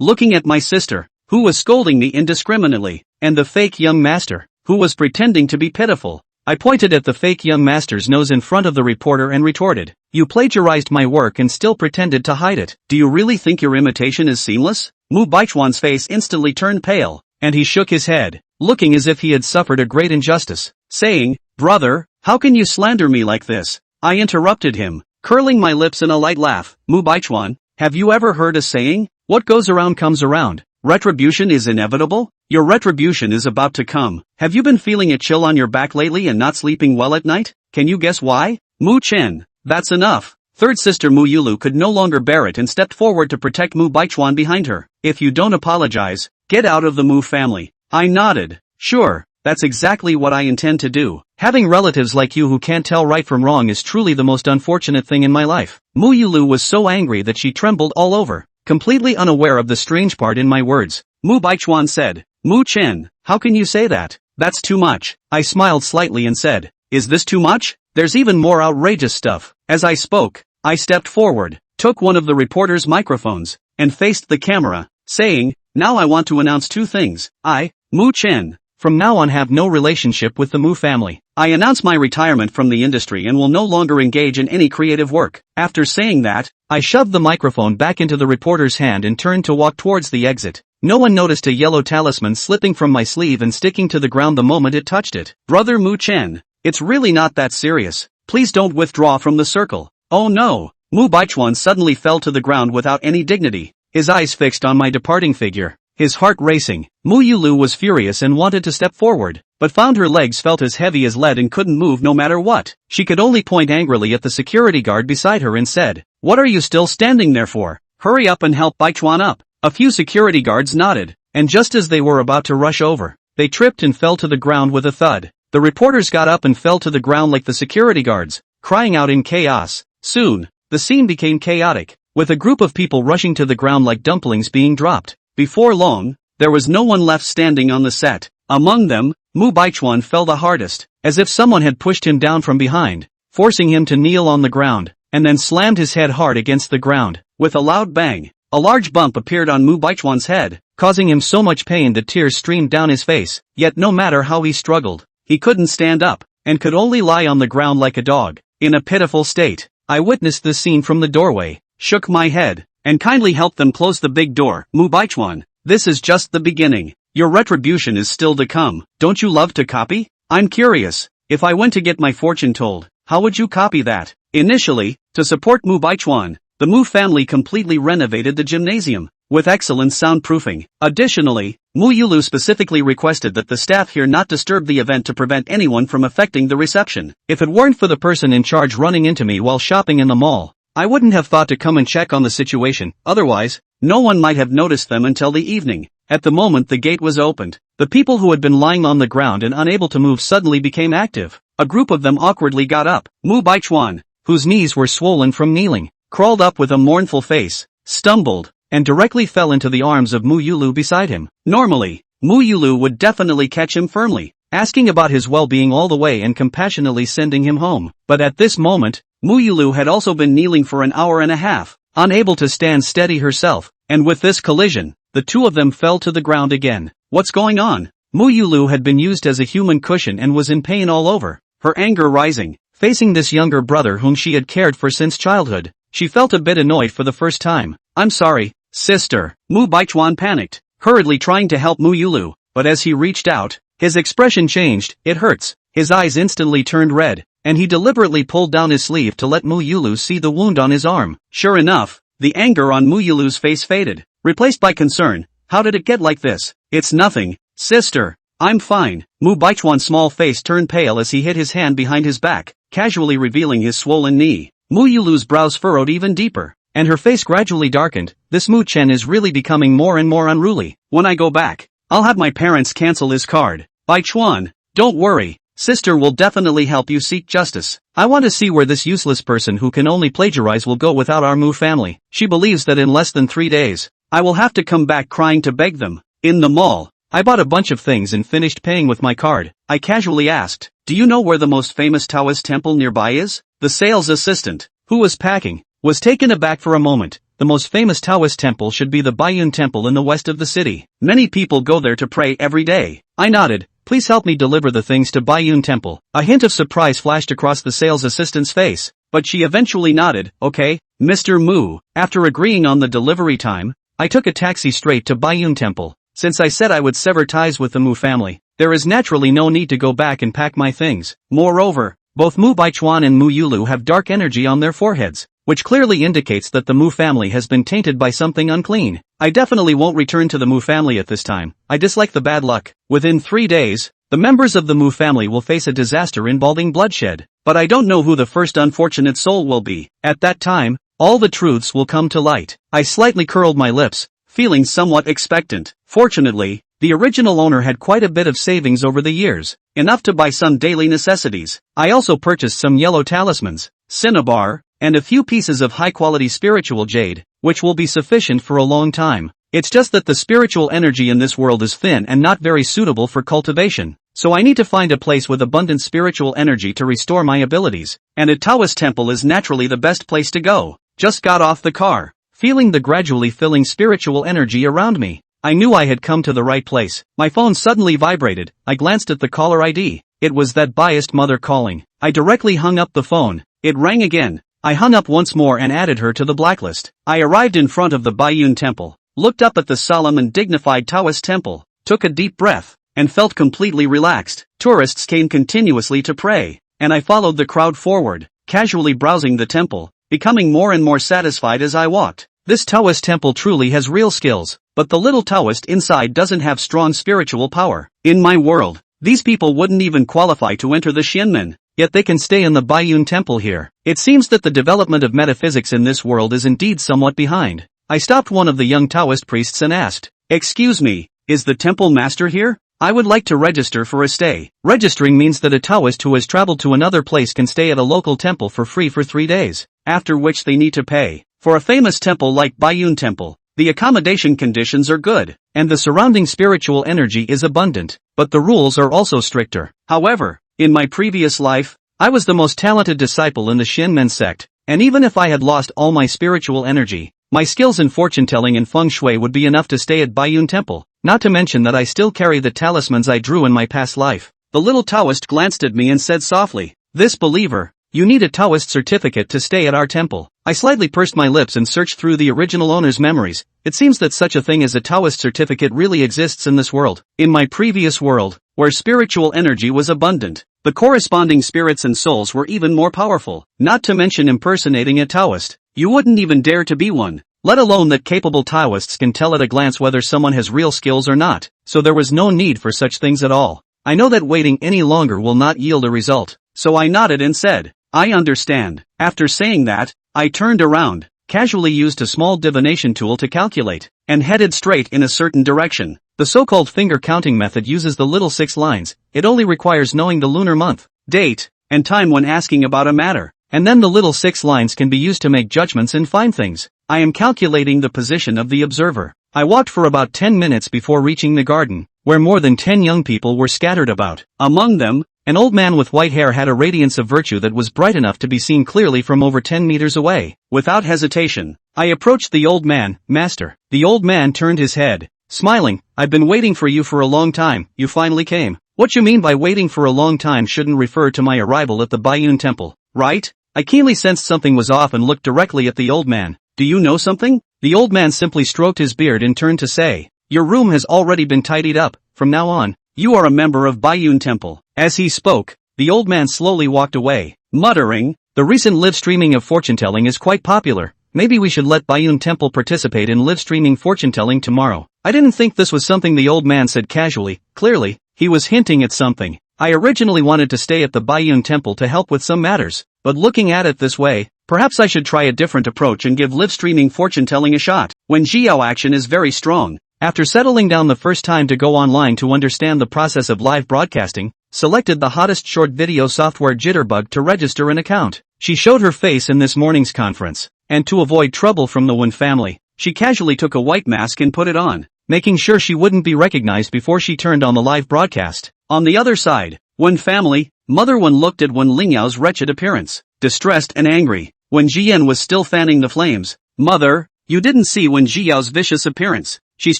looking at my sister, who was scolding me indiscriminately, and the fake young master, who was pretending to be pitiful. I pointed at the fake young master's nose in front of the reporter and retorted, "You plagiarized my work and still pretended to hide it. Do you really think your imitation is seamless?" Mu Baichuan's face instantly turned pale, and he shook his head, looking as if he had suffered a great injustice, saying, "Brother, how can you slander me like this?" I interrupted him, curling my lips in a light laugh. "Mu Baichuan, have you ever heard a saying? What goes around comes around. Retribution is inevitable? Your retribution is about to come. Have you been feeling a chill on your back lately and not sleeping well at night? Can you guess why?" Mu Chen, that's enough. Third sister Mu Yulu could no longer bear it and stepped forward to protect Mu Baichuan behind her. "If you don't apologize, get out of the Mu family." I nodded. "Sure, that's exactly what I intend to do. Having relatives like you who can't tell right from wrong is truly the most unfortunate thing in my life." Mu Yulu was so angry that she trembled all over, completely unaware of the strange part in my words. Mu Baichuan said, "Mu Chen, how can you say that? That's too much." I smiled slightly and said, "Is this too much? There's even more outrageous stuff." As I spoke, I stepped forward, took one of the reporter's microphones, and faced the camera, saying, "Now I want to announce two things. I, Mu Chen, from now on have no relationship with the Mu family. I announce my retirement from the industry and will no longer engage in any creative work." After saying that, I shoved the microphone back into the reporter's hand and turned to walk towards the exit. No one noticed a yellow talisman slipping from my sleeve and sticking to the ground the moment it touched it. "Brother Mu Chen, it's really not that serious. Please don't withdraw from the circle." "Oh no." Mu Baichuan suddenly fell to the ground without any dignity, his eyes fixed on my departing figure, his heart racing. Mu Yulu was furious and wanted to step forward, but found her legs felt as heavy as lead and couldn't move no matter what. She could only point angrily at the security guard beside her and said, "What are you still standing there for? Hurry up and help Baichuan up." A few security guards nodded, and just as they were about to rush over, they tripped and fell to the ground with a thud. The reporters got up and fell to the ground like the security guards, crying out in chaos. Soon, the scene became chaotic, with a group of people rushing to the ground like dumplings being dropped. Before long, there was no one left standing on the set. Among them, Mu Baichuan fell the hardest, as if someone had pushed him down from behind, forcing him to kneel on the ground, and then slammed his head hard against the ground. With a loud bang, a large bump appeared on Mu Baichuan's head, causing him so much pain that tears streamed down his face. Yet no matter how he struggled, he couldn't stand up, and could only lie on the ground like a dog, in a pitiful state. I witnessed this scene from the doorway, shook my head, and kindly helped them close the big door. "Mu Baichuan, this is just the beginning. Your retribution is still to come. Don't you love to copy? I'm curious, if I went to get my fortune told, how would you copy that?" Initially, to support Mu Baichuan, the Mu family completely renovated the gymnasium, with excellent soundproofing. Additionally, Mu Yulu specifically requested that the staff here not disturb the event to prevent anyone from affecting the reception. If it weren't for the person in charge running into me while shopping in the mall, I wouldn't have thought to come and check on the situation. Otherwise, no one might have noticed them until the evening. At the moment the gate was opened, the people who had been lying on the ground and unable to move suddenly became active. A group of them awkwardly got up. Mu Baichuan, whose knees were swollen from kneeling, crawled up with a mournful face, stumbled, and directly fell into the arms of Mu Yulu beside him. Normally, Mu Yulu would definitely catch him firmly, asking about his well-being all the way and compassionately sending him home. But at this moment, Mu Yulu had also been kneeling for an hour and a half, unable to stand steady herself, and with this collision, the two of them fell to the ground again. What's going on? Mu Yulu had been used as a human cushion and was in pain all over, her anger rising, facing this younger brother whom she had cared for since childhood. She felt a bit annoyed for the first time. "I'm sorry, sister." Mu Baichuan panicked, hurriedly trying to help Mu Yulu, but as he reached out, his expression changed. "It hurts." His eyes instantly turned red, and he deliberately pulled down his sleeve to let Mu Yulu see the wound on his arm. Sure enough, the anger on Mu Yulu's face faded, replaced by concern. "How did it get like this?" "It's nothing, sister. I'm fine." Mu Baichuan's small face turned pale as he hid his hand behind his back, casually revealing his swollen knee. Mu Yulu's brows furrowed even deeper, and her face gradually darkened. "This Mu Chen is really becoming more and more unruly. When I go back, I'll have my parents cancel his card." "Baichuan, don't worry. Sister will definitely help you seek justice. I want to see where this useless person who can only plagiarize will go without our Mu family." She believes that in less than 3 days, I will have to come back crying to beg them. In the mall, I bought a bunch of things and finished paying with my card. I casually asked, "Do you know where the most famous Taoist temple nearby is?" The sales assistant, who was packing, was taken aback for a moment, the most famous Taoist temple should be the Baiyun Temple in the west of the city. Many people go there to pray every day. I nodded. Please help me deliver the things to Baiyun Temple. A hint of surprise flashed across the sales assistant's face, but she eventually nodded. Okay, Mr. Mu. After agreeing on the delivery time, I took a taxi straight to Baiyun Temple. Since I said I would sever ties with the Mu family, there is naturally no need to go back and pack my things. Moreover, both Mu Baichuan and Mu Yulu have dark energy on their foreheads, which clearly indicates that the Mu family has been tainted by something unclean. I definitely won't return to the Mu family at this time. I dislike the bad luck. Within 3 days, the members of the Mu family will face a disaster involving bloodshed, but I don't know who the first unfortunate soul will be. At that time, all the truths will come to light. I slightly curled my lips, feeling somewhat expectant. Fortunately, the original owner had quite a bit of savings over the years, enough to buy some daily necessities. I also purchased some yellow talismans, cinnabar, and a few pieces of high-quality spiritual jade, which will be sufficient for a long time. It's just that the spiritual energy in this world is thin and not very suitable for cultivation, so I need to find a place with abundant spiritual energy to restore my abilities, and a Taoist temple is naturally the best place to go. Just got off the car, feeling the gradually filling spiritual energy around me. I knew I had come to the right place. My phone suddenly vibrated. I glanced at the caller ID. It was that biased mother calling. I directly hung up the phone. It rang again. I hung up once more and added her to the blacklist. I arrived in front of the Baiyun Temple, looked up at the solemn and dignified Taoist temple, took a deep breath, and felt completely relaxed. Tourists came continuously to pray, and I followed the crowd forward, casually browsing the temple, becoming more and more satisfied as I walked. This Taoist temple truly has real skills, but the little Taoist inside doesn't have strong spiritual power. In my world, these people wouldn't even qualify to enter the Xianmen, yet they can stay in the Baiyun Temple here. It seems that the development of metaphysics in this world is indeed somewhat behind. I stopped one of the young Taoist priests and asked, "Excuse me, is the temple master here? I would like to register for a stay." Registering means that a Taoist who has traveled to another place can stay at a local temple for free for 3 days, after which they need to pay. For a famous temple like Baiyun Temple, the accommodation conditions are good, and the surrounding spiritual energy is abundant, but the rules are also stricter. However, in my previous life, I was the most talented disciple in the Xianmen sect, and even if I had lost all my spiritual energy, my skills in fortune-telling and feng shui would be enough to stay at Baiyun Temple, not to mention that I still carry the talismans I drew in my past life. The little Taoist glanced at me and said softly, "This believer, you need a Taoist certificate to stay at our temple." I slightly pursed my lips and searched through the original owner's memories. It seems that such a thing as a Taoist certificate really exists in this world. In my previous world, where spiritual energy was abundant, the corresponding spirits and souls were even more powerful, not to mention impersonating a Taoist. You wouldn't even dare to be one, let alone that capable Taoists can tell at a glance whether someone has real skills or not, so there was no need for such things at all. I know that waiting any longer will not yield a result, so I nodded and said, "I understand." After saying that, I turned around, casually used a small divination tool to calculate, and headed straight in a certain direction. The so-called finger counting method uses the little 6 lines. It only requires knowing the lunar month, date, and time when asking about a matter, and then the little 6 lines can be used to make judgments and find things. I am calculating the position of the observer. I walked for about 10 minutes before reaching the garden, where more than 10 young people were scattered about. Among them, an old man with white hair had a radiance of virtue that was bright enough to be seen clearly from over 10 meters away. Without hesitation, I approached the old man. "Master." The old man turned his head, smiling. "I've been waiting for you for a long time. You finally came." "What you mean by waiting for a long time shouldn't refer to my arrival at the Baiyun Temple, right?" I keenly sensed something was off and looked directly at the old man. "Do you know something?" The old man simply stroked his beard and turned to say, "Your room has already been tidied up. From now on, you are a member of Baiyun Temple." As he spoke, the old man slowly walked away, muttering, "The recent live streaming of fortune-telling is quite popular. Maybe we should let Baiyun Temple participate in live streaming fortune-telling tomorrow." I didn't think this was something the old man said casually. Clearly, he was hinting at something. I originally wanted to stay at the Baiyun Temple to help with some matters, but looking at it this way, perhaps I should try a different approach and give live streaming fortune-telling a shot. When Jiao action is very strong. After settling down the first time to go online to understand the process of live broadcasting, selected the hottest short video software Jitterbug to register an account. She showed her face in this morning's conference, and to avoid trouble from the Wen family, she casually took a white mask and put it on, making sure she wouldn't be recognized before she turned on the live broadcast. On the other side, Wen family, Mother Wen looked at Wen Lingyao's wretched appearance, distressed and angry. When Jian was still fanning the flames, "Mother, You didn't see Wen Jiao's vicious appearance. She's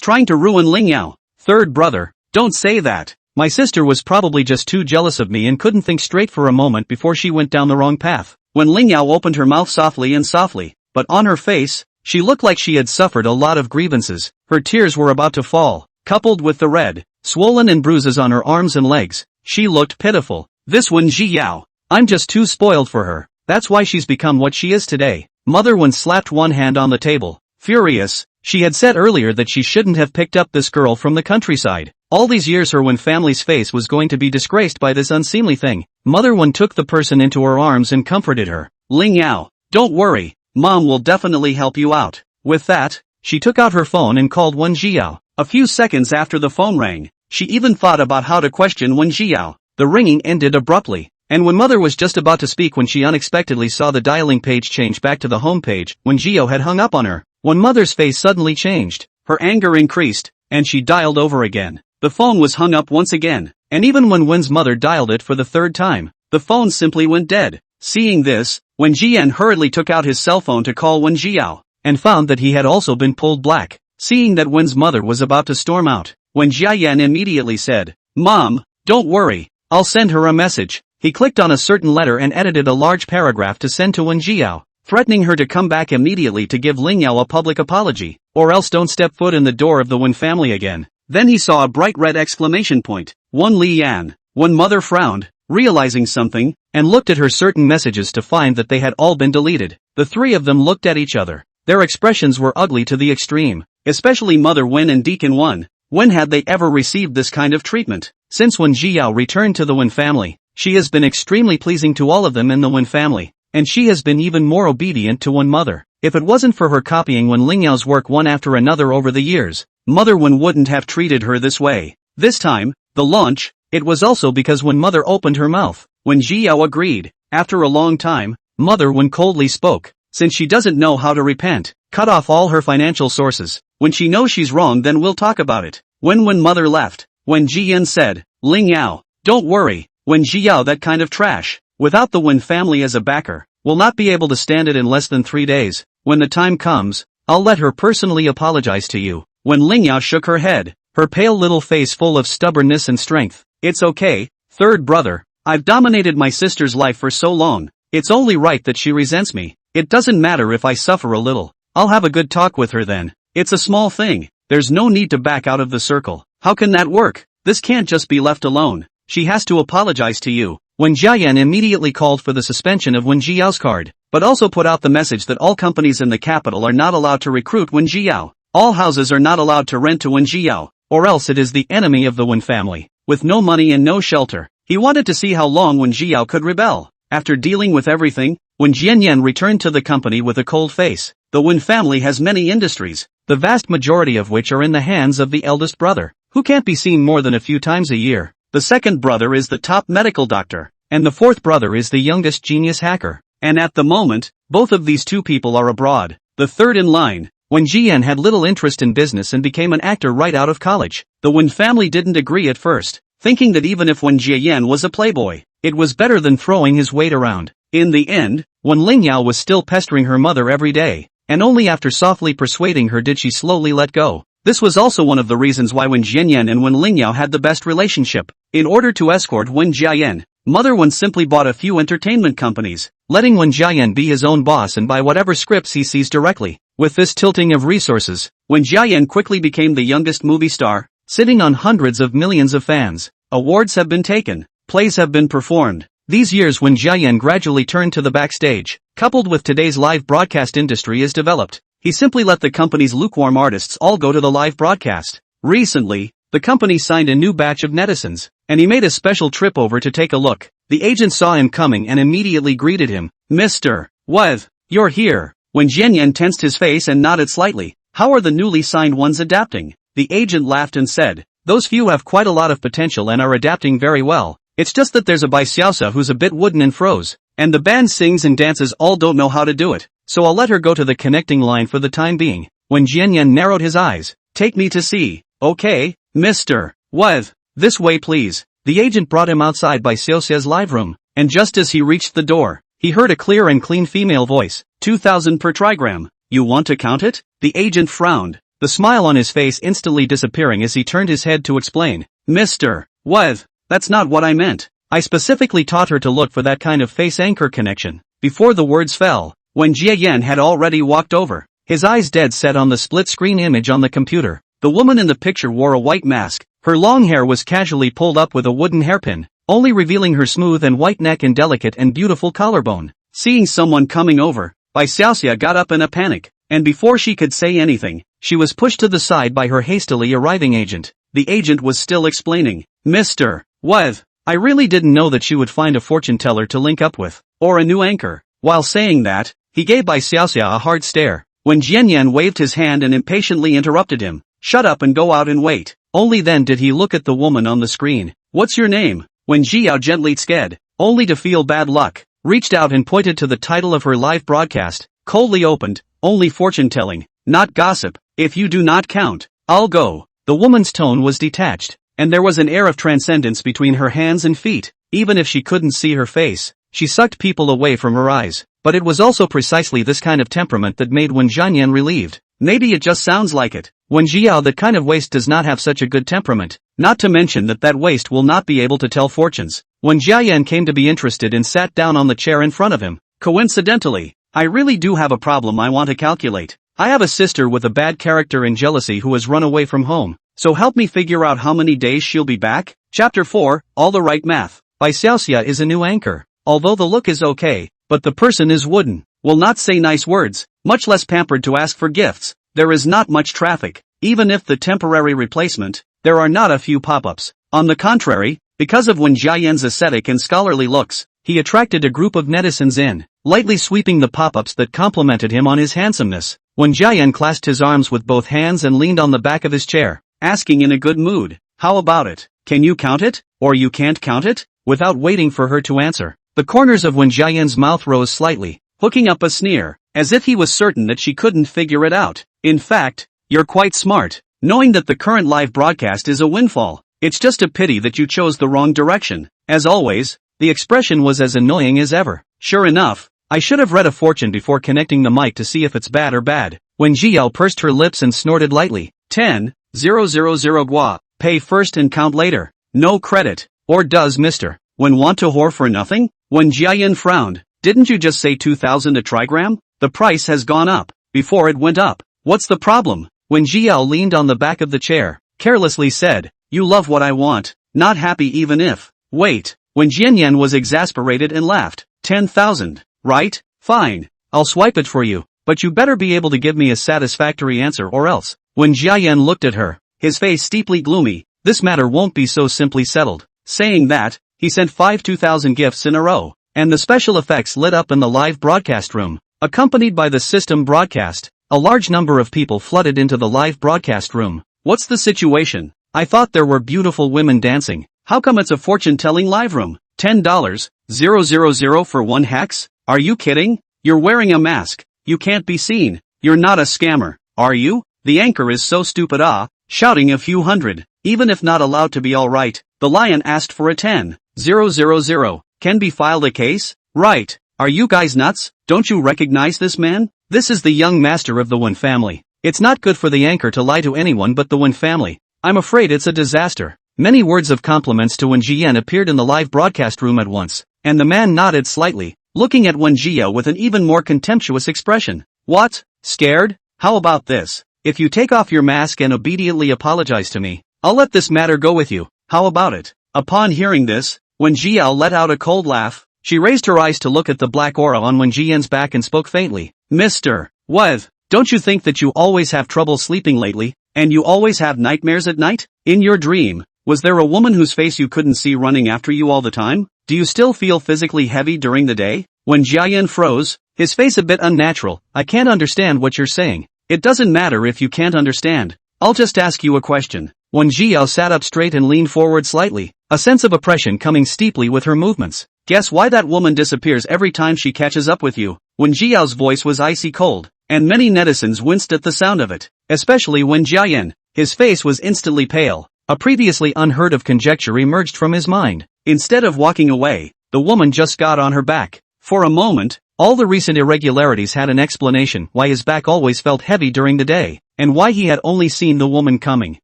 trying to ruin Ling Yao. Third brother, don't say that. My sister was probably just too jealous of me and couldn't think straight for a moment before she went down the wrong path. When Ling Yao opened her mouth softly, but on her face, she looked like she had suffered a lot of grievances. Her tears were about to fall, coupled with the red, swollen and bruises on her arms and legs. She looked pitiful. This Wen Jiao. I'm just too spoiled for her. That's why she's become what she is today. Mother Wen slapped one hand on the table. Furious, she had said earlier that she shouldn't have picked up this girl from the countryside. All these years her Wen family's face was going to be disgraced by this unseemly thing. Mother Wen took the person into her arms and comforted her. Ling Yao, don't worry, Mom will definitely help you out. With that, she took out her phone and called Wen Jiao. A few seconds after the phone rang, she even thought about how to question Wen Jiao. The ringing ended abruptly, and when Mother was just about to speak when she unexpectedly saw the dialing page change back to the home page, Wen Jiao had hung up on her. When Mother's face suddenly changed, her anger increased, and she dialed over again. The phone was hung up once again, and even when Wen's mother dialed it for the third time, the phone simply went dead. Seeing this, Wen Jian hurriedly took out his cell phone to call Wen Jiao, and found that he had also been pulled black. Seeing that Wen's mother was about to storm out, Wen Jiayan immediately said, Mom, don't worry, I'll send her a message. He clicked on a certain letter and edited a large paragraph to send to Wen Jiao, threatening her to come back immediately to give Ling Yao a public apology, or else don't step foot in the door of the Wen family again. Then he saw a bright red exclamation point. Wen Lian. Wen Mother frowned, realizing something, and looked at her certain messages to find that they had all been deleted. The three of them looked at each other. Their expressions were ugly to the extreme, especially Mother Wen and Deacon Wen. When had they ever received this kind of treatment? Since Wen Jiao returned to the Wen family, she has been extremely pleasing to all of them in the Wen family, and she has been even more obedient to Wen Mother. If it wasn't for her copying Wen Lingyao's work one after another over the years, Mother Wen wouldn't have treated her this way. This time, the launch, it was also because when Mother opened her mouth, Wen Jiao agreed. After a long time, Mother Wen coldly spoke. Since she doesn't know how to repent, cut off all her financial sources. When she knows she's wrong, then we'll talk about it. When Mother left, Wen Jian said, Ling Yao, don't worry, Wen Jiao, that kind of trash, without the Wen family as a backer, will not be able to stand it in less than 3 days. When the time comes, I'll let her personally apologize to you. When Ling Yao shook her head, her pale little face full of stubbornness and strength. It's okay, third brother, I've dominated my sister's life for so long, it's only right that she resents me. It doesn't matter if I suffer a little. I'll have a good talk with her then. It's a small thing. There's no need to back out of the circle. How can that work? This can't just be left alone. She has to apologize to you. Wen Jiayan immediately called for the suspension of Wen Jiao's card, but also put out the message that all companies in the capital are not allowed to recruit Wen Jiao. All houses are not allowed to rent to Wen Jiao, or else it is the enemy of the Wen family. With no money and no shelter, he wanted to see how long Wen Jiao could rebel. After dealing with everything, Wen Jianyan returned to the company with a cold face. The Wen family has many industries, the vast majority of which are in the hands of the eldest brother, who can't be seen more than a few times a year. The second brother is the top medical doctor, and the fourth brother is the youngest genius hacker. And at the moment, both of these two people are abroad. The third in line, Wen Jian, had little interest in business and became an actor right out of college. The Wen family didn't agree at first, thinking that even if Wen Jian was a playboy, it was better than throwing his weight around. In the end, Wen Lingyao was still pestering her mother every day, and only after softly persuading her did she slowly let go. This was also one of the reasons why Wen Jianyan and Wen Lingyao had the best relationship. In order to escort Wen Jiayan, Mother Wen simply bought a few entertainment companies, letting Wen Jiayan be his own boss and buy whatever scripts he sees directly. With this tilting of resources, Wen Jiayan quickly became the youngest movie star, sitting on hundreds of millions of fans. Awards have been taken, plays have been performed. These years Wen Jiayan gradually turned to the backstage. Coupled with today's live broadcast industry is developed, he simply let the company's lukewarm artists all go to the live broadcast. Recently, the company signed a new batch of netizens, and he made a special trip over to take a look. The agent saw him coming and immediately greeted him. Mr. Weth, you're here. Wen Jianyan tensed his face and nodded slightly. How are the newly signed ones adapting? The agent laughed and said, those few have quite a lot of potential and are adapting very well. It's just that there's a Bai Xiaosa who's a bit wooden and froze, and the band sings and dances all don't know how to do it, so I'll let her go to the connecting line for the time being. When Jianyan narrowed his eyes, take me to see. Okay, Mr. Weth, this way please. The agent brought him outside Bai Xiaosa's live room, and just as he reached the door, he heard a clear and clean female voice. 2,000 per trigram. You want to count it? The agent frowned, the smile on his face instantly disappearing as he turned his head to explain. Mr. What? That's not what I meant. I specifically taught her to look for that kind of face anchor connection. Before the words fell, when Jia Yan had already walked over, his eyes dead set on the split-screen image on the computer. The woman in the picture wore a white mask. Her long hair was casually pulled up with a wooden hairpin, only revealing her smooth and white neck and delicate and beautiful collarbone. Seeing someone coming over, Bai Xiaoxia got up in a panic, and before she could say anything, she was pushed to the side by her hastily arriving agent. The agent was still explaining. Mr. What? I really didn't know that she would find a fortune teller to link up with, or a new anchor. While saying that, he gave Bai Xiaoxia a hard stare. When Jianyan waved his hand and impatiently interrupted him, shut up and go out and wait. Only then did he look at the woman on the screen. What's your name? When Jiao gently sked, only to feel bad luck, reached out and pointed to the title of her live broadcast, coldly opened, only fortune-telling, not gossip. If you do not count, I'll go. The woman's tone was detached, and there was an air of transcendence between her hands and feet. Even if she couldn't see her face, she sucked people away from her eyes. But it was also precisely this kind of temperament that made Wen Jianyan relieved. Maybe it just sounds like it. Wen Jiao, that kind of waste does not have such a good temperament. Not to mention that waste will not be able to tell fortunes. When Jiayan came to be interested and sat down on the chair in front of him. Coincidentally, I really do have a problem I want to calculate. I have a sister with a bad character and jealousy who has run away from home. So help me figure out how many days she'll be back. Chapter 4, All the Right Math. Bai Xiaoxia is a new anchor. Although the look is okay, but the person is wooden, will not say nice words, much less pampered to ask for gifts. There is not much traffic. Even if the temporary replacement, there are not a few pop-ups. On the contrary, because of Wen Jiayan's ascetic and scholarly looks, he attracted a group of netizens in, lightly sweeping the pop-ups that complimented him on his handsomeness. Wen Jiayan clasped his arms with both hands and leaned on the back of his chair, asking in a good mood, how about it? Can you count it? Or you can't count it? Without waiting for her to answer, the corners of Wen Jiayan's mouth rose slightly, hooking up a sneer, as if he was certain that she couldn't figure it out. In fact, you're quite smart, knowing that the current live broadcast is a windfall. It's just a pity that you chose the wrong direction. As always, the expression was as annoying as ever. Sure enough, I should have read a fortune before connecting the mic to see if it's bad or bad. When Jiao pursed her lips and snorted lightly. 10,000 gua. Pay first and count later. No credit. Or does Mr. When want to whore for nothing? When Jiayan frowned. Didn't you just say 2,000 a trigram? The price has gone up. Before it went up. What's the problem? When Jiao leaned on the back of the chair, carelessly said, you love what I want, not happy even if. Wait. When Jianyan was exasperated and laughed. 10,000. Right? Fine. I'll swipe it for you, but you better be able to give me a satisfactory answer or else. When Jiayan looked at her, his face steeply gloomy, this matter won't be so simply settled. Saying that, he sent 5 2,000 gifts in a row, and the special effects lit up in the live broadcast room, accompanied by the system broadcast. A large number of people flooded into the live broadcast room. What's the situation? I thought there were beautiful women dancing. How come it's a fortune-telling live room? $10,000 for 1 hex? Are you kidding? You're wearing a mask. You can't be seen. You're not a scammer, are you? The anchor is so stupid shouting a few hundred, even if not allowed to be alright. The lion asked for a 10,000. Can be filed a case? Right. Are you guys nuts? Don't you recognize this man? This is the young master of the Wen family. It's not good for the anchor to lie to anyone but the Wen family. I'm afraid it's a disaster. Many words of compliments to Wen Jian appeared in the live broadcast room at once, and the man nodded slightly, looking at Wen Jia with an even more contemptuous expression. What? Scared? How about this? If you take off your mask and obediently apologize to me, I'll let this matter go with you. How about it? Upon hearing this, Wen Jia let out a cold laugh. She raised her eyes to look at the black aura on Wen Jian's back and spoke faintly. Mr. What? Don't you think that you always have trouble sleeping lately, and you always have nightmares at night? In your dream, was there a woman whose face you couldn't see running after you all the time? Do you still feel physically heavy during the day? When Jiayan froze, his face a bit unnatural. I can't understand what you're saying. It doesn't matter if you can't understand. I'll just ask you a question. When Jiao sat up straight and leaned forward slightly, a sense of oppression coming steeply with her movements. Guess why that woman disappears every time she catches up with you? When Jiao's voice was icy cold, and many netizens winced at the sound of it, especially when Jiayan. His face was instantly pale. A previously unheard of conjecture emerged from his mind. Instead of walking away, the woman just got on her back, For a moment, all the recent irregularities had an explanation why his back always felt heavy during the day, and why he had only seen the woman coming,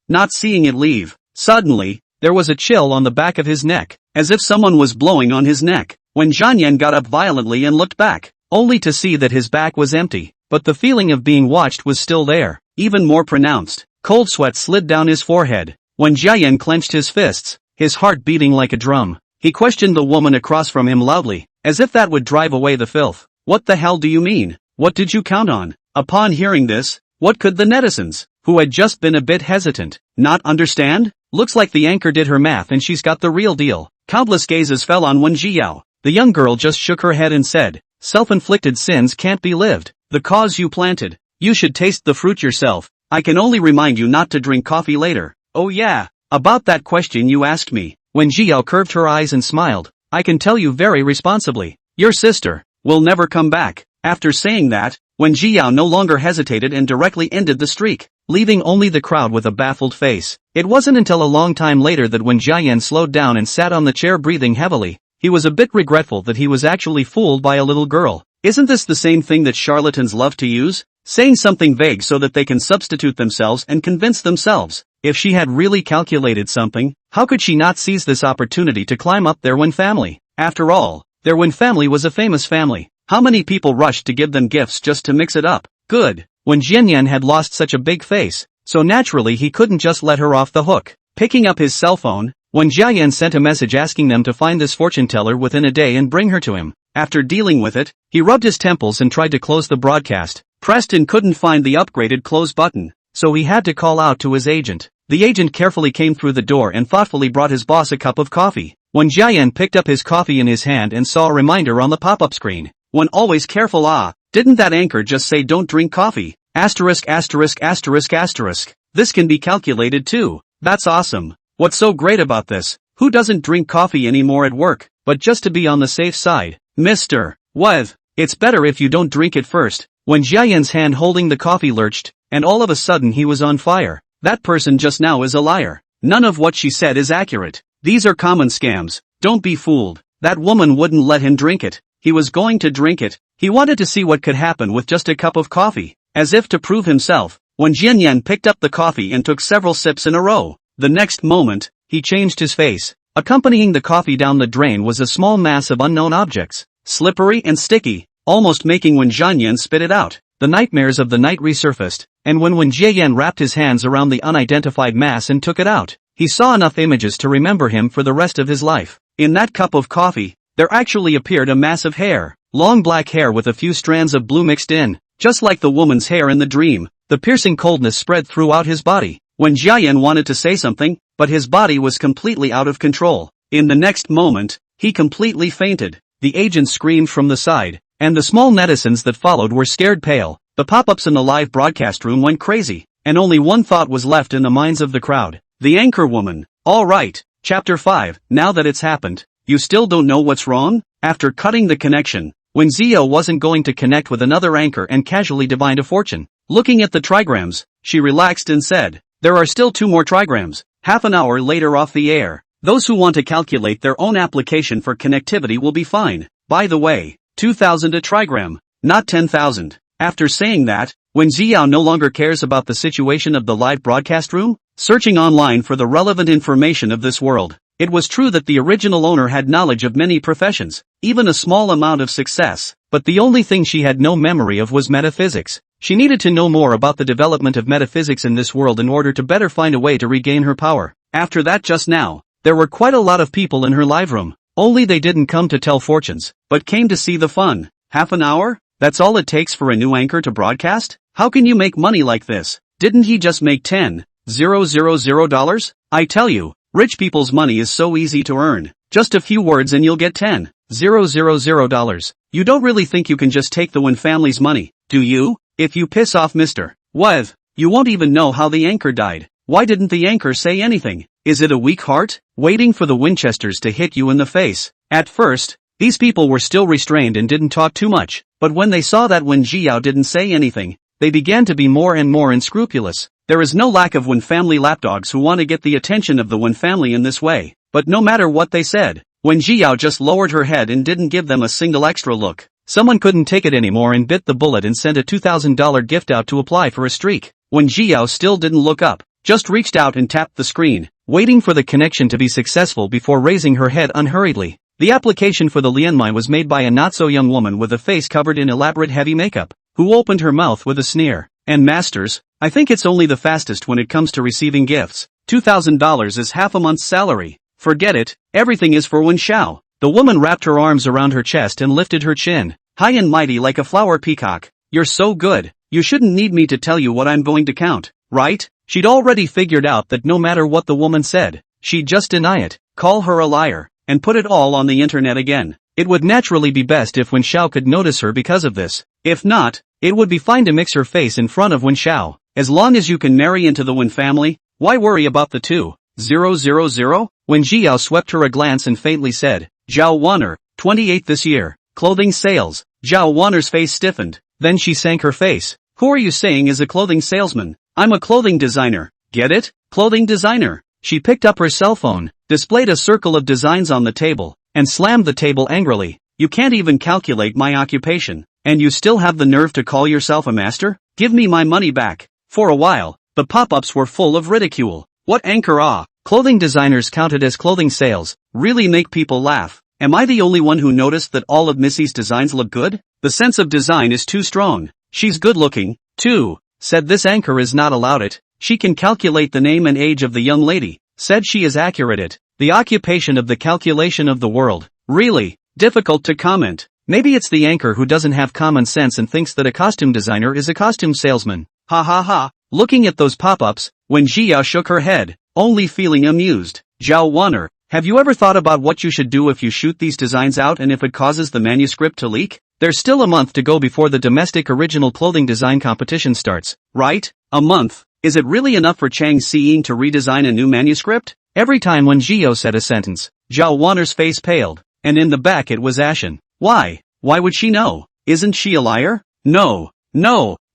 not seeing it leave. Suddenly, there was a chill on the back of his neck, as if someone was blowing on his neck. When Jianyan got up violently and looked back, only to see that his back was empty, but the feeling of being watched was still there, even more pronounced. Cold sweat slid down his forehead. When Jianyan clenched his fists, his heart beating like a drum, he questioned the woman across from him loudly, as if that would drive away the filth. What the hell do you mean? What did you count on? Upon hearing this, what could the netizens, who had just been a bit hesitant, not understand? Looks like the anchor did her math and she's got the real deal. Countless gazes fell on Wen Zhiyao. The young girl just shook her head and said, self-inflicted sins can't be lived. The cause you planted. You should taste the fruit yourself. I can only remind you not to drink coffee later. Oh yeah, about that question you asked me. Wen Zhiyao curved her eyes and smiled. I can tell you very responsibly. Your sister will never come back. After saying that, Wen Zhiyao no longer hesitated and directly ended the streak, leaving only the crowd with a baffled face. It wasn't until a long time later that when Jianyan slowed down and sat on the chair breathing heavily, he was a bit regretful that he was actually fooled by a little girl. Isn't this the same thing that charlatans love to use? Saying something vague so that they can substitute themselves and convince themselves. If she had really calculated something, how could she not seize this opportunity to climb up their Wen family? After all, their Wen family was a famous family. How many people rushed to give them gifts just to mix it up? Good. When Jianyan had lost such a big face, so naturally he couldn't just let her off the hook. Picking up his cell phone, Wen Jiayan sent a message asking them to find this fortune teller within a day and bring her to him. After dealing with it, he rubbed his temples and tried to close the broadcast. Preston couldn't find the upgraded close button, so he had to call out to his agent. The agent carefully came through the door and thoughtfully brought his boss a cup of coffee. When Jiayan picked up his coffee in his hand and saw a reminder on the pop-up screen. When always careful didn't that anchor just say don't drink coffee? Asterisk asterisk asterisk asterisk. This can be calculated too. That's awesome. What's so great about this? Who doesn't drink coffee anymore at work? But just to be on the safe side. Mr. What? It's better if you don't drink it first. When Jiayan's hand holding the coffee lurched, and all of a sudden he was on fire. That person just now is a liar. None of what she said is accurate. These are common scams. Don't be fooled. That woman wouldn't let him drink it. He was going to drink it. He wanted to see what could happen with just a cup of coffee. As if to prove himself, when Jianyan picked up the coffee and took several sips in a row, the next moment, he changed his face. Accompanying the coffee down the drain was a small mass of unknown objects, slippery and sticky, almost making Wen Jianyan spit it out. The nightmares of the night resurfaced, and when Wen Jiayan wrapped his hands around the unidentified mass and took it out, he saw enough images to remember him for the rest of his life. In that cup of coffee, there actually appeared a mass of hair, long black hair with a few strands of blue mixed in, just like the woman's hair in the dream. The piercing coldness spread throughout his body. When Jiayan wanted to say something, but his body was completely out of control. In the next moment, he completely fainted. The agent screamed from the side, and the small netizens that followed were scared pale. The pop-ups in the live broadcast room went crazy, and only one thought was left in the minds of the crowd. The anchor woman. Alright, Chapter 5, now that it's happened, you still don't know what's wrong? After cutting the connection, when Zio wasn't going to connect with another anchor and casually divined a fortune. Looking at the trigrams, she relaxed and said, there are still 2 more trigrams, half an hour later off the air. Those who want to calculate their own application for connectivity will be fine. By the way, 2,000 a trigram, not 10,000. After saying that, when Ziyao no longer cares about the situation of the live broadcast room, searching online for the relevant information of this world, it was true that the original owner had knowledge of many professions, even a small amount of success, but the only thing she had no memory of was metaphysics. She needed to know more about the development of metaphysics in this world in order to better find a way to regain her power. After that just now, there were quite a lot of people in her live room, only they didn't come to tell fortunes, but came to see the fun. Half an hour? That's all it takes for a new anchor to broadcast? How can you make money like this? Didn't he just make $10,000? I tell you, rich people's money is so easy to earn. Just a few words and you'll get $10,000. You don't really think you can just take the Wen family's money, do you? If you piss off Mr. Wev, you won't even know how the anchor died. Why didn't the anchor say anything? Is it a weak heart? Waiting for the Winchesters to hit you in the face. At first, these people were still restrained and didn't talk too much, but when they saw that Wen Jiao didn't say anything, they began to be more and more unscrupulous. There is no lack of Wen family lapdogs who want to get the attention of the Wen family in this way, but no matter what they said, when Jiao just lowered her head and didn't give them a single extra look. Someone couldn't take it anymore and bit the bullet and sent a $2,000 gift out to apply for a streak. When Jiao still didn't look up, just reached out and tapped the screen, waiting for the connection to be successful before raising her head unhurriedly. The application for the lianmai was made by a not-so-young woman with a face covered in elaborate heavy makeup, who opened her mouth with a sneer. And masters, I think it's only the fastest when it comes to receiving gifts. $2,000 is half a month's salary. Forget it, everything is for Wen Xiao. The woman wrapped her arms around her chest and lifted her chin, high and mighty like a flower peacock. You're so good, you shouldn't need me to tell you what I'm going to count, right? She'd already figured out that no matter what the woman said, she'd just deny it, call her a liar, and put it all on the internet again. It would naturally be best if Wen Xiao could notice her because of this. If not, it would be fine to mix her face in front of Wen Xiao. As long as you can marry into the Wen family, why worry about the 2,000? When Jiao swept her a glance and faintly said, Zhao Wan'er, 28 this year, clothing sales. Zhao Wan'er's face stiffened, then she sank her face. Who are you saying is a clothing salesman? I'm a clothing designer. Get it? Clothing designer. She picked up her cell phone, displayed a circle of designs on the table, and slammed the table angrily. You can't even calculate my occupation, and you still have the nerve to call yourself a master? Give me my money back. For a while, the pop-ups were full of ridicule. What anchor clothing designers counted as clothing sales, really make people laugh. Am I the only one who noticed that all of Missy's designs look good? The sense of design is too strong. She's good looking, too. Said this anchor is not allowed it. She can calculate the name and age of the young lady. Said she is accurate at the occupation of the calculation of the world. Really, difficult to comment. Maybe it's the anchor who doesn't have common sense and thinks that a costume designer is a costume salesman. Ha ha ha. Looking at those pop-ups, when Jiao shook her head, only feeling amused. Zhao Wan'er, have you ever thought about what you should do if you shoot these designs out and if it causes the manuscript to leak? There's still a month to go before the domestic original clothing design competition starts, right? A month? Is it really enough for Chang Xiying to redesign a new manuscript? Every time when Jiao said a sentence, Zhao Wan'er's face paled, and in the back it was ashen. Why? Why would she know? Isn't she a liar? No,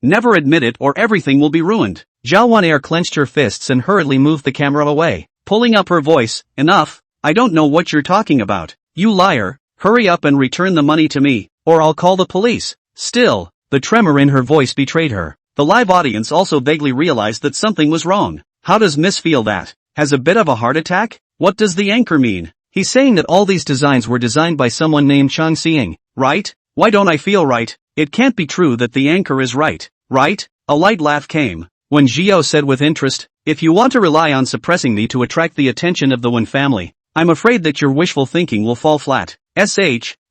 never admit it or everything will be ruined. Zhao Wan'er clenched her fists and hurriedly moved the camera away, pulling up her voice. Enough, I don't know what you're talking about. You liar, hurry up and return the money to me, or I'll call the police. Still, the tremor in her voice betrayed her. The live audience also vaguely realized that something was wrong. How does Miss feel that? Has a bit of a heart attack? What does the anchor mean? He's saying that all these designs were designed by someone named Chang Xiying, right? Why don't I feel right? It can't be true that the anchor is right, right? A light laugh came, when Jiao said with interest, if you want to rely on suppressing me to attract the attention of the Wen family, I'm afraid that your wishful thinking will fall flat.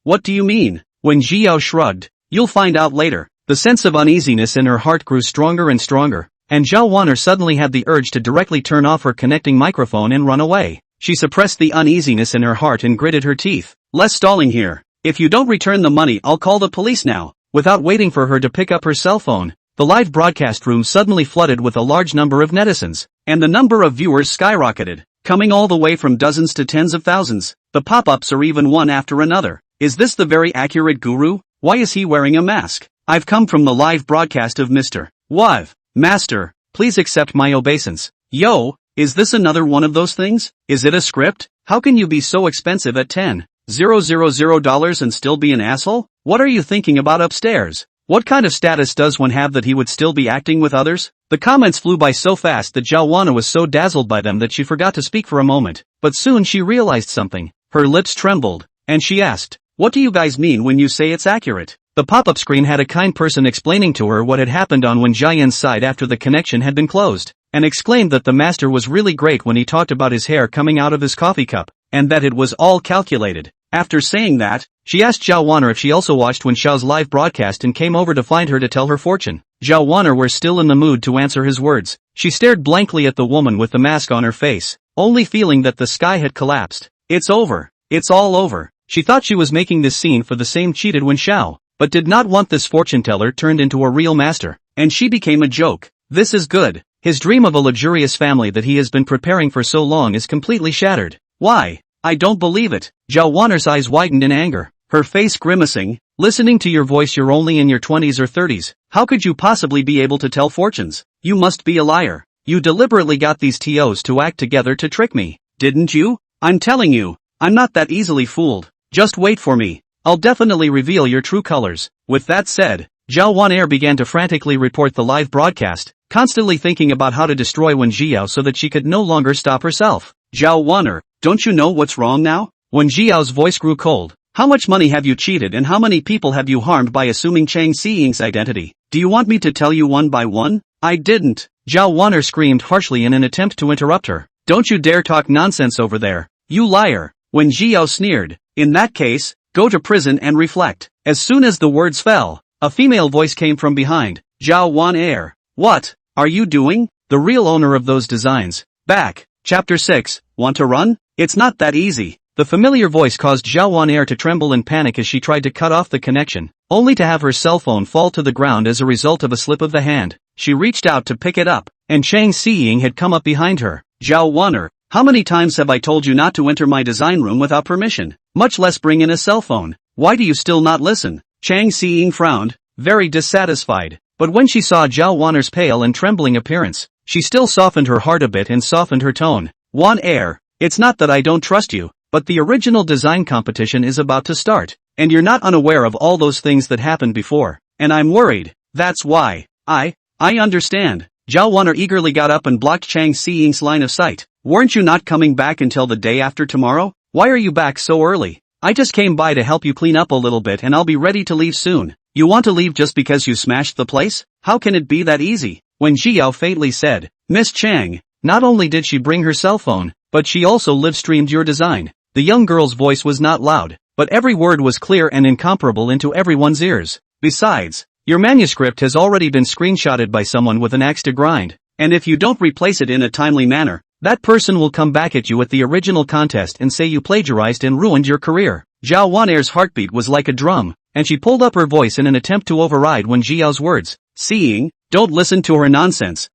What do you mean? When Jiao shrugged, you'll find out later. The sense of uneasiness in her heart grew stronger and stronger, and Zhao Wan'er suddenly had the urge to directly turn off her connecting microphone and run away. She suppressed the uneasiness in her heart and gritted her teeth. Less stalling here. If you don't return the money, I'll call the police now. Without waiting for her to pick up her cell phone, the live broadcast room suddenly flooded with a large number of netizens, and the number of viewers skyrocketed, coming all the way from dozens to tens of thousands. The pop-ups are even one after another. Is this the very accurate guru? Why is he wearing a mask? I've come from the live broadcast of Mr. Wav. Master, please accept my obeisance. Yo, is this another one of those things? Is it a script? How can you be so expensive at $10,000 and still be an asshole? What are you thinking about upstairs? What kind of status does one have that he would still be acting with others? The comments flew by so fast that Zhao Wan'er was so dazzled by them that she forgot to speak for a moment, but soon she realized something. Her lips trembled, and she asked, what do you guys mean when you say it's accurate? The pop-up screen had a kind person explaining to her what had happened on Wen Jiayan's side after the connection had been closed, and exclaimed that the master was really great when he talked about his hair coming out of his coffee cup, and that it was all calculated. After saying that, she asked Zhao Wan'er if she also watched Wen Xiao's live broadcast and came over to find her to tell her fortune. Zhao Wan'er were still in the mood to answer his words. She stared blankly at the woman with the mask on her face, only feeling that the sky had collapsed. It's over. It's all over. She thought she was making this scene for the same cheated Wen Xiao, but did not want this fortune teller turned into a real master, and she became a joke. This is good. His dream of a luxurious family that he has been preparing for so long is completely shattered. Why? I don't believe it. Zhao Wan'er's eyes widened in anger, her face grimacing. Listening to your voice, you're only in your 20s or 30s. How could you possibly be able to tell fortunes? You must be a liar. You deliberately got these TOs to act together to trick me, didn't you? I'm telling you, I'm not that easily fooled. Just wait for me. I'll definitely reveal your true colors. With that said, Zhao Wanair began to frantically report the live broadcast, constantly thinking about how to destroy Wen Jiao so that she could no longer stop herself. Zhao Wanair, don't you know what's wrong now? Wen Jiao's voice grew cold. How much money have you cheated and how many people have you harmed by assuming Chang Xiying's identity? Do you want me to tell you one by one? I didn't. Zhao Wanair screamed harshly in an attempt to interrupt her. Don't you dare talk nonsense over there. You liar. Wen Jiao sneered. In that case, go to prison and reflect. As soon as the words fell, a female voice came from behind. Zhao Wanair. What are you doing? The real owner of those designs. Back. Chapter 6. Want to run? It's not that easy. The familiar voice caused Zhao Wanair to tremble in panic as she tried to cut off the connection, only to have her cell phone fall to the ground as a result of a slip of the hand. She reached out to pick it up, and Chang Xiying had come up behind her. Zhao Wanair, how many times have I told you not to enter my design room without permission, much less bring in a cell phone? Why do you still not listen? Chang Xiying frowned, very dissatisfied. But when she saw Zhao Wanair's pale and trembling appearance, she still softened her heart a bit and softened her tone. Wanair, it's not that I don't trust you, but the original design competition is about to start, and you're not unaware of all those things that happened before, and I'm worried. That's why. I understand. Zhao Wanair eagerly got up and blocked Chang Xiying's line of sight. Weren't you not coming back until the day after tomorrow? Why are you back so early? I just came by to help you clean up a little bit and I'll be ready to leave soon. You want to leave just because you smashed the place? How can it be that easy? Wen Jiao faintly said, Miss Chang, not only did she bring her cell phone, but she also live-streamed your design. The young girl's voice was not loud, but every word was clear and incomparable into everyone's ears. Besides, your manuscript has already been screenshotted by someone with an axe to grind, and if you don't replace it in a timely manner, that person will come back at you at the original contest and say you plagiarized and ruined your career. Zhao Wanair's heartbeat was like a drum, and she pulled up her voice in an attempt to override Wen Jiao's words. Xiying, don't listen to her nonsense.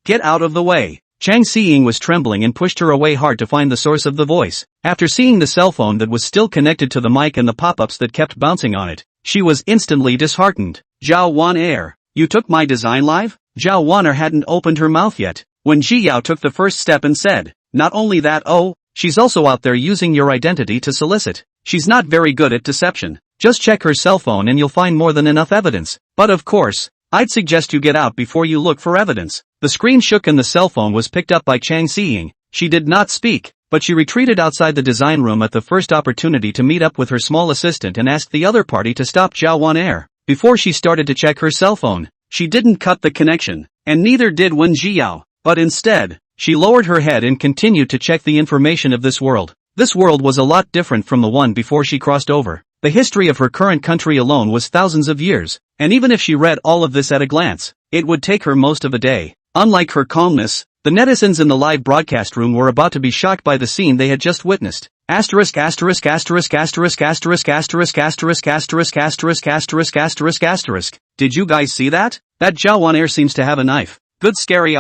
Get out of the way. Chang Xiying was trembling and pushed her away hard to find the source of the voice. After seeing the cell phone that was still connected to the mic and the pop-ups that kept bouncing on it, she was instantly disheartened. Zhao Wanair, you took my design live? Zhao Wanair hadn't opened her mouth yet, when Jiao took the first step and said, not only that, she's also out there using your identity to solicit. She's not very good at deception. Just check her cell phone and you'll find more than enough evidence. But of course, I'd suggest you get out before you look for evidence. The screen shook and the cell phone was picked up by Chang Xiying. She did not speak, but she retreated outside the design room at the first opportunity to meet up with her small assistant and asked the other party to stop Zhao Wanair. Before she started to check her cell phone, she didn't cut the connection, and neither did Wen Jiao, but instead, she lowered her head and continued to check the information of this world. This world was a lot different from the one before she crossed over. The history of her current country alone was thousands of years, and even if she read all of this at a glance, it would take her most of a day. Unlike her calmness, the netizens in the live broadcast room were about to be shocked by the scene they had just witnessed. Asterisk asterisk asterisk asterisk asterisk asterisk asterisk asterisk asterisk asterisk asterisk asterisk. Did you guys see that? That Zhao Wanair seems to have a knife. Good scary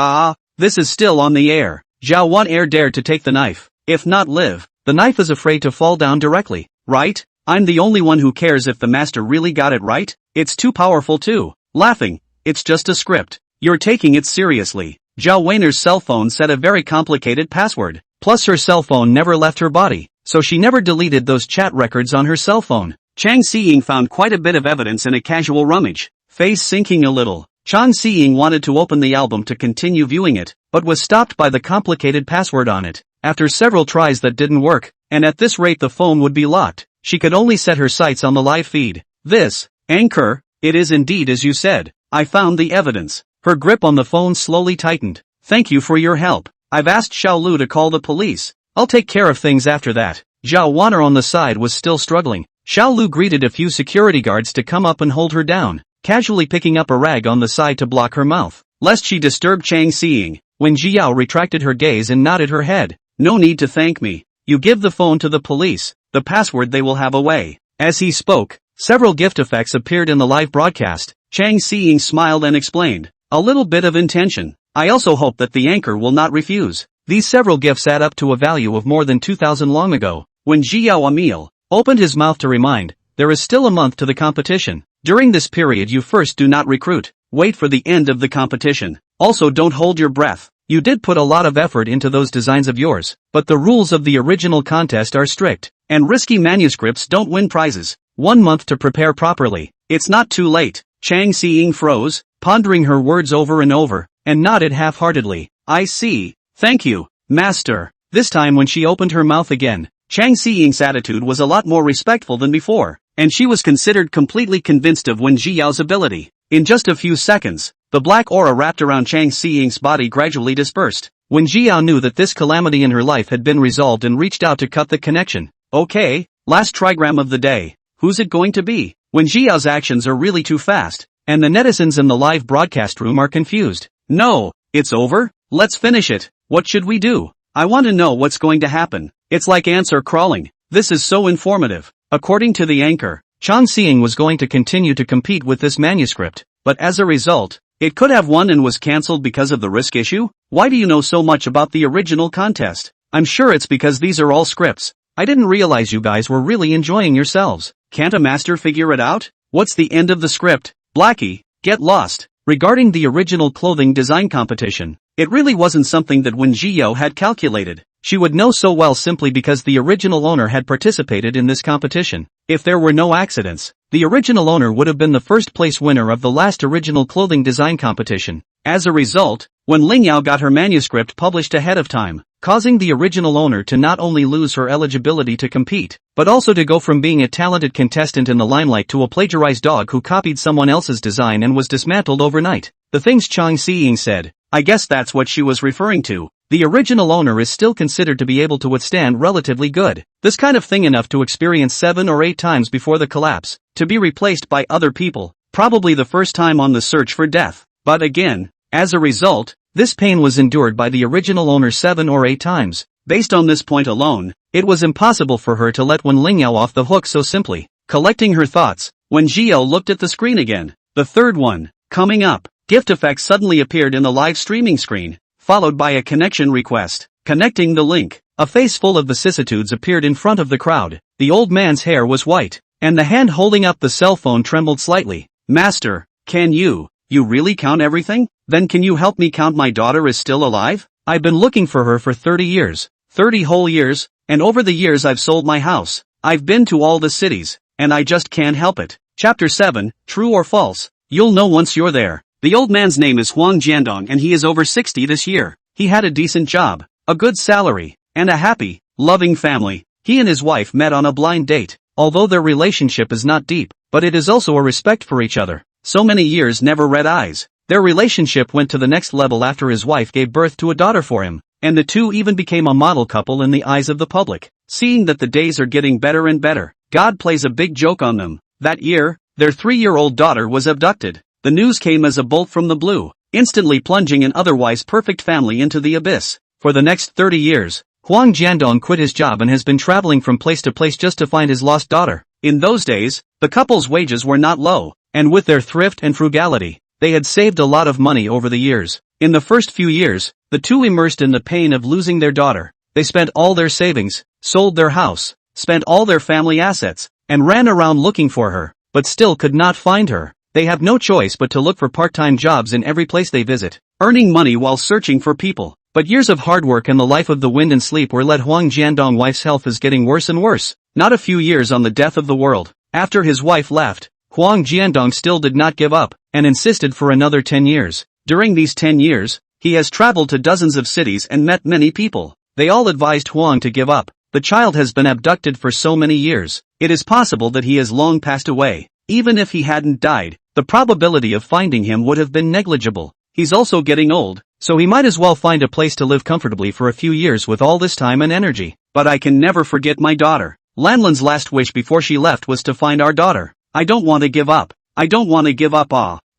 this is still on the air. Zhao Wanair dared to take the knife. If not live, the knife is afraid to fall down directly, right? I'm the only one who cares if the master really got it right. It's too powerful too. Laughing. It's just a script. You're taking it seriously. Zhao Wanair's cell phone set a very complicated password. Plus her cell phone never left her body, so she never deleted those chat records on her cell phone. Chang Xiying found quite a bit of evidence in a casual rummage. Face sinking a little, Chang Xiying wanted to open the album to continue viewing it, but was stopped by the complicated password on it. After several tries that didn't work, and at this rate the phone would be locked, she could only set her sights on the live feed. This, Anchor, it is indeed as you said. I found the evidence. Her grip on the phone slowly tightened. Thank you for your help. I've asked Xiao Lu to call the police. I'll take care of things after that. Zhao Wanair on the side was still struggling. Xiao Lu greeted a few security guards to come up and hold her down, casually picking up a rag on the side to block her mouth, lest she disturb Chang Xiying. When Jiao retracted her gaze and nodded her head. No need to thank me. You give the phone to the police, the password they will have away. As he spoke, several gift effects appeared in the live broadcast. Chang Xiying smiled and explained. A little bit of intention. I also hope that the anchor will not refuse. These several gifts add up to a value of more than 2,000 long ago. When Jiao Emil opened his mouth to remind, there is still a month to the competition. During this period you first do not recruit. Wait for the end of the competition. Also don't hold your breath. You did put a lot of effort into those designs of yours, but the rules of the original contest are strict, and risky manuscripts don't win prizes. 1 month to prepare properly. It's not too late. Chang Xiying froze, pondering her words over and over, and nodded half-heartedly. I see. Thank you, Master. This time when she opened her mouth again, Chang Xiying's attitude was a lot more respectful than before, and she was considered completely convinced of Wen Jiao's ability. In just a few seconds, the black aura wrapped around Chang Xiying's body gradually dispersed. Wen Jiao knew that this calamity in her life had been resolved and reached out to cut the connection. Okay, last trigram of the day. Who's it going to be? Wen Jiao's actions are really too fast, and the netizens in the live broadcast room are confused. No, it's over? Let's finish it. What should we do? I want to know what's going to happen. It's like ants are crawling. This is so informative. According to the anchor, Chang Xiying was going to continue to compete with this manuscript, but as a result, it could have won and was cancelled because of the risk issue? Why do you know so much about the original contest? I'm sure it's because these are all scripts. I didn't realize you guys were really enjoying yourselves. Can't a master figure it out? What's the end of the script? Blackie, get lost. Regarding the original clothing design competition, it really wasn't something that Wen Jiao had calculated. She would know so well simply because the original owner had participated in this competition. If there were no accidents, the original owner would have been the first place winner of the last original clothing design competition. As a result, when Ling Yao got her manuscript published ahead of time, causing the original owner to not only lose her eligibility to compete, but also to go from being a talented contestant in the limelight to a plagiarized dog who copied someone else's design and was dismantled overnight. The things Chang Xiying said, I guess that's what she was referring to. The original owner is still considered to be able to withstand relatively good. This kind of thing enough to experience 7 or 8 times before the collapse, to be replaced by other people, probably the first time on the search for death. But again, as a result, this pain was endured by the original owner 7 or 8 times. Based on this point alone, it was impossible for her to let Wen Lingyao off the hook so simply. Collecting her thoughts, Wen Jiao looked at the screen again. The third one, coming up. Gift effects suddenly appeared in the live streaming screen, followed by a connection request. Connecting the link. A face full of vicissitudes appeared in front of the crowd. The old man's hair was white, and the hand holding up the cell phone trembled slightly. Master, can you really count everything? Then can you help me count my daughter is still alive? I've been looking for her for 30 years. 30 whole years, and over the years I've sold my house. I've been to all the cities, and I just can't help it. Chapter 7, True or False? You'll know once you're there. The old man's name is Huang Jiandong and he is over 60 this year. He had a decent job, a good salary, and a happy, loving family. He and his wife met on a blind date, although their relationship is not deep, but it is also a respect for each other. So many years never red eyes. Their relationship went to the next level after his wife gave birth to a daughter for him, and the two even became a model couple in the eyes of the public. Seeing that the days are getting better and better, God plays a big joke on them. That year, their 3-year-old daughter was abducted. The news came as a bolt from the blue, instantly plunging an otherwise perfect family into the abyss. For the next 30 years, Huang Jiandong quit his job and has been traveling from place to place just to find his lost daughter. In those days, the couple's wages were not low, and with their thrift and frugality, they had saved a lot of money over the years. In the first few years, the two immersed in the pain of losing their daughter. They spent all their savings, sold their house, spent all their family assets, and ran around looking for her, but still could not find her. They have no choice but to look for part-time jobs in every place they visit, earning money while searching for people. But years of hard work and the life of the wind and sleep were led. Huang Jiandong wife's health is getting worse and worse. Not a few years on the death of the world. After his wife left, Huang Jiandong still did not give up, and insisted for another 10 years. During these 10 years, he has traveled to dozens of cities and met many people. They all advised Huang to give up. The child has been abducted for so many years. It is possible that he has long passed away. Even if he hadn't died, the probability of finding him would have been negligible. He's also getting old, so he might as well find a place to live comfortably for a few years with all this time and energy. But I can never forget my daughter. Lanlin's last wish before she left was to find our daughter. I don't want to give up. I don't want to give up.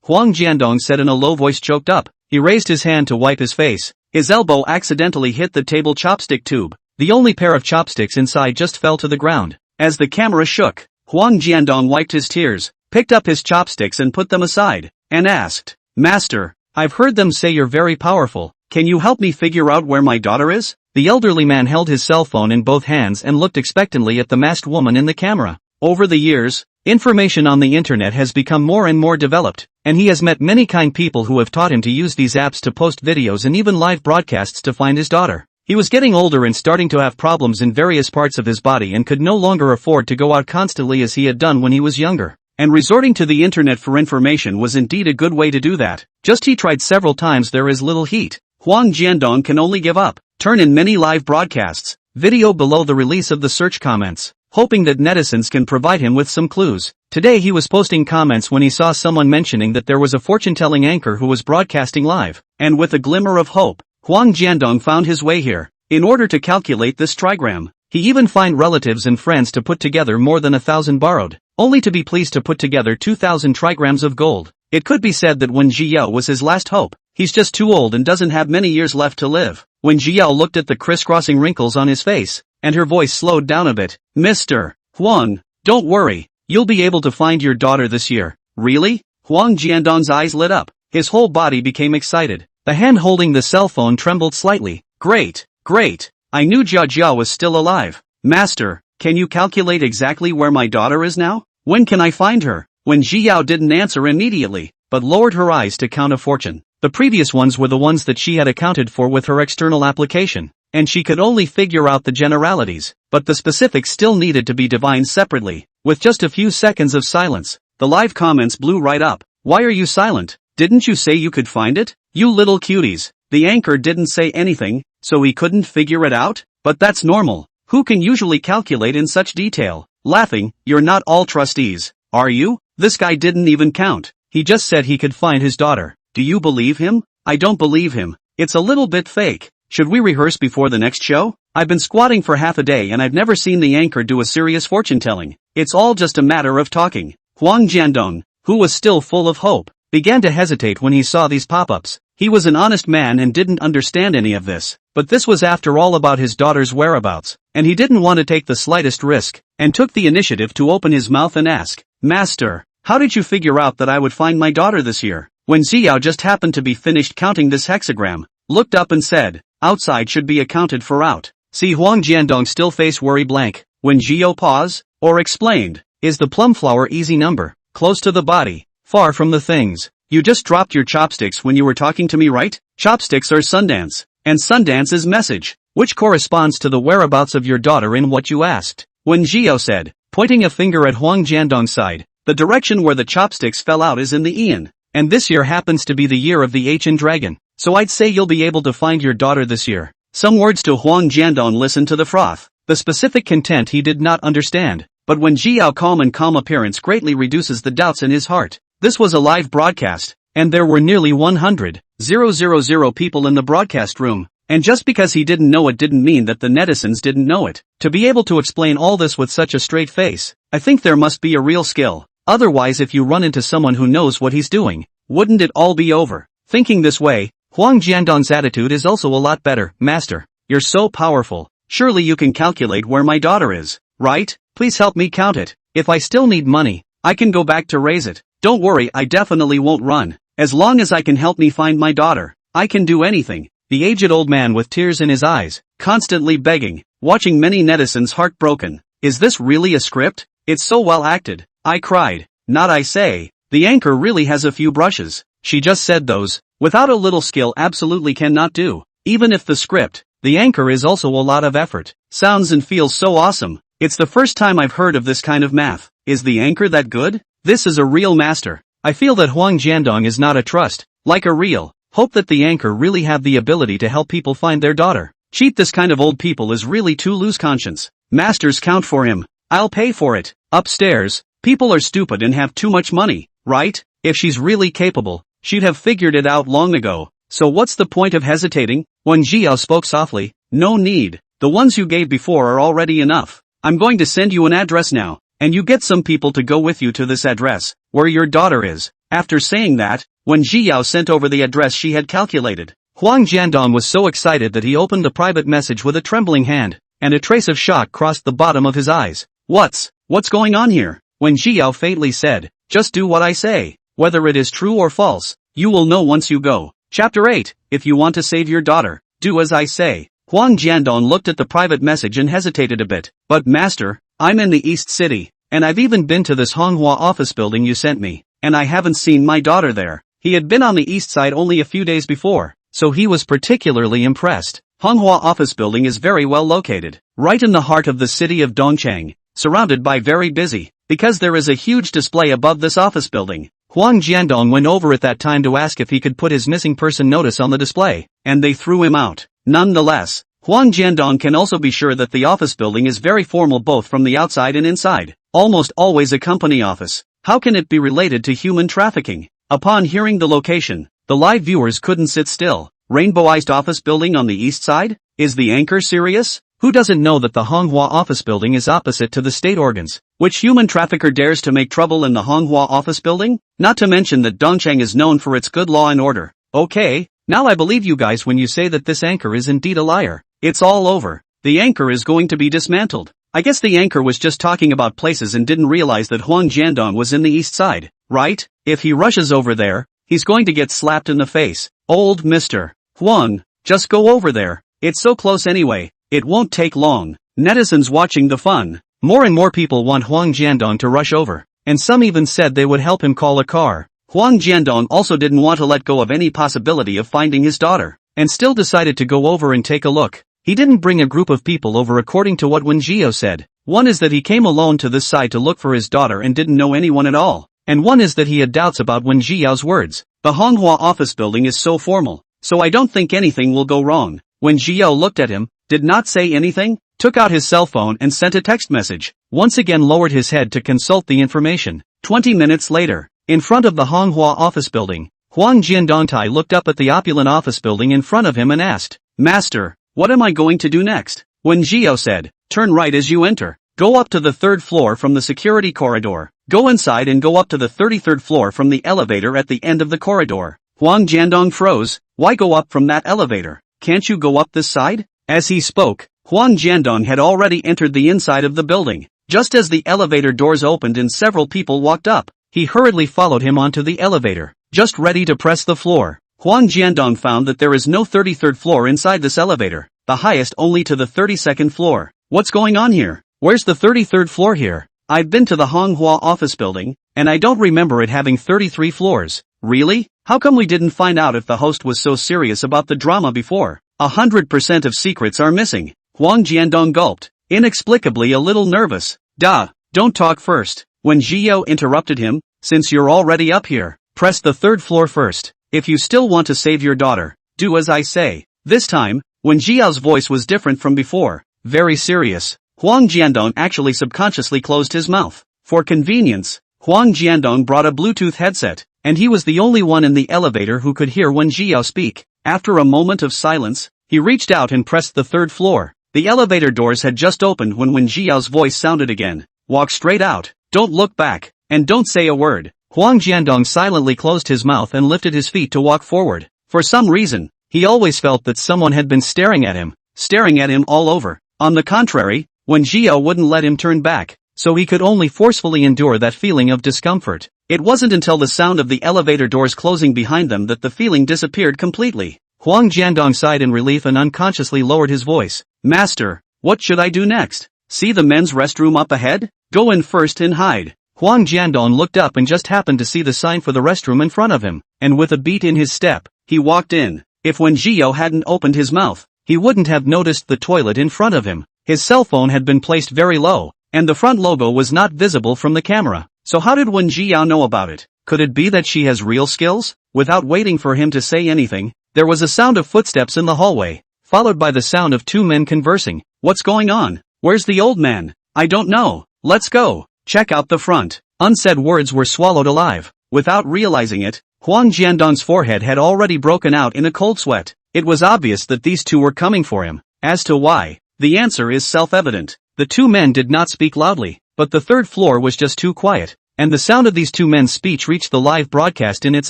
Huang Jiandong said in a low voice, choked up. He raised his hand to wipe his face. His elbow accidentally hit the table chopstick tube. The only pair of chopsticks inside just fell to the ground. As the camera shook, Huang Jiandong wiped his tears, picked up his chopsticks and put them aside, and asked, Master, I've heard them say you're very powerful. Can you help me figure out where my daughter is? The elderly man held his cell phone in both hands and looked expectantly at the masked woman in the camera. Over the years, Information on the internet has become more and more developed, and he has met many kind people who have taught him to use these apps to post videos and even live broadcasts to find his daughter. He was getting older and starting to have problems in various parts of his body and could no longer afford to go out constantly as he had done when he was younger. And resorting to the internet for information was indeed a good way to do that. Just he tried several times, there is little heat. Huang Jiandong can only give up. Turn in many live broadcasts. Video below the release of the search comments, hoping that netizens can provide him with some clues. Today he was posting comments when he saw someone mentioning that there was a fortune-telling anchor who was broadcasting live, and with a glimmer of hope, Huang Jiandong found his way here. In order to calculate this trigram, he even find relatives and friends to put together more than 1,000 borrowed, only to be pleased to put together 2,000 trigrams of gold. It could be said that Wen Zhiyao was his last hope. He's just too old and doesn't have many years left to live. Wen Zhiyao looked at the crisscrossing wrinkles on his face, and her voice slowed down a bit. Mr. Huang, don't worry, you'll be able to find your daughter this year. Really? Huang Jiandong's eyes lit up. His whole body became excited. The hand holding the cell phone trembled slightly. Great, great. I knew Jia Jia was still alive. Master, can you calculate exactly where my daughter is now? When can I find her? Wen Zhiyao didn't answer immediately, but lowered her eyes to count a fortune. The previous ones were the ones that she had accounted for with her external application, and she could only figure out the generalities, but the specifics still needed to be divined separately. With just a few seconds of silence, the live comments blew right up. Why are you silent? Didn't you say you could find it? You little cuties. The anchor didn't say anything, so he couldn't figure it out? But that's normal. Who can usually calculate in such detail? Laughing, you're not all trustees, are you? This guy didn't even count. He just said he could find his daughter. Do you believe him? I don't believe him. It's a little bit fake. Should we rehearse before the next show? I've been squatting for half a day and I've never seen the anchor do a serious fortune-telling. It's all just a matter of talking. Huang Jiandong, who was still full of hope, began to hesitate when he saw these pop-ups. He was an honest man and didn't understand any of this, but this was after all about his daughter's whereabouts, and he didn't want to take the slightest risk, and took the initiative to open his mouth and ask, Master, how did you figure out that I would find my daughter this year? When Ziyao just happened to be finished counting this hexagram, looked up and said, outside should be accounted for out. See Huang Jiandong still face worry blank. When Zhiyao pause, or explained, is the plum flower easy number, close to the body, far from the things. You just dropped your chopsticks when you were talking to me, right? Chopsticks are Sundance, and Sundance is message, which corresponds to the whereabouts of your daughter in what you asked. When Zhiyao said, pointing a finger at Huang Jiandong's side, the direction where the chopsticks fell out is in the Eon, and this year happens to be the year of the ancient dragon, so I'd say you'll be able to find your daughter this year. Some words to Huang Jiandong listened to the froth. The specific content he did not understand, but when Zhiyao calm appearance greatly reduces the doubts in his heart. This was a live broadcast, and there were nearly 100,000 people in the broadcast room, and just because he didn't know it didn't mean that the netizens didn't know it. To be able to explain all this with such a straight face, I think there must be a real skill. Otherwise, if you run into someone who knows what he's doing, wouldn't it all be over? Thinking this way, Huang Jiandong's attitude is also a lot better. Master, you're so powerful. Surely you can calculate where my daughter is, right? Please help me count it. If I still need money, I can go back to raise it. Don't worry, I definitely won't run. As long as I can help me find my daughter, I can do anything. The aged old man with tears in his eyes, constantly begging, watching many netizens heartbroken. Is this really a script? It's so well acted. I cried. Not I say. The anchor really has a few brushes. She just said those, without a little skill absolutely cannot do. Even if the script, the anchor is also a lot of effort. Sounds and feels so awesome. It's the first time I've heard of this kind of math. Is the anchor that good? This is a real master. I feel that Huang Jiandong is not a trust, like a real. Hope that the anchor really have the ability to help people find their daughter. Cheat this kind of old people is really too loose conscience. Masters count for him. I'll pay for it. Upstairs, people are stupid and have too much money, right? If she's really capable, she'd have figured it out long ago. So what's the point of hesitating? When Zhiyao spoke softly, no need. The ones you gave before are already enough. I'm going to send you an address now. And you get some people to go with you to this address, where your daughter is. After saying that, when Zhiyao sent over the address she had calculated, Huang Jiandong was so excited that he opened the private message with a trembling hand, and a trace of shock crossed the bottom of his eyes. What's going on here? When Zhiyao faintly said, just do what I say. Whether it is true or false, you will know once you go. Chapter 8, if you want to save your daughter, do as I say. Huang Jiandong looked at the private message and hesitated a bit. But master, I'm in the East City, and I've even been to this Manhwa office building you sent me, and I haven't seen my daughter there. He had been on the east side only a few days before, so he was particularly impressed. Manhwa office building is very well located, right in the heart of the city of Dongcheng, surrounded by very busy, because there is a huge display above this office building. Huang Jiandong went over at that time to ask if he could put his missing person notice on the display, and they threw him out. Nonetheless, Huang Jiandong can also be sure that the office building is very formal both from the outside and inside, almost always a company office. How can it be related to human trafficking? Upon hearing the location, the live viewers couldn't sit still. Rainbowized office building on the east side? Is the anchor serious? Who doesn't know that the Manhwa office building is opposite to the state organs? Which human trafficker dares to make trouble in the Manhwa office building? Not to mention that Dongcheng is known for its good law and order. Okay, now I believe you guys when you say that this anchor is indeed a liar. It's all over. The anchor is going to be dismantled. I guess the anchor was just talking about places and didn't realize that Huang Jiandong was in the east side, right? If he rushes over there, he's going to get slapped in the face. Old Mr. Huang, just go over there. It's so close anyway. It won't take long. Netizens watching the fun. More and more people want Huang Jiandong to rush over, and some even said they would help him call a car. Huang Jiandong also didn't want to let go of any possibility of finding his daughter, and still decided to go over and take a look. He didn't bring a group of people over according to what Wen Jiao said. One is that he came alone to this side to look for his daughter and didn't know anyone at all, and one is that he had doubts about Wen Jiao's words. The Manhwa office building is so formal, so I don't think anything will go wrong. Wen Jiao looked at him, did not say anything, took out his cell phone and sent a text message, once again lowered his head to consult the information. 20 minutes later, in front of the Manhwa office building, Huang Jiandongtai looked up at the opulent office building in front of him and asked, "Master, what am I going to do next?" Wen Jiao said, "Turn right as you enter. Go up to the 3rd floor from the security corridor. Go inside and go up to the 33rd floor from the elevator at the end of the corridor." Huang Jiandong froze. Why go up from that elevator? Can't you go up this side? As he spoke, Huang Jiandong had already entered the inside of the building. Just as the elevator doors opened and several people walked up, he hurriedly followed him onto the elevator, just ready to press the floor. Huang Jiandong found that there is no 33rd floor inside this elevator, the highest only to the 32nd floor. What's going on here? Where's the 33rd floor here? I've been to the Manhwa office building, and I don't remember it having 33 floors. Really? How come we didn't find out if the host was so serious about the drama before? 100% of secrets are missing. Huang Jiandong gulped, inexplicably a little nervous. Duh, don't talk first. When Jiao interrupted him, since you're already up here, press the 3rd floor first. If you still want to save your daughter, do as I say. This time, when Jiao's voice was different from before, very serious, Huang Jiandong actually subconsciously closed his mouth. For convenience, Huang Jiandong brought a Bluetooth headset, and he was the only one in the elevator who could hear Wen Jiao speak. After a moment of silence, he reached out and pressed the 3rd floor. The elevator doors had just opened when Wen Jiao's voice sounded again. Walk straight out, don't look back, and don't say a word. Huang Jiandong silently closed his mouth and lifted his feet to walk forward. For some reason, he always felt that someone had been staring at him all over. On the contrary, Wen Jiao wouldn't let him turn back, so he could only forcefully endure that feeling of discomfort. It wasn't until the sound of the elevator doors closing behind them that the feeling disappeared completely. Huang Jiandong sighed in relief and unconsciously lowered his voice. Master, what should I do next? See the men's restroom up ahead? Go in first and hide. Huang Jiandong looked up and just happened to see the sign for the restroom in front of him, and with a beat in his step, he walked in. If Wen Jiao hadn't opened his mouth, he wouldn't have noticed the toilet in front of him. His cell phone had been placed very low, and the front logo was not visible from the camera. So how did Wen Jiao know about it? Could it be that she has real skills? Without waiting for him to say anything, there was a sound of footsteps in the hallway, followed by the sound of 2 men conversing. What's going on? Where's the old man? I don't know. Let's go. Check out the front. Unsaid words were swallowed alive. Without realizing it, Huang Jiandong's forehead had already broken out in a cold sweat. It was obvious that these two were coming for him. As to why, the answer is self-evident. The 2 men did not speak loudly, but the 3rd floor was just too quiet, and the sound of these 2 men's speech reached the live broadcast in its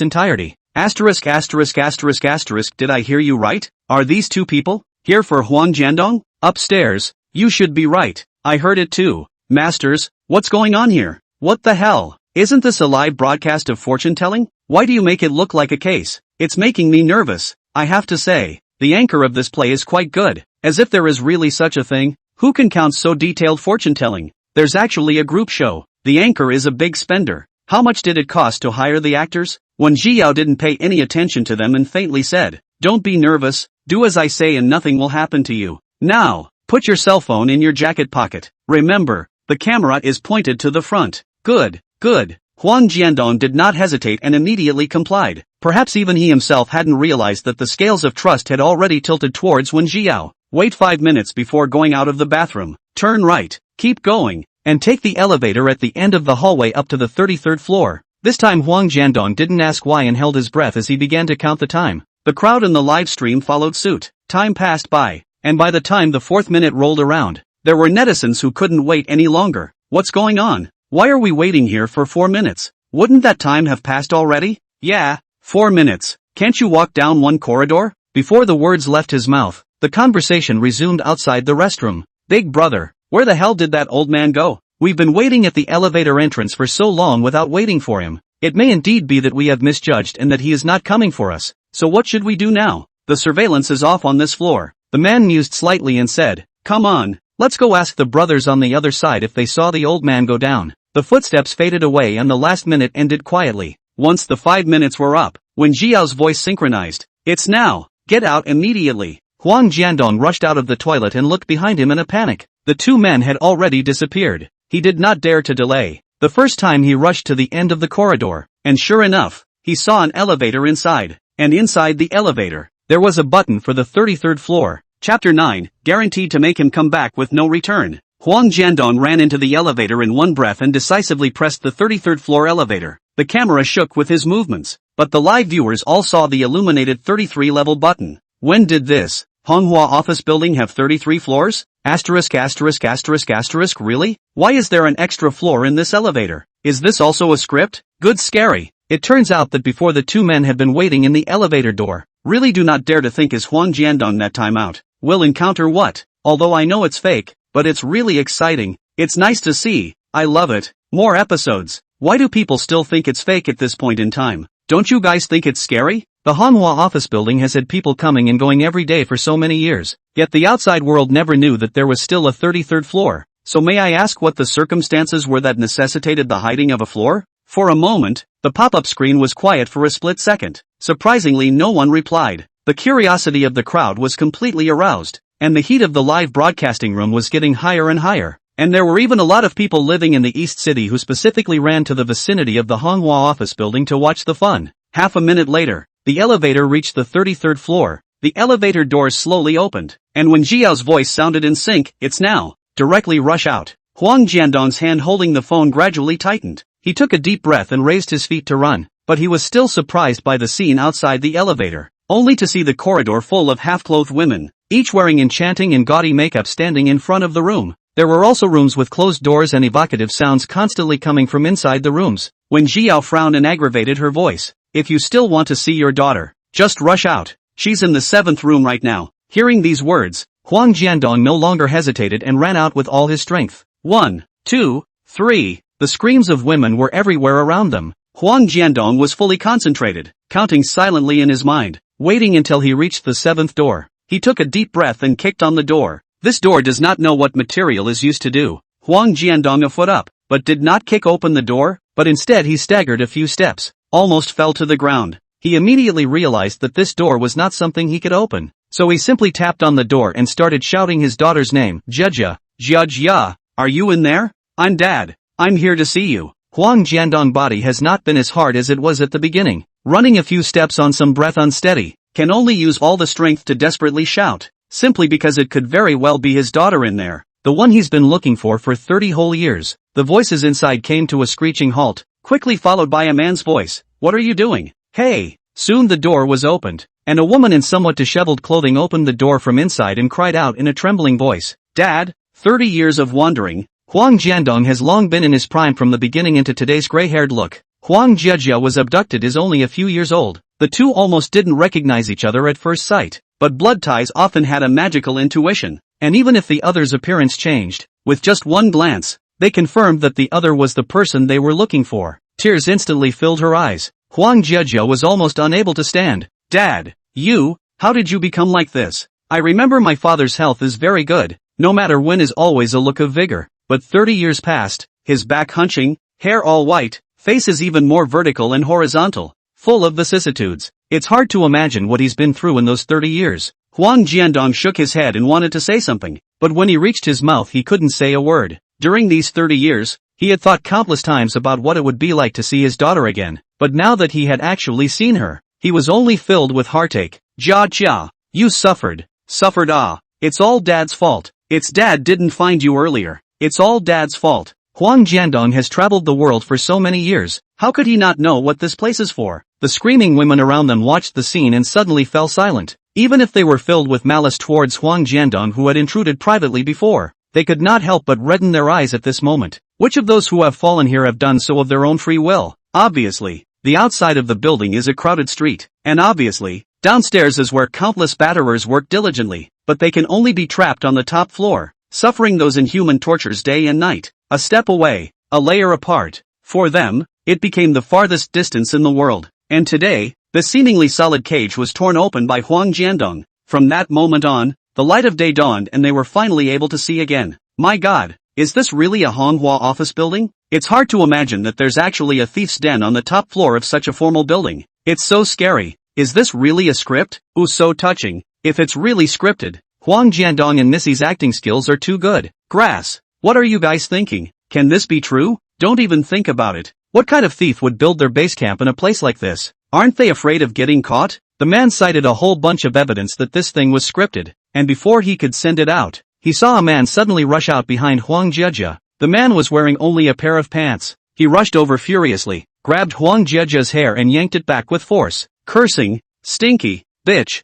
entirety. Asterisk asterisk asterisk asterisk, did I hear you right? Are these 2 people here for Huang Jiandong? Upstairs, you should be right. I heard it too. Masters, what's going on here? What the hell? Isn't this a live broadcast of fortune-telling? Why do you make it look like a case? It's making me nervous. I have to say, the anchor of this play is quite good. As if there is really such a thing. Who can count so detailed fortune-telling? There's actually a group show. the anchor is a big spender. How much did it cost to hire the actors? When Jiao didn't pay any attention to them and faintly said, "Don't be nervous, do as I say and nothing will happen to you. Now, put your cell phone in your jacket pocket. Remember, the camera is pointed to the front." Good, good. Huang Jiandong did not hesitate and immediately complied. Perhaps even he himself hadn't realized that the scales of trust had already tilted towards Wen Jiao. Wait 5 minutes before going out of the bathroom. Turn right, keep going, and take the elevator at the end of the hallway up to the 33rd floor. This time Huang Jiandong didn't ask why and held his breath as he began to count the time. The crowd in the live stream followed suit. Time passed by, and by the time the 4th minute rolled around, there were netizens who couldn't wait any longer. What's going on? Why are we waiting here for 4 minutes? Wouldn't that time have passed already? Yeah, 4 minutes. Can't you walk down one corridor? Before the words left his mouth, the conversation resumed outside the restroom. Big brother, where the hell did that old man go? We've been waiting at the elevator entrance for so long without waiting for him. It may indeed be that we have misjudged and that he is not coming for us. So what should we do now? The surveillance is off on this floor. The man mused slightly and said, "Come on, let's go ask the brothers on the other side if they saw the old man go down." The footsteps faded away and the last minute ended quietly. Once the 5 minutes were up, when Jiao's voice synchronized, "It's now, get out immediately." Huang Jiandong rushed out of the toilet and looked behind him in a panic. The two men had already disappeared. He did not dare to delay. The first time he rushed to the end of the corridor, and sure enough, he saw an elevator inside. And inside the elevator, there was a button for the 33rd floor. Chapter 9, guaranteed to make him come back with no return. Huang Jiandong ran into the elevator in one breath and decisively pressed the 33rd floor elevator. The camera shook with his movements, but the live viewers all saw the illuminated 33 level button. When did this Manhwa office building have 33 floors? Really? Why is there an extra floor in this elevator? Is this also a script? Good scary. It turns out that before the two men had been waiting in the elevator door. Really do not dare to think is Huang Jiandong that time out. We'll encounter what? Although I know it's fake, but it's really exciting. It's nice to see. I love it. More episodes. Why do people still think it's fake at this point in time? Don't you guys think it's scary? The Manhwa office building has had people coming and going every day for so many years, yet the outside world never knew that there was still a 33rd floor. So may I ask what the circumstances were that necessitated the hiding of a floor? For a moment, the pop-up screen was quiet for a split second. Surprisingly, no one replied. The curiosity of the crowd was completely aroused, and the heat of the live broadcasting room was getting higher and higher. And there were even a lot of people living in the East City who specifically ran to the vicinity of the Manhwa office building to watch the fun. Half a minute later, the elevator reached the 33rd floor. The elevator doors slowly opened, and when Jiao's voice sounded in sync, "It's now. Directly rush out." Huang Jiandong's hand holding the phone gradually tightened. He took a deep breath and raised his feet to run, but he was still surprised by the scene outside the elevator, only to see the corridor full of half-clothed women, each wearing enchanting and gaudy makeup standing in front of the room. There were also rooms with closed doors and evocative sounds constantly coming from inside the rooms. When Jiao frowned and aggravated her voice, "If you still want to see your daughter, just rush out. She's in the 7th room right now." Hearing these words, Huang Jiandong no longer hesitated and ran out with all his strength. 1, 2, 3. The screams of women were everywhere around them. Huang Jiandong was fully concentrated, counting silently in his mind, waiting until he reached the 7th door. He took a deep breath and kicked on the door. This door does not know what material is used to do. Huang Jiandong a foot up, but did not kick open the door, but instead he staggered a few steps, almost fell to the ground. He immediately realized that this door was not something he could open, so he simply tapped on the door and started shouting his daughter's name, "Jia, Jia, are you in there? I'm Dad. I'm here to see you." Huang Jiandong's body has not been as hard as it was at the beginning. Running a few steps on some breath unsteady, can only use all the strength to desperately shout, simply because it could very well be his daughter in there, the one he's been looking for 30 whole years. The voices inside came to a screeching halt, quickly followed by a man's voice. "What are you doing? Hey!" Soon the door was opened, and a woman in somewhat disheveled clothing opened the door from inside and cried out in a trembling voice, "Dad, 30 years of wandering." Huang Jiandong has long been in his prime from the beginning into today's gray-haired look. Huang Jia was abducted is only a few years old. The two almost didn't recognize each other at first sight, but blood ties often had a magical intuition, and even if the other's appearance changed, with just one glance, they confirmed that the other was the person they were looking for. Tears instantly filled her eyes. Huang Jia was almost unable to stand. "Dad, how did you become like this? I remember my father's health is very good, no matter when is always a look of vigor. But 30 years passed, his back hunching, hair all white, faces even more vertical and horizontal, full of vicissitudes. It's hard to imagine what he's been through in those 30 years. Huang Jiandong shook his head and wanted to say something, but when he reached his mouth he couldn't say a word. During these 30 years, he had thought countless times about what it would be like to see his daughter again, but now that he had actually seen her, he was only filled with heartache. Jia, you suffered. Suffered ah. It's all Dad's fault. It's Dad didn't find you earlier. It's all Dad's fault. Huang Jiandong has traveled the world for so many years, how could he not know what this place is for? The screaming women around them watched the scene and suddenly fell silent. Even if they were filled with malice towards Huang Jiandong who had intruded privately before, they could not help but redden their eyes at this moment. Which of those who have fallen here have done so of their own free will? Obviously, the outside of the building is a crowded street, and obviously, downstairs is where countless batterers work diligently, but they can only be trapped on the top floor, suffering those inhuman tortures day and night. A step away, a layer apart. For them, it became the farthest distance in the world. And today, the seemingly solid cage was torn open by Huang Jiandong. From that moment on, the light of day dawned and they were finally able to see again. My God, is this really a Manhwa office building? It's hard to imagine that there's actually a thief's den on the top floor of such a formal building. It's so scary. Is this really a script? Ooh, so touching. If it's really scripted, Huang Jiandong and Missy's acting skills are too good. Grass. What are you guys thinking? Can this be true? Don't even think about it. What kind of thief would build their base camp in a place like this? Aren't they afraid of getting caught? The man cited a whole bunch of evidence that this thing was scripted, and before he could send it out, he saw a man suddenly rush out behind Huang Jiejia. The man was wearing only a pair of pants. He rushed over furiously, grabbed Huang Jiejia's hair and yanked it back with force, cursing, "Stinky, bitch,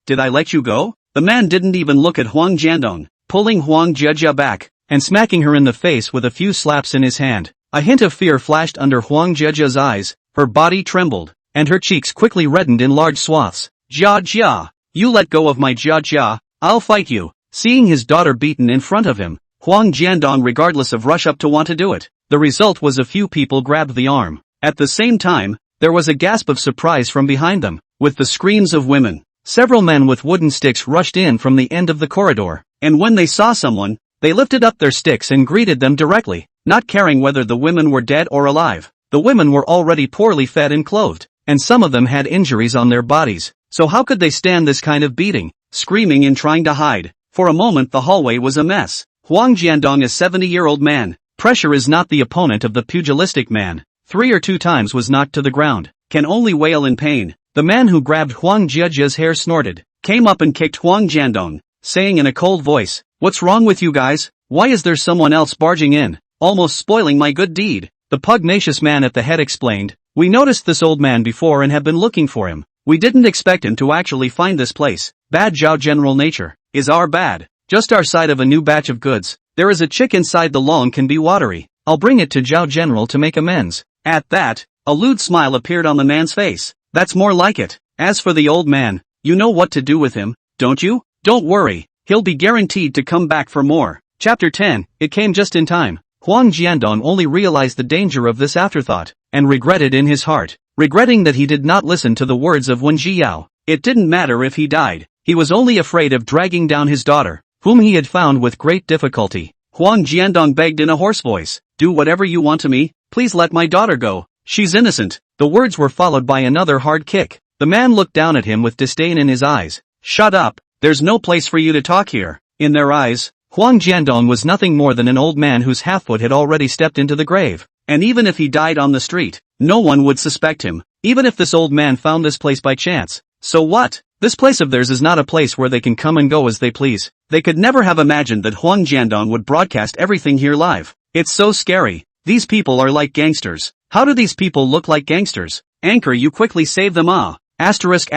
did I let you go?" The man didn't even look at Huang Jiandong, pulling Huang Jiejia back and smacking her in the face with a few slaps in his hand. A hint of fear flashed under Huang Jiejia's eyes, her body trembled, and her cheeks quickly reddened in large swaths. Jia, you let go of my Jia, I'll fight you. Seeing his daughter beaten in front of him, Huang Jiandong regardless of rush up to want to do it. The result was a few people grabbed the arm. At the same time, there was a gasp of surprise from behind them, with the screams of women. Several men with wooden sticks rushed in from the end of the corridor, and when they saw someone, they lifted up their sticks and greeted them directly, not caring whether the women were dead or alive. The women were already poorly fed and clothed, and some of them had injuries on their bodies, so how could they stand this kind of beating, screaming and trying to hide? For a moment the hallway was a mess. Huang Jiandong is a 70-year-old man. Pressure is not the opponent of the pugilistic man. 3 or 2 times was knocked to the ground, can only wail in pain. The man who grabbed Huang Jiejia's hair snorted, came up and kicked Huang Jiandong, saying in a cold voice, "What's wrong with you guys? Why is there someone else barging in, almost spoiling my good deed?" The pugnacious man at the head explained, "We noticed this old man before and have been looking for him. We didn't expect him to actually find this place. Bad Zhao general nature. Is our bad. Just our side of a new batch of goods. There is a chick inside the long can be watery. I'll bring it to Zhao general to make amends." At that, a lewd smile appeared on the man's face. "That's more like it. As for the old man, you know what to do with him, don't you? Don't worry, he'll be guaranteed to come back for more." Chapter 10, it came just in time. Huang Jiandong only realized the danger of this afterthought, and regretted in his heart, regretting that he did not listen to the words of Wen Zhiyao. It didn't matter if he died, he was only afraid of dragging down his daughter, whom he had found with great difficulty. Huang Jiandong begged in a hoarse voice, "Do whatever you want to me, please let my daughter go. She's innocent." The words were followed by another hard kick. The man looked down at him with disdain in his eyes. "Shut up, there's no place for you to talk here." In their eyes, Huang Jiandong was nothing more than an old man whose half-foot had already stepped into the grave. And even if he died on the street, no one would suspect him, even if this old man found this place by chance. So what? This place of theirs is not a place where they can come and go as they please. They could never have imagined that Huang Jiandong would broadcast everything here live. It's so scary. These people are like gangsters. How do these people look like gangsters? Anchor, you quickly save them ah. Asterisk.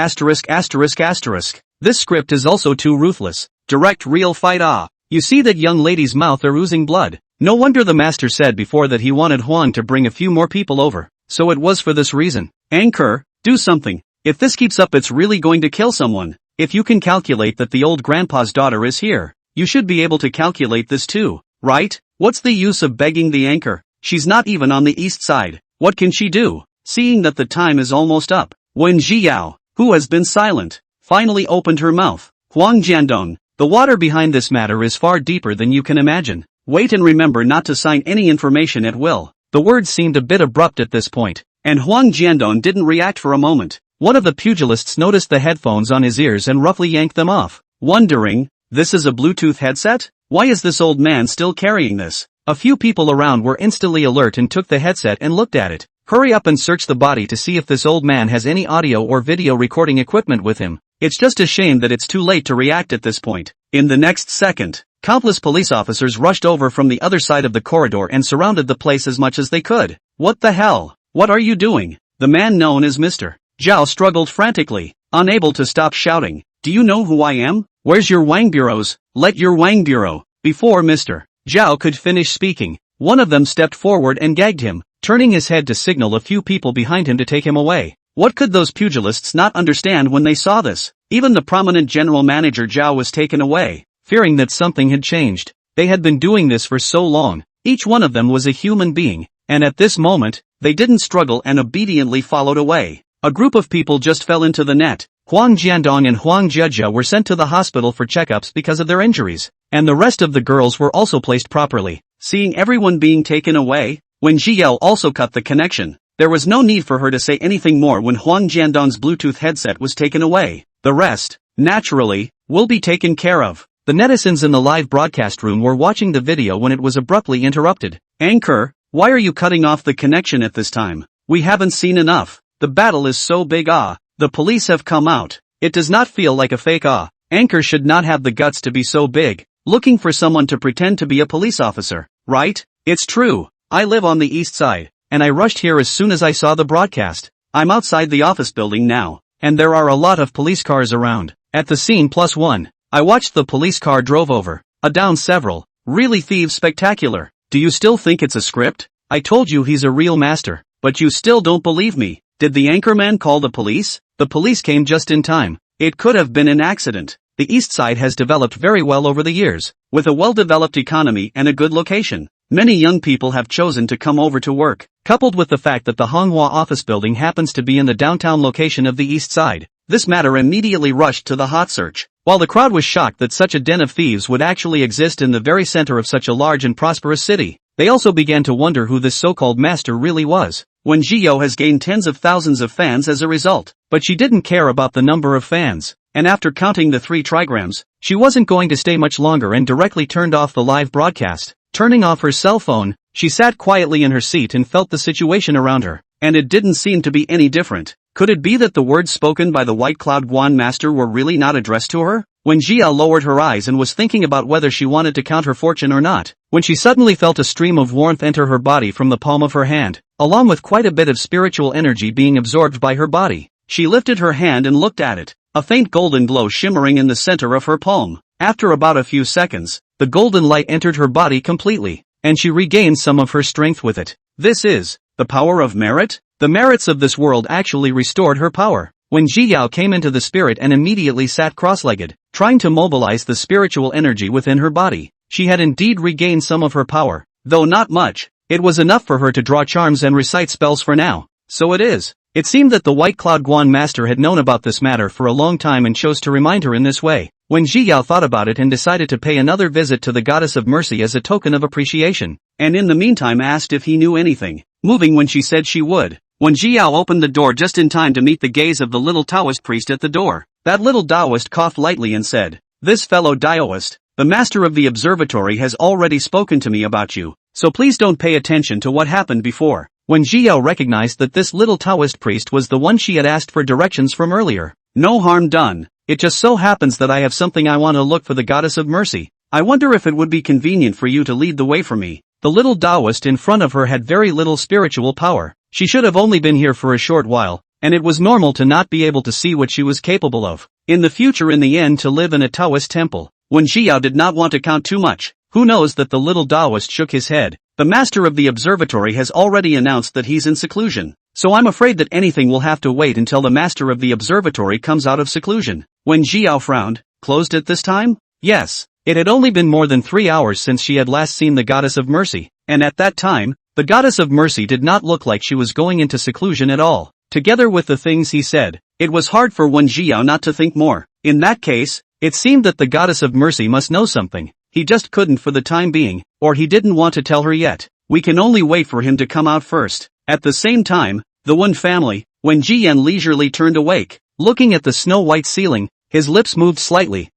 This script is also too ruthless. Direct real fight ah. You see that young lady's mouth are oozing blood. No wonder the master said before that he wanted Huang to bring a few more people over. So it was for this reason. Anchor, do something. If this keeps up it's really going to kill someone. If you can calculate that the old grandpa's daughter is here, you should be able to calculate this too, right? What's the use of begging the anchor? She's not even on the east side. What can she do? Seeing that the time is almost up, Wen Zhiyao, who has been silent, finally opened her mouth. Huang Jiandong, the water behind this matter is far deeper than you can imagine. Wait and remember not to sign any information at will. The words seemed a bit abrupt at this point, and Huang Jiandong didn't react for a moment. One of the pugilists noticed the headphones on his ears and roughly yanked them off, wondering, this is a Bluetooth headset? Why is this old man still carrying this? A few people around were instantly alert and took the headset and looked at it. Hurry up and search the body to see if this old man has any audio or video recording equipment with him. It's just a shame that it's too late to react at this point. In the next second, countless police officers rushed over from the other side of the corridor and surrounded the place as much as they could. What the hell? What are you doing? The man known as Mr. Zhao struggled frantically, unable to stop shouting. Do you know who I am? Where's your Wang bureaus? Let your Wang bureau. Before Mr. Zhao could finish speaking, one of them stepped forward and gagged him, turning his head to signal a few people behind him to take him away. What could those pugilists not understand when they saw this? Even the prominent general manager Zhao was taken away, fearing that something had changed. They had been doing this for so long. Each one of them was a human being, and at this moment, they didn't struggle and obediently followed away. A group of people just fell into the net. Huang Jiandong and Huang Jiejia were sent to the hospital for checkups because of their injuries, and the rest of the girls were also placed properly. Seeing everyone being taken away, when Zhiyao also cut the connection, there was no need for her to say anything more when Huang Jiandong's Bluetooth headset was taken away. The rest, naturally, will be taken care of. The netizens in the live broadcast room were watching the video when it was abruptly interrupted. Anchor, why are you cutting off the connection at this time? We haven't seen enough. The battle is so big. The police have come out. It does not feel like a fake. Anchor should not have the guts to be so big, looking for someone to pretend to be a police officer, right? It's true. I live on the east side, and I rushed here as soon as I saw the broadcast. I'm outside the office building now, and there are a lot of police cars around. At the scene +1, I watched the police car drove over, down several. Really thieves spectacular. Do you still think it's a script? I told you he's a real master, but you still don't believe me. Did the anchorman call the police? The police came just in time. It could have been an accident. The east side has developed very well over the years, with a well-developed economy and a good location. Many young people have chosen to come over to work, coupled with the fact that the Manhwa office building happens to be in the downtown location of the east side. This matter immediately rushed to the hot search. While the crowd was shocked that such a den of thieves would actually exist in the very center of such a large and prosperous city, they also began to wonder who this so-called master really was. When Zhiyao has gained tens of thousands of fans as a result, but she didn't care about the number of fans, and after counting the 3 trigrams, she wasn't going to stay much longer and directly turned off the live broadcast. Turning off her cell phone, she sat quietly in her seat and felt the situation around her, and it didn't seem to be any different. Could it be that the words spoken by the White Cloud Guan master were really not addressed to her? When Jia lowered her eyes and was thinking about whether she wanted to count her fortune or not, when she suddenly felt a stream of warmth enter her body from the palm of her hand, along with quite a bit of spiritual energy being absorbed by her body, she lifted her hand and looked at it, a faint golden glow shimmering in the center of her palm. After about a few seconds, the golden light entered her body completely, and she regained some of her strength with it. This is the power of merit? The merits of this world actually restored her power. When Ji Yao came into the spirit and immediately sat cross-legged, trying to mobilize the spiritual energy within her body, she had indeed regained some of her power, though not much. It was enough for her to draw charms and recite spells for now. So it is. It seemed that the White Cloud Guan master had known about this matter for a long time and chose to remind her in this way. When Ji Yao thought about it and decided to pay another visit to the goddess of mercy as a token of appreciation, and in the meantime asked if he knew anything, moving when she said she would. When Ji Yao opened the door just in time to meet the gaze of the little Taoist priest at the door, that little Taoist coughed lightly and said, "This fellow Taoist, the master of the observatory has already spoken to me about you, so please don't pay attention to what happened before." When Ji Yao recognized that this little Taoist priest was the one she had asked for directions from earlier. "No harm done. It just so happens that I have something I want to look for the goddess of mercy. I wonder if it would be convenient for you to lead the way for me." The little Taoist in front of her had very little spiritual power. She should have only been here for a short while, and it was normal to not be able to see what she was capable of. In the future in the end to live in a Taoist temple. When Ji Yao did not want to count too much, who knows that the little Taoist shook his head. "The master of the observatory has already announced that he's in seclusion, so I'm afraid that anything will have to wait until the master of the observatory comes out of seclusion." When Ji Yao frowned, "Closed at this time?" Yes. It had only been more than 3 hours since she had last seen the goddess of mercy, and at that time, the goddess of mercy did not look like she was going into seclusion at all. Together with the things he said, it was hard for Wen Jiao not to think more. In that case, it seemed that the goddess of mercy must know something. he just couldn't for the time being, or he didn't want to tell her yet. We can only wait for him to come out first. At the same time, the Won family, when Jian leisurely turned awake, looking at the snow-white ceiling, his lips moved slightly.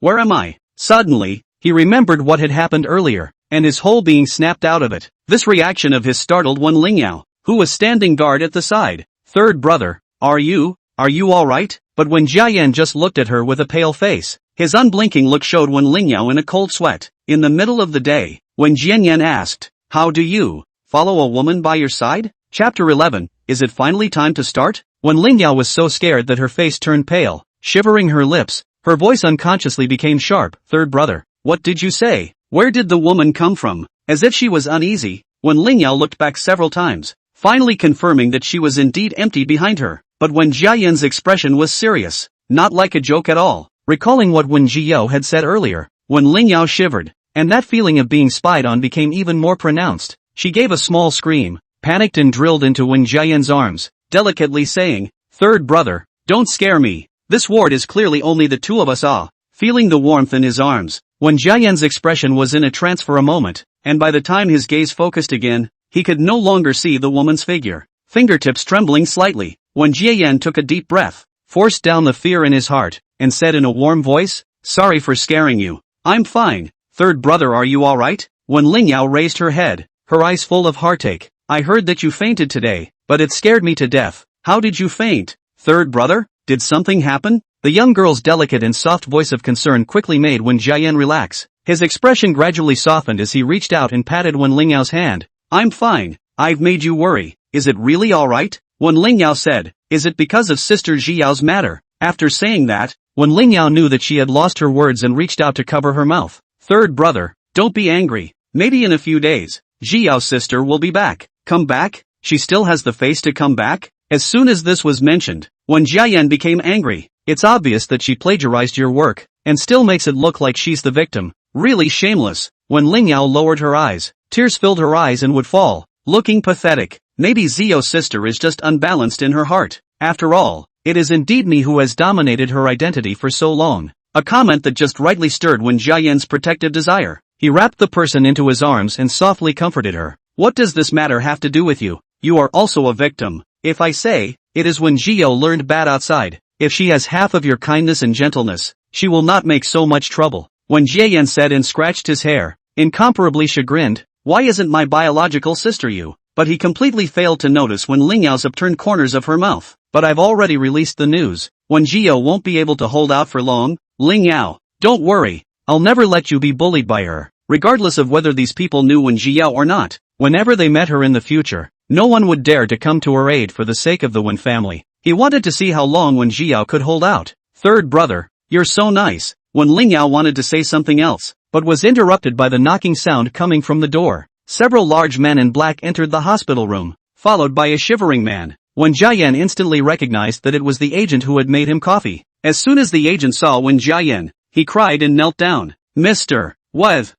Where am I? Suddenly, he remembered what had happened earlier, and his whole being snapped out of it. This reaction of his startled Wen Lingyao, who was standing guard at the side. Third brother, are you alright? But when Jian just looked at her with a pale face, his unblinking look showed Wen Lingyao in a cold sweat. In the middle of the day, when Jianyan asked, how do you follow a woman by your side? Chapter 11, is it finally time to start? Wen Lingyao was so scared that her face turned pale, shivering her lips, her voice unconsciously became sharp. Third brother, what did you say? Where did the woman come from? As if she was uneasy, Wen Lingyao looked back several times, finally confirming that she was indeed empty behind her. But Wen Jiayan's expression was serious, not like a joke at all. Recalling what Wen Jiao had said earlier, Wen Lingyao shivered, and that feeling of being spied on became even more pronounced. She gave a small scream, panicked and drilled into Wen Jiayan's arms, delicately saying, third brother, don't scare me. This ward is clearly only the two of us. Feeling the warmth in his arms, Wen Jiayan's expression was in a trance for a moment, and by the time his gaze focused again, he could no longer see the woman's figure. Fingertips trembling slightly, Wen Jiayan took a deep breath, forced down the fear in his heart, and said in a warm voice, sorry for scaring you. I'm fine. Third brother, are you alright? Wen Lingyao raised her head, her eyes full of heartache. I heard that you fainted today, but it scared me to death. How did you faint? Third brother, did something happen? The young girl's delicate and soft voice of concern quickly made Wen Jiayan relax. His expression gradually softened as he reached out and patted Wen Lingyao's hand. I'm fine. I've made you worry. Is it really alright? Wen Lingyao said. Is it because of Sister Jiao's matter? After saying that, Wen Lingyao knew that she had lost her words and reached out to cover her mouth. Third brother, don't be angry. Maybe in a few days, Jiao's sister will be back. Come back? She still has the face to come back? As soon as this was mentioned, Wen Jiayan became angry. It's obvious that she plagiarized your work, and still makes it look like she's the victim. Really shameless. Wen Lingyao lowered her eyes. Tears filled her eyes and would fall, looking pathetic. Maybe Zio's sister is just unbalanced in her heart. After all, it is indeed me who has dominated her identity for so long. A comment that just rightly stirred Wen Jiayan's protective desire. He wrapped the person into his arms and softly comforted her. What does this matter have to do with you? You are also a victim. If I say, it is when Zio learned bad outside. If she has half of your kindness and gentleness, she will not make so much trouble. Wen Jiayan said and scratched his hair, incomparably chagrined. Why isn't my biological sister you? But he completely failed to notice Wen Lingyao's upturned corners of her mouth. But I've already released the news. Wen Jiao won't be able to hold out for long. Lingyao, don't worry. I'll never let you be bullied by her. Regardless of whether these people knew Wen Jiao or not, whenever they met her in the future, no one would dare to come to her aid for the sake of the Wen family. He wanted to see how long Wen Jiao could hold out. Third brother, you're so nice. Wen Lingyao wanted to say something else, but was interrupted by the knocking sound coming from the door. Several large men in black entered the hospital room, followed by a shivering man. Wen Jiayan instantly recognized that it was the agent who had made him coffee. As soon as the agent saw Wen Jiayan, he cried and knelt down. Mr. Weth,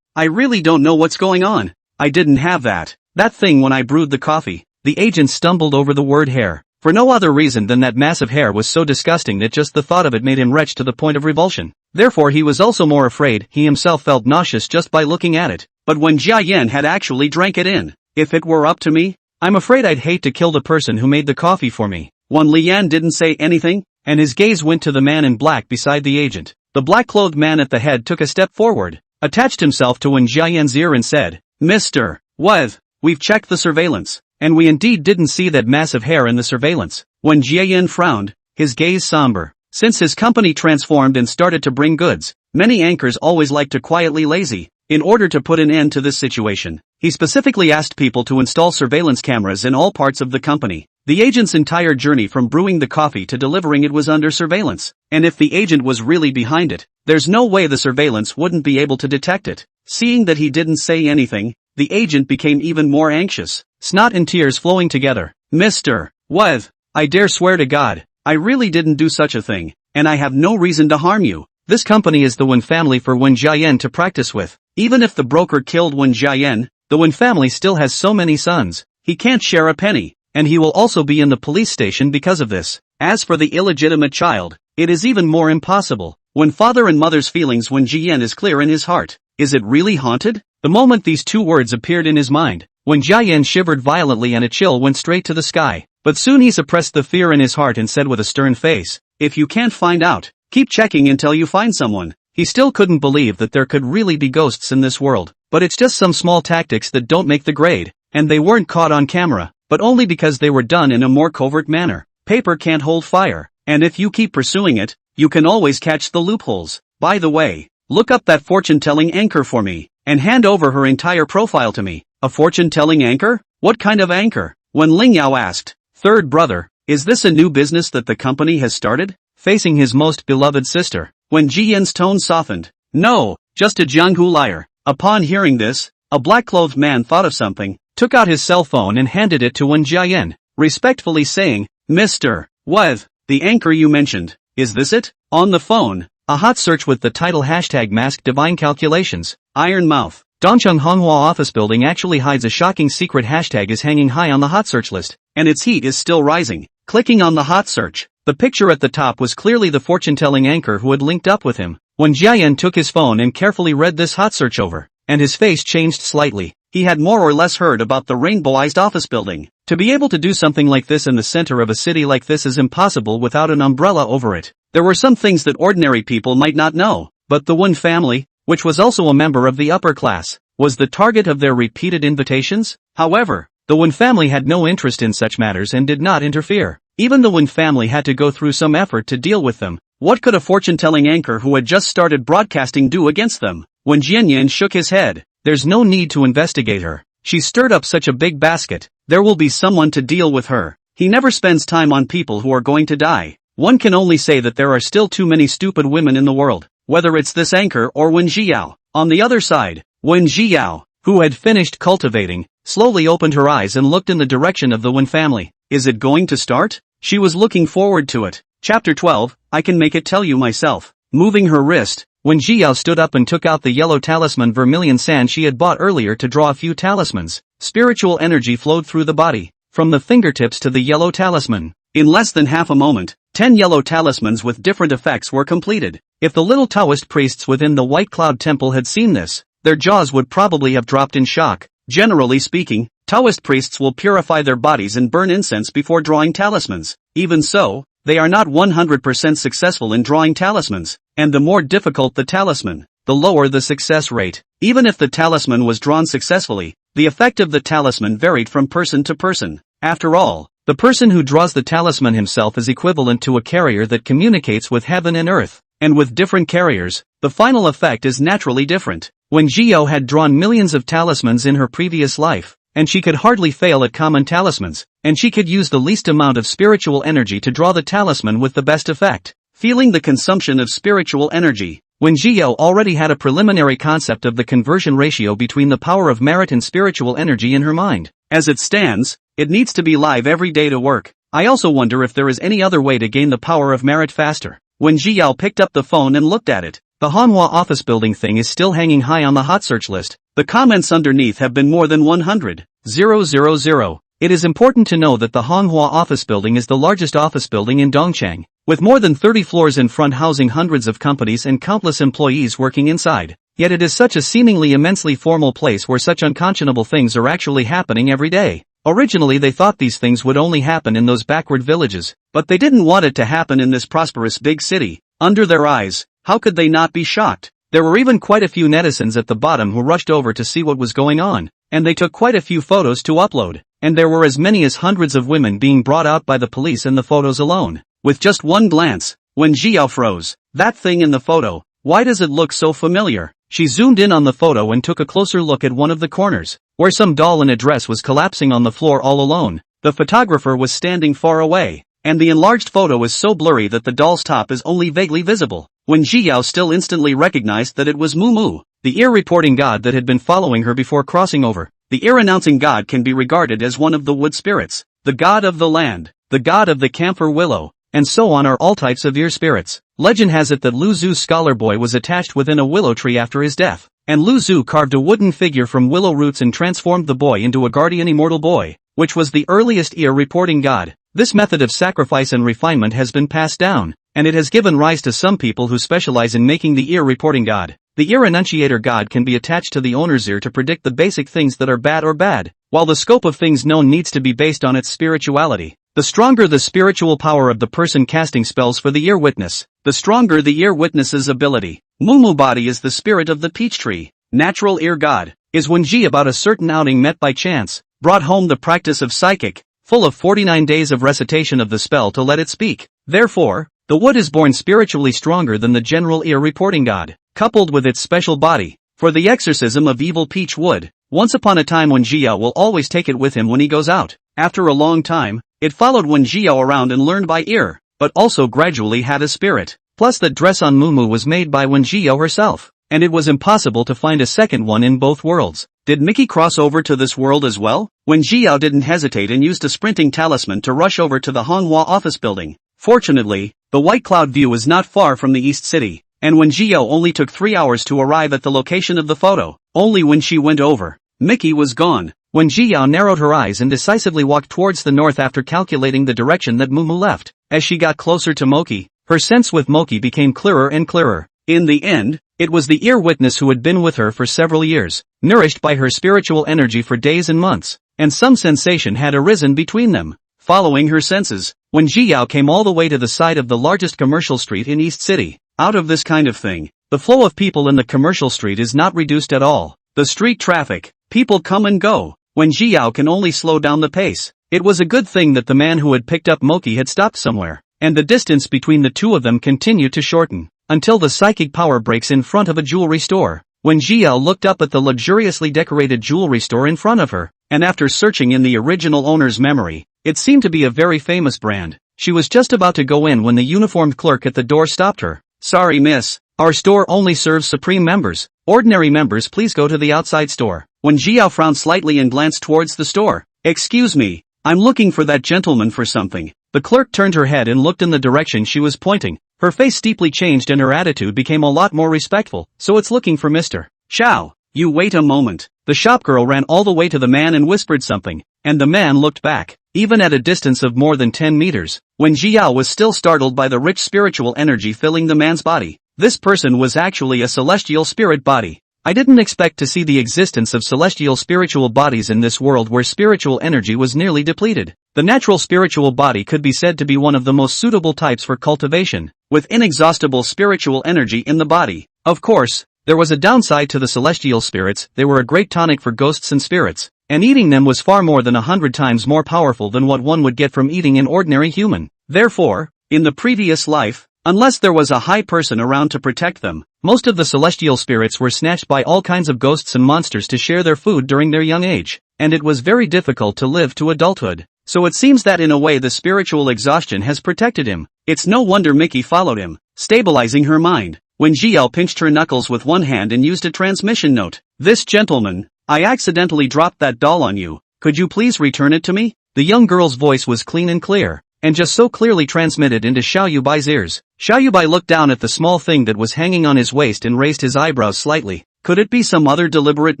I really don't know what's going on. I didn't have that thing when I brewed the coffee. The agent stumbled over the word hair, for no other reason than that massive hair was so disgusting that just the thought of it made him retch to the point of revulsion. Therefore he was also more afraid. He himself felt nauseous just by looking at it. But when Jiayan had actually drank it in, if it were up to me, I'm afraid I'd hate to kill the person who made the coffee for me. Wen Lian didn't say anything, and his gaze went to the man in black beside the agent. The black-clothed man at the head took a step forward, attached himself to Wen Jiayan's ear and said, Mr. Weth, we've checked the surveillance, and we indeed didn't see that massive hair in the surveillance. When Jiayan frowned, his gaze somber. Since his company transformed and started to bring goods, many anchors always like to quietly lazy. In order to put an end to this situation, he specifically asked people to install surveillance cameras in all parts of the company. The agent's entire journey from brewing the coffee to delivering it was under surveillance, and if the agent was really behind it, there's no way the surveillance wouldn't be able to detect it. Seeing that he didn't say anything, the agent became even more anxious, snot and tears flowing together. Mr. Weth, I dare swear to God, I really didn't do such a thing, and I have no reason to harm you. This company is the Wen family for Wen Jiayan to practice with. Even if the broker killed Wen Jiayan, the Wen family still has so many sons, he can't share a penny, and he will also be in the police station because of this. As for the illegitimate child, it is even more impossible. When father and mother's feelings when Jiyan is clear in his heart. Is it really haunted? The moment these two words appeared in his mind, when Jiyan shivered violently and a chill went straight to the sky. But soon he suppressed the fear in his heart and said with a stern face, if you can't find out, keep checking until you find someone. He still couldn't believe that there could really be ghosts in this world. But it's just some small tactics that don't make the grade. And they weren't caught on camera, but only because they were done in a more covert manner. Paper can't hold fire, and if you keep pursuing it, you can always catch the loopholes. By the way, look up that fortune-telling anchor for me, and hand over her entire profile to me. A fortune-telling anchor? What kind of anchor? When Ling Yao asked, third brother, is this a new business that the company has started? Facing his most beloved sister. When Jiyan's tone softened, no, just a Jianghu liar. Upon hearing this, a black-clothed man thought of something, took out his cell phone and handed it to Wen Jiayan, respectfully saying, Mr. What? The anchor you mentioned, is this it? On the phone, a hot search with the title hashtag Mask Divine Calculations, Iron Mouth. Dongcheng Honghua office building actually hides a shocking secret hashtag is hanging high on the hot search list, and its heat is still rising. Clicking on the hot search, the picture at the top was clearly the fortune-telling anchor who had linked up with him. When Jiayan took his phone and carefully read this hot search over, and his face changed slightly, he had more or less heard about the rainbow-ized office building. To be able to do something like this in the center of a city like this is impossible without an umbrella over it. There were some things that ordinary people might not know, but the Wen family, which was also a member of the upper class, was the target of their repeated invitations. However, the Wen family had no interest in such matters and did not interfere. Even the Wen family had to go through some effort to deal with them. What could a fortune-telling anchor who had just started broadcasting do against them? When Jianyan shook his head, there's no need to investigate her. She stirred up such a big basket, there will be someone to deal with her. He never spends time on people who are going to die. One can only say that there are still too many stupid women in the world, whether it's this anchor or Wen Zhiyao. On the other side, Wen Zhiyao, who had finished cultivating, slowly opened her eyes and looked in the direction of the Wen family. Is it going to start? She was looking forward to it. Chapter 12, I can make it tell you myself. Moving her wrist, Wen Zhiyao stood up and took out the yellow talisman vermilion sand she had bought earlier to draw a few talismans. Spiritual energy flowed through the body, from the fingertips to the yellow talisman. In less than half a moment, 10 yellow talismans with different effects were completed. If the little Taoist priests within the White Cloud Temple had seen this, their jaws would probably have dropped in shock. Generally speaking, Taoist priests will purify their bodies and burn incense before drawing talismans. Even so, they are not 100% successful in drawing talismans, and the more difficult the talisman, the lower the success rate. Even if the talisman was drawn successfully, the effect of the talisman varied from person to person. After all, the person who draws the talisman himself is equivalent to a carrier that communicates with heaven and earth, and with different carriers, the final effect is naturally different. When Zhiyao had drawn millions of talismans in her previous life, and she could hardly fail at common talismans, and she could use the least amount of spiritual energy to draw the talisman with the best effect. Feeling the consumption of spiritual energy, Wen Zhiyao already had a preliminary concept of the conversion ratio between the power of merit and spiritual energy in her mind. As it stands, it needs to be live every day to work. I also wonder if there is any other way to gain the power of merit faster. When Zhiyao picked up the phone and looked at it, the Hanhua office building thing is still hanging high on the hot search list. The comments underneath have been more than 100,000. It is important to know that the Hanhua office building is the largest office building in Dongcheng, with more than 30 floors in front housing hundreds of companies and countless employees working inside. Yet it is such a seemingly immensely formal place where such unconscionable things are actually happening every day. Originally they thought these things would only happen in those backward villages, but they didn't want it to happen in this prosperous big city. Under their eyes, how could they not be shocked? There were even quite a few netizens at the bottom who rushed over to see what was going on, and they took quite a few photos to upload, and there were as many as hundreds of women being brought out by the police in the photos alone. With just one glance, Wen Zhiyao froze. That thing in the photo, why does it look so familiar? She zoomed in on the photo and took a closer look at one of the corners, where some doll in a dress was collapsing on the floor all alone. The photographer was standing far away, and the enlarged photo is so blurry that the doll's top is only vaguely visible. When Zhiyao still instantly recognized that it was Mumu, the ear-reporting god that had been following her before crossing over. The ear-announcing god can be regarded as one of the wood spirits, the god of the land, the god of the camphor willow, and so on are all types of ear spirits. Legend has it that Lu Zu's scholar boy was attached within a willow tree after his death, and Lu Zu carved a wooden figure from willow roots and transformed the boy into a guardian immortal boy, which was the earliest ear-reporting god. This method of sacrifice and refinement has been passed down, and it has given rise to some people who specialize in making the ear reporting god. The ear enunciator god can be attached to the owner's ear to predict the basic things that are bad or bad, while the scope of things known needs to be based on its spirituality. The stronger the spiritual power of the person casting spells for the ear witness, the stronger the ear witness's ability. Mumu body is the spirit of the peach tree. Natural ear god is when Ji about a certain outing met by chance, brought home the practice of psychic, full of 49 days of recitation of the spell to let it speak. Therefore, the wood is born spiritually stronger than the general ear reporting god, coupled with its special body, for the exorcism of evil peach wood. Once upon a time when Jia will always take it with him when he goes out. After a long time, it followed when Jia around and learned by ear, but also gradually had a spirit. Plus that dress on Mumu was made by Wen Jia herself, and it was impossible to find a second one in both worlds. Did Mickey cross over to this world as well? Wen Jiao didn't hesitate and used a sprinting talisman to rush over to the Manhwa office building. Fortunately, the White Cloud View is not far from the East City, and Wen Jiao only took 3 hours to arrive at the location of the photo. Only when she went over, Mickey was gone. Wen Jiao narrowed her eyes and decisively walked towards the north after calculating the direction that Mumu left. As she got closer to Moki, her sense with Moki became clearer and clearer. In the end, it was the ear witness who had been with her for several years, nourished by her spiritual energy for days and months, and some sensation had arisen between them. Following her senses, when Jiao came all the way to the side of the largest commercial street in East City, out of this kind of thing, the flow of people in the commercial street is not reduced at all. The street traffic, people come and go. When Jiao can only slow down the pace, it was a good thing that the man who had picked up Moki had stopped somewhere, and the distance between the two of them continued to shorten, until the psychic power breaks in front of a jewelry store. When Jiao looked up at the luxuriously decorated jewelry store in front of her, and after searching in the original owner's memory, it seemed to be a very famous brand. She was just about to go in when the uniformed clerk at the door stopped her. "Sorry miss, our store only serves Supreme members. Ordinary members please go to the outside store." When Jiao frowned slightly and glanced towards the store. "Excuse me, I'm looking for that gentleman for something." The clerk turned her head and looked in the direction she was pointing. Her face steeply changed and her attitude became a lot more respectful. "So it's looking for Mr. Xiao." "You wait a moment." The shopgirl ran all the way to the man and whispered something, and the man looked back. Even at a distance of more than 10 meters, when Jiao was still startled by the rich spiritual energy filling the man's body. This person was actually a celestial spirit body. I didn't expect to see the existence of celestial spiritual bodies in this world where spiritual energy was nearly depleted. The natural spiritual body could be said to be one of the most suitable types for cultivation, with inexhaustible spiritual energy in the body. Of course, there was a downside to the celestial spirits. They were a great tonic for ghosts and spirits, and eating them was far more than 100 times more powerful than what one would get from eating an ordinary human. Therefore, in the previous life, unless there was a high person around to protect them, most of the celestial spirits were snatched by all kinds of ghosts and monsters to share their food during their young age, and it was very difficult to live to adulthood. So it seems that in a way the spiritual exhaustion has protected him. It's no wonder Mickey followed him, stabilizing her mind. When Jiao pinched her knuckles with one hand and used a transmission note. "This gentleman, I accidentally dropped that doll on you. Could you please return it to me?" The young girl's voice was clean and clear, and just so clearly transmitted into Xiao Yubai's ears. Xiao Yubai looked down at the small thing that was hanging on his waist and raised his eyebrows slightly. Could it be some other deliberate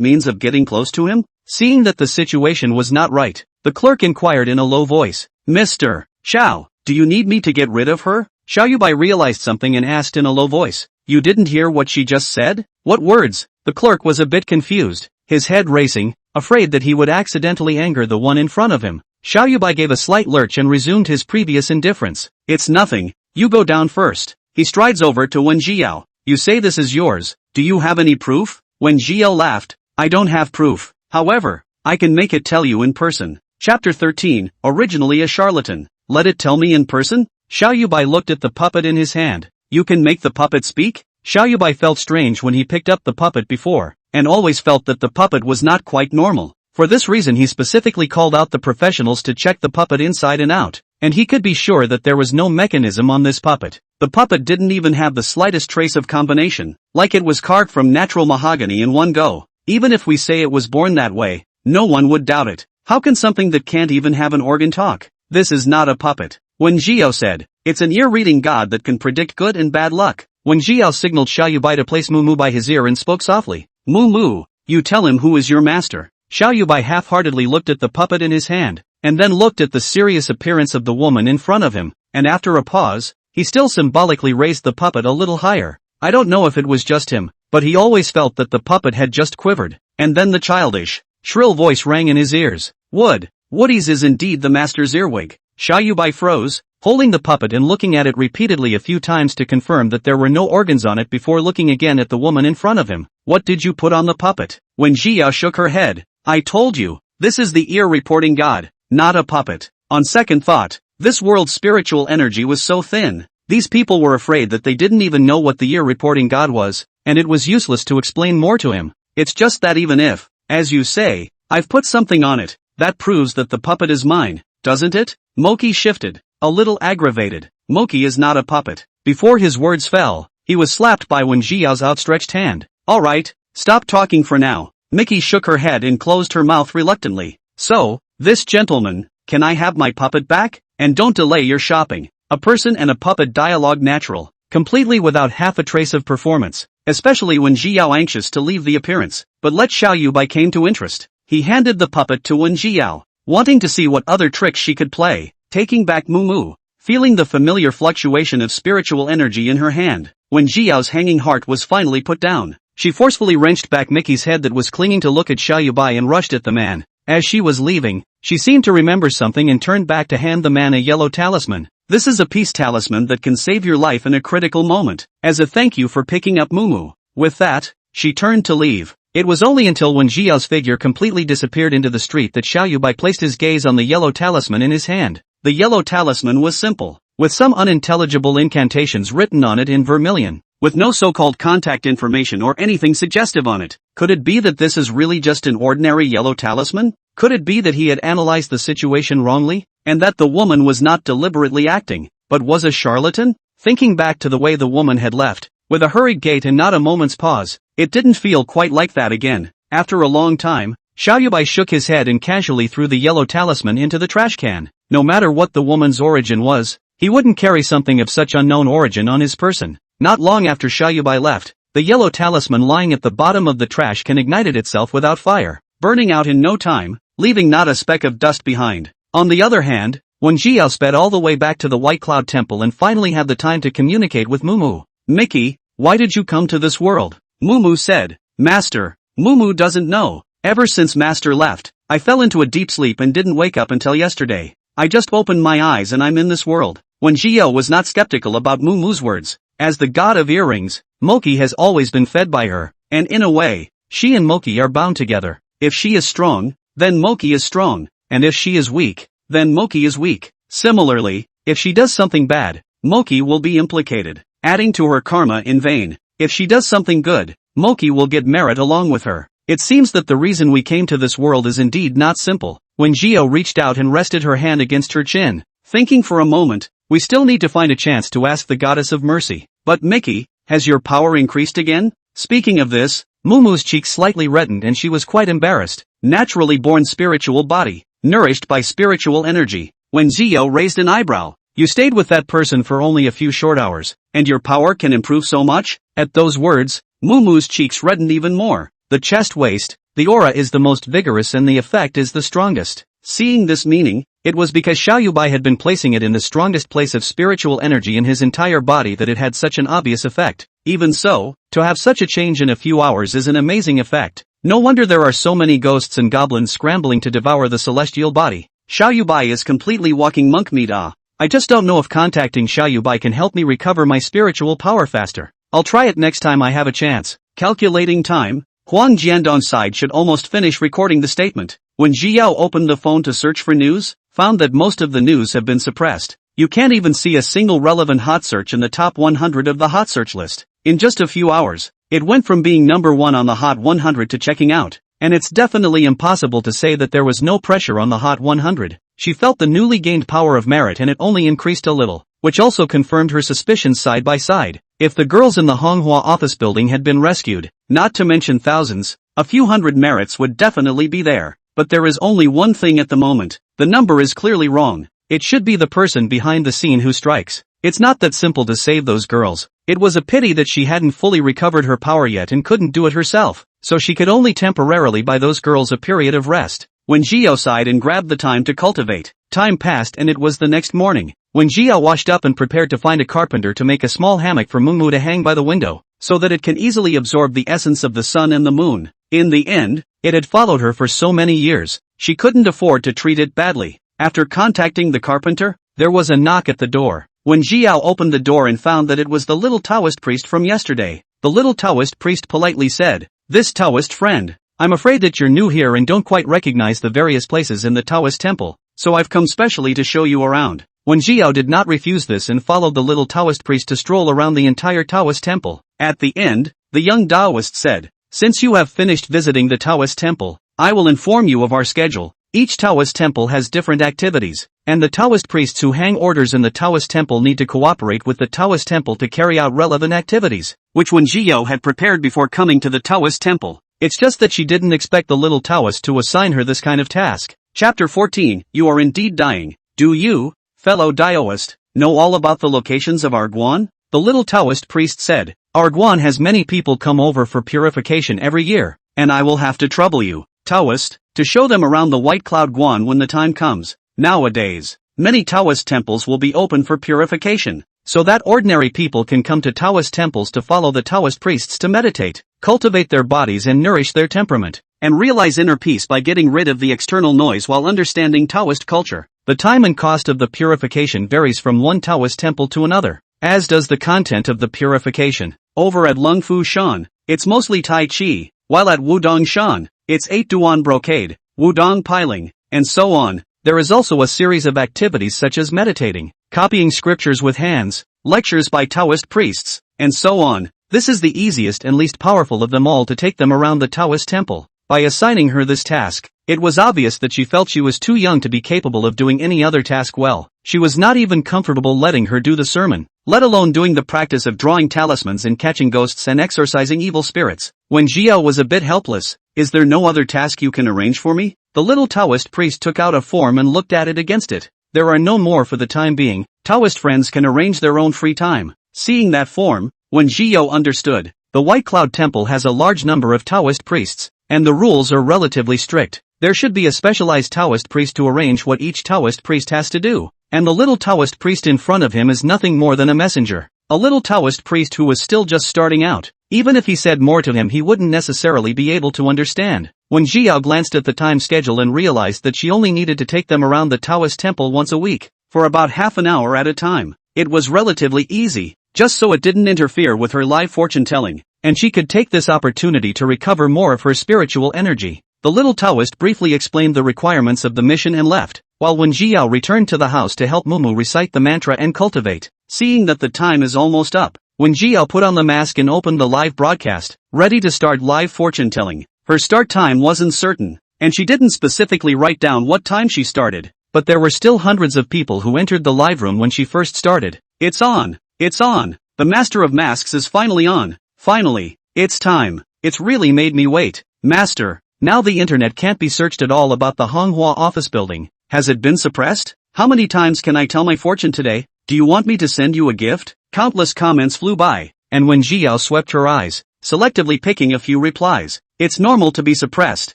means of getting close to him? Seeing that the situation was not right, the clerk inquired in a low voice. "Mr. Xiao, do you need me to get rid of her?" Xiao Yubai realized something and asked in a low voice. "You didn't hear what she just said? What words?" The clerk was a bit confused, his head racing, afraid that he would accidentally anger the one in front of him. Xiao Yubai gave a slight lurch and resumed his previous indifference. "It's nothing, you go down first." He strides over to Wen Jiao. "You say this is yours, do you have any proof?" Wen Jiao laughed. "I don't have proof. However, I can make it tell you in person." Chapter 13, originally a charlatan. "Let it tell me in person?" Xiao Yubai looked at the puppet in his hand. "You can make the puppet speak?" Xiao Yubai felt strange when he picked up the puppet before, and always felt that the puppet was not quite normal. For this reason he specifically called out the professionals to check the puppet inside and out, and he could be sure that there was no mechanism on this puppet. The puppet didn't even have the slightest trace of combination, like it was carved from natural mahogany in one go. Even if we say it was born that way, no one would doubt it. How can something that can't even have an organ talk? This is not a puppet. When Jiao said, "It's an ear-reading god that can predict good and bad luck." When Jiao signaled Xiao Yubai to place Mumu by his ear and spoke softly, "Mumu, you tell him who is your master." Xiao Yubai half-heartedly looked at the puppet in his hand, and then looked at the serious appearance of the woman in front of him, and after a pause, he still symbolically raised the puppet a little higher. I don't know if it was just him, but he always felt that the puppet had just quivered, and then the childish, shrill voice rang in his ears. Woody's is indeed the master's earwig. Xiao Yubai froze, holding the puppet and looking at it repeatedly a few times to confirm that there were no organs on it before looking again at the woman in front of him. What did you put on the puppet? Wen Jia shook her head. I told you, this is the ear reporting god, not a puppet. On second thought, this world's spiritual energy was so thin. These people were afraid that they didn't even know what the ear reporting god was, and it was useless to explain more to him. It's just that even if, as you say, I've put something on it, that proves that the puppet is mine, doesn't it? Moki shifted, a little aggravated. Moki is not a puppet. Before his words fell, he was slapped by Wen Jiao's outstretched hand. Alright, stop talking for now. Mickey shook her head and closed her mouth reluctantly. So, this gentleman, can I have my puppet back? And don't delay your shopping. A person and a puppet dialogue natural, completely without half a trace of performance, especially when Jiao anxious to leave the appearance, but let Xiao Yubai came to interest. He handed the puppet to Wen Jiao, wanting to see what other tricks she could play, taking back Mumu, feeling the familiar fluctuation of spiritual energy in her hand. When Jiao's hanging heart was finally put down, she forcefully wrenched back Mickey's head that was clinging to look at Xiao Yubai and rushed at the man. As she was leaving, she seemed to remember something and turned back to hand the man a yellow talisman. This is a peace talisman that can save your life in a critical moment, as a thank you for picking up Mumu. With that, she turned to leave. It was only until when Jiao's figure completely disappeared into the street that Xiao Yubai placed his gaze on the yellow talisman in his hand. The yellow talisman was simple, with some unintelligible incantations written on it in vermilion, with no so-called contact information or anything suggestive on it. Could it be that this is really just an ordinary yellow talisman? Could it be that he had analyzed the situation wrongly, and that the woman was not deliberately acting, but was a charlatan? Thinking back to the way the woman had left, with a hurried gait and not a moment's pause, it didn't feel quite like that again. After a long time, Xiao Yubai shook his head and casually threw the yellow talisman into the trash can. No matter what the woman's origin was, he wouldn't carry something of such unknown origin on his person. Not long after Xiao Yubai left, the yellow talisman lying at the bottom of the trash can ignited itself without fire, burning out in no time, leaving not a speck of dust behind. On the other hand, when Jiao sped all the way back to the White Cloud Temple and finally had the time to communicate with Mumu. Mickey, why did you come to this world? Mumu said. Master, Mumu doesn't know. Ever since Master left, I fell into a deep sleep and didn't wake up until yesterday. I just opened my eyes and I'm in this world. When Jiao was not skeptical about Mumu's words, as the god of earrings, Moki has always been fed by her, and in a way, she and Moki are bound together. If she is strong, then Moki is strong, and if she is weak, then Moki is weak. Similarly, if she does something bad, Moki will be implicated, adding to her karma in vain. If she does something good, Moki will get merit along with her. It seems that the reason we came to this world is indeed not simple. When Jiao reached out and rested her hand against her chin, thinking for a moment, we still need to find a chance to ask the goddess of mercy. But Mickey, has your power increased again? Speaking of this, Mumu's cheeks slightly reddened and she was quite embarrassed. Naturally born spiritual body, nourished by spiritual energy. When Jiao raised an eyebrow, you stayed with that person for only a few short hours, and your power can improve so much? At those words, Mumu's cheeks reddened even more. The chest waist, the aura is the most vigorous and the effect is the strongest. Seeing this meaning, it was because Xiao Yubai had been placing it in the strongest place of spiritual energy in his entire body that it had such an obvious effect. Even so, to have such a change in a few hours is an amazing effect. No wonder there are so many ghosts and goblins scrambling to devour the celestial body. Xiao Yubai is completely walking monk meat. I just don't know if contacting Xiao Yubai can help me recover my spiritual power faster. I'll try it next time I have a chance. Calculating time, Huang Jiandong's side should almost finish recording the statement. When Jiao opened the phone to search for news, found that most of the news have been suppressed. You can't even see a single relevant hot search in the top 100 of the hot search list. In just a few hours, it went from being number 1 on the hot 100 to checking out, and it's definitely impossible to say that there was no pressure on the hot 100. She felt the newly gained power of merit and it only increased a little, which also confirmed her suspicions side by side. If the girls in the Honghua office building had been rescued, not to mention thousands, a few hundred merits would definitely be there. But there is only one thing at the moment, the number is clearly wrong. It should be the person behind the scene who strikes. It's not that simple to save those girls. It was a pity that she hadn't fully recovered her power yet and couldn't do it herself, so she could only temporarily buy those girls a period of rest. When Jiao sighed and grabbed the time to cultivate, time passed and it was the next morning. When Jiao washed up and prepared to find a carpenter to make a small hammock for Mengmu to hang by the window, so that it can easily absorb the essence of the sun and the moon. In the end, it had followed her for so many years, she couldn't afford to treat it badly. After contacting the carpenter, there was a knock at the door. When Jiao opened the door and found that it was the little Taoist priest from yesterday, the little Taoist priest politely said, "This Taoist friend, I'm afraid that you're new here and don't quite recognize the various places in the Taoist temple, so I've come specially to show you around." When Jiao did not refuse this and followed the little Taoist priest to stroll around the entire Taoist temple. At the end, the young Taoist said, "Since you have finished visiting the Taoist temple, I will inform you of our schedule. Each Taoist temple has different activities, and the Taoist priests who hang orders in the Taoist temple need to cooperate with the Taoist temple to carry out relevant activities," which Wen Jiao had prepared before coming to the Taoist temple. It's just that she didn't expect the little Taoist to assign her this kind of task. Chapter 14, You are indeed dying. Do you, fellow Taoist, know all about the locations of Arguan? The little Taoist priest said, "Arguan has many people come over for purification every year, and I will have to trouble you, Taoist, to show them around the White Cloud Guan when the time comes." Nowadays, many Taoist temples will be open for purification, so that ordinary people can come to Taoist temples to follow the Taoist priests to meditate, cultivate their bodies and nourish their temperament, and realize inner peace by getting rid of the external noise while understanding Taoist culture. The time and cost of the purification varies from one Taoist temple to another, as does the content of the purification. Over at Lungfu Shan, it's mostly Tai Chi, while at Wudong Shan, it's 8 Duan brocade, Wudong piling, and so on. There is also a series of activities such as meditating, copying scriptures with hands, lectures by Taoist priests, and so on. This is the easiest and least powerful of them all to take them around the Taoist temple. By assigning her this task, it was obvious that she felt she was too young to be capable of doing any other task well. She was not even comfortable letting her do the sermon, let alone doing the practice of drawing talismans and catching ghosts and exorcising evil spirits. When Jiao was a bit helpless, "Is there no other task you can arrange for me?" The little Taoist priest took out a form and looked at it against it. "There are no more for the time being. Taoist friends can arrange their own free time." Seeing that form, when Jiao understood, the White Cloud Temple has a large number of Taoist priests, and the rules are relatively strict. There should be a specialized Taoist priest to arrange what each Taoist priest has to do, and the little Taoist priest in front of him is nothing more than a messenger. A little Taoist priest who was still just starting out. Even if he said more to him he wouldn't necessarily be able to understand. When Jiao glanced at the time schedule and realized that she only needed to take them around the Taoist temple once a week, for about half an hour at a time, it was relatively easy, just so it didn't interfere with her live fortune telling, and she could take this opportunity to recover more of her spiritual energy. The little Taoist briefly explained the requirements of the mission and left, while Wen Jiao returned to the house to help Mumu recite the mantra and cultivate. Seeing that the time is almost up, Wen Jiao put on the mask and opened the live broadcast, ready to start live fortune telling. Her start time wasn't certain, and she didn't specifically write down what time she started, but there were still hundreds of people who entered the live room when she first started. "It's on! It's on! The Master of Masks is finally on! Finally! It's time! It's really made me wait! Master! Now the internet can't be searched at all about the Manhwa office building. Has it been suppressed? How many times can I tell my fortune today? Do you want me to send you a gift?" Countless comments flew by, and when Jiao swept her eyes, selectively picking a few replies. It's normal to be suppressed.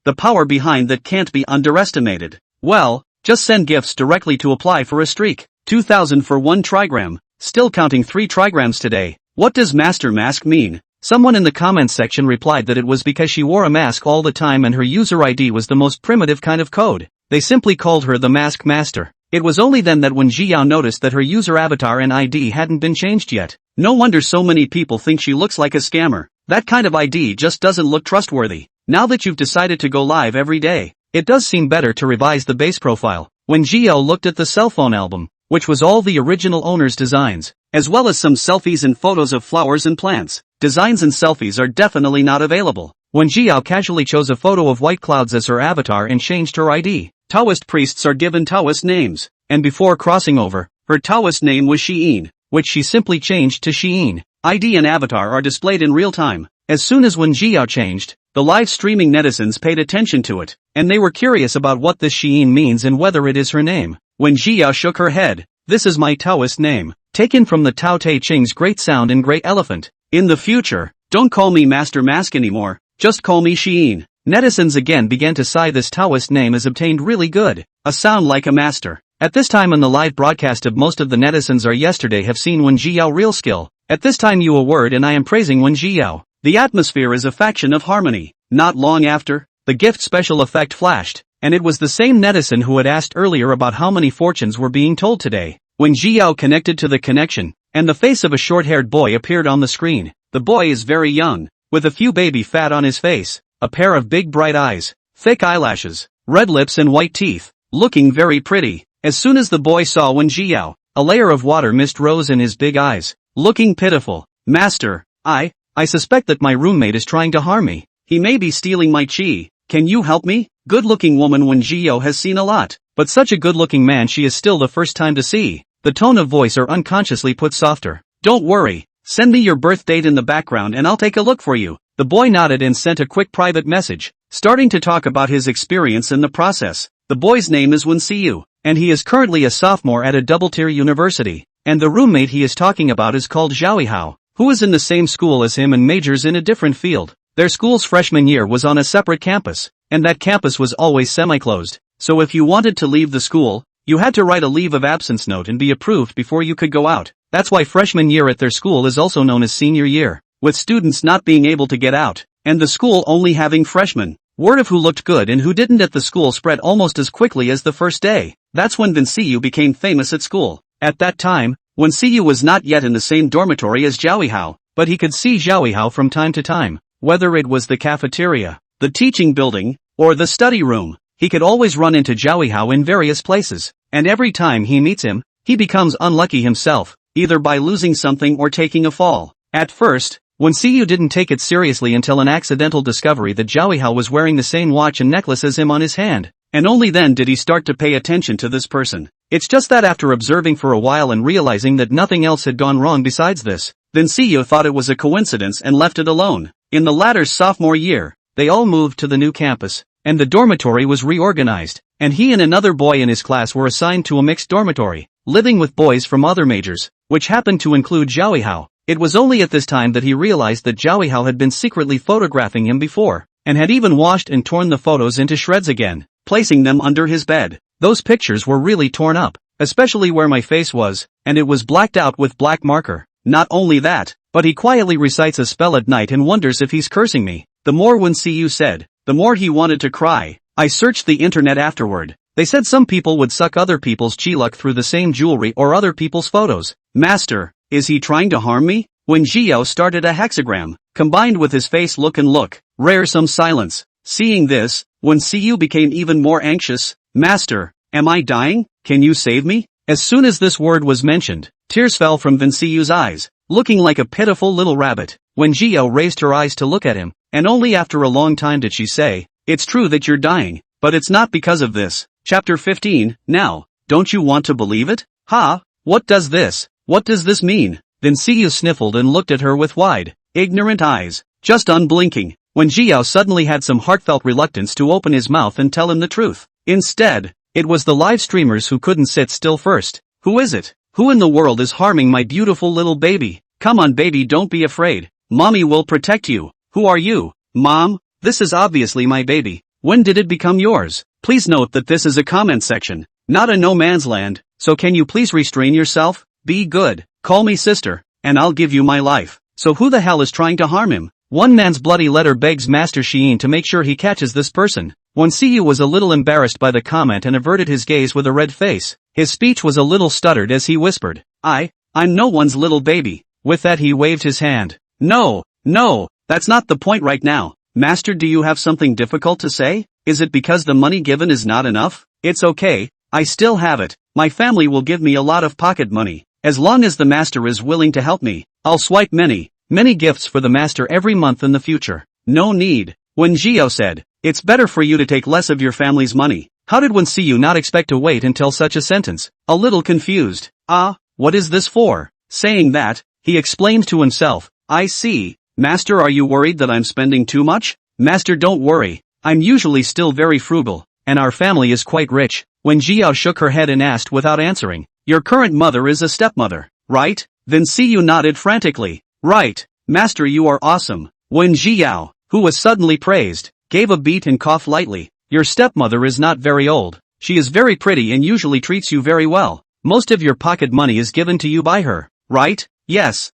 The power behind that can't be underestimated. Well, just send gifts directly to apply for a streak. 2,000 for 1 trigram. Still counting 3 trigrams today. What does Master Mask mean? Someone in the comments section replied that it was because she wore a mask all the time and her user ID was the most primitive kind of code. They simply called her the Mask Master. It was only then that when Jiao noticed that her user avatar and ID hadn't been changed yet. No wonder so many people think she looks like a scammer. That kind of ID just doesn't look trustworthy. Now that you've decided to go live every day, it does seem better to revise the base profile. When Jiao looked at the cell phone album, which was all the original owner's designs, as well as some selfies and photos of flowers and plants, designs and selfies are definitely not available. When Jiao casually chose a photo of white clouds as her avatar and changed her ID, Taoist priests are given Taoist names, and before crossing over, her Taoist name was Xiyin, which she simply changed to Xiyin. ID and avatar are displayed in real time. As soon as Wen Jiao changed, the live streaming netizens paid attention to it, and they were curious about what this Xiyin means and whether it is her name. Wen Jiao shook her head. "This is my Taoist name, taken from the Tao Te Ching's Great Sound and Great Elephant. In the future, don't call me Master Mask anymore, just call me Xiyin." Netizens again began to sigh. This Taoist name is obtained really good. A sound like a master. At this time in the live broadcast of most of the netizens are yesterday have seen Wen Zhiyao real skill. At this time you a word and I am praising Wen Zhiyao. The atmosphere is a faction of harmony. Not long after, the gift special effect flashed, and it was the same netizen who had asked earlier about how many fortunes were being told today. Wen Zhiyao connected to the connection, and the face of a short-haired boy appeared on the screen. The boy is very young, with a few baby fat on his face, a pair of big bright eyes, thick eyelashes, red lips and white teeth, looking very pretty. As soon as the boy saw Wen Zhiyao, a layer of water mist rose in his big eyes, looking pitiful. Master, I suspect that my roommate is trying to harm me. He may be stealing my chi. Can you help me? Good-looking woman Wen Zhiyao has seen a lot, but such a good-looking man she is still the first time to see. The tone of voice are unconsciously put softer. Don't worry, send me your birth date in the background and I'll take a look for you. The boy nodded and sent a quick private message, starting to talk about his experience in the process. The boy's name is Wen Zhiyao, and he is currently a sophomore at a double-tier university, and the roommate he is talking about is called Zhao Hao, who is in the same school as him and majors in a different field. Their school's freshman year was on a separate campus, and that campus was always semi-closed, so if you wanted to leave the school, you had to write a leave of absence note and be approved before you could go out. That's why freshman year at their school is also known as senior year, with students not being able to get out, and the school only having freshmen. Word of who looked good and who didn't at the school spread almost as quickly as the first day. That's when Wen Zhiyao became famous at school. At that time, Wen Zhiyao was not yet in the same dormitory as Zhao Hao, but he could see Zhao Hao from time to time, whether it was the cafeteria, the teaching building, or the study room. He could always run into Zhao Hao in various places, and every time he meets him, he becomes unlucky himself, either by losing something or taking a fall. At first, Wen Zhiyao didn't take it seriously until an accidental discovery that Zhao Hao was wearing the same watch and necklace as him on his hand, and only then did he start to pay attention to this person. It's just that after observing for a while and realizing that nothing else had gone wrong besides this, Wen Zhiyao thought it was a coincidence and left it alone. In the latter's sophomore year, they all moved to the new campus, and the dormitory was reorganized, and he and another boy in his class were assigned to a mixed dormitory, living with boys from other majors, which happened to include Zhao Hao. It was only at this time that he realized that Zhao Hao had been secretly photographing him before, and had even washed and torn the photos into shreds again, placing them under his bed. Those pictures were really torn up, especially where my face was, and it was blacked out with black marker. Not only that, but he quietly recites a spell at night and wonders if he's cursing me. The more Wen Zhiyao said, the more he wanted to cry. I searched the internet afterward. They said some people would suck other people's chi luck through the same jewelry or other people's photos. Master, is he trying to harm me? Wen Zhiyao started a hexagram, combined with his face look and look. Rare some silence. Seeing this, Wen Zhiyao became even more anxious. Master, am I dying? Can you save me? As soon as this word was mentioned, tears fell from Wen Zhiyao's eyes, looking like a pitiful little rabbit. Wen Zhiyao raised her eyes to look at him, and only after a long time did she say, "It's true that you're dying, but it's not because of this." Chapter 15, Now, don't you want to believe it? Ha, what does this mean? Wen Zhiyao sniffled and looked at her with wide, ignorant eyes, just unblinking. Wen Zhiyao suddenly had some heartfelt reluctance to open his mouth and tell him the truth. Instead, it was the live streamers who couldn't sit still first. Who is it? Who in the world is harming my beautiful little baby? Come on baby, don't be afraid. Mommy will protect you. Who are you? Mom, this is obviously my baby. When did it become yours? Please note that this is a comment section, not a no man's land, so can you please restrain yourself? Be good, call me sister, and I'll give you my life. So who the hell is trying to harm him? One man's bloody letter begs Master Sheen to make sure he catches this person. Wen Zhiyao was a little embarrassed by the comment and averted his gaze with a red face. His speech was a little stuttered as he whispered, I'm no one's little baby. With that he waved his hand. No, that's not the point right now. Master, do you have something difficult to say? Is it because the money given is not enough? It's okay, I still have it. My family will give me a lot of pocket money. As long as the master is willing to help me, I'll swipe many gifts for the master every month in the future. No need. Wen Zhiyao said, it's better for you to take less of your family's money. How did Wen Zhiyao not expect to wait until such a sentence? A little confused. What is this for? Saying that, he explained to himself, I see. Master, are you worried that I'm spending too much? Master, don't worry. I'm usually still very frugal, and our family is quite rich. Wen Zhiyao shook her head and asked without answering, your current mother is a stepmother, right? Wen Zhiyao nodded frantically. Right. Master, you are awesome. Wen Zhiyao, who was suddenly praised, gave a beat and coughed lightly. Your stepmother is not very old. She is very pretty and usually treats you very well. Most of your pocket money is given to you by her, right? Yes,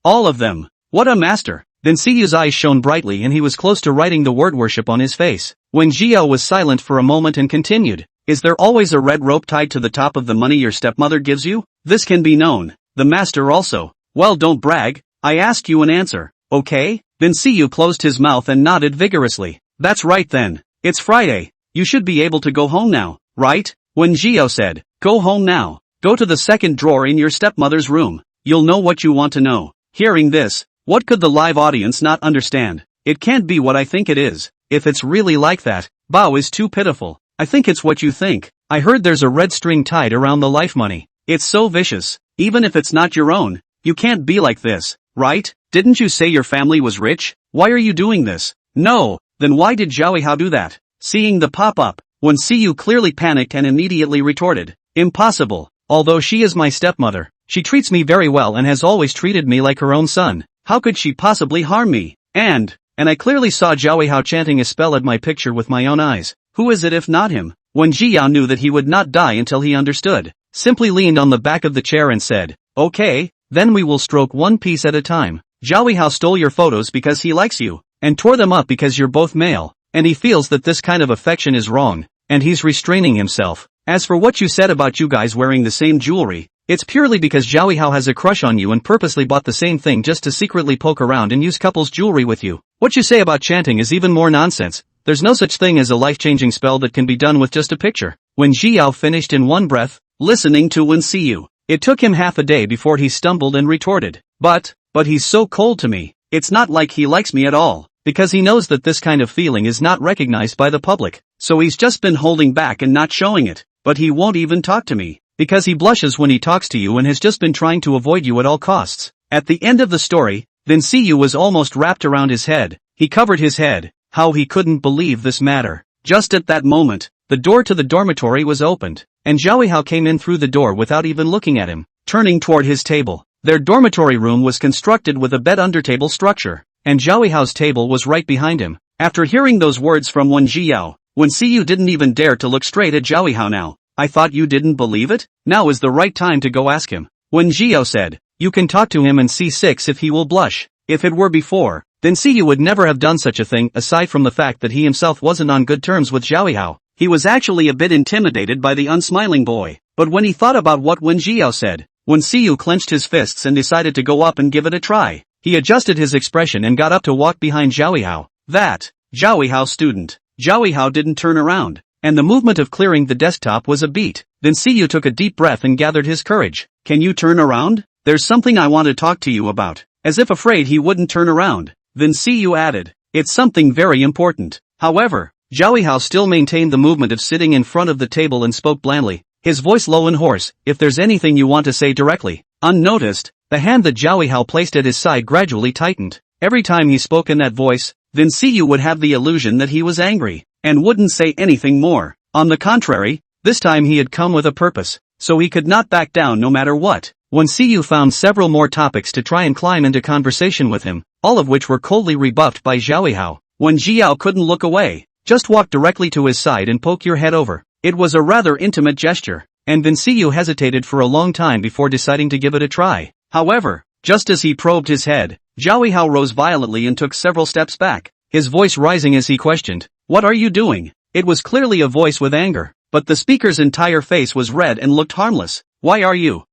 all of them. What a master. Then Siyu's eyes shone brightly and he was close to writing the word worship on his face. When Jiao was silent for a moment and continued, is there always a red rope tied to the top of the money your stepmother gives you? This can be known. The master also. Well, don't brag. I ask you an answer, okay? Then Siyu closed his mouth and nodded vigorously. That's right then. It's Friday. You should be able to go home now, right? When Jiao said, go home now. Go to the second drawer in your stepmother's room. You'll know what you want to know. Hearing this, what could the live audience not understand? It can't be what I think it is. If it's really like that, Bao is too pitiful. I think it's what you think. I heard there's a red string tied around the life money. It's so vicious. Even if it's not your own, you can't be like this, right? Didn't you say your family was rich? Why are you doing this? No, then why did Zhao Hao do that? Seeing the pop-up, when Siyu clearly panicked and immediately retorted, impossible. Although she is my stepmother, she treats me very well and has always treated me like her own son. How could she possibly harm me? And I clearly saw Zhao Hao chanting a spell at my picture with my own eyes. Who is it if not him? When Jiyao knew that he would not die until he understood, simply leaned on the back of the chair and said, okay, then we will stroke one piece at a time. Zhao Hao stole your photos because he likes you, and tore them up because you're both male, and he feels that this kind of affection is wrong, and he's restraining himself. As for what you said about you guys wearing the same jewelry, it's purely because Zhao Hao has a crush on you and purposely bought the same thing just to secretly poke around and use couples jewelry with you. What you say about chanting is even more nonsense. There's no such thing as a life-changing spell that can be done with just a picture. When Jiao finished in one breath, listening to Wen Siyu, it took him half a day before he stumbled and retorted. But he's so cold to me. It's not like he likes me at all, because he knows that this kind of feeling is not recognized by the public, so he's just been holding back and not showing it. But he won't even talk to me, because he blushes when he talks to you and has just been trying to avoid you at all costs. At the end of the story, then Siyu was almost wrapped around his head. He covered his head. How he couldn't believe this matter. Just at that moment, the door to the dormitory was opened, and Zhao Hao came in through the door without even looking at him, turning toward his table. Their dormitory room was constructed with a bed-under-table structure, and Zhao Hao's table was right behind him. After hearing those words from Wen Jiao, Wen Siyu didn't even dare to look straight at Zhao Hao now. I thought you didn't believe it? Now is the right time to go ask him. Wen Jiao said, you can talk to him and see if he will blush. If it were before, then Siyu would never have done such a thing aside from the fact that he himself wasn't on good terms with Zhao Hao. He was actually a bit intimidated by the unsmiling boy. But when he thought about what Wen Jiao said, when Siyu clenched his fists and decided to go up and give it a try, he adjusted his expression and got up to walk behind Zhao Hao. That Zhao Hao student. Zhao Hao didn't turn around, and the movement of clearing the desktop was a beat. Then Siyu took a deep breath and gathered his courage. Can you turn around? There's something I want to talk to you about. As if afraid he wouldn't turn around, then Siyu added, it's something very important. However, Zhao Hao still maintained the movement of sitting in front of the table and spoke blandly, his voice low and hoarse, if there's anything you want to say directly. Unnoticed, the hand that Zhao Hao placed at his side gradually tightened. Every time he spoke in that voice, then Siyu would have the illusion that he was angry, and wouldn't say anything more. On the contrary, this time he had come with a purpose, so he could not back down no matter what. When Siyu found several more topics to try and climb into conversation with him, all of which were coldly rebuffed by Zhao Hao, when Jiao couldn't look away, just walk directly to his side and poke your head over. It was a rather intimate gesture, and then Siyu hesitated for a long time before deciding to give it a try. However, just as he probed his head, Zhao Hao rose violently and took several steps back, his voice rising as he questioned, what are you doing? It was clearly a voice with anger, but the speaker's entire face was red and looked harmless. Why are you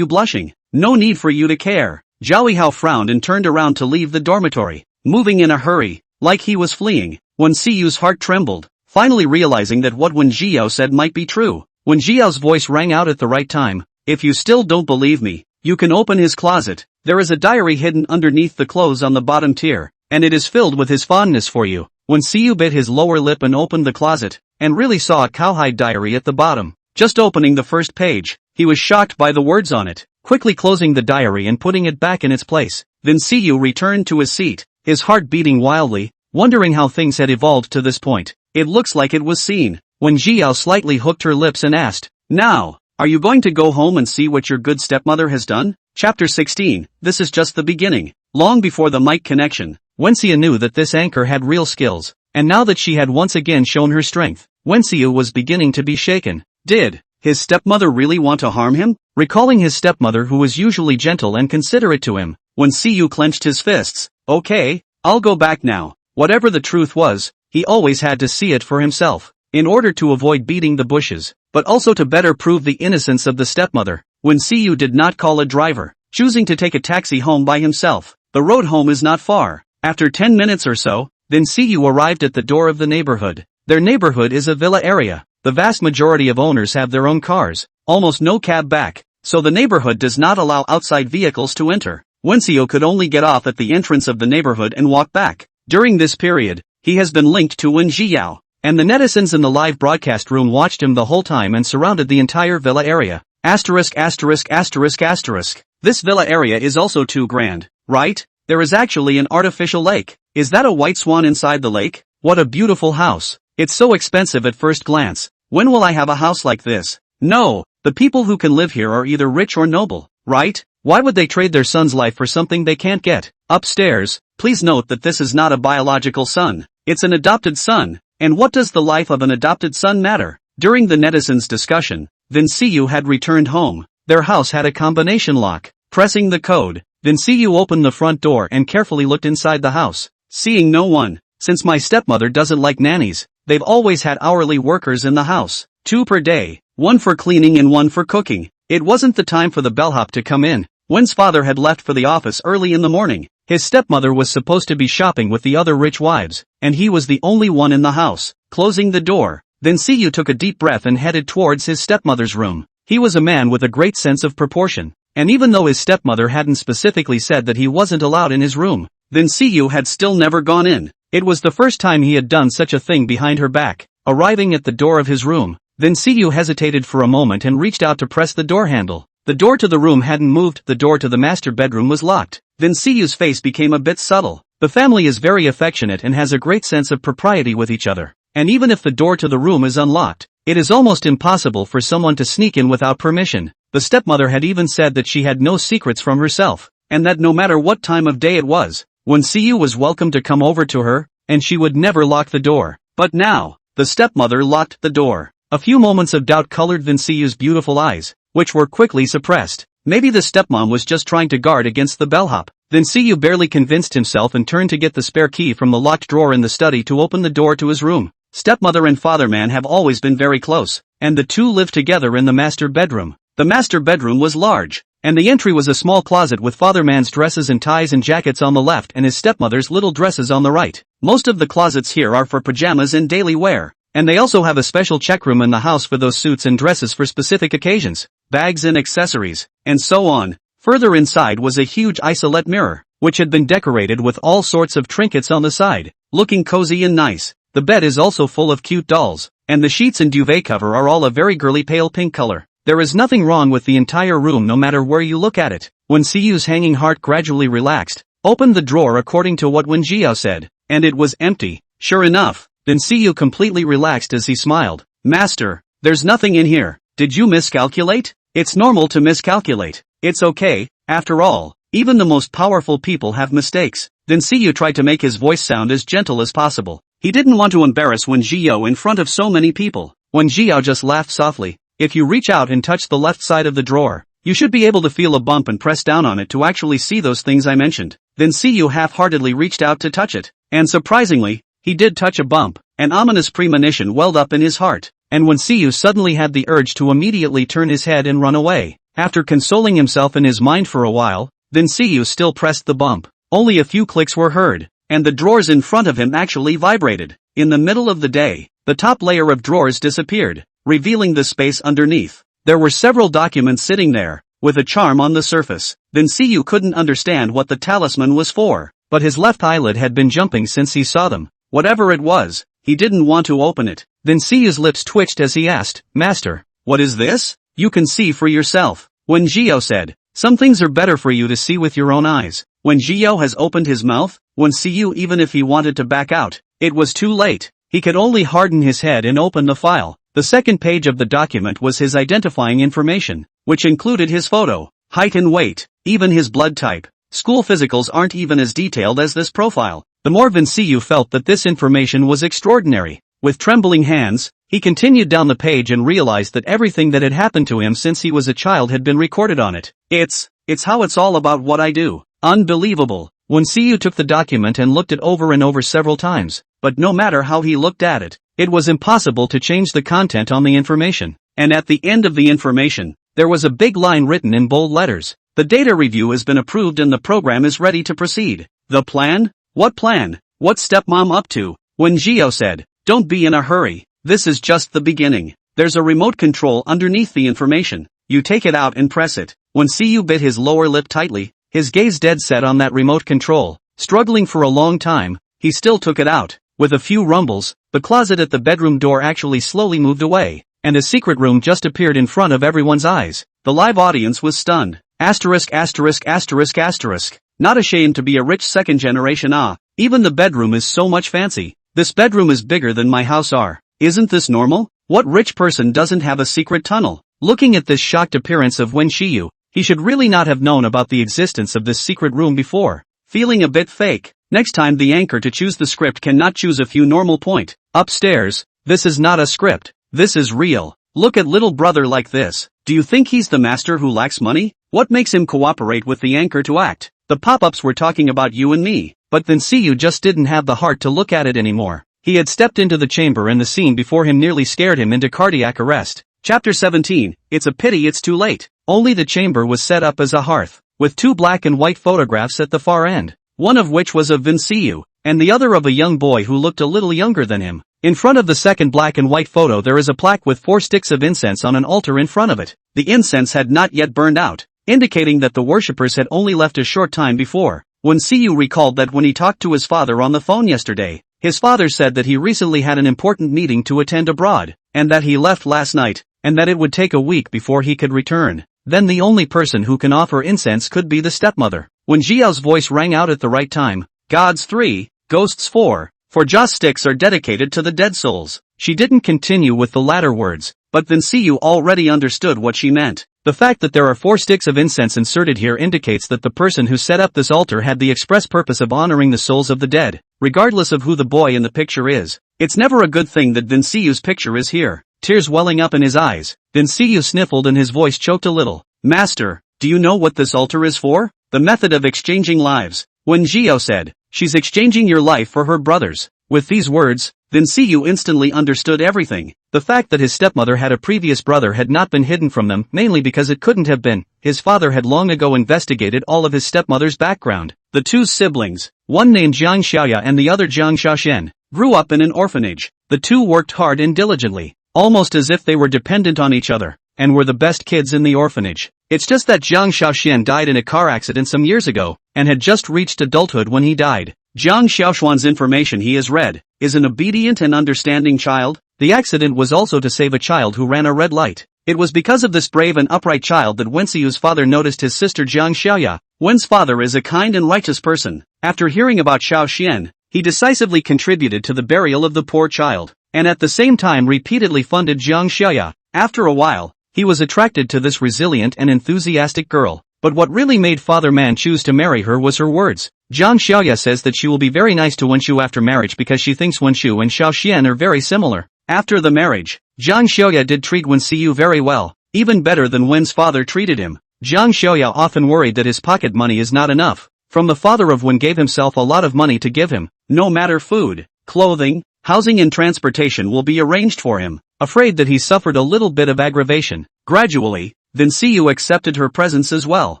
blushing? No need for you to care. Zhao Hao frowned and turned around to leave the dormitory, moving in a hurry, like he was fleeing. When Siyu's heart trembled, finally realizing that what Wen Jiao said might be true. When Jiao's voice rang out at the right time, if you still don't believe me, you can open his closet. There is a diary hidden underneath the clothes on the bottom tier, and it is filled with his fondness for you. When Siyu bit his lower lip and opened the closet, and really saw a cowhide diary at the bottom, just opening the first page, he was shocked by the words on it, quickly closing the diary and putting it back in its place. Then Siyu returned to his seat, his heart beating wildly, wondering how things had evolved to this point. It looks like it was seen. When Jiao slightly hooked her lips and asked, now, are you going to go home and see what your good stepmother has done? Chapter 16, this is just the beginning. Long before the mic connection, Wenxia knew that this anchor had real skills, and now that she had once again shown her strength, Wenxiu was beginning to be shaken. Did his stepmother really want to harm him? Recalling his stepmother, who was usually gentle and considerate to him, Wenxiu clenched his fists. Okay, I'll go back now. Whatever the truth was, he always had to see it for himself, in order to avoid beating the bushes, but also to better prove the innocence of the stepmother. Wenxiu did not call a driver, choosing to take a taxi home by himself. The road home is not far. After 10 minutes or so, Wenxiu arrived at the door of the neighborhood. Their neighborhood is a villa area. The vast majority of owners have their own cars, almost no cab back, so the neighborhood does not allow outside vehicles to enter. Wenxiu could only get off at the entrance of the neighborhood and walk back. During this period, he has been linked to Wen Jiao, and the netizens in the live broadcast room watched him the whole time and surrounded the entire villa area. Asterisk asterisk asterisk asterisk. This villa area is also too grand, right? There is actually an artificial lake. Is that a white swan inside the lake? What a beautiful house. It's so expensive at first glance. When will I have a house like this? No, the people who can live here are either rich or noble, right? Why would they trade their son's life for something they can't get? Upstairs, please note that this is not a biological son. It's an adopted son. And what does the life of an adopted son matter? During the netizens' discussion, Wenxiu had returned home. Their house had a combination lock. Pressing the code, Wenxiu opened the front door and carefully looked inside the house. Seeing no one, since my stepmother doesn't like nannies, they've always had hourly workers in the house. 2 per day, 1 for cleaning and 1 for cooking. It wasn't the time for the bellhop to come in. Wen's father had left for the office early in the morning. His stepmother was supposed to be shopping with the other rich wives, and he was the only one in the house. Closing the door, Wenxiu took a deep breath and headed towards his stepmother's room. He was a man with a great sense of proportion, and even though his stepmother hadn't specifically said that he wasn't allowed in his room, Wenxiu had still never gone in. It was the first time he had done such a thing behind her back. Arriving at the door of his room, Wenxiu hesitated for a moment and reached out to press the door handle. The door to the room hadn't moved. The door to the master bedroom was locked. Wenxiu's face became a bit subtle. The family is very affectionate and has a great sense of propriety with each other. And even if the door to the room is unlocked, it is almost impossible for someone to sneak in without permission. The stepmother had even said that she had no secrets from herself, and that no matter what time of day it was, Wenxiu was welcome to come over to her, and she would never lock the door. But now, the stepmother locked the door. A few moments of doubt colored Wenxiu's beautiful eyes, which were quickly suppressed. Maybe the stepmom was just trying to guard against the bellhop. Wenxiu barely convinced himself and turned to get the spare key from the locked drawer in the study to open the door to his room. Stepmother and fatherman have always been very close, and the two lived together in the master bedroom. The master bedroom was large, and the entry was a small closet with fatherman's dresses and ties and jackets on the left and his stepmother's little dresses on the right. Most of the closets here are for pajamas and daily wear, and they also have a special check room in the house for those suits and dresses for specific occasions, bags and accessories, and so on. Further inside was a huge isolette mirror, which had been decorated with all sorts of trinkets on the side, looking cozy and nice. The bed is also full of cute dolls, and the sheets and duvet cover are all a very girly pale pink color. There is nothing wrong with the entire room no matter where you look at it. Wenxiu's hanging heart gradually relaxed, opened the drawer according to what Wen Jiao said, and it was empty. Sure enough, Wenxiu completely relaxed as he smiled. Master, there's nothing in here. Did you miscalculate? It's normal to miscalculate. It's okay, after all, even the most powerful people have mistakes. Wenxiu tried to make his voice sound as gentle as possible. He didn't want to embarrass Wen Jiao in front of so many people. Wen Jiao just laughed softly. If you reach out and touch the left side of the drawer, you should be able to feel a bump and press down on it to actually see those things I mentioned. Wenxiu half-heartedly reached out to touch it, and surprisingly, he did touch a bump. An ominous premonition welled up in his heart, and Wenxiu suddenly had the urge to immediately turn his head and run away. After consoling himself in his mind for a while, Wenxiu still pressed the bump. Only a few clicks were heard, and the drawers in front of him actually vibrated. In the middle of the day, the top layer of drawers disappeared, revealing the space underneath. There were several documents sitting there, with a charm on the surface. Wenxiu couldn't understand what the talisman was for, but his left eyelid had been jumping since he saw them. Whatever it was, he didn't want to open it. Wenxiu's lips twitched as he asked, Master, what is this? You can see for yourself. Wen Jiao said, some things are better for you to see with your own eyes. When Jiao has opened his mouth, Wenxiu, even if he wanted to back out, it was too late. He could only harden his head and open the file. The second page of the document was his identifying information, which included his photo, height and weight, even his blood type. School physicals aren't even as detailed as this profile. The more Wenxiu felt that this information was extraordinary, With trembling hands, he continued down the page and realized that everything that had happened to him since he was a child had been recorded on it. It's how it's all about what I do. Unbelievable. When Siyu took the document and looked it over and over several times, but no matter how he looked at it, it was impossible to change the content on the information. And at the end of the information, there was a big line written in bold letters. The data review has been approved and the program is ready to proceed. The plan? What plan? What's stepmom up to? When Gio said, "Don't be in a hurry. This is just the beginning. There's a remote control underneath the information. You take it out and press it." When Siyu bit his lower lip tightly, his gaze dead set on that remote control, struggling for a long time, he still took it out. With a few rumbles, the closet at the bedroom door actually slowly moved away, and a secret room just appeared in front of everyone's eyes. The live audience was stunned. Asterisk asterisk asterisk asterisk. Not ashamed to be a rich second generation. Even the bedroom is so much fancy. This bedroom is bigger than my house. Isn't this normal? What rich person doesn't have a secret tunnel? Looking at this shocked appearance of Wen Shiyu, he should really not have known about the existence of this secret room before. Feeling a bit fake. Next time the anchor to choose the script cannot choose a few normal point. Upstairs, this is not a script. This is real. Look at little brother like this. Do you think he's the master who lacks money? What makes him cooperate with the anchor to act? The pop-ups were talking about you and me, but then Siyu just didn't have the heart to look at it anymore. He had stepped into the chamber and the scene before him nearly scared him into cardiac arrest. Chapter 17, It's a pity it's too late. Only the chamber was set up as a hearth, with two black and white photographs at the far end, one of which was of Siyu, and the other of a young boy who looked a little younger than him. In front of the second black and white photo there is a plaque with 4 sticks of incense on an altar in front of it. The incense had not yet burned out, indicating that the worshippers had only left a short time before. When Siyu recalled that when he talked to his father on the phone yesterday, his father said that he recently had an important meeting to attend abroad, and that he left last night, and that it would take a week before he could return. Then the only person who can offer incense could be the stepmother. When Jiao's voice rang out at the right time, gods 3, ghosts 4, for joss sticks are dedicated to the dead souls. She didn't continue with the latter words, but then Siyu already understood what she meant. The fact that there are 4 sticks of incense inserted here indicates that the person who set up this altar had the express purpose of honoring the souls of the dead, regardless of who the boy in the picture is. It's never a good thing that Siyu's picture is here. Tears welling up in his eyes, Siyu sniffled and his voice choked a little. Master, do you know what this altar is for? The method of exchanging lives. When Gio said, she's exchanging your life for her brother's. With these words, Siyu instantly understood everything. The fact that his stepmother had a previous brother had not been hidden from them, mainly because it couldn't have been. His father had long ago investigated all of his stepmother's background. The 2 siblings, one named Jiang Xiaoya and the other Jiang Xiaoxian, grew up in an orphanage. The 2 worked hard and diligently, almost as if they were dependent on each other, and were the best kids in the orphanage. It's just that Jiang Xiaoxian died in a car accident some years ago, and had just reached adulthood when he died. Jiang Xiaoxuan's information he has read, is an obedient and understanding child. The accident was also to save a child who ran a red light. It was because of this brave and upright child that Wensiyu's father noticed his sister Jiang Xiaoya. Wen's father is a kind and righteous person. After hearing about Xiao Xian, he decisively contributed to the burial of the poor child, and at the same time repeatedly funded Jiang Xiaoya. After a while, he was attracted to this resilient and enthusiastic girl. But what really made Father Man choose to marry her was her words. Jiang Xiaoya says that she will be very nice to Wenshu after marriage because she thinks Wenshu and Xiao Xian are very similar. After the marriage, Jiang Xiaoya did treat Wen Siyu very well, even better than Wen's father treated him. Jiang Xiaoya often worried that his pocket money is not enough. From the father of Wen gave himself a lot of money to give him. No matter food, clothing, housing and transportation will be arranged for him. Afraid that he suffered a little bit of aggravation. Gradually, then Siyu accepted her presence as well.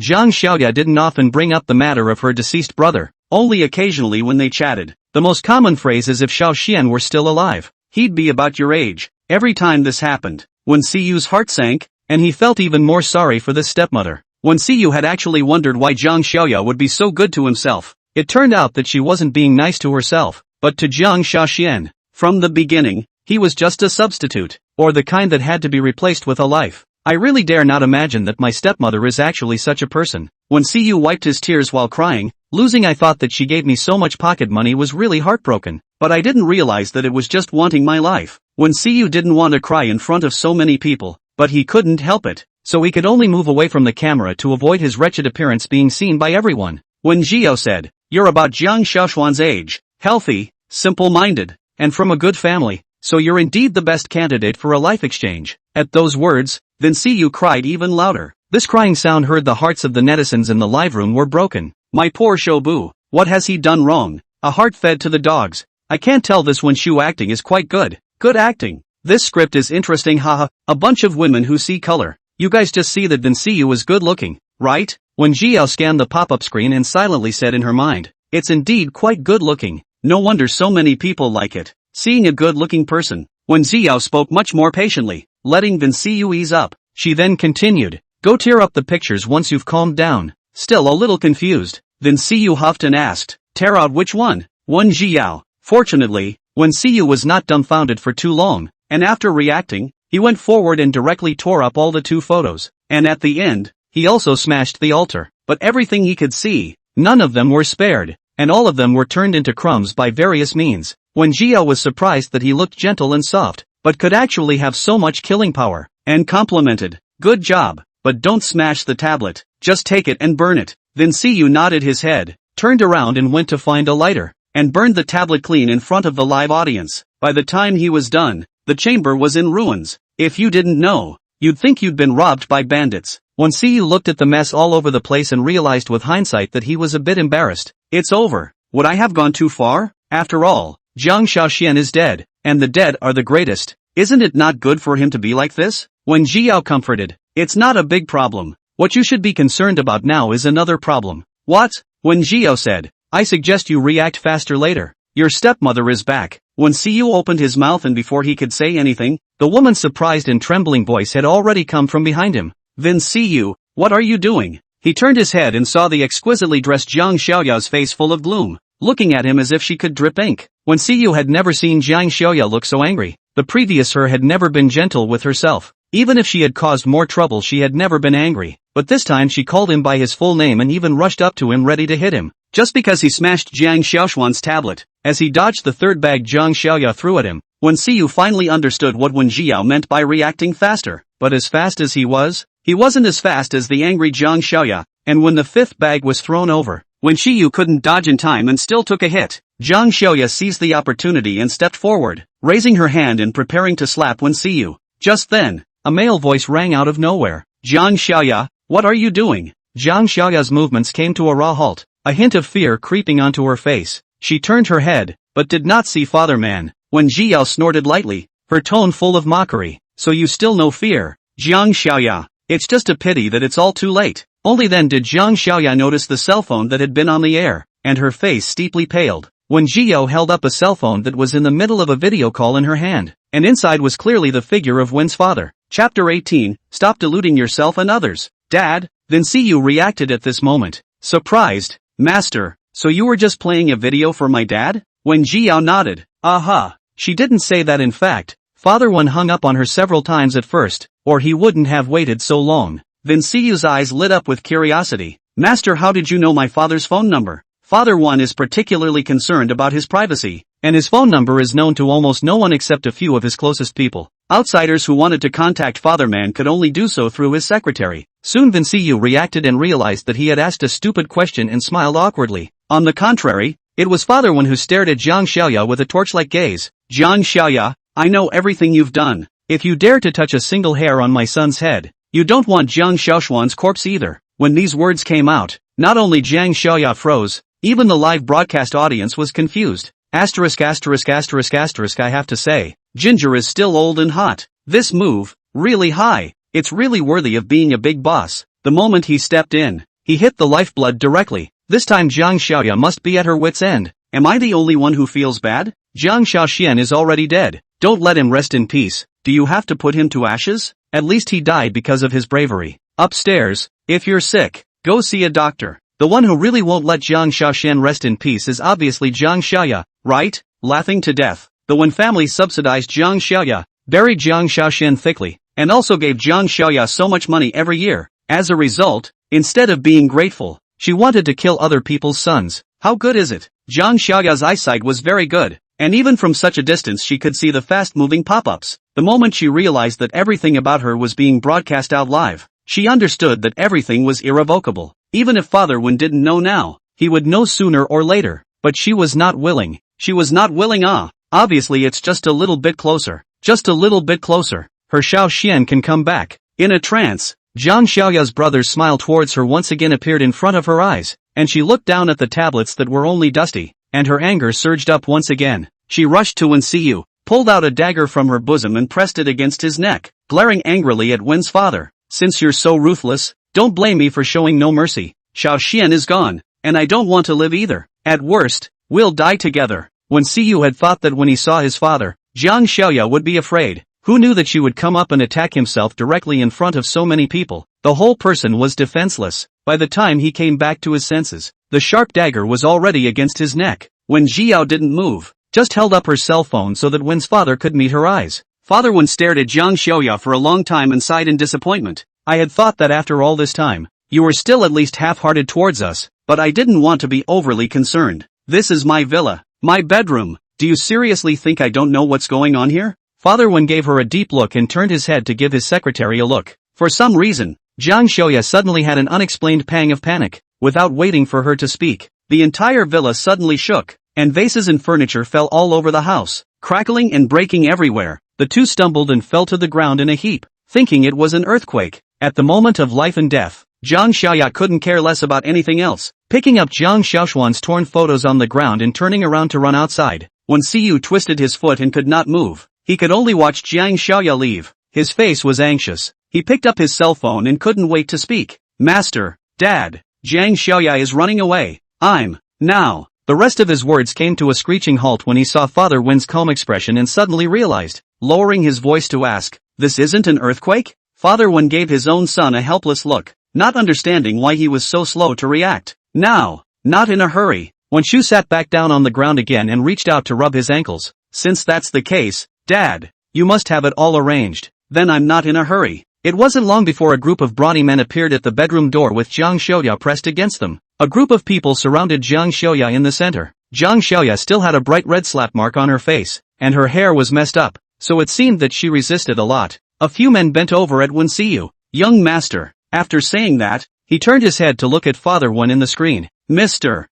Jiang Xiaoya didn't often bring up the matter of her deceased brother, only occasionally when they chatted. The most common phrase is if Xiao Xian were still alive, he'd be about your age. Every time this happened, when Siyu's heart sank, and he felt even more sorry for this stepmother. When Siyu had actually wondered why Jiang Xiaoya would be so good to himself, it turned out that she wasn't being nice to herself, but to Jiang Xiaoxian. From the beginning, he was just a substitute, or the kind that had to be replaced with a life. I really dare not imagine that my stepmother is actually such a person. When Siyu wiped his tears while crying, I thought that she gave me so much pocket money was really heartbroken, but I didn't realize that it was just wanting my life. When Siyu didn't want to cry in front of so many people, but he couldn't help it, so he could only move away from the camera to avoid his wretched appearance being seen by everyone. When Gio said, "You're about Jiang Xiaoxuan's age, healthy, simple-minded, and from a good family," so you're indeed the best candidate for a life exchange. At those words, Vin Siyu cried even louder. This crying sound heard the hearts of the netizens in the live room were broken. My poor Shobu, what has he done wrong? A heart fed to the dogs. I can't tell this when Shu acting is quite good. Good acting. This script is interesting, haha. A bunch of women who see color. You guys just see that Vin Siyu is good looking, right? When Jiao scanned the pop-up screen and silently said in her mind, it's indeed quite good looking. No wonder so many people like it. Seeing a good-looking person. When Jiao spoke much more patiently, letting Vin Siyu ease up, she then continued, go tear up the pictures once you've calmed down. Still a little confused, Vin Siyu huffed and asked, tear out which one? One Jiao. Fortunately, Wen Siyu was not dumbfounded for too long, and after reacting, he went forward and directly tore up all the 2 photos, and at the end, he also smashed the altar, but everything he could see, none of them were spared, and all of them were turned into crumbs by various means. When Jiao was surprised that he looked gentle and soft, but could actually have so much killing power, and complimented, good job, but don't smash the tablet, just take it and burn it. Then Siyu nodded his head, turned around and went to find a lighter, and burned the tablet clean in front of the live audience. By the time he was done, the chamber was in ruins. If you didn't know, you'd think you'd been robbed by bandits. When Siyu looked at the mess all over the place and realized with hindsight that he was a bit embarrassed. It's over. Would I have gone too far? After all, Jiang Shaoxian is dead, and the dead are the greatest. Isn't it not good for him to be like this? When Jiao comforted, it's not a big problem. What you should be concerned about now is another problem. What? When Jiao said, I suggest you react faster later. Your stepmother is back. When Siyu opened his mouth and before he could say anything, the woman's surprised and trembling voice had already come from behind him. Vin Siyu, what are you doing? He turned his head and saw the exquisitely dressed Jiang Xiaoya's face full of gloom, looking at him as if she could drip ink. When Siyu had never seen Jiang Xiaoya look so angry, the previous her had never been gentle with herself. Even if she had caused more trouble she had never been angry, but this time she called him by his full name and even rushed up to him ready to hit him. Just because he smashed Jiang Xiaoshuan's tablet, as he dodged the third bag Jiang Xiaoya threw at him, when Siyu finally understood what Wen Jiao meant by reacting faster. But as fast as he wasn't as fast as the angry Jiang Xiaoya, and when the fifth bag was thrown over, when Siyu couldn't dodge in time and still took a hit, Jiang Xiaoya seized the opportunity and stepped forward, raising her hand and preparing to slap Wen Siyu. Just then, a male voice rang out of nowhere. Jiang Xiaoya, what are you doing? Jiang Xiaoya's movements came to a raw halt, a hint of fear creeping onto her face. She turned her head, but did not see Father Man. When Jiao snorted lightly, her tone full of mockery, so you still know fear? Jiang Xiaoya, it's just a pity that it's all too late. Only then did Jiang Xiaoya notice the cell phone that had been on the air, and her face steeply paled. When Jiao held up a cell phone that was in the middle of a video call in her hand, and inside was clearly the figure of Wen's father. Chapter 18, Stop deluding yourself and others. Dad, Vin Siyu reacted at this moment. Surprised, Master, so you were just playing a video for my dad? When Jiao nodded, aha, she didn't say that in fact. Father Wen hung up on her several times at first, or he wouldn't have waited so long. Vin Siyu's eyes lit up with curiosity. Master, how did you know my father's phone number? Father Wen is particularly concerned about his privacy, and his phone number is known to almost no one except a few of his closest people. Outsiders who wanted to contact Father Man could only do so through his secretary. Soon Vin Siyu reacted and realized that he had asked a stupid question and smiled awkwardly. On the contrary, it was Father Wen who stared at Jiang Xiaoya with a torch-like gaze. Jiang Xiaoya, I know everything you've done. If you dare to touch a single hair on my son's head, you don't want Jiang Xiaoshuan's corpse either. When these words came out, not only Jiang Xiaoya froze, even the live broadcast audience was confused. I have to say, Ginger is still old and hot. This move, really high, it's really worthy of being a big boss. The moment he stepped in, he hit the lifeblood directly. This time Jiang Xiaoya must be at her wit's end. Am I the only one who feels bad? Jiang Shaoxian is already dead. Don't let him rest in peace. Do you have to put him to ashes? At least he died because of his bravery. Upstairs, if you're sick, go see a doctor. The one who really won't let Jiang Shaoxian rest in peace is obviously Jiang Xiaoya, right? Laughing to death. The Wen family subsidized Jiang Xiaoya, buried Jiang Shaoxian thickly, and also gave Jiang Xiaoya so much money every year. As a result, instead of being grateful, she wanted to kill other people's sons. How good is it? Jiang Xiaoya's eyesight was very good, and even from such a distance she could see the fast-moving pop-ups. The moment she realized that everything about her was being broadcast out live, she understood that everything was irrevocable. Even if Father Wen didn't know now, he would know sooner or later. But she was not willing. She was not willing. Obviously it's just a little bit closer. Just a little bit closer. Her Xiao Xian can come back. In a trance, Zhang Xiaoya's brother's smile towards her once again appeared in front of her eyes, and she looked down at the tablets that were only dusty, and her anger surged up once again. She rushed to Wen Xiyu, pulled out a dagger from her bosom and pressed it against his neck, glaring angrily at Wen's father. Since you're so ruthless, don't blame me for showing no mercy. Xiao Xian is gone, and I don't want to live either. At worst, we'll die together. Wen Xiyu had thought that when he saw his father, Zhang Xiaoya would be afraid. Who knew that she would come up and attack himself directly in front of so many people? The whole person was defenseless. By the time he came back to his senses, the sharp dagger was already against his neck. When Jiao didn't move, just held up her cell phone so that Wen's father could meet her eyes. Father Wen stared at Zhang Xiaoya for a long time and sighed in disappointment. I had thought that after all this time, you were still at least half-hearted towards us, but I didn't want to be overly concerned. This is my villa, my bedroom. Do you seriously think I don't know what's going on here? Father Wen gave her a deep look and turned his head to give his secretary a look. For some reason, Zhang Xiaoya suddenly had an unexplained pang of panic. Without waiting for her to speak, the entire villa suddenly shook, and vases and furniture fell all over the house, crackling and breaking everywhere. The two stumbled and fell to the ground in a heap, thinking it was an earthquake. At the moment of life and death, Zhang Xiaoya couldn't care less about anything else. Picking up Zhang Xiaoshuan's torn photos on the ground and turning around to run outside, Wen Xiyu twisted his foot and could not move. He could only watch Zhang Xiaoya leave. His face was anxious. He picked up his cell phone and couldn't wait to speak. Master, Dad, Zhang Xiaoya is running away. Now. The rest of his words came to a screeching halt when he saw Father Wen's calm expression and suddenly realized, lowering his voice to ask, this isn't an earthquake? Father Wen gave his own son a helpless look, not understanding why he was so slow to react. Now, not in a hurry. Wen Shu sat back down on the ground again and reached out to rub his ankles. Since that's the case, Dad, you must have it all arranged. Then I'm not in a hurry. It wasn't long before a group of brawny men appeared at the bedroom door with Zhang Xiaoya pressed against them. A group of people surrounded Zhang Xiaoya in the center. Zhang Xiaoya still had a bright red slap mark on her face, and her hair was messed up, so it seemed that she resisted a lot. A few men bent over at Wen Xiyu. Young master. After saying that, he turned his head to look at Father Wen in the screen. Mr.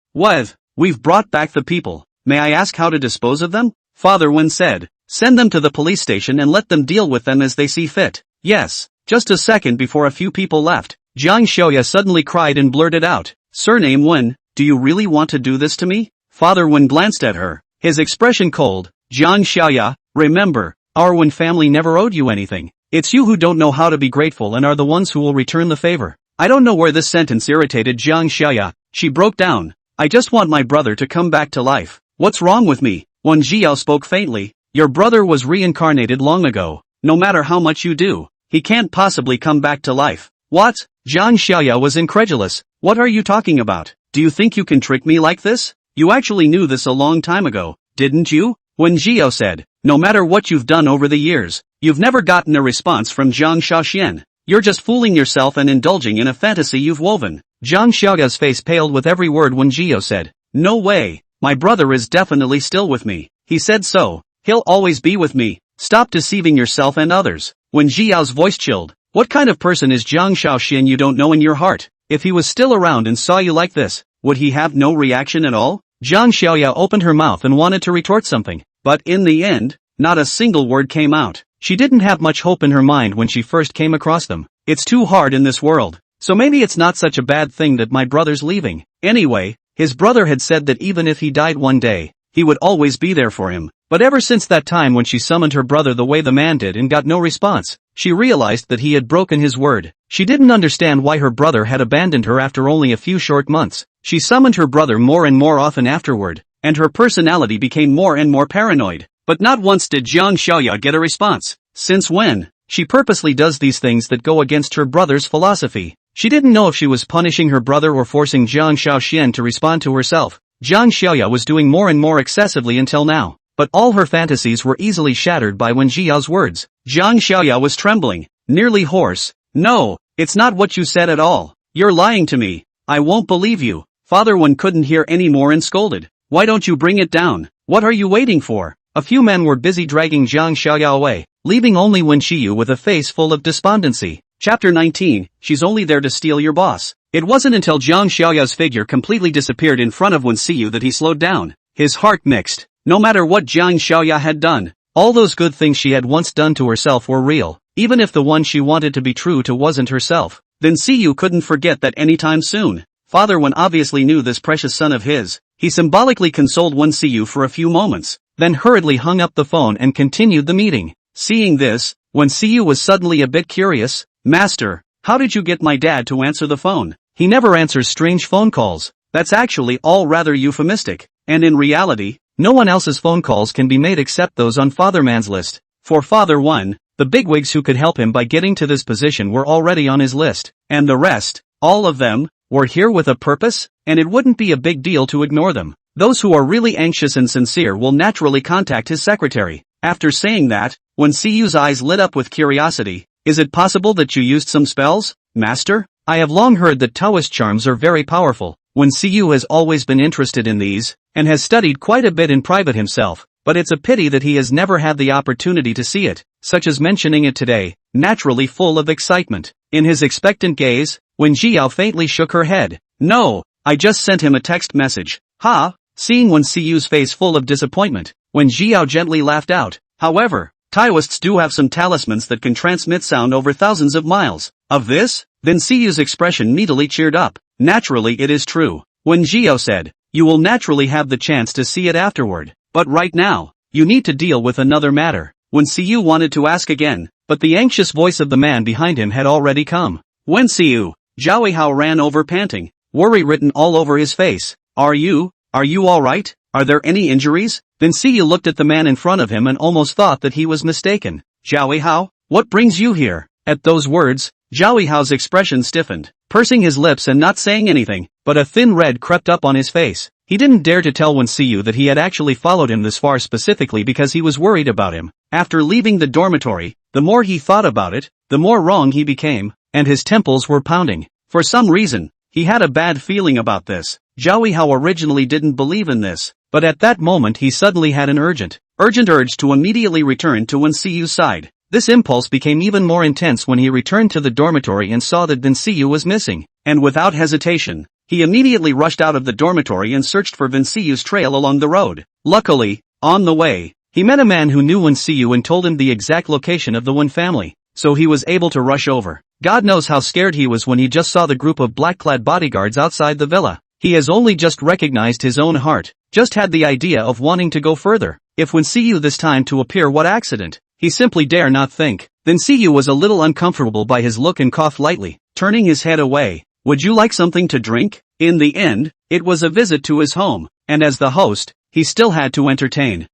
We've brought back the people. May I ask how to dispose of them? Father Wen said. Send them to the police station and let them deal with them as they see fit. Yes. Just a second before a few people left, Zhang Xiaoya suddenly cried and blurted out, Surname Wen, do you really want to do this to me? Father Wen glanced at her, his expression cold. Zhang Xiaoya, remember, our Wen family never owed you anything. It's you who don't know how to be grateful and are the ones who will return the favor. I don't know where this sentence irritated Zhang Xiaoya. She broke down. I just want my brother to come back to life. What's wrong with me? Wen Jiao spoke faintly. Your brother was reincarnated long ago. No matter how much you do, he can't possibly come back to life. What? Zhang Xiaoya was incredulous. What are you talking about? Do you think you can trick me like this? You actually knew this a long time ago, didn't you? Wen Jiao said, no matter what you've done over the years, you've never gotten a response from Zhang Xiaoxian. You're just fooling yourself and indulging in a fantasy you've woven. Zhang Xiaoya's face paled with every word Wen Jiao said. No way. My brother is definitely still with me. He said so. He'll always be with me. Stop deceiving yourself and others. Wen Jiao's voice chilled. What kind of person is Zhang Xiaoxian you don't know in your heart? If he was still around and saw you like this, would he have no reaction at all? Zhang Xiaoya opened her mouth and wanted to retort something, but in the end, not a single word came out. She didn't have much hope in her mind when she first came across them. It's too hard in this world, so maybe it's not such a bad thing that my brother's leaving. Anyway, his brother had said that even if he died one day, he would always be there for him. But ever since that time when she summoned her brother the way the man did and got no response, she realized that he had broken his word. She didn't understand why her brother had abandoned her after only a few short months. She summoned her brother more and more often afterward, and her personality became more and more paranoid. But not once did Zhang Xiaoya get a response. Since when? She purposely does these things that go against her brother's philosophy. She didn't know if she was punishing her brother or forcing Zhang Xiaoxian to respond to herself. Zhang Xiaoya was doing more and more excessively until now. But all her fantasies were easily shattered by Wen Jiao's words. Zhang Xiaoya was trembling, nearly hoarse. No, it's not what you said at all. You're lying to me. I won't believe you. Father Wen couldn't hear any more and scolded. Why don't you bring it down? What are you waiting for? A few men were busy dragging Zhang Xiaoya away, leaving only Wen Xiyu with a face full of despondency. Chapter 19, She's only there to steal your boss. It wasn't until Zhang Xiaoya's figure completely disappeared in front of Wen Xiyu that he slowed down. His heart mixed. No matter what Jiang Xiaoya had done, all those good things she had once done to herself were real, even if the one she wanted to be true to wasn't herself. Then Siyu couldn't forget that anytime soon. Father Wen obviously knew this precious son of his. He symbolically consoled Wen Siyu for a few moments, then hurriedly hung up the phone and continued the meeting. Seeing this, Wen Siyu was suddenly a bit curious. Master, how did you get my dad to answer the phone? He never answers strange phone calls. That's actually all rather euphemistic, and in reality, no one else's phone calls can be made except those on Father Man's list. For Father Wen, the bigwigs who could help him by getting to this position were already on his list, and the rest, all of them, were here with a purpose, and it wouldn't be a big deal to ignore them. Those who are really anxious and sincere will naturally contact his secretary. After saying that, when Siyu's eyes lit up with curiosity, is it possible that you used some spells, Master? I have long heard that Taoist charms are very powerful. When Siyu has always been interested in these, and has studied quite a bit in private himself, but it's a pity that he has never had the opportunity to see it, such as mentioning it today, naturally full of excitement. In his expectant gaze, Wen Jiao faintly shook her head. No, I just sent him a text message. Ha! Seeing Wen Siyu's face full of disappointment, Wen Jiao gently laughed out. However, Taoists do have some talismans that can transmit sound over thousands of miles. Of this? Then Siyu's expression neatly cheered up. Naturally it is true. Wen Jiao said, you will naturally have the chance to see it afterward. But right now, you need to deal with another matter. Wen Siyu wanted to ask again, but the anxious voice of the man behind him had already come. Wen Siyu, Zhao Hao ran over panting, worry written all over his face. Are you alright? Are there any injuries? Then Siyu looked at the man in front of him and almost thought that he was mistaken. Zhao Hao, what brings you here? At those words, Zhao Hao's expression stiffened, pursing his lips and not saying anything, but a thin red crept up on his face. He didn't dare to tell Wen Siyu that he had actually followed him this far specifically because he was worried about him. After leaving the dormitory, the more he thought about it, the more wrong he became, and his temples were pounding. For some reason, he had a bad feeling about this. Zhao Hao originally didn't believe in this, but at that moment he suddenly had an urgent urge to immediately return to Wen Siyu's side. This impulse became even more intense when he returned to the dormitory and saw that Wen Siyu was missing, and without hesitation, he immediately rushed out of the dormitory and searched for Wen Siyu's trail along the road. Luckily, on the way, he met a man who knew Wen Siyu and told him the exact location of the Wen family, so he was able to rush over. God knows how scared he was when he just saw the group of black-clad bodyguards outside the villa. He has only just recognized his own heart, just had the idea of wanting to go further. If Wen Siyu this time to appear, what accident? He simply dare not think. Then Siyu was a little uncomfortable by his look and coughed lightly, turning his head away. Would you like something to drink? In the end, it was a visit to his home, and as the host, he still had to entertain.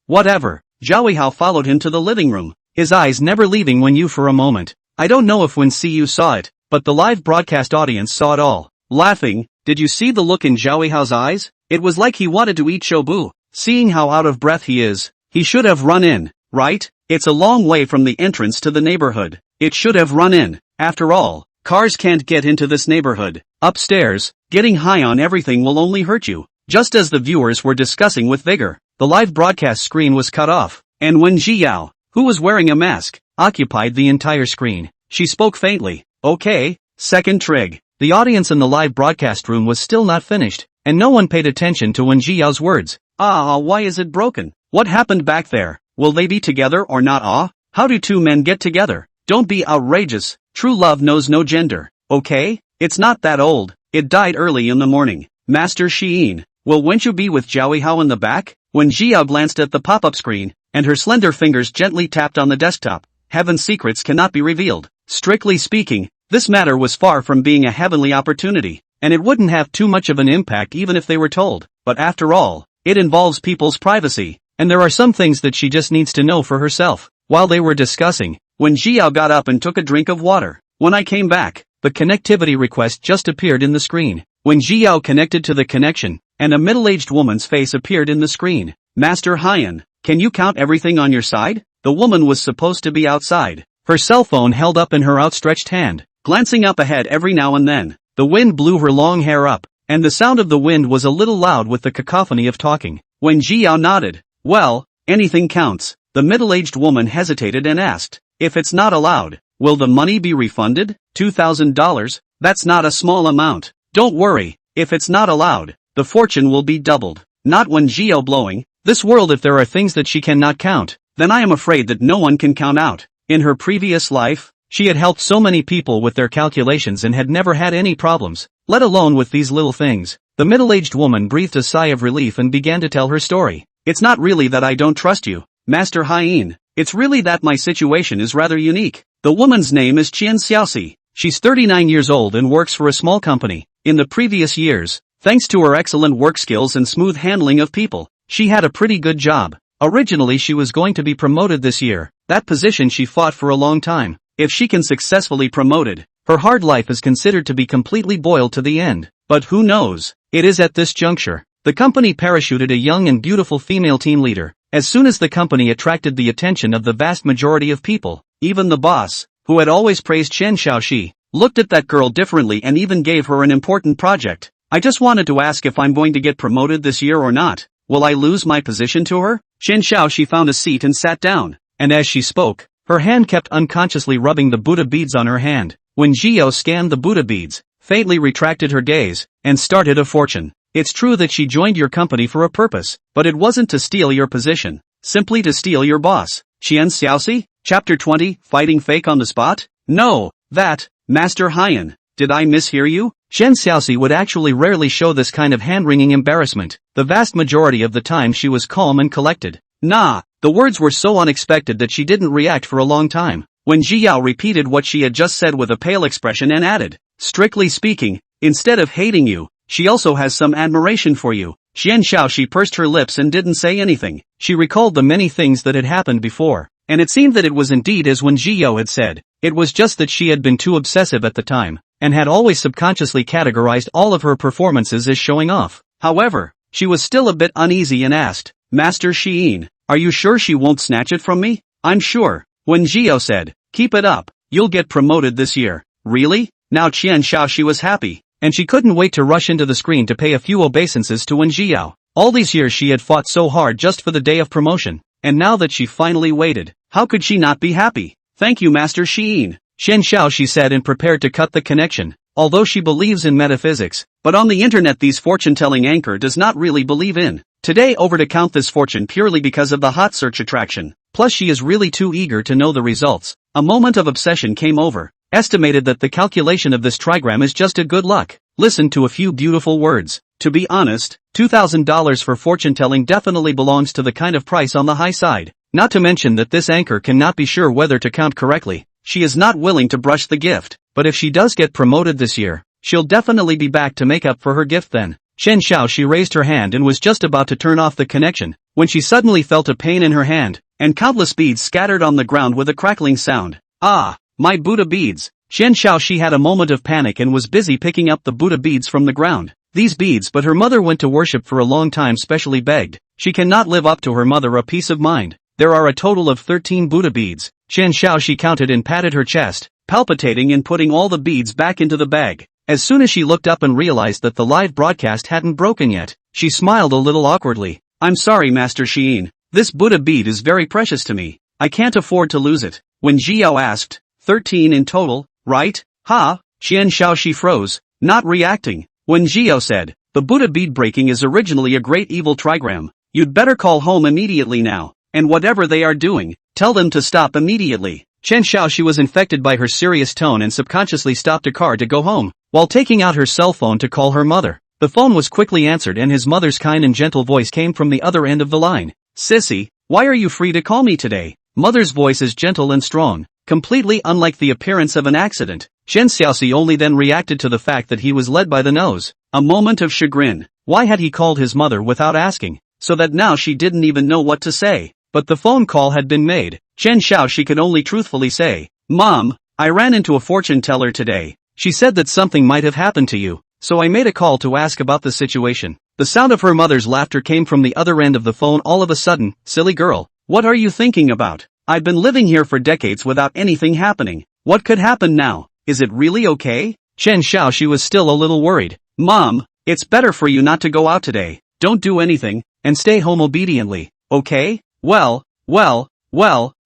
Whatever. Zhao Hao followed him to the living room, his eyes never leaving Wen Yu for a moment. I don't know if Wen Siyu saw it, but the live broadcast audience saw it all. Laughing, did you see the look in Zhao Hao's eyes? It was like he wanted to eat shobu. Seeing how out of breath he is, he should have run in, right? It's a long way from the entrance to the neighborhood. It should have run in. After all, cars can't get into this neighborhood. Upstairs, getting high on everything will only hurt you. Just as the viewers were discussing with vigor, the live broadcast screen was cut off, and Wen Jiao, who was wearing a mask, occupied the entire screen. She spoke faintly. Okay, second trig. The audience in the live broadcast room was still not finished, and no one paid attention to Wen Jiao's words. Why is it broken? What happened back there? Will they be together or not? How do two men get together? Don't be outrageous. True love knows no gender. Okay? It's not that old. It died early in the morning. Master Xiyin, will Wenchu be with Zhao Hao in the back? When Jiao glanced at the pop-up screen, and her slender fingers gently tapped on the desktop, heaven's secrets cannot be revealed. Strictly speaking, this matter was far from being a heavenly opportunity, and it wouldn't have too much of an impact even if they were told. But after all, it involves people's privacy, and there are some things that she just needs to know for herself. While they were discussing, when Jiao got up and took a drink of water. When I came back, the connectivity request just appeared in the screen. When Jiao connected to the connection, and a middle-aged woman's face appeared in the screen. Master Haiyan, can you count everything on your side? The woman was supposed to be outside, her cell phone held up in her outstretched hand, glancing up ahead every now and then. The wind blew her long hair up, and the sound of the wind was a little loud with the cacophony of talking. When Jiao nodded, well, anything counts. The middle-aged woman hesitated and asked, if it's not allowed, will the money be refunded? $2,000? That's not a small amount. Don't worry, if it's not allowed, the fortune will be doubled. Not when Jiao blowing, This world, if there are things that she cannot count, then I am afraid that no one can count out. In her previous life, she had helped so many people with their calculations and had never had any problems, let alone with these little things. The middle-aged woman breathed a sigh of relief and began to tell her story. It's not really that I don't trust you, Master Hyene. It's really that my situation is rather unique. The woman's name is Qian Xiaoxi. She's 39 years old and works for a small company. In the previous years, thanks to her excellent work skills and smooth handling of people, she had a pretty good job. Originally she was going to be promoted this year. That position she fought for a long time. If she can successfully promoted, her hard life is considered to be completely boiled to the end. But who knows? It is at this juncture. The company parachuted a young and beautiful female team leader. As soon as the company attracted the attention of the vast majority of people, even the boss, who had always praised Chen Xiaoxi, looked at that girl differently and even gave her an important project. I just wanted to ask if I'm going to get promoted this year or not. Will I lose my position to her? Chen Xiaoxi found a seat and sat down. And as she spoke, her hand kept unconsciously rubbing the Buddha beads on her hand. When Zhao scanned the Buddha beads, faintly retracted her gaze, and started a fortune. It's true that she joined your company for a purpose, but it wasn't to steal your position, simply to steal your boss. Qian Xiaoxi? Chapter 20, Fighting Fake on the Spot? No, that, Master Hyene. Did I mishear you? Qian Xiaoxi would actually rarely show this kind of hand-wringing embarrassment. The vast majority of the time she was calm and collected. Nah, the words were so unexpected that she didn't react for a long time. When Zhao repeated what she had just said with a pale expression and added, strictly speaking, instead of hating you, she also has some admiration for you. Qian Xiaoxi pursed her lips and didn't say anything. She recalled the many things that had happened before, and it seemed that it was indeed as when Zhao had said. It was just that she had been too obsessive at the time, and had always subconsciously categorized all of her performances as showing off. However, she was still a bit uneasy and asked, Master Xiene, are you sure she won't snatch it from me? I'm sure. When Zhao said, keep it up, you'll get promoted this year. Really? Now Qian Xiaoxi was happy, and she couldn't wait to rush into the screen to pay a few obeisances to Wen Zhao. All these years she had fought so hard just for the day of promotion, and now that she finally waited, how could she not be happy? Thank you, Master Xiene. Qian Xiaoxi said and prepared to cut the connection. Although she believes in metaphysics, but on the internet these fortune-telling anchor does not really believe in. Today over to count this fortune purely because of the hot search attraction. Plus she is really too eager to know the results. A moment of obsession came over. Estimated that the calculation of this trigram is just a good luck. Listen to a few beautiful words. To be honest, $2,000 for fortune-telling definitely belongs to the kind of price on the high side. Not to mention that this anchor cannot be sure whether to count correctly. She is not willing to brush the gift, but if she does get promoted this year, she'll definitely be back to make up for her gift then. Chen Xiaoxi raised her hand and was just about to turn off the connection, when she suddenly felt a pain in her hand, and countless beads scattered on the ground with a crackling sound. Ah, my Buddha beads. Chen Xiaoxi had a moment of panic and was busy picking up the Buddha beads from the ground. These beads, but her mother went to worship for a long time, specially begged. She cannot live up to her mother a peace of mind. There are a total of 13 Buddha beads. Chen Xiaoxi counted and patted her chest, palpitating and putting all the beads back into the bag. As soon as she looked up and realized that the live broadcast hadn't broken yet, she smiled a little awkwardly. I'm sorry, Master Xiene. This Buddha bead is very precious to me. I can't afford to lose it. When Zhao asked, 13 in total, right? Ha? Qian Xiaoxi froze, not reacting. When Zhao said, the Buddha bead breaking is originally a great evil trigram. You'd better call home immediately now. And whatever they are doing, tell them to stop immediately. Chen Xiaoxi was infected by her serious tone and subconsciously stopped a car to go home, while taking out her cell phone to call her mother. The phone was quickly answered and his mother's kind and gentle voice came from the other end of the line. Sissy, why are you free to call me today? Mother's voice is gentle and strong, completely unlike the appearance of an accident. Chen Xiaoxi only then reacted to the fact that he was led by the nose. A moment of chagrin. Why had he called his mother without asking? So that now she didn't even know what to say. But the phone call had been made. Chen Xiaoxi could only truthfully say, Mom, I ran into a fortune teller today. She said that something might have happened to you, so I made a call to ask about the situation. The sound of her mother's laughter came from the other end of the phone all of a sudden. Silly girl, what are you thinking about? I've been living here for decades without anything happening. What could happen now? Is it really okay? Chen Xiaoxi was still a little worried. Mom, it's better for you not to go out today. Don't do anything, and stay home obediently, okay? Well,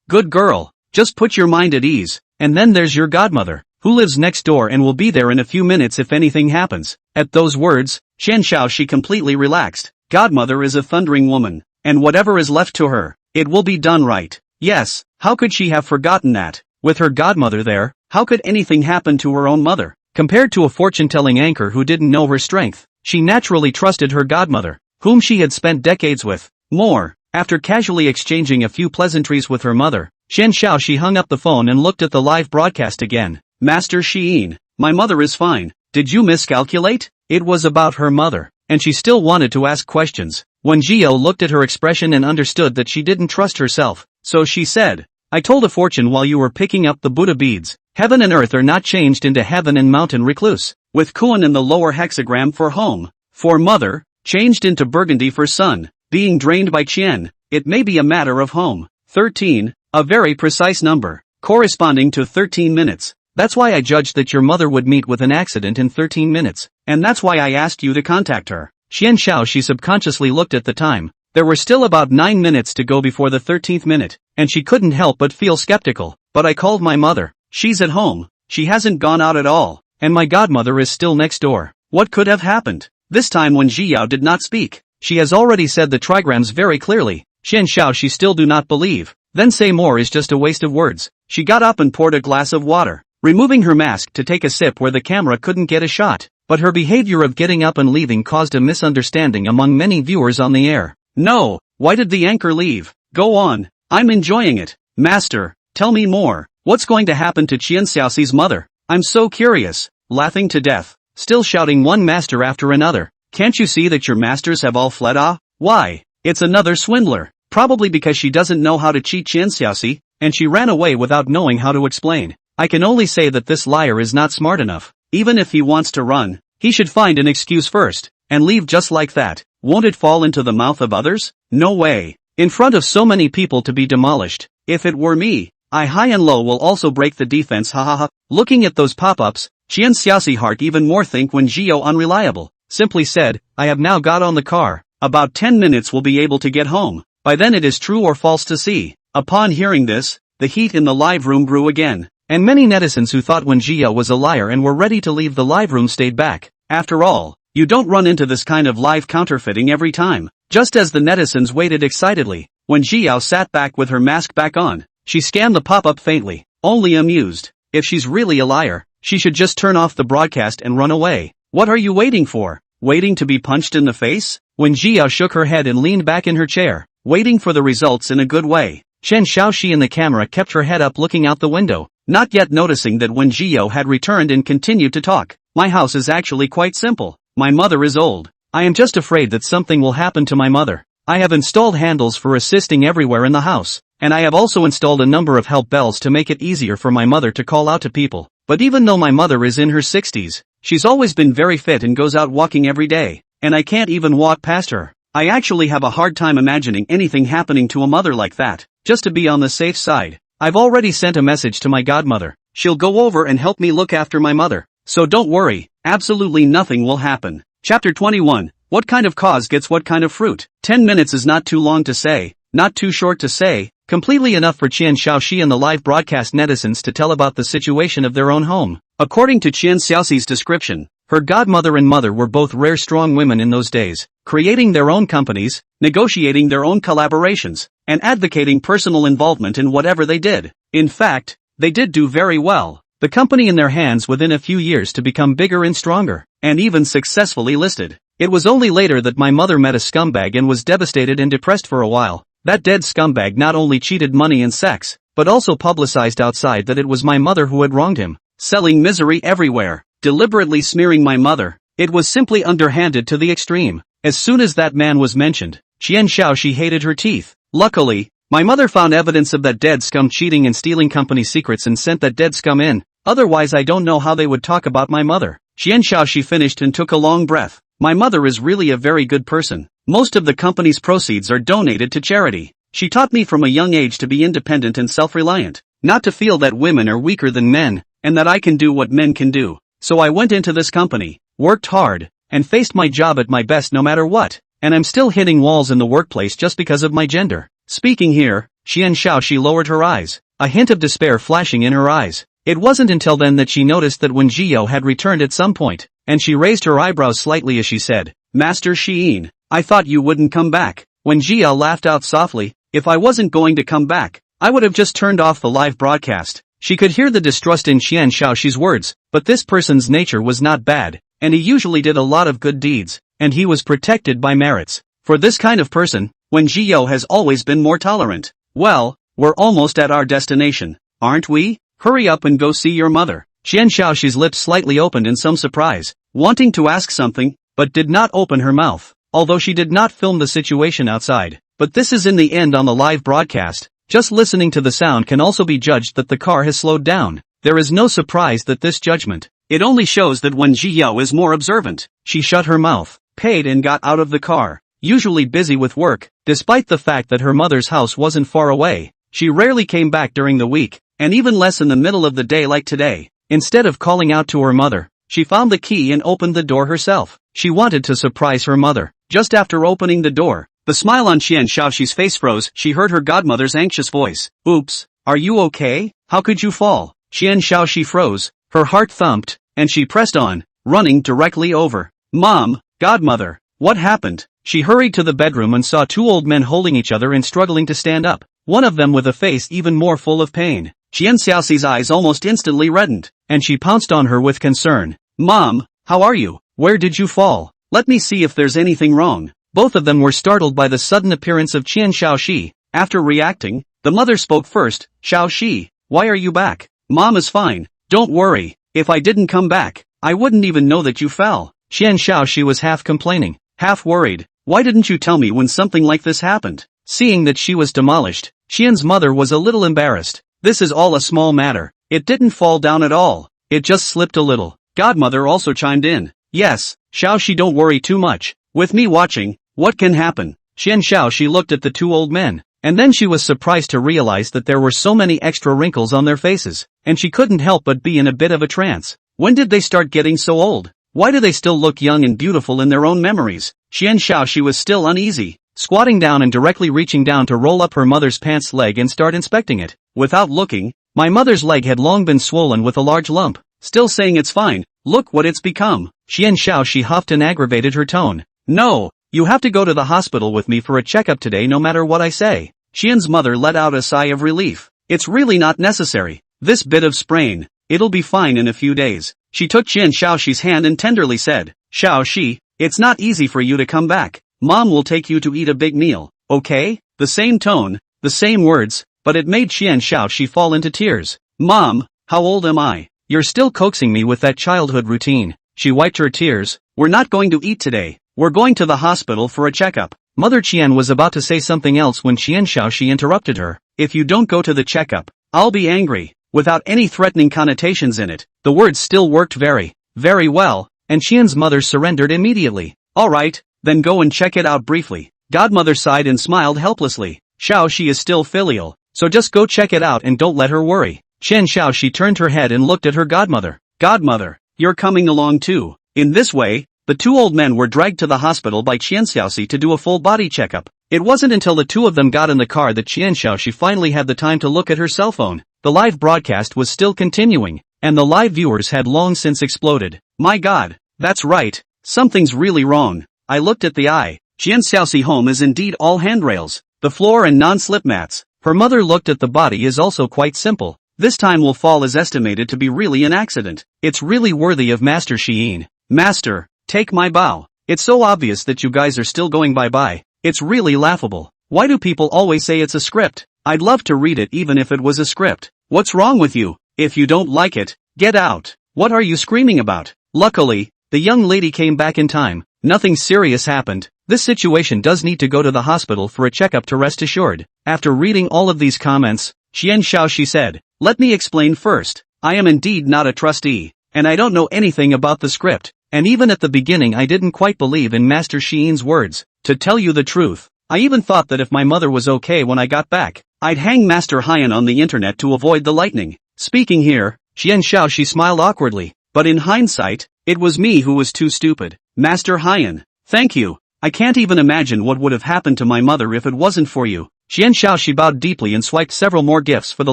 good girl. Just put your mind at ease. And then there's your godmother, who lives next door and will be there in a few minutes if anything happens. At those words, Chen Xiaoxi completely relaxed. Godmother is a thundering woman, and whatever is left to her, it will be done right. Yes, how could she have forgotten that? With her godmother there, how could anything happen to her own mother? Compared to a fortune-telling anchor who didn't know her strength, she naturally trusted her godmother, whom she had spent decades with. More, after casually exchanging a few pleasantries with her mother, Chen Xiaoxi hung up the phone and looked at the live broadcast again. Master Xiyin, my mother is fine. Did you miscalculate? It was about her mother, and she still wanted to ask questions. When Gio looked at her expression and understood that she didn't trust herself, so she said, I told a fortune while you were picking up the Buddha beads. Heaven and earth are not changed into heaven and mountain recluse, with Kuan in the lower hexagram for home, for mother, changed into burgundy for son, being drained by Qian, it may be a matter of home. 13, a very precise number, corresponding to 13 minutes. That's why I judged that your mother would meet with an accident in 13 minutes, and that's why I asked you to contact her. Xian Xiaoxi subconsciously looked at the time. There were still about 9 minutes to go before the 13th minute, and she couldn't help but feel skeptical. But I called my mother. She's at home. She hasn't gone out at all, and my godmother is still next door. What could have happened? This time when Zhiyao did not speak, she has already said the trigrams very clearly. Xian Xiaoxi still do not believe. Then say more is just a waste of words. She got up and poured a glass of water, removing her mask to take a sip where the camera couldn't get a shot. But her behavior of getting up and leaving caused a misunderstanding among many viewers on the air. No, why did the anchor leave? Go on, I'm enjoying it. Master, tell me more. What's going to happen to Qian Xiaoxi's mother? I'm so curious. Laughing to death, still shouting one master after another. Can't you see that your masters have all fled? Ah, why? It's another swindler. Probably because she doesn't know how to cheat Qian Xiaoxi, and she ran away without knowing how to explain. I can only say that this liar is not smart enough. Even if he wants to run, he should find an excuse first, and leave just like that. Won't it fall into the mouth of others? No way. In front of so many people to be demolished. If it were me, I high and low will also break the defense. Hahaha. Looking at those pop-ups, Qian Xiaoxi heart even more think when Zhiyao unreliable, simply said, I have now got on the car. About 10 minutes will be able to get home. By then it is true or false to see. Upon hearing this, the heat in the live room grew again. And many netizens who thought when Zhiyao was a liar and were ready to leave the live room stayed back. After all, you don't run into this kind of live counterfeiting every time. Just as the netizens waited excitedly, when Zhiyao sat back with her mask back on, she scanned the pop-up faintly, only amused. If she's really a liar, she should just turn off the broadcast and run away. What are you waiting for? Waiting to be punched in the face? When Zhiyao shook her head and leaned back in her chair, waiting for the results in a good way, Chen Xiaoxi in the camera kept her head up looking out the window, not yet noticing that when Zhiyao had returned and continued to talk. My house is actually quite simple. My mother is old. I am just afraid that something will happen to my mother. I have installed handles for assisting everywhere in the house, and I have also installed a number of help bells to make it easier for my mother to call out to people. But even though my mother is in her 60s, she's always been very fit and goes out walking every day, and I can't even walk past her. I actually have a hard time imagining anything happening to a mother like that. Just to be on the safe side, I've already sent a message to my godmother. She'll go over and help me look after my mother. So don't worry, absolutely nothing will happen. Chapter 21, what kind of cause gets what kind of fruit? 10 minutes is not too long to say, not too short to say, completely enough for Qian Xiaoxi and the live broadcast netizens to tell about the situation of their own home. According to Qian Xiaoxi's description, her godmother and mother were both rare strong women in those days, creating their own companies, negotiating their own collaborations, and advocating personal involvement in whatever they did. In fact, they did do very well. The company in their hands within a few years to become bigger and stronger, and even successfully listed. It was only later that my mother met a scumbag and was devastated and depressed for a while. That dead scumbag not only cheated money and sex, but also publicized outside that it was my mother who had wronged him, selling misery everywhere, deliberately smearing my mother. It was simply underhanded to the extreme. As soon as that man was mentioned, Qian Xiaoxi hated her teeth. Luckily, my mother found evidence of that dead scum cheating and stealing company secrets and sent that dead scum in. Otherwise I don't know how they would talk about my mother. Qian Xiaoxi finished and took a long breath. My mother is really a very good person. Most of the company's proceeds are donated to charity. She taught me from a young age to be independent and self-reliant, not to feel that women are weaker than men, and that I can do what men can do. So I went into this company, worked hard, and faced my job at my best no matter what. And I'm still hitting walls in the workplace just because of my gender. Speaking here, Qian Xiaoxi lowered her eyes, a hint of despair flashing in her eyes. It wasn't until then that she noticed that when Zhiyao had returned at some point, and she raised her eyebrows slightly as she said, Master Xiyin, I thought you wouldn't come back. When Jia laughed out softly, if I wasn't going to come back, I would have just turned off the live broadcast. She could hear the distrust in Qian Shaoxi's words, but this person's nature was not bad, and he usually did a lot of good deeds, and he was protected by merits. For this kind of person, Wen Jiao has always been more tolerant. Well, we're almost at our destination, aren't we? Hurry up and go see your mother. Qian Shaoxi's lips slightly opened in some surprise, wanting to ask something, but did not open her mouth, although she did not film the situation outside. But this is in the end on the live broadcast. Just listening to the sound can also be judged that the car has slowed down. There is no surprise that this judgment. It only shows that Wen Jiao is more observant. She shut her mouth, paid and got out of the car. Usually busy with work, despite the fact that her mother's house wasn't far away. She rarely came back during the week, and even less in the middle of the day like today. Instead of calling out to her mother, she found the key and opened the door herself. She wanted to surprise her mother. Just after opening the door, the smile on Qian Shaoxi's face froze. She heard her godmother's anxious voice. Oops, are you okay? How could you fall? Qian Shaoxi froze, her heart thumped, and she pressed on, running directly over. Mom, godmother, what happened? She hurried to the bedroom and saw two old men holding each other and struggling to stand up, one of them with a face even more full of pain. Qian Shaoxi's eyes almost instantly reddened, and she pounced on her with concern. Mom, how are you? Where did you fall? Let me see if there's anything wrong. Both of them were startled by the sudden appearance of Qian Shaoxi. After reacting, the mother spoke first. Shaoxi, why are you back? Mom is fine, don't worry. If I didn't come back, I wouldn't even know that you fell. Qian Shaoxi was half complaining, half worried. Why didn't you tell me when something like this happened? Seeing that she was demolished, Qian's mother was a little embarrassed. This is all a small matter. It didn't fall down at all. It just slipped a little. Godmother also chimed in. Yes, Shaoxi, don't worry too much. With me watching, what can happen? Qian Shaoxi looked at the two old men, and then she was surprised to realize that there were so many extra wrinkles on their faces, and she couldn't help but be in a bit of a trance. When did they start getting so old? Why do they still look young and beautiful in their own memories? Qian Shaoxi was still uneasy, squatting down and directly reaching down to roll up her mother's pants leg and start inspecting it. Without looking, my mother's leg had long been swollen with a large lump. Still saying it's fine, look what it's become. Qian Shaoxi huffed and aggravated her tone. No, you have to go to the hospital with me for a checkup today no matter what I say. Qian's mother let out a sigh of relief. It's really not necessary. This bit of sprain, it'll be fine in a few days. She took Qian Shaoxi's hand and tenderly said, Shaoxi, it's not easy for you to come back. Mom will take you to eat a big meal, okay? The same tone, the same words, but it made Qian Shaoxi fall into tears. Mom, how old am I? You're still coaxing me with that childhood routine. She wiped her tears. We're not going to eat today. We're going to the hospital for a checkup. Mother Qian was about to say something else when Qian Shaoxi interrupted her. If you don't go to the checkup, I'll be angry. Without any threatening connotations in it, the words still worked very well, and Qian's mother surrendered immediately. Alright, then go and check it out briefly. Godmother sighed and smiled helplessly. Shaoxi is still filial, so just go check it out and don't let her worry. Qian Shaoxi turned her head and looked at her godmother. Godmother, you're coming along too. In this way, the two old men were dragged to the hospital by Qian Shaoxi to do a full body checkup. It wasn't until the two of them got in the car that Qian Shaoxi finally had the time to look at her cell phone. The live broadcast was still continuing, and the live viewers had long since exploded. My God, that's right, something's really wrong. I looked at the eye. Qian Shaoxi home is indeed all handrails, the floor and non-slip mats. Her mother looked at the body is also quite simple. This time will fall is estimated to be really an accident. It's really worthy of Master Xiyin. Master, take my bow. It's so obvious that you guys are still going bye-bye. It's really laughable. Why do people always say it's a script? I'd love to read it even if it was a script. What's wrong with you? If you don't like it, get out. What are you screaming about? Luckily, the young lady came back in time. Nothing serious happened. This situation does need to go to the hospital for a checkup to rest assured. After reading all of these comments, Qian Shaoxi said, let me explain first. I am indeed not a trustee, and I don't know anything about the script, and even at the beginning I didn't quite believe in Master Shiyin's words. To tell you the truth, I even thought that if my mother was okay when I got back, I'd hang Master Hyan on the internet to avoid the lightning. Speaking here, Qian Shaoxi smiled awkwardly, but in hindsight, it was me who was too stupid. Master Hyan, thank you. I can't even imagine what would have happened to my mother if it wasn't for you. Qian Shaoxi bowed deeply and swiped several more gifts for the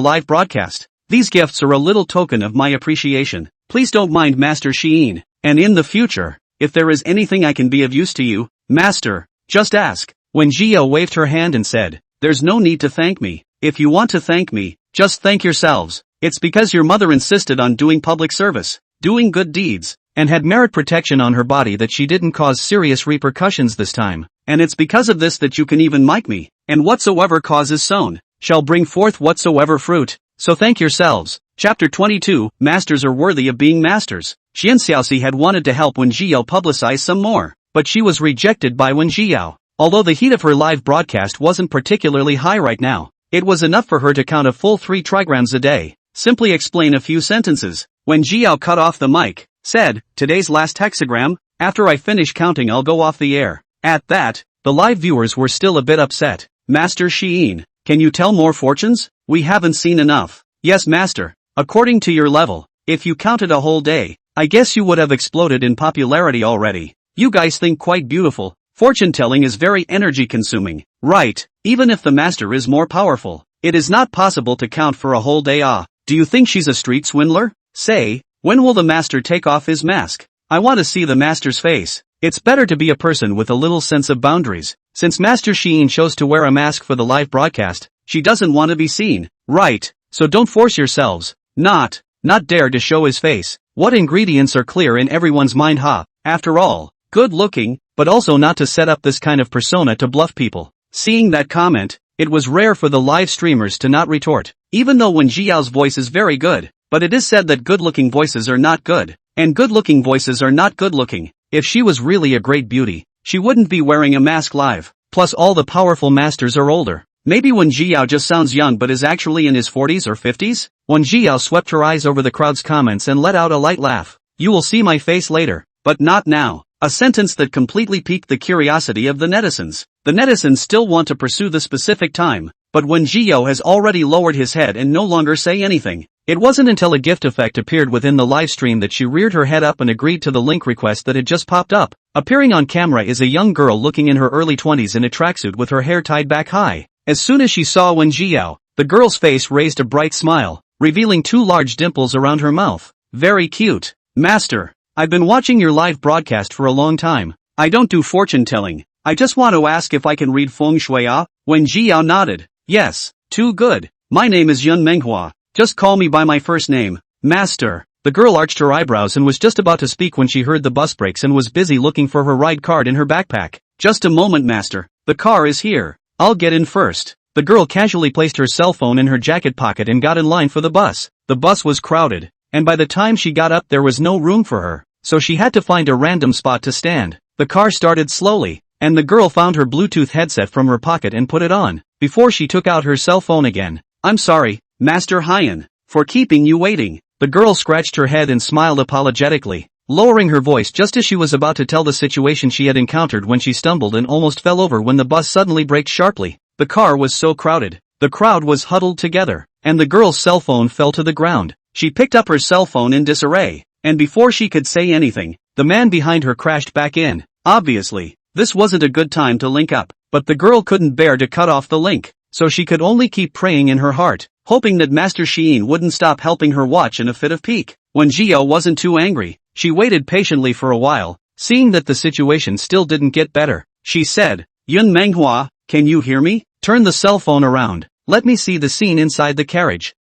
live broadcast. These gifts are a little token of my appreciation. Please don't mind Master Xiyin, and in the future, if there is anything I can be of use to you, Master, just ask. Wen Jiao waved her hand and said, "There's no need to thank me. If you want to thank me, just thank yourselves. It's because your mother insisted on doing public service, doing good deeds, and had merit protection on her body that she didn't cause serious repercussions this time. And it's because of this that you can even mic me. And whatsoever causes sown, shall bring forth whatsoever fruit. So thank yourselves." Chapter 22, Masters are worthy of being masters. Xian Xiaoxi had wanted to help Wen Jiao publicize some more, but she was rejected by Wen Jiao. Although the heat of her live broadcast wasn't particularly high right now, it was enough for her to count a full 3 trigrams a day. Simply explain a few sentences. Wen Jiao cut off the mic, said, "Today's last hexagram, after I finish counting I'll go off the air." At that, the live viewers were still a bit upset. "Master Xiyin, can you tell more fortunes? We haven't seen enough." "Yes, master. According to your level, if you counted a whole day, I guess you would have exploded in popularity already. You guys think quite beautiful. Fortune telling is very energy consuming, right? Even if the master is more powerful, it is not possible to count for a whole day. Do you think she's a street swindler? Say, when will the master take off his mask? I want to see the master's face." It's better to be a person with a little sense of boundaries. Since Master Xiyin chose to wear a mask for the live broadcast, she doesn't want to be seen, right? So don't force yourselves. Not dare to show his face. What ingredients are clear in everyone's mind? After all, good looking, but also not to set up this kind of persona to bluff people. Seeing that comment, it was rare for the live streamers to not retort. Even though Wen Jiao's voice is very good, but it is said that good-looking voices are not good, and good-looking voices are not good-looking. If she was really a great beauty, she wouldn't be wearing a mask live. Plus all the powerful masters are older. Maybe Wen Jiao just sounds young but is actually in his 40s or 50s? Wen Jiao swept her eyes over the crowd's comments and let out a light laugh. "You will see my face later, but not now." A sentence that completely piqued the curiosity of the netizens. The netizens still want to pursue the specific time, but Wen Jiao has already lowered his head and no longer say anything. It wasn't until a gift effect appeared within the live stream that she reared her head up and agreed to the link request that had just popped up. Appearing on camera is a young girl looking in her early 20s in a tracksuit with her hair tied back high. As soon as she saw Wen Jiao, the girl's face raised a bright smile, revealing 2 large dimples around her mouth. "Very cute. Master, I've been watching your live broadcast for a long time. I don't do fortune telling. I just want to ask if I can read feng shui." Wen Jiao nodded. "Yes, too good. My name is Manhwa. Just call me by my first name, Master." The girl arched her eyebrows and was just about to speak when she heard the bus brakes and was busy looking for her ride card in her backpack. "Just a moment, master. The car is here. I'll get in first." The girl casually placed her cell phone in her jacket pocket and got in line for the bus. The bus was crowded, and by the time she got up there was no room for her, so she had to find a random spot to stand. The car started slowly, and the girl found her Bluetooth headset from her pocket and put it on, before she took out her cell phone again. "I'm sorry, Master Hyan, for keeping you waiting." The girl scratched her head and smiled apologetically, lowering her voice just as she was about to tell the situation she had encountered when she stumbled and almost fell over when the bus suddenly braked sharply. The car was so crowded, the crowd was huddled together, and the girl's cell phone fell to the ground. She picked up her cell phone in disarray, and before she could say anything, the man behind her crashed back in. Obviously, this wasn't a good time to link up, but the girl couldn't bear to cut off the link, so she could only keep praying in her heart, hoping that Master Xiyin wouldn't stop helping her watch in a fit of pique. When Jiao wasn't too angry, she waited patiently for a while, seeing that the situation still didn't get better. She said, "Yun Manhwa, can you hear me? Turn the cell phone around. Let me see the scene inside the carriage."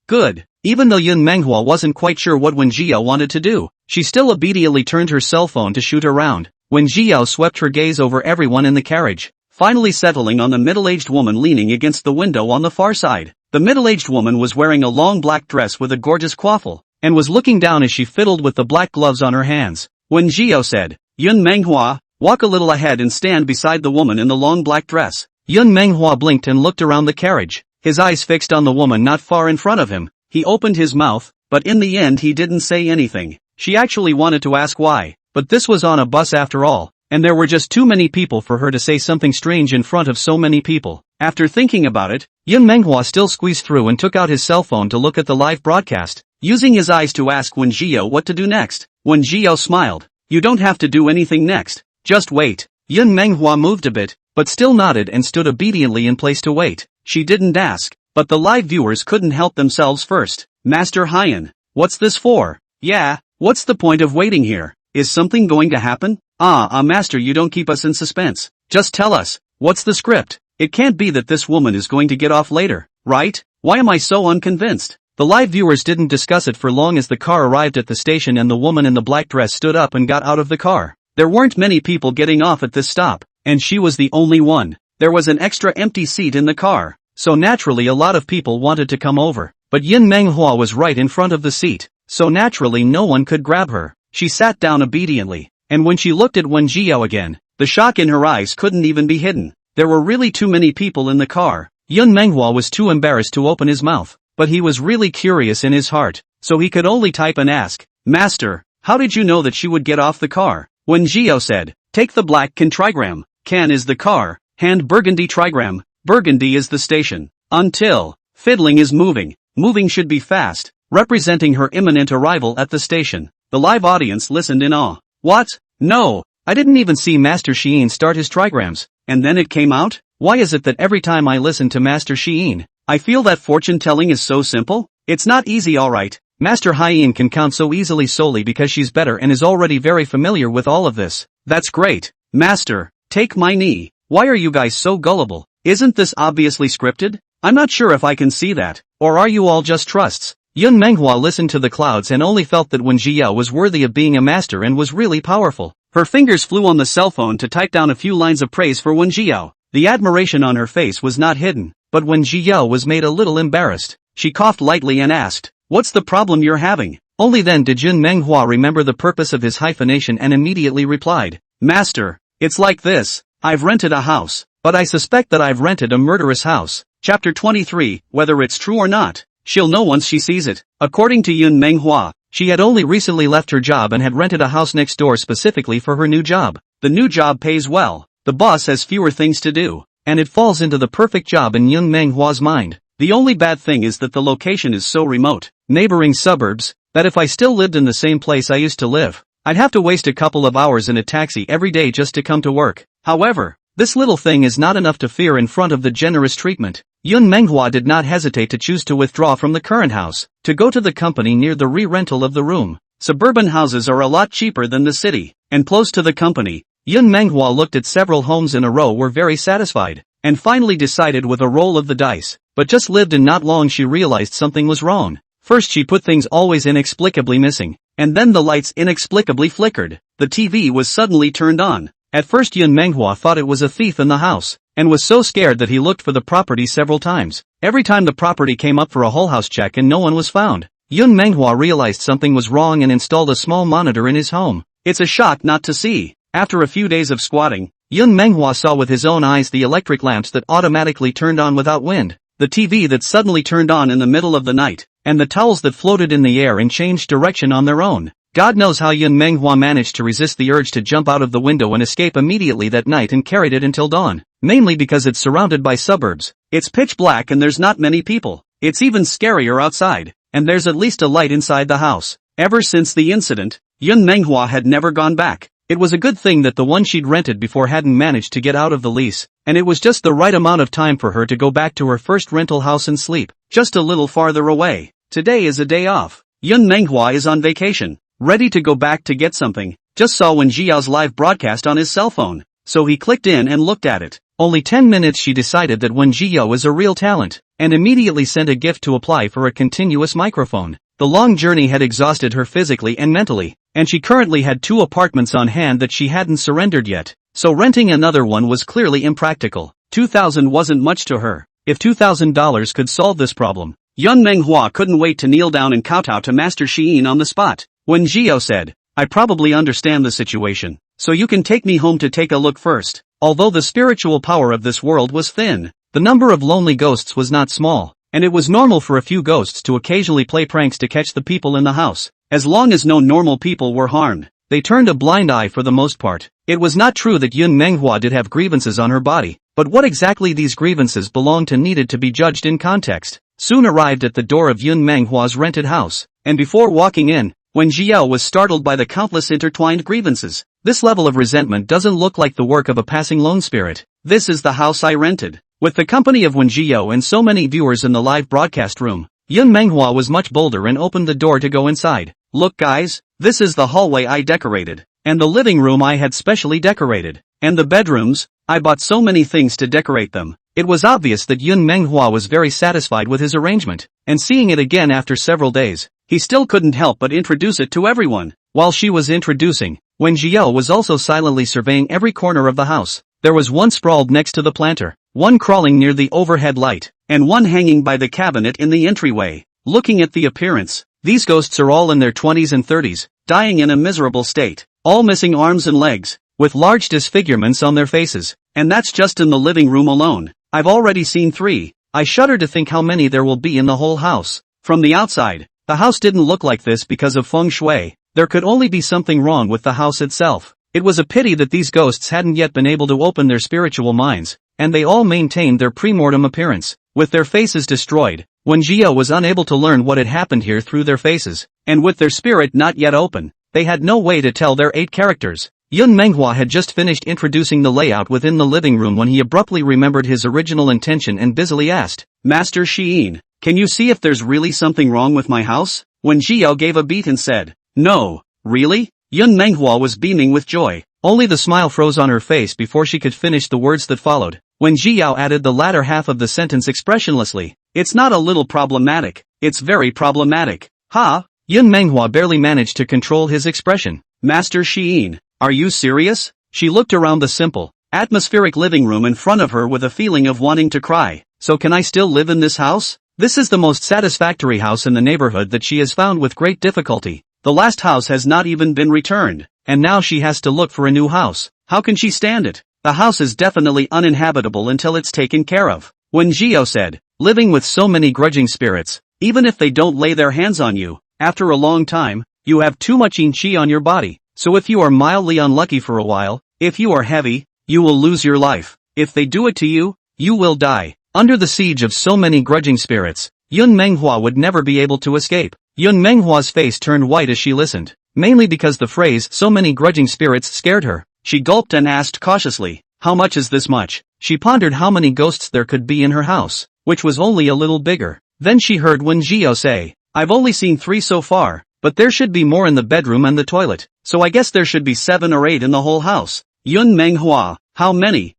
Good. Even though Yun Manhwa wasn't quite sure what Wen Jiao wanted to do, she still obediently turned her cell phone to shoot around. Wen Jiao swept her gaze over everyone in the carriage, finally settling on the middle-aged woman leaning against the window on the far side. The middle-aged woman was wearing a long black dress with a gorgeous coiffure, and was looking down as she fiddled with the black gloves on her hands. Wen Jiao said, "Yun Manhwa, walk a little ahead and stand beside the woman in the long black dress." Yun Manhwa blinked and looked around the carriage, his eyes fixed on the woman not far in front of him. He opened his mouth, but in the end he didn't say anything. She actually wanted to ask why, but this was on a bus after all, and there were just too many people for her to say something strange in front of so many people. After thinking about it, Yun Manhwa still squeezed through and took out his cell phone to look at the live broadcast, using his eyes to ask Wen Jiao what to do next. Wen Jiao smiled. "You don't have to do anything next, just wait." Yun Manhwa moved a bit, but still nodded and stood obediently in place to wait. She didn't ask, but the live viewers couldn't help themselves first. "Master Hyan, what's this for? Yeah, what's the point of waiting here? Is something going to happen?" Master, you don't keep us in suspense. Just tell us, What's the script? It can't be that this woman is going to get off later, right? Why am I so unconvinced? The live viewers didn't discuss it for long as the car arrived at the station and the woman in the black dress stood up and got out of the car. There weren't many people getting off at this stop, and she was the only one. There was an extra empty seat in the car, so naturally a lot of people wanted to come over. But Yin Manhwa was right in front of the seat, so naturally no one could grab her. She sat down obediently, and when she looked at Wen Jiao again, the shock in her eyes couldn't even be hidden. There were really too many people in the car. Yin Manhwa was too embarrassed to open his mouth, but he was really curious in his heart, so he could only type and ask, "Master, how did you know that she would get off the car?" Wen Jiao said, "Take the black can trigram. Can is the car, hand burgundy trigram. Burgundy is the station. Until fiddling is moving. Moving should be fast, representing her imminent arrival at the station." The live audience listened in awe. What? No, I didn't even see Master Sheen start his trigrams, and then it came out? Why is it that every time I listen to Master Sheen, I feel that fortune telling is so simple? It's not easy, alright. Master Hyen can count so easily solely because she's better and is already very familiar with all of this. That's great. Master, take my knee. Why are you guys so gullible? Isn't this obviously scripted? I'm not sure if I can see that. Or are you all just trusts? Yun Menghua listened to the clouds and only felt that Wen Jiao was worthy of being a master and was really powerful. Her fingers flew on the cell phone to type down a few lines of praise for Wen Jiao. The admiration on her face was not hidden, but Wen Jiao was made a little embarrassed. She coughed lightly and asked, "What's the problem you're having?" Only then did Yun Menghua remember the purpose of his hyphenation and immediately replied, "Master, it's like this. I've rented a house, but I suspect that I've rented a murderous house." Chapter 23, whether it's true or not, she'll know once she sees it. According to Yun Menghua, she had only recently left her job and had rented a house next door specifically for her new job. The new job pays well, the boss has fewer things to do, and it falls into the perfect job in Yun Menghua's mind. The only bad thing is that the location is so remote, neighboring suburbs, that if I still lived in the same place I used to live, I'd have to waste a couple of hours in a taxi every day just to come to work. However, this little thing is not enough to fear in front of the generous treatment. Yun Menghua did not hesitate to choose to withdraw from the current house, to go to the company near the re-rental of the room. Suburban houses are a lot cheaper than the city, and close to the company. Yun Menghua looked at several homes in a row, were very satisfied, and finally decided with a roll of the dice, but just lived in not long she realized something was wrong. First she put things always inexplicably missing, and then the lights inexplicably flickered. The TV was suddenly turned on. At first Yun Menghua thought it was a thief in the house, and was so scared that he looked for the property several times. Every time the property came up for a whole house check and no one was found, Yun Menghua realized something was wrong and installed a small monitor in his home. It's a shock not to see. After a few days of squatting, Yun Menghua saw with his own eyes the electric lamps that automatically turned on without wind, the TV that suddenly turned on in the middle of the night, and the towels that floated in the air and changed direction on their own. God knows how Yun Menghua managed to resist the urge to jump out of the window and escape immediately that night and carried it until dawn, mainly because it's surrounded by suburbs. It's pitch black and there's not many people. It's even scarier outside, and there's at least a light inside the house. Ever since the incident, Yun Menghua had never gone back. It was a good thing that the one she'd rented before hadn't managed to get out of the lease, and it was just the right amount of time for her to go back to her first rental house and sleep, just a little farther away. Today is a day off. Yun Menghua is on vacation, ready to go back to get something. Just saw Wen Jiao's live broadcast on his cell phone, so he clicked in and looked at it. Only 10 minutes she decided that Wen Jiao is a real talent, and immediately sent a gift to apply for a continuous microphone. The long journey had exhausted her physically and mentally, and she currently had 2 apartments on hand that she hadn't surrendered yet, so renting another one was clearly impractical. 2,000 wasn't much to her. If $2,000 could solve this problem, Yun Menghua couldn't wait to kneel down and kowtow to Master Sheen on the spot. Wen Jiao said, "I probably understand the situation, so you can take me home to take a look first." Although the spiritual power of this world was thin, the number of lonely ghosts was not small, and it was normal for a few ghosts to occasionally play pranks to catch the people in the house. As long as no normal people were harmed, they turned a blind eye for the most part. It was not true that Yun Menghua did have grievances on her body, but what exactly these grievances belonged to needed to be judged in context. Soon arrived at the door of Yun Menghua's rented house, and before walking in, Wen Jiao was startled by the countless intertwined grievances. This level of resentment doesn't look like the work of a passing lone spirit. This is the house I rented. With the company of Wen Jiao and so many viewers in the live broadcast room, Yun Menghua was much bolder and opened the door to go inside. "Look guys, this is the hallway I decorated, and the living room I had specially decorated. And the bedrooms? I bought so many things to decorate them. It was obvious that Yun Menghua was very satisfied with his arrangement, and seeing it again after several days, he still couldn't help but introduce it to everyone. While she was introducing, Wen Jiao was also silently surveying every corner of the house. There was one sprawled next to the planter, one crawling near the overhead light, and one hanging by the cabinet in the entryway. Looking at the appearance, these ghosts are all in their 20s and 30s, dying in a miserable state, all missing arms and legs, with large disfigurements on their faces, and that's just in the living room alone. I've already seen 3. I shudder to think how many there will be in the whole house. From the outside, the house didn't look like this because of feng shui. There could only be something wrong with the house itself. It was a pity that these ghosts hadn't yet been able to open their spiritual minds, and they all maintained their pre-mortem appearance, with their faces destroyed. When Jiao was unable to learn what had happened here through their faces, and with their spirit not yet open, they had no way to tell their 8 characters. Yun Menghua had just finished introducing the layout within the living room when he abruptly remembered his original intention and busily asked, "Master Shiin, can you see if there's really something wrong with my house?" When Jiao gave a beat and said, "No, really?" Yun Menghua was beaming with joy. Only the smile froze on her face before she could finish the words that followed. When Jiao added the latter half of the sentence expressionlessly, "It's not a little problematic, it's very problematic." Ha! Yun Menghua barely managed to control his expression. "Master Shiin, are you serious?" She looked around the simple, atmospheric living room in front of her with a feeling of wanting to cry. So can I still live in this house? This is the most satisfactory house in the neighborhood that she has found with great difficulty. The last house has not even been returned, and now she has to look for a new house. How can she stand it? The house is definitely uninhabitable until it's taken care of. When Jiao said, "Living with so many grudging spirits, even if they don't lay their hands on you, after a long time, you have too much yin qi on your body. So if you are mildly unlucky for a while, if you are heavy, you will lose your life. If they do it to you, you will die." Under the siege of so many grudging spirits, Yun Menghua would never be able to escape. Yun Menghua's face turned white as she listened, mainly because the phrase "so many grudging spirits" scared her. She gulped and asked cautiously, "How much is this much?" She pondered how many ghosts there could be in her house, which was only a little bigger. Then she heard Wen Jiao say, "I've only seen 3 so far, but there should be more in the bedroom and the toilet, so I guess there should be 7 or 8 in the whole house." Yun Menghua, how many?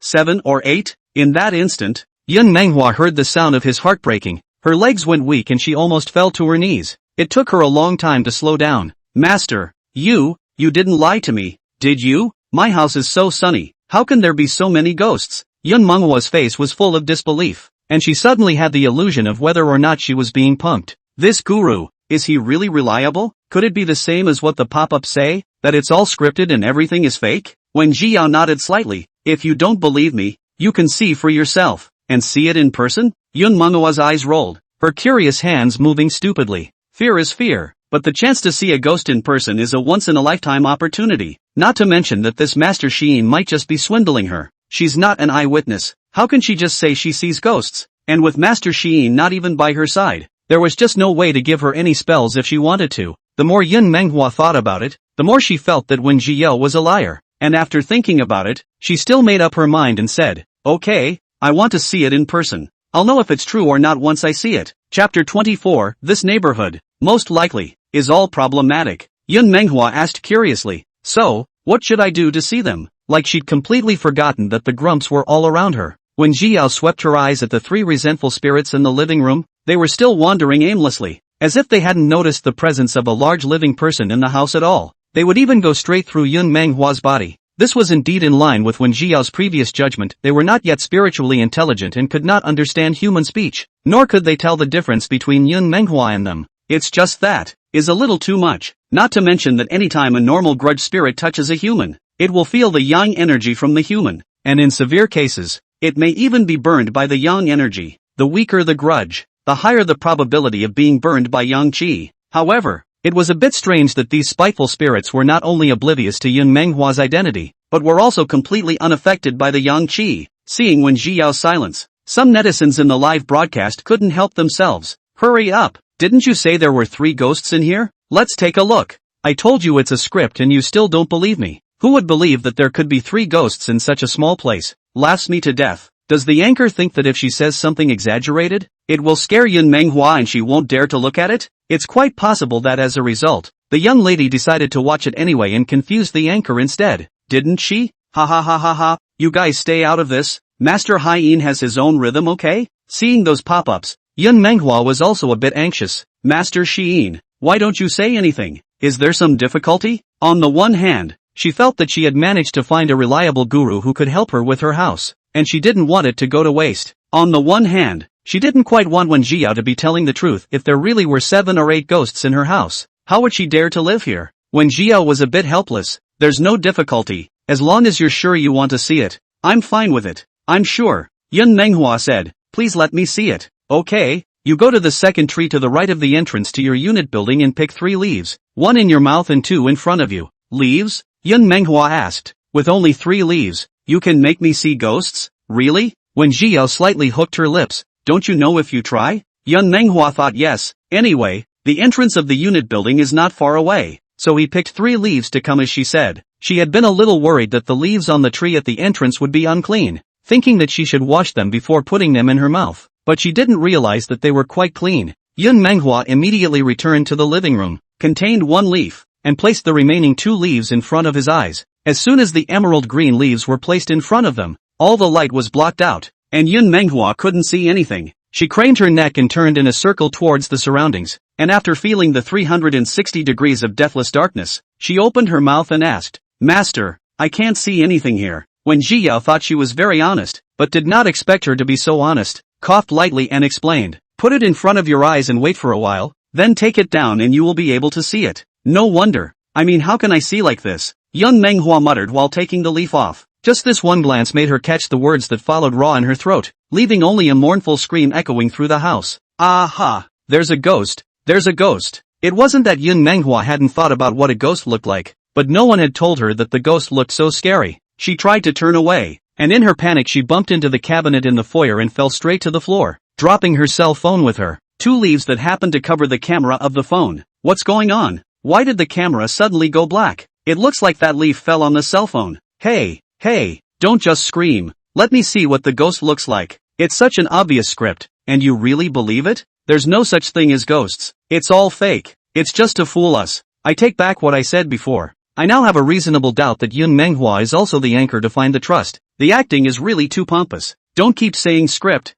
7 or 8? In that instant, Yun Menghua heard the sound of his heart breaking. Her legs went weak and she almost fell to her knees. It took her a long time to slow down. "Master, you didn't lie to me, did you? My house is so sunny, how can there be so many ghosts?" Yun Menghua's face was full of disbelief, and she suddenly had the illusion of whether or not she was being punked. This guru, is he really reliable? Could it be the same as what the pop-ups say, that it's all scripted and everything is fake? When Jiao nodded slightly, "If you don't believe me, you can see for yourself, and see it in person?" Yun Menghua's eyes rolled, her curious hands moving stupidly. Fear is fear, but the chance to see a ghost in person is a once-in-a-lifetime opportunity. Not to mention that this Master Shiin might just be swindling her. She's not an eyewitness. How can she just say she sees ghosts? And with Master Shiin not even by her side, there was just no way to give her any spells if she wanted to. The more Yun Menghua thought about it, the more she felt that Wen Jiao was a liar. And after thinking about it, she still made up her mind and said, "Okay, I want to see it in person. I'll know if it's true or not once I see it." Chapter 24, This neighborhood, most likely, is all problematic. Yun Menghua asked curiously, "So, what should I do to see them?" Like she'd completely forgotten that the grumps were all around her. When Jiao swept her eyes at the 3 resentful spirits in the living room, they were still wandering aimlessly, as if they hadn't noticed the presence of a large living person in the house at all. They would even go straight through Yun Menghua's body. This was indeed in line with Wen Jiao's previous judgment. They were not yet spiritually intelligent and could not understand human speech, nor could they tell the difference between Yun Menghua and them. It's just that is a little too much. Not to mention that anytime a normal grudge spirit touches a human, it will feel the yang energy from the human, and in severe cases, it may even be burned by the yang energy. The weaker the grudge, the higher the probability of being burned by yang qi. However, it was a bit strange that these spiteful spirits were not only oblivious to Yun Menghua's identity, but were also completely unaffected by the yang qi. Seeing Wen Jiao's silence, some netizens in the live broadcast couldn't help themselves. "Hurry up, didn't you say there were 3 ghosts in here? Let's take a look. I told you it's a script and you still don't believe me. Who would believe that there could be 3 ghosts in such a small place?" Laughs me to death. Does the anchor think that if she says something exaggerated, it will scare Yun Menghua and she won't dare to look at it? It's quite possible that as a result, the young lady decided to watch it anyway and confused the anchor instead, didn't she? Ha ha ha ha ha, you guys stay out of this. Master Hyene has his own rhythm, okay? Seeing those pop-ups, Yun Manhwa was also a bit anxious. Master Sheen, why don't you say anything? Is there some difficulty? On the one hand, she felt that she had managed to find a reliable guru who could help her with her house, and she didn't want it to go to waste. On the one hand, she didn't quite want Wen Jiao to be telling the truth if there really were 7 or 8 ghosts in her house. How would she dare to live here? Wen Jiao was a bit helpless. There's no difficulty, as long as you're sure you want to see it. I'm fine with it. I'm sure. Yun Manhwa said, please let me see it. Okay, you go to the second tree to the right of the entrance to your unit building and pick 3 leaves, 1 in your mouth and 2 in front of you. Leaves? Yun Manhwa asked. With only 3 leaves, you can make me see ghosts? Really? Wen Jiao slightly hooked her lips. Don't you know if you try? Yun Manhwa thought yes. Anyway, the entrance of the unit building is not far away, so he picked 3 leaves to come as she said. She had been a little worried that the leaves on the tree at the entrance would be unclean, thinking that she should wash them before putting them in her mouth, but she didn't realize that they were quite clean. Yun Manhwa immediately returned to the living room, contained 1 leaf, and placed the remaining 2 leaves in front of his eyes. As soon as the emerald green leaves were placed in front of them, all the light was blocked out, and Yun Manhwa couldn't see anything. She craned her neck and turned in a circle towards the surroundings, and after feeling the 360 degrees of deathless darkness, she opened her mouth and asked, Master, I can't see anything here. Wen Jiao thought she was very honest, but did not expect her to be so honest, coughed lightly and explained, put it in front of your eyes and wait for a while, then take it down and you will be able to see it. No wonder. I mean, how can I see like this? Yun Manhwa muttered while taking the leaf off. Just this one glance made her catch the words that followed raw in her throat, leaving only a mournful scream echoing through the house. Aha! There's a ghost. There's a ghost. It wasn't that Yun Manhwa hadn't thought about what a ghost looked like, but no one had told her that the ghost looked so scary. She tried to turn away, and in her panic she bumped into the cabinet in the foyer and fell straight to the floor, dropping her cell phone with her. 2 leaves that happened to cover the camera of the phone. What's going on? Why did the camera suddenly go black? It looks like that leaf fell on the cell phone. Hey, don't just scream. Let me see what the ghost looks like. It's such an obvious script, and you really believe it? There's no such thing as ghosts. It's all fake. It's just to fool us. I take back what I said before. I now have a reasonable doubt that Yun Manhwa is also the anchor to find the trust. The acting is really too pompous. Don't keep saying script,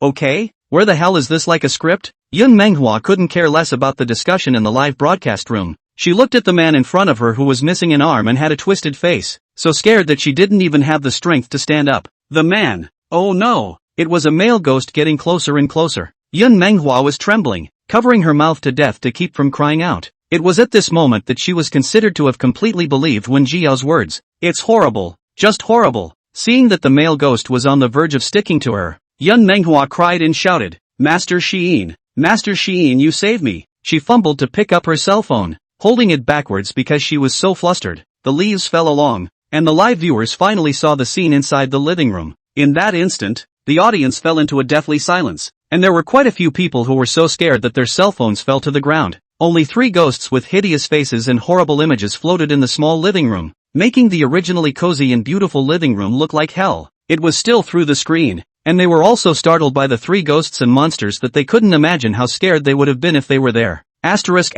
okay? Where the hell is this like a script? Yun Manhwa couldn't care less about the discussion in the live broadcast room. She looked at the man in front of her who was missing an arm and had a twisted face, so scared that she didn't even have the strength to stand up. The man. Oh no. It was a male ghost getting closer and closer. Yun Manhwa was trembling, covering her mouth to death to keep from crying out. It was at this moment that she was considered to have completely believed Wen Jiao's words. It's horrible. Just horrible. Seeing that the male ghost was on the verge of sticking to her, Yun Manhwa cried and shouted, Master Sheen, you save me. She fumbled to pick up her cell phone, holding it backwards because she was so flustered. The leaves fell along, and the live viewers finally saw the scene inside the living room. In that instant, the audience fell into a deathly silence, and there were quite a few people who were so scared that their cell phones fell to the ground. Only 3 ghosts with hideous faces and horrible images floated in the small living room, making the originally cozy and beautiful living room look like hell. It was still through the screen, and they were also startled by the 3 ghosts and monsters that they couldn't imagine how scared they would have been if they were there. Asterisk.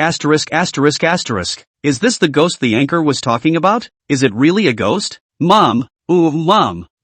Is this the ghost the anchor was talking about? Is it really a ghost? Mom,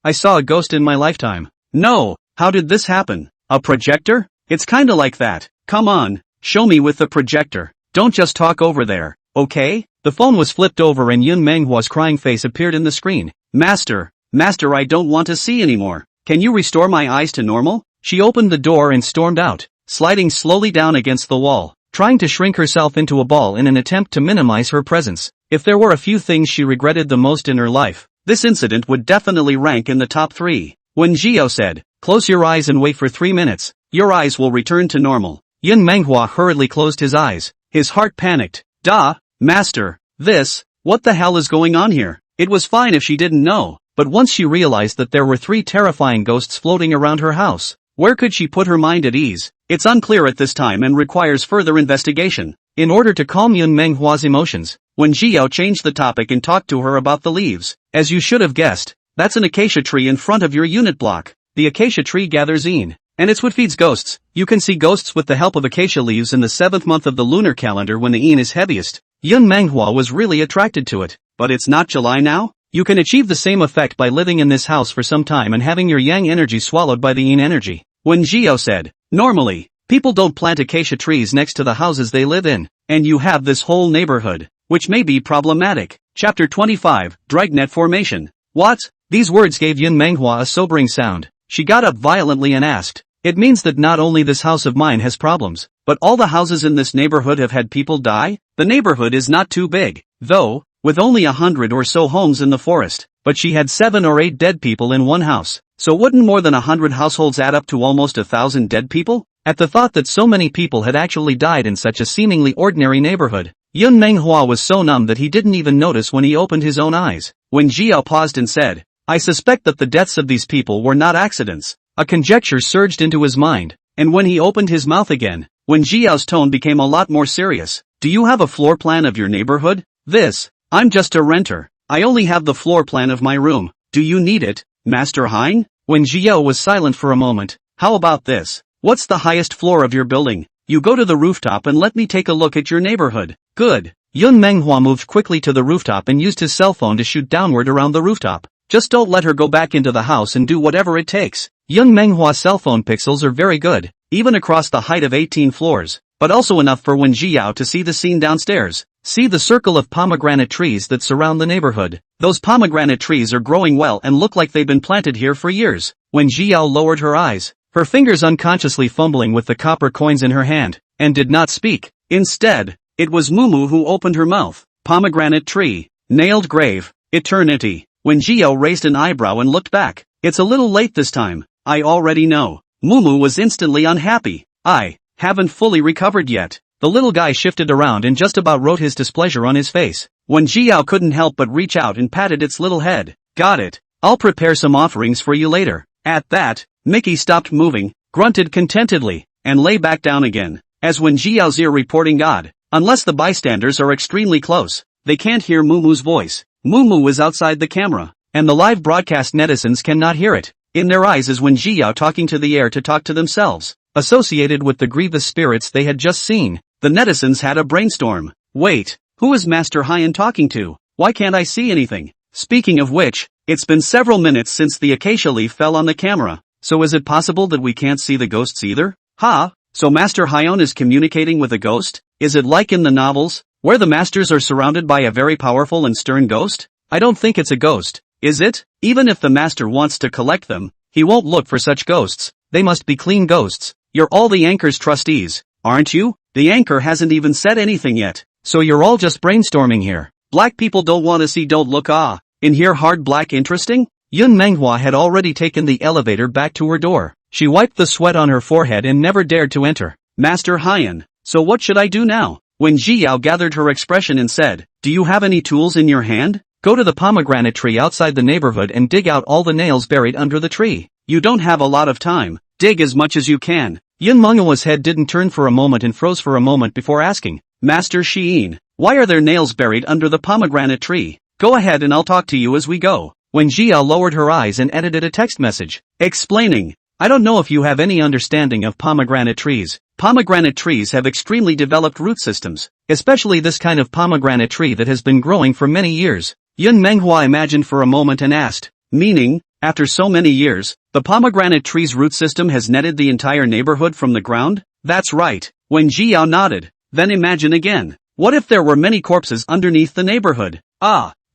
I saw a ghost in my lifetime. No, how did this happen? A projector? It's kinda like that. Come on, show me with the projector. Don't just talk over there, okay? The phone was flipped over and Yun Manhwa's crying face appeared in the screen. Master, I don't want to see anymore. Can you restore my eyes to normal? She opened the door and stormed out, sliding slowly down against the wall, trying to shrink herself into a ball in an attempt to minimize her presence. If there were a few things she regretted the most in her life, this incident would definitely rank in the top 3. Wen Jiao said, close your eyes and wait for 3 minutes. Your eyes will return to normal. Yun Manhwa hurriedly closed his eyes. His heart panicked. Master, what the hell is going on here? It was fine if she didn't know, but once she realized that there were 3 terrifying ghosts floating around her house, where could she put her mind at ease? It's unclear at this time and requires further investigation. In order to calm Yun Manhwa's emotions, Wen Jiao changed the topic and talked to her about the leaves. As you should have guessed, that's an acacia tree in front of your unit block. The acacia tree gathers in, and it's what feeds ghosts. You can see ghosts with the help of acacia leaves in the 7th month of the lunar calendar when the in is heaviest. Yun Manhwa was really attracted to it. But it's not July now? You can achieve the same effect by living in this house for some time and having your yang energy swallowed by the yin energy. Wen Jiao said, normally, people don't plant acacia trees next to the houses they live in, and you have this whole neighborhood, which may be problematic. Chapter 25, Dragnet Formation. What? These words gave Yun Manhwa a sobering sound. She got up violently and asked, it means that not only this house of mine has problems, but all the houses in this neighborhood have had people die? The neighborhood is not too big, though, with only 100 or so homes in the forest, but she had 7 or 8 dead people in one house, so wouldn't more than 100 households add up to almost 1,000 dead people? At the thought that so many people had actually died in such a seemingly ordinary neighborhood, Yun Manhwa was so numb that he didn't even notice when he opened his own eyes. When Jiao paused and said, I suspect that the deaths of these people were not accidents. A conjecture surged into his mind, and when he opened his mouth again, when Jiao's tone became a lot more serious. Do you have a floor plan of your neighborhood? I'm just a renter. I only have the floor plan of my room. Do you need it, Master Hein? When Jiao was silent for a moment, how about this? What's the highest floor of your building? You go to the rooftop and let me take a look at your neighborhood. Good. Yun Manhwa moved quickly to the rooftop and used his cell phone to shoot downward around the rooftop. Just don't let her go back into the house and do whatever it takes. Yun Manhwa's cell phone pixels are very good, even across the height of 18 floors, but also enough for Wen Jiao to see the scene downstairs. See the circle of pomegranate trees that surround the neighborhood. Those pomegranate trees are growing well and look like they've been planted here for years. When Jiao lowered her eyes, her fingers unconsciously fumbling with the copper coins in her hand, and did not speak. Instead, it was Mumu who opened her mouth. Pomegranate tree, nailed grave, eternity. When Jiao raised an eyebrow and looked back, it's a little late this time. I already know. Mumu was instantly unhappy. I haven't fully recovered yet. The little guy shifted around and just about wrote his displeasure on his face. When Jiao couldn't help but reach out and patted its little head. Got it. I'll prepare some offerings for you later. At that, Mickey stopped moving, grunted contentedly, and lay back down again. As when Jiao's ear reporting God, unless the bystanders are extremely close, they can't hear Mumu's voice. Mumu is outside the camera, and the live broadcast netizens cannot hear it. In their eyes is when Jiao talking to the air to talk to themselves. Associated with the grievous spirits they had just seen, the netizens had a brainstorm. Wait, who is Master Hein talking to? Why can't I see anything? Speaking of which, it's been several minutes since the acacia leaf fell on the camera, so is it possible that we can't see the ghosts either? So Master Hein is communicating with a ghost? Is it like in the novels, where the masters are surrounded by a very powerful and stern ghost? I don't think it's a ghost, is it? Even if the master wants to collect them, he won't look for such ghosts. They must be clean ghosts. You're all the Anchor's trustees, aren't you? The Anchor hasn't even said anything yet, so you're all just brainstorming here. Black people don't want to see don't look in here hard black interesting? Yun Manhwa had already taken the elevator back to her door. She wiped the sweat on her forehead and never dared to enter. Master Hein, so what should I do now? When Jiao gathered her expression and said, do you have any tools in your hand? Go to the pomegranate tree outside the neighborhood and dig out all the nails buried under the tree. You don't have a lot of time. Dig as much as you can. Yun Manhwa's head didn't turn for a moment and froze for a moment before asking, Master Sheen, why are there nails buried under the pomegranate tree? Go ahead and I'll talk to you as we go. When Jiao lowered her eyes and edited a text message, explaining, I don't know if you have any understanding of pomegranate trees. Pomegranate trees have extremely developed root systems, especially this kind of pomegranate tree that has been growing for many years. Yun Manhwa imagined for a moment and asked, meaning, after so many years, the pomegranate tree's root system has netted the entire neighborhood from the ground? That's right. When Jiao nodded, then imagine again. What if there were many corpses underneath the neighborhood?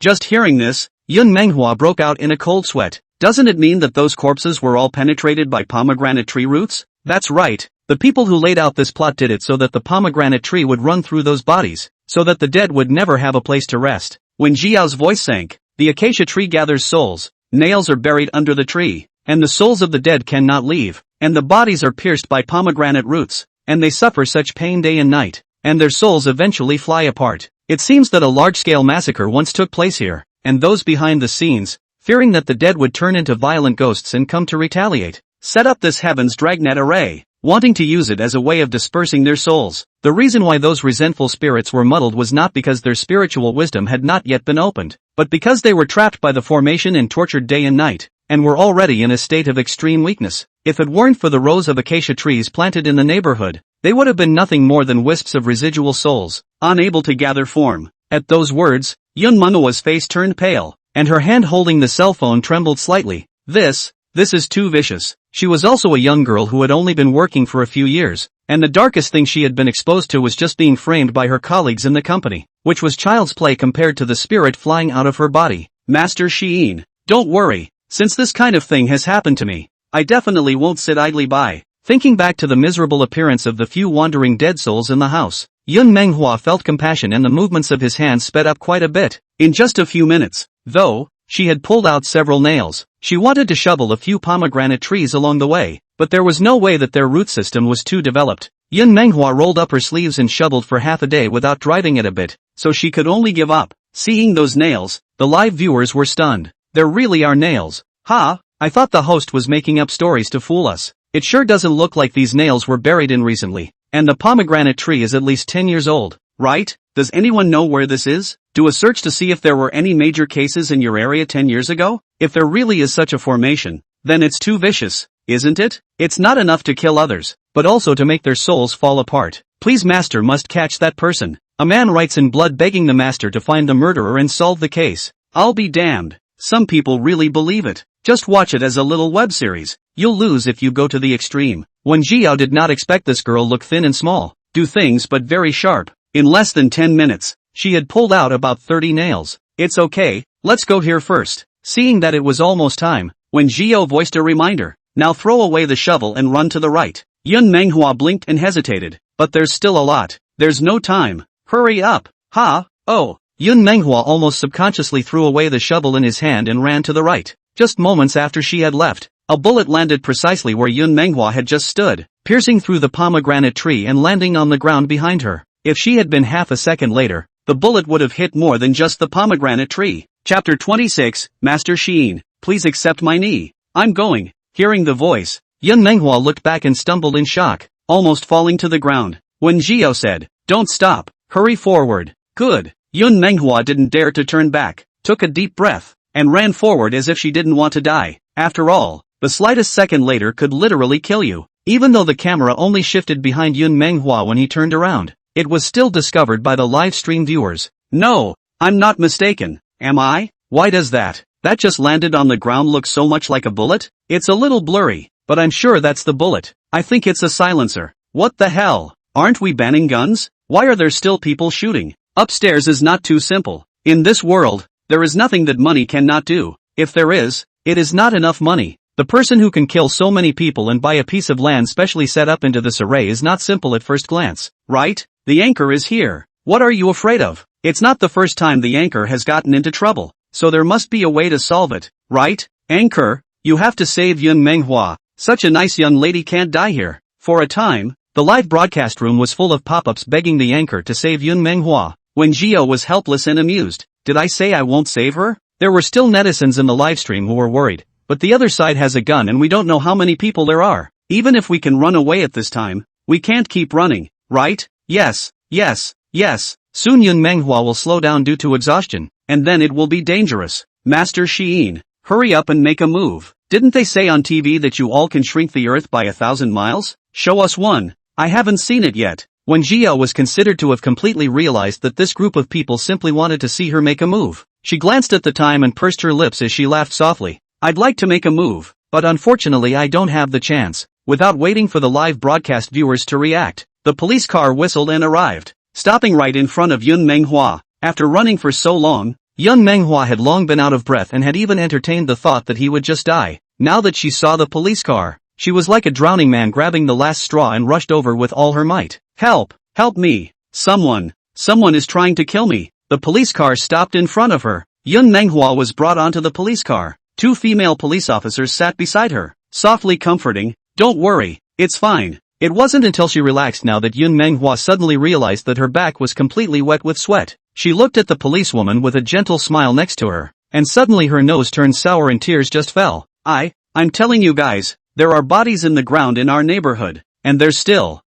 Just hearing this, Yun Manhwa broke out in a cold sweat. Doesn't it mean that those corpses were all penetrated by pomegranate tree roots? That's right. The people who laid out this plot did it so that the pomegranate tree would run through those bodies, so that the dead would never have a place to rest. When Jiao's voice sank, the acacia tree gathers souls. Nails are buried under the tree, and the souls of the dead cannot leave, and the bodies are pierced by pomegranate roots, and they suffer such pain day and night, and their souls eventually fly apart. It seems that a large-scale massacre once took place here, and those behind the scenes, fearing that the dead would turn into violent ghosts and come to retaliate, set up this Heaven's Dragnet array, wanting to use it as a way of dispersing their souls. The reason why those resentful spirits were muddled was not because their spiritual wisdom had not yet been opened, but because they were trapped by the formation and tortured day and night, and were already in a state of extreme weakness. If it weren't for the rows of acacia trees planted in the neighborhood, they would have been nothing more than wisps of residual souls, unable to gather form. At those words, Yun Manhwa's face turned pale, and her hand holding the cell phone trembled slightly. This is too vicious. She was also a young girl who had only been working for a few years, and the darkest thing she had been exposed to was just being framed by her colleagues in the company, which was child's play compared to the spirit flying out of her body. Master Sheen, don't worry, since this kind of thing has happened to me, I definitely won't sit idly by. Thinking back to the miserable appearance of the few wandering dead souls in the house, Yun Manhwa felt compassion and the movements of his hands sped up quite a bit. In just a few minutes, though, she had pulled out several nails. She wanted to shovel a few pomegranate trees along the way, but there was no way that their root system was too developed. Yun Manhwa rolled up her sleeves and shoveled for half a day without driving it a bit, so she could only give up. Seeing those nails, the live viewers were stunned. There really are nails. Ha, I thought the host was making up stories to fool us. It sure doesn't look like these nails were buried in recently, and the pomegranate tree is at least 10 years old, right? Does anyone know where this is? Do a search to see if there were any major cases in your area 10 years ago? If there really is such a formation, then it's too vicious, isn't it? It's not enough to kill others, but also to make their souls fall apart. Please, master must catch that person. A man writes in blood begging the master to find the murderer and solve the case. I'll be damned. Some people really believe it. Just watch it as a little web series. You'll lose if you go to the extreme. Wen Jiao did not expect this girl look thin and small, do things but very sharp. In less than 10 minutes, she had pulled out about 30 nails. It's okay, let's go here first. Seeing that it was almost time, Wen Jiao voiced a reminder. Now throw away the shovel and run to the right. Yun Manhwa blinked and hesitated. But there's still a lot. There's no time. Hurry up. Ha, oh. Yun Manhwa almost subconsciously threw away the shovel in his hand and ran to the right. Just moments after she had left, a bullet landed precisely where Yun Manhwa had just stood, piercing through the pomegranate tree and landing on the ground behind her. If she had been half a second later, the bullet would have hit more than just the pomegranate tree. Chapter 26, Master Sheen, please accept my knee. I'm going. Hearing the voice, Yun Manhwa looked back and stumbled in shock, almost falling to the ground. When Jiao said, don't stop, hurry forward. Good. Yun Manhwa didn't dare to turn back, took a deep breath, and ran forward as if she didn't want to die. After all, the slightest second later could literally kill you. Even though the camera only shifted behind Yun Manhwa when he turned around, it was still discovered by the live stream viewers. No, I'm not mistaken, am I? Why does that just landed on the ground look so much like a bullet? It's a little blurry, but I'm sure that's the bullet. I think it's a silencer. What the hell? Aren't we banning guns? Why are there still people shooting? Upstairs is not too simple. In this world, there is nothing that money cannot do. If there is, it is not enough money. The person who can kill so many people and buy a piece of land specially set up into this array is not simple at first glance, right? The anchor is here. What are you afraid of? It's not the first time the anchor has gotten into trouble, so there must be a way to solve it, right? Anchor, you have to save Yun Manhwa. Such a nice young lady can't die here. For a time, the live broadcast room was full of pop-ups begging the anchor to save Yun Manhwa. When Jiao was helpless and amused. Did I say I won't save her? There were still netizens in the livestream who were worried, but the other side has a gun and we don't know how many people there are. Even if we can run away at this time, we can't keep running, right? Yes. Soon Yun Manhwa will slow down due to exhaustion, and then it will be dangerous. Master Sheen, hurry up and make a move. Didn't they say on TV that you all can shrink the earth by 1,000 miles? Show us one. I haven't seen it yet. When Jiao was considered to have completely realized that this group of people simply wanted to see her make a move, she glanced at the time and pursed her lips as she laughed softly. I'd like to make a move, but unfortunately I don't have the chance. Without waiting for the live broadcast viewers to react, the police car whistled and arrived, stopping right in front of Yun Manhwa. After running for so long, Yun Manhwa had long been out of breath and had even entertained the thought that he would just die. Now that she saw the police car, she was like a drowning man grabbing the last straw and rushed over with all her might. Help! Help me! Someone is trying to kill me! The police car stopped in front of her. Yun Manhwa was brought onto the police car. Two female police officers sat beside her, softly comforting. Don't worry, it's fine. It wasn't until she relaxed now that Yun Manhwa suddenly realized that her back was completely wet with sweat. She looked at the policewoman with a gentle smile next to her, and suddenly her nose turned sour and tears just fell. I'm telling you guys, there are bodies in the ground in our neighborhood, and there's still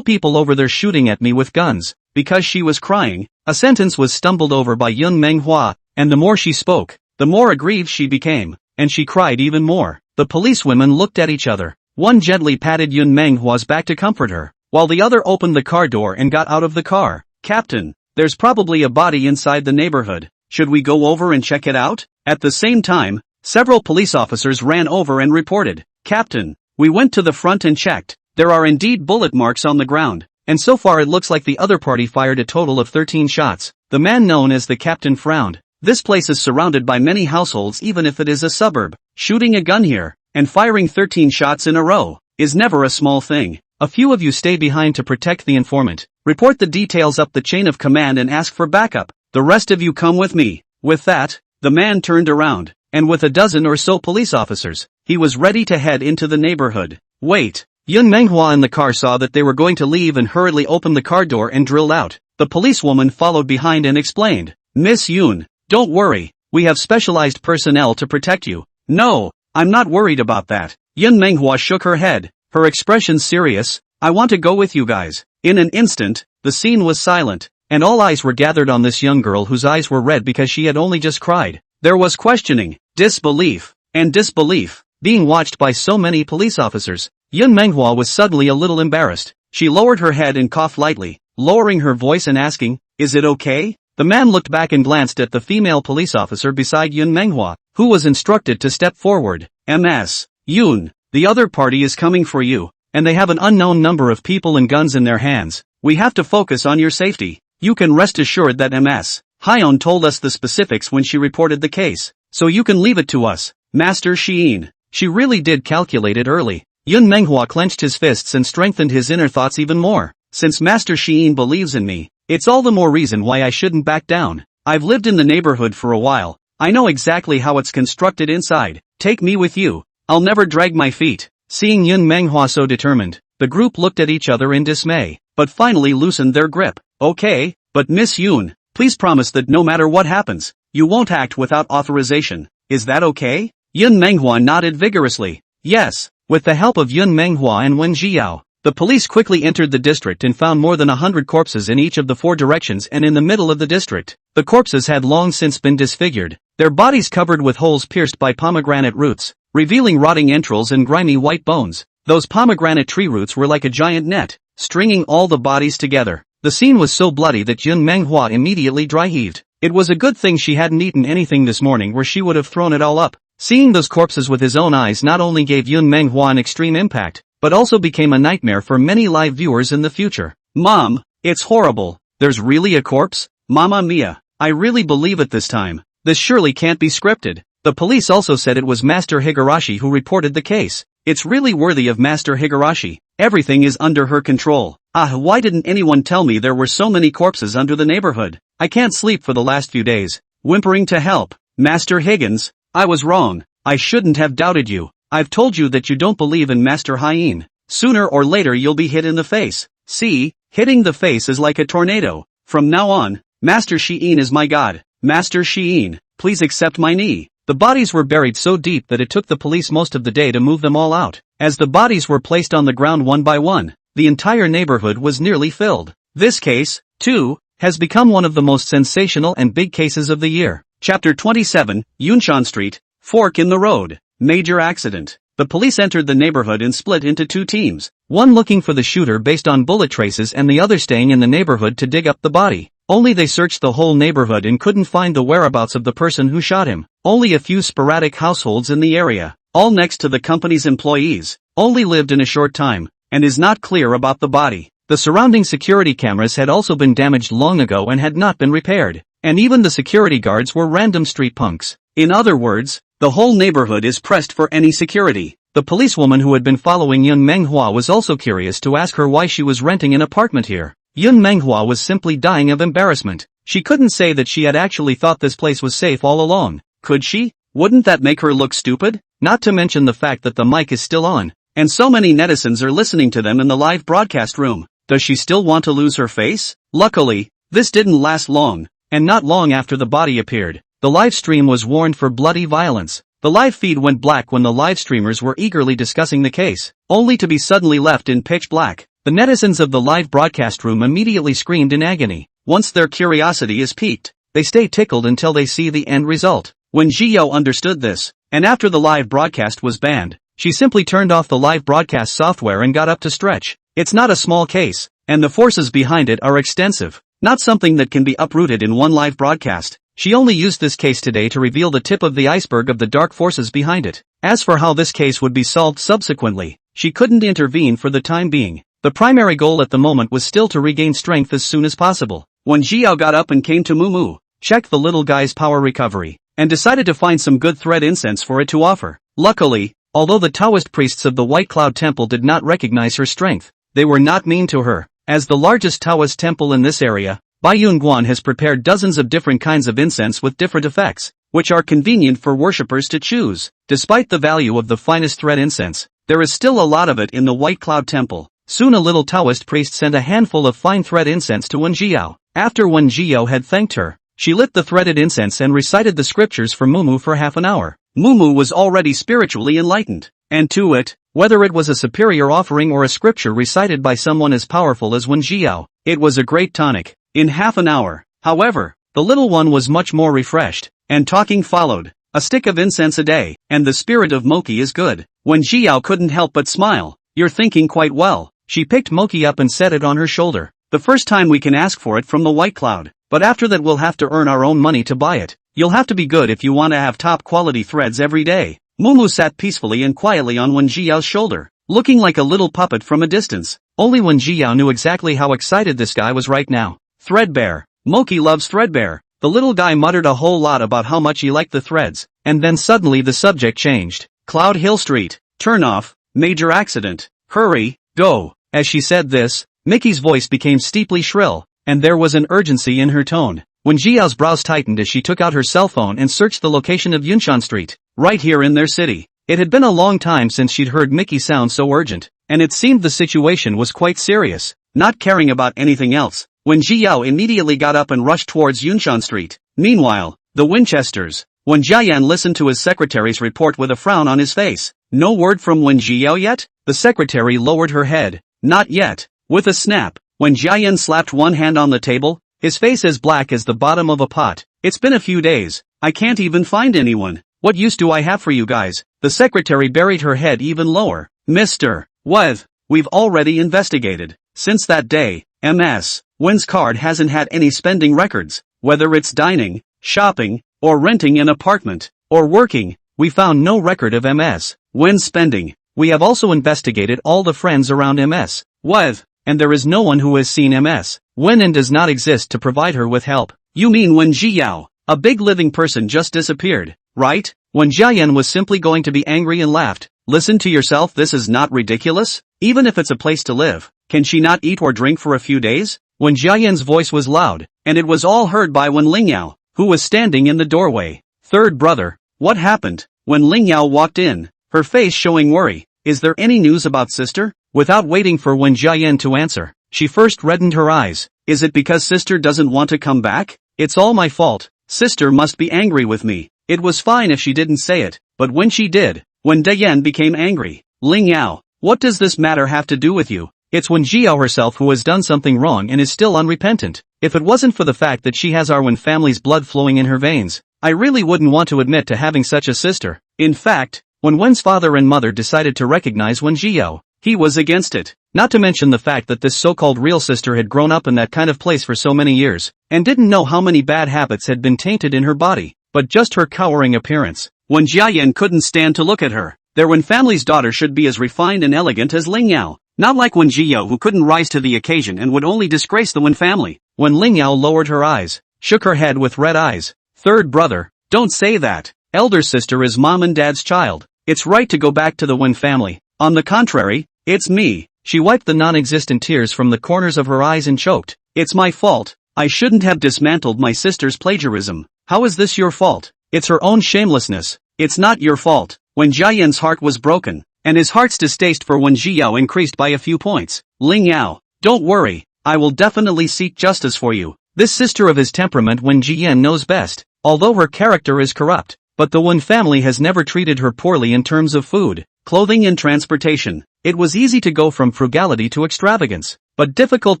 people over there shooting at me with guns. Because she was crying, a sentence was stumbled over by Yun Manhwa, and the more she spoke, the more aggrieved she became, and she cried even more. The policewomen looked at each other. One gently patted Yun Manhwa's back to comfort her, while the other opened the car door and got out of the car. Captain, there's probably a body inside the neighborhood. Should we go over and check it out? At the same time, several police officers ran over and reported, Captain, we went to the front and checked. There are indeed bullet marks on the ground, and so far it looks like the other party fired a total of 13 shots. The man known as the captain frowned. This place is surrounded by many households even if it is a suburb. Shooting a gun here, and firing 13 shots in a row, is never a small thing. A few of you stay behind to protect the informant. Report the details up the chain of command and ask for backup. The rest of you come with me. With that, the man turned around, and with a dozen or so police officers, he was ready to head into the neighborhood. Wait. Yun Manhwa in the car saw that they were going to leave and hurriedly opened the car door and drilled out. The policewoman followed behind and explained, Miss Yun, don't worry, we have specialized personnel to protect you. No, I'm not worried about that. Yun Manhwa shook her head, her expression serious. I want to go with you guys. In an instant, the scene was silent, and all eyes were gathered on this young girl whose eyes were red because she had only just cried. There was questioning, disbelief, and disbelief, being watched by so many police officers. Yun Manhwa was suddenly a little embarrassed. She lowered her head and coughed lightly, lowering her voice and asking, Is it okay? The man looked back and glanced at the female police officer beside Yun Manhwa, who was instructed to step forward. Ms. Yun, the other party is coming for you, and they have an unknown number of people and guns in their hands. We have to focus on your safety. You can rest assured that Ms. Hyun told us the specifics when she reported the case, so you can leave it to us, Master Sheen. She really did calculate it early. Yun Manhwa clenched his fists and strengthened his inner thoughts even more. Since Master Sheen believes in me, it's all the more reason why I shouldn't back down. I've lived in the neighborhood for a while. I know exactly how it's constructed inside. Take me with you. I'll never drag my feet. Seeing Yun Manhwa so determined, the group looked at each other in dismay, but finally loosened their grip. Okay, but Miss Yun, please promise that no matter what happens, you won't act without authorization. Is that okay? Yun Manhwa nodded vigorously. Yes. With the help of Yun Manhwa and Wen Jiao, the police quickly entered the district and found more than 100 corpses in each of the 4 directions and in the middle of the district. The corpses had long since been disfigured, their bodies covered with holes pierced by pomegranate roots, revealing rotting entrails and grimy white bones. Those pomegranate tree roots were like a giant net, stringing all the bodies together. The scene was so bloody that Yun Manhwa immediately dry-heaved. It was a good thing she hadn't eaten anything this morning, where she would have thrown it all up. Seeing those corpses with his own eyes not only gave Yun Manhwa an extreme impact, but also became a nightmare for many live viewers in the future. Mom, it's horrible. There's really a corpse? Mamma mia, I really believe it this time. This surely can't be scripted. The police also said it was Master Higurashi who reported the case. It's really worthy of Master Higurashi. Everything is under her control. Why didn't anyone tell me there were so many corpses under the neighborhood? I can't sleep for the last few days. Whimpering to help. Master Higgins, I was wrong. I shouldn't have doubted you. I've told you that you don't believe in Master Hyun. Sooner or later you'll be hit in the face. See, hitting the face is like a tornado. From now on, Master Sheen is my god. Master Sheen, please accept my knee. The bodies were buried so deep that it took the police most of the day to move them all out. As the bodies were placed on the ground one by one, the entire neighborhood was nearly filled. This case, too, has become one of the most sensational and big cases of the year. Chapter 27, Yunshan Street, Fork in the Road. Major accident. The police entered the neighborhood and split into 2 teams, one looking for the shooter based on bullet traces and the other staying in the neighborhood to dig up the body. Only they searched the whole neighborhood and couldn't find the whereabouts of the person who shot him. Only a few sporadic households in the area, all next to the company's employees, only lived in a short time, and is not clear about the body. The surrounding security cameras had also been damaged long ago and had not been repaired, and even the security guards were random street punks. In other words, the whole neighborhood is pressed for any security. The policewoman who had been following Yun Manhwa was also curious to ask her why she was renting an apartment here. Yun Manhwa was simply dying of embarrassment. She couldn't say that she had actually thought this place was safe all along. Could she? Wouldn't that make her look stupid? Not to mention the fact that the mic is still on, and so many netizens are listening to them in the live broadcast room. Does she still want to lose her face? Luckily, this didn't last long, and not long after the body appeared, the live stream was warned for bloody violence. The live feed went black when the live streamers were eagerly discussing the case, only to be suddenly left in pitch black. The netizens of the live broadcast room immediately screamed in agony. Once their curiosity is piqued, they stay tickled until they see the end result. When Jiyo understood this, and after the live broadcast was banned, she simply turned off the live broadcast software and got up to stretch. It's not a small case, and the forces behind it are extensive. Not something that can be uprooted in one live broadcast. She only used this case today to reveal the tip of the iceberg of the dark forces behind it. As for how this case would be solved subsequently, she couldn't intervene for the time being. The primary goal at the moment was still to regain strength as soon as possible. When Xiao got up and came to Mumu, checked the little guy's power recovery, and decided to find some good thread incense for it to offer. Luckily, although the Taoist priests of the White Cloud Temple did not recognize her strength, they were not mean to her. As the largest Taoist temple in this area, Baiyun Guan has prepared dozens of different kinds of incense with different effects, which are convenient for worshippers to choose. Despite the value of the finest thread incense, there is still a lot of it in the White Cloud Temple. Soon a little Taoist priest sent a handful of fine thread incense to Wen Jiao. After Wen Jiao had thanked her, she lit the threaded incense and recited the scriptures for Mumu for half an hour. Mumu was already spiritually enlightened, and to it, whether it was a superior offering or a scripture recited by someone as powerful as Wen Jiao, it was a great tonic. In half an hour, however, the little one was much more refreshed, and talking followed. A stick of incense a day, and the spirit of Moki is good. Wen Jiao couldn't help but smile. You're thinking quite well. She picked Moki up and set it on her shoulder. The first time we can ask for it from the White Cloud, but after that we'll have to earn our own money to buy it. You'll have to be good if you want to have top quality threads every day. Mumu sat peacefully and quietly on Wen Jiao's shoulder, looking like a little puppet from a distance. Only Wen Jiao knew exactly how excited this guy was right now. Threadbare. Moki loves threadbare. The little guy muttered a whole lot about how much he liked the threads, and then suddenly the subject changed. Cloud Hill Street. Turn off. Major accident. Hurry. Go. As she said this, Mickey's voice became steeply shrill, and there was an urgency in her tone. Wen Jiao's brows tightened as she took out her cell phone and searched the location of Yunshan Street, right here in their city. It had been a long time since she'd heard Mickey sound so urgent, and it seemed the situation was quite serious. Not caring about anything else, Wen Jiao immediately got up and rushed towards Yunshan Street. Meanwhile, the Winchesters. Wen Jiayan listened to his secretary's report with a frown on his face. No word from Wen Jiao yet? The secretary lowered her head. Not yet. With a snap, Wen Jiayan slapped one hand on the table, his face as black as the bottom of a pot. It's been a few days. I can't even find anyone. What use do I have for you guys? The secretary buried her head even lower. Mr. Weth, we've already investigated. Since that day, MS. Wen's card hasn't had any spending records. Whether it's dining, shopping, or renting an apartment, or working, we found no record of MS. Wen's spending. We have also investigated all the friends around MS. Weth, and there is no one who has seen MS. Wen and does not exist to provide her with help. You mean Wen Jiao? A big living person just disappeared, right? Wen Jiayan was simply going to be angry and laughed. Listen to yourself, this is not ridiculous? Even if it's a place to live, can she not eat or drink for a few days? Wen Jiayan's voice was loud, and it was all heard by Wen Lingyao, who was standing in the doorway. Third brother, what happened? When Lingyao walked in, her face showing worry. Is there any news about sister? Without waiting for Wen Jiayan to answer, she first reddened her eyes. Is it because sister doesn't want to come back? It's all my fault. Sister must be angry with me. It was fine if she didn't say it, but when she did, Wen Dayan became angry. Lingyao, what does this matter have to do with you? It's Wen Jiao herself who has done something wrong and is still unrepentant. If it wasn't for the fact that she has our Wen family's blood flowing in her veins, I really wouldn't want to admit to having such a sister. In fact, when Wen's father and mother decided to recognize Wen Jiao, he was against it. Not to mention the fact that this so-called real sister had grown up in that kind of place for so many years, and didn't know how many bad habits had been tainted in her body, but just her cowering appearance. Wen Jiayan couldn't stand to look at her. Their Wen family's daughter should be as refined and elegant as Lingyao. Not like Wen Jiao who couldn't rise to the occasion and would only disgrace the Wen family. When Lingyao lowered her eyes, shook her head with red eyes. Third brother, don't say that. Elder sister is mom and dad's child. It's right to go back to the Wen family. On the contrary, it's me. She wiped the non-existent tears from the corners of her eyes and choked. It's my fault. I shouldn't have dismantled my sister's plagiarism. How is this your fault? It's her own shamelessness. It's not your fault. When Jiayan's heart was broken, and his heart's distaste for Wen Jiao increased by a few points. Lingyao, don't worry, I will definitely seek justice for you. This sister of his temperament Wen Jian knows best, although her character is corrupt, but the Wen family has never treated her poorly in terms of food, clothing and transportation. It was easy to go from frugality to extravagance, but difficult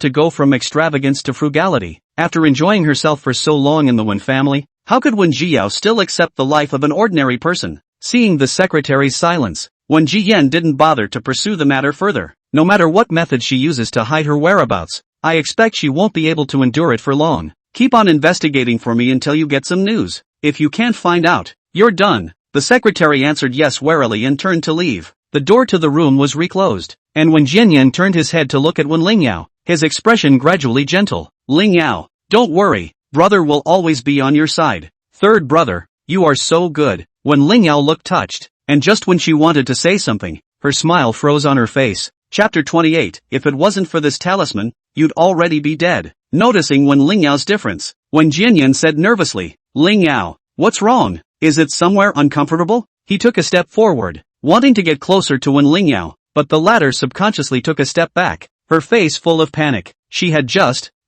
to go from extravagance to frugality. After enjoying herself for so long in the Wen family, how could Wen Jiao still accept the life of an ordinary person? Seeing the secretary's silence, Wen Jiyan didn't bother to pursue the matter further. No matter what method she uses to hide her whereabouts, I expect she won't be able to endure it for long. Keep on investigating for me until you get some news. If you can't find out, you're done. The secretary answered yes warily and turned to leave. The door to the room was reclosed, and when Jianyan turned his head to look at Wen Lingyao, his expression gradually gentle. Lingyao, don't worry, brother will always be on your side. Third brother, you are so good. Wen Lingyao looked touched, and just when she wanted to say something, her smile froze on her face. Chapter 28. If it wasn't for this talisman, you'd already be dead. Noticing Wen Lingyao's difference, Wen Jianyan said nervously, Lingyao, what's wrong? Is it somewhere uncomfortable? He took a step forward, wanting to get closer to Wen Lingyao, but the latter subconsciously took a step back, her face full of panic. She had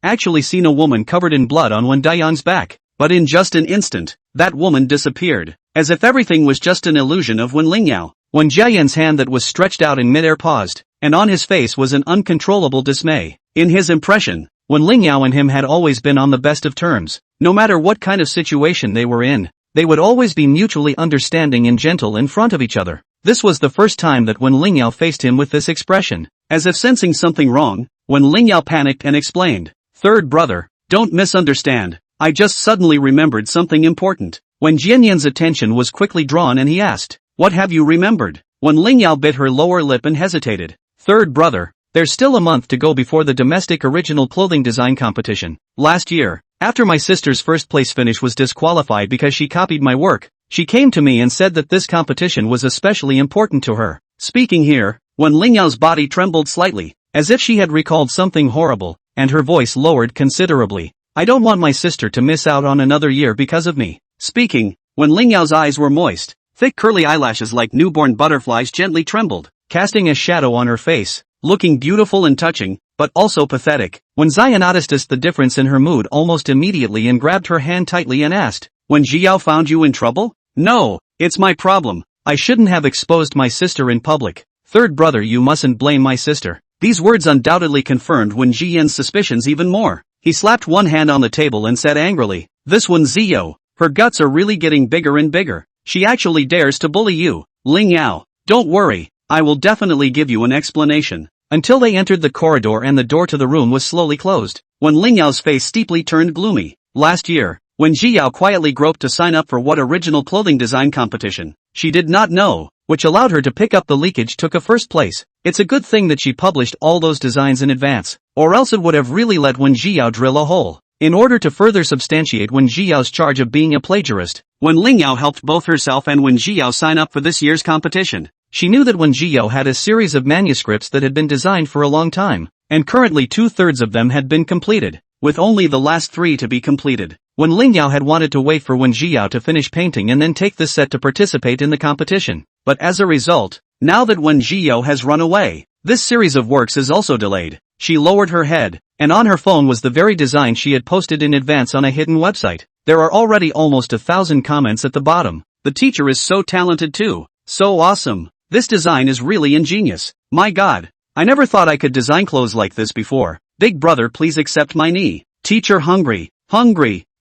actually seen a woman covered in blood on Wen Daiyang's back, but in just an instant, that woman disappeared, as if everything was just an illusion of Wen Lingyao. Wen Jiayan's hand that was stretched out in midair paused, and on his face was an uncontrollable dismay. In his impression, Wen Lingyao and him had always been on the best of terms. No matter what kind of situation they were in, they would always be mutually understanding and gentle in front of each other. This was the first time that Wen Lingyao faced him with this expression. As if sensing something wrong, Wen Lingyao panicked and explained, Third brother, don't misunderstand, I just suddenly remembered something important. Wen Jianyan's attention was quickly drawn and he asked, what have you remembered? Wen Lingyao bit her lower lip and hesitated. Third brother, there's still a month to go before the domestic original clothing design competition. Last year, after my sister's first place finish was disqualified because she copied my work, she came to me and said that this competition was especially important to her. Speaking here, Wen Lingyao's body trembled slightly, as if she had recalled something horrible, and her voice lowered considerably. I don't want my sister to miss out on another year because of me. Speaking, Wen Lingyao's eyes were moist, thick curly eyelashes like newborn butterflies gently trembled, casting a shadow on her face, looking beautiful and touching, but also pathetic. When Zion noticed the difference in her mood almost immediately and grabbed her hand tightly and asked, When Jiao found you in trouble? No, it's my problem. I shouldn't have exposed my sister in public. Third brother, you mustn't blame my sister. These words undoubtedly confirmed Wen Jian's suspicions even more. He slapped one hand on the table and said angrily, This Wen Ziyou, her guts are really getting bigger and bigger. She actually dares to bully you. Lingyao, don't worry, I will definitely give you an explanation. Until they entered the corridor and the door to the room was slowly closed, when Lingyao's face steeply turned gloomy. Last year, when Ziyao quietly groped to sign up for what original clothing design competition, she did not know, which allowed her to pick up the leakage took a first place. It's a good thing that she published all those designs in advance, or else it would have really let Wen Ziyao drill a hole. In order to further substantiate Wen Jiao's charge of being a plagiarist, Wen Lingyao helped both herself and Wen Ziyao sign up for this year's competition. She knew that Wen Ziyao had a series of manuscripts that had been designed for a long time, and currently 2/3 of them had been completed, with only the last 3 to be completed. Wen Lingyao had wanted to wait for Wen Ziyao to finish painting and then take this set to participate in the competition, but as a result, now that Wen Ziyao has run away, this series of works is also delayed. She lowered her head, and on her phone was the very design she had posted in advance on a hidden website. There are already almost 1,000 comments at the bottom. The teacher is so talented too. So awesome. This design is really ingenious. My god. I never thought I could design clothes like this before. Big brother, please accept my knee. Teacher hungry.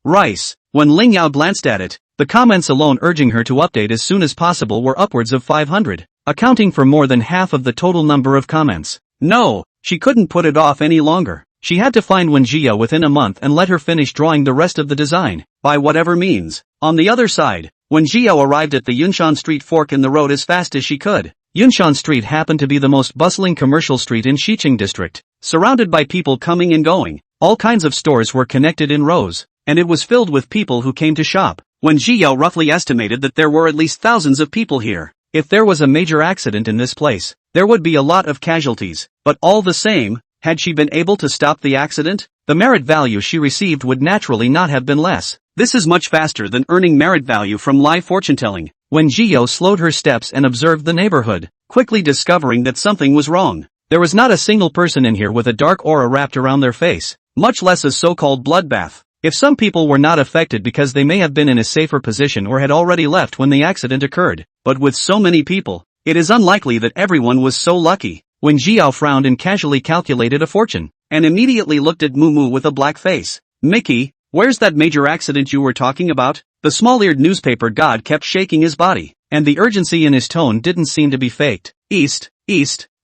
Rice. When Lingyao glanced at it, the comments alone urging her to update as soon as possible were upwards of 500, accounting for more than half of the total number of comments. No, she couldn't put it off any longer. She had to find Wen Ziyao within a month and let her finish drawing the rest of the design, by whatever means. On the other side, Wen Ziyao arrived at the Yunshan Street fork in the road as fast as she could. Yunshan Street happened to be the most bustling commercial street in Xiqing district, surrounded by people coming and going. All kinds of stores were connected in rows, and it was filled with people who came to shop. Wen Ziyao roughly estimated that there were at least thousands of people here. If there was a major accident in this place, there would be a lot of casualties, but all the same, had she been able to stop the accident, the merit value she received would naturally not have been less. This is much faster than earning merit value from live fortune-telling. Wen Ziyao slowed her steps and observed the neighborhood, quickly discovering that something was wrong. There was not a single person in here with a dark aura wrapped around their face, much less a so-called bloodbath. If some people were not affected because they may have been in a safer position or had already left when the accident occurred, but with so many people, it is unlikely that everyone was so lucky. Wen Ziyao frowned and casually calculated a fortune, and immediately looked at Mumu with a black face. Mickey, where's that major accident you were talking about? The small-eared newspaper god kept shaking his body, and the urgency in his tone didn't seem to be faked. East,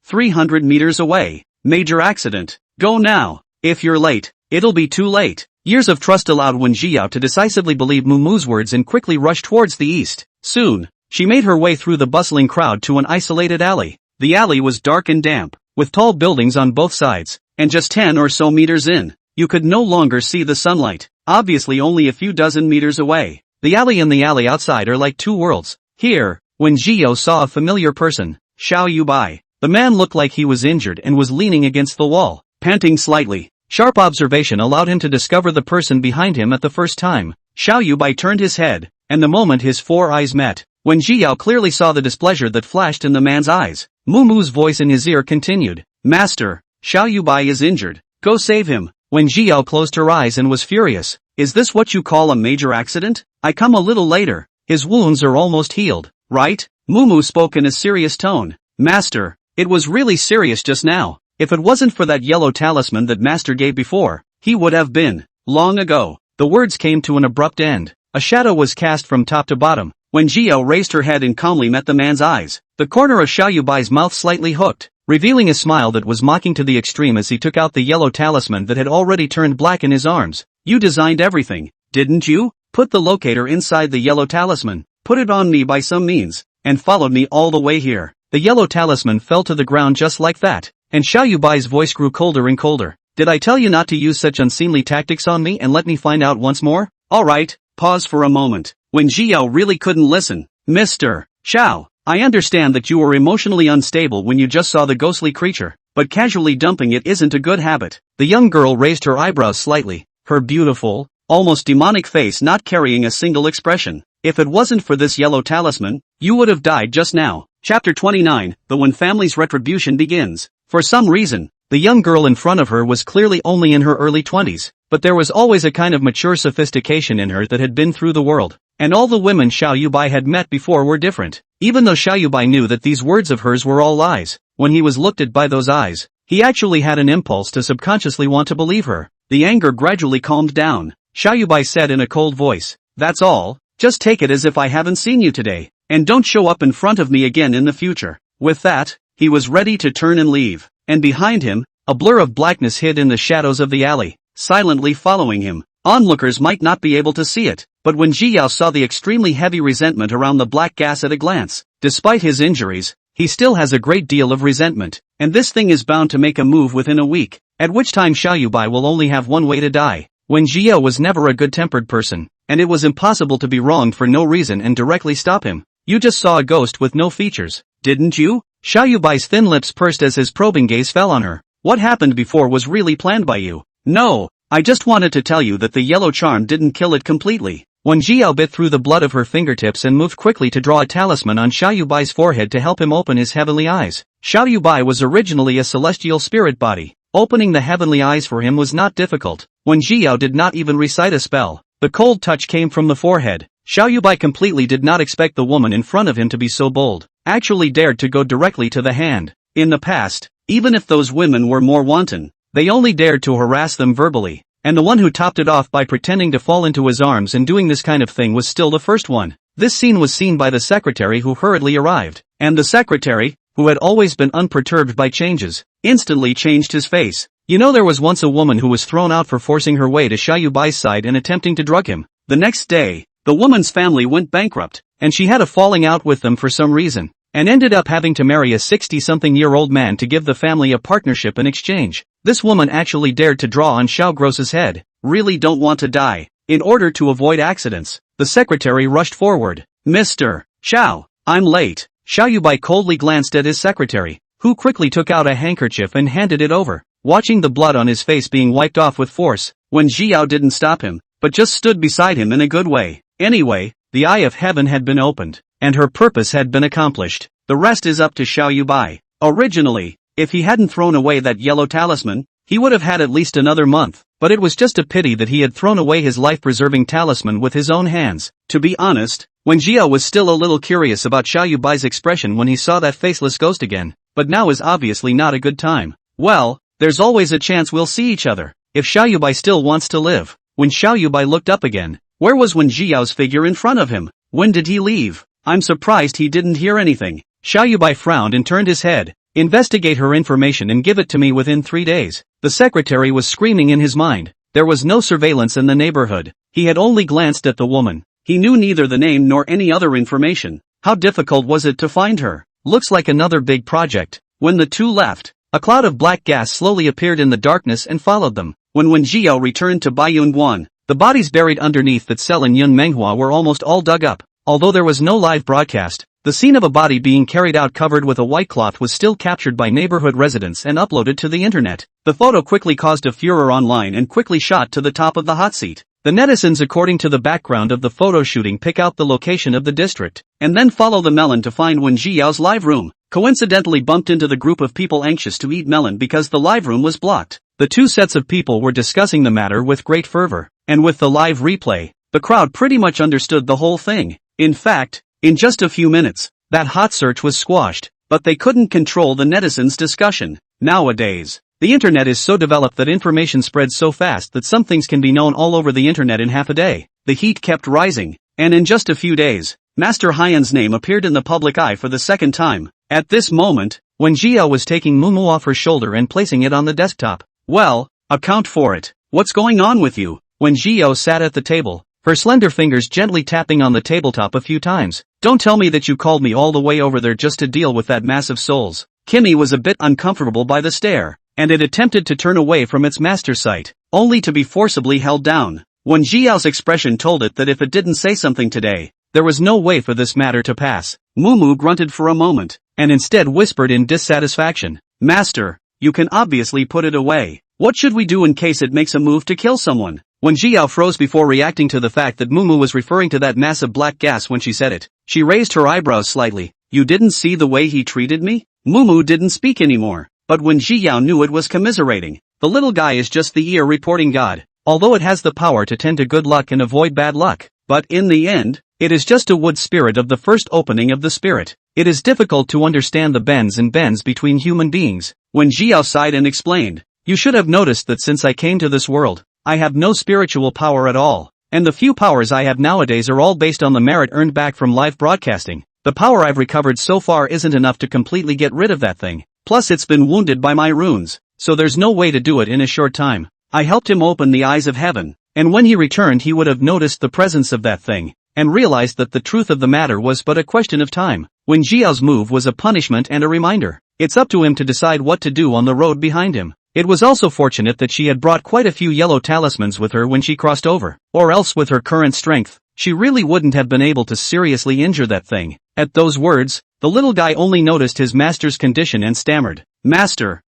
300 meters away. Major accident. Go now. If you're late, it'll be too late. Years of trust allowed Wen Jiao to decisively believe Mumu's words and quickly rush towards the east. Soon, she made her way through the bustling crowd to an isolated alley. The alley was dark and damp, with tall buildings on both sides, and just 10 or so meters in, you could no longer see the sunlight, obviously only a few dozen meters away. The alley and the alley outside are like two worlds. Here, Wen Jiao saw a familiar person, Xiao Yubai. The man looked like he was injured and was leaning against the wall, panting slightly. Sharp observation allowed him to discover the person behind him at the first time. Xiao Yubai turned his head, and the moment his four eyes met, Wen Jiao clearly saw the displeasure that flashed in the man's eyes. Mumu's voice in his ear continued, "Master, Xiao Yubai is injured. Go save him." Wen Jiao closed her eyes and was furious. "Is this what you call a major accident? I come a little later. His wounds are almost healed, right?" Mumu spoke in a serious tone. "Master, it was really serious just now. If it wasn't for that yellow talisman that Master gave before, he would have been long ago." The words came to an abrupt end. A shadow was cast from top to bottom. Wen Jiao raised her head and calmly met the man's eyes. The corner of Xiao Yubai's mouth slightly hooked, revealing a smile that was mocking to the extreme as he took out the yellow talisman that had already turned black in his arms. "You designed everything, didn't you? Put the locator inside the yellow talisman, put it on me by some means, and followed me all the way here." The yellow talisman fell to the ground just like that, and Xiao Yubai's voice grew colder and colder. "Did I tell you not to use such unseemly tactics on me and let me find out once more?" "Alright, pause for a moment." Wen Jiao really couldn't listen. "Mr. Xiao, I understand that you were emotionally unstable when you just saw the ghostly creature, but casually dumping it isn't a good habit." The young girl raised her eyebrows slightly, her beautiful, almost demonic face not carrying a single expression. "If it wasn't for this yellow talisman, you would have died just now." Chapter 29, The Wen family's retribution begins. For some reason, the young girl in front of her was clearly only in her early 20s, but there was always a kind of mature sophistication in her that had been through the world. And all the women Xiao Yubai had met before were different. Even though Xiao Yubai knew that these words of hers were all lies, when he was looked at by those eyes, he actually had an impulse to subconsciously want to believe her. The anger gradually calmed down. Xiao Yubai said in a cold voice, "That's all, just take it as if I haven't seen you today, and don't show up in front of me again in the future." With that, he was ready to turn and leave, and behind him, a blur of blackness hid in the shadows of the alley, silently following him. Onlookers might not be able to see it, but Wen Jiao saw the extremely heavy resentment around the black gas at a glance. Despite his injuries, he still has a great deal of resentment, and this thing is bound to make a move within a week, at which time Xiao Yubai will only have one way to die. Wen Jiao was never a good-tempered person, and it was impossible to be wronged for no reason and directly stop him. "You just saw a ghost with no features, didn't you?" Xiao Yubai's thin lips pursed as his probing gaze fell on her. "What happened before was really planned by you." "No, I just wanted to tell you that the yellow charm didn't kill it completely." Wen Jiao bit through the blood of her fingertips and moved quickly to draw a talisman on Xiao Yubai's forehead to help him open his heavenly eyes. Xiao Yubai was originally a celestial spirit body. Opening the heavenly eyes for him was not difficult. Wen Jiao did not even recite a spell. The cold touch came from the forehead. Xiao Yubai completely did not expect the woman in front of him to be so bold, actually dared to go directly to the hand. In the past, even if those women were more wanton, they only dared to harass them verbally, and the one who topped it off by pretending to fall into his arms and doing this kind of thing was still the first one. This scene was seen by the secretary who hurriedly arrived, and the secretary, who had always been unperturbed by changes, instantly changed his face. "You know, there was once a woman who was thrown out for forcing her way to Xiao Yubai's side and attempting to drug him. The next day, the woman's family went bankrupt, and she had a falling out with them for some reason, and ended up having to marry a 60-something-year-old man to give the family a partnership in exchange. This woman actually dared to draw on Xiao Gross's head. Really don't want to die. In order to avoid accidents, the secretary rushed forward. "Mr. Xiao, I'm late." Xiao Yubai coldly glanced at his secretary, who quickly took out a handkerchief and handed it over. Watching the blood on his face being wiped off with force, Wen Jiao didn't stop him, but just stood beside him in a good way. Anyway, the eye of heaven had been opened, and her purpose had been accomplished. The rest is up to Xiao Yubai. Originally, if he hadn't thrown away that yellow talisman, he would have had at least another month, but it was just a pity that he had thrown away his life-preserving talisman with his own hands. To be honest, Wen Jiao was still a little curious about Xiao Yubai's expression when he saw that faceless ghost again, but now is obviously not a good time. Well, there's always a chance we'll see each other, if Xiao Yubai still wants to live. When Xiao Yubai looked up again, where was Wen Jiao's figure in front of him? When did he leave? I'm surprised he didn't hear anything. Xiao Yubai frowned and turned his head. "Investigate her information and give it to me within 3 days." The secretary was screaming in his mind. There was no surveillance in the neighborhood. He had only glanced at the woman. He knew neither the name nor any other information. How difficult was it to find her? Looks like another big project. When the two left, a cloud of black gas slowly appeared in the darkness and followed them. When Wen Jiao returned to Baiyunguan, the bodies buried underneath that cell in Yun Manhwa were almost all dug up. Although there was no live broadcast, the scene of a body being carried out covered with a white cloth was still captured by neighborhood residents and uploaded to the internet. The photo quickly caused a furor online and quickly shot to the top of the hot seat. The netizens, according to the background of the photo shooting, pick out the location of the district, and then follow the melon to find Wen Jiao's live room. Coincidentally bumped into the group of people anxious to eat melon because the live room was blocked. The two sets of people were discussing the matter with great fervor, and with the live replay, the crowd pretty much understood the whole thing. In fact, in just a few minutes, that hot search was squashed, but they couldn't control the netizens' discussion. Nowadays, the internet is so developed that information spreads so fast that some things can be known all over the internet in half a day. The heat kept rising, and in just a few days, Master Haiyan's name appeared in the public eye for the second time. At this moment, Wen Jiao was taking Mumu off her shoulder and placing it on the desktop. Well, account for it. What's going on with you? Wen Jiao sat at the table, her slender fingers gently tapping on the tabletop a few times. Don't tell me that you called me all the way over there just to deal with that mass of souls. Kimmy was a bit uncomfortable by the stare, and it attempted to turn away from its master's sight, only to be forcibly held down. Wen Jiao's expression told it that if it didn't say something today, there was no way for this matter to pass. Mumu grunted for a moment, and instead whispered in dissatisfaction, Master, you can obviously put it away. What should we do in case it makes a move to kill someone? Wen Jiao froze before reacting to the fact that Mumu was referring to that massive black gas when she said it. She raised her eyebrows slightly. You didn't see the way he treated me? Mumu didn't speak anymore, but Wen Jiao knew it was commiserating. The little guy is just the ear reporting God, although it has the power to tend to good luck and avoid bad luck. But in the end, it is just a wood spirit of the first opening of the spirit. It is difficult to understand the bends and bends between human beings. Wen Jiao sighed and explained, you should have noticed that since I came to this world, I have no spiritual power at all, and the few powers I have nowadays are all based on the merit earned back from live broadcasting. The power I've recovered so far isn't enough to completely get rid of that thing, plus it's been wounded by my runes, so there's no way to do it in a short time. I helped him open the eyes of heaven, and when he returned he would have noticed the presence of that thing, and realized that the truth of the matter was but a question of time. Wen Jiao's move was a punishment and a reminder. It's up to him to decide what to do on the road behind him. It was also fortunate that she had brought quite a few yellow talismans with her when she crossed over, or else with her current strength, she really wouldn't have been able to seriously injure that thing. At those words, the little guy only noticed his master's condition and stammered, Master,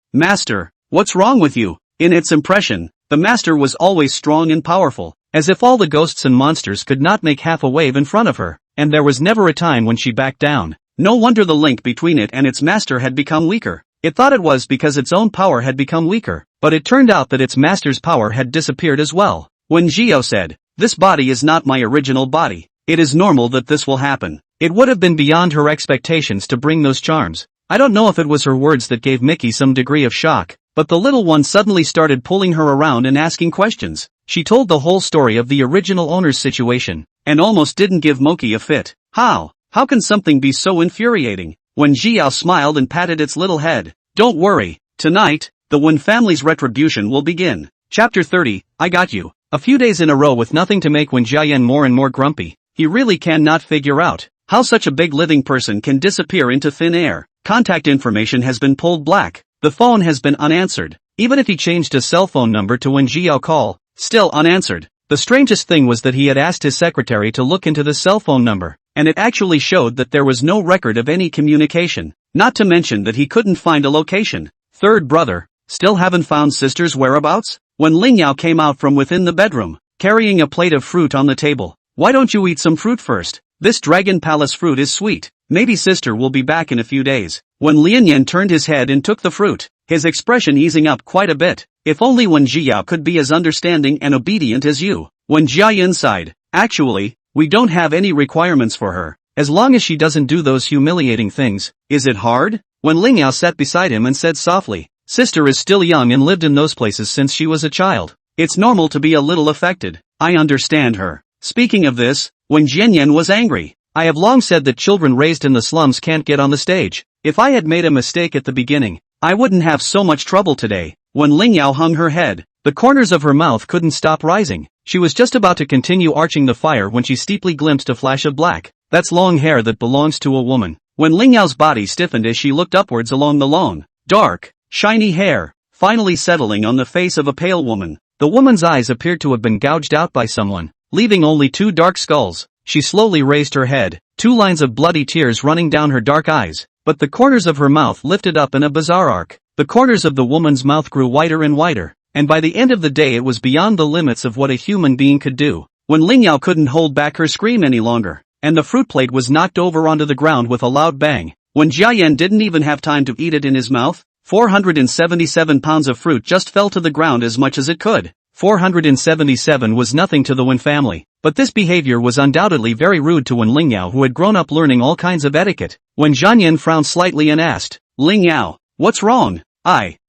what's wrong with you? In its impression, the master was always strong and powerful, as if all the ghosts and monsters could not make half a wave in front of her, and there was never a time when she backed down. No wonder the link between it and its master had become weaker. It thought it was because its own power had become weaker, but it turned out that its master's power had disappeared as well. When Jiao said, this body is not my original body, it is normal that this will happen. It would have been beyond her expectations to bring those charms. I don't know if it was her words that gave Mickey some degree of shock, but the little one suddenly started pulling her around and asking questions. She told the whole story of the original owner's situation, and almost didn't give Moki a fit. How can something be so infuriating? When Jiao smiled and patted its little head. Don't worry, tonight, the Wen family's retribution will begin. Chapter 30, I got you. A few days in a row with nothing to make Wen Jiayan more and more grumpy. He really cannot figure out how such a big living person can disappear into thin air. Contact information has been pulled black. The phone has been unanswered. Even if he changed his cell phone number to Wen Jiao call, still unanswered. The strangest thing was that he had asked his secretary to look into the cell phone number, and it actually showed that there was no record of any communication, not to mention that he couldn't find a location. Third brother, still haven't found sister's whereabouts? When Ling Yao came out from within the bedroom, carrying a plate of fruit on the table. Why don't you eat some fruit first? This Dragon Palace fruit is sweet. Maybe sister will be back in a few days. When Lin Yan turned his head and took the fruit, his expression easing up quite a bit. If only Wen Jiao could be as understanding and obedient as you. When Jiayan sighed, actually, we don't have any requirements for her, as long as she doesn't do those humiliating things. Is it hard? When Ling Yao sat beside him and said softly, sister is still young and lived in those places since she was a child. It's normal to be a little affected. I understand her. Speaking of this, when Jianyan was angry, I have long said that children raised in the slums can't get on the stage. If I had made a mistake at the beginning, I wouldn't have so much trouble today. When Ling Yao hung her head, The corners of her mouth couldn't stop rising. She was just about to continue arching the fire when she steeply glimpsed a flash of black. That's long hair that belongs to a woman. When Ling Yao's body stiffened as she looked upwards along the long, dark, shiny hair, finally settling on the face of a pale woman. The woman's eyes appeared to have been gouged out by someone, leaving only two dark skulls. She slowly raised her head, 2 lines of bloody tears running down her dark eyes, but the corners of her mouth lifted up in a bizarre arc. The corners of the woman's mouth grew wider and wider, and by the end of the day it was beyond the limits of what a human being could do. When Ling Yao couldn't hold back her scream any longer, and the fruit plate was knocked over onto the ground with a loud bang. When Jiayan didn't even have time to eat it in his mouth, 477 pounds of fruit just fell to the ground as much as it could. 477 was nothing to the Wen family, but this behavior was undoubtedly very rude to Wen Lingyao, who had grown up learning all kinds of etiquette. When Jianyan frowned slightly and asked, "Ling Yao, what's wrong?"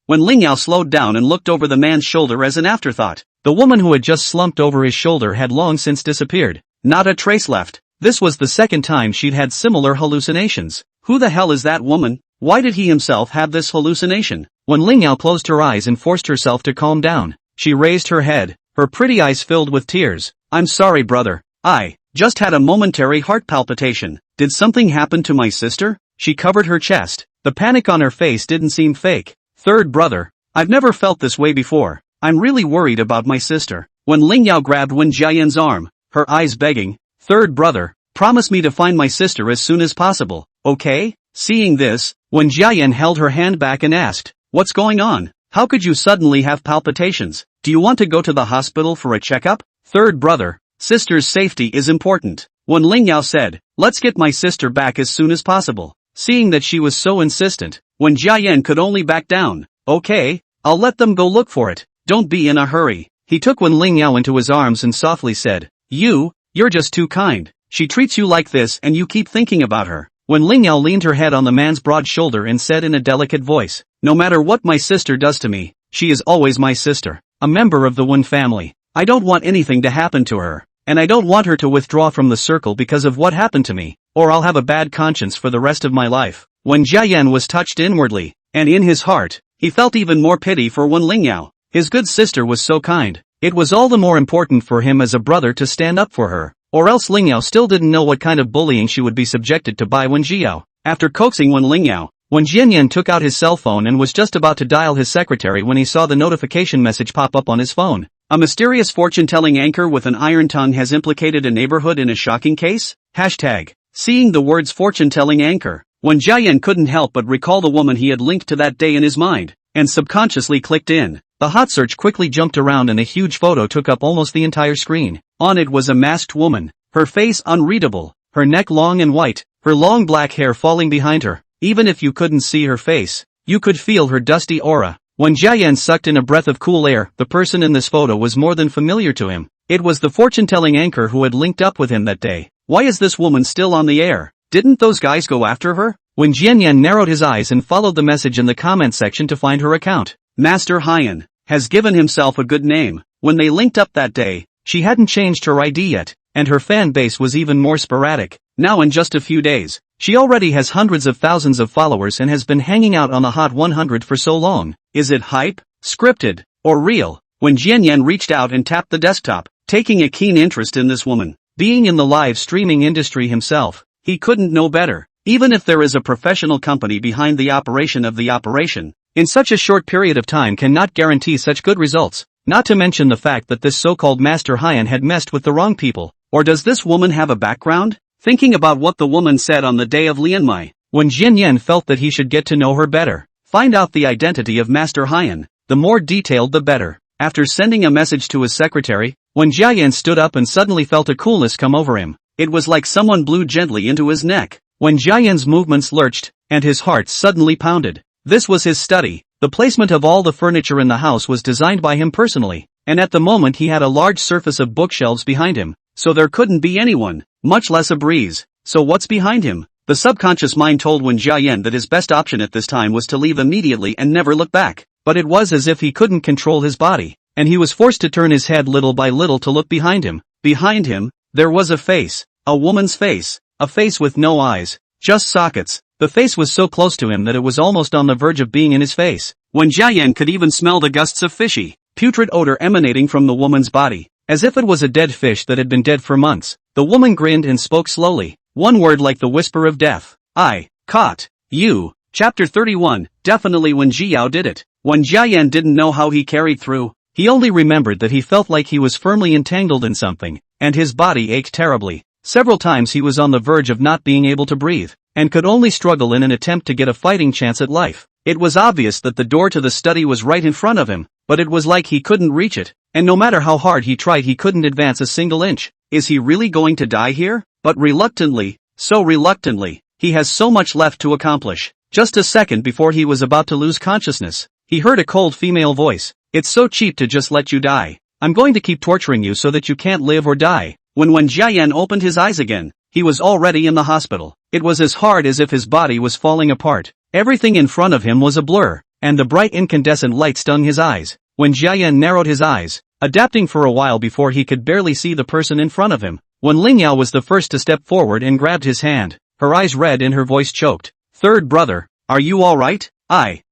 When Ling Yao slowed down and looked over the man's shoulder as an afterthought, the woman who had just slumped over his shoulder had long since disappeared. Not a trace left. This was the second time she'd had similar hallucinations. Who the hell is that woman? Why did he himself have this hallucination? When Ling Yao closed her eyes and forced herself to calm down, she raised her head, her pretty eyes filled with tears. "I'm sorry, brother. I just had a momentary heart palpitation. Did something happen to my sister?" She covered her chest. The panic on her face didn't seem fake. "Third brother, I've never felt this way before. I'm really worried about my sister." When Ling Yao grabbed Wen Jiayan's arm, her eyes begging, "Third brother, promise me to find my sister as soon as possible, okay?" Seeing this, Wen Jiayan held her hand back and asked, "What's going on? How could you suddenly have palpitations? Do you want to go to the hospital for a checkup?" "Third brother, sister's safety is important." When Ling Yao said, "Let's get my sister back as soon as possible." Seeing that she was so insistent, Wen Jiayan could only back down. "Okay, I'll let them go look for it. Don't be in a hurry." He took Wen Ling Yao into his arms and softly said, You're just too kind. She treats you like this and you keep thinking about her." When Ling Yao leaned her head on the man's broad shoulder and said in a delicate voice, "No matter what my sister does to me, she is always my sister, a member of the Wen family. I don't want anything to happen to her, and I don't want her to withdraw from the circle because of what happened to me, or I'll have a bad conscience for the rest of my life." When Jiayan was touched inwardly, and in his heart, he felt even more pity for Wen Lingyao. His good sister was so kind. It was all the more important for him as a brother to stand up for her, or else Lingyao still didn't know what kind of bullying she would be subjected to by Wen Jiao. After coaxing Wen Lingyao, Wen Jianyan took out his cell phone and was just about to dial his secretary when he saw the notification message pop up on his phone. A mysterious fortune-telling anchor with an iron tongue has implicated a neighborhood in a shocking case? Hashtag. Seeing the words fortune-telling anchor, Wen Jiayan couldn't help but recall the woman he had linked to that day in his mind, and subconsciously clicked in. The hot search quickly jumped around and a huge photo took up almost the entire screen. On it was a masked woman, her face unreadable, her neck long and white, her long black hair falling behind her. Even if you couldn't see her face, you could feel her dusty aura. When Jiayan sucked in a breath of cool air, the person in this photo was more than familiar to him. It was the fortune-telling anchor who had linked up with him that day. Why is this woman still on the air? Didn't those guys go after her? When Jianyan narrowed his eyes and followed the message in the comment section to find her account. Master Haiyan has given himself a good name. When they linked up that day, she hadn't changed her ID yet, and her fan base was even more sporadic. Now in just a few days, she already has hundreds of thousands of followers and has been hanging out on the Hot 100 for so long. Is it hype, scripted, or real? When Jianyan reached out and tapped the desktop, taking a keen interest in this woman, being in the live streaming industry himself, he couldn't know better. Even if there is a professional company behind the operation of the operation, in such a short period of time cannot guarantee such good results, not to mention the fact that this so-called Master Haiyan had messed with the wrong people. Or does this woman have a background? Thinking about what the woman said on the day of Lianmai, when Jianyan felt that he should get to know her better, find out the identity of Master Haiyan, the more detailed the better. After sending a message to his secretary, when Jiayan stood up and suddenly felt a coolness come over him, it was like someone blew gently into his neck. When Jiayan's movements lurched, and his heart suddenly pounded. This was his study. The placement of all the furniture in the house was designed by him personally, and at the moment he had a large surface of bookshelves behind him, so there couldn't be anyone, much less a breeze. So what's behind him? The subconscious mind told Wen Jiayan that his best option at this time was to leave immediately and never look back, but it was as if he couldn't control his body, and he was forced to turn his head little by little to look behind him. Behind him, there was a face, a woman's face. A face with no eyes, just sockets. The face was so close to him that it was almost on the verge of being in his face. When Jiayan could even smell the gusts of fishy putrid odor emanating from the woman's body, as if it was a dead fish that had been dead for months. The woman grinned and spoke slowly, one word like the whisper of death. I caught you. Chapter 31, definitely when Jiao did it. When Jiayan didn't know how he carried through, he only remembered that he felt like he was firmly entangled in something, and his body ached terribly. Several times he was on the verge of not being able to breathe, and could only struggle in an attempt to get a fighting chance at life. It was obvious that the door to the study was right in front of him, but it was like he couldn't reach it, and no matter how hard he tried he couldn't advance a single inch. Is he really going to die here? But reluctantly, so reluctantly, he has so much left to accomplish. Just a second before he was about to lose consciousness, he heard a cold female voice. It's so cheap to just let you die. I'm going to keep torturing you so that you can't live or die. When Jiayan opened his eyes again, he was already in the hospital. It was as hard as if his body was falling apart. Everything in front of him was a blur, and the bright incandescent light stung his eyes. When Jiayan narrowed his eyes, adapting for a while before he could barely see the person in front of him, when Lingyao was the first to step forward and grabbed his hand, her eyes red and her voice choked. Third brother, are you alright?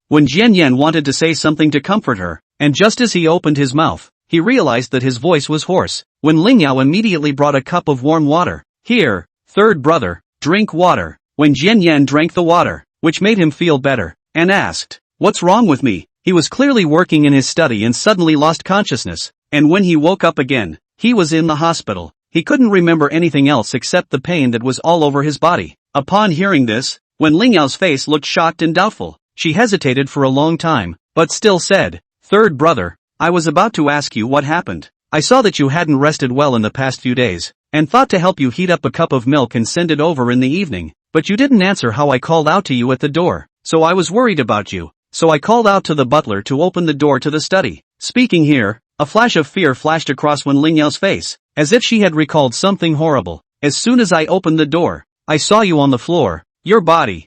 When Jianyan wanted to say something to comfort her, and just as he opened his mouth, he realized that his voice was hoarse. When Lingyao immediately brought a cup of warm water. Here, third brother, drink water. When Jianyan drank the water, which made him feel better, and asked, what's wrong with me? He was clearly working in his study and suddenly lost consciousness, and when he woke up again, he was in the hospital. He couldn't remember anything else except the pain that was all over his body. Upon hearing this, when Lingyao's face looked shocked and doubtful, she hesitated for a long time, but still said, third brother, I was about to ask you what happened. I saw that you hadn't rested well in the past few days, and thought to help you heat up a cup of milk and send it over in the evening, but you didn't answer how I called out to you at the door, so I was worried about you, so I called out to the butler to open the door to the study. Speaking here, a flash of fear flashed across Wen Lingyao's face, as if she had recalled something horrible. As soon as I opened the door, I saw you on the floor, your body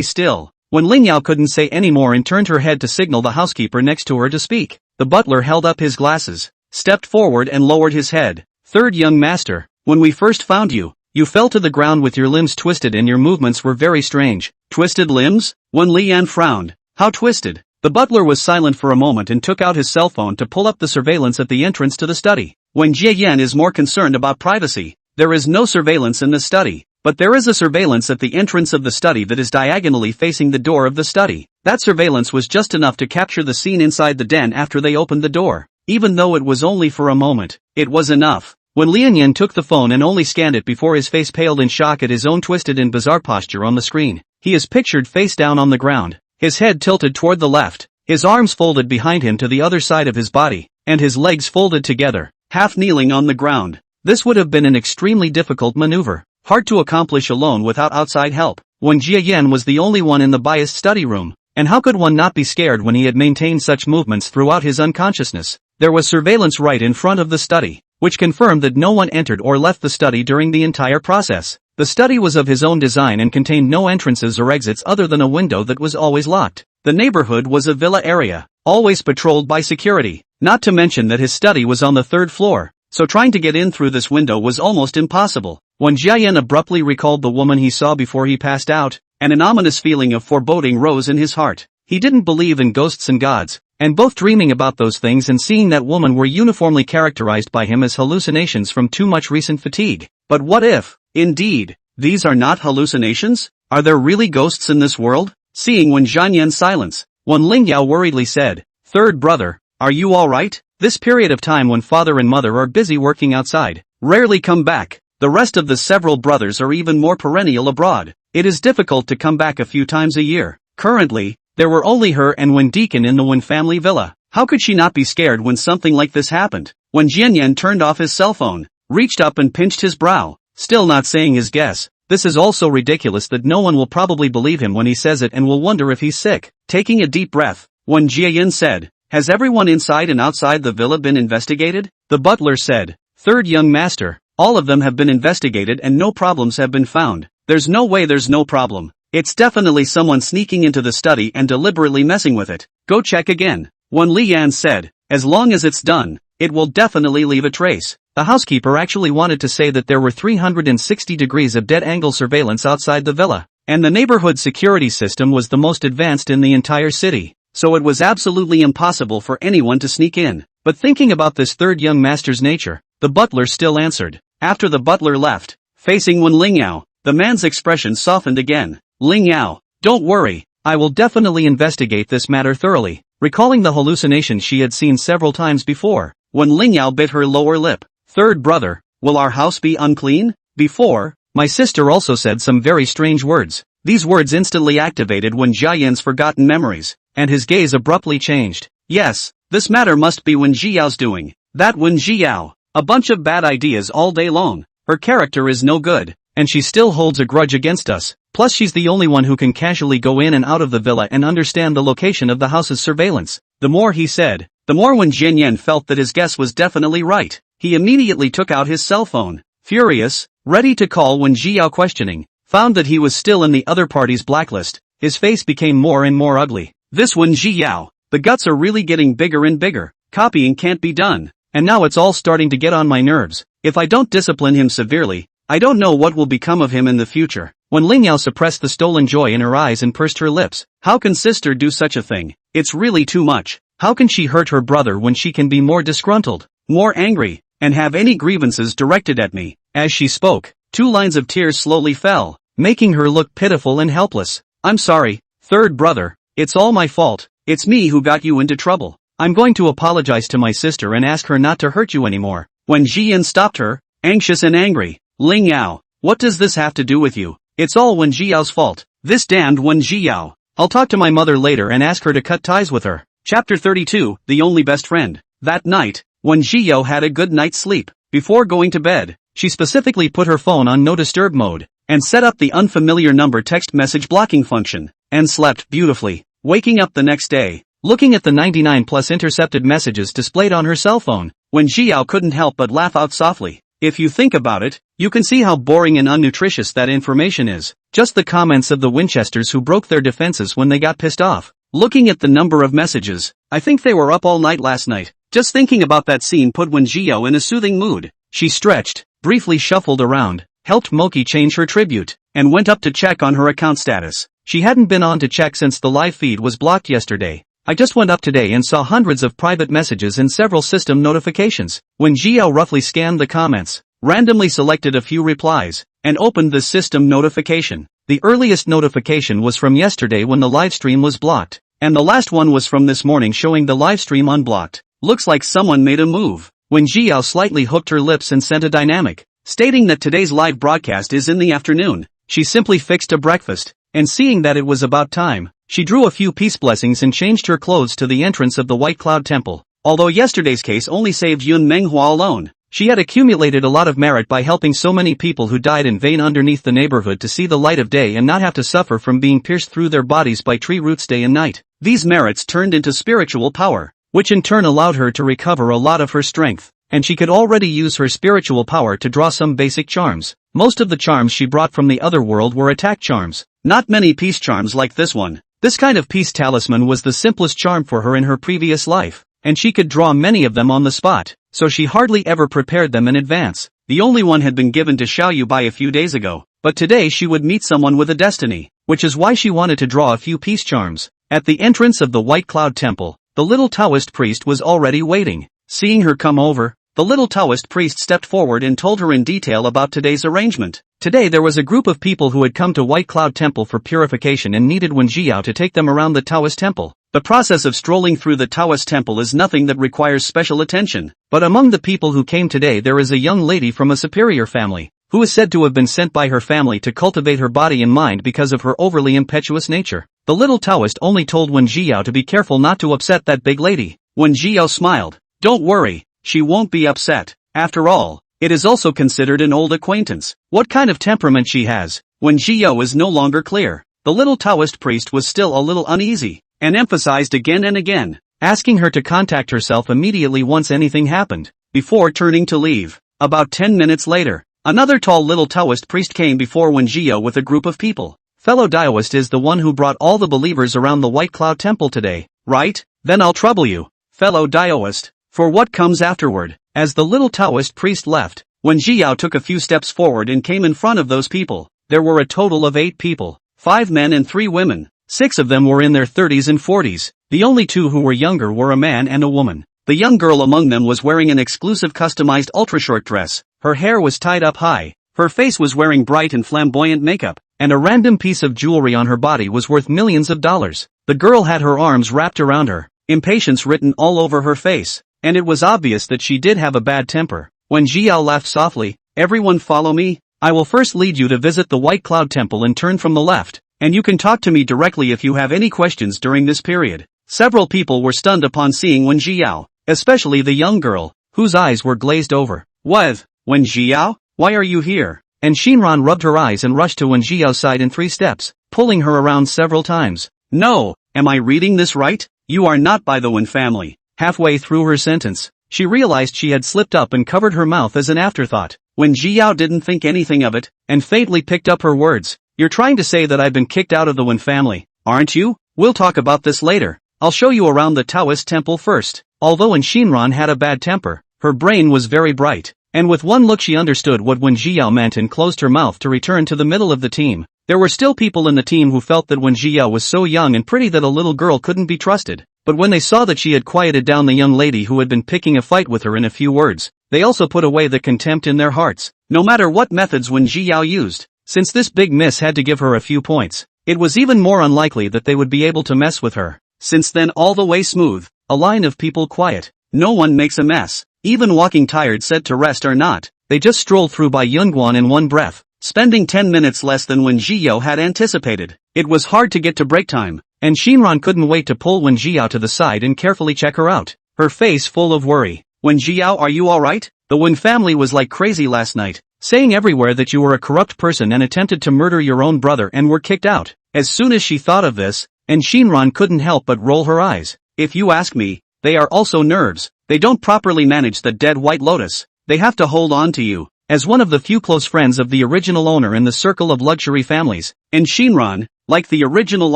still. When Lingyao couldn't say any more and turned her head to signal the housekeeper next to her to speak, the butler held up his glasses, stepped forward and lowered his head. Third young master, when we first found you, you fell to the ground with your limbs twisted and your movements were very strange. Twisted limbs? Wen Lian frowned. How twisted? The butler was silent for a moment and took out his cell phone to pull up the surveillance at the entrance to the study. When Jie Yan is more concerned about privacy, there is no surveillance in the study. But there is a surveillance at the entrance of the study that is diagonally facing the door of the study. That surveillance was just enough to capture the scene inside the den after they opened the door. Even though it was only for a moment, it was enough. When Lianyan took the phone and only scanned it before his face paled in shock at his own twisted and bizarre posture on the screen, he is pictured face down on the ground, his head tilted toward the left, his arms folded behind him to the other side of his body, and his legs folded together, half kneeling on the ground. This would have been an extremely difficult maneuver. Hard to accomplish alone without outside help. When Jie Yan was the only one in the biased study room, and how could one not be scared when he had maintained such movements throughout his unconsciousness? There was surveillance right in front of the study, which confirmed that no one entered or left the study during the entire process. The study was of his own design and contained no entrances or exits other than a window that was always locked. The neighborhood was a villa area, always patrolled by security, not to mention that his study was on the third floor, so trying to get in through this window was almost impossible. When Jiayan abruptly recalled the woman he saw before he passed out, and an ominous feeling of foreboding rose in his heart. He didn't believe in ghosts and gods, and both dreaming about those things and seeing that woman were uniformly characterized by him as hallucinations from too much recent fatigue. But what if, indeed, these are not hallucinations? Are there really ghosts in this world? Seeing Wen Jianyan's silence, Wen Lingyao worriedly said, third brother, are you alright? This period of time when father and mother are busy working outside, rarely come back. The rest of the several brothers are even more perennial abroad. It is difficult to come back a few times a year. Currently, there were only her and Wen Deacon in the Wen family villa. How could she not be scared when something like this happened? When Jianyan turned off his cell phone, reached up and pinched his brow, still not saying his guess. This is all so ridiculous that no one will probably believe him when he says it and will wonder if he's sick. Taking a deep breath, Wen Jiayan said, has everyone inside and outside the villa been investigated? The butler said, third young master. All of them have been investigated and no problems have been found. There's no way there's no problem. It's definitely someone sneaking into the study and deliberately messing with it. Go check again. Wen Lian said, as long as it's done, it will definitely leave a trace. The housekeeper actually wanted to say that there were 360 degrees of dead-angle surveillance outside the villa, and the neighborhood security system was the most advanced in the entire city. so it was absolutely impossible for anyone to sneak in. But thinking about this third young master's nature, the butler still answered. After the butler left, facing Wen Lingyao, the man's expression softened again. Lingyao, don't worry, I will definitely investigate this matter thoroughly. Recalling the hallucinations she had seen several times before, Wen Lingyao bit her lower lip. Third brother, will our house be unclean? Before, my sister also said some very strange words. These words instantly activated Wen Jiayan's forgotten memories, and his gaze abruptly changed. Yes, this matter must be Wen Jiao's doing. That Wen Jiao, a bunch of bad ideas all day long. Her character is no good, and she still holds a grudge against us. Plus she's the only one who can casually go in and out of the villa and understand the location of the house's surveillance. The more he said, the more Wen Jianyan felt that his guess was definitely right. He immediately took out his cell phone. Furious, ready to call Wen Jiao questioning, found that he was still in the other party's blacklist. His face became more and more ugly. This Wen Jiao, the guts are really getting bigger and bigger. Copying can't be done, and now it's all starting to get on my nerves. If I don't discipline him severely, I don't know what will become of him in the future. When Lingyao suppressed the stolen joy in her eyes and pursed her lips. How can sister do such a thing? It's really too much. How can she hurt her brother when she can be more disgruntled, more angry, and have any grievances directed at me? As she spoke, 2 lines of tears slowly fell, making her look pitiful and helpless. I'm sorry, third brother, it's all my fault. It's me who got you into trouble. I'm going to apologize to my sister and ask her not to hurt you anymore. When Jian stopped her, anxious and angry, Lingyao, what does this have to do with you? It's all Wen Jiao's fault. This damned Wen Jiao. I'll talk to my mother later and ask her to cut ties with her. Chapter 32, The Only Best Friend. That night, Wen Jiao had a good night's sleep. Before going to bed, she specifically put her phone on no disturb mode, and set up the unfamiliar number text message blocking function, and slept beautifully. Waking up the next day, looking at the 99 plus intercepted messages displayed on her cell phone, Wen Jiao couldn't help but laugh out softly. If you think about it, you can see how boring and unnutritious that information is. Just the comments of the Winchesters who broke their defenses when they got pissed off. Looking at the number of messages, I think they were up all night last night. Just thinking about that scene put Wen Jiao in a soothing mood. She stretched, briefly shuffled around, helped Moki change her tribute, and went up to check on her account status. She hadn't been on to check since the live feed was blocked yesterday. I just went up today and saw hundreds of private messages and several system notifications. When Jiao roughly scanned the comments, randomly selected a few replies, and opened the system notification. The earliest notification was from yesterday when the livestream was blocked, and the last one was from this morning showing the livestream unblocked. Looks like someone made a move. When Jiao slightly hooked her lips and sent a dynamic, stating that today's live broadcast is in the afternoon. She simply fixed a breakfast, and seeing that it was about time, she drew a few peace blessings and changed her clothes to the entrance of the White Cloud Temple. Although yesterday's case only saved Yun Manhwa alone, she had accumulated a lot of merit by helping so many people who died in vain underneath the neighborhood to see the light of day and not have to suffer from being pierced through their bodies by tree roots day and night. These merits turned into spiritual power, which in turn allowed her to recover a lot of her strength, and she could already use her spiritual power to draw some basic charms. Most of the charms she brought from the other world were attack charms, not many peace charms like this one. This kind of peace talisman was the simplest charm for her in her previous life, and she could draw many of them on the spot, so she hardly ever prepared them in advance. The only one had been given to Xiaoyu Bai a few days ago, but today she would meet someone with a destiny, which is why she wanted to draw a few peace charms. At the entrance of the White Cloud Temple, the little Taoist priest was already waiting. Seeing her come over, the little Taoist priest stepped forward and told her in detail about today's arrangement. Today there was a group of people who had come to White Cloud Temple for purification and needed Wen Jiao to take them around the Taoist temple. The process of strolling through the Taoist temple is nothing that requires special attention, but among the people who came today there is a young lady from a superior family, who is said to have been sent by her family to cultivate her body and mind because of her overly impetuous nature. The little Taoist only told Wen Jiao to be careful not to upset that big lady. Wen Jiao smiled. Don't worry, she won't be upset. After all, it is also considered an old acquaintance. What kind of temperament she has, Wen Jiao is no longer clear. The little Taoist priest was still a little uneasy, and emphasized again and again, asking her to contact herself immediately once anything happened, before turning to leave. About 10 minutes later, another tall little Taoist priest came before Wen Jiao with a group of people. Fellow Taoist is the one who brought all the believers around the White Cloud Temple today, right? Then I'll trouble you, fellow Taoist, for what comes afterward. As the little Taoist priest left, Wen Jiao took a few steps forward and came in front of those people. There were a total of 8 people, 5 men and 3 women. 6 of them were in their 30s and 40s. The only two who were younger were a man and a woman. The young girl among them was wearing an exclusive customized ultra-short dress, her hair was tied up high, her face was wearing bright and flamboyant makeup, and a random piece of jewelry on her body was worth millions of dollars. The girl had her arms wrapped around her, impatience written all over her face, and it was obvious that she did have a bad temper. When Jiao laughed softly, "Everyone follow me, I will first lead you to visit the White Cloud Temple and turn from the left, and you can talk to me directly if you have any questions during this period." Several people were stunned upon seeing Wen Jiao, especially the young girl, whose eyes were glazed over. "What? Wen Jiao? Why are you here?" And Shinran rubbed her eyes and rushed to Wen Jiao's side in 3 steps, pulling her around several times. "No, am I reading this right? You are not by the Wen family." Halfway through her sentence, she realized she had slipped up and covered her mouth as an afterthought. Wen Jiao didn't think anything of it, and faintly picked up her words. "You're trying to say that I've been kicked out of the Wen family, aren't you? We'll talk about this later. I'll show you around the Taoist temple first." Although Wen Shinran had a bad temper, her brain was very bright, and with one look she understood what Wen Jiao meant and closed her mouth to return to the middle of the team. There were still people in the team who felt that Wen Jiao was so young and pretty that a little girl couldn't be trusted, but when they saw that she had quieted down the young lady who had been picking a fight with her in a few words, they also put away the contempt in their hearts. No matter what methods Wen Jiao used, since this big miss had to give her a few points, it was even more unlikely that they would be able to mess with her. Since then all the way smooth, a line of people quiet, no one makes a mess, even walking tired said to rest or not, they just strolled through by Yunguan in one breath, spending 10 minutes less than Wen Jiao had anticipated. It was hard to get to break time, and Shinran couldn't wait to pull Wen Jiao to the side and carefully check her out, her face full of worry. "Wen Jiao, are you alright? The Wen family was like crazy last night, saying everywhere that you were a corrupt person and attempted to murder your own brother and were kicked out." As soon as she thought of this, and Shinran couldn't help but roll her eyes. "If you ask me, they are also nerves. They don't properly manage the dead White Lotus. They have to hold on to you." As one of the few close friends of the original owner in the circle of luxury families, and Shinran, like the original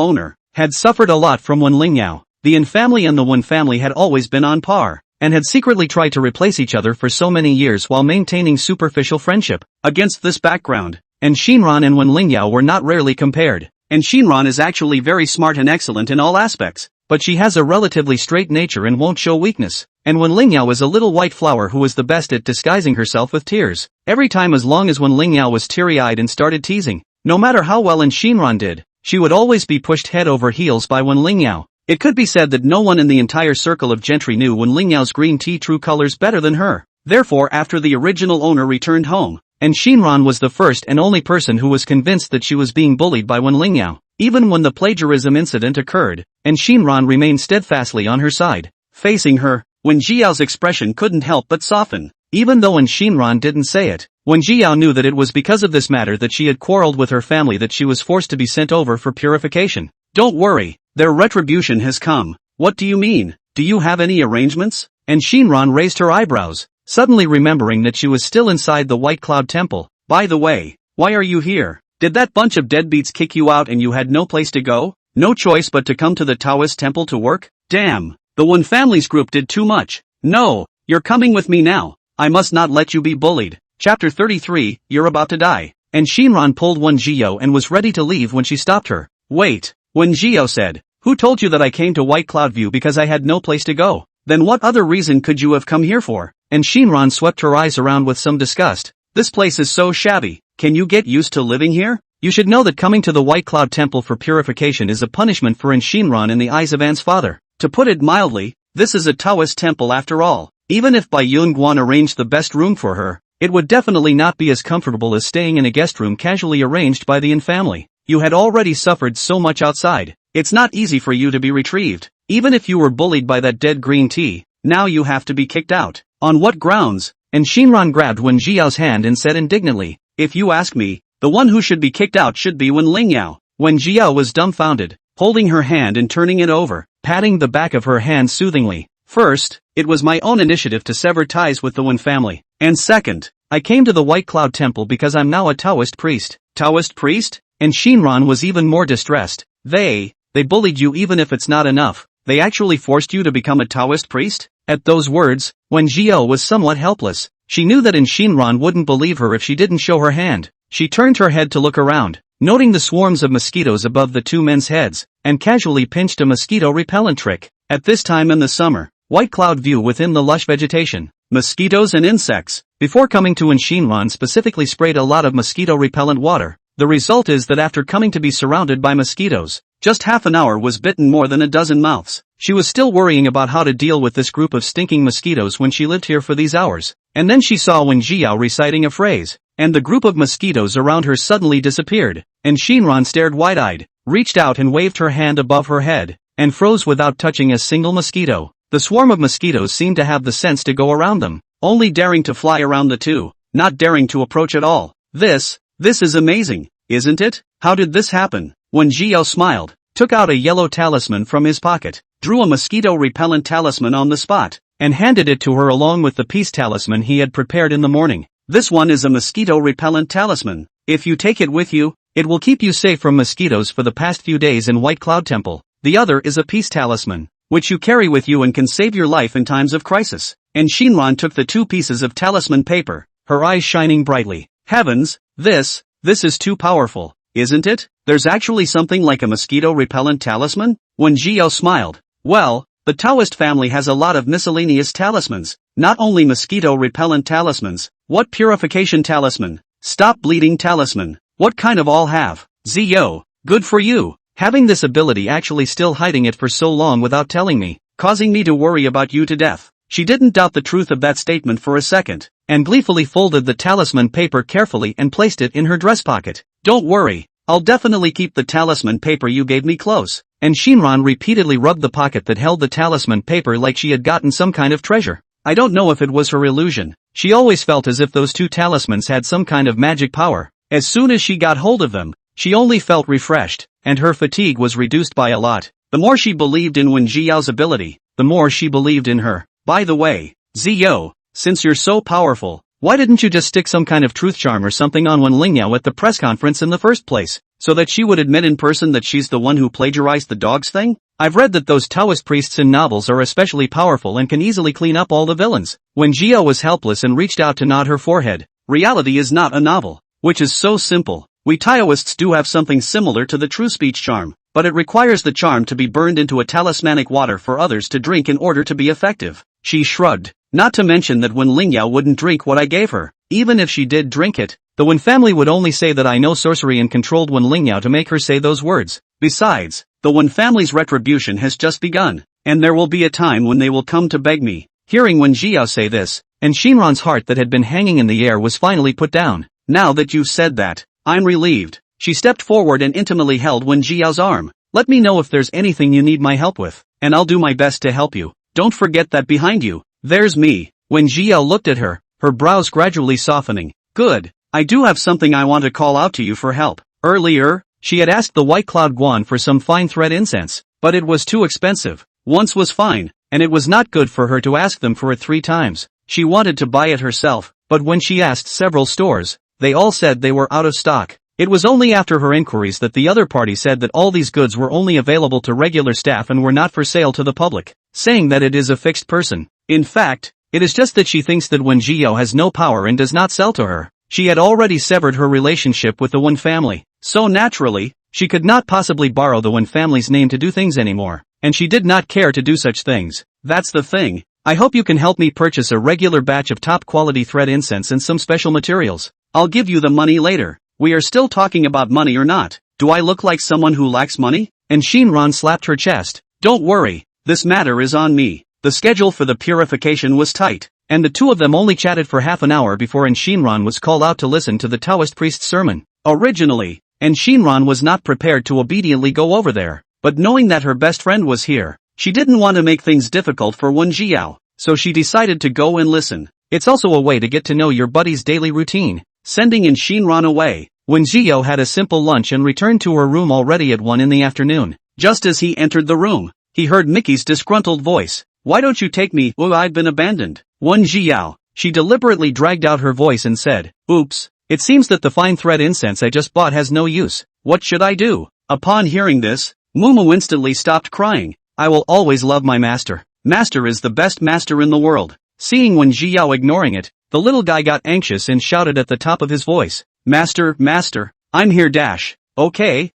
owner, had suffered a lot from Wen Lingyao, the Yin family and the Wen family had always been on par, and had secretly tried to replace each other for so many years while maintaining superficial friendship. Against this background, and Shinran and Wen Lingyao were not rarely compared. And Shinran is actually very smart and excellent in all aspects, but she has a relatively straight nature and won't show weakness. And Wen Lingyao is a little white flower who was the best at disguising herself with tears. Every time as long as Wen Lingyao was teary-eyed and started teasing, no matter how well Shinran did, she would always be pushed head over heels by Wen Lingyao. It could be said that no one in the entire circle of gentry knew Wen Lingyao's green tea true colors better than her. Therefore after the original owner returned home, and Shinran was the first and only person who was convinced that she was being bullied by Wen Lingyao, even when the plagiarism incident occurred, and Shinran remained steadfastly on her side. Facing her, Wen Jiao's expression couldn't help but soften. Even though Shinran didn't say it, Wen Jiao knew that it was because of this matter that she had quarreled with her family that she was forced to be sent over for purification. "Don't worry, their retribution has come." "What do you mean? Do you have any arrangements?" And Shinran raised her eyebrows, suddenly remembering that she was still inside the White Cloud Temple. "By the way, why are you here? Did that bunch of deadbeats kick you out and you had no place to go? No choice but to come to the Taoist temple to work? Damn, the Wen family's group did too much. No, you're coming with me now. I must not let you be bullied." Chapter 33, You're About to Die. And Shinran pulled Wen Jiao and was ready to leave when she stopped her. "Wait," Wen Jiao said. "Who told you that I came to White Cloud View because I had no place to go? Then what other reason could you have come here for?" And Shinran swept her eyes around with some disgust. "This place is so shabby. Can you get used to living here? You should know that coming to the White Cloud Temple for purification is a punishment for Shinran in the eyes of An's father. To put it mildly, this is a Taoist temple after all. Even if Bai Yunguan arranged the best room for her, it would definitely not be as comfortable as staying in a guest room casually arranged by the Yin family. You had already suffered so much outside. It's not easy for you to be retrieved. Even if you were bullied by that dead green tea, now you have to be kicked out. On what grounds?" And Shinran grabbed Wen Jiao's hand and said indignantly, "If you ask me, the one who should be kicked out should be Wen Lingyao." Wen Jiao was dumbfounded, holding her hand and turning it over, patting the back of her hand soothingly. "First, it was my own initiative to sever ties with the Wen family. And second, I came to the White Cloud Temple because I'm now a Taoist priest." "Taoist priest?" And Shinran was even more distressed. They bullied you even if it's not enough. They actually forced you to become a Taoist priest?" At those words, Wen Jiao was somewhat helpless. She knew that Shinran wouldn't believe her if she didn't show her hand. She turned her head to look around. noting the swarms of mosquitoes above the two men's heads, and casually pinched a mosquito repellent trick. At this time in the summer, white cloud view within the lush vegetation, mosquitoes and insects. Before coming to Shinran specifically sprayed a lot of mosquito repellent water. The result is that after coming to be surrounded by mosquitoes, just half an hour was bitten more than a dozen mouths. She was still worrying about how to deal with this group of stinking mosquitoes when she lived here for these hours. And then she saw Wen Jiao reciting a phrase, and the group of mosquitoes around her suddenly disappeared, and Shinran stared wide-eyed, reached out and waved her hand above her head, and froze without touching a single mosquito. The swarm of mosquitoes seemed to have the sense to go around them, only daring to fly around the two, not daring to approach at all. This is amazing, isn't it? How did this happen? Wen Jiao smiled, took out a yellow talisman from his pocket, drew a mosquito repellent talisman on the spot, and handed it to her along with the peace talisman he had prepared in the morning. This one is a mosquito repellent talisman. If you take it with you, it will keep you safe from mosquitoes for the past few days in White Cloud Temple. The other is a peace talisman, which you carry with you and can save your life in times of crisis. And Shinran took the 2 pieces of talisman paper, her eyes shining brightly. Heavens, this is too powerful, isn't it? There's actually something like a mosquito repellent talisman? Wen Jiao smiled. Well, the Taoist family has a lot of miscellaneous talismans, not only mosquito repellent talismans. What purification talisman? Stop bleeding talisman. What kind of all have? Zio, good for you. Having this ability actually still hiding it for so long without telling me, causing me to worry about you to death. She didn't doubt the truth of that statement for a second, and gleefully folded the talisman paper carefully and placed it in her dress pocket. Don't worry, I'll definitely keep the talisman paper you gave me close. And Shinran repeatedly rubbed the pocket that held the talisman paper like she had gotten some kind of treasure. I don't know if it was her illusion. She always felt as if those 2 talismans had some kind of magic power. As soon as she got hold of them, she only felt refreshed, and her fatigue was reduced by a lot. The more she believed in Wen Jiao's ability, the more she believed in her. By the way, Zio, since you're so powerful, why didn't you just stick some kind of truth charm or something on Wen Lingyao at the press conference in the first place, so that she would admit in person that she's the one who plagiarized the dogs thing? I've read that those Taoist priests in novels are especially powerful and can easily clean up all the villains. Wen Jiao was helpless and reached out to nod her forehead. Reality is not a novel, which is so simple. We Taoists do have something similar to the true speech charm, but it requires the charm to be burned into a talismanic water for others to drink in order to be effective. She shrugged, not to mention that Wen Lingyao wouldn't drink what I gave her. Even if she did drink it, the Wen family would only say that I know sorcery and controlled Wen Lingyao to make her say those words. Besides, the Wen family's retribution has just begun, and there will be a time when they will come to beg me. Hearing Wen Jiao say this, and Shinran's heart that had been hanging in the air was finally put down. Now that you've said that, I'm relieved. She stepped forward and intimately held Wen Jiao's arm. Let me know if there's anything you need my help with, and I'll do my best to help you. Don't forget that behind you, there's me. Wen Jiao looked at her, her brows gradually softening. Good. I do have something I want to call out to you for help. Earlier, she had asked the White Cloud Guan for some fine thread incense, but it was too expensive. Once was fine, and it was not good for her to ask them for it 3 times. She wanted to buy it herself, but when she asked several stores, they all said they were out of stock. It was only after her inquiries that the other party said that all these goods were only available to regular staff and were not for sale to the public, saying that it is a fixed person. In fact, it is just that she thinks that Wen Jiao has no power and does not sell to her. She had already severed her relationship with the Wen family, so naturally, she could not possibly borrow the Wen family's name to do things anymore, and she did not care to do such things. That's the thing. I hope you can help me purchase a regular batch of top quality thread incense and some special materials. I'll give you the money later. We are still talking about money or not? Do I look like someone who lacks money? And Shinran slapped her chest. Don't worry, this matter is on me. The schedule for the purification was tight, and the 2 of them only chatted for half an hour before Shinran was called out to listen to the Taoist priest's sermon. Originally, Shinran was not prepared to obediently go over there, but knowing that her best friend was here, she didn't want to make things difficult for Wen Jiao, so she decided to go and listen. It's also a way to get to know your buddy's daily routine. Sending Shinran away, Wen Jiao had a simple lunch and returned to her room already at 1 in the afternoon. Just as he entered the room, he heard Mickey's disgruntled voice. Why don't you take me? Oh, I've been abandoned. Wen Jiao. She deliberately dragged out her voice and said, oops, it seems that the fine thread incense I just bought has no use. What should I do? Upon hearing this, Mumu instantly stopped crying. I will always love my master. Master is the best master in the world. Seeing Wen Jiao ignoring it, the little guy got anxious and shouted at the top of his voice. Master, master, I'm here dash. Okay,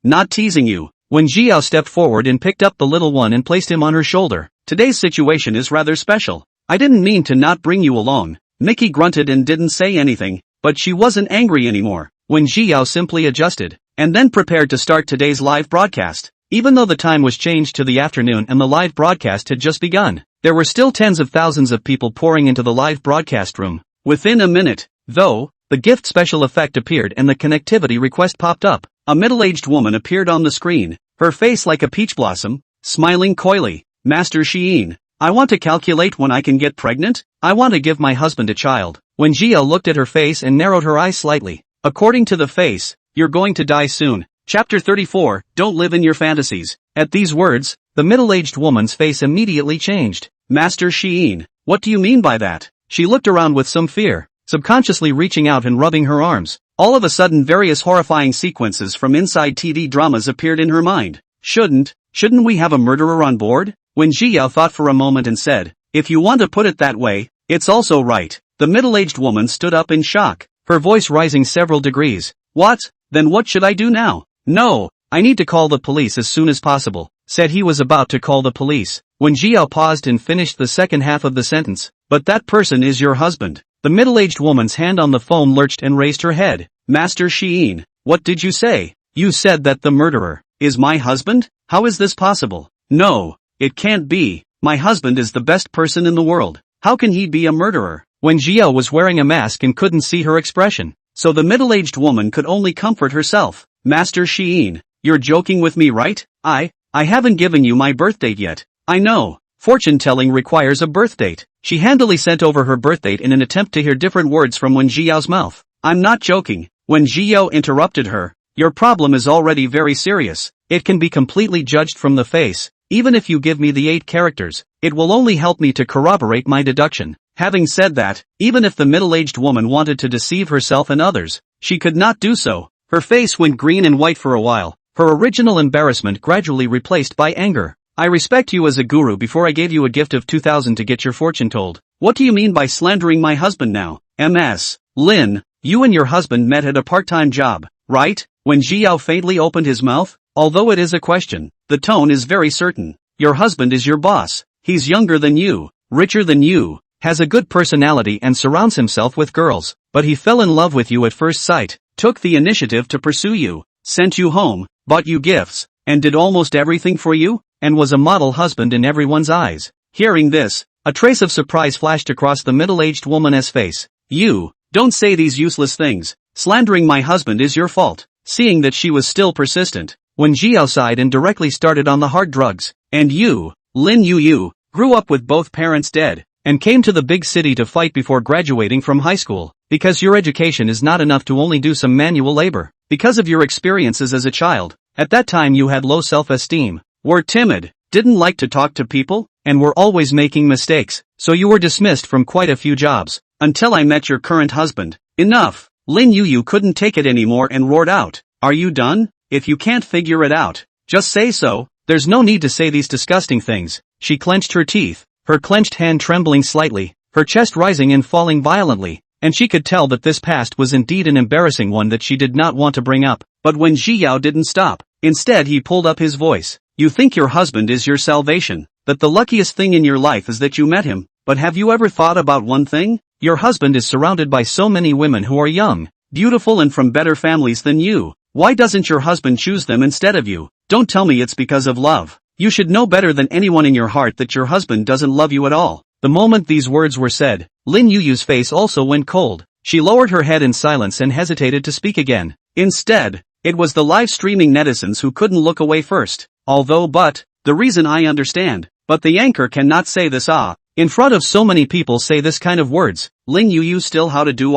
not teasing you. When Jiao stepped forward and picked up the little one and placed him on her shoulder. Today's situation is rather special. I didn't mean to not bring you along. Mickey grunted and didn't say anything, but she wasn't angry anymore. When Jiao simply adjusted, and then prepared to start today's live broadcast. Even though the time was changed to the afternoon and the live broadcast had just begun, there were still tens of thousands of people pouring into the live broadcast room. Within a minute, though, the gift special effect appeared and the connectivity request popped up. A middle-aged woman appeared on the screen, her face like a peach blossom, smiling coyly. Master Sheen, I want to calculate when I can get pregnant. I want to give my husband a child. When Jiao looked at her face and narrowed her eyes slightly. According to the face, you're going to die soon. Chapter 34, Don't live in your fantasies. At these words, the middle-aged woman's face immediately changed. Master Sheen, what do you mean by that? She looked around with some fear, subconsciously reaching out and rubbing her arms. All of a sudden various horrifying sequences from inside TV dramas appeared in her mind. Shouldn't we have a murderer on board? When Jiao thought for a moment and said, if you want to put it that way, it's also right. The middle-aged woman stood up in shock, her voice rising several degrees. What? Then what should I do now? No, I need to call the police as soon as possible, said he was about to call the police. When Jiao paused and finished the second half of the sentence, but that person is your husband. The middle-aged woman's hand on the phone lurched and raised her head. Master Sheen, what did you say? You said that the murderer is my husband? How is this possible? No, it can't be. My husband is the best person in the world. How can he be a murderer? When Jiao was wearing a mask and couldn't see her expression, so the middle-aged woman could only comfort herself. Master Sheen, you're joking with me, right? I haven't given you my birth date yet. I know. Fortune-telling requires a birth date. She handily sent over her birth date in an attempt to hear different words from Wen Jiao's mouth. I'm not joking. When Jiao interrupted her, your problem is already very serious. It can be completely judged from the face. Even if you give me the 8 characters, it will only help me to corroborate my deduction. Having said that, even if the middle-aged woman wanted to deceive herself and others, she could not do so. Her face went green and white for a while, her original embarrassment gradually replaced by anger. I respect you as a guru before I gave you a gift of 2,000 to get your fortune told. What do you mean by slandering my husband now? Ms. Lin, you and your husband met at a part-time job, right? When Jiao faintly opened his mouth, although it is a question, the tone is very certain. Your husband is your boss. He's younger than you, richer than you, has a good personality and surrounds himself with girls, but he fell in love with you at first sight, took the initiative to pursue you, sent you home, bought you gifts, and did almost everything for you, and was a model husband in everyone's eyes. Hearing this, a trace of surprise flashed across the middle-aged woman's face. You, don't say these useless things. Slandering my husband is your fault. Seeing that she was still persistent, Wen Jiao sighed and directly started on the hard drugs. And you, Lin Yu, grew up with both parents dead, and came to the big city to fight before graduating from high school, because your education is not enough to only do some manual labor. Because of your experiences as a child, at that time you had low self-esteem, were timid, didn't like to talk to people, and were always making mistakes, so you were dismissed from quite a few jobs, until I met your current husband. Enough! Lin Yu couldn't take it anymore and roared out. Are you done? If you can't figure it out, just say so. There's no need to say these disgusting things. She clenched her teeth, her clenched hand trembling slightly, her chest rising and falling violently, and she could tell that this past was indeed an embarrassing one that she did not want to bring up. But when Jiao didn't stop, instead he pulled up his voice. You think your husband is your salvation, that the luckiest thing in your life is that you met him, but have you ever thought about one thing? Your husband is surrounded by so many women who are young, beautiful and from better families than you. Why doesn't your husband choose them instead of you? Don't tell me it's because of love. You should know better than anyone in your heart that your husband doesn't love you at all. The moment these words were said, Lin Yu's face also went cold. She lowered her head in silence and hesitated to speak again. Instead, it was the live streaming netizens who couldn't look away first. The reason I understand. But the anchor cannot say this in front of so many people say this kind of words. Lin Yu still how to do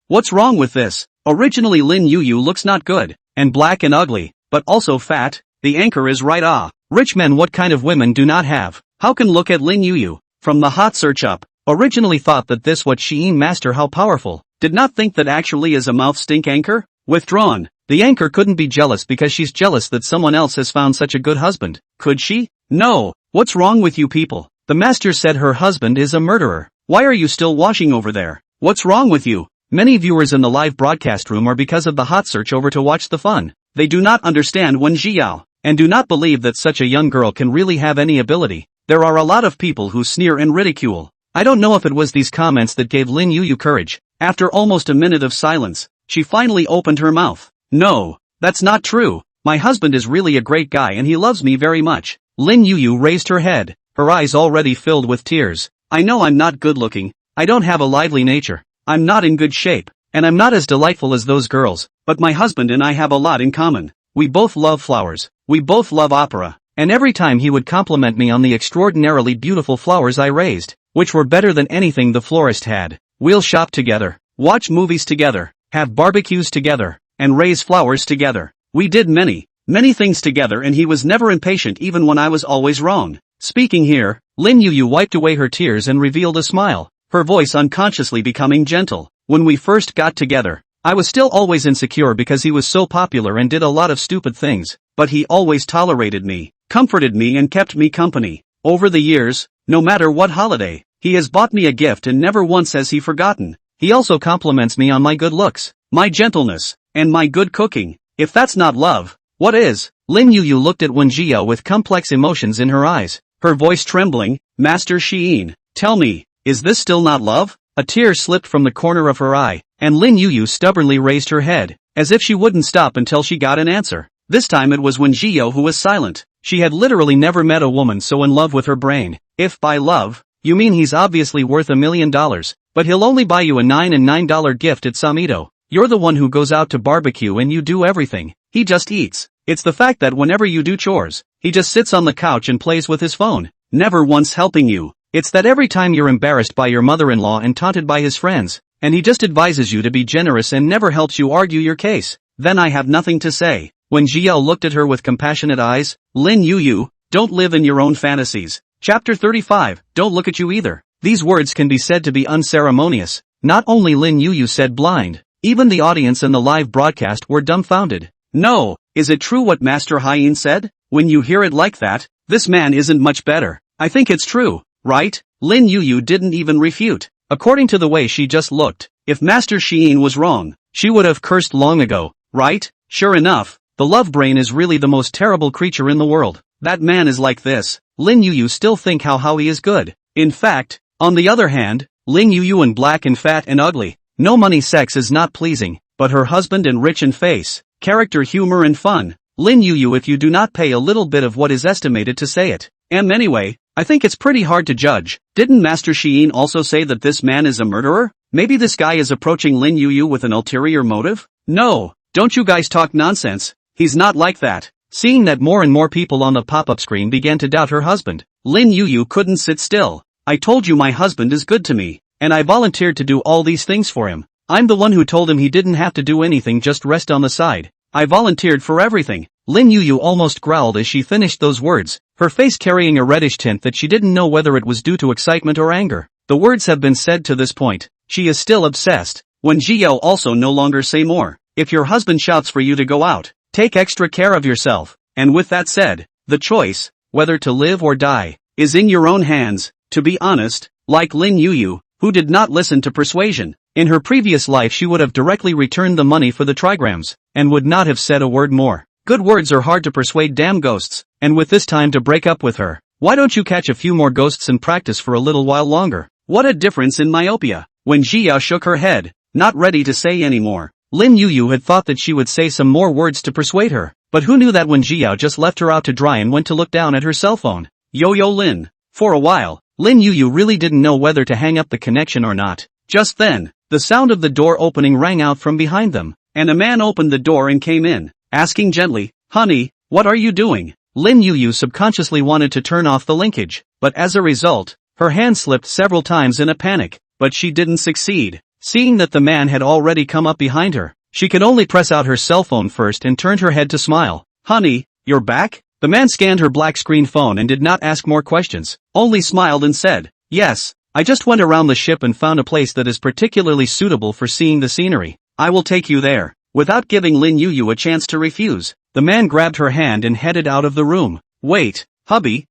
What's wrong with this? Originally Lin Yu looks not good, and black and ugly, but also fat. The anchor is right Rich men what kind of women do not have? How can look at Lin Yu? From the hot search up. Originally thought that this what Shein master how powerful. Did not think that actually is a mouth stink anchor? Withdrawn. The anchor couldn't be jealous because she's jealous that someone else has found such a good husband. Could she? No. What's wrong with you people? The master said her husband is a murderer. Why are you still washing over there? What's wrong with you? Many viewers in the live broadcast room are because of the hot search over to watch the fun. They do not understand Wen Jiao, and do not believe that such a young girl can really have any ability. There are a lot of people who sneer and ridicule. I don't know if it was these comments that gave Lin Yuyu courage. After almost a minute of silence, she finally opened her mouth. No, that's not true. My husband is really a great guy and he loves me very much. Lin Yuyu raised her head, her eyes already filled with tears. I know I'm not good looking, I don't have a lively nature, I'm not in good shape, and I'm not as delightful as those girls, but my husband and I have a lot in common. We both love flowers, we both love opera, and every time he would compliment me on the extraordinarily beautiful flowers I raised, which were better than anything the florist had. We'll shop together, watch movies together, have barbecues together, and raise flowers together. We did many things together and he was never impatient even when I was always wrong. Speaking here, Lin Yuyu wiped away her tears and revealed a smile, her voice unconsciously becoming gentle. When we first got together, I was still always insecure because he was so popular and did a lot of stupid things, but he always tolerated me, comforted me and kept me company. Over the years, no matter what holiday, he has bought me a gift and never once has he forgotten. He also compliments me on my good looks, my gentleness, and my good cooking. If that's not love, what is? Lin Yuyu looked at Wen Jiao with complex emotions in her eyes, her voice trembling. Master Xiyin, tell me, is this still not love? A tear slipped from the corner of her eye, and Lin Yuyu stubbornly raised her head, as if she wouldn't stop until she got an answer. This time it was Wen Jiao who was silent. She had literally never met a woman so in love with her brain. If by love, you mean he's obviously worth $1 million, but he'll only buy you a $9 gift at Samido. You're the one who goes out to barbecue and you do everything. He just eats. It's the fact that whenever you do chores, he just sits on the couch and plays with his phone, never once helping you. It's that every time you're embarrassed by your mother-in-law and taunted by his friends, and he just advises you to be generous and never helps you argue your case, then I have nothing to say. When Jiao looked at her with compassionate eyes, Lin Yuyu, don't live in your own fantasies. Chapter 35, don't look at you either. These words can be said to be unceremonious. Not only Lin Yuyu said blind, even the audience and the live broadcast were dumbfounded. No, is it true what Master Xiyin said? When you hear it like that, this man isn't much better. I think it's true, right? Lin Yuyu didn't even refute. According to the way she just looked, if Master Xiyin was wrong, she would have cursed long ago, right? Sure enough, the love brain is really the most terrible creature in the world. That man is like this. Lin Yuyu still think how he is good. In fact, on the other hand, Lin Yuyu and black and fat and ugly. No money sex is not pleasing, but her husband and rich in face, character humor and fun. Lin Yuyu if you do not pay a little bit of what is estimated to say it. Anyway, I think it's pretty hard to judge. Didn't Master Xiyin also say that this man is a murderer? Maybe this guy is approaching Lin Yuyu with an ulterior motive? No, don't you guys talk nonsense. He's not like that. Seeing that more and more people on the pop-up screen began to doubt her husband, Lin Yuyu couldn't sit still. I told you my husband is good to me, and I volunteered to do all these things for him. I'm the one who told him he didn't have to do anything, just rest on the side. I volunteered for everything. Lin Yuyu almost growled as she finished those words, her face carrying a reddish tint that she didn't know whether it was due to excitement or anger. The words have been said to this point. She is still obsessed. When Jiao also no longer say more. If your husband shouts for you to go out, take extra care of yourself. And with that said, the choice, whether to live or die, is in your own hands. To be honest, like Lin Yuyu, who did not listen to persuasion, in her previous life she would have directly returned the money for the trigrams, and would not have said a word more. Good words are hard to persuade damn ghosts, and with this time to break up with her, why don't you catch a few more ghosts and practice for a little while longer? What a difference in myopia. When Jiao shook her head, not ready to say any more, Lin Yuyu had thought that she would say some more words to persuade her, but who knew that when Jiao just left her out to dry and went to look down at her cell phone. Yo Lin. For a while, Lin Yuyu really didn't know whether to hang up the connection or not. Just then, the sound of the door opening rang out from behind them, and a man opened the door and came in, asking gently, "Honey, what are you doing?" Lin Yuyu subconsciously wanted to turn off the linkage, but as a result, her hand slipped several times in a panic, but she didn't succeed. Seeing that the man had already come up behind her, she could only press out her cell phone first and turned her head to smile. "Honey, you're back?" The man scanned her black screen phone and did not ask more questions, only smiled and said, "Yes, I just went around the ship and found a place that is particularly suitable for seeing the scenery. I will take you there." Without giving Lin Yuyu a chance to refuse, the man grabbed her hand and headed out of the room. "Wait, hubby,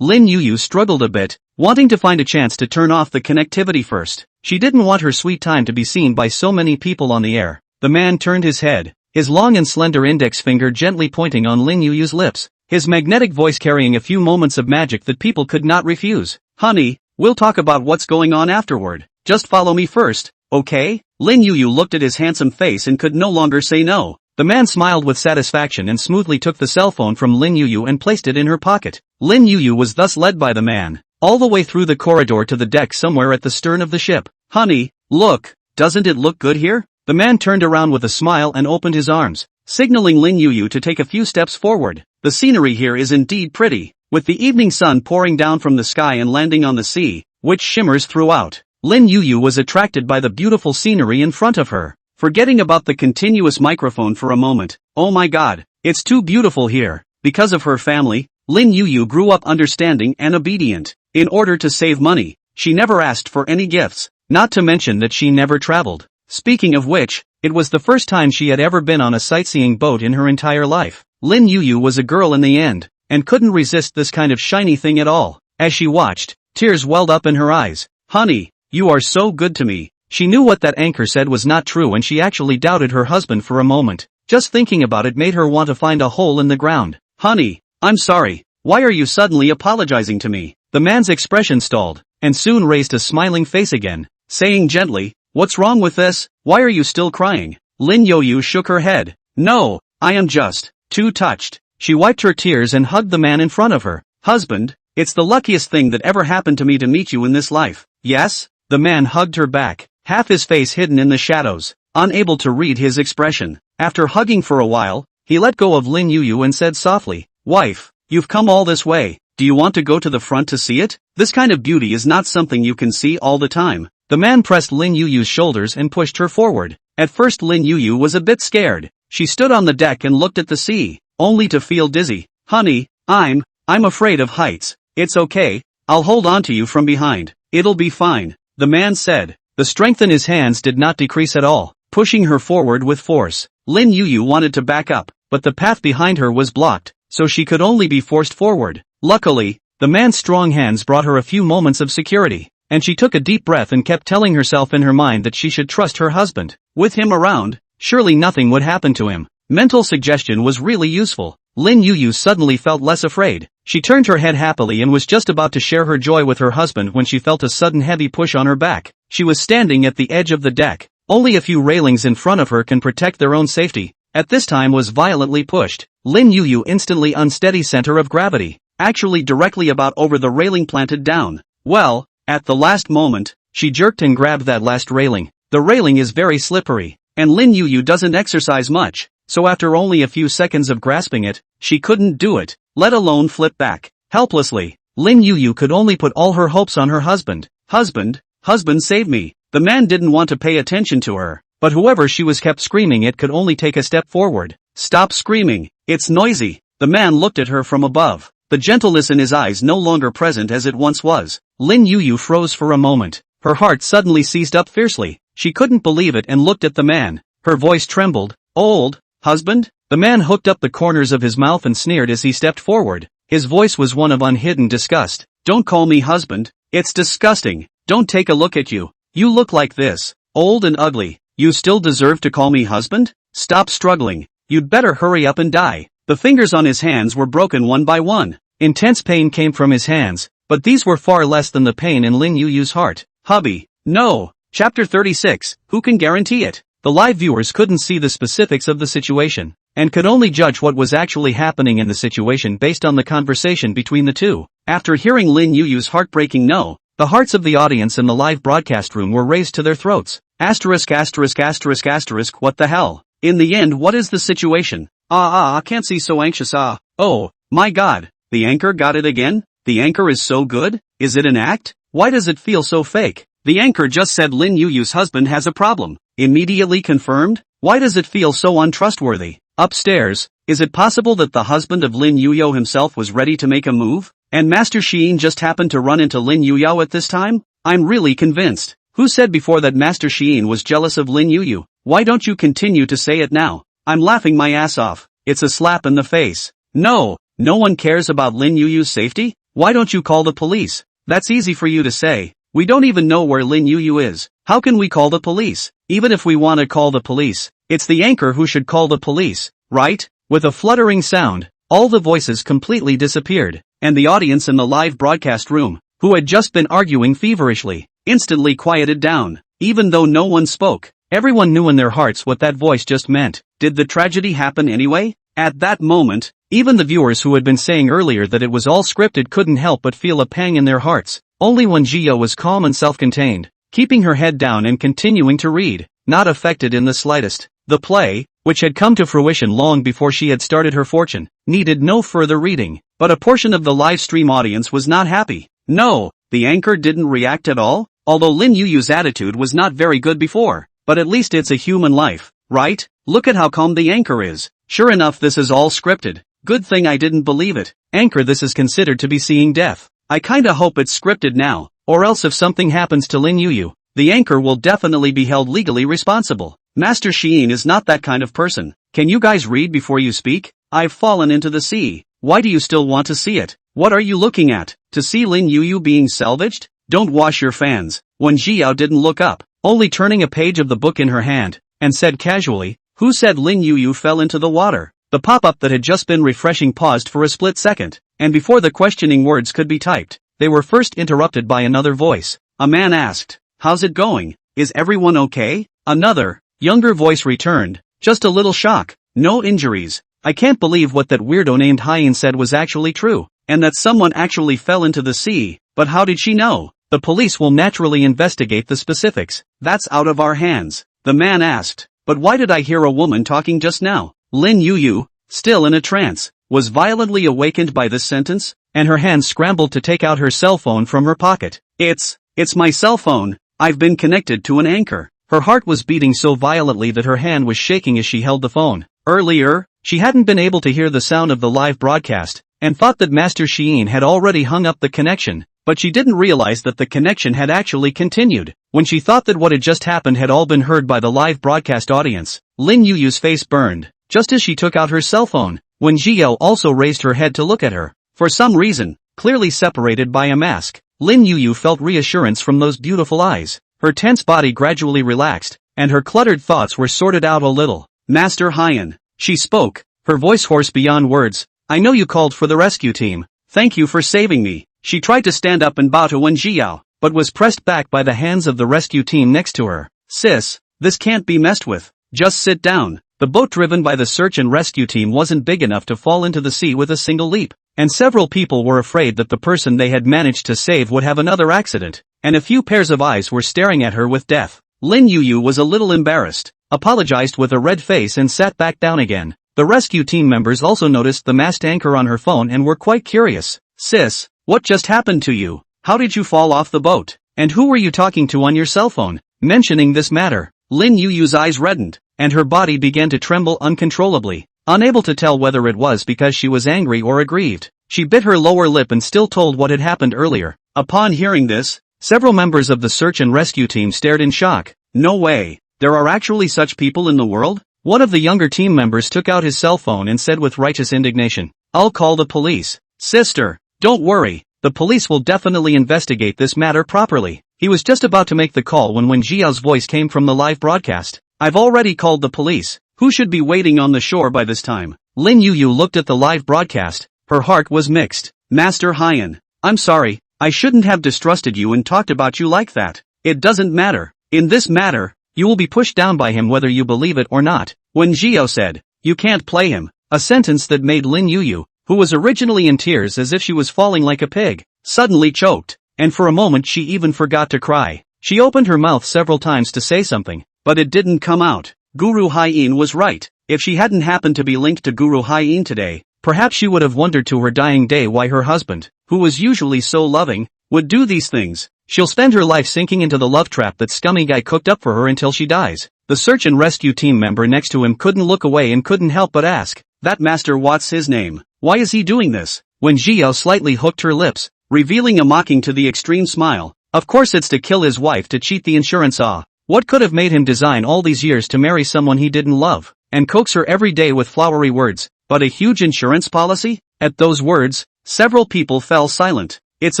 Lin Yuyu struggled a bit, wanting to find a chance to turn off the connectivity first. She didn't want her sweet time to be seen by so many people on the air. The man turned his head, his long and slender index finger gently pointing on Lin Yu's lips, his magnetic voice carrying a few moments of magic that people could not refuse. Honey, we'll talk about what's going on afterward. Just follow me first, okay? Lin Yu looked at his handsome face and could no longer say no. The man smiled with satisfaction and smoothly took the cell phone from Lin Yu and placed it in her pocket. Lin Yu was thus led by the man, all the way through the corridor to the deck somewhere at the stern of the ship. Honey, look, doesn't it look good here? The man turned around with a smile and opened his arms, signaling Lin Yu to take a few steps forward. The scenery here is indeed pretty, with the evening sun pouring down from the sky and landing on the sea, which shimmers throughout. Lin Yu was attracted by the beautiful scenery in front of her, forgetting about the continuous microphone for a moment. Oh my god, it's too beautiful here. Because of her family, Lin Yu grew up understanding and obedient. In order to save money, she never asked for any gifts, not to mention that she never traveled. Speaking of which, it was the first time she had ever been on a sightseeing boat in her entire life. Lin Yu was a girl in the end, and couldn't resist this kind of shiny thing at all. As she watched, tears welled up in her eyes. Honey, you are so good to me. She knew what that anchor said was not true and she actually doubted her husband for a moment. Just thinking about it made her want to find a hole in the ground. Honey, I'm sorry. Why are you suddenly apologizing to me? The man's expression stalled, and soon raised a smiling face again, saying gently, what's wrong with this? Why are you still crying? Lin Yu shook her head. No, I am just too touched. She wiped her tears and hugged the man in front of her. Husband, it's the luckiest thing that ever happened to me to meet you in this life. Yes? The man hugged her back, half his face hidden in the shadows, unable to read his expression. After hugging for a while, he let go of Lin Yu and said softly, wife, you've come all this way. Do you want to go to the front to see it? This kind of beauty is not something you can see all the time. The man pressed Lin Yu's shoulders and pushed her forward. At first Lin Yu was a bit scared. She stood on the deck and looked at the sea, only to feel dizzy. Honey, I'm afraid of heights. It's okay, I'll hold on to you from behind. It'll be fine, the man said. The strength in his hands did not decrease at all, pushing her forward with force. Lin Yu wanted to back up, but the path behind her was blocked, so she could only be forced forward. Luckily, the man's strong hands brought her a few moments of security, and she took a deep breath and kept telling herself in her mind that she should trust her husband. With him around, surely nothing would happen to him. Mental suggestion was really useful. Lin Yu suddenly felt less afraid. She turned her head happily and was just about to share her joy with her husband when she felt a sudden heavy push on her back. She was standing at the edge of the deck. Only a few railings in front of her can protect their own safety. At this time was violently pushed. Lin Yu instantly unsteady center of gravity, actually directly about over the railing planted down. Well, at the last moment, she jerked and grabbed that last railing. The railing is very slippery, and Lin Yu doesn't exercise much, so after only a few seconds of grasping it, she couldn't do it, let alone flip back. Helplessly, Lin Yu could only put all her hopes on her husband. Husband, save me. The man didn't want to pay attention to her, but whoever she was kept screaming it could only take a step forward. Stop screaming, it's noisy. The man looked at her from above, the gentleness in his eyes no longer present as it once was. Lin Yu froze for a moment. Her heart suddenly seized up fiercely. She couldn't believe it and looked at the man. Her voice trembled. Old husband? The man hooked up the corners of his mouth and sneered as he stepped forward. His voice was one of unhidden disgust. Don't call me husband. It's disgusting. Don't take a look at you. You look like this, old and ugly. You still deserve to call me husband? Stop struggling. You'd better hurry up and die. The fingers on his hands were broken one by one. Intense pain came from his hands, but these were far less than the pain in Lin Yu's heart. Hubby. No. Chapter 36, who can guarantee it? The live viewers couldn't see the specifics of the situation, and could only judge what was actually happening in the situation based on the conversation between the two. After hearing Lin Yu's heartbreaking no, the hearts of the audience in the live broadcast room were raised to their throats. Asterisk asterisk asterisk asterisk what the hell? In the end what is the situation? I can't see so anxious oh, my god, the anchor got it again? The anchor is so good? Is it an act? Why does it feel so fake? The anchor just said Lin Yu's husband has a problem. Immediately confirmed? Why does it feel so untrustworthy? Upstairs, is it possible that the husband of Lin Yu himself was ready to make a move? And Master Sheen just happened to run into Lin Yu at this time? I'm really convinced. Who said before that Master Sheen was jealous of Lin Yu? Why don't you continue to say it now? I'm laughing my ass off. It's a slap in the face. No one cares about Lin Yu's safety? Why don't you call the police? That's easy for you to say. We don't even know where Lin Yu is. How can we call the police? Even if we want to call the police, it's the anchor who should call the police, right? With a fluttering sound, all the voices completely disappeared, and the audience in the live broadcast room, who had just been arguing feverishly, instantly quieted down. Even though no one spoke, everyone knew in their hearts what that voice just meant. Did the tragedy happen anyway? At that moment, even the viewers who had been saying earlier that it was all scripted couldn't help but feel a pang in their hearts. Only Wen Jiao was calm and self-contained, keeping her head down and continuing to read, not affected in the slightest. The play, which had come to fruition long before she had started her fortune, needed no further reading. But a portion of the live stream audience was not happy. No, the anchor didn't react at all? Although Lin Yu's attitude was not very good before, but at least it's a human life, right? Look at how calm the anchor is. Sure enough, this is all scripted. Good thing I didn't believe it. Anchor, this is considered to be seeing death. I kinda hope it's scripted now, or else if something happens to Lin Yu, the anchor will definitely be held legally responsible. Master Shein is not that kind of person. Can you guys read before you speak? I've fallen into the sea. Why do you still want to see it? What are you looking at? To see Lin Yu being salvaged? Don't wash your fans. Wen Jiao didn't look up, only turning a page of the book in her hand, and said casually, who said Lin Yu fell into the water? The pop-up that had just been refreshing paused for a split second, and before the questioning words could be typed, they were first interrupted by another voice. A man asked, how's it going? Is everyone okay? Another, younger voice returned, just a little shock, no injuries. I can't believe what that weirdo named Hyen said was actually true, and that someone actually fell into the sea, but how did she know? The police will naturally investigate the specifics. That's out of our hands. The man asked, but why did I hear a woman talking just now? Lin Yu, still in a trance, was violently awakened by this sentence, and her hand scrambled to take out her cell phone from her pocket. It's my cell phone. I've been connected to an anchor. Her heart was beating so violently that her hand was shaking as she held the phone. Earlier, she hadn't been able to hear the sound of the live broadcast, and thought that Master Shein had already hung up the connection, but she didn't realize that the connection had actually continued. When she thought that what had just happened had all been heard by the live broadcast audience, Lin Yu's face burned, just as she took out her cell phone. Wen Jiao also raised her head to look at her. For some reason, clearly separated by a mask, Lin Yu felt reassurance from those beautiful eyes. Her tense body gradually relaxed, and her cluttered thoughts were sorted out a little. Master Hyen, she spoke, her voice hoarse beyond words. I know you called for the rescue team. Thank you for saving me. She tried to stand up and bow to Wen Jiao, but was pressed back by the hands of the rescue team next to her. Sis, this can't be messed with. Just sit down. The boat driven by the search and rescue team wasn't big enough to fall into the sea with a single leap, and several people were afraid that the person they had managed to save would have another accident, and a few pairs of eyes were staring at her with death. Lin Yu was a little embarrassed, apologized with a red face and sat back down again. The rescue team members also noticed the masked anchor on her phone and were quite curious. Sis, what just happened to you? How did you fall off the boat? And who were you talking to on your cell phone? Mentioning this matter, Lin Yu's eyes reddened, and her body began to tremble uncontrollably, unable to tell whether it was because she was angry or aggrieved. She bit her lower lip and still told what had happened earlier. Upon hearing this, several members of the search and rescue team stared in shock. No way, there are actually such people in the world? One of the younger team members took out his cell phone and said with righteous indignation, I'll call the police. Sister, don't worry, the police will definitely investigate this matter properly. He was just about to make the call when Wen Jiao's voice came from the live broadcast. I've already called the police. Who should be waiting on the shore by this time? Lin Yu looked at the live broadcast. Her heart was mixed. Master Hyen, I'm sorry, I shouldn't have distrusted you and talked about you like that. It doesn't matter. In this matter, you will be pushed down by him whether you believe it or not. Wen Jiao said, you can't play him. A sentence that made Lin Yu, who was originally in tears as if she was falling like a pig, suddenly choked, and for a moment she even forgot to cry. She opened her mouth several times to say something, but it didn't come out. Guru Hyen was right. If she hadn't happened to be linked to Guru Hyen today, perhaps she would have wondered to her dying day why her husband, who was usually so loving, would do these things. She'll spend her life sinking into the love trap that scummy guy cooked up for her until she dies. The search and rescue team member next to him couldn't look away and couldn't help but ask, that master, what's his name? Why is he doing this? When Jiao slightly hooked her lips, revealing a mocking to the extreme smile. Of course it's to kill his wife to cheat the insurance. What could have made him design all these years to marry someone he didn't love, and coax her every day with flowery words, but a huge insurance policy? At those words, several people fell silent. It's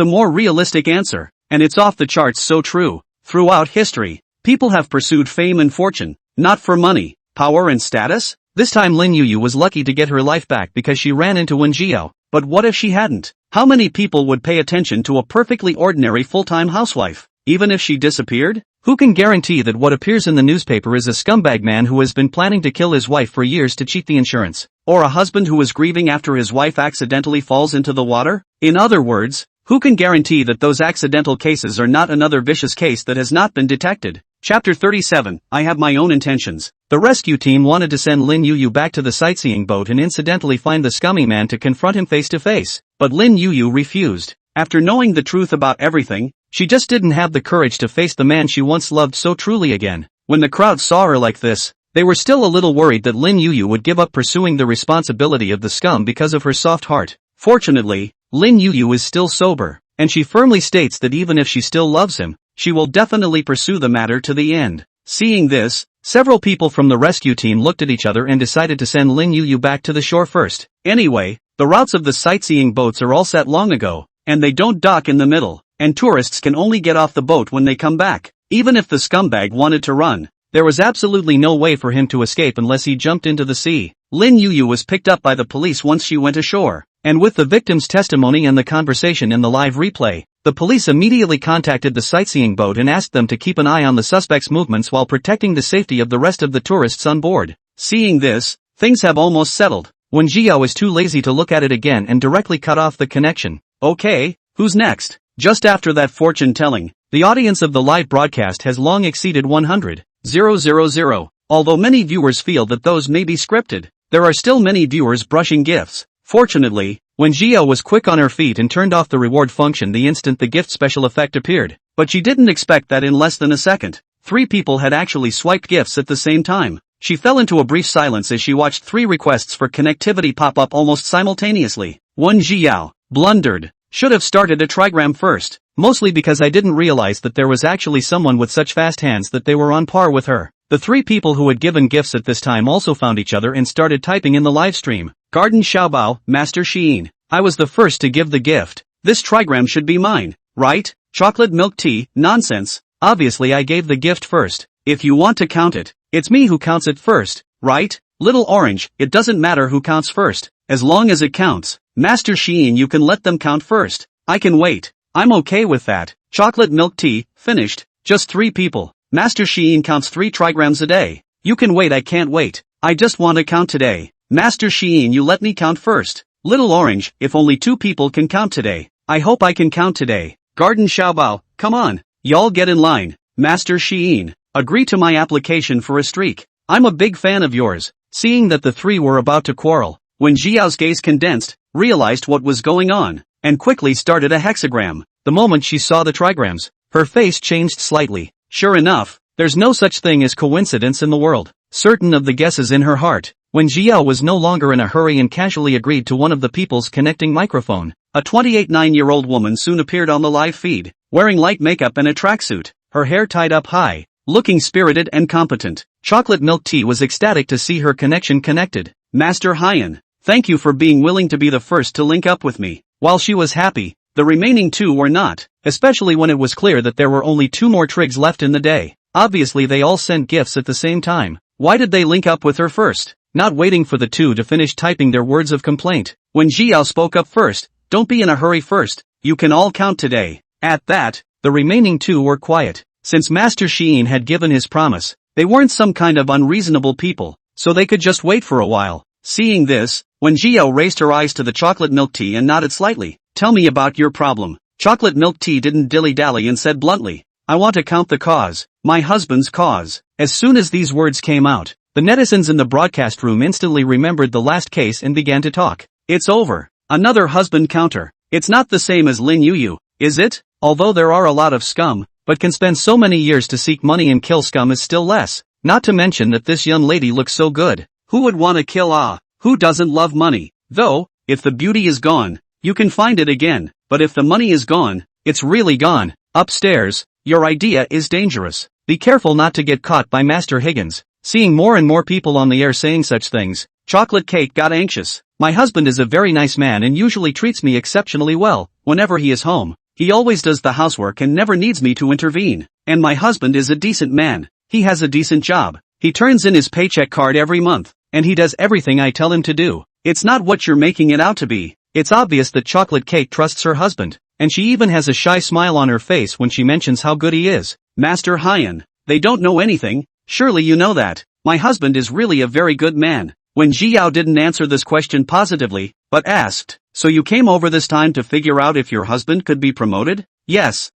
a more realistic answer, and it's off the charts so true. Throughout history, people have pursued fame and fortune, not for money, power and status. This time Lin Yuyu was lucky to get her life back because she ran into Wen Jiao, but what if she hadn't? How many people would pay attention to a perfectly ordinary full-time housewife, even if she disappeared? Who can guarantee that what appears in the newspaper is a scumbag man who has been planning to kill his wife for years to cheat the insurance? Or a husband who is grieving after his wife accidentally falls into the water? In other words, who can guarantee that those accidental cases are not another vicious case that has not been detected? Chapter 37, I have my own intentions. The rescue team wanted to send Lin Yuyu back to the sightseeing boat and incidentally find the scummy man to confront him face to face, but Lin Yuyu refused. After knowing the truth about everything, she just didn't have the courage to face the man she once loved so truly again. When the crowd saw her like this, they were still a little worried that Lin Yuyu would give up pursuing the responsibility of the scum because of her soft heart. Fortunately, Lin Yuyu is still sober, and she firmly states that even if she still loves him, she will definitely pursue the matter to the end. Seeing this, several people from the rescue team looked at each other and decided to send Lin Yuyu back to the shore first. Anyway, the routes of the sightseeing boats are all set long ago, and they don't dock in the middle, and tourists can only get off the boat when they come back. Even if the scumbag wanted to run, there was absolutely no way for him to escape unless he jumped into the sea. Lin Yuyu was picked up by the police once she went ashore, and with the victim's testimony and the conversation in the live replay, the police immediately contacted the sightseeing boat and asked them to keep an eye on the suspect's movements while protecting the safety of the rest of the tourists on board. Seeing this, things have almost settled. Wen Jiao is too lazy to look at it again and directly cut off the connection. Okay, who's next? Just after that fortune-telling, the audience of the live broadcast has long exceeded 100,000. Although many viewers feel that those may be scripted, there are still many viewers brushing gifts. Fortunately, Wen Jiao was quick on her feet and turned off the reward function the instant the gift special effect appeared, but she didn't expect that in less than a second, 3 people had actually swiped gifts at the same time. She fell into a brief silence as she watched 3 requests for connectivity pop up almost simultaneously. Wen Jiao blundered. Should have started a trigram first, mostly because I didn't realize that there was actually someone with such fast hands that they were on par with her. The 3 people who had given gifts at this time also found each other and started typing in the live stream. Garden Xiaobao, Master Xiyin. I was the first to give the gift. This trigram should be mine, right? Chocolate milk tea, nonsense. Obviously I gave the gift first. If you want to count it, it's me who counts it first, right? Little Orange, it doesn't matter who counts first, as long as it counts. Master Xiyin, you can let them count first. I can wait. I'm okay with that. Chocolate milk tea, finished. Just 3 people. Master Xiyin counts 3 trigrams a day. You can wait, I can't wait. I just want to count today. Master Xiyin, you let me count first. Little Orange, if only 2 people can count today. I hope I can count today. Garden Xiaobao, come on. Y'all get in line. Master Xiyin, agree to my application for a streak. I'm a big fan of yours. Seeing that the 3 were about to quarrel, Wen Jiao's gaze condensed, realized what was going on, and quickly started a hexagram. The moment she saw the trigrams, her face changed slightly. Sure enough, there's no such thing as coincidence in the world. Certain of the guesses in her heart, Wen Jiao was no longer in a hurry and casually agreed to one of the people's connecting microphone. A 28-9-year-old woman soon appeared on the live feed, wearing light makeup and a tracksuit, her hair tied up high, looking spirited and competent. Chocolate milk tea was ecstatic to see her connection connected. Master Hyan, thank you for being willing to be the first to link up with me. While she was happy, the remaining 2 were not, especially when it was clear that there were only 2 more trigs left in the day. Obviously they all sent gifts at the same time. Why did they link up with her first? Not waiting for the 2 to finish typing their words of complaint, Wen Jiao spoke up first. Don't be in a hurry first, you can all count today. At that, the remaining 2 were quiet. Since Master Xiyin had given his promise, they weren't some kind of unreasonable people, so they could just wait for a while. Seeing this, Wen Jiao raised her eyes to the chocolate milk tea and nodded slightly. Tell me about your problem. Chocolate milk tea didn't dilly-dally and said bluntly, I want to count the cause, my husband's cause. As soon as these words came out, the netizens in the broadcast room instantly remembered the last case and began to talk. It's over. Another husband counter. It's not the same as Lin Yuyu, is it? Although there are a lot of scum, but can spend so many years to seek money and kill scum is still less. Not to mention that this young lady looks so good. Who would want to kill who doesn't love money? Though, if the beauty is gone, you can find it again, but if the money is gone, it's really gone. Upstairs, your idea is dangerous. Be careful not to get caught by Master Higgins. Seeing more and more people on the air saying such things, Chocolate Cake got anxious. My husband is a very nice man and usually treats me exceptionally well. Whenever he is home, he always does the housework and never needs me to intervene. And my husband is a decent man. He has a decent job. He turns in his paycheck card every month, and he does everything I tell him to do. It's not what you're making it out to be. It's obvious that Chocolate Cake trusts her husband, and she even has a shy smile on her face when she mentions how good he is. Master Hyan, they don't know anything. Surely you know that. My husband is really a very good man. When Jiao didn't answer this question positively, but asked, so you came over this time to figure out if your husband could be promoted? Yes.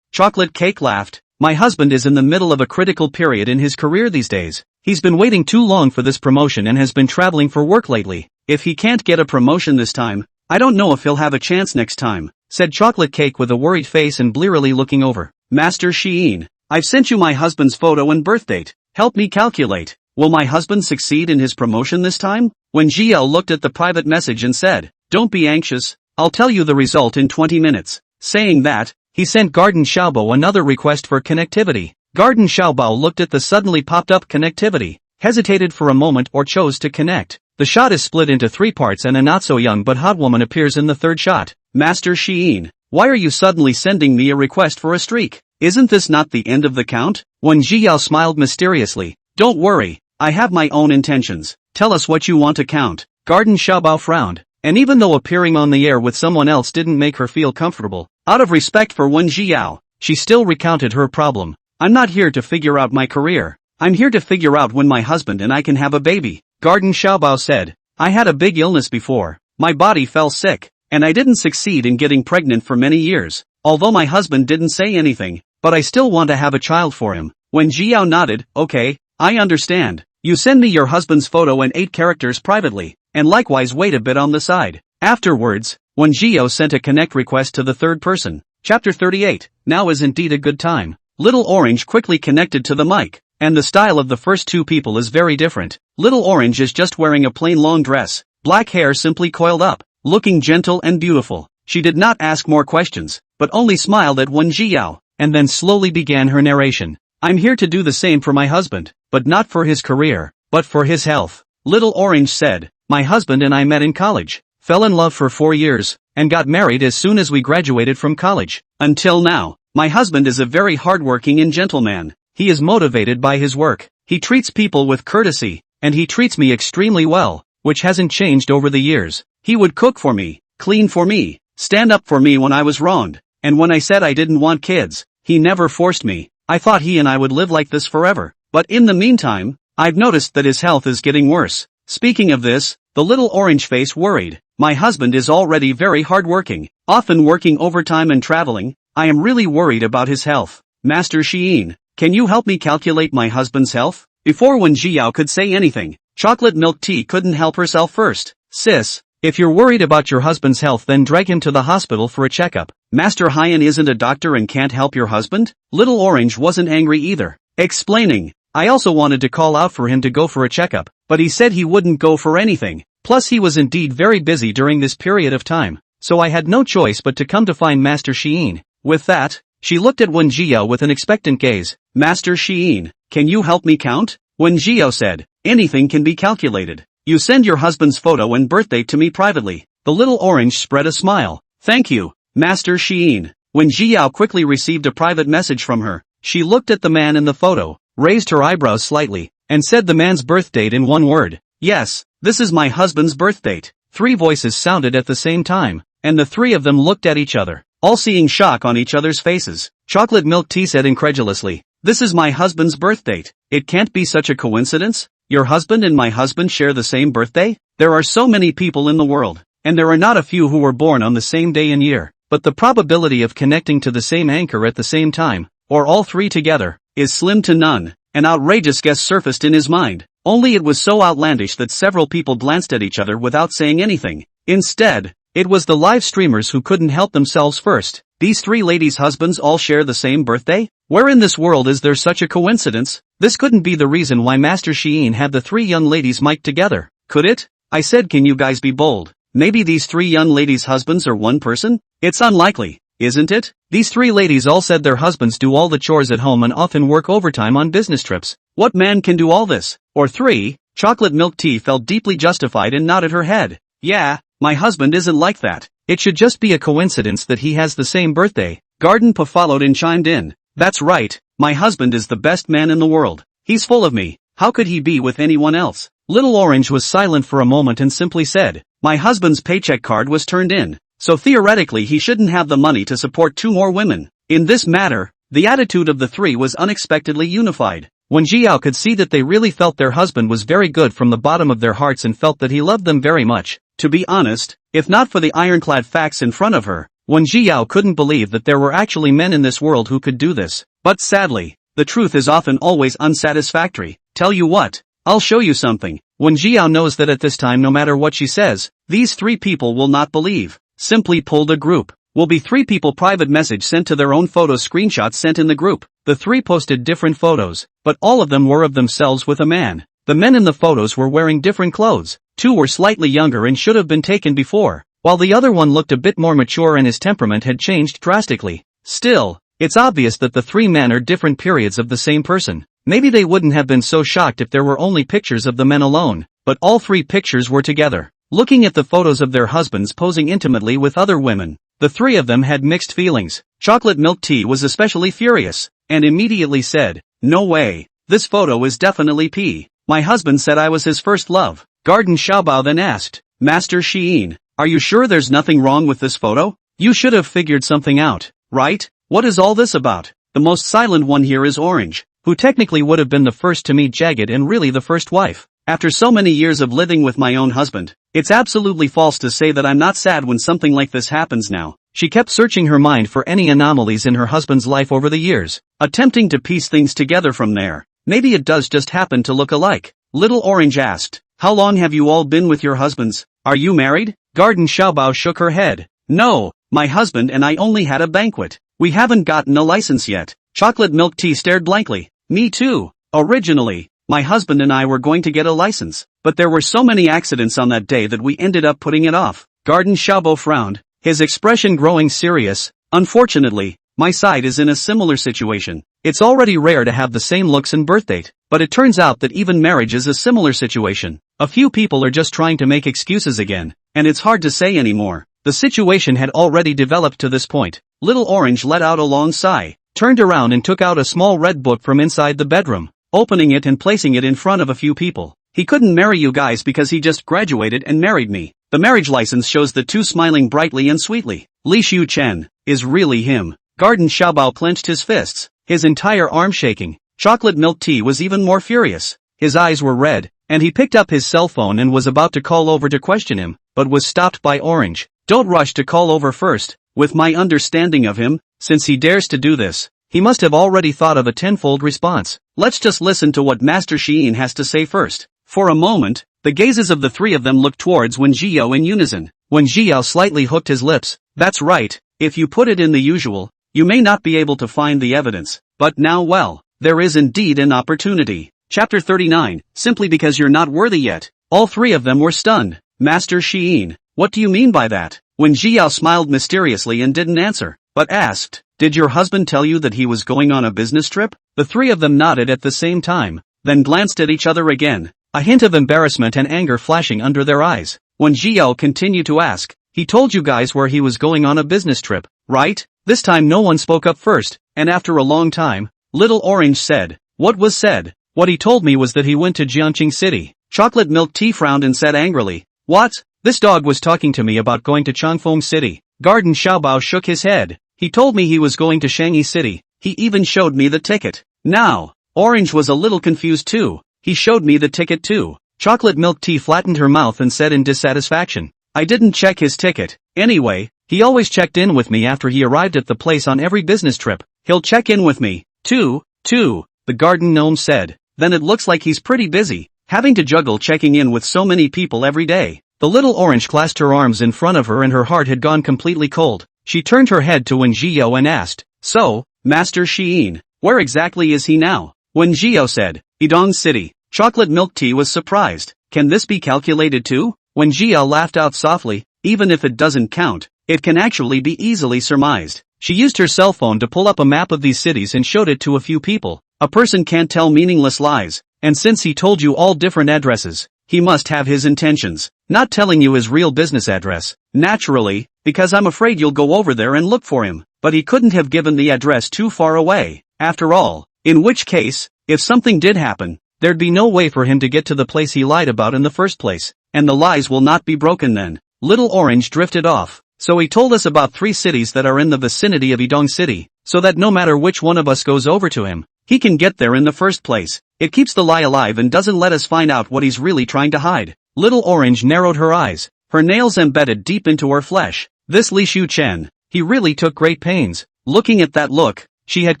Chocolate Cake laughed. My husband is in the middle of a critical period in his career these days. He's been waiting too long for this promotion and has been traveling for work lately. If he can't get a promotion this time, I don't know if he'll have a chance next time, said Chocolate Cake with a worried face and blearily looking over. Master Sheen, I've sent you my husband's photo and birth date. Help me calculate. Will my husband succeed in his promotion this time? When Jiao looked at the private message and said, don't be anxious, I'll tell you the result in 20 minutes. Saying that, he sent Garden Xiaobo another request for connectivity. Garden Xiaobo looked at the suddenly popped up connectivity, hesitated for a moment or chose to connect. The shot is split into 3 parts and a not so young but hot woman appears in the third shot. Master Sheen, why are you suddenly sending me a request for a streak? Isn't this not the end of the count? When Jiao smiled mysteriously, don't worry, I have my own intentions. Tell us what you want to count. Garden Xiaobo frowned, and even though appearing on the air with someone else didn't make her feel comfortable, out of respect for Wen Jiao, she still recounted her problem. I'm not here to figure out my career. I'm here to figure out when my husband and I can have a baby. Garden Xiaobo said, I had a big illness before. My body fell sick, and I didn't succeed in getting pregnant for many years. Although my husband didn't say anything, but I still want to have a child for him. When Jiao nodded, okay, I understand. You send me your husband's photo and 8 characters privately, and likewise wait a bit on the side. Afterwards, when Jiao sent a connect request to the third person. Chapter 38, now is indeed a good time. Little Orange quickly connected to the mic, and the style of the first 2 people is very different. Little Orange is just wearing a plain long dress, black hair simply coiled up, looking gentle and beautiful. She did not ask more questions, but only smiled at Wen Jiao, and then slowly began her narration. I'm here to do the same for my husband, but not for his career, but for his health. Little Orange said, my husband and I met in college, fell in love for 4 years, and got married as soon as we graduated from college. Until now, my husband is a very hardworking and gentleman. He is motivated by his work. He treats people with courtesy, and he treats me extremely well, which hasn't changed over the years. He would cook for me, clean for me, stand up for me when I was wronged, and when I said I didn't want kids, he never forced me. I thought he and I would live like this forever. But in the meantime, I've noticed that his health is getting worse. Speaking of this, the little orange face worried. My husband is already very hardworking, often working overtime and traveling. I am really worried about his health. Master Sheen, can you help me calculate my husband's health? Before Wen Jiao could say anything, Chocolate Milk Tea couldn't help herself first. Sis, if you're worried about your husband's health then drag him to the hospital for a checkup. Master Hyan isn't a doctor and can't help your husband? Little Orange wasn't angry either. Explaining, I also wanted to call out for him to go for a checkup, but he said he wouldn't go for anything. Plus he was indeed very busy during this period of time, so I had no choice but to come to find Master Sheen. With that, she looked at Wen Jiao with an expectant gaze. Master Sheen, can you help me count? Wen Jiao said, anything can be calculated. You send your husband's photo and birthday to me privately. The little orange spread a smile. Thank you, Master Sheen. When Jiao quickly received a private message from her, she looked at the man in the photo, raised her eyebrows slightly, and said the man's birth date in one word. Yes, this is my husband's birth date. 3 voices sounded at the same time, and the 3 of them looked at each other, all seeing shock on each other's faces. Chocolate Milk Tea said incredulously, this is my husband's birth date. It can't be such a coincidence. Your husband and my husband share the same birthday? There are so many people in the world, and there are not a few who were born on the same day and year, but the probability of connecting to the same anchor at the same time, or all 3 together, is slim to none. An outrageous guess surfaced in his mind, only it was so outlandish that several people glanced at each other without saying anything. Instead, it was the live streamers who couldn't help themselves first. These 3 ladies' husbands all share the same birthday? Where in this world is there such a coincidence? This couldn't be the reason why Master Sheen had the 3 young ladies mic'd together, could it? I said can you guys be bold? Maybe these 3 young ladies' husbands are one person? It's unlikely, isn't it? These 3 ladies all said their husbands do all the chores at home and often work overtime on business trips. What man can do all this? Or 3, Chocolate milk tea felt deeply justified and nodded her head. Yeah, my husband isn't like that. It should just be a coincidence that he has the same birthday. Garden Pa followed and chimed in. That's right, my husband is the best man in the world. He's full of me. How could he be with anyone else? Little Orange was silent for a moment and simply said, my husband's paycheck card was turned in, so theoretically he shouldn't have the money to support 2 more women. In this matter, the attitude of the 3 was unexpectedly unified. Wen Jiao could see that they really felt their husband was very good from the bottom of their hearts and felt that he loved them very much. To be honest, if not for the ironclad facts in front of her, Wen Jiao couldn't believe that there were actually men in this world who could do this. But sadly, the truth is often always unsatisfactory. Tell you what, I'll show you something. Wen Jiao knows that at this time no matter what she says, these 3 people will not believe. Simply pulled a group. Will be 3 people private message sent to their own photos screenshots sent in the group. The 3 posted different photos, but all of them were of themselves with a man. The men in the photos were wearing different clothes. 2 were slightly younger and should have been taken before, while the other one looked a bit more mature and his temperament had changed drastically. Still, it's obvious that the 3 men are different periods of the same person. Maybe they wouldn't have been so shocked if there were only pictures of the men alone, but all 3 pictures were together. Looking at the photos of their husbands posing intimately with other women, the 3 of them had mixed feelings. Chocolate milk tea was especially furious, and immediately said, no way, this photo is definitely P. My husband said I was his first love. Garden Xiaobao then asked, Master Xiyin, are you sure there's nothing wrong with this photo? You should have figured something out, right? What is all this about? The most silent one here is Orange, who technically would have been the first to meet Jagged and really the first wife. After so many years of living with my own husband, it's absolutely false to say that I'm not sad when something like this happens now. She kept searching her mind for any anomalies in her husband's life over the years, attempting to piece things together from there. Maybe it does just happen to look alike. Little Orange asked, how long have you all been with your husbands? Are you married? Garden Xiaobao shook her head. No, my husband and I only had a banquet. We haven't gotten a license yet. Chocolate milk tea stared blankly. Me too. Originally, my husband and I were going to get a license, but there were so many accidents on that day that we ended up putting it off. Garden Xiaobao frowned, his expression growing serious. Unfortunately, my side is in a similar situation. It's already rare to have the same looks and birth date, but it turns out that even marriage is a similar situation. A few people are just trying to make excuses again, and it's hard to say anymore. The situation had already developed to this point. Little Orange let out a long sigh, turned around and took out a small red book from inside the bedroom, opening it and placing it in front of a few people. He couldn't marry you guys because he just graduated and married me. The marriage license shows the 2 smiling brightly and sweetly. Li Xiu Chen is really him. Garden Xiaobao clenched his fists, his entire arm shaking. Chocolate milk tea was even more furious. His eyes were red, and he picked up his cell phone and was about to call over to question him, but was stopped by Orange. Don't rush to call over first. With my understanding of him, since he dares to do this, he must have already thought of a tenfold response. Let's just listen to what Master Xiyin has to say first. For a moment, the gazes of the 3 of them looked towards Wen Jiao in unison. Wen Jiao slightly hooked his lips. That's right, if you put it in the usual, you may not be able to find the evidence, but now well, there is indeed an opportunity. Chapter 39, simply because you're not worthy yet. All 3 of them were stunned. Master Xiyin, what do you mean by that? Wen Jiao smiled mysteriously and didn't answer, but asked, did your husband tell you that he was going on a business trip? The 3 of them nodded at the same time, then glanced at each other again, a hint of embarrassment and anger flashing under their eyes. Wen Jiao continued to ask, he told you guys where he was going on a business trip, right? This time no one spoke up first, and after a long time, Little Orange said, what was said? What he told me was that he went to Jiangqing City. Chocolate milk tea frowned and said angrily, what? This dog was talking to me about going to Changfeng City. Garden Xiaobao shook his head. He told me he was going to Shanghai City. He even showed me the ticket. Now, Orange was a little confused too. He showed me the ticket too. Chocolate milk tea flattened her mouth and said in dissatisfaction, I didn't check his ticket. Anyway, he always checked in with me after he arrived at the place on every business trip. He'll check in with me, too, the garden gnome said. Then it looks like he's pretty busy, having to juggle checking in with so many people every day. The little Orange clasped her arms in front of her and her heart had gone completely cold. She turned her head to Wen Jiao and asked, so, Master Xiyin, where exactly is he now? Wen Jiao said, Idong City. Chocolate milk tea was surprised. Can this be calculated too? Wen Jiao laughed out softly, even if it doesn't count, it can actually be easily surmised. She used her cell phone to pull up a map of these cities and showed it to a few people. A person can't tell meaningless lies, and since he told you all different addresses, he must have his intentions. Not telling you his real business address, naturally, because I'm afraid you'll go over there and look for him, but he couldn't have given the address too far away, after all, in which case, if something did happen, there'd be no way for him to get to the place he lied about in the first place, and the lies will not be broken then. Little Orange drifted off, so he told us about 3 cities that are in the vicinity of Idong City, so that no matter which one of us goes over to him, he can get there in the first place. It keeps the lie alive and doesn't let us find out what he's really trying to hide. Little Orange narrowed her eyes, her nails embedded deep into her flesh. This Li Shu Chen, he really took great pains. Looking at that look, she had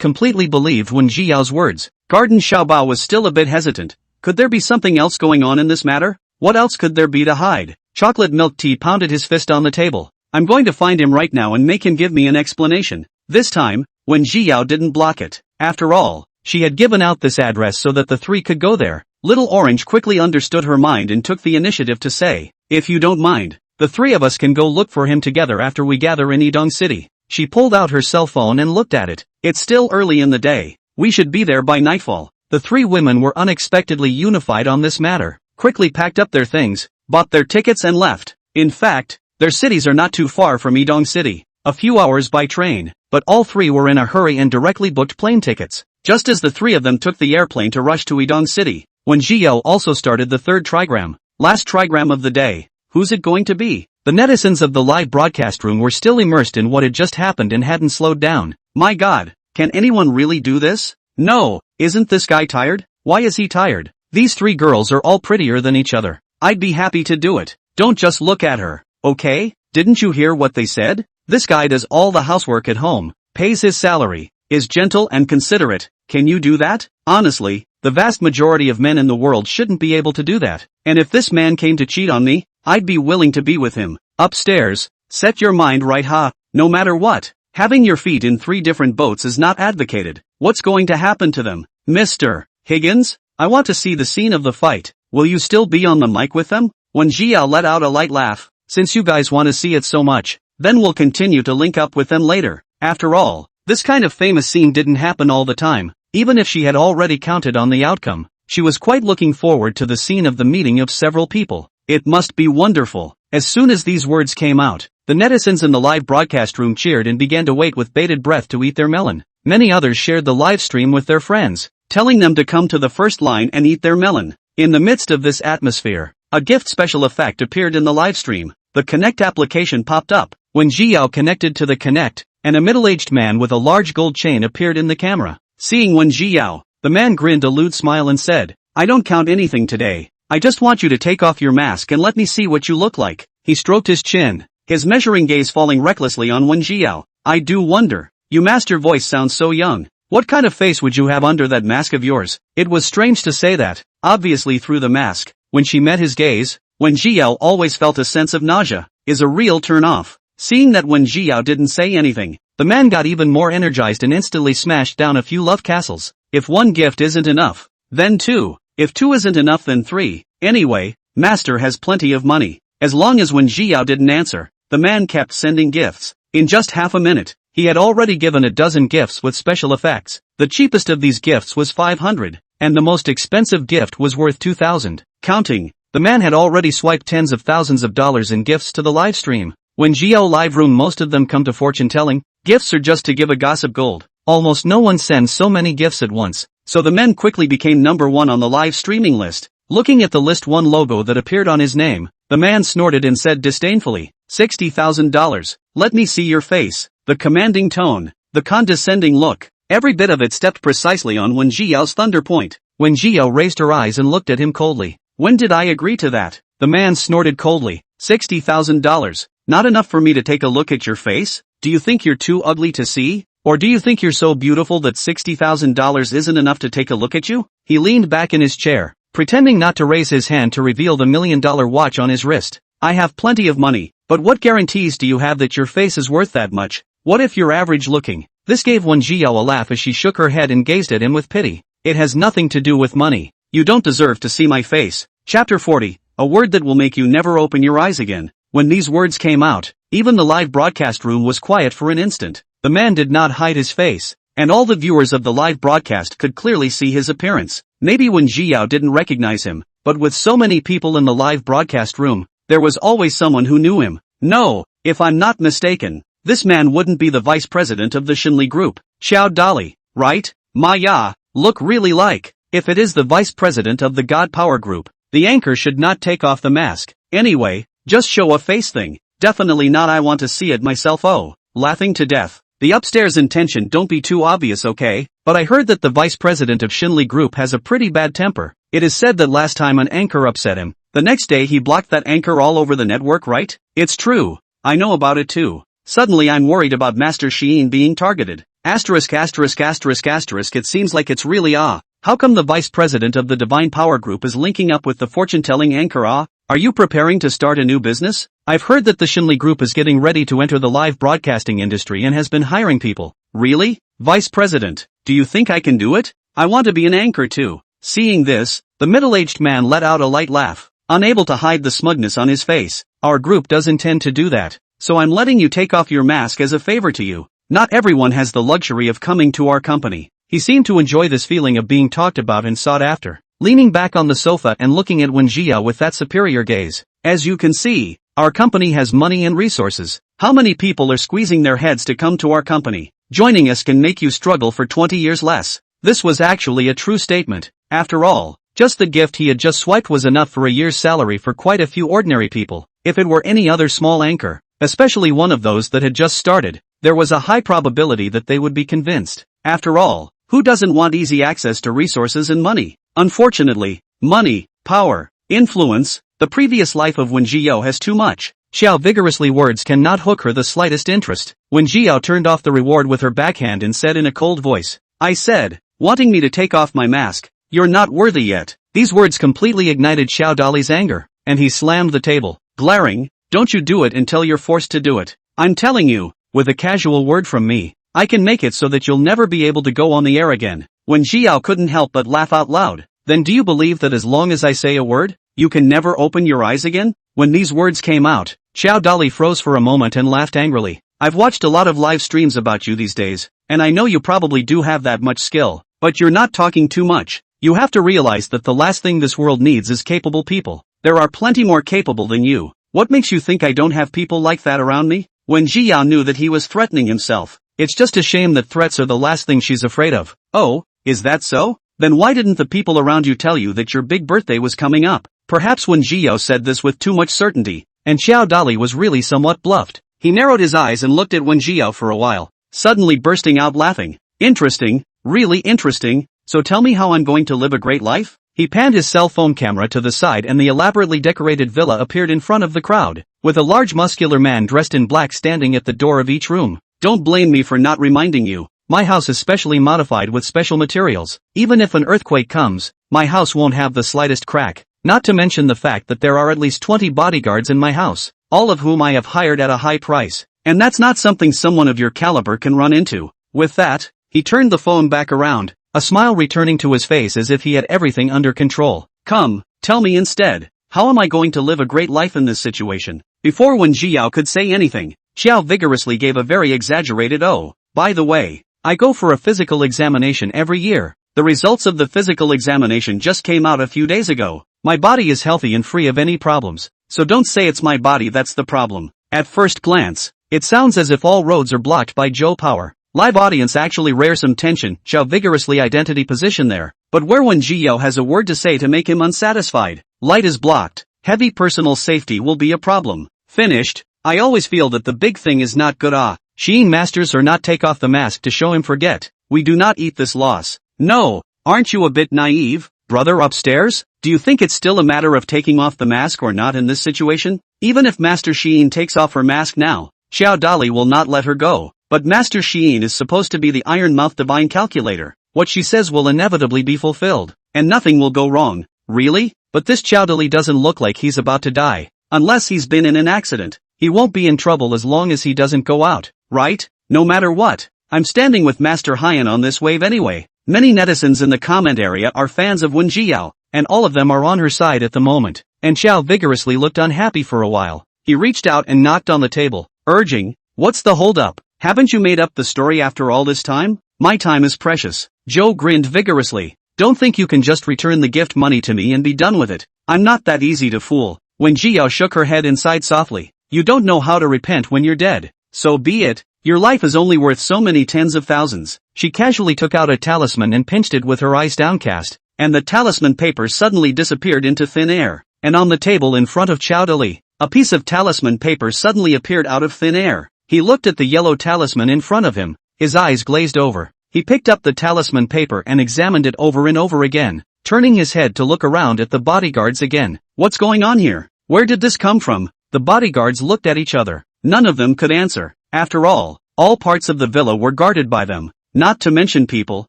completely believed Wen Jiao's words. Garden Xiaobao was still a bit hesitant. Could there be something else going on in this matter? What else could there be to hide? Chocolate Milk Tea pounded his fist on the table. I'm going to find him right now and make him give me an explanation. This time, Wen Jiao didn't block it. After all, she had given out this address so that the 3 could go there. Little Orange quickly understood her mind and took the initiative to say, if you don't mind, the 3 of us can go look for him together after we gather in Idong City. She pulled out her cell phone and looked at it. It's still early in the day. We should be there by nightfall. The 3 women were unexpectedly unified on this matter, quickly packed up their things, bought their tickets and left. In fact, their cities are not too far from Idong City, a few hours by train, but all 3 were in a hurry and directly booked plane tickets. Just as the 3 of them took the airplane to rush to Idong City, Wen Jiao also started the 3rd trigram. Last trigram of the day. Who's it going to be? The netizens of the live broadcast room were still immersed in what had just happened and hadn't slowed down. My God, can anyone really do this? No, isn't this guy tired? Why is he tired? These 3 girls are all prettier than each other. I'd be happy to do it. Don't just look at her, okay? Didn't you hear what they said? This guy does all the housework at home, pays his salary, is gentle and considerate. Can you do that? Honestly, the vast majority of men in the world shouldn't be able to do that. And if this man came to cheat on me, I'd be willing to be with him. Upstairs, set your mind right, huh? No matter what, having your feet in 3 different boats is not advocated. What's going to happen to them? Mr. Higgins, I want to see the scene of the fight. Will you still be on the mic with them? Wen Jiao let out a light laugh. Since you guys want to see it so much, then we'll continue to link up with them later. After all, this kind of famous scene didn't happen all the time. Even if she had already counted on the outcome, she was quite looking forward to the scene of the meeting of several people. It must be wonderful. As soon as these words came out, the netizens in the live broadcast room cheered and began to wait with bated breath to eat their melon. Many others shared the live stream with their friends, telling them to come to the first line and eat their melon. In the midst of this atmosphere, a gift special effect appeared in the live stream. The Connect application popped up. When Jiao connected to the Connect, and a middle-aged man with a large gold chain appeared in the camera. Seeing Wen Jiao, the man grinned a lewd smile and said, I don't count anything today. I just want you to take off your mask and let me see what you look like. He stroked his chin, his measuring gaze falling recklessly on Wen Jiao. I do wonder. Your master voice sounds so young. What kind of face would you have under that mask of yours? It was strange to say that, obviously through the mask. When she met his gaze, Wen Jiao always felt a sense of nausea. Is a real turn-off. Seeing that Wen Jiao didn't say anything, the man got even more energized and instantly smashed down a few love castles. If 1 gift isn't enough, then 2. If 2 isn't enough, then 3. Anyway, master has plenty of money. As long as Wen Jiao didn't answer, the man kept sending gifts. In just half a minute, he had already given a dozen gifts with special effects. The cheapest of these gifts was 500, and the most expensive gift was worth 2,000. Counting, the man had already swiped tens of thousands of dollars in gifts to the live stream. When Jiao live room, most of them come to fortune telling. Gifts are just to give a gossip gold. Almost no one sends so many gifts at once, so the men quickly became number 1 on the live streaming list. Looking at the list 1 logo that appeared on his name, the man snorted and said disdainfully, $60,000. Let me see your face. The commanding tone, the condescending look, every bit of it stepped precisely on Wen Jiao's thunder point. Wen Jiao raised her eyes and looked at him coldly. When did I agree to that? The man snorted coldly. $60,000. Not enough for me to take a look at your face? Do you think you're too ugly to see? Or do you think you're so beautiful that $60,000 isn't enough to take a look at you? He leaned back in his chair, pretending not to raise his hand to reveal the $1 million watch on his wrist. I have plenty of money, but what guarantees do you have that your face is worth that much? What if you're average looking? This gave Wen Jiao a laugh as she shook her head and gazed at him with pity. It has nothing to do with money. You don't deserve to see my face. Chapter 40, a word that will make you never open your eyes again. When these words came out, even the live broadcast room was quiet for an instant. The man did not hide his face. and all the viewers of the live broadcast could clearly see his appearance. Maybe Wen Jiao didn't recognize him, but with so many people in the live broadcast room, there was always someone who knew him. No, if I'm not mistaken, this man wouldn't be the vice president of the Shinli group, Xiao Dali, right? Maya, look really like. If it is the vice president of the God Power group, the anchor should not take off the mask. Anyway, just show a face thing. Definitely not, I want to see it myself. Oh, laughing to death. The upstairs intention, don't be too obvious, okay? But I heard that the vice president of Shinli group has a pretty bad temper. It is said that last time an anchor upset him, the next day he blocked that anchor all over the network, right? It's true. I know about it too. Suddenly I'm worried about Master Sheen being targeted. Asterisk. It seems like it's really how come the vice president of the Divine Power Group is linking up with the fortune-telling anchor? Are you preparing to start a new business? I've heard that the Shinli Group is getting ready to enter the live broadcasting industry and has been hiring people. Really? Vice president, do you think I can do it? I want to be an anchor too. Seeing this, the middle-aged man let out a light laugh, unable to hide the smugness on his face. Our group does intend to do that, so I'm letting you take off your mask as a favor to you. Not everyone has the luxury of coming to our company. He seemed to enjoy this feeling of being talked about and sought after, leaning back on the sofa and looking at Wen Jiao with that superior gaze. As you can see, our company has money and resources. How many people are squeezing their heads to come to our company? Joining us can make you struggle for 20 years less. This was actually a true statement. After all, just the gift he had just swiped was enough for a year's salary for quite a few ordinary people. If it were any other small anchor, especially one of those that had just started, there was a high probability that they would be convinced. After all, who doesn't want easy access to resources and money? Unfortunately, money, power, influence, the previous life of Wen Jiao has too much. Xiao vigorously words cannot hook her the slightest interest. Wen Jiao turned off the reward with her backhand and said in a cold voice, I said, wanting me to take off my mask, you're not worthy yet. These words completely ignited Xiao Dali's anger, and he slammed the table, glaring, don't you do it until you're forced to do it. I'm telling you, with a casual word from me, I can make it so that you'll never be able to go on the air again. Wen Jiao couldn't help but laugh out loud. Then do you believe that as long as I say a word, you can never open your eyes again? When these words came out, Xiao Dali froze for a moment and laughed angrily. I've watched a lot of live streams about you these days, and I know you probably do have that much skill, but you're not talking too much. You have to realize that the last thing this world needs is capable people. There are plenty more capable than you. What makes you think I don't have people like that around me? Wen Jiao knew that he was threatening himself. It's just a shame that threats are the last thing she's afraid of. Oh, is that so? Then why didn't the people around you tell you that your big birthday was coming up? Perhaps Wen Jiao said this with too much certainty, and Xiao Dali was really somewhat bluffed. He narrowed his eyes and looked at Wen Jiao for a while, suddenly bursting out laughing. Interesting, really interesting, so tell me how I'm going to live a great life? He panned his cell phone camera to the side and the elaborately decorated villa appeared in front of the crowd, with a large muscular man dressed in black standing at the door of each room. Don't blame me for not reminding you. My house is specially modified with special materials. Even if an earthquake comes, my house won't have the slightest crack. Not to mention the fact that there are at least 20 bodyguards in my house, all of whom I have hired at a high price. And that's not something someone of your caliber can run into. With that, he turned the phone back around, a smile returning to his face as if he had everything under control. Come, tell me instead, how am I going to live a great life in this situation? Before Wen Jiao could say anything, Xiao vigorously gave a very exaggerated oh. By the way, I go for a physical examination every year. The results of the physical examination just came out a few days ago. My body is healthy and free of any problems, so don't say it's my body that's the problem. At first glance, it sounds as if all roads are blocked by Joe Power. Live audience actually rare some tension, Xiao vigorously identity position there, but where Wen Jiao has a word to say to make him unsatisfied. Light is blocked, heavy personal safety will be a problem. Finished. I always feel that the big thing is not good. Sheen masters or not take off the mask to show him forget. We do not eat this loss. No, aren't you a bit naive, brother upstairs? Do you think it's still a matter of taking off the mask or not in this situation? Even if Master Sheen takes off her mask now, Xiao Dali will not let her go. But Master Sheen is supposed to be the iron-mouthed divine calculator. What she says will inevitably be fulfilled, and nothing will go wrong. Really? But this Xiao Dali doesn't look like he's about to die. Unless he's been in an accident. He won't be in trouble as long as he doesn't go out, right? No matter what. I'm standing with Master Hyan on this wave anyway. Many netizens in the comment area are fans of Wen Jiao, and all of them are on her side at the moment. And Xiao vigorously looked unhappy for a while. He reached out and knocked on the table, urging, what's the hold up? Haven't you made up the story after all this time? My time is precious. Joe grinned vigorously. Don't think you can just return the gift money to me and be done with it. I'm not that easy to fool. Wen Jiao shook her head and sighed softly. You don't know how to repent when you're dead. So be it. Your life is only worth so many tens of thousands. She casually took out a talisman and pinched it with her eyes downcast, and the talisman paper suddenly disappeared into thin air. And on the table in front of Xiao Dali, a piece of talisman paper suddenly appeared out of thin air. He looked at the yellow talisman in front of him, his eyes glazed over. He picked up the talisman paper and examined it over and over again, turning his head to look around at the bodyguards again. What's going on here? Where did this come from? The bodyguards looked at each other. None of them could answer. After all parts of the villa were guarded by them. Not to mention people,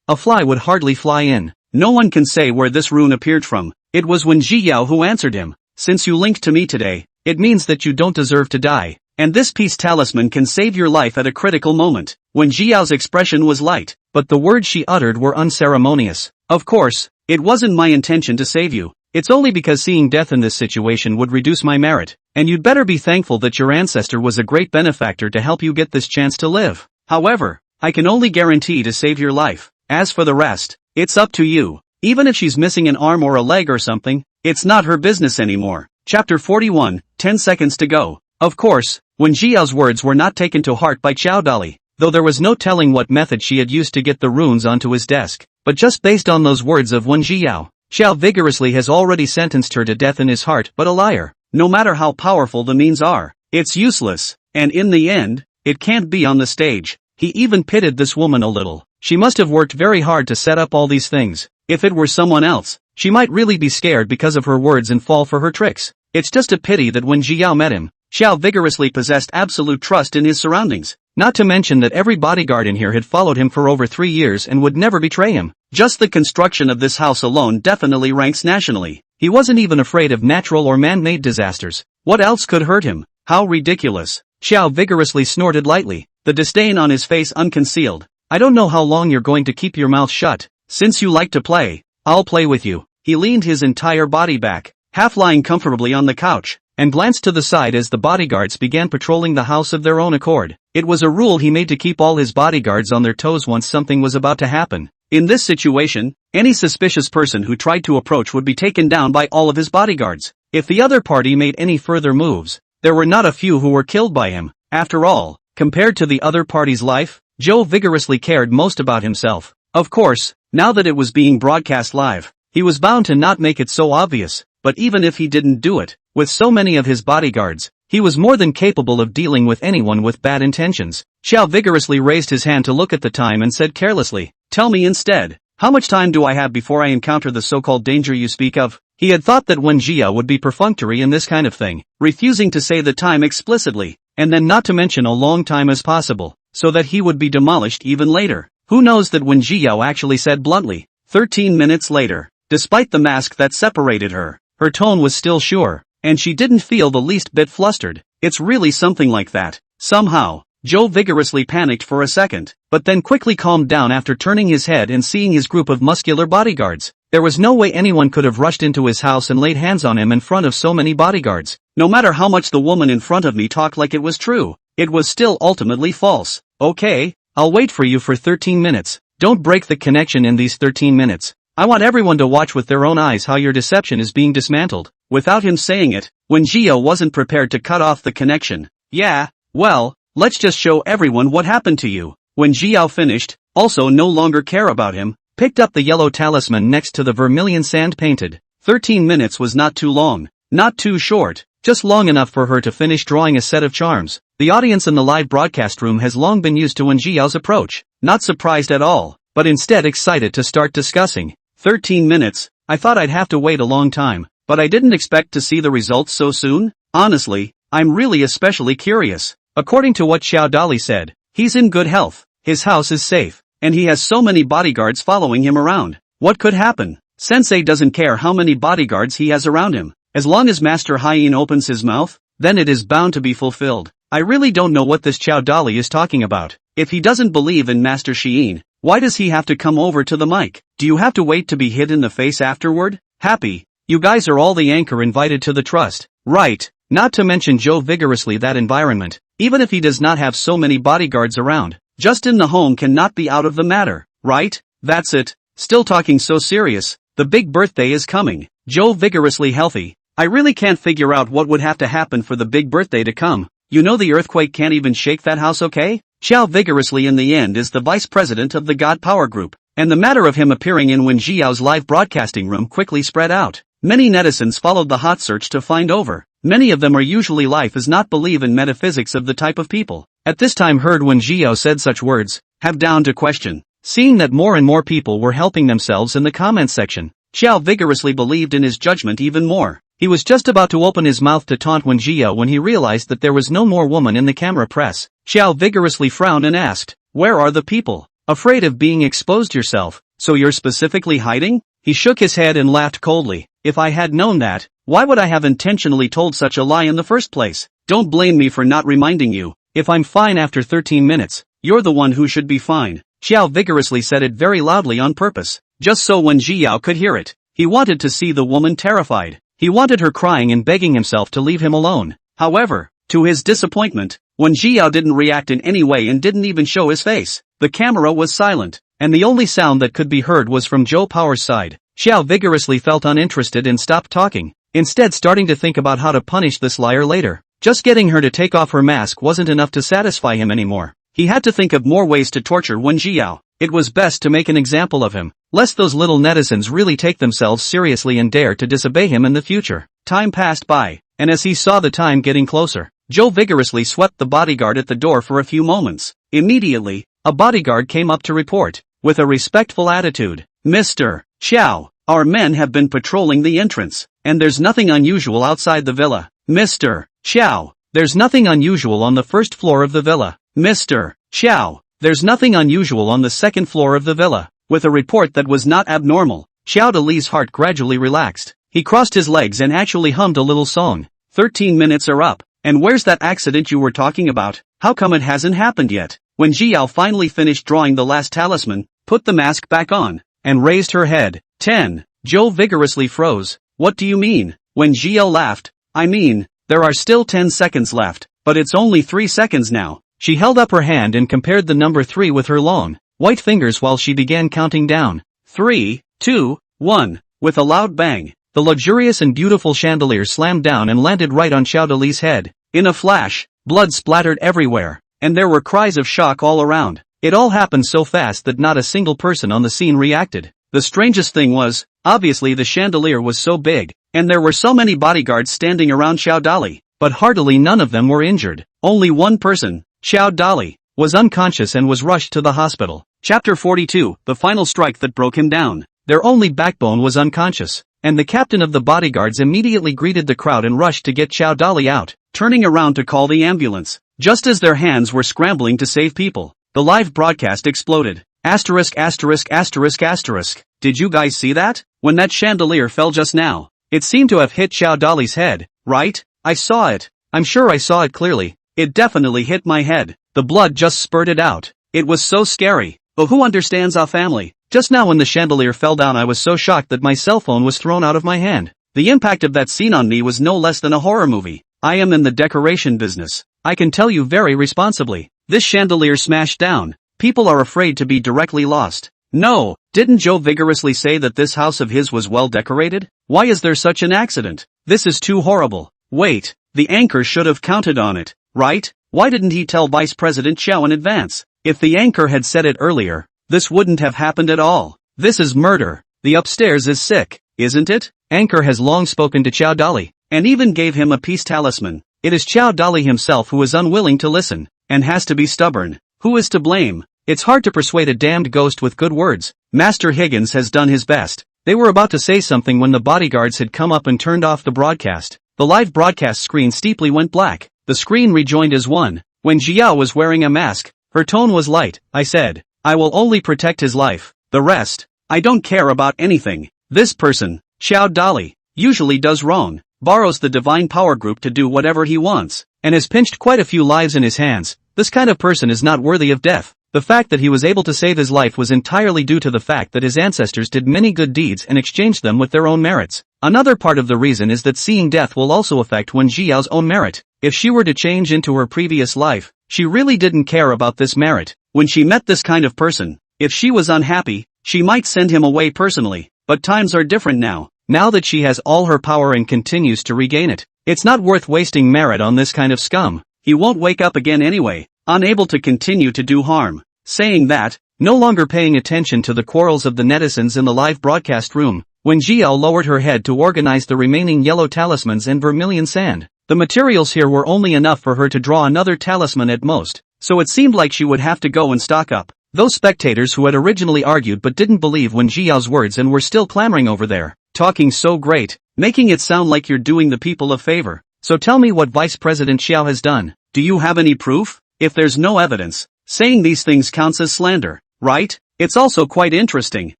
a fly would hardly fly in. No one can say where this rune appeared from. It was Wen Jiao who answered him. Since you linked to me today, it means that you don't deserve to die. And this peace talisman can save your life at a critical moment. Wen Jiao's expression was light, but the words she uttered were unceremonious. Of course, it wasn't my intention to save you. It's only because seeing death in this situation would reduce my merit. And you'd better be thankful that your ancestor was a great benefactor to help you get this chance to live. However, I can only guarantee to save your life. As for the rest, it's up to you. Even if she's missing an arm or a leg or something, it's not her business anymore. Chapter 41, 10 seconds to go. Of course, Wen Jiao's words were not taken to heart by Xiao Dali, though there was no telling what method she had used to get the runes onto his desk. But just based on those words of Wen Jiao, Xiao vigorously has already sentenced her to death in his heart. But a liar, no matter how powerful the means are, it's useless, and in the end, it can't be on the stage. He even pitied this woman a little. She must have worked very hard to set up all these things. If it were someone else, she might really be scared because of her words and fall for her tricks. It's just a pity that when Jiao met him, Xiao vigorously possessed absolute trust in his surroundings. Not to mention that every bodyguard in here had followed him for over 3 years and would never betray him. Just the construction of this house alone definitely ranks nationally. He wasn't even afraid of natural or man-made disasters. What else could hurt him? How ridiculous. Xiao vigorously snorted lightly, the disdain on his face unconcealed. I don't know how long you're going to keep your mouth shut. Since you like to play, I'll play with you. He leaned his entire body back, half lying comfortably on the couch, and glanced to the side as the bodyguards began patrolling the house of their own accord. It was a rule he made to keep all his bodyguards on their toes once something was about to happen. In this situation, any suspicious person who tried to approach would be taken down by all of his bodyguards. If the other party made any further moves, there were not a few who were killed by him. After all, compared to the other party's life, Joe vigorously cared most about himself. Of course, now that it was being broadcast live, he was bound to not make it so obvious. But even if he didn't do it, with so many of his bodyguards, he was more than capable of dealing with anyone with bad intentions. Xiao vigorously raised his hand to look at the time and said carelessly, "Tell me instead, how much time do I have before I encounter the so-called danger you speak of?" He had thought that Wen Jia would be perfunctory in this kind of thing, refusing to say the time explicitly, and then not to mention a long time as possible, so that he would be demolished even later. Who knows that Wen Jia actually said bluntly, 13 minutes later. Despite the mask that separated her tone was still sure, and she didn't feel the least bit flustered. It's really something like that. Somehow, Joe vigorously panicked for a second, but then quickly calmed down after turning his head and seeing his group of muscular bodyguards. There was no way anyone could have rushed into his house and laid hands on him in front of so many bodyguards. No matter how much the woman in front of me talked like it was true, it was still ultimately false. Okay, I'll wait for you for 13 minutes. Don't break the connection in these 13 minutes. I want everyone to watch with their own eyes how your deception is being dismantled. Without him saying it, Wen Jia wasn't prepared to cut off the connection. Yeah, well, let's just show everyone what happened to you. When Jiao finished, also no longer care about him, picked up the yellow talisman next to the vermilion sand painted. 13 minutes was not too long, not too short, just long enough for her to finish drawing a set of charms. The audience in the live broadcast room has long been used to Wen Jiao's approach, not surprised at all, but instead excited to start discussing. 13 minutes, I thought I'd have to wait a long time, but I didn't expect to see the results so soon. Honestly, I'm really especially curious. According to what Xiao Dali said, he's in good health, his house is safe, and he has so many bodyguards following him around. What could happen? Sensei doesn't care how many bodyguards he has around him. As long as Master Hyene opens his mouth, then it is bound to be fulfilled. I really don't know what this Xiao Dali is talking about. If he doesn't believe in Master Hyene, why does he have to come over to the mic? Do you have to wait to be hit in the face afterward? Happy, you guys are all the anchor invited to the trust. Right, not to mention Joe vigorously that environment. Even if he does not have so many bodyguards around, Just in the home cannot be out of the matter, right? That's it. Still talking so serious. The big birthday is coming. Joe vigorously healthy. I really can't figure out what would have to happen for the big birthday to come. You know the earthquake can't even shake that house, okay? Xiao vigorously in the end is the vice president of the God Power Group, and the matter of him appearing in Wen Jiao's live broadcasting room quickly spread out. Many netizens followed the hot search to find over. Many of them are usually life is not believe in metaphysics of the type of people. At this time heard Wen Jiao said such words, have down to question. Seeing that more and more people were helping themselves in the comments section, Xiao vigorously believed in his judgment even more. He was just about to open his mouth to taunt Wen Jiao when he realized that there was no more woman in the camera press. Xiao vigorously frowned and asked, where are the people? Afraid of being exposed yourself, so you're specifically hiding? He shook his head and laughed coldly. If I had known that, why would I have intentionally told such a lie in the first place? Don't blame me for not reminding you. If I'm fine after 13 minutes, you're the one who should be fine. Xiao vigorously said it very loudly on purpose, just so Wen Jiao could hear it. He wanted to see the woman terrified. He wanted her crying and begging himself to leave him alone. However, to his disappointment, Wen Jiao didn't react in any way and didn't even show his face. The camera was silent, and the only sound that could be heard was from Joe Power's side. Xiao vigorously felt uninterested and stopped talking, instead starting to think about how to punish this liar later. Just getting her to take off her mask wasn't enough to satisfy him anymore. He had to think of more ways to torture Wen Jiao. It was best to make an example of him, lest those little netizens really take themselves seriously and dare to disobey him in the future. Time passed by, and as he saw the time getting closer, Joe vigorously swept the bodyguard at the door for a few moments. Immediately, a bodyguard came up to report, with a respectful attitude. Mr. Xiao, our men have been patrolling the entrance, and there's nothing unusual outside the villa. Mr. Xiao, there's nothing unusual on the first floor of the villa. Mr. Xiao, there's nothing unusual on the second floor of the villa. With a report that was not abnormal, Xiao Dali's heart gradually relaxed. He crossed his legs and actually hummed a little song. 13 minutes are up, and where's that accident you were talking about? How come it hasn't happened yet? When Jiao finally finished drawing the last talisman, put the mask back on, and raised her head. 10. Joe vigorously froze. What do you mean? When Jiao laughed, I mean, there are still 10 seconds left, but it's only 3 seconds now. She held up her hand and compared the number 3 with her long, white fingers while she began counting down. 3, 2, 1. With a loud bang, the luxurious and beautiful chandelier slammed down and landed right on Xiao Dali's head. In a flash, blood splattered everywhere, and there were cries of shock all around. It all happened so fast that not a single person on the scene reacted. The strangest thing was, obviously the chandelier was so big, and there were so many bodyguards standing around Xiao Dali, but hardly none of them were injured. Only one person, Xiao Dali, was unconscious and was rushed to the hospital. Chapter 42, the final strike that broke him down. Their only backbone was unconscious, and the captain of the bodyguards immediately greeted the crowd and rushed to get Xiao Dali out, turning around to call the ambulance. Just as their hands were scrambling to save people, the live broadcast exploded. Asterisk asterisk asterisk asterisk. Did you guys see that? When that chandelier fell just now, it seemed to have hit Xiao Dali's head, right? I saw it. I'm sure I saw it clearly. It definitely hit my head. The blood just spurted out. It was so scary. But who understands our family? Just now when the chandelier fell down I was so shocked that my cell phone was thrown out of my hand. The impact of that scene on me was no less than a horror movie. I am in the decoration business. I can tell you very responsibly. This chandelier smashed down. People are afraid to be directly lost. No, didn't Joe vigorously say that this house of his was well decorated? Why is there such an accident? This is too horrible. Wait, the anchor should have counted on it, right? Why didn't he tell Vice President Xiao in advance? If the anchor had said it earlier, this wouldn't have happened at all. This is murder. The upstairs is sick, isn't it? Anchor has long spoken to Xiao Dali, and even gave him a peace talisman. It is Xiao Dali himself who is unwilling to listen, and has to be stubborn. Who is to blame? It's hard to persuade a damned ghost with good words. Master Higgins has done his best. They were about to say something when the bodyguards had come up and turned off the broadcast. The live broadcast screen steeply went black. The screen rejoined as one. When Jiao was wearing a mask, her tone was light. I said, I will only protect his life. The rest, I don't care about anything. This person, Xiao Dali, usually does wrong, borrows the divine power group to do whatever he wants, and has pinched quite a few lives in his hands. This kind of person is not worthy of death. The fact that he was able to save his life was entirely due to the fact that his ancestors did many good deeds and exchanged them with their own merits. Another part of the reason is that seeing death will also affect Wen Jiao's own merit. If she were to change into her previous life, she really didn't care about this merit. When she met this kind of person, if she was unhappy, she might send him away personally. But times are different now. Now that she has all her power and continues to regain it, it's not worth wasting merit on this kind of scum. He won't wake up again anyway, unable to continue to do harm. Saying that, no longer paying attention to the quarrels of the netizens in the live broadcast room, Wen Jiao lowered her head to organize the remaining yellow talismans and vermilion sand. The materials here were only enough for her to draw another talisman at most, so it seemed like she would have to go and stock up. Those spectators who had originally argued but didn't believe Wen Jiao's words and were still clamoring over there, talking so great, making it sound like you're doing the people a favor. So tell me what Vice President Xiao has done. Do you have any proof? If there's no evidence, saying these things counts as slander, right? It's also quite interesting.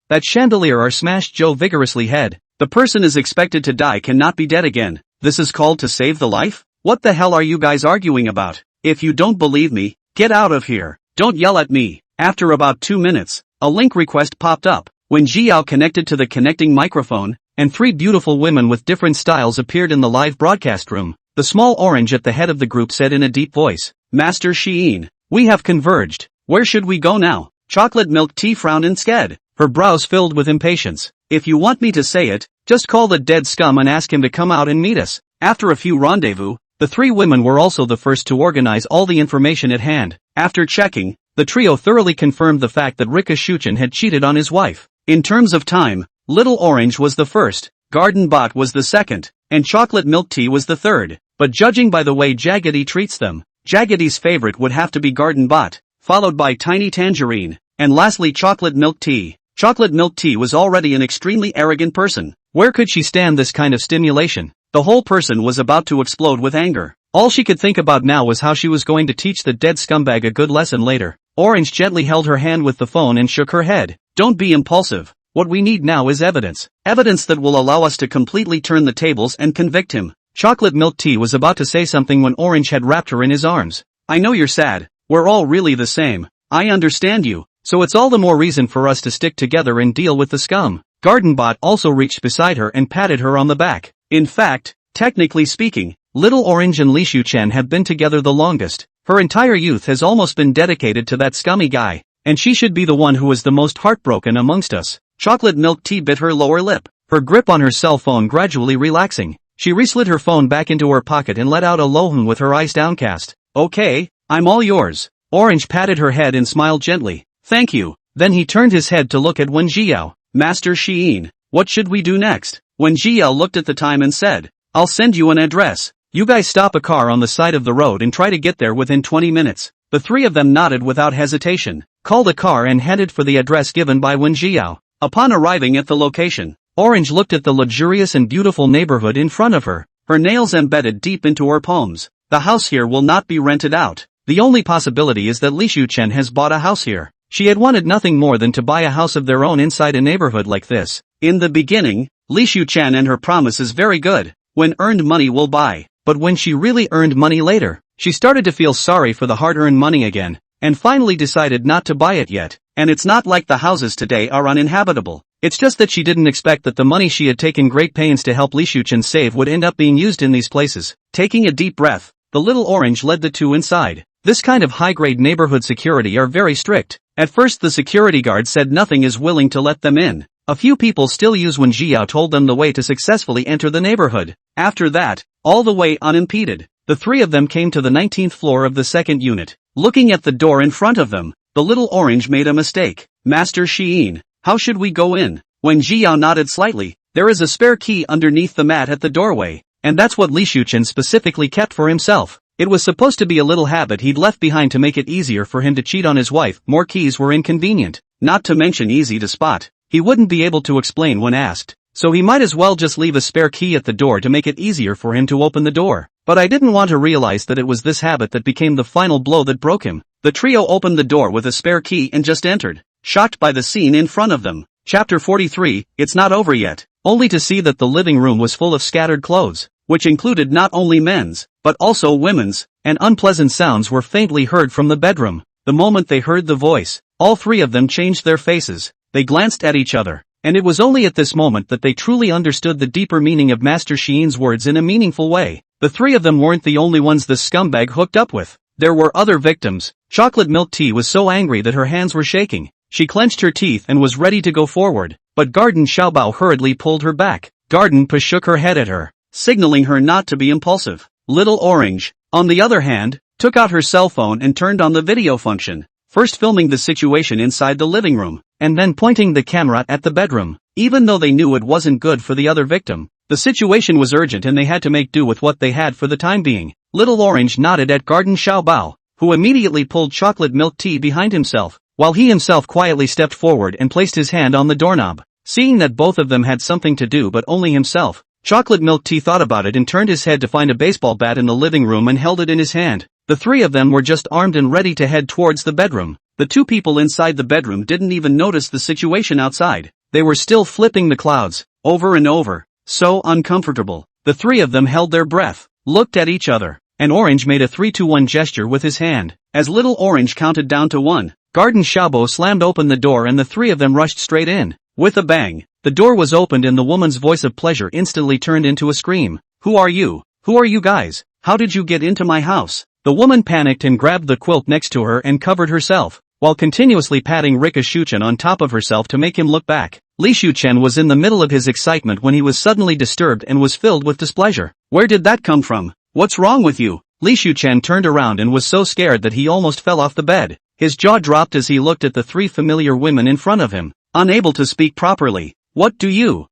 That chandelier smashed Joe vigorously head. The person is expected to die cannot be dead again. This is called to save the life? What the hell are you guys arguing about? If you don't believe me, get out of here. Don't yell at me. After about 2 minutes, a link request popped up. When Jiao connected to the connecting microphone, and 3 beautiful women with different styles appeared in the live broadcast room, the small orange at the head of the group said in a deep voice, Master Xiyin, we have converged. Where should we go now? Chocolate milk tea frowned instead, her brows filled with impatience. If you want me to say it, just call the dead scum and ask him to come out and meet us. After a few rendezvous, the 3 women were also the first to organize all the information at hand. After checking, the trio thoroughly confirmed the fact that Rika Shuchen had cheated on his wife. In terms of time, Little Orange was the first, Garden Bot was the second, and Chocolate Milk Tea was the third. But judging by the way Jaggedy treats them, Jaggedy's favorite would have to be Garden Bot, followed by Tiny Tangerine, and lastly Chocolate Milk Tea. Chocolate Milk Tea was already an extremely arrogant person. Where could she stand this kind of stimulation? The whole person was about to explode with anger. All she could think about now was how she was going to teach the dead scumbag a good lesson later. Orange gently held her hand with the phone and shook her head. Don't be impulsive. What we need now is evidence. Evidence that will allow us to completely turn the tables and convict him. Chocolate Milk Tea was about to say something when Orange had wrapped her in his arms. I know you're sad. We're all really the same. I understand you. So it's all the more reason for us to stick together and deal with the scum. Gardenbot also reached beside her and patted her on the back. In fact, technically speaking, Little Orange and Li Shuchen have been together the longest. Her entire youth has almost been dedicated to that scummy guy, and she should be the one who is the most heartbroken amongst us. Chocolate Milk Tea bit her lower lip, her grip on her cell phone gradually relaxing. She reslid her phone back into her pocket and let out a low hum with her eyes downcast. Okay, I'm all yours. Orange patted her head and smiled gently. Thank you. Then he turned his head to look at Wen Jiao. Master Xiyin, what should we do next? Wen Jiao looked at the time and said, I'll send you an address. You guys stop a car on the side of the road and try to get there within 20 minutes. The 3 of them nodded without hesitation, called a car and headed for the address given by Wen Jiao. Upon arriving at the location, Orange looked at the luxurious and beautiful neighborhood in front of her, her nails embedded deep into her palms. The house here will not be rented out. The only possibility is that Li Shuchen has bought a house here. She had wanted nothing more than to buy a house of their own inside a neighborhood like this. In the beginning, Li Shuchen and her promise is very good. When earned money will buy. But when she really earned money later, she started to feel sorry for the hard-earned money again, and finally decided not to buy it yet. And it's not like the houses today are uninhabitable. It's just that she didn't expect that the money she had taken great pains to help Li Shuchen save would end up being used in these places. Taking a deep breath, the Little Orange led the 2 inside. This kind of high-grade neighborhood security are very strict. At first the security guard said nothing is willing to let them in. A few people still use Wen Jiao told them the way to successfully enter the neighborhood. After that, all the way unimpeded, the 3 of them came to the 19th floor of the second unit. Looking at the door in front of them, the Little Orange made a mistake. Master Xiyin, how should we go in? When Jiao nodded slightly, there is a spare key underneath the mat at the doorway, and that's what Li Shuchen specifically kept for himself. It was supposed to be a little habit he'd left behind to make it easier for him to cheat on his wife. More keys were inconvenient, not to mention easy to spot. He wouldn't be able to explain when asked, so he might as well just leave a spare key at the door to make it easier for him to open the door. But I didn't want to realize that it was this habit that became the final blow that broke him. The trio opened the door with a spare key and just entered, shocked by the scene in front of them. Chapter 43, It's not over yet, only to see that the living room was full of scattered clothes, which included not only men's, but also women's, and unpleasant sounds were faintly heard from the bedroom. The moment they heard the voice, all three of them changed their faces. They glanced at each other, and it was only at this moment that they truly understood the deeper meaning of Master Sheen's words in a meaningful way. The three of them weren't the only ones this scumbag hooked up with. There were other victims. Chocolate milk tea was so angry that her hands were shaking. She clenched her teeth and was ready to go forward, but Garden Xiaobao hurriedly pulled her back. Garden Pa shook her head at her, signaling her not to be impulsive. Little Orange, on the other hand, took out her cell phone and turned on the video function, first filming the situation inside the living room, and then pointing the camera at the bedroom. Even though they knew it wasn't good for the other victim, the situation was urgent and they had to make do with what they had for the time being. Little Orange nodded at Garden Xiaobao, who immediately pulled chocolate milk tea behind himself, while he himself quietly stepped forward and placed his hand on the doorknob. Seeing that both of them had something to do but only himself, chocolate milk tea thought about it and turned his head to find a baseball bat in the living room and held it in his hand. The three of them were just armed and ready to head towards the bedroom. The two people inside the bedroom didn't even notice the situation outside. They were still flipping the clouds, over and over, so uncomfortable. The three of them held their breath, looked at each other, and Orange made a 3-2-1 gesture with his hand. As Little Orange counted down to 1, Garden Xiaobao slammed open the door and the three of them rushed straight in. With a bang, the door was opened and the woman's voice of pleasure instantly turned into a scream. "Who are you? Who are you guys? How did you get into my house?" The woman panicked and grabbed the quilt next to her and covered herself, while continuously patting Rika Shuchen on top of herself to make him look back. Li Shuchen was in the middle of his excitement when he was suddenly disturbed and was filled with displeasure. "Where did that come from? What's wrong with you?" Li Shuchen turned around and was so scared that he almost fell off the bed. His jaw dropped as he looked at the three familiar women in front of him, unable to speak properly. What do you?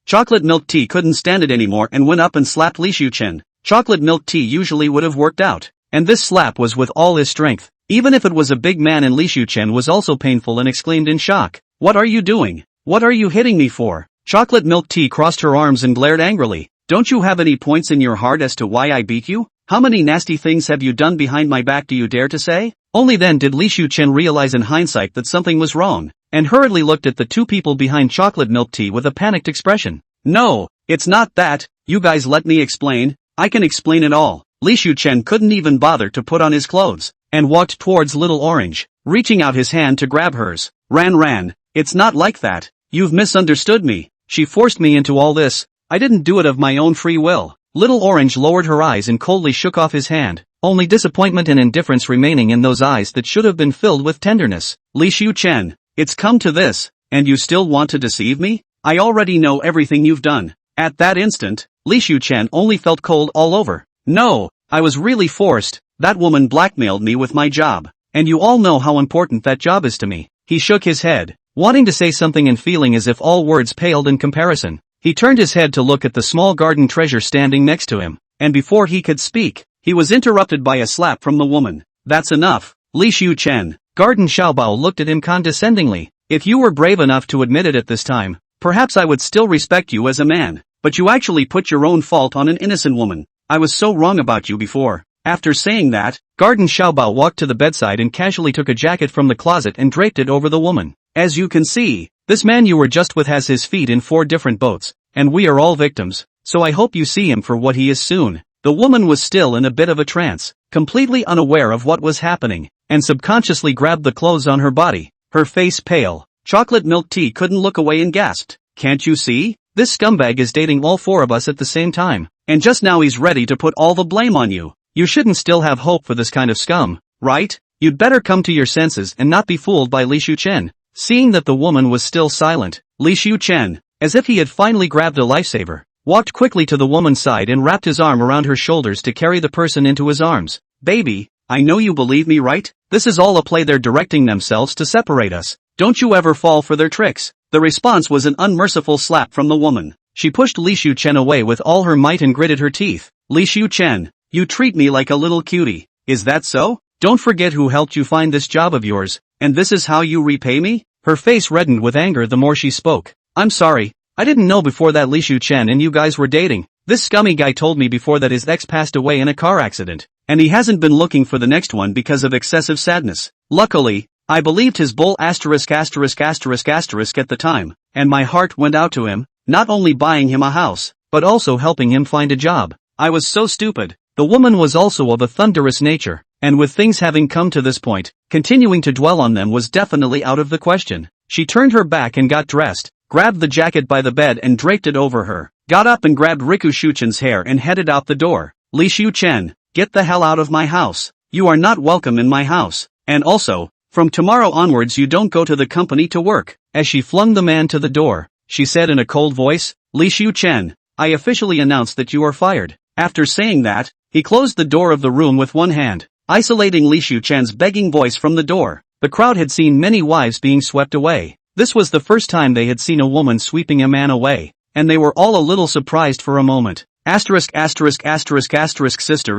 Chocolate milk tea couldn't stand it anymore and went up and slapped Li Shuchen. Chocolate milk tea usually would have worked out, and this slap was with all his strength. Even if it was a big man, and Li Shuchen was also painful and exclaimed in shock. "What are you doing? What are you hitting me for?" Chocolate milk tea crossed her arms and glared angrily. "Don't you have any points in your heart as to why I beat you? How many nasty things have you done behind my back, do you dare to say?" Only then did Li Shuchen realize in hindsight that something was wrong, and hurriedly looked at the two people behind chocolate milk tea with a panicked expression. "No, it's not that, you guys let me explain, I can explain it all." Li Shuchen couldn't even bother to put on his clothes, and walked towards Little Orange, reaching out his hand to grab hers. Ran, it's not like that, you've misunderstood me, she forced me into all this, I didn't do it of my own free will. Little Orange lowered her eyes and coldly shook off his hand, only disappointment and indifference remaining in those eyes that should have been filled with tenderness. "Li Shuchen, it's come to this, and you still want to deceive me? I already know everything you've done." At that instant, Li Shuchen only felt cold all over. "No, I was really forced, that woman blackmailed me with my job, and you all know how important that job is to me." He shook his head, wanting to say something and feeling as if all words paled in comparison. He turned his head to look at the small garden treasure standing next to him, and before he could speak, he was interrupted by a slap from the woman. "That's enough, Li Shuchen." Garden Xiaobao looked at him condescendingly. "If you were brave enough to admit it at this time, perhaps I would still respect you as a man, but you actually put your own fault on an innocent woman. I was so wrong about you before." After saying that, Garden Xiaobao walked to the bedside and casually took a jacket from the closet and draped it over the woman. "As you can see, this man you were just with has his feet in 4 different boats, and we are all victims, so I hope you see him for what he is soon." The woman was still in a bit of a trance, completely unaware of what was happening, and subconsciously grabbed the clothes on her body, her face pale. Chocolate milk tea couldn't look away and gasped. "Can't you see? This scumbag is dating all 4 of us at the same time, and just now he's ready to put all the blame on you. You shouldn't still have hope for this kind of scum, right? You'd better come to your senses and not be fooled by Li Shuchen." Seeing that the woman was still silent, Li Shuchen, as if he had finally grabbed a lifesaver, walked quickly to the woman's side and wrapped his arm around her shoulders to carry the person into his arms. "Baby, I know you believe me, right? This is all a play, they're directing themselves to separate us. Don't you ever fall for their tricks." The response was an unmerciful slap from the woman. She pushed Li Shuchen away with all her might and gritted her teeth. "Li Shuchen, you treat me like a little cutie, is that so? Don't forget who helped you find this job of yours, and this is how you repay me?" Her face reddened with anger the more she spoke. "I'm sorry, I didn't know before that Li Shuchen and you guys were dating. This scummy guy told me before that his ex passed away in a car accident, and he hasn't been looking for the next one because of excessive sadness. Luckily, I believed his bull **** at the time, and my heart went out to him, not only buying him a house, but also helping him find a job. I was so stupid." The woman was also of a thunderous nature, and with things having come to this point, continuing to dwell on them was definitely out of the question. She turned her back and got dressed, grabbed the jacket by the bed and draped it over her, got up and grabbed Riku Shuchen's hair and headed out the door. Li Shuchen, get the hell out of my house. You are not welcome in my house, and also, from tomorrow onwards you don't go to the company to work. As she flung the man to the door, she said in a cold voice, Li Shuchen, I officially announce that you are fired. After saying that, he closed the door of the room with one hand, isolating Li Shuchen's begging voice from the door. The crowd had seen many wives being swept away. This was the first time they had seen a woman sweeping a man away, and they were all a little surprised for a moment. Sister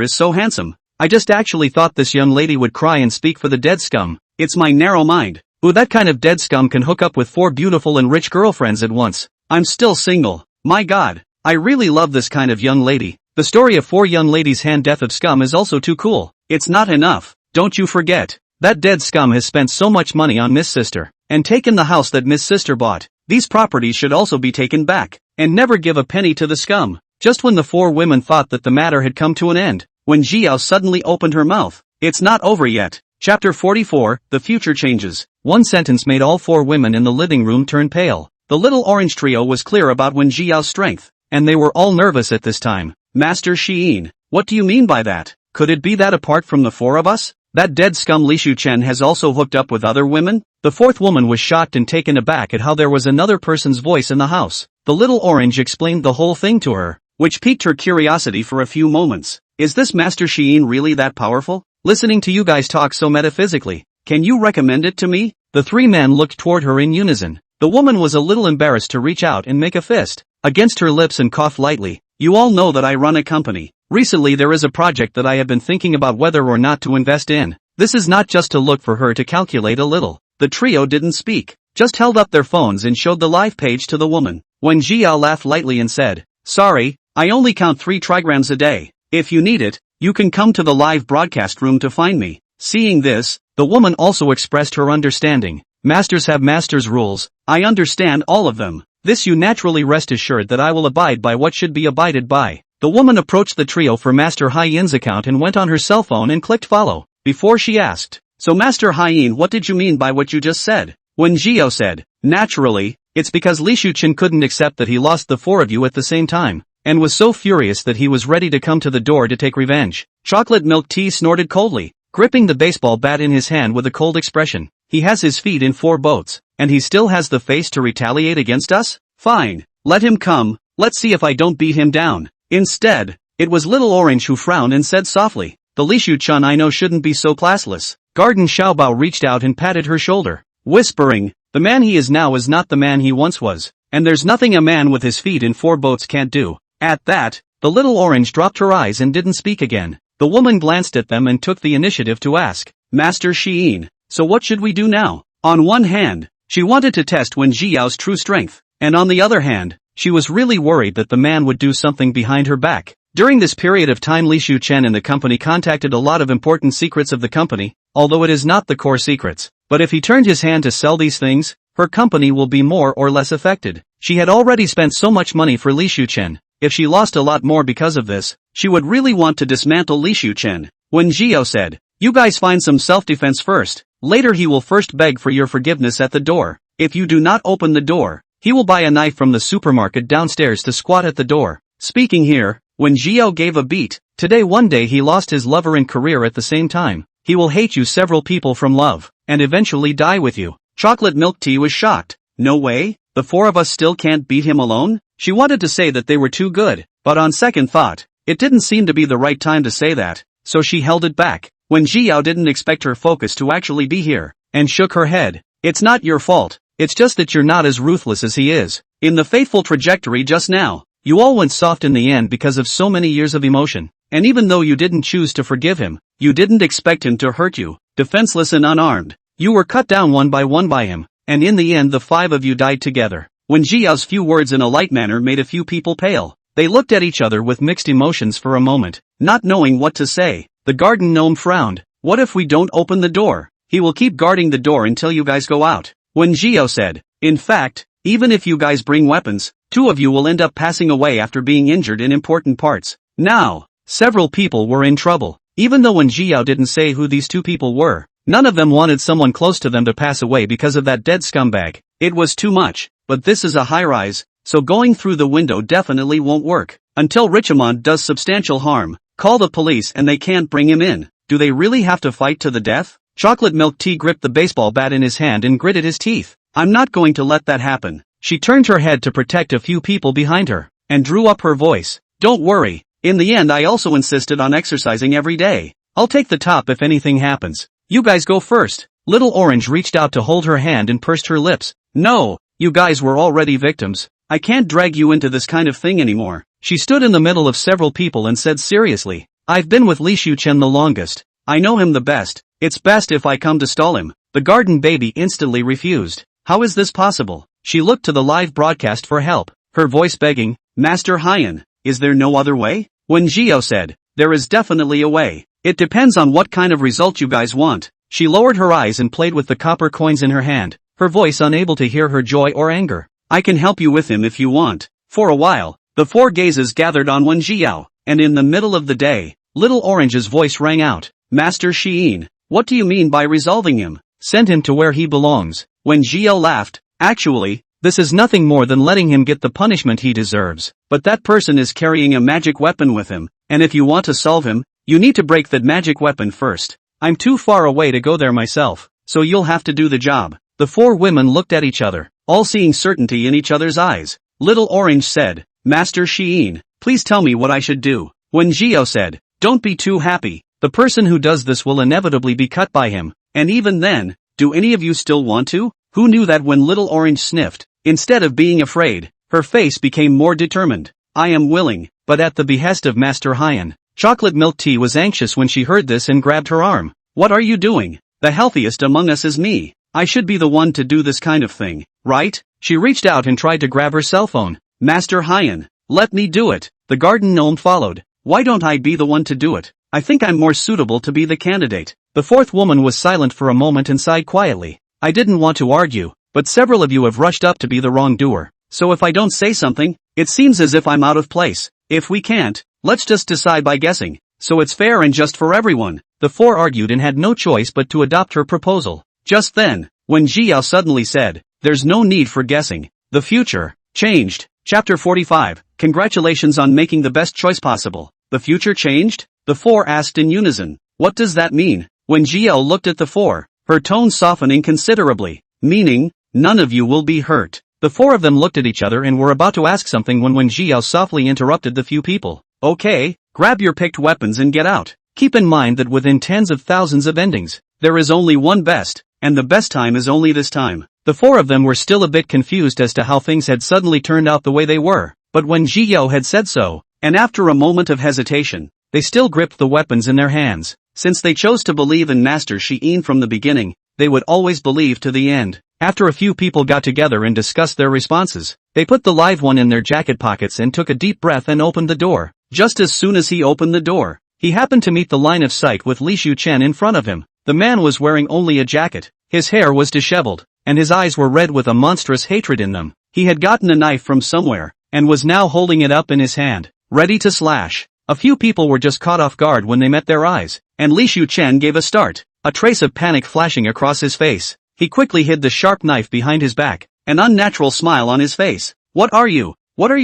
is so handsome. I just actually thought this young lady would cry and speak for the dead scum. It's my narrow mind. Ooh, that kind of dead scum can hook up with 4 beautiful and rich girlfriends at once. I'm still single. My god. I really love this kind of young lady. The story of 4 young ladies' hand death of scum is also too cool. It's not enough. Don't you forget. That dead scum has spent so much money on Miss Sister, and taken the house that Miss Sister bought. These properties should also be taken back, and never give a penny to the scum. Just when the 4 women thought that the matter had come to an end, when Jiao suddenly opened her mouth. It's not over yet. Chapter 44, The Future Changes. One sentence made all 4 women in the living room turn pale. The little orange trio was clear about Wen Jiao's strength, and they were all nervous at this time. Master Shiin, what do you mean by that? Could it be that apart from the 4 of us, that dead scum Li Shuchen has also hooked up with other women? The 4th woman was shocked and taken aback at how there was another person's voice in the house. The little orange explained the whole thing to her, which piqued her curiosity for a few moments. Is this Master Shiin really that powerful? Listening to you guys talk so metaphysically, can you recommend it to me? The 3 men looked toward her in unison. The woman was a little embarrassed to reach out and make a fist against her lips and cough lightly. You all know that I run a company. Recently there is a project that I have been thinking about whether or not to invest in. This is not just to look for her to calculate a little. The trio didn't speak, just held up their phones and showed the live page to the woman. When Jiao laughed lightly and said, sorry, I only count 3 trigrams a day. If you need it, you can come to the live broadcast room to find me. Seeing this, the woman also expressed her understanding. Masters have masters' rules. I understand all of them. This you naturally rest assured that I will abide by what should be abided by. The woman approached the trio for Master Haiyan's account and went on her cell phone and clicked follow. Before she asked, so Master Haiyan, what did you mean by what you just said? When Jiao said, naturally, it's because Li Shuchen couldn't accept that he lost the 4 of you at the same time, and was so furious that he was ready to come to the door to take revenge. Chocolate milk tea snorted coldly, gripping the baseball bat in his hand with a cold expression. He has his feet in 4 boats, and he still has the face to retaliate against us? Fine, let him come, let's see if I don't beat him down. Instead, it was Little Orange who frowned and said softly, the Li Shuchen I know shouldn't be so classless. Garden Xiaobao reached out and patted her shoulder, whispering, the man he is now is not the man he once was, and there's nothing a man with his feet in 4 boats can't do. At that, the Little Orange dropped her eyes and didn't speak again. The woman glanced at them and took the initiative to ask, Master Shiin, so what should we do now? On one hand, she wanted to test Wen Jiao's true strength, and on the other hand, she was really worried that the man would do something behind her back. During this period of time Li Shuchen and the company contacted a lot of important secrets of the company, although it is not the core secrets. But if he turned his hand to sell these things, her company will be more or less affected. She had already spent so much money for Li Shuchen. If she lost a lot more because of this, she would really want to dismantle Li Shuchen. When Jiao said, you guys find some self-defense first, later he will first beg for your forgiveness at the door. If you do not open the door, he will buy a knife from the supermarket downstairs to squat at the door. Speaking here, when Jiao gave a beat, today one day he lost his lover and career at the same time. He will hate you several people from love, and eventually die with you. Chocolate milk tea was shocked. No way, the 4 of us still can't beat him alone? She wanted to say that they were too good, but on second thought, it didn't seem to be the right time to say that, so she held it back. When Jiao didn't expect her focus to actually be here, and shook her head. It's not your fault, it's just that you're not as ruthless as he is. In the fateful trajectory just now, you all went soft in the end because of so many years of emotion, and even though you didn't choose to forgive him, you didn't expect him to hurt you, defenseless and unarmed. You were cut down one by him, and in the end the 5 of you died together. When Jiao's few words in a light manner made a few people pale, they looked at each other with mixed emotions for a moment, not knowing what to say. The garden gnome frowned. What if we don't open the door? He will keep guarding the door until you guys go out. When Jiao said, in fact, even if you guys bring weapons, 2 of you will end up passing away after being injured in important parts. Now, several people were in trouble. Even though Wen Jiao didn't say who these two people were, none of them wanted someone close to them to pass away because of that dead scumbag. It was too much, but this is a high-rise, so going through the window definitely won't work. Until Richemont does substantial harm, call the police and they can't bring him in. Do they really have to fight to the death? Chocolate milk tea gripped the baseball bat in his hand and gritted his teeth. I'm not going to let that happen. She turned her head to protect a few people behind her, and drew up her voice. Don't worry. In the end I also insisted on exercising every day. I'll take the top if anything happens. You guys go first. Little Orange reached out to hold her hand and pursed her lips. No, you guys were already victims. I can't drag you into this kind of thing anymore. She stood in the middle of several people and said seriously, I've been with Li Xiuchen the longest. I know him the best. It's best if I come to stall him. The garden baby instantly refused. How is this possible? She looked to the live broadcast for help, her voice begging, Master Hyan, is there no other way? Wen Jiao said, there is definitely a way. It depends on what kind of result you guys want. She lowered her eyes and played with the copper coins in her hand, her voice unable to hear her joy or anger. I can help you with him if you want. For a while, the four gazes gathered on Wen Jiao, and in the middle of the day, Little Orange's voice rang out, Master Xiyin, what do you mean by resolving him? Send him to where he belongs. Wen Jiao laughed, actually, this is nothing more than letting him get the punishment he deserves. But that person is carrying a magic weapon with him, and if you want to solve him, you need to break that magic weapon first. I'm too far away to go there myself, so you'll have to do the job. The four women looked at each other, all seeing certainty in each other's eyes. Little Orange said, Master Xiyin, please tell me what I should do. Wen Jiao said, don't be too happy. The person who does this will inevitably be cut by him, and even then, do any of you still want to? Who knew that when Little Orange sniffed, instead of being afraid, her face became more determined. I am willing, but at the behest of Master Hyan. Chocolate milk tea was anxious when she heard this and grabbed her arm. What are you doing? The healthiest among us is me. I should be the one to do this kind of thing, right? She reached out and tried to grab her cell phone. Master Hyan, let me do it. The garden gnome followed. Why don't I be the one to do it? I think I'm more suitable to be the candidate. The fourth woman was silent for a moment and sighed quietly. I didn't want to argue, but several of you have rushed up to be the wrongdoer. So if I don't say something, it seems as if I'm out of place. If we can't, let's just decide by guessing. So it's fair and just for everyone. The four argued and had no choice but to adopt her proposal. Just then, Wen Jiao suddenly said, there's no need for guessing. The future changed. Chapter 45. Congratulations on making the best choice possible. The future changed? The four asked in unison. What does that mean? Wen Jiao looked at the four, her tone softening considerably. Meaning, none of you will be hurt. The four of them looked at each other and were about to ask something when Wen Jiao softly interrupted the few people. Okay, grab your picked weapons and get out. Keep in mind that within tens of thousands of endings, there is only one best, and the best time is only this time. The four of them were still a bit confused as to how things had suddenly turned out the way they were, but when Jiao had said so, and after a moment of hesitation, they still gripped the weapons in their hands. Since they chose to believe in Master Xiyin from the beginning, they would always believe to the end. After a few people got together and discussed their responses, they put the live one in their jacket pockets and took a deep breath and opened the door. Just as soon as he opened the door, he happened to meet the line of sight with Li Xiuchen in front of him. The man was wearing only a jacket, his hair was disheveled, and his eyes were red with a monstrous hatred in them. He had gotten a knife from somewhere, and was now holding it up in his hand, ready to slash. A few people were just caught off guard when they met their eyes, and Li Xiuchen gave a start, a trace of panic flashing across his face. He quickly hid the sharp knife behind his back, an unnatural smile on his face. What are you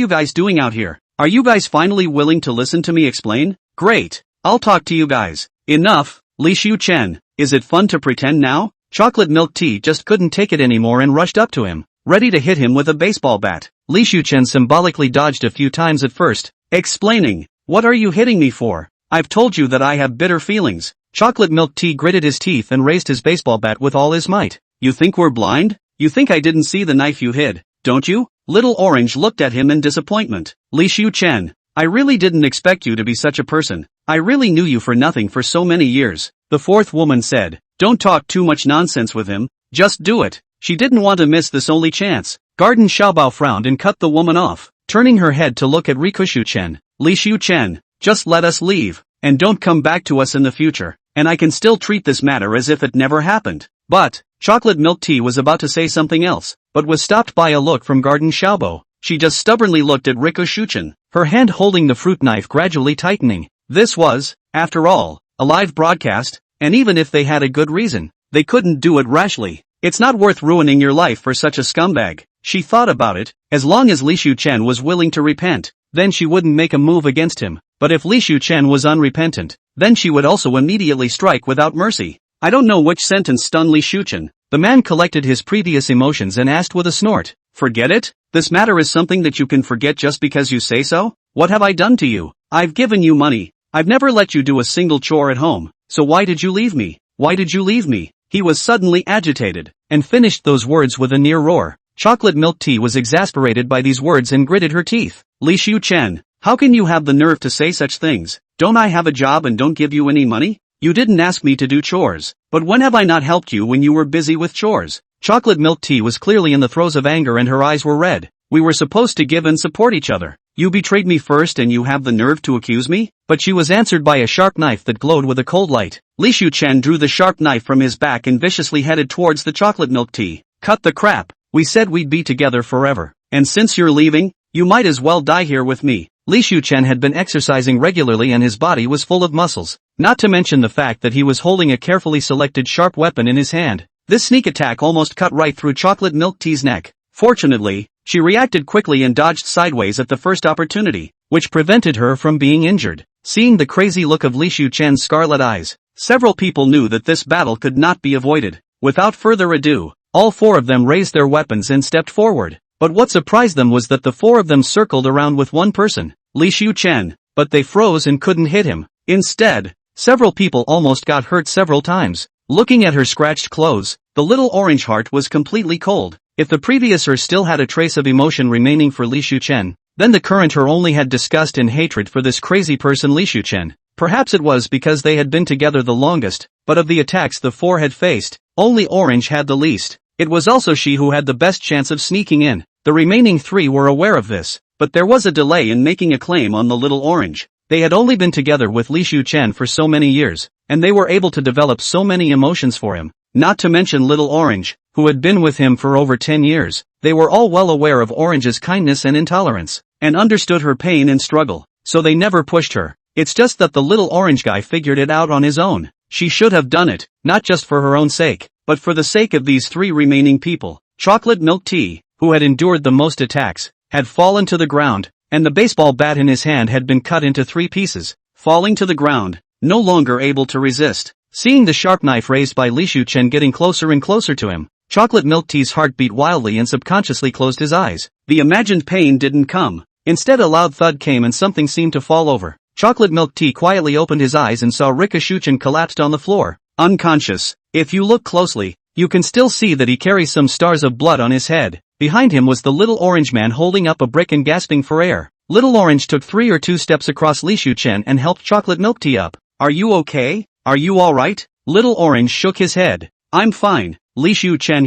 guys doing out here? Are you guys finally willing to listen to me explain? Great, I'll talk to you guys. Enough, Li Xiuchen, is it fun to pretend now? Chocolate milk tea just couldn't take it anymore and rushed up to him, ready to hit him with a baseball bat. Li Xiuchen symbolically dodged a few times at first, explaining, what are you hitting me for? I've told you that I have bitter feelings. Chocolate milk tea gritted his teeth and raised his baseball bat with all his might. You think we're blind? You think I didn't see the knife you hid, don't you? Little Orange looked at him in disappointment. Li Xiuchen, I really didn't expect you to be such a person. I really knew you for nothing for so many years. The fourth woman said, don't talk too much nonsense with him, just do it. She didn't want to miss this only chance. Garden Xiaobao frowned and cut the woman off, turning her head to look at Xiuchen. Li Xiuchen, just let us leave, and don't come back to us in the future, and I can still treat this matter as if it never happened. But, chocolate milk tea was about to say something else, but was stopped by a look from Garden Xiaobao. She just stubbornly looked at Xiuchen, her hand holding the fruit knife gradually tightening. This was, after all, a live broadcast, and even if they had a good reason, they couldn't do it rashly. It's not worth ruining your life for such a scumbag. She thought about it. As long as Li Shuchen was willing to repent, then she wouldn't make a move against him. But if Li Shuchen was unrepentant, then she would also immediately strike without mercy. I don't know which sentence stunned Li Shuchen. The man collected his previous emotions and asked with a snort, "Forget it? This matter is something that you can forget just because you say so? What have I done to you? I've given you money. I've never let you do a single chore at home. So why did you leave me? Why did you leave me?" He was suddenly agitated, and finished those words with a near roar. Chocolate milk tea was exasperated by these words and gritted her teeth. "Li Shuchen, how can you have the nerve to say such things? Don't I have a job and don't give you any money? You didn't ask me to do chores, but when have I not helped you when you were busy with chores?" Chocolate milk tea was clearly in the throes of anger and her eyes were red. "We were supposed to give and support each other. You betrayed me first and you have the nerve to accuse me?" But she was answered by a sharp knife that glowed with a cold light. Li Shuchen drew the sharp knife from his back and viciously headed towards the chocolate milk tea. "Cut the crap. We said we'd be together forever. And since you're leaving, you might as well die here with me." Li Shuchen had been exercising regularly and his body was full of muscles, not to mention the fact that he was holding a carefully selected sharp weapon in his hand. This sneak attack almost cut right through chocolate milk tea's neck. Fortunately, she reacted quickly and dodged sideways at the first opportunity, which prevented her from being injured. Seeing the crazy look of Li Shuchen's scarlet eyes, several people knew that this battle could not be avoided. Without further ado, all four of them raised their weapons and stepped forward. But what surprised them was that the four of them circled around with one person, Li Shuchen, but they froze and couldn't hit him. Instead, several people almost got hurt several times. Looking at her scratched clothes, the little orange heart was completely cold. If the previous her still had a trace of emotion remaining for Li Shuchen, then the current her only had disgust and hatred for this crazy person Li Shuchen. Perhaps it was because they had been together the longest, but of the attacks the four had faced, only Orange had the least. It was also she who had the best chance of sneaking in. The remaining three were aware of this, but there was a delay in making a claim on the little Orange. They had only been together with Li Shuchen for so many years, and they were able to develop so many emotions for him, not to mention little Orange, who had been with him for over 10 years. They were all well aware of Orange's kindness and intolerance, and understood her pain and struggle, so they never pushed her. It's just that the little Orange guy figured it out on his own. She should have done it, not just for her own sake, but for the sake of these three remaining people. Chocolate milk tea, who had endured the most attacks, had fallen to the ground, and the baseball bat in his hand had been cut into 3 pieces, falling to the ground, no longer able to resist. Seeing the sharp knife raised by Li Shuchen getting closer and closer to him, chocolate milk tea's heart beat wildly and subconsciously closed his eyes. The imagined pain didn't come. Instead a loud thud came and something seemed to fall over. Chocolate milk tea quietly opened his eyes and saw Rika Shuchen collapsed on the floor, unconscious. If you look closely, you can still see that he carries some stars of blood on his head. Behind him was the little orange man holding up a brick and gasping for air. Little Orange took 3 or 2 steps across Li Shuchen and helped chocolate milk tea up. "Are you okay? Are you alright?" Little Orange shook his head. "I'm fine, Li Shuchen.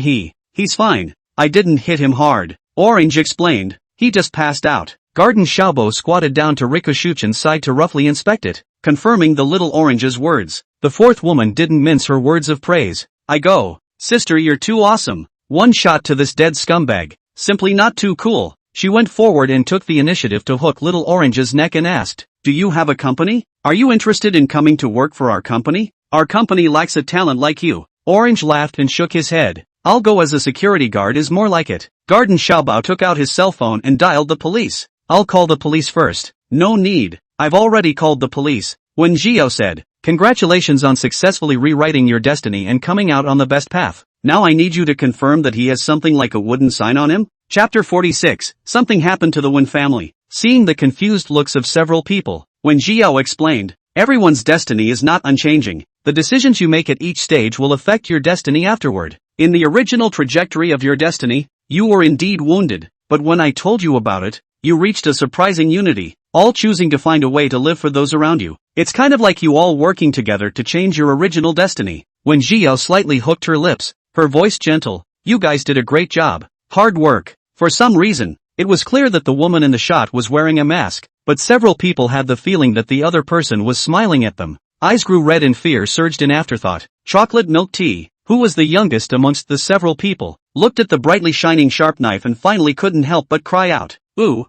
He's fine. I didn't hit him hard," Orange explained. "He just passed out." Garden Xiaobo squatted down to Rika Shuchen's side to roughly inspect it, confirming the little Orange's words. The fourth woman didn't mince her words of praise. "I go. Sister, you're too awesome. One shot to this dead scumbag. Simply not too cool." She went forward and took the initiative to hook little Orange's neck and asked, "Do you have a company? Are you interested in coming to work for our company? Our company lacks a talent like you." Orange laughed and shook his head. "I'll go as a security guard is more like it." Garden Xiaobao took out his cell phone and dialed the police. "I'll call the police first." "No need. I've already called the police." Wen Jiao said, "Congratulations on successfully rewriting your destiny and coming out on the best path. Now I need you to confirm that he has something like a wooden sign on him." Chapter 46. Something happened to the Wen family. Seeing the confused looks of several people, Wen Jiao explained, "Everyone's destiny is not unchanging. The decisions you make at each stage will affect your destiny afterward. In the original trajectory of your destiny, you were indeed wounded, but when I told you about it, you reached a surprising unity, all choosing to find a way to live for those around you. It's kind of like you all working together to change your original destiny." When Jiao slightly hooked her lips, her voice gentle, "You guys did a great job. Hard work." For some reason, it was clear that the woman in the shot was wearing a mask, but several people had the feeling that the other person was smiling at them. Eyes grew red and fear surged in afterthought. Chocolate milk tea, who was the youngest amongst the several people, looked at the brightly shining sharp knife and finally couldn't help but cry out, "Ooh,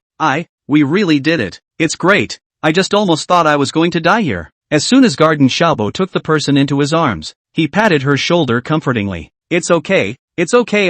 we really did it. It's great. I just almost thought I was going to die here." As soon as Garden Xiaobo took the person into his arms, he patted her shoulder comfortingly. It's okay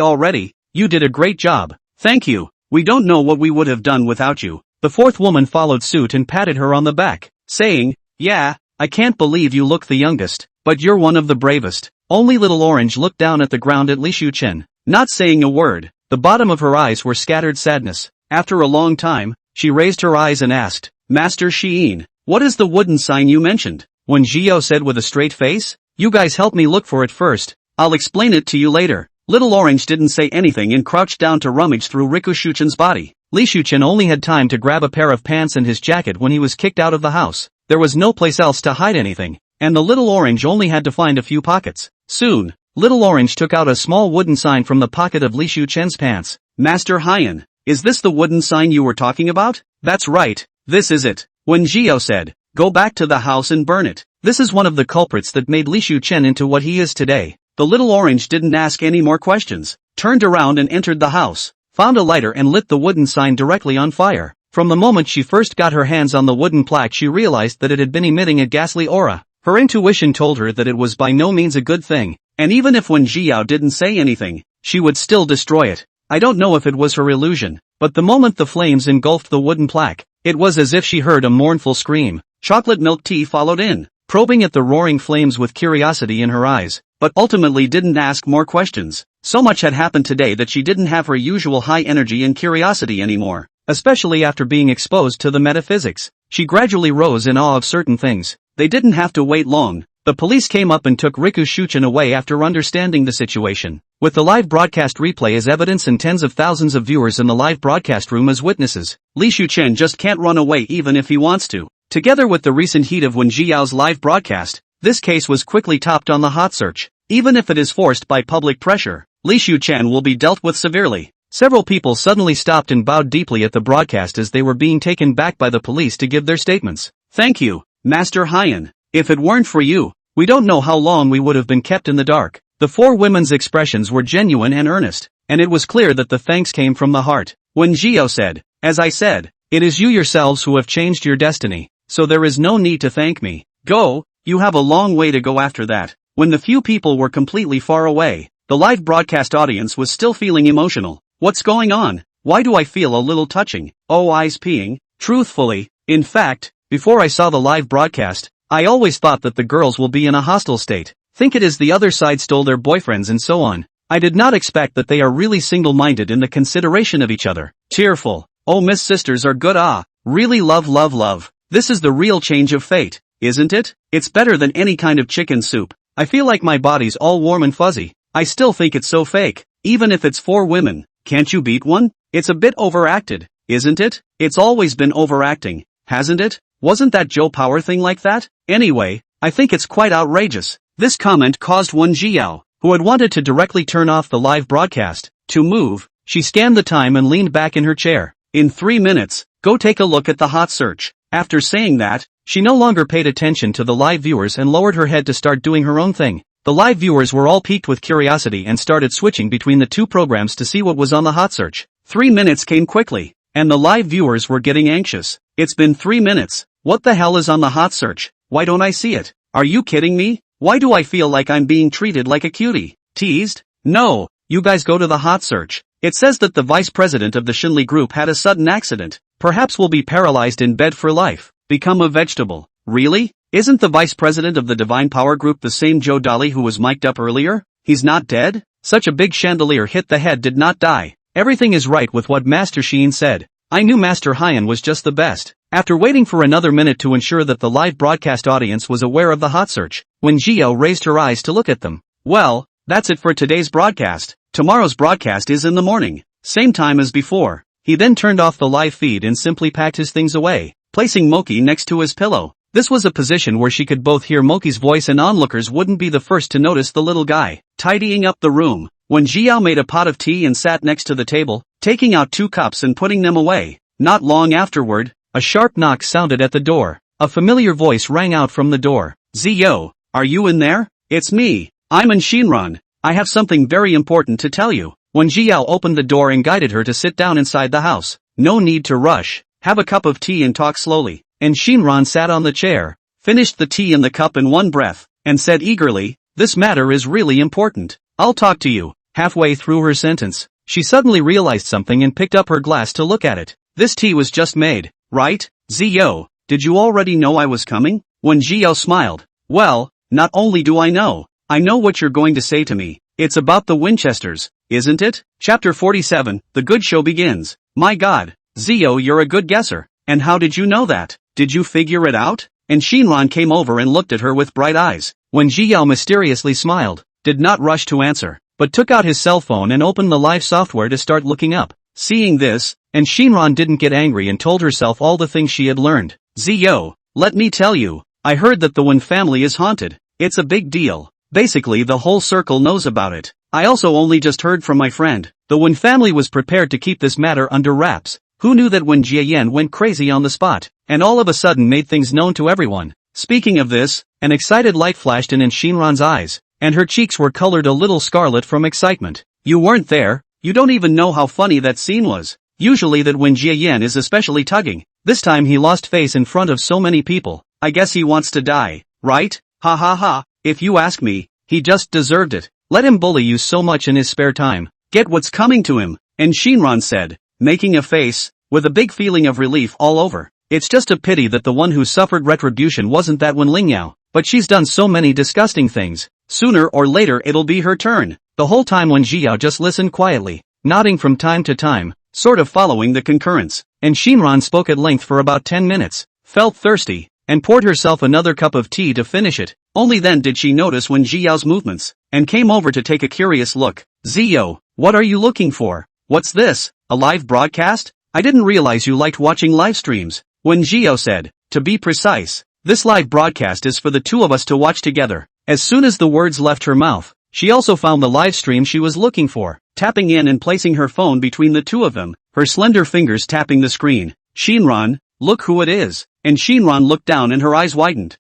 already, you did a great job. Thank you, we don't know what we would have done without you. The fourth woman followed suit and patted her on the back, saying, yeah, I can't believe you look the youngest, but you're one of the bravest. Only Little Orange looked down at the ground at Li Shuchen, not saying a word. The bottom of her eyes were scattered sadness. After a long time, she raised her eyes and asked, Master Xiyin, what is the wooden sign you mentioned? Wen Zhiyao said with a straight face, you guys help me look for it first. I'll explain it to you later. Little Orange didn't say anything and crouched down to rummage through Riku Shuchen's body. Li Shuchen only had time to grab a pair of pants and his jacket when he was kicked out of the house. There was no place else to hide anything, and the Little Orange only had to find a few pockets. Soon, Little Orange took out a small wooden sign from the pocket of Li Shuchen's pants. Master Haiyan, is this the wooden sign you were talking about? That's right, this is it. Wen Zhiyao said, go back to the house and burn it. This is one of the culprits that made Li Shuchen into what he is today. The Little Orange didn't ask any more questions, turned around and entered the house, found a lighter and lit the wooden sign directly on fire. From the moment she first got her hands on the wooden plaque, she realized that it had been emitting a ghastly aura. Her intuition told her that it was by no means a good thing, and even if Wen Zhiyao didn't say anything, she would still destroy it. I don't know if it was her illusion, but the moment the flames engulfed the wooden plaque, it was as if she heard a mournful scream. Chocolate milk tea followed in, probing at the roaring flames with curiosity in her eyes, but ultimately didn't ask more questions. So much had happened today that she didn't have her usual high energy and curiosity anymore, especially after being exposed to the metaphysics. She gradually rose in awe of certain things. They didn't have to wait long. The police came up and took Riku Shuchen away after understanding the situation. With the live broadcast replay as evidence and tens of thousands of viewers in the live broadcast room as witnesses, Li Shuchen just can't run away even if he wants to. Together with the recent heat of Wen Zhiyao's live broadcast, this case was quickly topped on the hot search. Even if it is forced by public pressure, Li Shuchen will be dealt with severely. Several people suddenly stopped and bowed deeply at the broadcast as they were being taken back by the police to give their statements. Thank you, Master Haiyan. If it weren't for you, we don't know how long we would have been kept in the dark. The four women's expressions were genuine and earnest, and it was clear that the thanks came from the heart. Wen Zhiyao said, as I said, it is you yourselves who have changed your destiny, so there is no need to thank me. Go, you have a long way to go after that. When the few people were completely far away, the live broadcast audience was still feeling emotional. What's going on? Why do I feel a little touching? Oh, eyes peeing? Truthfully, in fact, before I saw the live broadcast, I always thought that the girls will be in a hostile state, think it is the other side stole their boyfriends and so on. I did not expect that they are really single-minded in the consideration of each other. Tearful. Oh, Miss Sisters are good. Really love. This is the real change of fate, isn't it? It's better than any kind of chicken soup. I feel like my body's all warm and fuzzy. I still think it's so fake, even if it's four women. Can't you beat one? It's a bit overacted, isn't it? It's always been overacting, hasn't it? Wasn't that Joe Power thing like that? Anyway, I think it's quite outrageous. This comment caused Wen Zhiyao, who had wanted to directly turn off the live broadcast, to move. She scanned the time and leaned back in her chair. In 3 minutes, go take a look at the hot search. After saying that, she no longer paid attention to the live viewers and lowered her head to start doing her own thing. The live viewers were all piqued with curiosity and started switching between the two programs to see what was on the hot search. 3 minutes came quickly, and the live viewers were getting anxious. It's been 3 minutes. What the hell is on the hot search? Why don't I see it? Are you kidding me? Why do I feel like I'm being treated like a cutie? Teased? No, you guys go to the hot search. It says that the vice president of the Shinli group had a sudden accident. Perhaps will be paralyzed in bed for life. Become a vegetable. Really? Isn't the vice president of the Divine Power Group the same Joe Dolly who was mic'd up earlier? He's not dead? Such a big chandelier hit the head, did not die. Everything is right with what Master Sheen said. I knew Master Haiyan was just the best. After waiting for another minute to ensure that the live broadcast audience was aware of the hot search, Wen Zhiyao raised her eyes to look at them. Well, that's it for today's broadcast. Tomorrow's broadcast is in the morning, same time as before. He then turned off the live feed and simply packed his things away, placing Moki next to his pillow. This was a position where she could both hear Moki's voice and onlookers wouldn't be the first to notice the little guy. Tidying up the room, Wen Zhiyao made a pot of tea and sat next to the table, taking out 2 cups and putting them away. Not long afterward, a sharp knock sounded at the door. A familiar voice rang out from the door. Ziyo, are you in there? It's me. I'm in Shinran. I have something very important to tell you. Wen Zhiyao opened the door and guided her to sit down inside the house. No need to rush. Have a cup of tea and talk slowly. And Shinran sat on the chair, finished the tea in the cup in one breath, and said eagerly, "This matter is really important. I'll talk to you." Halfway through her sentence, she suddenly realized something and picked up her glass to look at it. "This tea was just made, right, Zio? Did you already know I was coming?" Wen Jiao smiled. "Well, not only do I know what you're going to say to me. It's about the Winchesters, isn't it?" Chapter 47, The Good Show begins. "My god, Zio, you're a good guesser. And how did you know that? Did you figure it out?" And Shinran came over and looked at her with bright eyes. Wen Jiao mysteriously smiled, did not rush to answer, but took out his cell phone and opened the live software to start looking up. Seeing this, and Shinran didn't get angry and told herself all the things she had learned. "Zio, let me tell you, I heard that the Wen family is haunted. It's a big deal. Basically the whole circle knows about it. I also only just heard from my friend. The Wen family was prepared to keep this matter under wraps. Who knew that when Jiayan went crazy on the spot, and all of a sudden made things known to everyone?" Speaking of this, an excited light flashed in Shinran's eyes, and her cheeks were colored a little scarlet from excitement. "You weren't there, you don't even know how funny that scene was. Usually that when Jiayan is especially tugging, this time he lost face in front of so many people. I guess he wants to die, right? Ha ha ha, if you ask me, he just deserved it. Let him bully you so much in his spare time. Get what's coming to him," and Shinran said, making a face, with a big feeling of relief all over. "It's just a pity that the one who suffered retribution wasn't that one Lingyao, but she's done so many disgusting things. Sooner or later it'll be her turn." The whole time Wen Jiao just listened quietly, nodding from time to time, sort of following the concurrence, and Shinran spoke at length for about 10 minutes, felt thirsty, and poured herself another cup of tea to finish it. Only then did she notice Wen Jiao's movements, and came over to take a curious look. "Zio, what are you looking for? What's this, a live broadcast? I didn't realize you liked watching live streams," Wen Jiao said. "To be precise, this live broadcast is for the two of us to watch together." As soon as the words left her mouth, she also found the live stream she was looking for, tapping in and placing her phone between the two of them, her slender fingers tapping the screen. "Shinran, look who it is." And Shinran looked down and her eyes widened.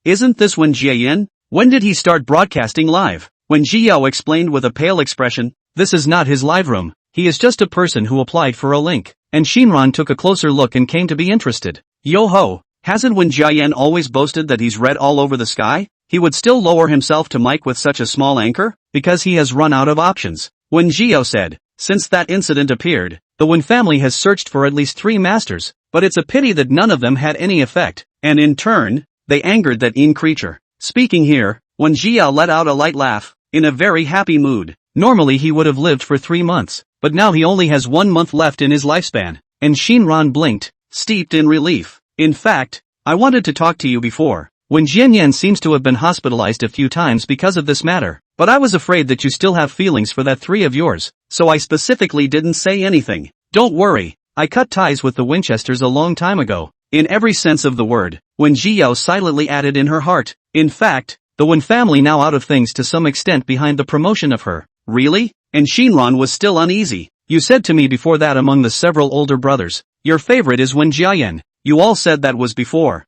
Isn't this Wen Jiayan? When did he start broadcasting live?" Wen Jiao explained with a pale expression. "This is not his live room. He is just a person who applied for a link." And Shinran took a closer look and came to be interested. "Yo-ho, hasn't Wen Jiayan always boasted that he's red all over the sky? He would still lower himself to mic with such a small anchor? Because he has run out of options," Wen Jiao said. "Since that incident appeared, the Wen family has searched for at least 3 masters, but it's a pity that none of them had any effect, and in turn, they angered that Yin creature." Speaking here, Wen Jiao let out a light laugh, in a very happy mood. Normally he would have lived for 3 months, but now he only has 1 month left in his lifespan. And Shinran blinked, steeped in relief. "In fact, I wanted to talk to you before. Wen Jianyan seems to have been hospitalized a few times because of this matter, but I was afraid that you still have feelings for that 3 of yours, so I specifically didn't say anything. Don't worry, I cut ties with the Winchesters a long time ago." In every sense of the word, Wen Jiao silently added in her heart. In fact, the Wen family now out of things to some extent behind the promotion of her. "Really?" And Shinran was still uneasy. "You said to me before that among the several older brothers, your favorite is Wen Jiayan. You all said that was before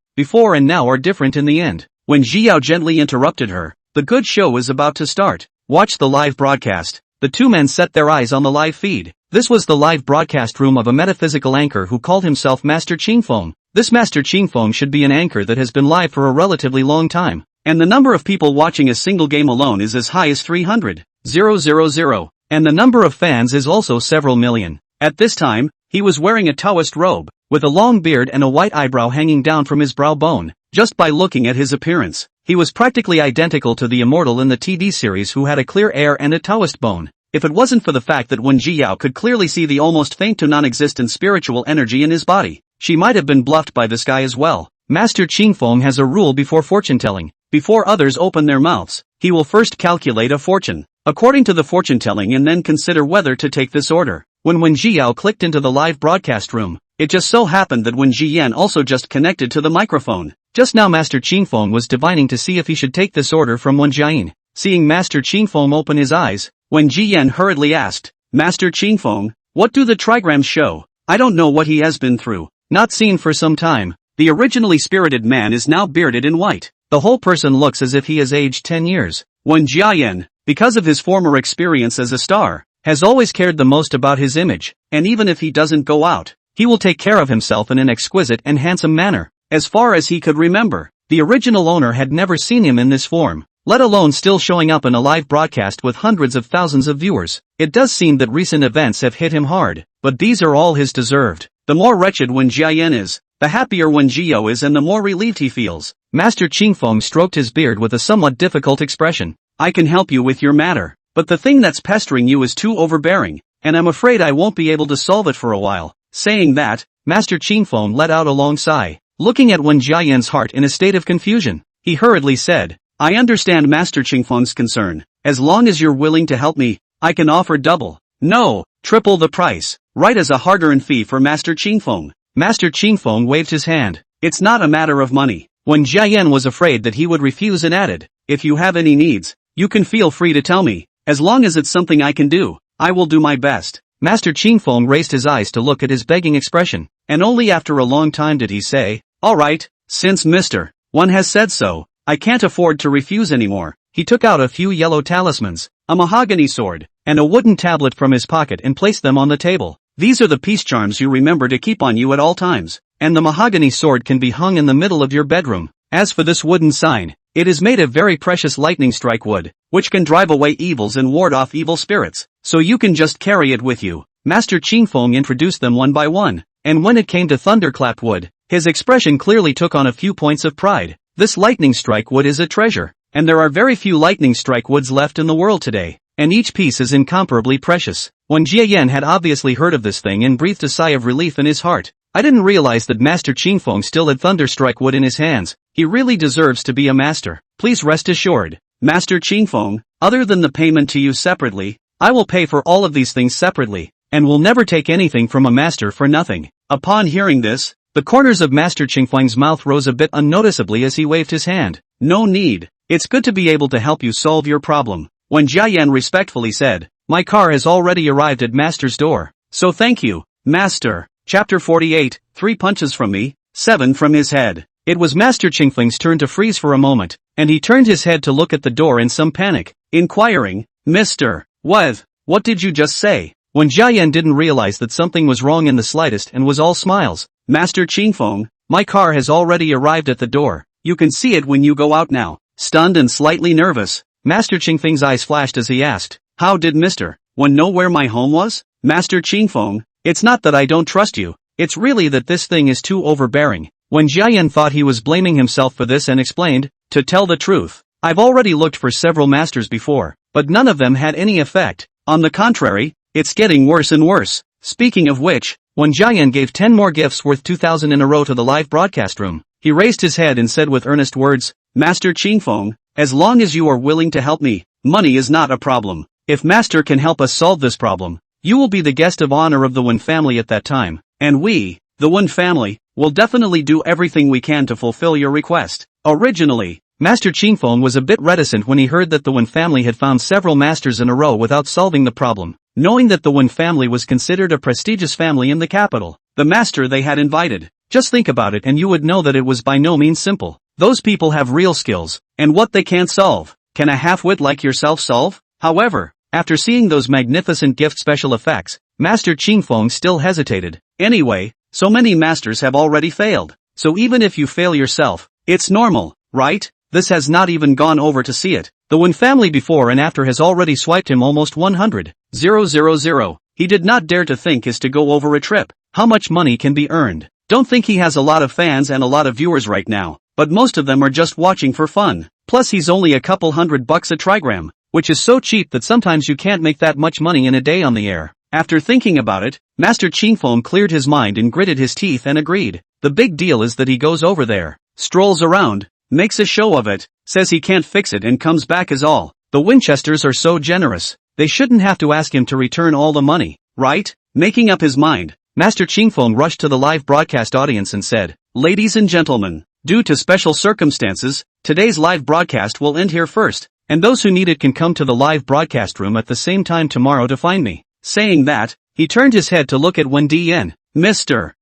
and now are different in the end." When Jiao gently interrupted her, "The good show is about to start. Watch the live broadcast." The two men set their eyes on the live feed. This was the live broadcast room of a metaphysical anchor who called himself Master Qingfeng. This Master Qingfeng should be an anchor that has been live for a relatively long time, and the number of people watching a single game alone is as high as 300,000, and the number of fans is also several million. At this time, he was wearing a Taoist robe, with a long beard and a white eyebrow hanging down from his brow bone. Just by looking at his appearance, he was practically identical to the immortal in the TD series who had a clear air and a Taoist bone. If it wasn't for the fact that Wen Jiao could clearly see the almost faint to non-existent spiritual energy in his body, she might have been bluffed by this guy as well. Master Qingfeng has a rule before fortune-telling. Before others open their mouths, he will first calculate a fortune, according to the fortune-telling, and then consider whether to take this order. When Wen Jiao clicked into the live broadcast room, it just so happened that Wen Jiyan also just connected to the microphone. Just now Master Qingfeng was divining to see if he should take this order from Wen Jiayin. Seeing Master Qingfeng open his eyes, Wen Jiyan hurriedly asked, "Master Qingfeng, what do the trigrams show? I don't know what he has been through." Not seen for some time, the originally spirited man is now bearded in white. The whole person looks as if he has aged 10 years. Wen Jiayan, because of his former experience as a star, has always cared the most about his image, and even if he doesn't go out, he will take care of himself in an exquisite and handsome manner. As far as he could remember, The original owner had never seen him in this form, let alone still showing up in a live broadcast with hundreds of thousands of viewers. It does seem that recent events have hit him hard, but these are all his deserved. The more wretched Wen Jiayan is, the happier Wen Jiao is and the more relieved he feels. Master Qingfeng stroked his beard with a somewhat difficult expression. I can help you with your matter, but the thing that's pestering you is too overbearing, and I'm afraid I won't be able to solve it for a while. Saying that, Master Qingfeng let out a long sigh, looking at Wen Jiayan's heart in a state of confusion. He hurriedly said, I understand Master Qingfeng's concern. As long as you're willing to help me, I can offer double, no, triple the price, right as a hard-earned fee for Master Qingfeng. Master Qingfeng waved his hand. It's not a matter of money. Wen Jiayan was afraid that he would refuse and added, if you have any needs, you can feel free to tell me. As long as it's something I can do, I will do my best. Master Qingfeng raised his eyes to look at his begging expression, and only after a long time did he say, all right, since Mr. One has said so, I can't afford to refuse anymore. He took out a few yellow talismans, a mahogany sword, and a wooden tablet from his pocket and placed them on the table. These are the peace charms you remember to keep on you at all times, and the mahogany sword can be hung in the middle of your bedroom. As for this wooden sign, it is made of very precious lightning strike wood, which can drive away evils and ward off evil spirits, so you can just carry it with you. Master Qingfeng introduced them one by one, and when it came to thunderclap wood, his expression clearly took on a few points of pride. This lightning strike wood is a treasure, and there are very few lightning strike woods left in the world today, and each piece is incomparably precious. When Jiayan had obviously heard of this thing and breathed a sigh of relief in his heart. I didn't realize that Master Qingfeng still had thunderstrike wood in his hands. He really deserves to be a master. Please rest assured, Master Qingfeng, other than the payment to you separately, I will pay for all of these things separately, and will never take anything from a master for nothing. Upon hearing this, the corners of Master Qingfeng's mouth rose a bit unnoticeably as he waved his hand. No need. It's good to be able to help you solve your problem. When Jiayan respectfully said, my car has already arrived at Master's door, so thank you, Master. Chapter 48, 3 punches from me, 7 from his head. It was Master Qingfeng's turn to freeze for a moment, and he turned his head to look at the door in some panic, inquiring, Mr. What did you just say? When Jiayan didn't realize that something was wrong in the slightest and was all smiles. Master Qingfeng, my car has already arrived at the door. You can see it when you go out now. Stunned and slightly nervous, Master Qingfeng's eyes flashed as he asked, how did Mr. One know where my home was? Master Qingfeng, it's not that I don't trust you, it's really that this thing is too overbearing. When Jiayan thought he was blaming himself for this and explained, to tell the truth, I've already looked for several masters before, but none of them had any effect. On the contrary, it's getting worse and worse. Speaking of which, when Jiayan gave 10 more gifts worth 2,000 in a row to the live broadcast room, he raised his head and said with earnest words, Master Qingfeng, as long as you are willing to help me, money is not a problem. If Master can help us solve this problem, you will be the guest of honor of the Wen family at that time, and we, the Wen family, will definitely do everything we can to fulfill your request. Originally, Master Qingfeng was a bit reticent when he heard that the Wen family had found several masters in a row without solving the problem, knowing that the Wen family was considered a prestigious family in the capital. The master they had invited, just think about it and you would know that it was by no means simple. Those people have real skills, and what they can't solve, can a half-wit like yourself solve? However, after seeing those magnificent gift special effects, Master Qingfeng still hesitated. Anyway, so many masters have already failed, so even if you fail yourself, it's normal, right? This has not even gone over to see it. The Wen family before and after has already swiped him almost 100,000. He did not dare to think is to go over a trip. How much money can be earned? Don't think he has a lot of fans and a lot of viewers right now, but most of them are just watching for fun. Plus he's only a couple $100 a trigram, which is so cheap that sometimes you can't make that much money in a day on the air. After thinking about it, Master Qingfeng cleared his mind and gritted his teeth and agreed. The big deal is that he goes over there, strolls around, makes a show of it, says he can't fix it and comes back as all. The Winchesters are so generous, they shouldn't have to ask him to return all the money, right? Making up his mind, Master Qingfeng rushed to the live broadcast audience and said, ladies and gentlemen, due to special circumstances, today's live broadcast will end here first, and those who need it can come to the live broadcast room at the same time tomorrow to find me. Saying that, he turned his head to look at Wen Dian. Mr.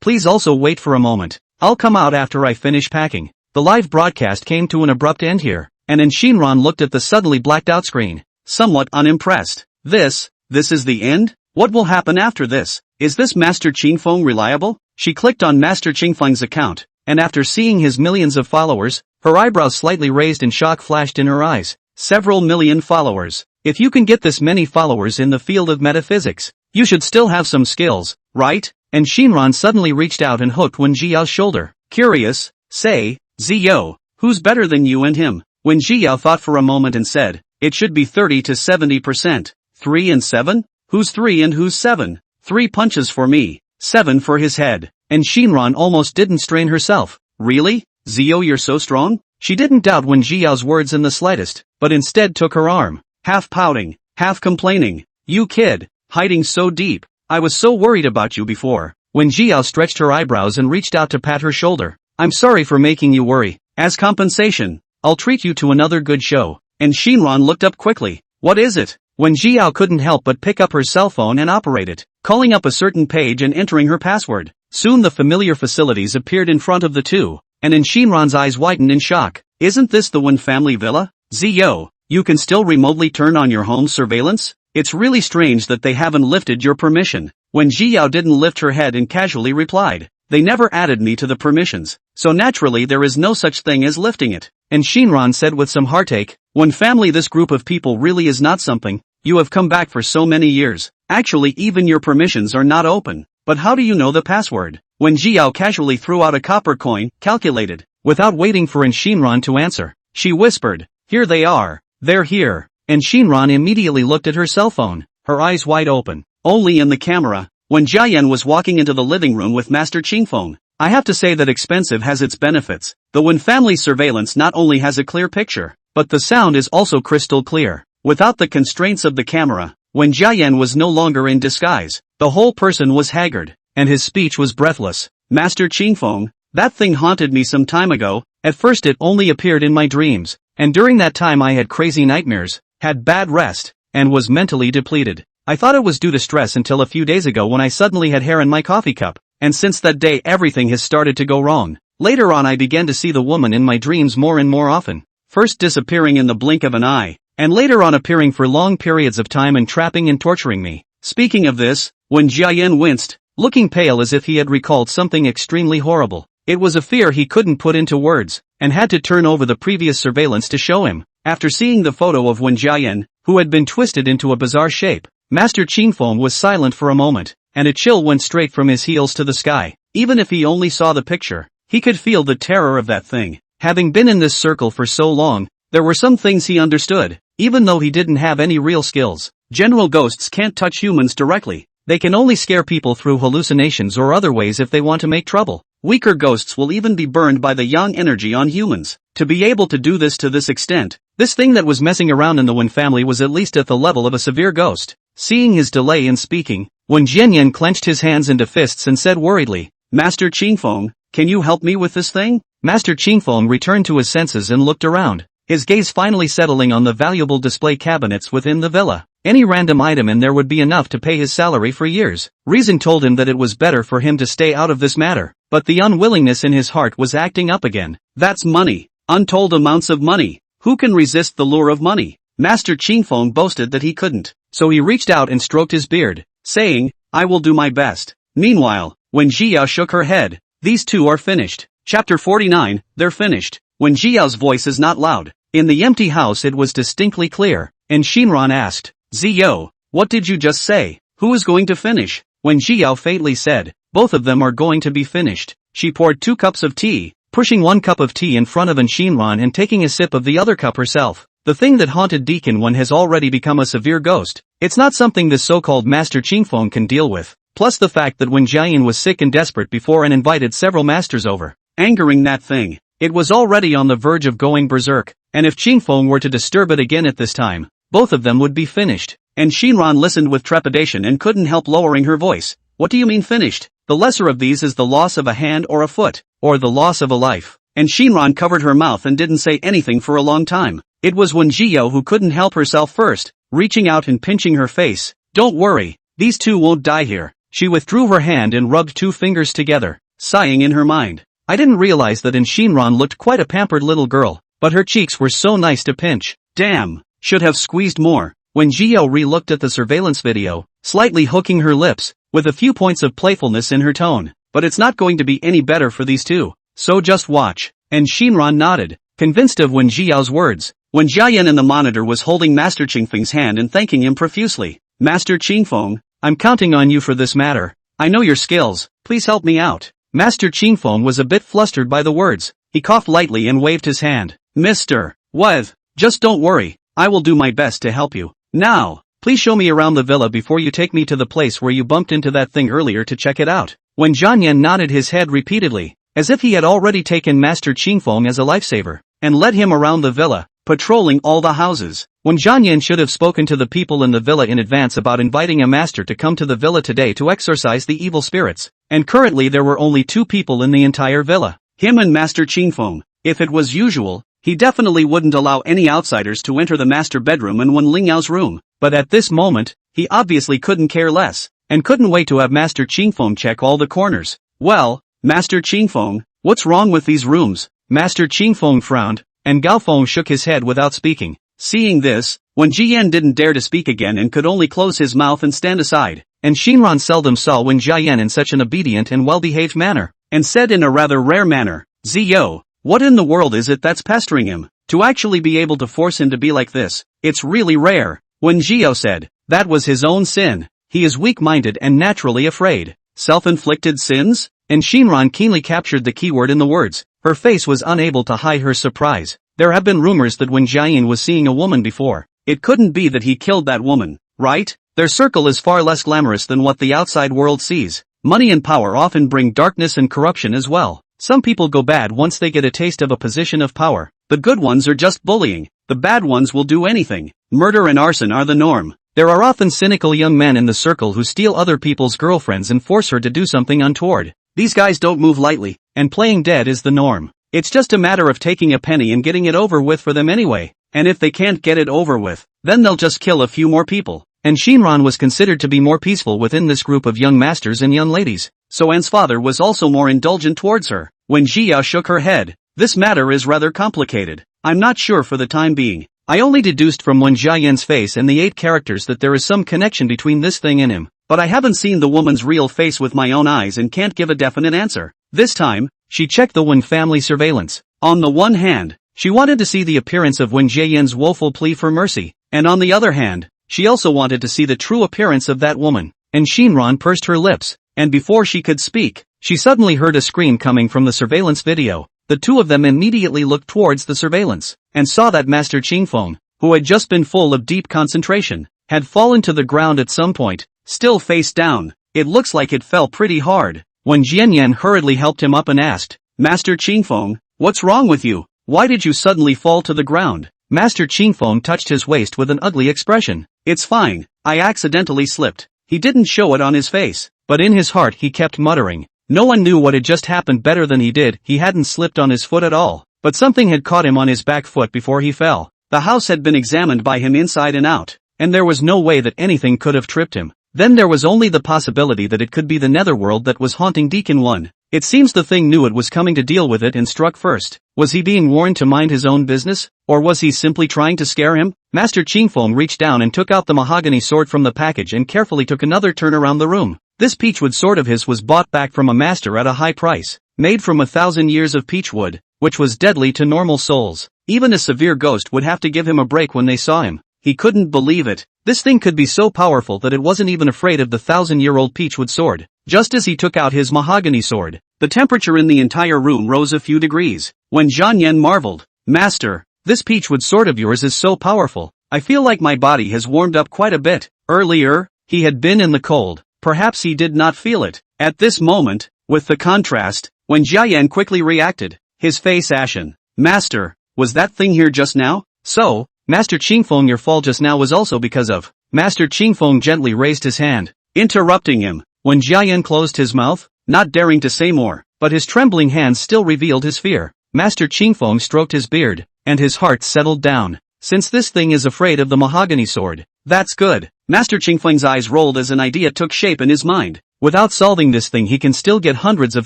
Please also wait for a moment. I'll come out after I finish packing. The live broadcast came to an abrupt end here, and Shinran looked at the suddenly blacked out screen, somewhat unimpressed. This is the end? What will happen after this? Is this Master Qingfeng reliable? She clicked on Master Qingfeng's account, and after seeing his millions of followers, her eyebrows slightly raised and shock flashed in her eyes. Several million followers. If you can get this many followers in the field of metaphysics, you should still have some skills, right? And Shinran suddenly reached out and hooked Wen Jiao's shoulder. Curious, say, Zio, who's better than you and him? Wen Jiao thought for a moment and said, it should be 30 to 70%. 3 and 7? Who's 3 and who's 7? 3 punches for me, 7 for his head. And Shinran almost didn't strain herself. Really? Zio, you're so strong? She didn't doubt Wen Jiao's words in the slightest, but instead took her arm, half pouting, half complaining. You kid, hiding so deep. I was so worried about you before. Wen Jiao stretched her eyebrows and reached out to pat her shoulder. I'm sorry for making you worry. As compensation, I'll treat you to another good show. And Shinran looked up quickly. What is it? Wen Jiao couldn't help but pick up her cell phone and operate it, calling up a certain page and entering her password. Soon the familiar facilities appeared in front of the two, and in Shinran's eyes widened in shock. Isn't this the Wen family villa? Zio, you can still remotely turn on your home surveillance? It's really strange that they haven't lifted your permission. Wen Jiao didn't lift her head and casually replied. They never added me to the permissions, so naturally there is no such thing as lifting it. And Shinran said with some heartache, Wen family, this group of people really is not something. You have come back for so many years. Actually even your permissions are not open. But how do you know the password? Wen Jiao casually threw out a copper coin, calculated. Without waiting for Shinran to answer, she whispered, here they are. They're here. And Shinran immediately looked at her cell phone, her eyes wide open. Only in the camera, when Jiayan was walking into the living room with Master Qingfeng. I have to say that expensive has its benefits. The Wen family surveillance not only has a clear picture, but the sound is also crystal clear. Without the constraints of the camera, when Jiayan was no longer in disguise, the whole person was haggard, and his speech was breathless. Master Qingfeng, that thing haunted me some time ago. At first it only appeared in my dreams, and during that time I had crazy nightmares, had bad rest, and was mentally depleted. I thought it was due to stress until a few days ago when I suddenly had hair in my coffee cup, and since that day everything has started to go wrong. Later on I began to see the woman in my dreams more and more often, first disappearing in the blink of an eye, and later on appearing for long periods of time and trapping and torturing me. Speaking of this, when Jiayan winced, looking pale as if he had recalled something extremely horrible. It was a fear he couldn't put into words, and had to turn over the previous surveillance to show him. After seeing the photo of Wen Jiayan, who had been twisted into a bizarre shape, Master Qingfeng was silent for a moment, and a chill went straight from his heels to the sky. Even if he only saw the picture, he could feel the terror of that thing. Having been in this circle for so long, there were some things he understood, even though he didn't have any real skills. General ghosts can't touch humans directly. They can only scare people through hallucinations or other ways if they want to make trouble. Weaker ghosts will even be burned by the yang energy on humans. To be able to do this to this extent, this thing that was messing around in the Wen family was at least at the level of a severe ghost. Seeing his delay in speaking, Wen Jianyan clenched his hands into fists and said worriedly, Master Qingfeng, can you help me with this thing? Master Qingfeng returned to his senses and looked around, his gaze finally settling on the valuable display cabinets within the villa. Any random item in there would be enough to pay his salary for years. Reason told him that it was better for him to stay out of this matter, but the unwillingness in his heart was acting up again. That's money. Untold amounts of money. Who can resist the lure of money? Master Qingfeng boasted that he couldn't, so he reached out and stroked his beard, saying, I will do my best. Meanwhile, when Jia shook her head, these two are finished. Chapter 49, they're finished. When Jiao's voice is not loud. In the empty house it was distinctly clear, and Shinran asked, Zio, what did you just say? Who is going to finish? When Jiao faintly said, both of them are going to be finished. She poured 2 cups of tea, pushing 1 cup of tea in front of Shinran and taking a sip of the other cup herself. The thing that haunted Deacon Wen has already become a severe ghost. It's not something this so-called Master Qingfeng can deal with. Plus the fact that when Jiayan was sick and desperate before and invited several masters over, angering that thing, it was already on the verge of going berserk, and if Qingfeng were to disturb it again at this time, both of them would be finished. And Shinran listened with trepidation and couldn't help lowering her voice. What do you mean finished? The lesser of these is the loss of a hand or a foot, or the loss of a life. And Shinran covered her mouth and didn't say anything for a long time. It was when Jio who couldn't help herself first, reaching out and pinching her face. Don't worry, these two won't die here. She withdrew her hand and rubbed 2 fingers together, sighing in her mind. I didn't realize that Shinran looked quite a pampered little girl, but her cheeks were so nice to pinch. Damn, should have squeezed more. When Jio re-looked at the surveillance video, slightly hooking her lips, with a few points of playfulness in her tone. But it's not going to be any better for these two. So just watch. And Shinran nodded, convinced of Wen Jiao's words. Wen Jiayan in the monitor was holding Master Qingfeng's hand and thanking him profusely. Master Qingfeng, I'm counting on you for this matter. I know your skills, please help me out. Master Qingfeng was a bit flustered by the words. He coughed lightly and waved his hand. Mr. What? Just don't worry, I will do my best to help you. Now, please show me around the villa before you take me to the place where you bumped into that thing earlier to check it out. When Jianyan nodded his head repeatedly, as if he had already taken Master Qingfeng as a lifesaver, and led him around the villa, patrolling all the houses. When Jianyan should have spoken to the people in the villa in advance about inviting a master to come to the villa today to exorcise the evil spirits, and currently there were only 2 people in the entire villa, him and Master Qingfeng. If it was usual, he definitely wouldn't allow any outsiders to enter the master bedroom and Wen Lingyao's room, but at this moment, he obviously couldn't care less, and couldn't wait to have Master Qingfeng check all the corners. Well, Master Qingfeng, what's wrong with these rooms? Master Qingfeng frowned, and Gaofeng shook his head without speaking. Seeing this, Wen Jiayan didn't dare to speak again and could only close his mouth and stand aside, and Shinran seldom saw Wen Jiayan in such an obedient and well-behaved manner, and said in a rather rare manner, Ziyo, what in the world is it that's pestering him? To actually be able to force him to be like this, it's really rare. Wen Jiao said, that was his own sin. He is weak-minded and naturally afraid. Self-inflicted sins? And Shinran keenly captured the keyword in the words. Her face was unable to hide her surprise. There have been rumors that Wen Jiayan was seeing a woman before. It couldn't be that he killed that woman, right? Their circle is far less glamorous than what the outside world sees. Money and power often bring darkness and corruption as well. Some people go bad once they get a taste of a position of power. The good ones are just bullying. The bad ones will do anything. Murder and arson are the norm. There are often cynical young men in the circle who steal other people's girlfriends and force her to do something untoward. These guys don't move lightly, and playing dead is the norm. It's just a matter of taking a penny and getting it over with for them anyway. And if they can't get it over with, then they'll just kill a few more people. And Shinran was considered to be more peaceful within this group of young masters and young ladies. So Anne's father was also more indulgent towards her. When Jia shook her head, this matter is rather complicated. I'm not sure for the time being. I only deduced from Wen Jiayan's face and the 8 characters that there is some connection between this thing and him, but I haven't seen the woman's real face with my own eyes and can't give a definite answer. This time, she checked the Wen family surveillance. On the one hand, she wanted to see the appearance of Wen Jiayan's woeful plea for mercy, and on the other hand, she also wanted to see the true appearance of that woman. And Shinran pursed her lips, and before she could speak, she suddenly heard a scream coming from the surveillance video. The 2 of them immediately looked towards the surveillance, and saw that Master Qingfeng, who had just been full of deep concentration, had fallen to the ground at some point, still face down. It looks like it fell pretty hard. When Jianyan hurriedly helped him up and asked, Master Qingfeng, what's wrong with you? Why did you suddenly fall to the ground? Master Qingfeng touched his waist with an ugly expression. It's fine, I accidentally slipped. He didn't show it on his face, but in his heart he kept muttering. No one knew what had just happened better than he did. He hadn't slipped on his foot at all, but something had caught him on his back foot before he fell. The house had been examined by him inside and out, and there was no way that anything could have tripped him. Then there was only the possibility that it could be the netherworld that was haunting Deacon 1. It seems the thing knew it was coming to deal with it and struck first. Was he being warned to mind his own business, or was he simply trying to scare him? Master Qingfeng reached down and took out the mahogany sword from the package and carefully took another turn around the room. This peachwood sword of his was bought back from a master at a high price, made from 1,000 years of peachwood, which was deadly to normal souls. Even a severe ghost would have to give him a break when they saw him. He couldn't believe it. This thing could be so powerful that it wasn't even afraid of the 1,000-year-old peachwood sword. Just as he took out his mahogany sword, the temperature in the entire room rose a few degrees. When Jianyan marveled, Master, this peachwood sword of yours is so powerful. I feel like my body has warmed up quite a bit. Earlier, he had been in the cold. Perhaps he did not feel it. At this moment, with the contrast, when Jiayan quickly reacted, his face ashen. Master, was that thing here just now? So, Master Qingfeng, your fall just now was also because of... Master Qingfeng gently raised his hand, interrupting him. When Jiayan closed his mouth, not daring to say more, but his trembling hands still revealed his fear. Master Qingfeng stroked his beard, and his heart settled down. Since this thing is afraid of the mahogany sword, that's good. Master Qingfeng's eyes rolled as an idea took shape in his mind. Without solving this thing he can still get hundreds of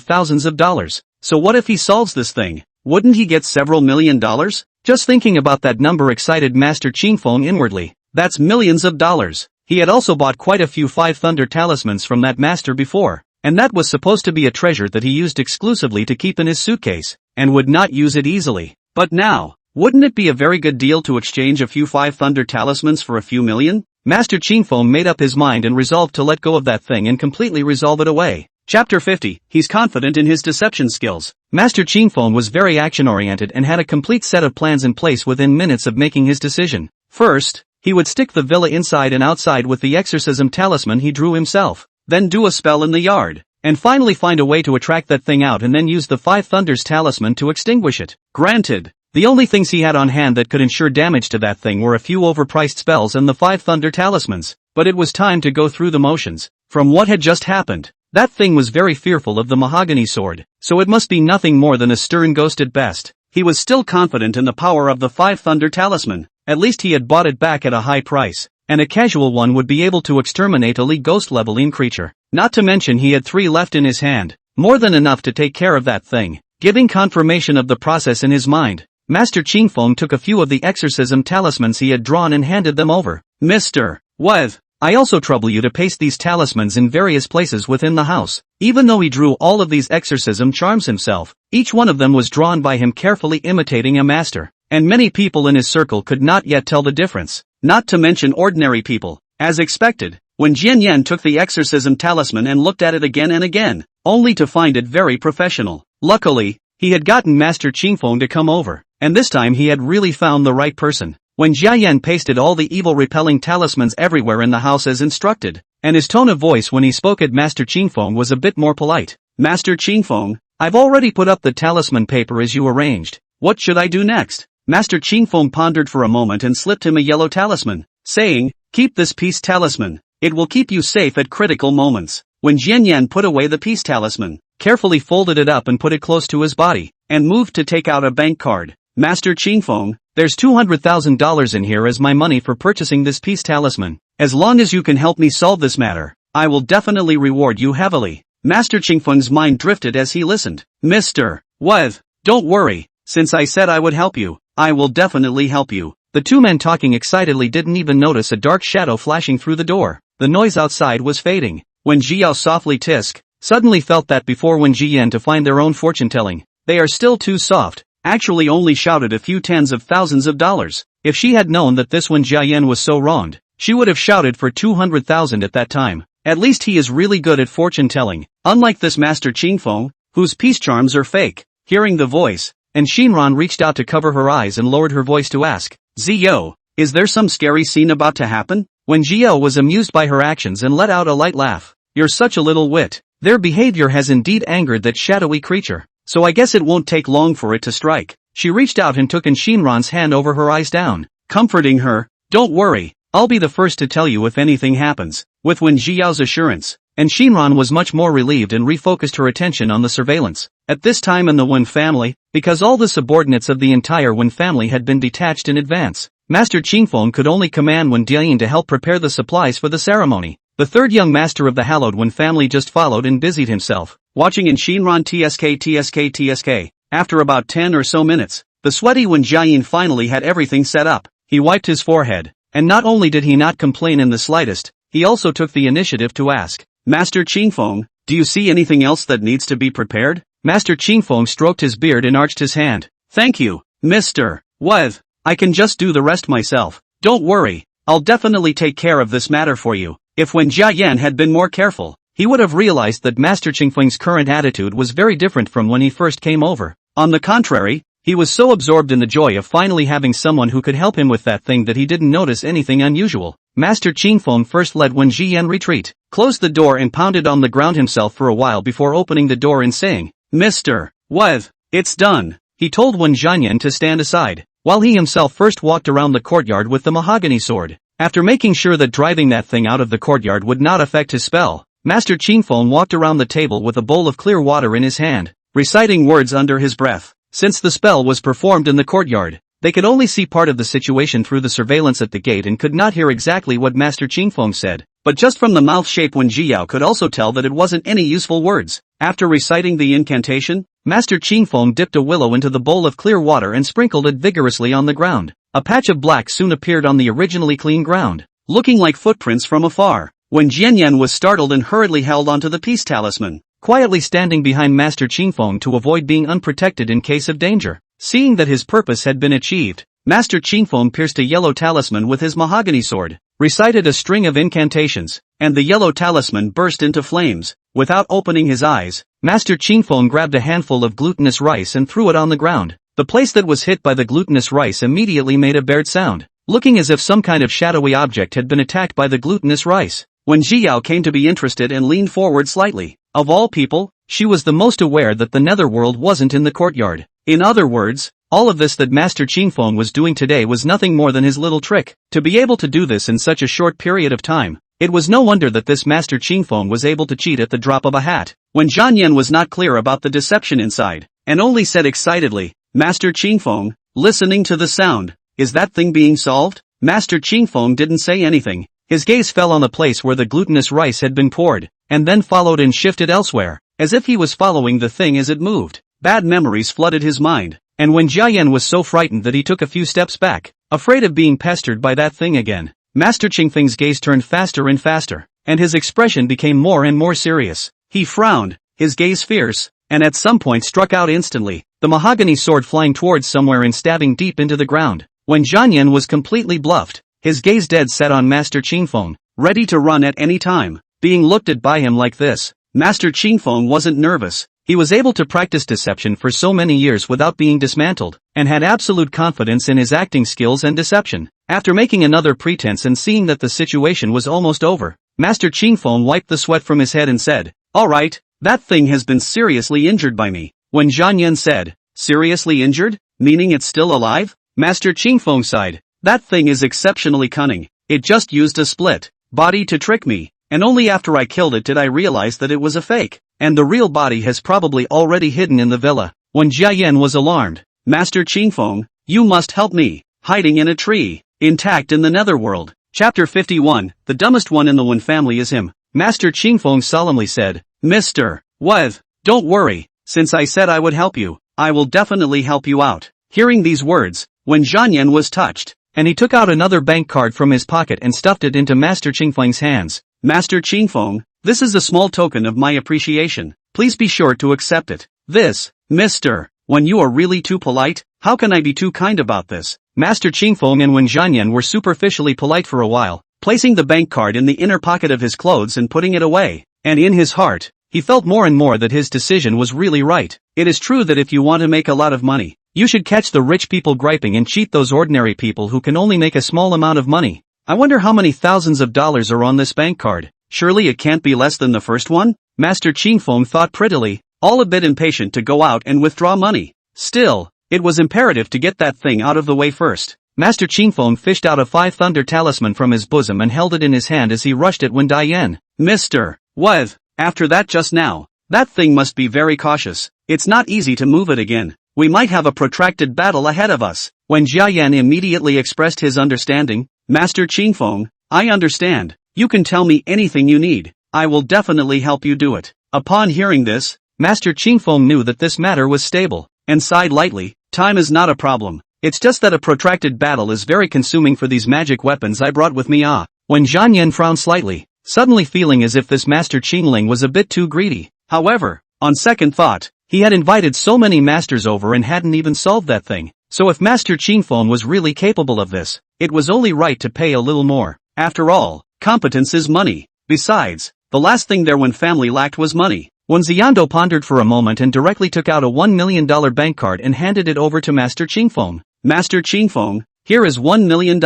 thousands of dollars. So what if he solves this thing? Wouldn't he get several $1 million? Just thinking about that number excited Master Qingfeng inwardly. That's millions of dollars. He had also bought quite a few 5 Thunder talismans from that master before, and that was supposed to be a treasure that he used exclusively to keep in his suitcase, and would not use it easily. But now, wouldn't it be a very good deal to exchange a few 5 thunder talismans for a few million? Master Qingfeng made up his mind and resolved to let go of that thing and completely resolve it away. Chapter 50, he's confident in his deception skills. Master Qingfeng was very action-oriented and had a complete set of plans in place within minutes of making his decision. First, he would stick the villa inside and outside with the exorcism talisman he drew himself, then do a spell in the yard, and finally find a way to attract that thing out and then use the 5 thunders talisman to extinguish it. Granted, the only things he had on hand that could ensure damage to that thing were a few overpriced spells and the 5 thunder talismans, but it was time to go through the motions. From what had just happened, that thing was very fearful of the mahogany sword, so it must be nothing more than a stern ghost at best. He was still confident in the power of the 5 thunder talisman, at least he had bought it back at a high price, and a casual one would be able to exterminate a League ghost level in creature. Not to mention he had 3 left in his hand, more than enough to take care of that thing. Giving confirmation of the process in his mind, Master Qingfeng took a few of the exorcism talismans he had drawn and handed them over. Mr. What? I also trouble you to paste these talismans in various places within the house. Even though he drew all of these exorcism charms himself, each one of them was drawn by him carefully imitating a master, and many people in his circle could not yet tell the difference, not to mention ordinary people. As expected, when Jian Yan took the exorcism talisman and looked at it again and again, only to find it very professional. Luckily, he had gotten Master Qingfeng to come over, and this time he had really found the right person. When Jia Yan pasted all the evil-repelling talismans everywhere in the house as instructed, and his tone of voice when he spoke at Master Qingfeng was a bit more polite. Master Qingfeng, I've already put up the talisman paper as you arranged. What should I do next? Master Qingfeng pondered for a moment and slipped him a yellow talisman, saying, keep this peace talisman. It will keep you safe at critical moments. When Jian Yan put away the peace talisman, carefully folded it up and put it close to his body, and moved to take out a bank card. Master Qingfeng, there's $200,000 in here as my money for purchasing this peace talisman. As long as you can help me solve this matter, I will definitely reward you heavily. Master Qingfeng's mind drifted as he listened. Mr. What? Don't worry, since I said I would help you, I will definitely help you. The two men talking excitedly didn't even notice a dark shadow flashing through the door. The noise outside was fading. When Jiao softly tisk, suddenly felt that before when Ji Yan to find their own fortune-telling, they are still too soft. Actually only shouted a few tens of thousands of dollars. If she had known that this one Jia Yan was so wronged, she would have shouted for 200,000 at that time. At least he is really good at fortune-telling, unlike this Master Qingfeng, whose peace charms are fake. Hearing the voice, and Shinran reached out to cover her eyes and lowered her voice to ask, Zio, is there some scary scene about to happen? When Zio was amused by her actions and let out a light laugh. You're such a little wit. Their behavior has indeed angered that shadowy creature. So I guess it won't take long for it to strike. She reached out and took in Shinran's hand over her eyes down, comforting her. Don't worry, I'll be the first to tell you if anything happens. With Wen Jiao's assurance, and Shinran was much more relieved and refocused her attention on the surveillance. At this time in the Wen family, because all the subordinates of the entire Wen family had been detached in advance, Master Qingfeng could only command Wen Dian to help prepare the supplies for the ceremony. The third young master of the hallowed Wen family just followed and busied himself, watching in Shinran tsk. After about 10 or so minutes, the sweaty Wen Jiayin finally had everything set up. He wiped his forehead, and not only did he not complain in the slightest, he also took the initiative to ask, Master Qingfeng, do you see anything else that needs to be prepared? Master Qingfeng stroked his beard and arched his hand. Thank you, Mr. What? I can just do the rest myself. Don't worry, I'll definitely take care of this matter for you. If Wen Jiayan had been more careful, he would have realized that Master Qingfeng's current attitude was very different from when he first came over. On the contrary, he was so absorbed in the joy of finally having someone who could help him with that thing that he didn't notice anything unusual. Master Qingfeng first let Wen Jiyan retreat, closed the door and pounded on the ground himself for a while before opening the door and saying, Mr. What? It's done. He told Wen Jianyan to stand aside, while he himself first walked around the courtyard with the mahogany sword. After making sure that driving that thing out of the courtyard would not affect his spell, Master Qingfeng walked around the table with a bowl of clear water in his hand, reciting words under his breath. Since the spell was performed in the courtyard, they could only see part of the situation through the surveillance at the gate and could not hear exactly what Master Qingfeng said, but just from the mouth shape Wen Jiao could also tell that it wasn't any useful words. After reciting the incantation, Master Qingfeng dipped a willow into the bowl of clear water and sprinkled it vigorously on the ground. A patch of black soon appeared on the originally clean ground, looking like footprints from afar. Wen Jianyan was startled and hurriedly held onto the peace talisman, quietly standing behind Master Qingfeng to avoid being unprotected in case of danger. Seeing that his purpose had been achieved, Master Qingfeng pierced a yellow talisman with his mahogany sword, recited a string of incantations, and the yellow talisman burst into flames. Without opening his eyes, Master Qingfeng grabbed a handful of glutinous rice and threw it on the ground. The place that was hit by the glutinous rice immediately made a bared sound, looking as if some kind of shadowy object had been attacked by the glutinous rice. When Zhiyao came to be interested and leaned forward slightly, of all people, she was the most aware that the netherworld wasn't in the courtyard. In other words, all of this that Master Qingfeng was doing today was nothing more than his little trick. To be able to do this in such a short period of time, it was no wonder that this Master Qingfeng was able to cheat at the drop of a hat. When Zhang Yan was not clear about the deception inside, and only said excitedly, "Master Qingfeng, listening to the sound, is that thing being solved?" Master Qingfeng didn't say anything. His gaze fell on the place where the glutinous rice had been poured, and then followed and shifted elsewhere, as if he was following the thing as it moved. Bad memories flooded his mind, and when Jiayan was so frightened that he took a few steps back, afraid of being pestered by that thing again, Master Qingfeng's gaze turned faster and faster, and his expression became more and more serious. He frowned, his gaze fierce, and at some point struck out instantly, the mahogany sword flying towards somewhere and stabbing deep into the ground. When Jiayan was completely bluffed, his gaze dead set on Master Qingfeng, ready to run at any time. Being looked at by him like this, Master Qingfeng wasn't nervous. He was able to practice deception for so many years without being dismantled, and had absolute confidence in his acting skills and deception. After making another pretense and seeing that the situation was almost over, Master Qingfeng wiped the sweat from his head and said, "All right, that thing has been seriously injured by me." When Zhang Yan said, "Seriously injured? Meaning it's still alive?" Master Qingfeng sighed. "That thing is exceptionally cunning. It just used a split body to trick me, and only after I killed it did I realize that it was a fake, and the real body has probably already hidden in the villa." When Jiayan was alarmed, "Master Qingfeng, you must help me, hiding in a tree, intact in the netherworld." Chapter 51, The dumbest one in the Wen family is him. Master Qingfeng solemnly said, "Mr. Weth, don't worry, since I said I would help you, I will definitely help you out." Hearing these words, when Jiayan was touched, and he took out another bank card from his pocket and stuffed it into Master Qingfeng's hands. "Master Qingfeng, this is a small token of my appreciation. Please be sure to accept it." "This, Mr. When you are really too polite, how can I be too kind about this?" Master Qingfeng and Wen Zhanyan were superficially polite for a while, placing the bank card in the inner pocket of his clothes and putting it away, and in his heart, he felt more and more that his decision was really right. It is true that if you want to make a lot of money, you should catch the rich people griping and cheat those ordinary people who can only make a small amount of money. I wonder how many thousands of dollars are on this bank card. Surely it can't be less than the first one? Master Qingfeng thought prettily, all a bit impatient to go out and withdraw money. Still, it was imperative to get that thing out of the way first. Master Qingfeng fished out a 5-thunder talisman from his bosom and held it in his hand as he rushed at Wen Dian. "Mr. Weth, after that just now, that thing must be very cautious. It's not easy to move it again. We might have a protracted battle ahead of us." When Jiayan immediately expressed his understanding, "Master Qingfeng, I understand. You can tell me anything you need. I will definitely help you do it." Upon hearing this, Master Qingfeng knew that this matter was stable, and sighed lightly. "Time is not a problem. It's just that a protracted battle is very consuming for these magic weapons I brought with me." When Zhang Yan frowned slightly, suddenly feeling as if this Master Qingling was a bit too greedy. However, on second thought, he had invited so many masters over and hadn't even solved that thing. So if Master Qingfeng was really capable of this, it was only right to pay a little more. After all, competence is money. Besides, the last thing their Wen family lacked was money. Wen Ziyando pondered for a moment and directly took out a $1 million bank card and handed it over to Master Qingfeng. "Master Qingfeng, here is $1 million,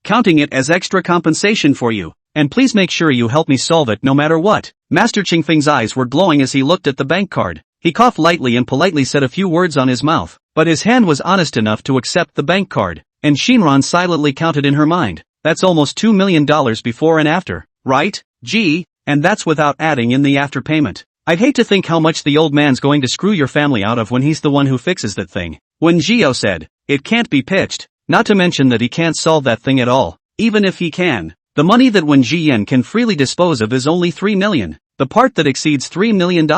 counting it as extra compensation for you, and please make sure you help me solve it no matter what." Master Qingfeng's eyes were glowing as he looked at the bank card. He coughed lightly and politely said a few words on his mouth, but his hand was honest enough to accept the bank card, and Shinran silently counted in her mind, "That's almost $2 million before and after, right? Gee, and that's without adding in the after payment. I'd hate to think how much the old man's going to screw your family out of when he's the one who fixes that thing." When Zhio said, "It can't be pitched, not to mention that he can't solve that thing at all. Even if he can, the money that Wen Jiyan can freely dispose of is only $3 million. The part that exceeds $3 million,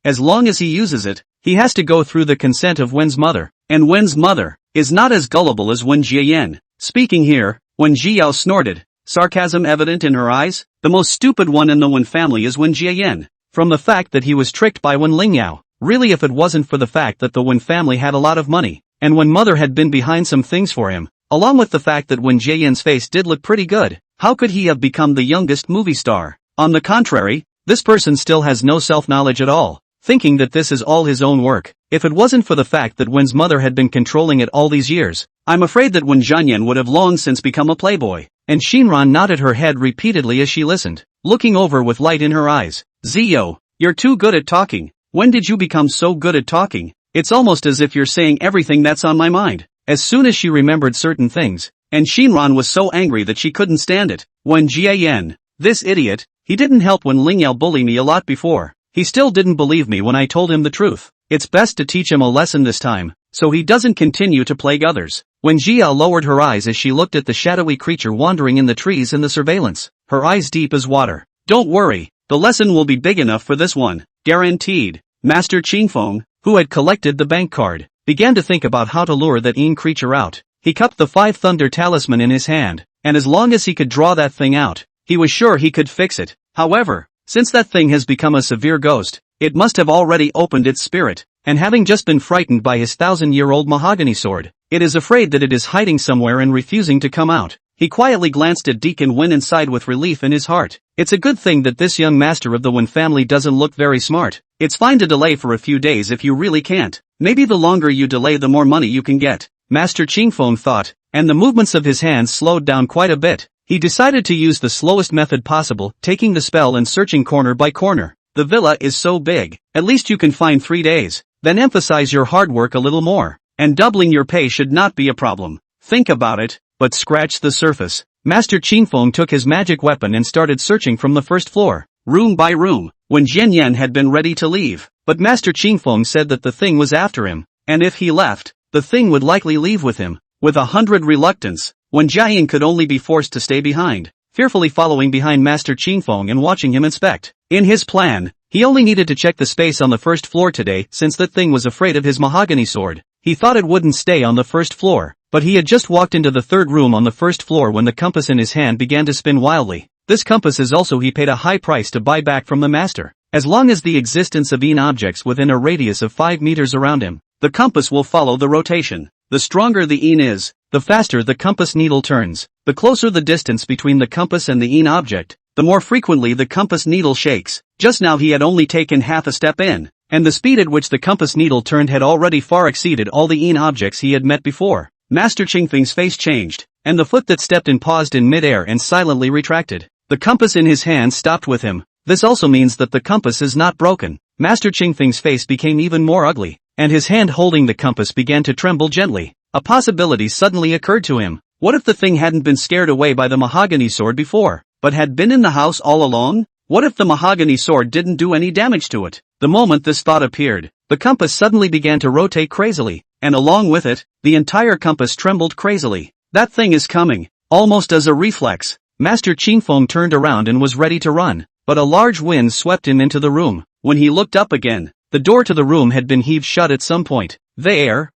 as long as he uses it, he has to go through the consent of Wen's mother, and Wen's mother is not as gullible as Wen Jiyan." Speaking here, Wen Zhiyao snorted, sarcasm evident in her eyes. The most stupid one in the Wen family is Wen Jiayan. From the fact that he was tricked by Wen Lingyao. Really, if it wasn't for the fact that the Wen family had a lot of money, and Wen mother had been behind some things for him, along with the fact that Wen Jiayan's face did look pretty good, how could he have become the youngest movie star? On the contrary, this person still has no self-knowledge at all, thinking that this is all his own work. If it wasn't for the fact that Wen's mother had been controlling it all these years, I'm afraid that Wen Jianyan would have long since become a playboy. And Shinran nodded her head repeatedly as she listened, looking over with light in her eyes. Zio, you're too good at talking. When did you become so good at talking? It's almost as if you're saying everything that's on my mind. As soon as she remembered certain things, and Shinran was so angry that she couldn't stand it. Wen Jiayan, this idiot, he didn't help when Lingyao bullied me a lot before. He still didn't believe me when I told him the truth. It's best to teach him a lesson this time, so he doesn't continue to plague others. Wen Jiao lowered her eyes as she looked at the shadowy creature wandering in the trees in the surveillance, her eyes deep as water. Don't worry, the lesson will be big enough for this one, guaranteed. Master Qingfeng, who had collected the bank card, began to think about how to lure that creature out. He cupped the 5 thunder talisman in his hand, and as long as he could draw that thing out, he was sure he could fix it. However, since that thing has become a severe ghost, it must have already opened its spirit, and having just been frightened by his 1,000-year-old mahogany sword, it is afraid that it is hiding somewhere and refusing to come out. He quietly glanced at Deacon Wen and sighed with relief in his heart. It's a good thing that this young master of the Wen family doesn't look very smart. It's fine to delay for a few days if you really can't. Maybe the longer you delay the more money you can get. Master Qingfeng thought, and the movements of his hands slowed down quite a bit. He decided to use the slowest method possible, taking the spell and searching corner by corner. The villa is so big, at least you can find 3 days. Then emphasize your hard work a little more, and doubling your pay should not be a problem. Think about it, but scratch the surface. Master Qingfeng took his magic weapon and started searching from the first floor, room by room. When Jianyan had been ready to leave, but Master Qingfeng said that the thing was after him, and if he left, the thing would likely leave with him. With 100 reluctance, Wen Jiayan could only be forced to stay behind, fearfully following behind Master Qingfeng and watching him inspect. In his plan, he only needed to check the space on the first floor today since that thing was afraid of his mahogany sword. He thought it wouldn't stay on the first floor, but he had just walked into the third room on the first floor when the compass in his hand began to spin wildly. This compass is also he paid a high price to buy back from the master. As long as the existence of objects within a radius of 5 meters around him, the compass will follow the rotation. The stronger the is, the faster the compass needle turns. The closer the distance between the compass and the object, the more frequently the compass needle shakes. Just now he had only taken half a step in, and the speed at which the compass needle turned had already far exceeded all the objects he had met before. Master Qingfeng's face changed, and the foot that stepped in paused in midair and silently retracted. The compass in his hand stopped with him. This also means that the compass is not broken. Master Qingfeng's face became even more ugly, and his hand holding the compass began to tremble gently. A possibility suddenly occurred to him. What if the thing hadn't been scared away by the mahogany sword before, but had been in the house all along? What if the mahogany sword didn't do any damage to it? The moment this thought appeared, the compass suddenly began to rotate crazily, and along with it, the entire compass trembled crazily. That thing is coming, almost as a reflex. Master Qingfeng turned around and was ready to run, but a large wind swept him into the room. When he looked up again, the door to the room had been heaved shut at some point. There,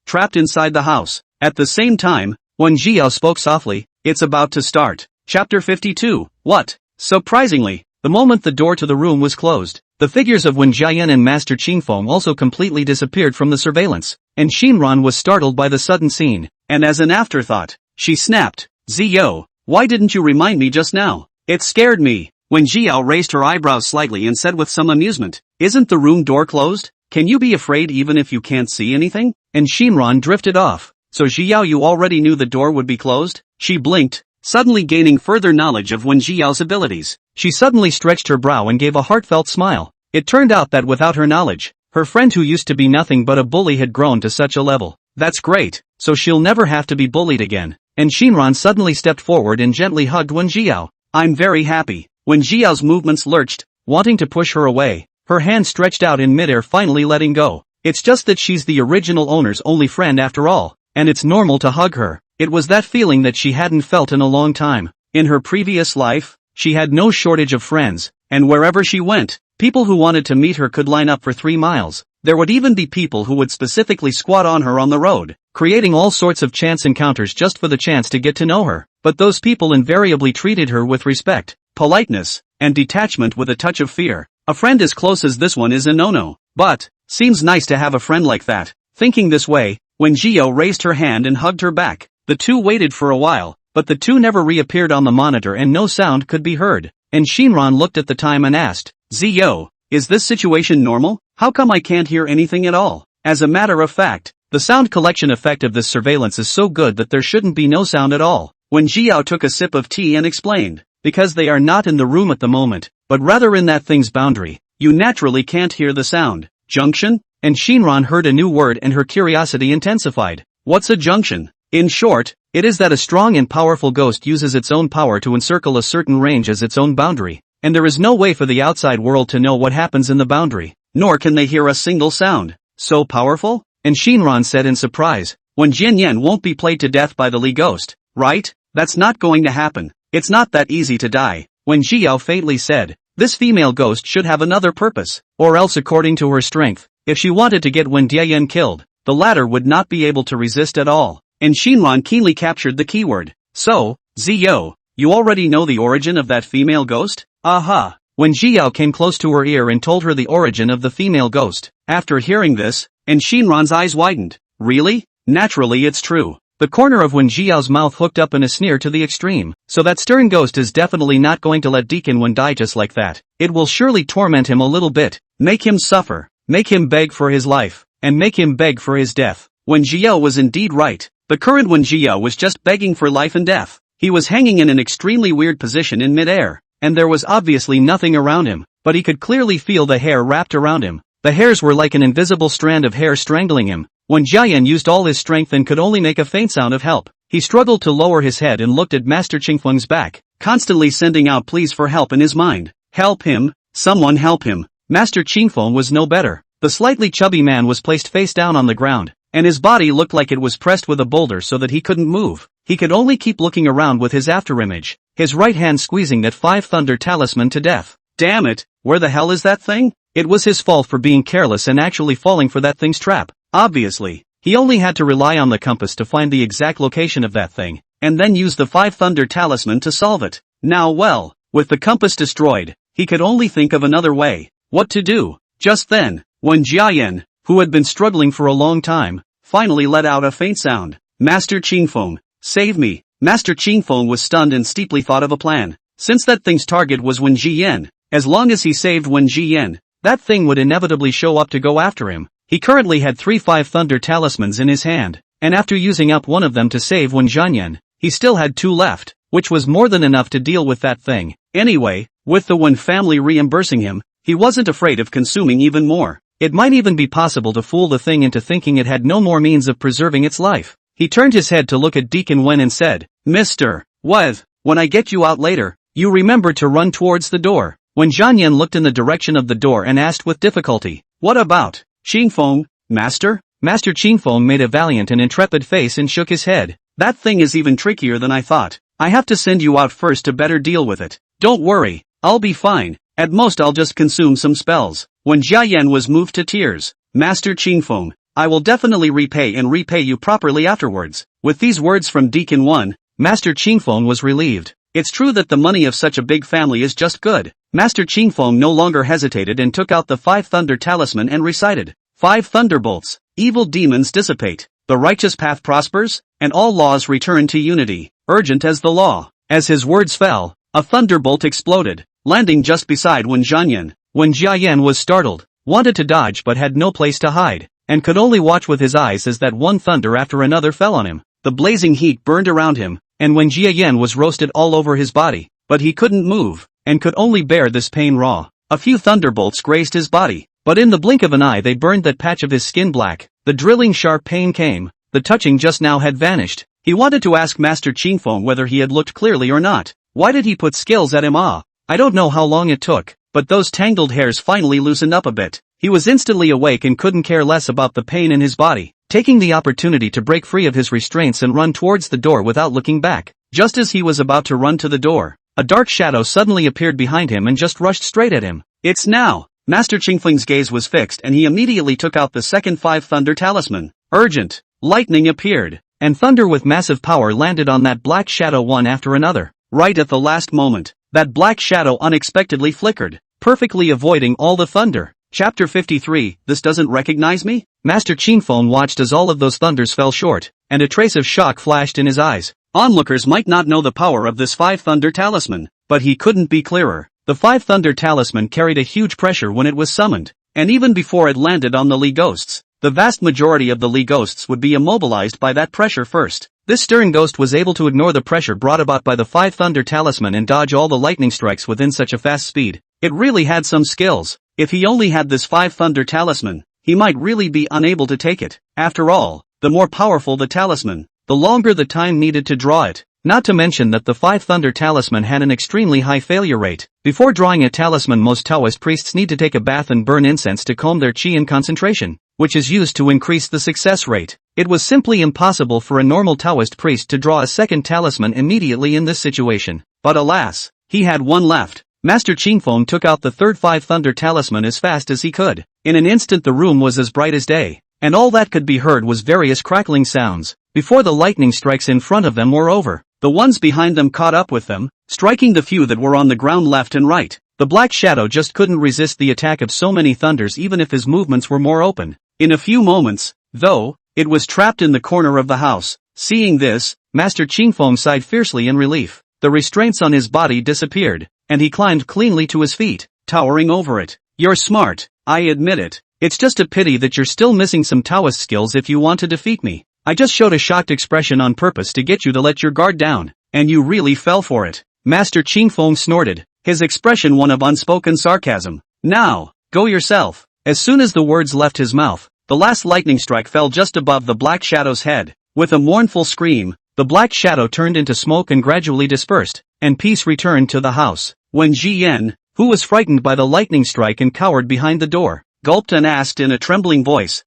trapped inside the house. At the same time, Wen Jiao spoke softly, "It's about to start." Chapter 52. What? Surprisingly, the moment the door to the room was closed, the figures of Wen Jiayan and Master Qingfeng also completely disappeared from the surveillance, and Shinran was startled by the sudden scene, and as an afterthought, she snapped, "Zio, why didn't you remind me just now? It scared me." Wen Jiao raised her eyebrows slightly and said with some amusement, "Isn't the room door closed? Can you be afraid even if you can't see anything?" And Shinran drifted off. "So Jiao, you already knew the door would be closed?" She blinked, suddenly gaining further knowledge of Wen Jiao's abilities. She suddenly stretched her brow and gave a heartfelt smile. It turned out that without her knowledge, her friend who used to be nothing but a bully had grown to such a level. That's great, so she'll never have to be bullied again. And Shinran suddenly stepped forward and gently hugged Wen Jiao. "I'm very happy." Wen Jiao's movements lurched, wanting to push her away, her hand stretched out in midair finally letting go. It's just that she's the original owner's only friend after all, and it's normal to hug her. It was that feeling that she hadn't felt in a long time. In her previous life, she had no shortage of friends, and wherever she went, people who wanted to meet her could line up for 3 miles. There would even be people who would specifically squat on her on the road, creating all sorts of chance encounters just for the chance to get to know her. but those people invariably treated her with respect, politeness, and detachment with a touch of fear. A friend as close as this one is a no-no, but, seems nice to have a friend like that. Thinking this way, when Gio raised her hand and hugged her back, the two waited for a while, but the two never reappeared on the monitor and no sound could be heard. And Shinran looked at the time and asked, Zio, is this situation normal? How come I can't hear anything at all? As a matter of fact, the sound collection effect of this surveillance is so good that there shouldn't be no sound at all. When Jiao took a sip of tea and explained, because they are not in the room at the moment, but rather in that thing's boundary, you naturally can't hear the sound. Junction? And Shinran heard a new word and her curiosity intensified. What's a junction? In short, it is that a strong and powerful ghost uses its own power to encircle a certain range as its own boundary, and there is no way for the outside world to know what happens in the boundary, nor can they hear a single sound. So powerful? And Shinran said in surprise, when Jianyan won't be played to death by the Li ghost, right? That's not going to happen. It's not that easy to die. When Jiao faintly said, this female ghost should have another purpose, or else according to her strength, if she wanted to get Wen Diayan killed, the latter would not be able to resist at all. And Shinran keenly captured the keyword. So, Zio, you already know the origin of that female ghost? Aha! When Jiao came close to her ear and told her the origin of the female ghost, after hearing this, and Shinran's eyes widened. Really? Naturally it's true. The corner of Wen Jiao's mouth hooked up in a sneer to the extreme. So that stern ghost is definitely not going to let Deacon Wen die just like that. It will surely torment him a little bit, make him suffer, make him beg for his life, and make him beg for his death. Wen Jiao was indeed right. The current Wen Jiao was just begging for life and death. He was hanging in an extremely weird position in midair, and there was obviously nothing around him, but he could clearly feel the hair wrapped around him. The hairs were like an invisible strand of hair strangling him. When Jiayan used all his strength and could only make a faint sound of help, he struggled to lower his head and looked at Master Qingfeng's back, constantly sending out pleas for help in his mind. Help him, someone help him. Master Qingfeng was no better. The slightly chubby man was placed face down on the ground, and his body looked like it was pressed with a boulder so that he couldn't move. He could only keep looking around with his afterimage, his right hand squeezing that 5 thunder talisman to death. Damn it, where the hell is that thing? It was his fault for being careless and actually falling for that thing's trap. Obviously, he only had to rely on the compass to find the exact location of that thing, and then use the 5 thunder talisman to solve it. Now well, with the compass destroyed, he could only think of another way. What to do? Just then, when Jiayan, who had been struggling for a long time, finally let out a faint sound. Master Qingfeng, save me. Master Qingfeng was stunned and steeply thought of a plan. Since that thing's target was Wen Jiyan, as long as he saved Wen Jiyan, that thing would inevitably show up to go after him. He currently had 3 5 thunder talismans in his hand, and after using up one of them to save Wen Jianyan, he still had 2 left, which was more than enough to deal with that thing. Anyway, with the Wen family reimbursing him, he wasn't afraid of consuming even more. It might even be possible to fool the thing into thinking it had no more means of preserving its life. He turned his head to look at Deacon Wen and said, Mr. Weth, when I get you out later, you remember to run towards the door. When Jianyan looked in the direction of the door and asked with difficulty, what about Qingfeng, Master? Master Qingfeng made a valiant and intrepid face and shook his head. That thing is even trickier than I thought. I have to send you out first to better deal with it. Don't worry, I'll be fine. At most I'll just consume some spells. When Jiayan was moved to tears, Master Qingfeng, I will definitely repay you properly afterwards. With these words from Deacon 1, Master Qingfeng was relieved. It's true that the money of such a big family is just good. Master Qingfeng no longer hesitated and took out the 5 thunder talisman and recited, 5 thunderbolts, evil demons dissipate, the righteous path prospers, and all laws return to unity, urgent as the law. As his words fell, a thunderbolt exploded, landing just beside Wen Jianyan. When Jiayan was startled, wanted to dodge but had no place to hide, and could only watch with his eyes as that one thunder after another fell on him. The blazing heat burned around him, and when Jiayan was roasted all over his body, but he couldn't move, and could only bear this pain raw. A few thunderbolts grazed his body, but in the blink of an eye they burned that patch of his skin black. The drilling sharp pain came, the touching just now had vanished. He wanted to ask Master Qingfeng whether he had looked clearly or not. Why did he put skills at him? I don't know how long it took, but those tangled hairs finally loosened up a bit. He was instantly awake and couldn't care less about the pain in his body, taking the opportunity to break free of his restraints and run towards the door without looking back. Just as he was about to run to the door, a dark shadow suddenly appeared behind him and just rushed straight at him. It's now! Master Qingfeng's gaze was fixed and he immediately took out the second 5 thunder talisman. Urgent! Lightning appeared. and thunder with massive power landed on that black shadow one after another. Right at the last moment, that black shadow unexpectedly flickered, perfectly avoiding all the thunder. Chapter 53, This Doesn't Recognize Me? Master Qingfeng watched as all of those thunders fell short, and a trace of shock flashed in his eyes. Onlookers might not know the power of this 5 Thunder Talisman, but he couldn't be clearer. The 5 Thunder Talisman carried a huge pressure when it was summoned, and even before it landed on the Li Ghosts, the vast majority of the Li Ghosts would be immobilized by that pressure first. This stern ghost was able to ignore the pressure brought about by the 5 Thunder Talisman and dodge all the lightning strikes within such a fast speed. It really had some skills. If he only had this 5 Thunder Talisman, he might really be unable to take it. After all, the more powerful the talisman, the longer the time needed to draw it. Not to mention that the 5 Thunder Talisman had an extremely high failure rate. Before drawing a talisman, most Taoist priests need to take a bath and burn incense to calm their qi and concentration, which is used to increase the success rate. It was simply impossible for a normal Taoist priest to draw a second talisman immediately in this situation. But alas, he had one left. Master Qingfeng took out the third 5 Thunder Talisman as fast as he could. In an instant the room was as bright as day, and all that could be heard was various crackling sounds. Before the lightning strikes in front of them were over, the ones behind them caught up with them, striking the few that were on the ground left and right. The black shadow just couldn't resist the attack of so many thunders even if his movements were more open. In a few moments, though, it was trapped in the corner of the house. Seeing this, Master Qingfeng sighed fiercely in relief. The restraints on his body disappeared, and he climbed cleanly to his feet, towering over it. You're smart, I admit it. It's just a pity that you're still missing some Taoist skills if you want to defeat me. I just showed a shocked expression on purpose to get you to let your guard down, and you really fell for it. Master Qingfeng snorted, his expression one of unspoken sarcasm. Now, go yourself. As soon as the words left his mouth, the last lightning strike fell just above the black shadow's head. With a mournful scream, the black shadow turned into smoke and gradually dispersed, and peace returned to the house. When Ji Yan, who was frightened by the lightning strike and cowered behind the door, gulped and asked in a trembling voice,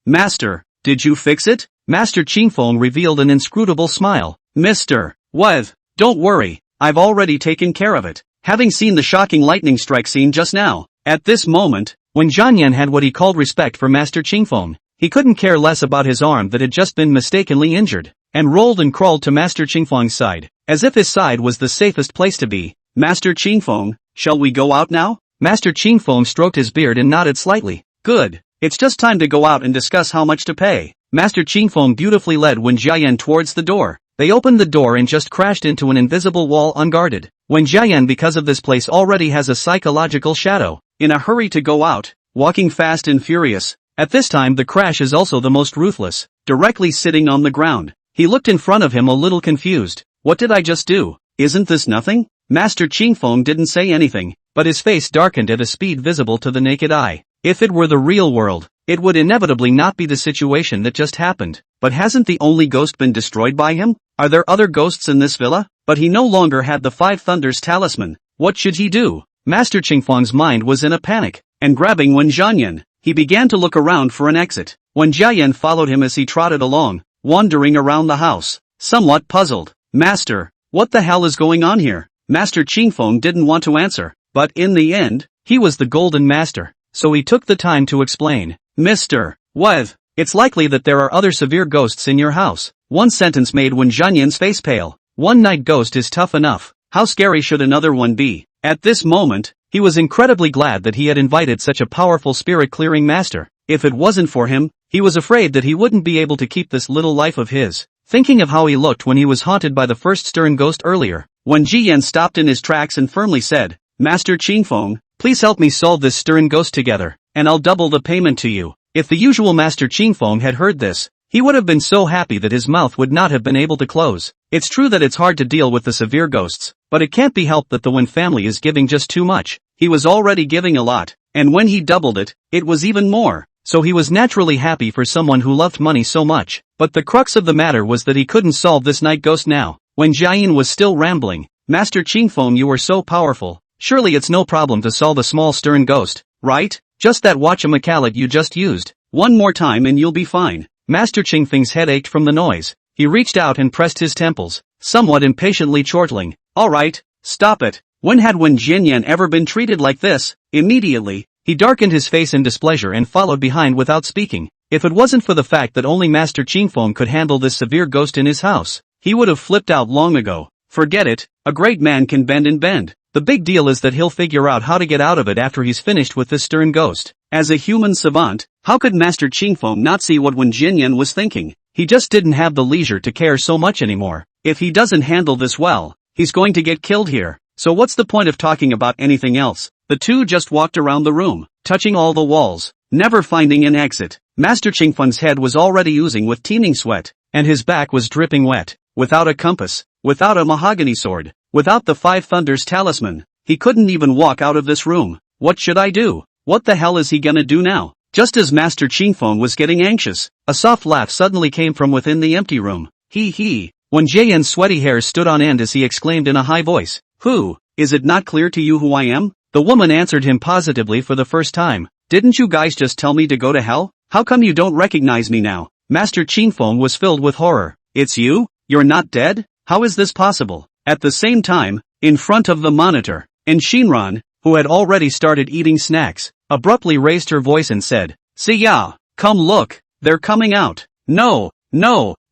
Master, did you fix it? Master Qingfeng revealed an inscrutable smile. Mr. What? Don't worry, I've already taken care of it. Having seen the shocking lightning strike scene just now, at this moment, when Jianyan had what he called respect for Master Qingfeng, he couldn't care less about his arm that had just been mistakenly injured, and rolled and crawled to Master Qingfeng's side, as if his side was the safest place to be. Master Qingfeng, shall we go out now? Master Qingfeng stroked his beard and nodded slightly. Good, it's just time to go out and discuss how much to pay. Master Qingfeng beautifully led Wen Jiayan towards the door. They opened the door and just crashed into an invisible wall unguarded. Wen Jiayan, because of this place, already has a psychological shadow, in a hurry to go out, walking fast and furious. At this time the crash is also the most ruthless, directly sitting on the ground. He looked in front of him a little confused. What did I just do? Isn't this nothing? Master Qingfeng didn't say anything, but his face darkened at a speed visible to the naked eye. If it were the real world, it would inevitably not be the situation that just happened. But hasn't the only ghost been destroyed by him? Are there other ghosts in this villa? But he no longer had the 5 Thunders talisman. What should he do? Master Qingfeng's mind was in a panic, and grabbing Wen Jianyan, he began to look around for an exit. Wen Jiayan followed him as he trotted along, wandering around the house, somewhat puzzled. Master, what the hell is going on here? Master Qingfeng didn't want to answer, but in the end, he was the Golden Master, so he took the time to explain. Mr. What? It's likely that there are other severe ghosts in your house. One sentence made Wen Jianyan's face pale. One night ghost is tough enough. How scary should another one be? At this moment, he was incredibly glad that he had invited such a powerful spirit-clearing master. If it wasn't for him, he was afraid that he wouldn't be able to keep this little life of his. Thinking of how he looked when he was haunted by the first stern ghost earlier, Wen Jiyan stopped in his tracks and firmly said, Master Qingfeng, please help me solve this stern ghost together, and I'll double the payment to you. If the usual Master Qingfeng had heard this, he would have been so happy that his mouth would not have been able to close. It's true that it's hard to deal with the severe ghosts, but it can't be helped that the Wen family is giving just too much. He was already giving a lot, and when he doubled it, it was even more. So he was naturally happy for someone who loved money so much. But the crux of the matter was that he couldn't solve this night ghost now. When Jiayin was still rambling, Master Qingfeng, you were so powerful. Surely it's no problem to solve a small stern ghost, right? Just that whatchamacallit you just used. One more time and you'll be fine. Master Qingfeng's head ached from the noise. He reached out and pressed his temples, somewhat impatiently chortling. Alright, stop it. When had Wen Jianyan ever been treated like this? Immediately, he darkened his face in displeasure and followed behind without speaking. If it wasn't for the fact that only Master Qingfeng could handle this severe ghost in his house, he would have flipped out long ago. Forget it, a great man can bend and bend. The big deal is that he'll figure out how to get out of it after he's finished with this stern ghost. As a human savant, how could Master Qingfeng not see what Wen Jinyan was thinking? He just didn't have the leisure to care so much anymore. If he doesn't handle this well, he's going to get killed here. So what's the point of talking about anything else? The two just walked around the room, touching all the walls, never finding an exit. Master Qingfeng's head was already oozing with teeming sweat, and his back was dripping wet. Without a compass, without a mahogany sword, without the Five Thunders talisman, he couldn't even walk out of this room. What should I do? What the hell is he gonna do now? Just as Master Qingfeng was getting anxious, a soft laugh suddenly came from within the empty room. Hee hee. When Jian's sweaty hairs stood on end as he exclaimed in a high voice, "Who? Is it not clear to you who I am?" The woman answered him positively for the first time. "Didn't you guys just tell me to go to hell? How come you don't recognize me now?" Master Qingfeng was filled with horror. "It's you? You're not dead? How is this possible?" At the same time, in front of the monitor, and Shinran, who had already started eating snacks, abruptly raised her voice and said, "Siya, come look, they're coming out." No,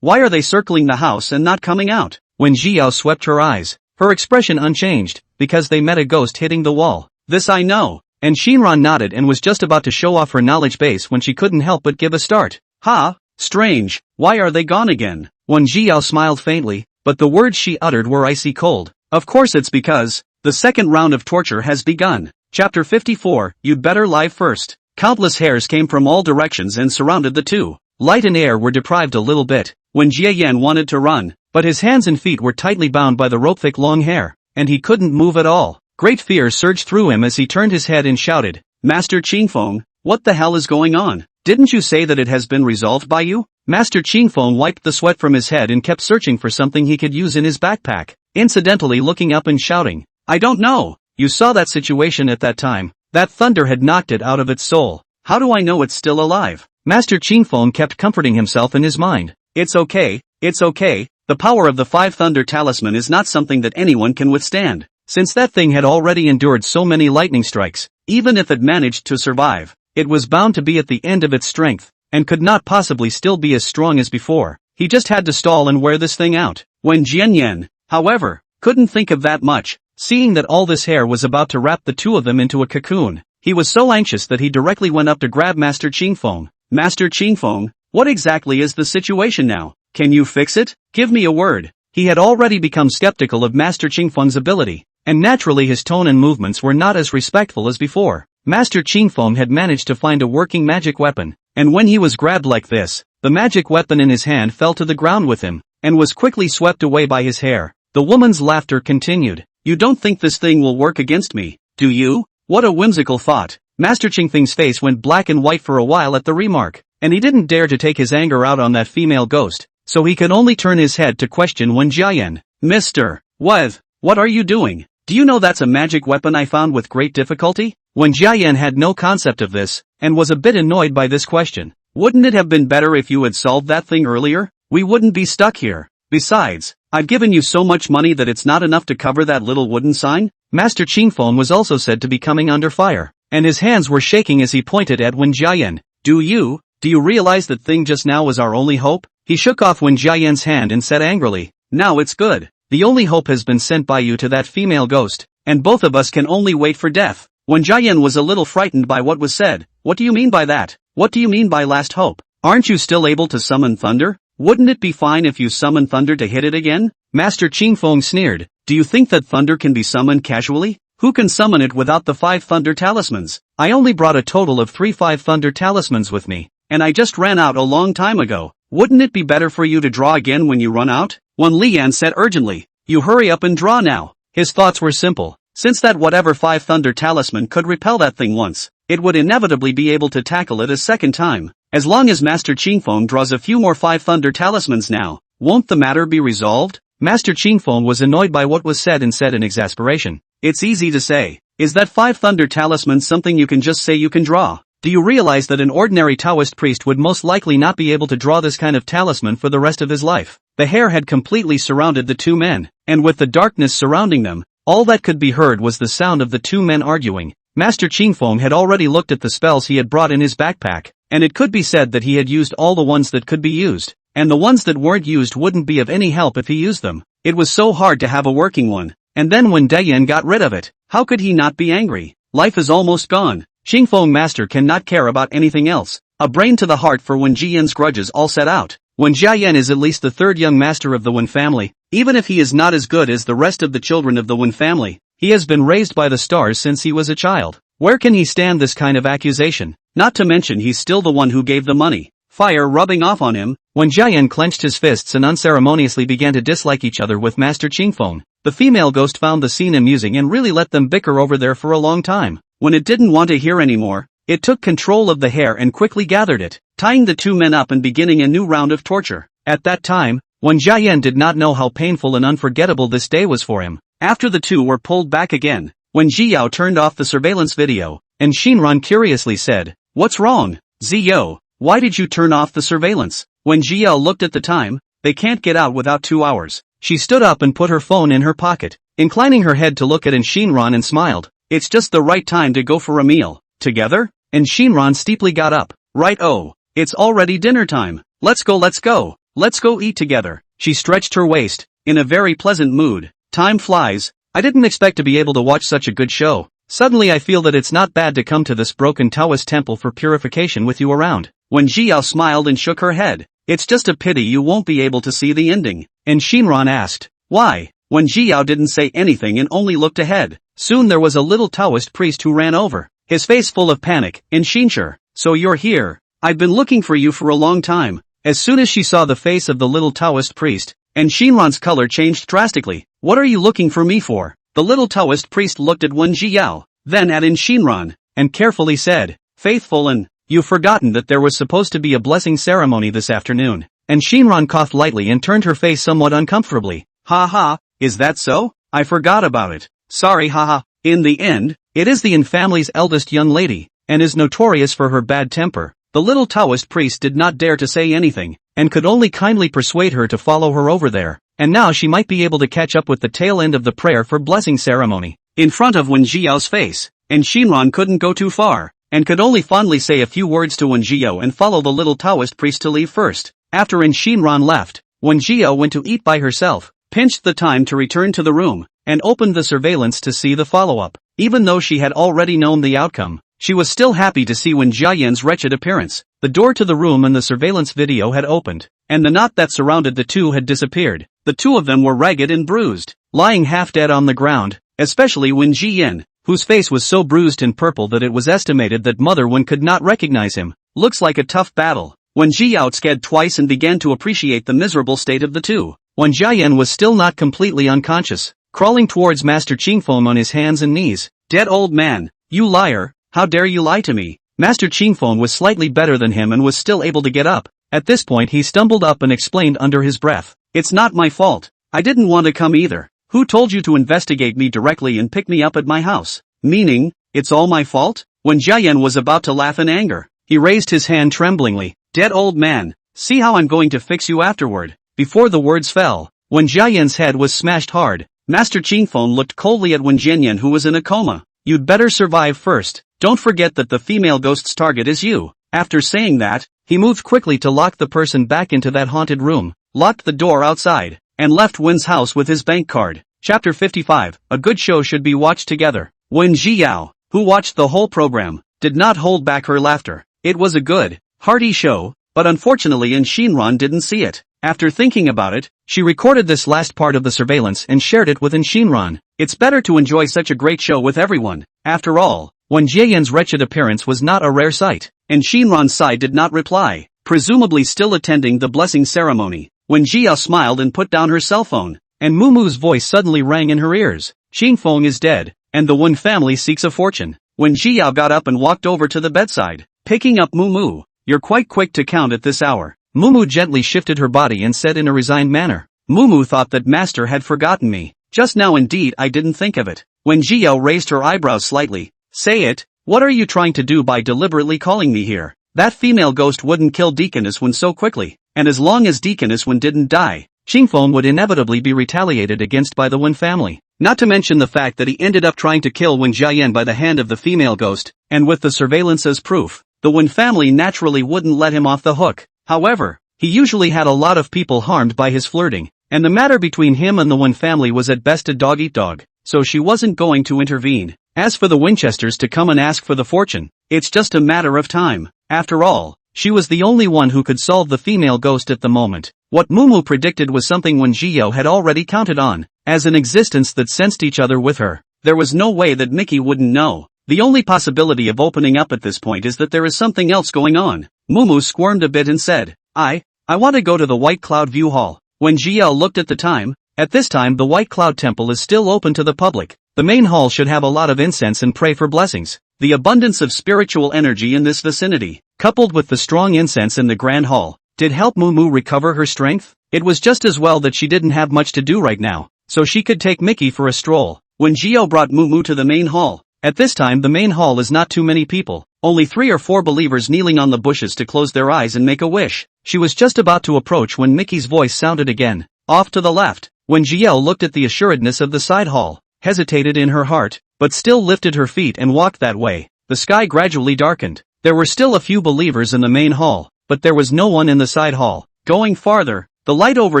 why are they circling the house and not coming out? When Jiao swept her eyes, her expression unchanged, because they met a ghost hitting the wall. "This I know." And Shinran nodded and was just about to show off her knowledge base when she couldn't help but give a start. "Ha, strange, why are they gone again?" Wen Jiao smiled faintly, but the words she uttered were icy cold. "Of course it's because the second round of torture has begun." Chapter 54, You'd Better Lie First. Countless hairs came from all directions and surrounded the two. Light and air were deprived a little bit. When Jiayan wanted to run, but his hands and feet were tightly bound by the rope-thick long hair, and he couldn't move at all. Great fear surged through him as he turned his head and shouted, "Master Qingfeng, what the hell is going on? Didn't you say that it has been resolved by you?" Master Qingfeng wiped the sweat from his head and kept searching for something he could use in his backpack, incidentally looking up and shouting, "I don't know. You saw that situation at that time. That thunder had knocked it out of its soul. How do I know it's still alive?" Master Qingfeng kept comforting himself in his mind. It's okay. The power of the Five Thunder Talisman is not something that anyone can withstand. Since that thing had already endured so many lightning strikes, even if it managed to survive, it was bound to be at the end of its strength, and could not possibly still be as strong as before. He just had to stall and wear this thing out. When Jianyan, however, couldn't think of that much, seeing that all this hair was about to wrap the two of them into a cocoon, he was so anxious that he directly went up to grab Master Qingfeng. "Master Qingfeng, what exactly is the situation now? Can you fix it? Give me a word." He had already become skeptical of Master Qingfeng's ability, and naturally his tone and movements were not as respectful as before. Master Qingfeng had managed to find a working magic weapon, and when he was grabbed like this, the magic weapon in his hand fell to the ground with him, and was quickly swept away by his hair. The woman's laughter continued. "You don't think this thing will work against me, do you? What a whimsical thought." Master Qingfeng's face went black and white for a while at the remark, and he didn't dare to take his anger out on that female ghost, so he could only turn his head to question Wen Jiayan. "Mister, what are you doing? Do you know that's a magic weapon I found with great difficulty?" Wen Jiayan had no concept of this, and was a bit annoyed by this question. "Wouldn't it have been better if you had solved that thing earlier? We wouldn't be stuck here. Besides, I've given you so much money that it's not enough to cover that little wooden sign." Master Qingfeng was also said to be coming under fire, and his hands were shaking as he pointed at Wen Jiayan. Do you realize that thing just now was our only hope?" He shook off Wen Jiayan's hand and said angrily, "Now it's good. The only hope has been sent by you to that female ghost, and both of us can only wait for death." Wen Jiayan was a little frightened by what was said. "What do you mean by that? What do you mean by last hope? Aren't you still able to summon thunder? Wouldn't it be fine if you summon thunder to hit it again?" Master Qingfeng sneered. "Do you think that thunder can be summoned casually? Who can summon it without the 5 thunder talismans? I only brought a total of 3 5 thunder talismans with me, and I just ran out a long time ago. Wouldn't it be better for you to draw again when you run out?" Wen Lian said urgently. "You hurry up and draw now." His thoughts were simple. Since that whatever 5 thunder talisman could repel that thing once, it would inevitably be able to tackle it a second time. As long as Master Qingfeng draws a few more 5 thunder talismans now, won't the matter be resolved? Master Qingfeng was annoyed by what was said and said in exasperation, "It's easy to say. Is that 5 thunder talismans something you can just say you can draw? Do you realize that an ordinary Taoist priest would most likely not be able to draw this kind of talisman for the rest of his life?" The hair had completely surrounded the two men, and with the darkness surrounding them, all that could be heard was the sound of the two men arguing. Master Qingfeng had already looked at the spells he had brought in his backpack, and it could be said that he had used all the ones that could be used, and the ones that weren't used wouldn't be of any help if he used them. It was so hard to have a working one, and then when Dayan got rid of it, how could he not be angry? Life is almost gone. Xingfeng Master cannot care about anything else. A brain to the heart for Wen Jian's grudges all set out. Wen Jiayan is at least the third young master of the Wen family, even if he is not as good as the rest of the children of the Wen family. He has been raised by the stars since he was a child. Where can he stand this kind of accusation? Not to mention he's still the one who gave the money. Fire rubbing off on him. Wen Jiayan clenched his fists and unceremoniously began to dislike each other with Master Qingfeng. The female ghost found the scene amusing and really let them bicker over there for a long time. When it didn't want to hear anymore, it took control of the hair and quickly gathered it, tying the two men up and beginning a new round of torture. At that time, Wen Jiayan did not know how painful and unforgettable this day was for him. After the two were pulled back again, Wen Ziyao turned off the surveillance video, and Shinran curiously said, "What's wrong, Ziyao? Why did you turn off the surveillance?" When Ziyao looked at the time, they can't get out without 2 hours. She stood up and put her phone in her pocket, inclining her head to look at Shinran and smiled. "It's just the right time to go for a meal. Together?" And Shinran steeply got up. "Right, oh, it's already dinner time. Let's go. Let's go eat together." She stretched her waist, in a very pleasant mood. "Time flies. I didn't expect to be able to watch such a good show. Suddenly I feel that it's not bad to come to this broken Taoist temple for purification with you around." When Ziyao smiled and shook her head. "It's just a pity you won't be able to see the ending." And Shinran asked, "Why?" When Ziyao didn't say anything and only looked ahead. Soon there was a little Taoist priest who ran over, his face full of panic. "And Shinsher, so you're here. I've been looking for you for a long time." As soon as she saw the face of the little Taoist priest, and Shinran's color changed drastically. "What are you looking for me for?" The little Taoist priest looked at Wen Ziyao, then at Shinran, and carefully said, "Faithful and, you've forgotten that there was supposed to be a blessing ceremony this afternoon." And Shinran coughed lightly and turned her face somewhat uncomfortably. "Ha ha, is that so? I forgot about it. Sorry, haha." In the end, it is the Yin family's eldest young lady, and is notorious for her bad temper. The little Taoist priest did not dare to say anything, and could only kindly persuade her to follow her over there, and now she might be able to catch up with the tail end of the prayer for blessing ceremony. In front of Wen Jiao's face, and Shinran couldn't go too far, and could only fondly say a few words to Wen Jiao and follow the little Taoist priest to leave first. After Shinran left, Wen Jiao went to eat by herself, pinched the time to return to the room, and opened the surveillance to see the follow-up. Even though she had already known the outcome, she was still happy to see Wen Jiayan's wretched appearance. The door to the room and the surveillance video had opened, and the knot that surrounded the two had disappeared. The two of them were ragged and bruised, lying half dead on the ground, especially Wen Jiyan, whose face was so bruised and purple that it was estimated that Mother Wen could not recognize him. "Looks like a tough battle." Wen Jiao scared twice and began to appreciate the miserable state of the two. Wen Jiayan was still not completely unconscious, crawling towards Master Qingfeng on his hands and knees. "Dead old man, you liar, how dare you lie to me?" Master Qingfeng was slightly better than him and was still able to get up. At this point he stumbled up and explained under his breath, "It's not my fault. I didn't want to come either. Who told you to investigate me directly and pick me up at my house? Meaning, it's all my fault?" When Jiayan was about to laugh in anger, he raised his hand tremblingly. "Dead old man, see how I'm going to fix you afterward." Before the words fell, when Jiayan's head was smashed hard, Master Qingfeng looked coldly at Wen Jianyan who was in a coma. "You'd better survive first. Don't forget that the female ghost's target is you." After saying that, he moved quickly to lock the person back into that haunted room, locked the door outside, and left Wen's house with his bank card. Chapter 55, a good show should be watched together. Wen Ziyao, who watched the whole program, did not hold back her laughter. It was a good, hearty show, but unfortunately Shinran didn't see it. After thinking about it, she recorded this last part of the surveillance and shared it with Shinran. It's better to enjoy such a great show with everyone. After all, Wen Jiayan's wretched appearance was not a rare sight, and Shinran's side did not reply, presumably still attending the blessing ceremony. When Jia smiled and put down her cell phone, and Mumu's voice suddenly rang in her ears. Qingfeng is dead, and the Wen family seeks a fortune. When Jia got up and walked over to the bedside, picking up Mumu, "You're quite quick to count at this hour." Mumu gently shifted her body and said in a resigned manner, "Mumu thought that Master had forgotten me. Just now indeed I didn't think of it." When Jia raised her eyebrows slightly, "Say it, what are you trying to do by deliberately calling me here? That female ghost wouldn't kill Deaconess Wen so quickly, and as long as Deaconess Wen didn't die, Qingfeng would inevitably be retaliated against by the Wen family. Not to mention the fact that he ended up trying to kill Wen Jiayan by the hand of the female ghost, and with the surveillance as proof. the Wen family naturally wouldn't let him off the hook. However, he usually had a lot of people harmed by his flirting, and the matter between him and the Wen family was at best a dog-eat-dog, so she wasn't going to intervene. As for the Winchesters to come and ask for the fortune, it's just a matter of time. After all, she was the only one who could solve the female ghost at the moment. What Mumu predicted was something Wen Jiao had already counted on, as an existence that sensed each other with her. There was no way that Mickey wouldn't know. The only possibility of opening up at this point is that there is something else going on. Mumu squirmed a bit and said, I want to go to the White Cloud View Hall. When Jiao looked at the time, at this time the White Cloud Temple is still open to the public. The main hall should have a lot of incense and pray for blessings. The abundance of spiritual energy in this vicinity, coupled with the strong incense in the Grand Hall, did help Mumu recover her strength. It was just as well that she didn't have much to do right now, so she could take Mickey for a stroll. When Jiao brought Mumu to the main hall, at this time the main hall is not too many people, only 3 or 4 believers kneeling on the bushes to close their eyes and make a wish. She was just about to approach when Mickey's voice sounded again, off to the left. When Jiao looked at the assuredness of the side hall, hesitated in her heart, but still lifted her feet and walked that way. The sky gradually darkened. There were still a few believers in the main hall, but there was no one in the side hall. Going farther, the light over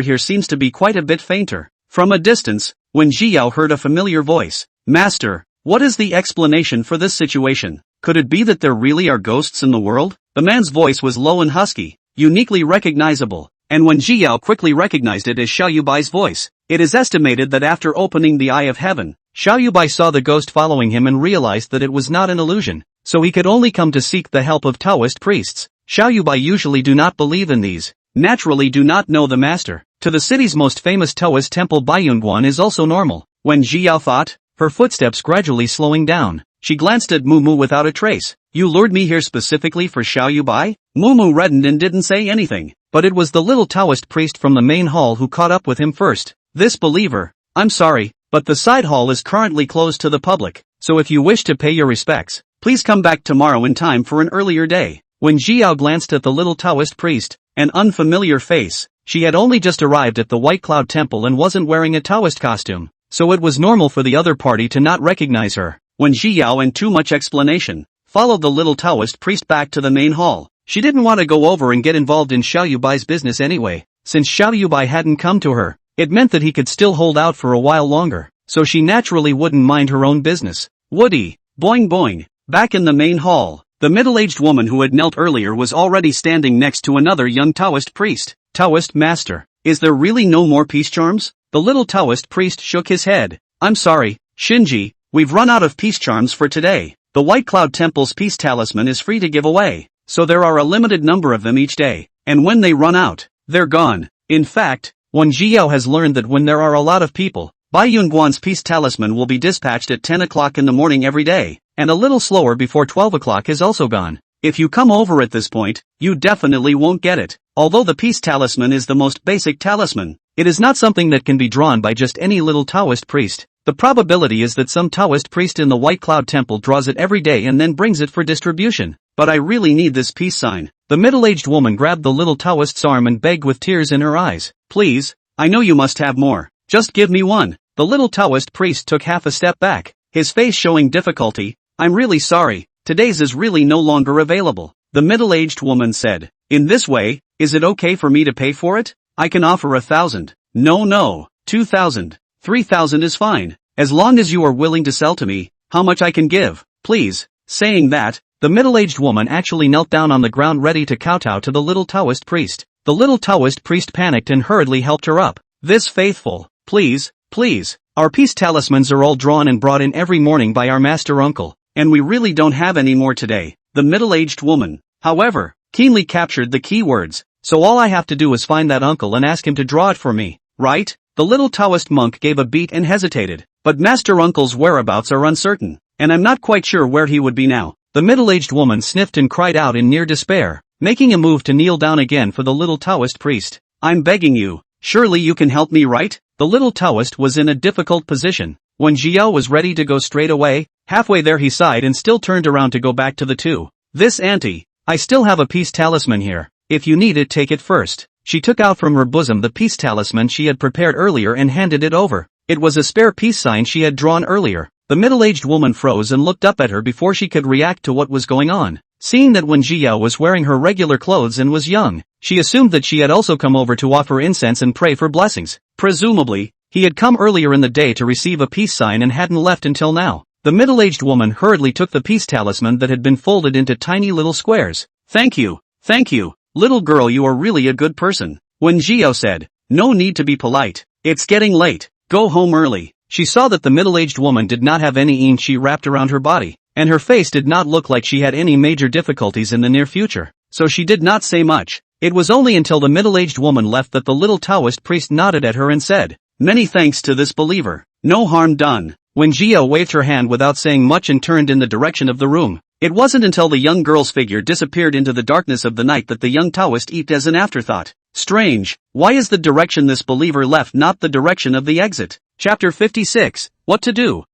here seems to be quite a bit fainter. From a distance, Wen Jiao heard a familiar voice. Master, what is the explanation for this situation? Could it be that there really are ghosts in the world? The man's voice was low and husky, uniquely recognizable, and Wen Jiao quickly recognized it as Xiao Yubai's voice. It is estimated that after opening the Eye of Heaven, Xiao Yubai saw the ghost following him and realized that it was not an illusion, so he could only come to seek the help of Taoist priests. Xiao Yubai usually do not believe in these, naturally do not know the master. To the city's most famous Taoist temple Baiyunguan is also normal. When Jiao thought, her footsteps gradually slowing down, she glanced at Mumu without a trace. You lured me here specifically for Xiao Yubai? Mumu reddened and didn't say anything, but it was the little Taoist priest from the main hall who caught up with him first. This believer, I'm sorry, but the side hall is currently closed to the public, so if you wish to pay your respects, please come back tomorrow in time for an earlier day. When Jiao glanced at the little Taoist priest, an unfamiliar face, she had only just arrived at the White Cloud Temple and wasn't wearing a Taoist costume, so it was normal for the other party to not recognize her. When Jiao, and too much explanation, followed the little Taoist priest back to the main hall, she didn't want to go over and get involved in Xiao Yubai's business anyway. Since Xiao Yubai hadn't come to her, it meant that he could still hold out for a while longer, so she naturally wouldn't mind her own business. Woody, boing boing. Back in the main hall, the middle-aged woman who had knelt earlier was already standing next to another young Taoist priest. Taoist master, is there really no more peace charms? The little Taoist priest shook his head. I'm sorry, Shinji, we've run out of peace charms for today. The White Cloud Temple's peace talisman is free to give away, so there are a limited number of them each day, and when they run out, they're gone. In fact, Wen Jiao has learned that when there are a lot of people, Bai Yunguan's peace talisman will be dispatched at 10 o'clock in the morning every day, and a little slower before 12 o'clock is also gone. If you come over at this point, you definitely won't get it. Although the peace talisman is the most basic talisman, it is not something that can be drawn by just any little Taoist priest. The probability is that some Taoist priest in the White Cloud Temple draws it every day and then brings it for distribution. But I really need this peace sign. The middle-aged woman grabbed the little Taoist's arm and begged with tears in her eyes. Please, I know you must have more. Just give me one. The little Taoist priest took half a step back, his face showing difficulty. I'm really sorry, today's is really no longer available. The middle-aged woman said. In this way, is it okay for me to pay for it? I can offer 1,000. No, 2,000. 3,000 is fine, as long as you are willing to sell to me, how much I can give, please. Saying that, the middle-aged woman actually knelt down on the ground ready to kowtow to the little Taoist priest. The little Taoist priest panicked and hurriedly helped her up. This faithful, please, our peace talismans are all drawn and brought in every morning by our master uncle, and we really don't have any more today. The middle-aged woman, however, keenly captured the key words, so all I have to do is find that uncle and ask him to draw it for me, right? The little Taoist monk gave a beat and hesitated, but Master Uncle's whereabouts are uncertain, and I'm not quite sure where he would be now. The middle-aged woman sniffed and cried out in near despair, making a move to kneel down again for the little Taoist priest. I'm begging you, surely you can help me, right? The little Taoist was in a difficult position. When Jiao was ready to go straight away, halfway there he sighed and still turned around to go back to the two. This auntie, I still have a peace talisman here. If you need it, take it first. She took out from her bosom the peace talisman she had prepared earlier and handed it over. It was a spare peace sign she had drawn earlier. The middle-aged woman froze and looked up at her before she could react to what was going on. Seeing that Wen Jiao was wearing her regular clothes and was young, she assumed that she had also come over to offer incense and pray for blessings. Presumably, he had come earlier in the day to receive a peace sign and hadn't left until now. The middle-aged woman hurriedly took the peace talisman that had been folded into tiny little squares. Thank you, little girl, you are really a good person, Wen Jiao said. No need to be polite. It's getting late. Go home early. She saw that the middle-aged woman did not have any inchi wrapped around her body, and her face did not look like she had any major difficulties in the near future, so she did not say much. It was only until the middle-aged woman left that the little Taoist priest nodded at her and said, "Many thanks to this believer. No harm done." Wen Jiao waved her hand without saying much and turned in the direction of the room. It wasn't until the young girl's figure disappeared into the darkness of the night that the young Taoist eeped as an afterthought. Strange, why is the direction this believer left not the direction of the exit? Chapter 56, What to Do?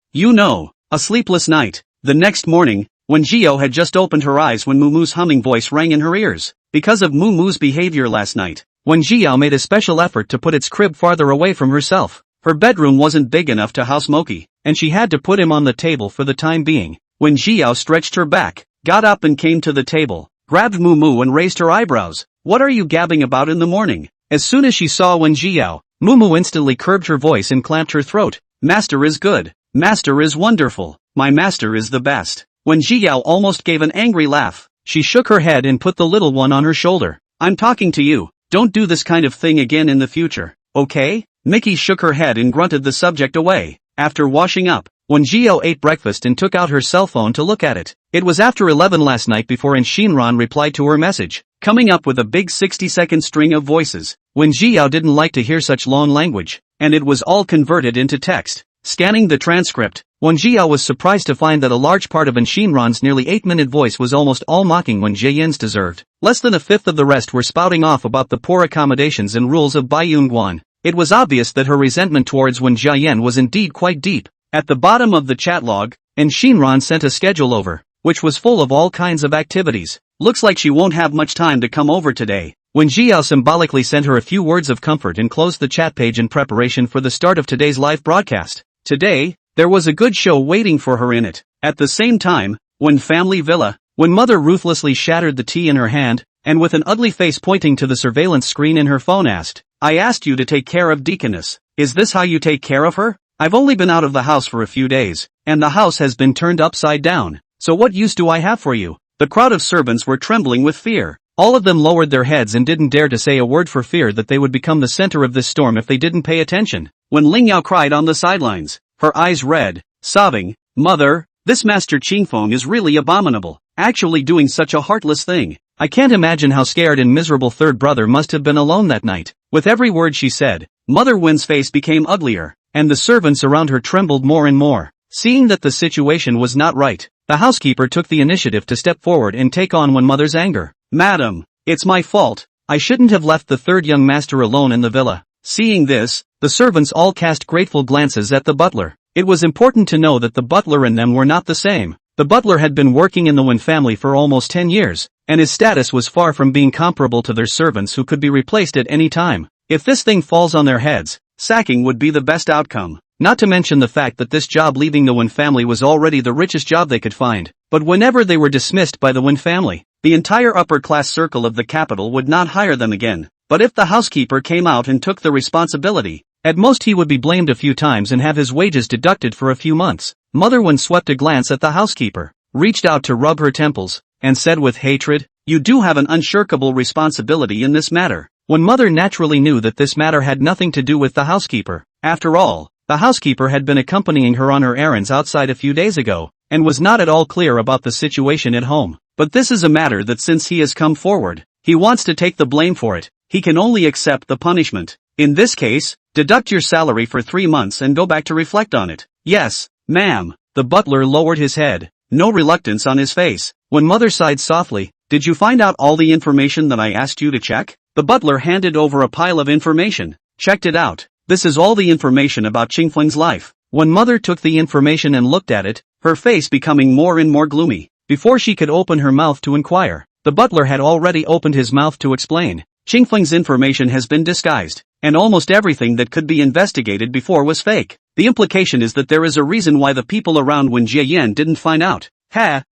A sleepless night. The next morning, Wen Jiao had just opened her eyes when Mumu's humming voice rang in her ears. Because of Mumu's behavior last night, Wen Jiao made a special effort to put its crib farther away from herself. Her bedroom wasn't big enough to house Moki, and she had to put him on the table for the time being. Wen Jiao stretched her back, got up and came to the table, grabbed Mumu and raised her eyebrows. What are you gabbing about in the morning? As soon as she saw Wen Jiao, Mumu instantly curbed her voice and clamped her throat. Master is good. Master is wonderful. My master is the best. Wen Jiao almost gave an angry laugh. She shook her head and put the little one on her shoulder. I'm talking to you. Don't do this kind of thing again in the future, okay? Mickey shook her head and grunted the subject away. After washing up, Wen Jiao ate breakfast and took out her cell phone to look at it. It was after 11 last night before Shinran replied to her message, coming up with a big 60-second string of voices. Wen Jiao didn't like to hear such long language, and it was all converted into text. Scanning the transcript, Wen Jiao was surprised to find that a large part of Shinran's nearly 8-minute voice was almost all mocking Wen Jiayan's deserved. Less than a fifth of the rest were spouting off about the poor accommodations and rules of Baiyunguan. It was obvious that her resentment towards Wen Jiayan was indeed quite deep. At the bottom of the chat log, Shinran sent a schedule over, which was full of all kinds of activities. Looks like she won't have much time to come over today. Wen Jiao symbolically sent her a few words of comfort and closed the chat page in preparation for the start of today's live broadcast. Today, there was a good show waiting for her in it. At the same time, when family villa, when mother ruthlessly shattered the tea in her hand, and with an ugly face pointing to the surveillance screen in her phone asked, I asked you to take care of Deaconess. Is this how you take care of her? I've only been out of the house for a few days, and the house has been turned upside down. So what use do I have for you? The crowd of servants were trembling with fear. All of them lowered their heads and didn't dare to say a word for fear that they would become the center of this storm if they didn't pay attention. When Ling Yao cried on the sidelines, her eyes red, sobbing, Mother, this Master Qingfeng is really abominable, actually doing such a heartless thing. I can't imagine how scared and miserable third brother must have been alone that night. With every word she said, Mother Wen's face became uglier, and the servants around her trembled more and more. Seeing that the situation was not right, the housekeeper took the initiative to step forward and take on Wen Mother's anger. Madam, it's my fault. I shouldn't have left the third young master alone in the villa. Seeing this, the servants all cast grateful glances at the butler. It was important to know that the butler and them were not the same. The butler had been working in the Wen family for almost 10 years, and his status was far from being comparable to their servants who could be replaced at any time. If this thing falls on their heads, sacking would be the best outcome. Not to mention the fact that this job leaving the Wen family was already the richest job they could find. But whenever they were dismissed by the Wen family, the entire upper-class circle of the capital would not hire them again. But if the housekeeper came out and took the responsibility, at most he would be blamed a few times and have his wages deducted for a few months. Mother Wen swept a glance at the housekeeper, reached out to rub her temples, and said with hatred, You do have an unshirkable responsibility in this matter. When Mother naturally knew that this matter had nothing to do with the housekeeper. After all, the housekeeper had been accompanying her on her errands outside a few days ago, and was not at all clear about the situation at home. But this is a matter that since he has come forward, he wants to take the blame for it. He can only accept the punishment. In this case, deduct your salary for 3 months and go back to reflect on it. Yes, ma'am. The butler lowered his head, no reluctance on his face. When Mother sighed softly, Did you find out all the information that I asked you to check? The butler handed over a pile of information. Checked it out. This is all the information about Qingfeng's life. When Mother took the information and looked at it, her face becoming more and more gloomy. Before she could open her mouth to inquire, the butler had already opened his mouth to explain. Qingfeng's information has been disguised, and almost everything that could be investigated before was fake. The implication is that there is a reason why the people around Wen Jiayan didn't find out.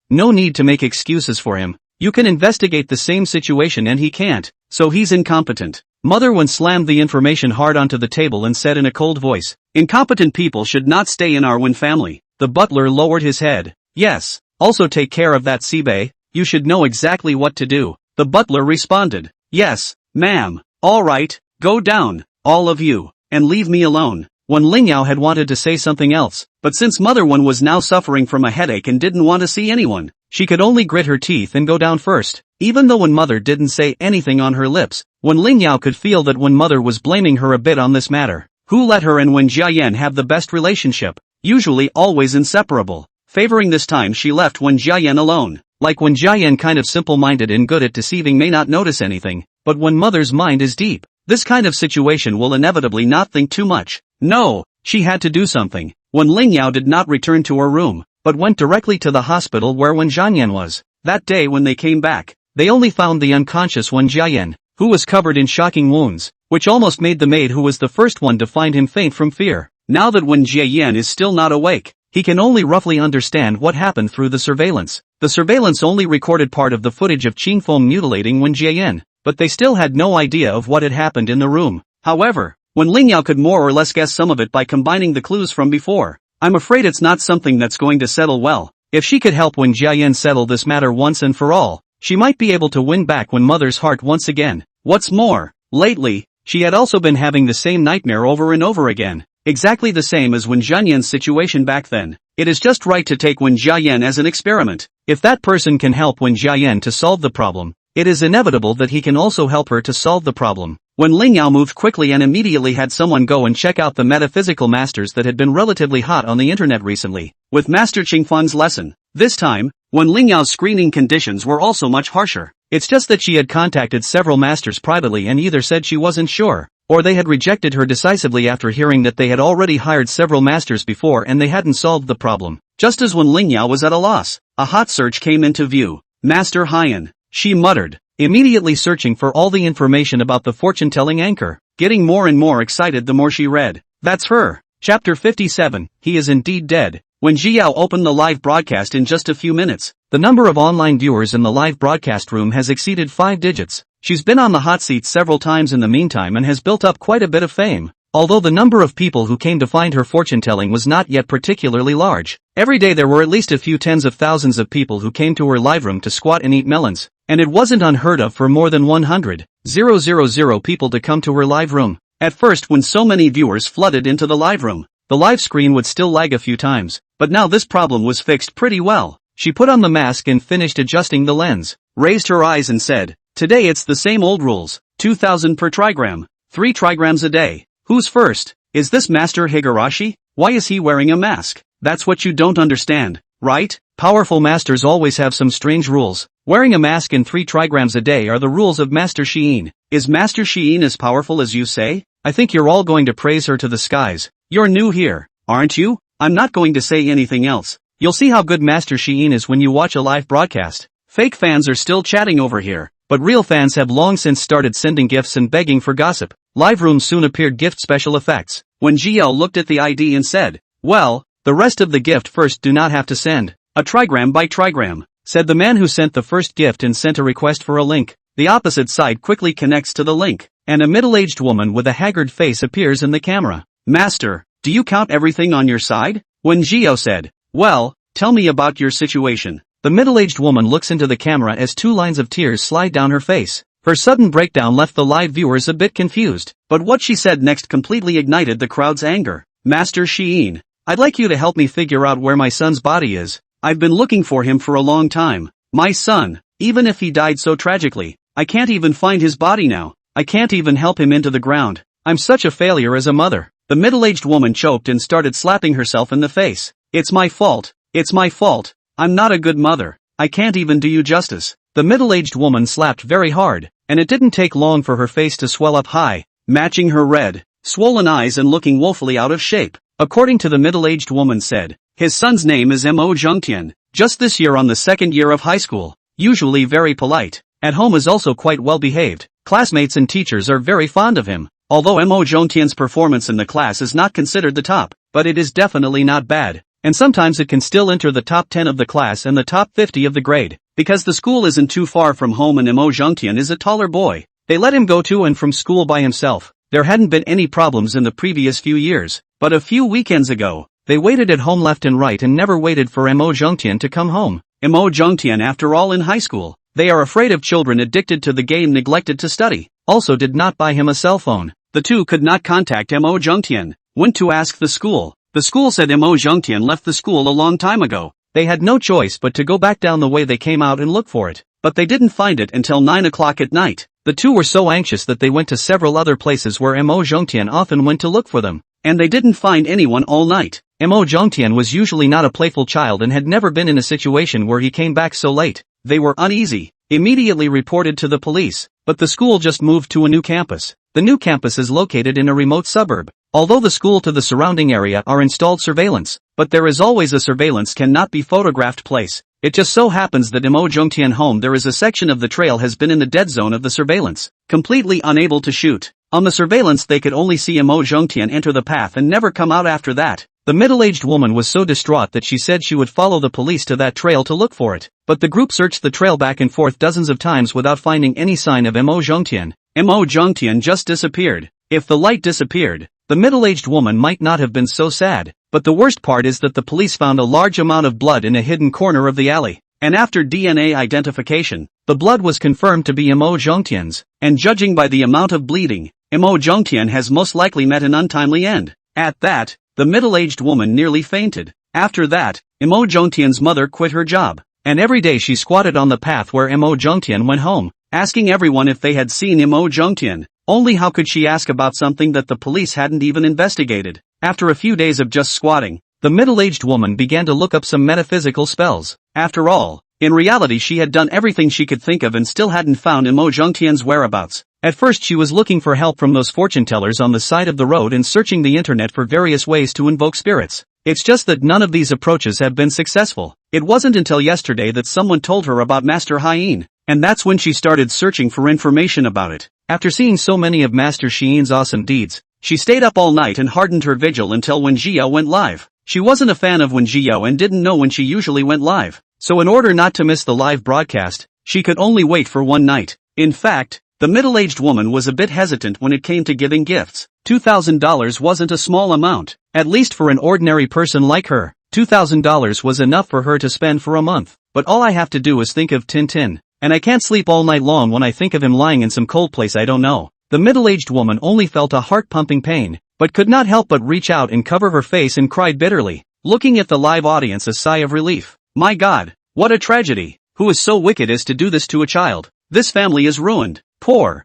No need to make excuses for him. You can investigate the same situation and he can't, so he's incompetent. Mother Wen slammed the information hard onto the table and said in a cold voice, incompetent people should not stay in our Wen family. The butler lowered his head. Yes, also take care of that Sibe, you should know exactly what to do. The butler responded. Yes, ma'am. Alright, go down, all of you, and leave me alone. Wen Lingyao had wanted to say something else, but since Mother Wen was now suffering from a headache and didn't want to see anyone, she could only grit her teeth and go down first. Even though when Mother didn't say anything on her lips, Wen Lingyao could feel that when Mother was blaming her a bit on this matter. Who let her and Wen Jiayan have the best relationship? Usually always inseparable. Favoring this time she left Wen Jiayan alone. Like Wen Jiayan kind of simple-minded and good at deceiving may not notice anything, but when Mother's mind is deep, this kind of situation will inevitably not think too much. No, she had to do something. Wen Lingyao did not return to her room, but went directly to the hospital where Wen Jiayan was. That day when they came back, they only found the unconscious Wen Jiayan, who was covered in shocking wounds, which almost made the maid who was the first one to find him faint from fear. Now that Wen Jiayan is still not awake, he can only roughly understand what happened through the surveillance. The surveillance only recorded part of the footage of Qing Feng mutilating Wen Jiayan, but they still had no idea of what had happened in the room. However, Wen Lingyao could more or less guess some of it by combining the clues from before. I'm afraid it's not something that's going to settle well. If she could help Wen Jiayan settle this matter once and for all, she might be able to win back Wen Mother's heart once again. What's more, lately, she had also been having the same nightmare over and over again. Exactly the same as Wen Jiayan's situation back then. It is just right to take Wen Jiayan as an experiment. If that person can help Wen Jiayan to solve the problem, it is inevitable that he can also help her to solve the problem. Wen Lingyao moved quickly and immediately had someone go and check out the metaphysical masters that had been relatively hot on the internet recently. With Master Qingfan's lesson, this time, Wen Lingyao's screening conditions were also much harsher. It's just that she had contacted several masters privately and either said she wasn't sure, or they had rejected her decisively after hearing that they had already hired several masters before and they hadn't solved the problem. Just as Wen Lingyao was at a loss, a hot search came into view. Master Haiyan, she muttered, immediately searching for all the information about the fortune-telling anchor, getting more and more excited the more she read. That's her. Chapter 57, he is indeed dead. When Jiao opened the live broadcast in just a few minutes, the number of online viewers in the live broadcast room has exceeded 5 digits. She's been on the hot seat several times in the meantime and has built up quite a bit of fame. Although the number of people who came to find her fortune-telling was not yet particularly large, every day there were at least a few tens of thousands of people who came to her live room to squat and eat melons, and it wasn't unheard of for more than 100,000 people to come to her live room. At first, when so many viewers flooded into the live room, the live screen would still lag a few times, but now this problem was fixed pretty well. She put on the mask and finished adjusting the lens, raised her eyes and said, "Today it's the same old rules, 2,000 per trigram, 3 trigrams a day. Who's first? Is this Master Higurashi? Why is he wearing a mask? That's what you don't understand, right? Powerful masters always have some strange rules. Wearing a mask and 3 trigrams a day are the rules of Master Shiin. Is Master Shiin as powerful as you say? I think you're all going to praise her to the skies. You're new here, aren't you? I'm not going to say anything else. You'll see how good Master Shiin is when you watch a live broadcast. Fake fans are still chatting over here, but real fans have long since started sending gifts and begging for gossip. Live rooms soon appeared gift special effects. When Jiao looked at the ID and said, "Well, the rest of the gift first do not have to send. A trigram by trigram," said the man who sent the first gift and sent a request for a link. The opposite side quickly connects to the link, and a middle-aged woman with a haggard face appears in the camera. "Master, do you count everything on your side?" When Jiao said, "Well, tell me about your situation." The middle-aged woman looks into the camera as 2 lines of tears slide down her face. Her sudden breakdown left the live viewers a bit confused, but what she said next completely ignited the crowd's anger. "Master Shiin, I'd like you to help me figure out where my son's body is. I've been looking for him for a long time. My son, even if he died so tragically, I can't even find his body now. I can't even help him into the ground. I'm such a failure as a mother." The middle-aged woman choked and started slapping herself in the face. "It's my fault. It's my fault. I'm not a good mother. I can't even do you justice." The middle-aged woman slapped very hard, and it didn't take long for her face to swell up high, matching her red, swollen eyes and looking woefully out of shape. According to the middle-aged woman said, "His son's name is Mo Zhengtian, just this year on the 2nd year of high school, usually very polite, at home is also quite well behaved, classmates and teachers are very fond of him. Although Mo Zhengtian's performance in the class is not considered the top, but it is definitely not bad. and sometimes it can still enter the top 10 of the class and the top 50 of the grade. Because the school isn't too far from home and Imo Jungtian is a taller boy, they let him go to and from school by himself. There hadn't been any problems in the previous few years, but a few weekends ago, they waited at home left and right and never waited for Imo Jungtian to come home. Imo Jungtian, after all, in high school. They are afraid of children addicted to the game, neglected to study. Also did not buy him a cell phone. The two could not contact Imo Jungtian. Went to ask the school. The school said Imo Jungtian left the school a long time ago. They had no choice but to go back down the way they came out and look for it. But they didn't find it until 9 o'clock at night. The two were so anxious that they went to several other places where Imo Jungtian often went to look for them. And they didn't find anyone all night. Imo Jungtian was usually not a playful child and had never been in a situation where he came back so late. They were uneasy. Immediately reported to the police. But the school just moved to a new campus. The new campus is located in a remote suburb. Although the school to the surrounding area are installed surveillance, but there is always a surveillance cannot be photographed place. It just so happens that Imo Jungtian home there is a section of the trail has been in the dead zone of the surveillance, completely unable to shoot. On the surveillance they could only see Imo Jungtian enter the path and never come out after that. The middle-aged woman was so distraught that she said she would follow the police to that trail to look for it. But the group searched the trail back and forth dozens of times without finding any sign of Imo Jungtian. Imo Jungtian just disappeared. If the light disappeared, the middle-aged woman might not have been so sad. But the worst part is that the police found a large amount of blood in a hidden corner of the alley. And after DNA identification, the blood was confirmed to be Imo Jungtian's. And judging by the amount of bleeding, Imo Jungtian has most likely met an untimely end. At that, the middle-aged woman nearly fainted. After that, Imo Jungtian's mother quit her job. And every day she squatted on the path where Imo Jungtian went home, asking everyone if they had seen Imo Jungtian. Only how could she ask about something that the police hadn't even investigated? After a few days of just squatting, the middle-aged woman began to look up some metaphysical spells. After all, in reality she had done everything she could think of and still hadn't found Imo Jungtian's whereabouts. At first she was looking for help from those fortune tellers on the side of the road and searching the internet for various ways to invoke spirits. It's just that none of these approaches have been successful. It wasn't until yesterday that someone told her about Master Hien, and that's when she started searching for information about it. After seeing so many of Master Hien's awesome deeds, she stayed up all night and hardened her vigil until when Jiao went live. She wasn't a fan of when Jiao and didn't know when she usually went live. So in order not to miss the live broadcast, she could only wait for one night. In fact, the middle-aged woman was a bit hesitant when it came to giving gifts. $2,000 wasn't a small amount, at least for an ordinary person like her. $2,000 was enough for her to spend for a month. But all I have to do is think of Tintin, and I can't sleep all night long when I think of him lying in some cold place I don't know. The middle-aged woman only felt a heart-pumping pain, but could not help but reach out and cover her face and cried bitterly, looking at the live audience a sigh of relief. My God, what a tragedy! Who is so wicked as to do this to a child? This family is ruined. Poor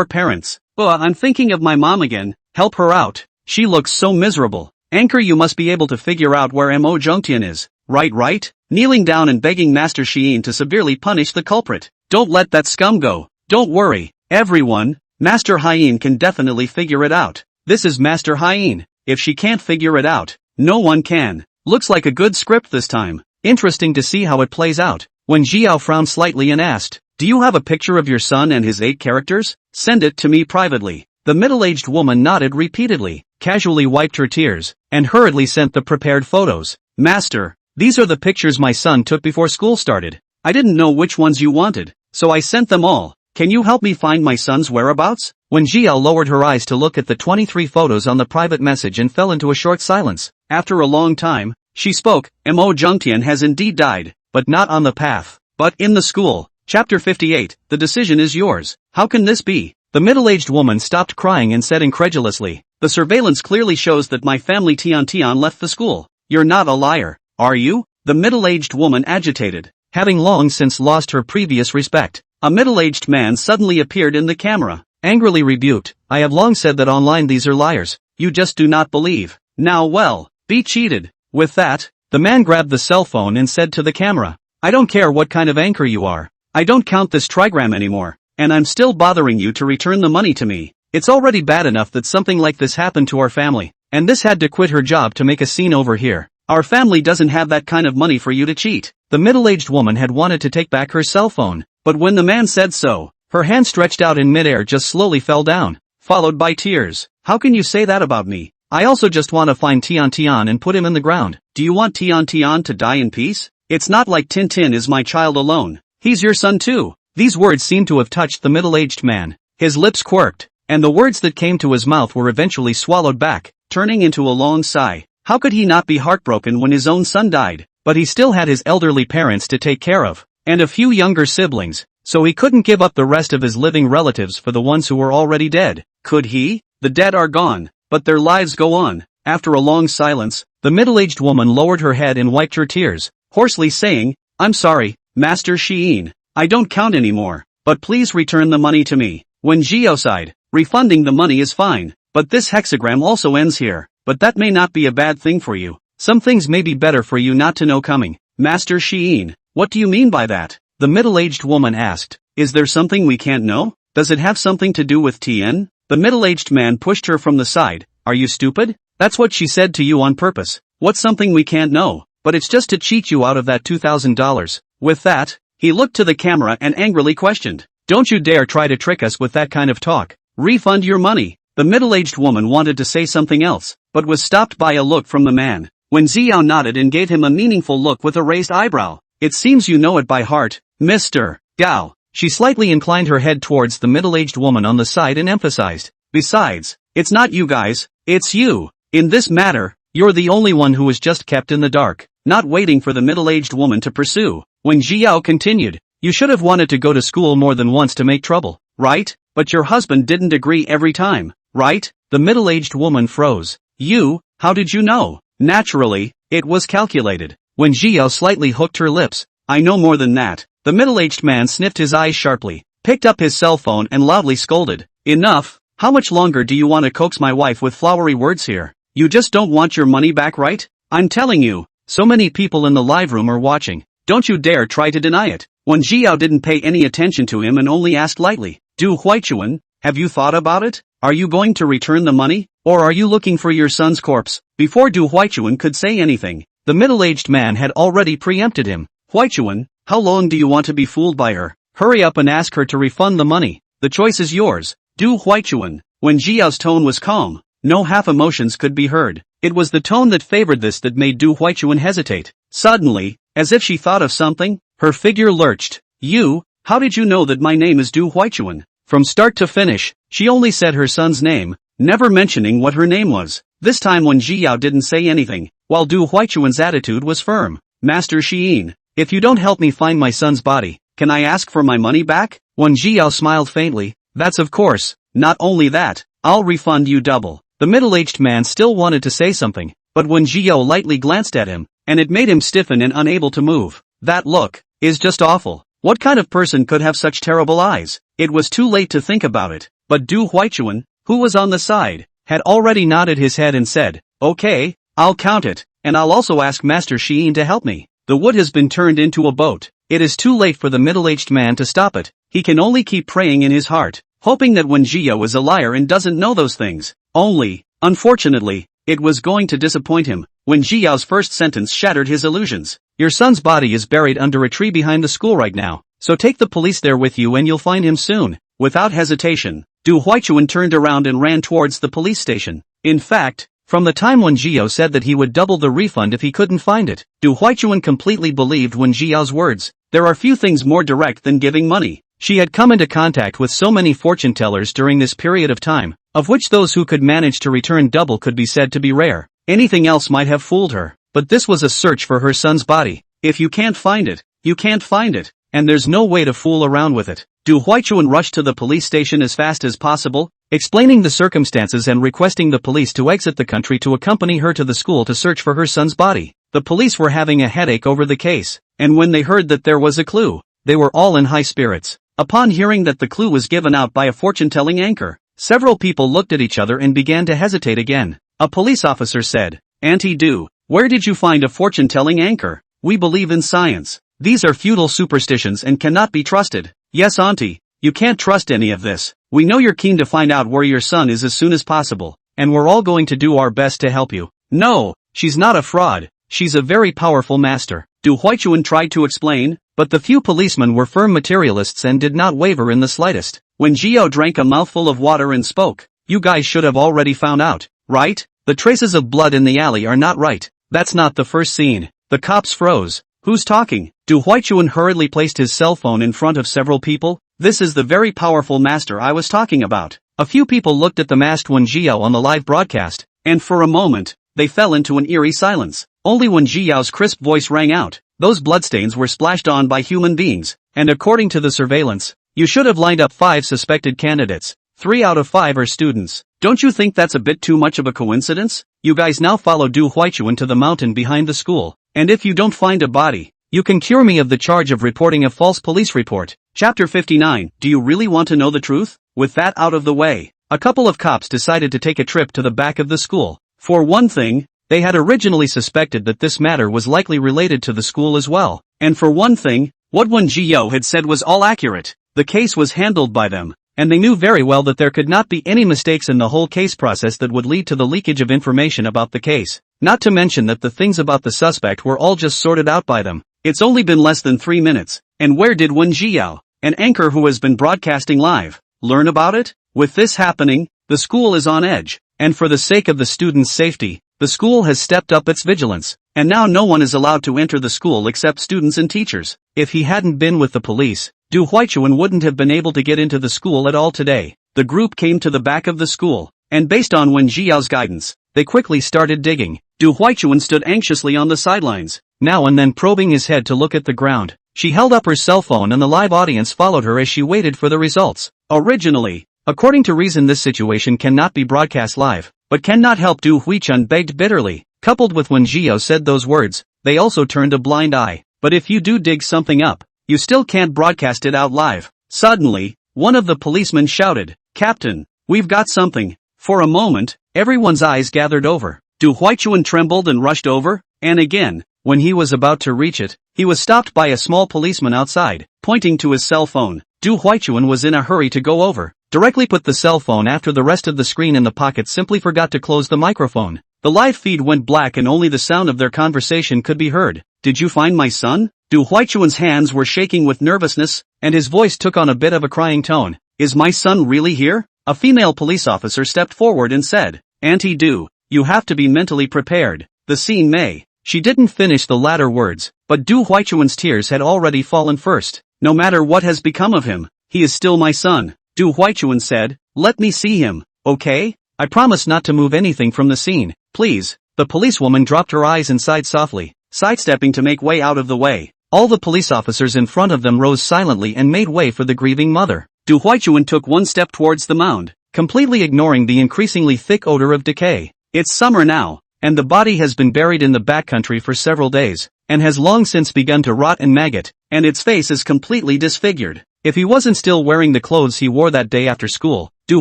parents. I'm thinking of my mom again. Help her out. She looks so miserable. Anchor, you must be able to figure out where Imo Jungtian is. Right? Kneeling down and begging Master Hien to severely punish the culprit. Don't let that scum go. Don't worry, everyone. Master Hien can definitely figure it out. This is Master Hien. If she can't figure it out, no one can. Looks like a good script this time. Interesting to see how it plays out. When Jiao frowned slightly and asked, do you have a picture of your son and his 8 characters? Send it to me privately. The middle-aged woman nodded repeatedly, casually wiped her tears, and hurriedly sent the prepared photos. Master, these are the pictures my son took before school started. I didn't know which ones you wanted, so I sent them all. Can you help me find my son's whereabouts? When Jiao lowered her eyes to look at the 23 photos on the private message and fell into a short silence. After a long time, she spoke. Imo Jungtian has indeed died, but not on the path, but in the school. Chapter 58, the decision is yours. How can this be? The middle-aged woman stopped crying and said incredulously, the surveillance clearly shows that my family Tian left the school. You're not a liar, are you? The middle-aged woman agitated, having long since lost her previous respect. A middle-aged man suddenly appeared in the camera, angrily rebuked, I have long said that online these are liars. You just do not believe. Now well, be cheated. With that, the man grabbed the cell phone and said to the camera, I don't care what kind of anchor you are. I don't count this trigram anymore, and I'm still bothering you to return the money to me. It's already bad enough that something like this happened to our family, and this had to quit her job to make a scene over here. Our family doesn't have that kind of money for you to cheat. The middle-aged woman had wanted to take back her cell phone, but when the man said so, her hand stretched out in midair just slowly fell down, followed by tears. How can you say that about me? I also just want to find Tian Tian and put him in the ground. Do you want Tian Tian to die in peace? It's not like Tintin is my child alone. He's your son too. These words seemed to have touched the middle-aged man. His lips quirked, and the words that came to his mouth were eventually swallowed back, turning into a long sigh. How could he not be heartbroken when his own son died? But he still had his elderly parents to take care of, and a few younger siblings, so he couldn't give up the rest of his living relatives for the ones who were already dead. Could he? The dead are gone, but their lives go on. After a long silence, the middle-aged woman lowered her head and wiped her tears, hoarsely saying, I'm sorry, Master Sheen. I don't count anymore, but please return the money to me. When Zhao sighed, refunding the money is fine, but this hexagram also ends here. But that may not be a bad thing for you. Some things may be better for you not to know coming. Master Sheen, what do you mean by that? The middle-aged woman asked. Is there something we can't know? Does it have something to do with Tien? The middle-aged man pushed her from the side. Are you stupid? That's what she said to you on purpose. What's something we can't know? But it's just to cheat you out of that $2,000. With that, he looked to the camera and angrily questioned. Don't you dare try to trick us with that kind of talk. Refund your money. The middle-aged woman wanted to say something else, but was stopped by a look from the man. When Xiao nodded and gave him a meaningful look with a raised eyebrow. It seems you know it by heart, Mr. Gao. She slightly inclined her head towards the middle-aged woman on the side and emphasized. Besides, it's not you guys, it's you. In this matter, you're the only one who was just kept in the dark, not waiting for the middle-aged woman to pursue. When Xiao continued, you should have wanted to go to school more than once to make trouble, right? But your husband didn't agree every time, right? The middle-aged woman froze. You, how did you know? Naturally, it was calculated. When Xiao slightly hooked her lips, I know more than that. The middle-aged man sniffed his eyes sharply, picked up his cell phone and loudly scolded. Enough, how much longer do you want to coax my wife with flowery words here? You just don't want your money back, right? I'm telling you, so many people in the live room are watching. Don't you dare try to deny it. When Xiao didn't pay any attention to him and only asked lightly, Du Huichuan, have you thought about it? Are you going to return the money? Or are you looking for your son's corpse? Before Du Huichuan could say anything, the middle-aged man had already preempted him. Huichuan, how long do you want to be fooled by her? Hurry up and ask her to refund the money. The choice is yours. Du Huichuan. When Xiao's tone was calm, no half emotions could be heard. It was the tone that favored this that made Du Huichuan hesitate. Suddenly, as if she thought of something, her figure lurched. You, how did you know that my name is Du Huichuan? From start to finish, she only said her son's name, never mentioning what her name was. This time when Xiao didn't say anything, while Du Huichuan's attitude was firm. Master Sheen, if you don't help me find my son's body, can I ask for my money back? When Xiao smiled faintly, that's of course. Not only that, I'll refund you double. The middle-aged man still wanted to say something, but when Xiao lightly glanced at him, and it made him stiffen and unable to move. That look is just awful. What kind of person could have such terrible eyes? It was too late to think about it, but Du Huichuan, who was on the side, had already nodded his head and said, okay, I'll count it, and I'll also ask Master Sheen to help me. The wood has been turned into a boat. It is too late for the middle-aged man to stop it. He can only keep praying in his heart, hoping that when Xiao is a liar and doesn't know those things. Only, unfortunately, it was going to disappoint him. When Xiao's first sentence shattered his illusions. Your son's body is buried under a tree behind the school right now, so take the police there with you and you'll find him soon. Without hesitation, Du Huichuan turned around and ran towards the police station. In fact, from the time when Xiao said that he would double the refund if he couldn't find it, Du Huichuan completely believed when Xiao's words. There are few things more direct than giving money. She had come into contact with so many fortune tellers during this period of time, of which those who could manage to return double could be said to be rare. Anything else might have fooled her, but this was a search for her son's body. If you can't find it, you can't find it, and there's no way to fool around with it. Du Huichuan rushed to the police station as fast as possible, explaining the circumstances and requesting the police to exit the country to accompany her to the school to search for her son's body. The police were having a headache over the case, and when they heard that there was a clue, they were all in high spirits. Upon hearing that the clue was given out by a fortune-telling anchor, several people looked at each other and began to hesitate again. A police officer said, Auntie Du, where did you find a fortune-telling anchor? We believe in science. These are feudal superstitions and cannot be trusted. Yes, Auntie, you can't trust any of this. We know you're keen to find out where your son is as soon as possible, and we're all going to do our best to help you. No, she's not a fraud. She's a very powerful master. Du Huichuan tried to explain, but the few policemen were firm materialists and did not waver in the slightest. When Xiao drank a mouthful of water and spoke, you guys should have already found out, right? The traces of blood in the alley are not right. That's not the first scene. The cops froze. Who's talking? Du Huichuan hurriedly placed his cell phone in front of several people. This is the very powerful master I was talking about. A few people looked at the masked Wen Jiao on the live broadcast, and for a moment, they fell into an eerie silence. Only when Jiao's crisp voice rang out, those bloodstains were splashed on by human beings, and according to the surveillance, you should have lined up 5 suspected candidates. 3 out of 5 are students. Don't you think that's a bit too much of a coincidence? You guys now follow Du Huichuan to the mountain behind the school, and if you don't find a body, you can cure me of the charge of reporting a false police report. Chapter 59. Do you really want to know the truth? With that out of the way, a couple of cops decided to take a trip to the back of the school. For one thing, they had originally suspected that this matter was likely related to the school as well. And for one thing, what Wen Jiao had said was all accurate. The case was handled by them, and they knew very well that there could not be any mistakes in the whole case process that would lead to the leakage of information about the case. Not to mention that the things about the suspect were all just sorted out by them. It's only been less than 3 minutes, and where did Wen Jiao, an anchor who has been broadcasting live, learn about it? With this happening, the school is on edge, and for the sake of the students' safety, the school has stepped up its vigilance, and now no one is allowed to enter the school except students and teachers. If he hadn't been with the police, Du Huichuan wouldn't have been able to get into the school at all today. The group came to the back of the school, and based on Wen Jiao's guidance, they quickly started digging. Du Huichuan stood anxiously on the sidelines, now and then probing his head to look at the ground. She held up her cell phone and the live audience followed her as she waited for the results. Originally, according to reason, this situation cannot be broadcast live, but cannot help Du Huichuan begged bitterly. Coupled with when Jiao said those words, they also turned a blind eye. But if you do dig something up, you still can't broadcast it out live. Suddenly, one of the policemen shouted, "Captain, we've got something." For a moment, everyone's eyes gathered over. Du Huichuan trembled and rushed over, and again, when he was about to reach it, he was stopped by a small policeman outside, pointing to his cell phone. Du Huichuan was in a hurry to go over, directly put the cell phone after the rest of the screen in the pocket, simply forgot to close the microphone. The live feed went black and only the sound of their conversation could be heard. "Did you find my son?" Du Huichuan's hands were shaking with nervousness, and his voice took on a bit of a crying tone. "Is my son really here?" A female police officer stepped forward and said, "Auntie Du, you have to be mentally prepared. The scene may." She didn't finish the latter words, but Du Huichuan's tears had already fallen first. "No matter what has become of him, he is still my son," Du Huichuan said. "Let me see him, okay? I promise not to move anything from the scene, please." The policewoman dropped her eyes and sighed softly, sidestepping to make way out of the way. All the police officers in front of them rose silently and made way for the grieving mother. Du Huichuan took one step towards the mound, completely ignoring the increasingly thick odor of decay. It's summer now, and the body has been buried in the backcountry for several days, and has long since begun to rot and maggot, and its face is completely disfigured. If he wasn't still wearing the clothes he wore that day after school, Du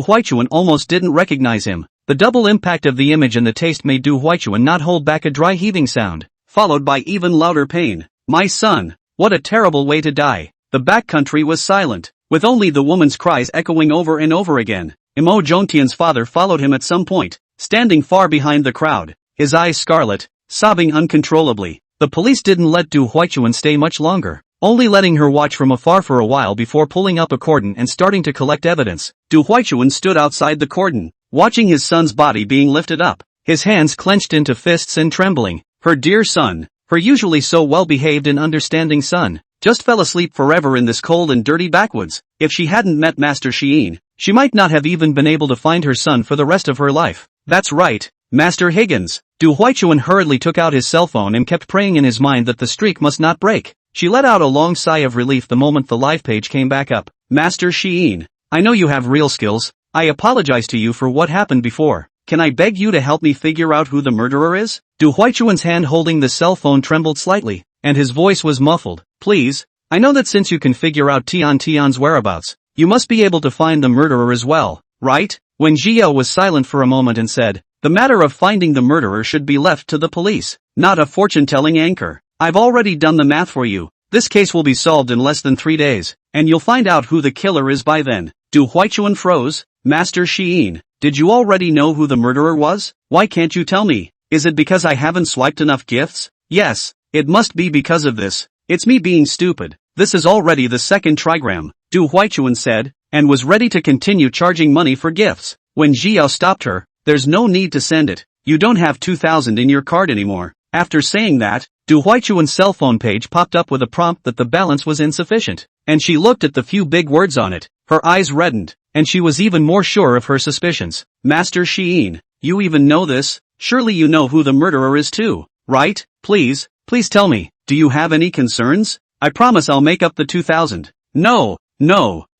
Huichuan almost didn't recognize him. The double impact of the image and the taste made Du Huichuan not hold back a dry heaving sound, followed by even louder pain. "My son, what a terrible way to die." The backcountry was silent, with only the woman's cries echoing over and over again. Imo Zhongtian's father followed him at some point, standing far behind the crowd, his eyes scarlet, sobbing uncontrollably. The police didn't let Du Huichuan stay much longer, only letting her watch from afar for a while before pulling up a cordon and starting to collect evidence. Du Huichuan stood outside the cordon, watching his son's body being lifted up, his hands clenched into fists and trembling. Her dear son, her usually so well-behaved and understanding son, just fell asleep forever in this cold and dirty backwoods. If she hadn't met Master Xiyin, she might not have even been able to find her son for the rest of her life. That's right, Master Higgins. Du Huichuan hurriedly took out his cell phone and kept praying in his mind that the streak must not break. She let out a long sigh of relief the moment the live page came back up. "Master Xiyin, I know you have real skills. I apologize to you for what happened before. Can I beg you to help me figure out who the murderer is?" Du Huichuan's hand holding the cell phone trembled slightly, and his voice was muffled. "Please, I know that since you can figure out Tian's whereabouts, you must be able to find the murderer as well, right?" When Jiao was silent for a moment and said, "The matter of finding the murderer should be left to the police, not a fortune-telling anchor. I've already done the math for you. This case will be solved in less than 3 days, and you'll find out who the killer is by then." Du Huichuan froze. "Master Xiyin, did you already know who the murderer was? Why can't you tell me? Is it because I haven't swiped enough gifts?" "Yes, it must be because of this. It's me being stupid. This is already the second trigram," Du Huichuan said, and was ready to continue charging money for gifts. When Jiao stopped her, "There's no need to send it. You don't have 2,000 in your card anymore. After saying that, Du Huichuan's cell phone page popped up with a prompt that the balance was insufficient, and she looked at the few big words on it. Her eyes reddened, and she was even more sure of her suspicions. Master Xiyin, you even know this? Surely you know who the murderer is too, right? Please tell me, do you have any concerns? I promise I'll make up the 2,000. No.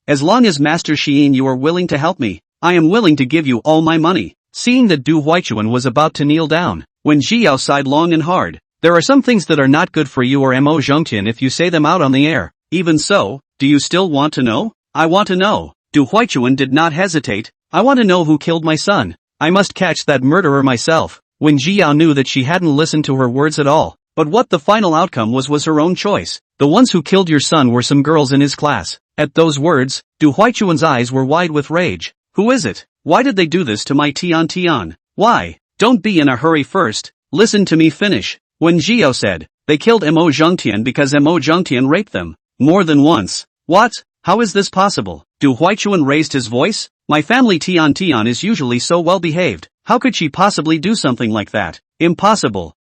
As long as Master Xiyin you are willing to help me, I am willing to give you all my money. Seeing that Du Huichuan was about to kneel down, Wen Zhiyao sighed long and hard. There are some things that are not good for you or Mo Zhongtian if you say them out on the air. Even so, do you still want to know? I want to know. Du Huichuan did not hesitate. I want to know who killed my son. I must catch that murderer myself. Wen Zhiyao knew that she hadn't listened to her words at all, but what the final outcome was her own choice. The ones who killed your son were some girls in his class. At those words, Du Huichuan's eyes were wide with rage. Who is it? Why did they do this to my Tian? Why? Don't be in a hurry first. Listen to me finish. Wen Zhiyao said, they killed Mo Zhongtian because Mo Zhongtian raped them. More than once. What? How is this possible? Du Huichuan raised his voice. My family Tian is usually so well behaved. How could she possibly do something like that? Impossible.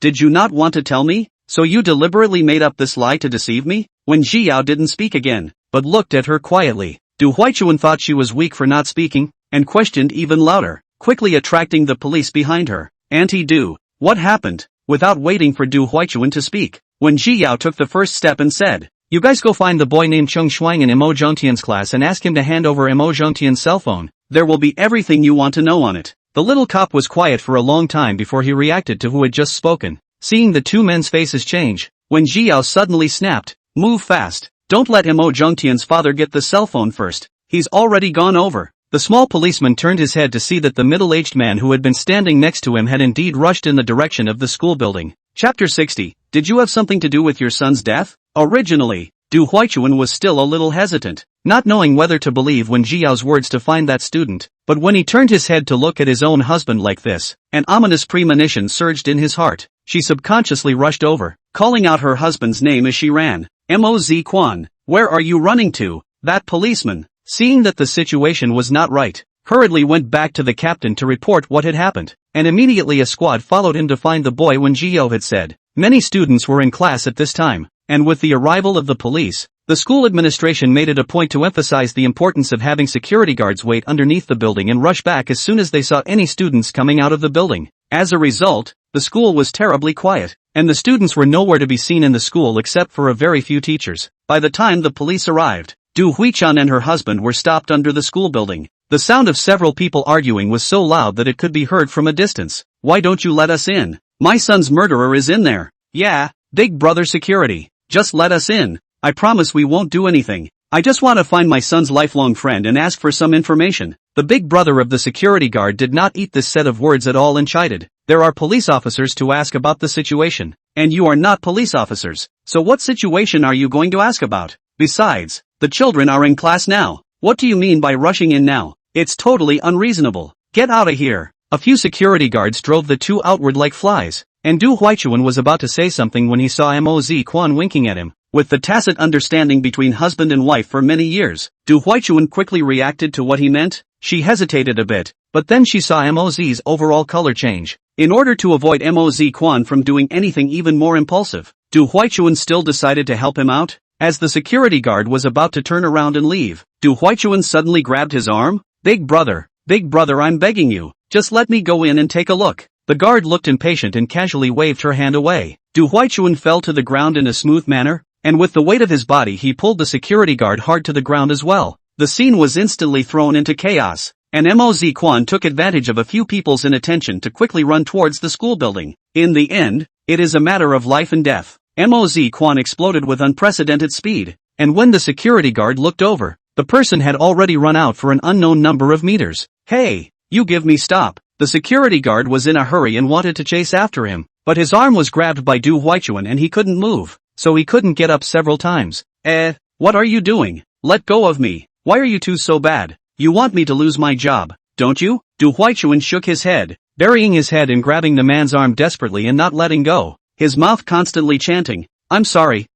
Did you not want to tell me? So you deliberately made up this lie to deceive me? Wen Zhiyao didn't speak again, but looked at her quietly. Du Huichuan thought she was weak for not speaking, and questioned even louder, quickly attracting the police behind her. Auntie Du, what happened? Without waiting for Du Huichuan to speak, Wen Zhiyao took the first step and said, you guys go find the boy named Cheng Shuang in Mo Zhongtian's class and ask him to hand over Mo Zhongtian's cell phone. There will be everything you want to know on it. The little cop was quiet for a long time before he reacted to who had just spoken. Seeing the two men's faces change, Wen Zhiyao suddenly snapped, move fast. Don't let Mo Zhongtian's father get the cell phone first. He's already gone over. The small policeman turned his head to see that the middle-aged man who had been standing next to him had indeed rushed in the direction of the school building. Chapter 60. Did you have something to do with your son's death? Originally, Du Huichuan was still a little hesitant, not knowing whether to believe Wen Zhiyao's words to find that student, but when he turned his head to look at his own husband like this, an ominous premonition surged in his heart. She subconsciously rushed over, calling out her husband's name as she ran. Moz Quan, where are you running to? That policeman, seeing that the situation was not right, hurriedly went back to the captain to report what had happened, and immediately a squad followed him to find the boy Wen Zhiyao had said. Many students were in class at this time, and with the arrival of the police, the school administration made it a point to emphasize the importance of having security guards wait underneath the building and rush back as soon as they saw any students coming out of the building. As a result, the school was terribly quiet, and the students were nowhere to be seen in the school except for a very few teachers. By the time the police arrived, Du Huichan and her husband were stopped under the school building. The sound of several people arguing was so loud that it could be heard from a distance. Why don't you let us in? My son's murderer is in there. Yeah, Big Brother security. Just let us in. I promise we won't do anything. I just want to find my son's lifelong friend and ask for some information. The big brother of the security guard did not eat this set of words at all and chided. There are police officers to ask about the situation. And you are not police officers. So what situation are you going to ask about? Besides, the children are in class now. What do you mean by rushing in now? It's totally unreasonable. Get out of here. A few security guards drove the two outward like flies, and Du Huichuan was about to say something when he saw Moz Quan winking at him. With the tacit understanding between husband and wife for many years, Du Huichuan quickly reacted to what he meant. She hesitated a bit, but then she saw Moz's overall color change. In order to avoid Moz Quan from doing anything even more impulsive, Du Huichuan still decided to help him out. As the security guard was about to turn around and leave, Du Huichuan suddenly grabbed his arm. Big brother, I'm begging you, just let me go in and take a look. The guard looked impatient and casually waved her hand away. Du Huichuan fell to the ground in a smooth manner, and with the weight of his body he pulled the security guard hard to the ground as well. The scene was instantly thrown into chaos, and Moz Quan took advantage of a few people's inattention to quickly run towards the school building. In the end, it is a matter of life and death. Moz Quan exploded with unprecedented speed, and when the security guard looked over, the person had already run out for an unknown number of meters. Hey, you give me stop. The security guard was in a hurry and wanted to chase after him, but his arm was grabbed by Du Huichuan and he couldn't move, so he couldn't get up several times. What are you doing? Let go of me. Why are you two so bad? You want me to lose my job, don't you? Du Huichuan shook his head, burying his head in grabbing the man's arm desperately and not letting go, his mouth constantly chanting, I'm sorry,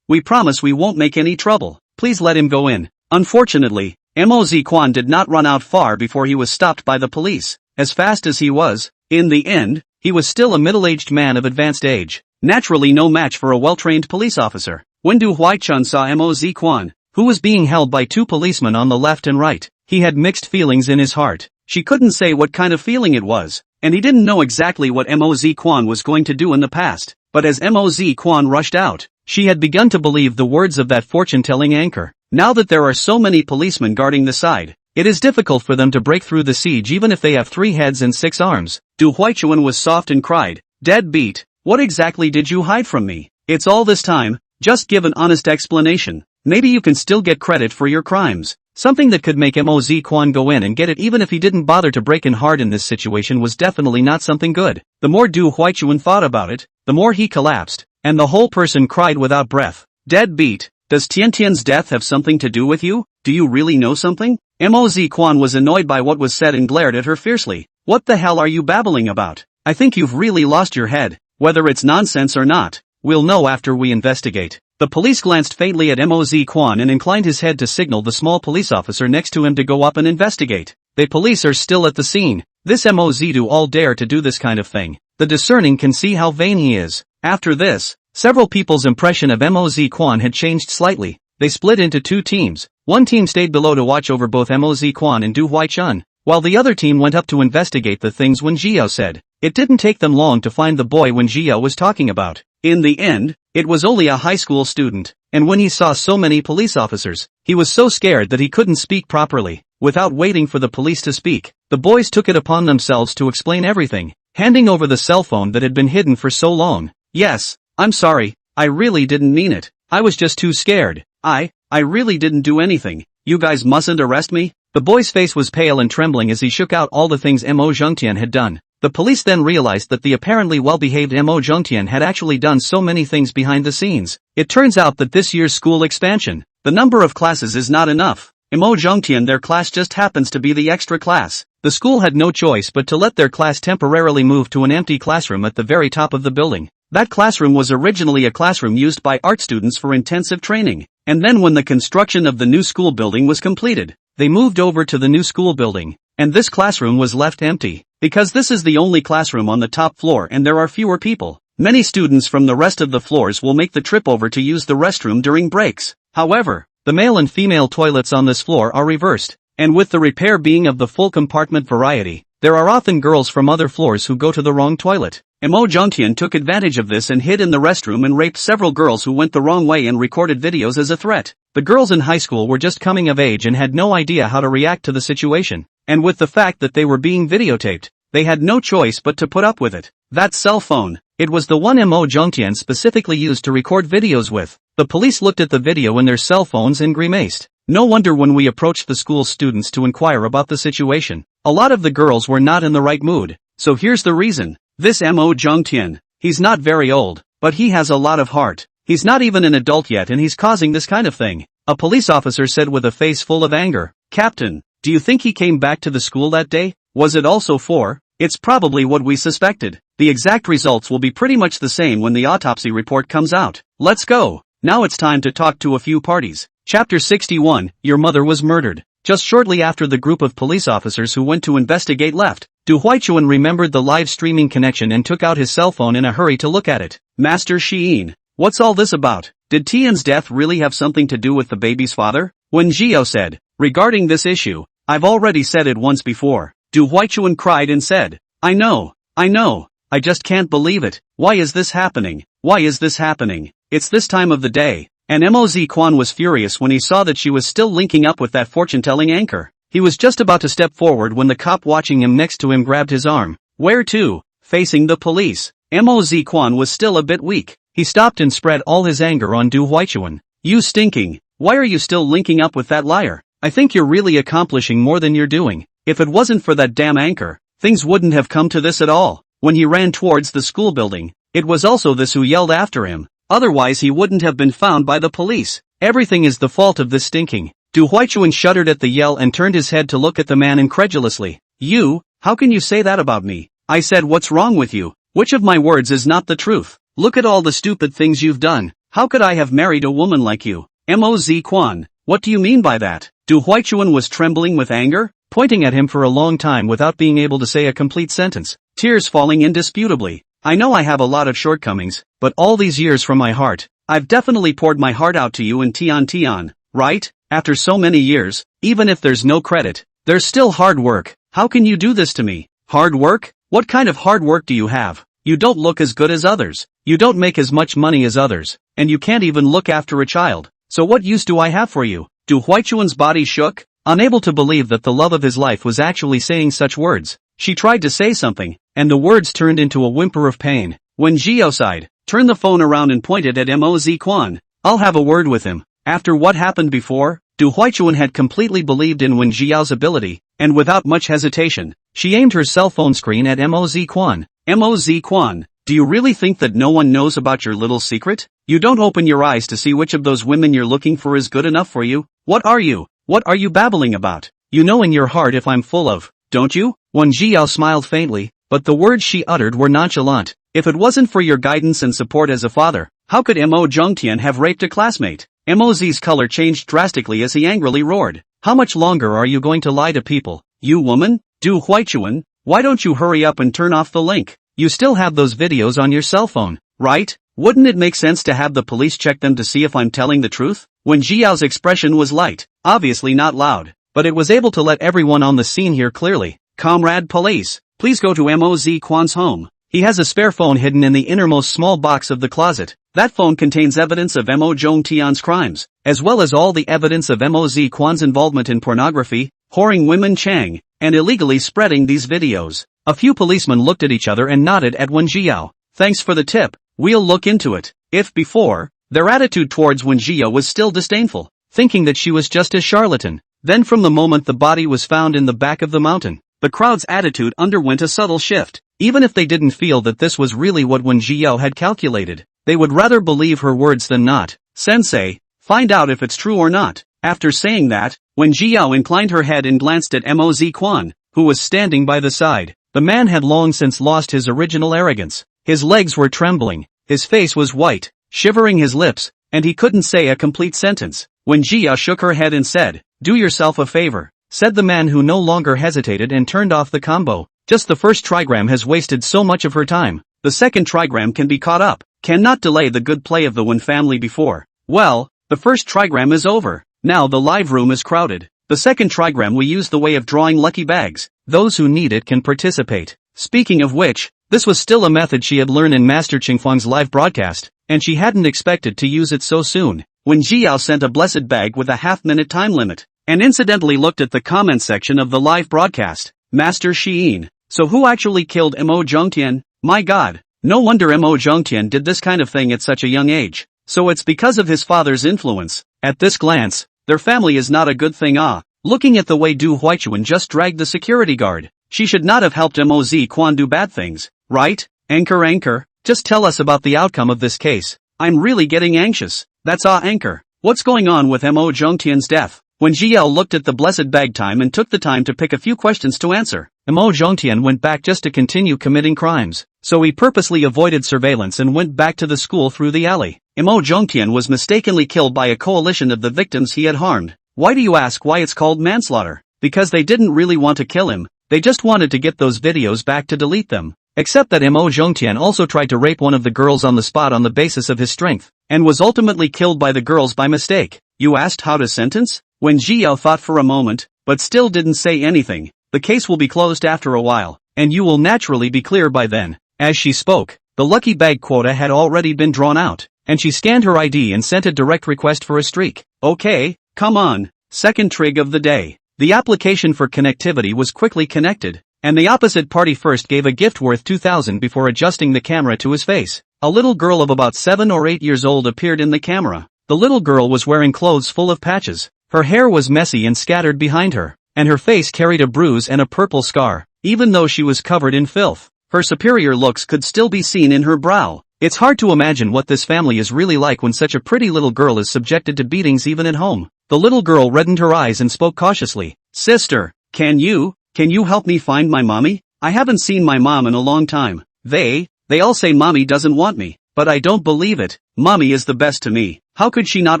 we promise we won't make any trouble. Please let him go in. Unfortunately, Moz Kwan did not run out far before he was stopped by the police. As fast as he was, in the end, he was still a middle-aged man of advanced age. Naturally no match for a well-trained police officer. When Du Huaichun saw Moz Kwan, who was being held by two policemen on the left and right, he had mixed feelings in his heart. She couldn't say what kind of feeling it was, and he didn't know exactly what Moz Kwan was going to do in the past. But as Moz Kwan rushed out, she had begun to believe the words of that fortune-telling anchor. Now that there are so many policemen guarding the side, it is difficult for them to break through the siege even if they have 3 heads and 6 arms. Du Huaichun was soft and cried, "Deadbeat, what exactly did you hide from me? It's all this time, just give an honest explanation. Maybe you can still get credit for your crimes." Something that could make Moz Kwan go in and get it even if he didn't bother to break in hard in this situation was definitely not something good. The more Du Huaichun thought about it, the more he collapsed, and the whole person cried without breath. "Deadbeat, does Tiantian's death have something to do with you? Do you really know something?" Moz Kwan was annoyed by what was said and glared at her fiercely. "What the hell are you babbling about? I think you've really lost your head. Whether it's nonsense or not, we'll know after we investigate." The police glanced faintly at Moz Kwan and inclined his head to signal the small police officer next to him to go up and investigate. The police are still at the scene. This Moz do all dare to do this kind of thing. The discerning can see how vain he is. After this, several people's impression of Moz Kwan had changed slightly. They split into 2 teams. One team stayed below to watch over both Moz Kwan and Du Huaichun, while the other team went up to investigate the things Wen Jiao said. It didn't take them long to find the boy Wen Jiao was talking about. In the end, it was only a high school student, and when he saw so many police officers, he was so scared that he couldn't speak properly. Without waiting for the police to speak, the boys took it upon themselves to explain everything, handing over the cell phone that had been hidden for so long. "Yes, I'm sorry, I really didn't mean it. I was just too scared. I really didn't do anything. You guys mustn't arrest me." The boy's face was pale and trembling as he shook out all the things Mo Zhongtian had done. The police then realized that the apparently well-behaved Mo Zhongtian had actually done so many things behind the scenes. It turns out that this year's school expansion, the number of classes is not enough. Mo Zhongtian, their class just happens to be the extra class. The school had no choice but to let their class temporarily move to an empty classroom at the very top of the building. That classroom was originally a classroom used by art students for intensive training, and then when the construction of the new school building was completed, they moved over to the new school building, and this classroom was left empty. Because this is the only classroom on the top floor and there are fewer people, many students from the rest of the floors will make the trip over to use the restroom during breaks. However, the male and female toilets on this floor are reversed, and with the repair being of the full compartment variety, there are often girls from other floors who go to the wrong toilet. Mo Zhongtian took advantage of this and hid in the restroom and raped several girls who went the wrong way and recorded videos as a threat. The girls in high school were just coming of age and had no idea how to react to the situation, and with the fact that they were being videotaped, they had no choice but to put up with it. That cell phone, it was the one Mo Zhongtian specifically used to record videos with. The police looked at the video in their cell phones and grimaced. No wonder when we approached the school students to inquire about the situation, a lot of the girls were not in the right mood. So here's the reason. This Mo Zhongtian, he's not very old, but he has a lot of heart. He's not even an adult yet and he's causing this kind of thing. A police officer said with a face full of anger, "Captain, do you think he came back to the school that day? Was it also 4? It's probably what we suspected. The exact results will be pretty much the same when the autopsy report comes out. Let's go. Now it's time to talk to a few parties." Chapter 61, Your Mother Was Murdered. Just shortly after the group of police officers who went to investigate left, Du Huaichuan remembered the live streaming connection and took out his cell phone in a hurry to look at it. "Master Xiyin, what's all this about? Did Tian's death really have something to do with the baby's father?" Wen Jiao said. "Regarding this issue, I've already said it once before." Du Huaichuan cried and said, I know, I just can't believe it. Why is this happening? Why is this happening? It's this time of the day." And Moz Kwan was furious when he saw that she was still linking up with that fortune-telling anchor. He was just about to step forward when the cop watching him next to him grabbed his arm. "Where to?" "Facing the police." Moz Kwan was still a bit weak. He stopped and spread all his anger on Du Huaichuan. "You stinking! Why are you still linking up with that liar? I think you're really accomplishing more than you're doing. If it wasn't for that damn anchor, things wouldn't have come to this at all." When he ran towards the school building, it was also this who yelled after him. Otherwise he wouldn't have been found by the police. "Everything is the fault of this stinking." Du Huaichuan shuddered at the yell and turned his head to look at the man incredulously. "You, how can you say that about me?" I said, "What's wrong with you? Which of my words is not the truth? Look at all the stupid things you've done. How could I have married a woman like you?" Moz Kwan, what do you mean by that? Du Huichuan was trembling with anger, pointing at him for a long time without being able to say a complete sentence, tears falling indisputably. I know I have a lot of shortcomings, but all these years from my heart, I've definitely poured my heart out to you and Tian, right? After so many years, even if there's no credit, there's still hard work. How can you do this to me? Hard work? What kind of hard work do you have? You don't look as good as others. You don't make as much money as others, and you can't even look after a child. So what use do I have for you? Du Huichuan's body shook, unable to believe that the love of his life was actually saying such words. She tried to say something, and the words turned into a whimper of pain. Wen Jiao sighed, turned the phone around and pointed at Moz Quan. I'll have a word with him. After what happened before, Du Huichuan had completely believed in Wen Jiao's ability, and without much hesitation, she aimed her cell phone screen at Moz Quan. Moz Quan, do you really think that no one knows about your little secret? You don't open your eyes to see which of those women you're looking for is good enough for you? What are you babbling about? You know in your heart if I'm full of, don't you? Wen Jiao smiled faintly, but the words she uttered were nonchalant. If it wasn't for your guidance and support as a father, how could Mo Zhongtian have raped a classmate? Mo's color changed drastically as he angrily roared. How much longer are you going to lie to people? You woman? Du Huichuan, why don't you hurry up and turn off the link? You still have those videos on your cell phone, right? Wouldn't it make sense to have the police check them to see if I'm telling the truth? Wen Jiao's expression was light, obviously not loud, but it was able to let everyone on the scene hear clearly. Comrade police, please go to Moz Quan's home. He has a spare phone hidden in the innermost small box of the closet. That phone contains evidence of Mo Zhongtian's crimes, as well as all the evidence of Moz Quan's involvement in pornography, whoring women Chang, and illegally spreading these videos. A few policemen looked at each other and nodded at Wen Jiao. Thanks for the tip, we'll look into it. If before, their attitude towards Wen Jiao was still disdainful, thinking that she was just a charlatan. Then from the moment the body was found in the back of the mountain, the crowd's attitude underwent a subtle shift. Even if they didn't feel that this was really what Wen Jiao had calculated, they would rather believe her words than not. Sensei, find out if it's true or not. After saying that, Wen Jiao inclined her head and glanced at Moz Quan, who was standing by the side. The man had long since lost his original arrogance. His legs were trembling, his face was white, shivering his lips, and he couldn't say a complete sentence. Wen Jiao shook her head and said, "Do yourself a favor," said the man who no longer hesitated and turned off the combo. Just the first trigram has wasted so much of her time. The second trigram can be caught up, cannot delay the good play of the Wen family before. Well, the first trigram is over. Now the live room is crowded. The second trigram we use the way of drawing lucky bags. Those who need it can participate. Speaking of which, this was still a method she had learned in Master Qingfeng's live broadcast, and she hadn't expected to use it so soon. When Jiao sent a blessed bag with a half-minute time limit, and incidentally looked at the comment section of the live broadcast. Master Xiyin. So who actually killed Mo Zhongtian? My god. No wonder Mo Zhongtian did this kind of thing at such a young age. So it's because of his father's influence. At this glance, their family is not a good thing. Looking at the way Du Huichuan just dragged the security guard, she should not have helped Moz Quan do bad things, right? Anchor, just tell us about the outcome of this case. I'm really getting anxious. That's Anchor. What's going on with Mo Zhongtian's death? When Jiao looked at the blessed bag time and took the time to pick a few questions to answer, Mo Zhongtian went back just to continue committing crimes, so he purposely avoided surveillance and went back to the school through the alley. Mo Zhongtian was mistakenly killed by a coalition of the victims he had harmed. Why do you ask why it's called manslaughter? Because they didn't really want to kill him, they just wanted to get those videos back to delete them. Except that Mo Zhongtian also tried to rape one of the girls on the spot on the basis of his strength, and was ultimately killed by the girls by mistake. You asked how to sentence? When Jiao thought for a moment, but still didn't say anything. The case will be closed after a while, and you will naturally be clear by then. As she spoke, the lucky bag quota had already been drawn out, and she scanned her ID and sent a direct request for a streak. Okay, come on. Second trig of the day. The application for connectivity was quickly connected, and the opposite party first gave a gift worth 2,000 before adjusting the camera to his face. A little girl of about 7 or 8 years old appeared in the camera. The little girl was wearing clothes full of patches. Her hair was messy and scattered behind her, and her face carried a bruise and a purple scar. Even though she was covered in filth, her superior looks could still be seen in her brow. It's hard to imagine what this family is really like when such a pretty little girl is subjected to beatings even at home. The little girl reddened her eyes and spoke cautiously. Sister, can you help me find my mommy? I haven't seen my mom in a long time. They all say mommy doesn't want me, but I don't believe it. Mommy is the best to me. How could she not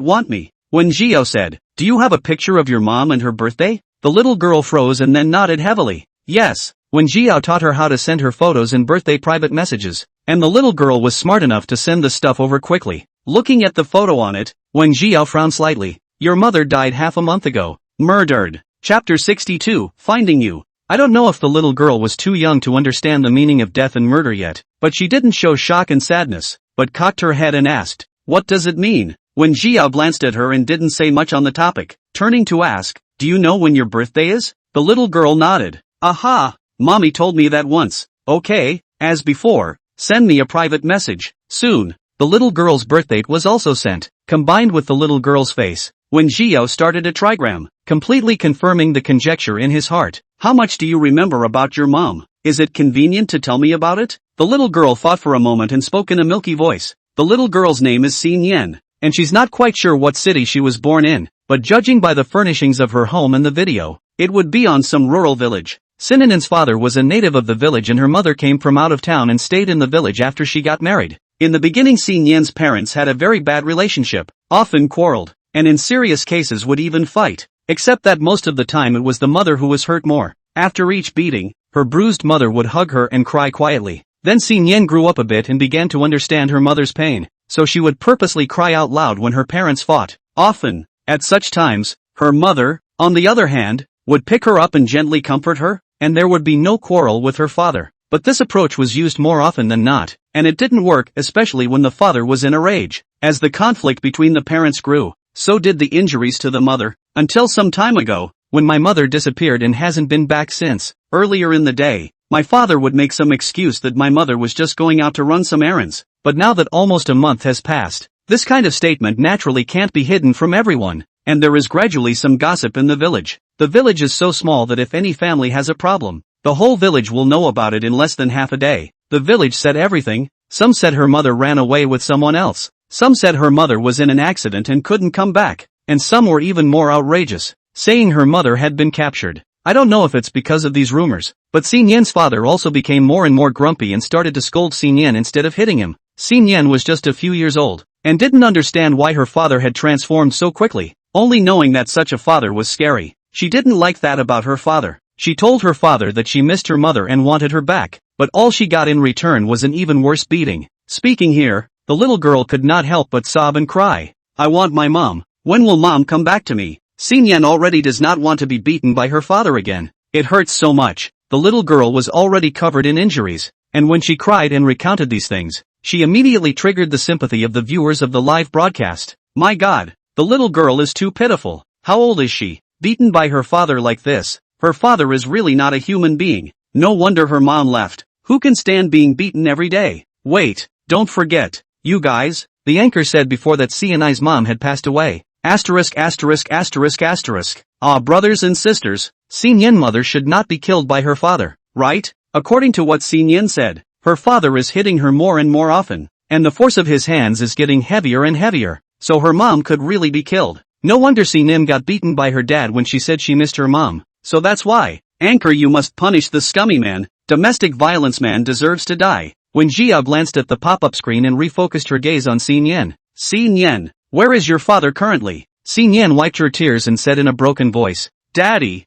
want me? When Xiao said, "Do you have a picture of your mom and her birthday?" the little girl froze and then nodded heavily. Yes. When Xiao taught her how to send her photos and birthday private messages, and the little girl was smart enough to send the stuff over quickly. Looking at the photo on it, When Xiao frowned slightly. "Your mother died half a month ago. Murdered." Chapter 62, Finding You. I don't know if the little girl was too young to understand the meaning of death and murder yet, but she didn't show shock and sadness, but cocked her head and asked, "What does it mean?" When Xiao glanced at her and didn't say much on the topic, turning to ask, "Do you know when your birthday is?" The little girl nodded. "Aha! Mommy told me that once." "Okay, as before, send me a private message, soon." The little girl's birthdate was also sent, combined with the little girl's face. When Xiao started a trigram, completely confirming the conjecture in his heart. "How much do you remember about your mom? Is it convenient to tell me about it?" The little girl thought for a moment and spoke in a milky voice. The little girl's name is Xin Yan, and she's not quite sure what city she was born in, but judging by the furnishings of her home in the video, it would be on some rural village. Sinan's father was a native of the village and her mother came from out of town and stayed in the village after she got married. In the beginning, Xin Yan's parents had a very bad relationship, often quarreled, and in serious cases would even fight, except that most of the time it was the mother who was hurt more. After each beating, her bruised mother would hug her and cry quietly. Then Xin Yan grew up a bit and began to understand her mother's pain, so she would purposely cry out loud when her parents fought. Often, at such times, her mother, on the other hand, would pick her up and gently comfort her, and there would be no quarrel with her father. But this approach was used more often than not, and it didn't work, especially when the father was in a rage. As the conflict between the parents grew, so did the injuries to the mother, until some time ago, when my mother disappeared and hasn't been back since. Earlier in the day, my father would make some excuse that my mother was just going out to run some errands, but now that almost a month has passed, this kind of statement naturally can't be hidden from everyone, and there is gradually some gossip in the village. The village is so small that if any family has a problem, the whole village will know about it in less than half a day. The village said everything. Some said her mother ran away with someone else. Some said her mother was in an accident and couldn't come back. And some were even more outrageous, saying her mother had been captured. I don't know if it's because of these rumors, but Xin Yan's father also became more and more grumpy and started to scold Xin Yan instead of hitting him. Xin Yan was just a few years old, and didn't understand why her father had transformed so quickly, only knowing that such a father was scary. She didn't like that about her father. She told her father that she missed her mother and wanted her back, but all she got in return was an even worse beating. Speaking here, the little girl could not help but sob and cry. "I want my mom. When will mom come back to me?" Xin Yan already does not want to be beaten by her father again. It hurts so much. The little girl was already covered in injuries, and when she cried and recounted these things, she immediately triggered the sympathy of the viewers of the live broadcast. My God, the little girl is too pitiful. How old is she? Beaten by her father like this. Her father is really not a human being. No wonder her mom left. Who can stand being beaten every day? Wait, don't forget, you guys, the anchor said before that CNI's mom had passed away. Asterisk asterisk asterisk asterisk. Ah, brothers and sisters, Xin Yan's mother should not be killed by her father, right? According to what Xin Yan said, her father is hitting her more and more often, and the force of his hands is getting heavier and heavier, so her mom could really be killed. No wonder Xin Yan got beaten by her dad when she said she missed her mom. So that's why. Anchor, you must punish the scummy man. Domestic violence man deserves to die. When Jia glanced at the pop-up screen and refocused her gaze on Xin Yan. Xin Yan, where is your father currently? Xin Yan wiped her tears and said in a broken voice, Daddy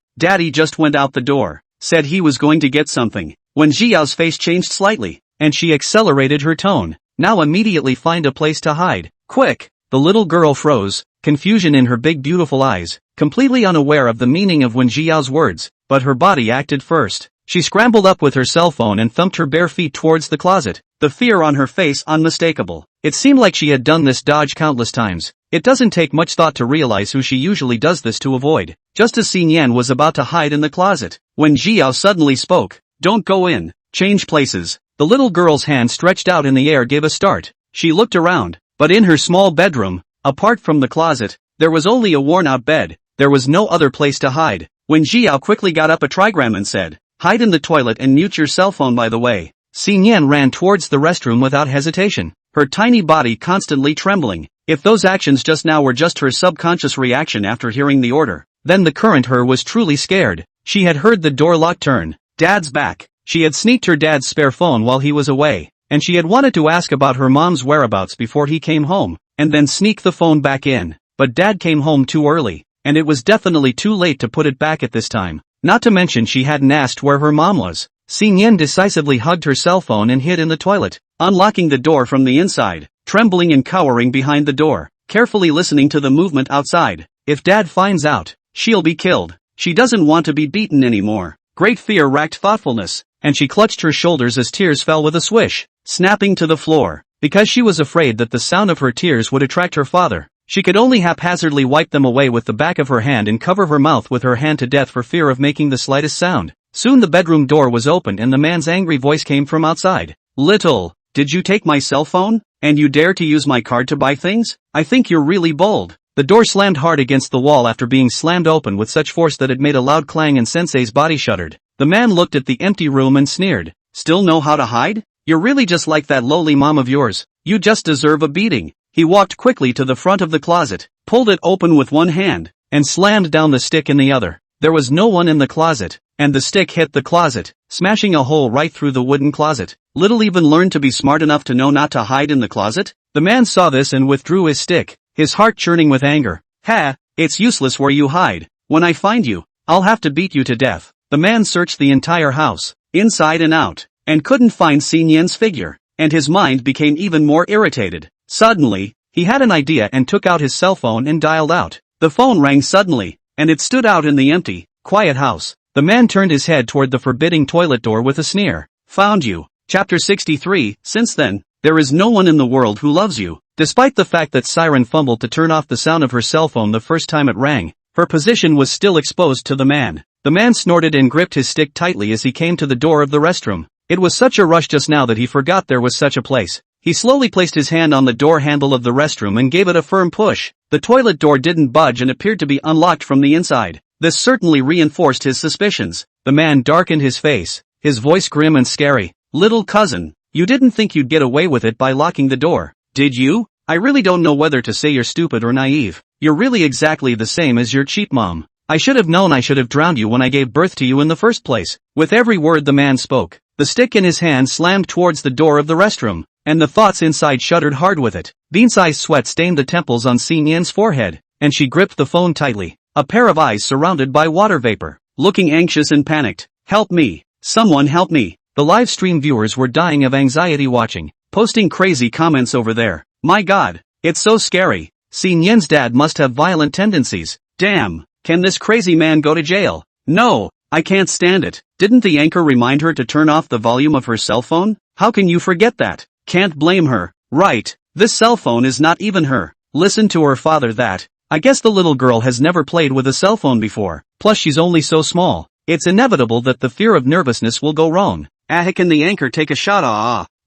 just went out the door. Said he was going to get something. When Jiao's face changed slightly, and she accelerated her tone. Now immediately find a place to hide. Quick! The little girl froze, confusion in her big beautiful eyes, completely unaware of the meaning of Wen Jiao's words, but her body acted first. She scrambled up with her cell phone and thumped her bare feet towards the closet, the fear on her face unmistakable. It seemed like she had done this dodge countless times. It doesn't take much thought to realize who she usually does this to avoid. Just as Xin Yan was about to hide in the closet, when Jiao suddenly spoke, Don't go in, change places. The little girl's hand stretched out in the air gave a start. She looked around, but in her small bedroom, apart from the closet, there was only a worn-out bed. There was no other place to hide. When Jiao quickly got up a trigram and said, Hide in the toilet and mute your cell phone by the way. Xin Yan ran towards the restroom without hesitation, her tiny body constantly trembling. If those actions just now were just her subconscious reaction after hearing the order, then the current her was truly scared. She had heard the door lock turn. Dad's back. She had sneaked her dad's spare phone while he was away, and she had wanted to ask about her mom's whereabouts before he came home, and then sneak the phone back in. but Dad came home too early, and it was definitely too late to put it back at this time. Not to mention she hadn't asked where her mom was. Xinyan decisively hugged her cell phone and hid in the toilet, unlocking the door from the inside, trembling and cowering behind the door, carefully listening to the movement outside. If Dad finds out, she'll be killed. She doesn't want to be beaten anymore. Great fear racked thoughtfulness, and she clutched her shoulders as tears fell with a swish, snapping to the floor. Because she was afraid that the sound of her tears would attract her father, she could only haphazardly wipe them away with the back of her hand and cover her mouth with her hand to death for fear of making the slightest sound. Soon the bedroom door was opened and the man's angry voice came from outside. "Little, did you take my cell phone? And you dare to use my card to buy things? I think you're really bold." The door slammed hard against the wall after being slammed open with such force that it made a loud clang and Sensei's body shuddered. The man looked at the empty room and sneered. "Still know how to hide? You're really just like that lowly mom of yours. You just deserve a beating." He walked quickly to the front of the closet, pulled it open with one hand, and slammed down the stick in the other. There was no one in the closet, and the stick hit the closet, smashing a hole right through the wooden closet. Little even learned to be smart enough to know not to hide in the closet? The man saw this and withdrew his stick, his heart churning with anger. "Ha, it's useless where you hide. When I find you, I'll have to beat you to death." The man searched the entire house, inside and out, and couldn't find Xinyan's figure, and his mind became even more irritated. Suddenly, he had an idea and took out his cell phone and dialed out. The phone rang suddenly, and it stood out in the empty, quiet house. The man turned his head toward the forbidding toilet door with a sneer. "Found you." Chapter 63. Since then, there is no one in the world who loves you. Despite the fact that Siren fumbled to turn off the sound of her cell phone the first time it rang, her position was still exposed to the man. The man snorted and gripped his stick tightly as he came to the door of the restroom. It was such a rush just now that he forgot there was such a place. He slowly placed his hand on the door handle of the restroom and gave it a firm push. The toilet door didn't budge and appeared to be unlocked from the inside. This certainly reinforced his suspicions. The man darkened his face, his voice grim and scary. "Little cousin, you didn't think you'd get away with it by locking the door, did you? I really don't know whether to say you're stupid or naive. You're really exactly the same as your cheap mom. I should have known I should have drowned you when I gave birth to you in the first place." With every word the man spoke, the stick in his hand slammed towards the door of the restroom, and the thoughts inside shuddered hard with it. Bean-sized sweat stained the temples on Xinyan's forehead, and she gripped the phone tightly, a pair of eyes surrounded by water vapor, looking anxious and panicked. "Help me! Someone help me!" The live stream viewers were dying of anxiety watching, posting crazy comments over there. "My God, it's so scary. Xinyan's dad must have violent tendencies. Damn, can this crazy man go to jail? No, I can't stand it. Didn't the anchor remind her to turn off the volume of her cell phone? How can you forget that? Can't blame her, right? This cell phone is not even her. Listen to her father that. I guess the little girl has never played with a cell phone before, plus she's only so small. It's inevitable that the fear of nervousness will go wrong. Can the anchor take a shot?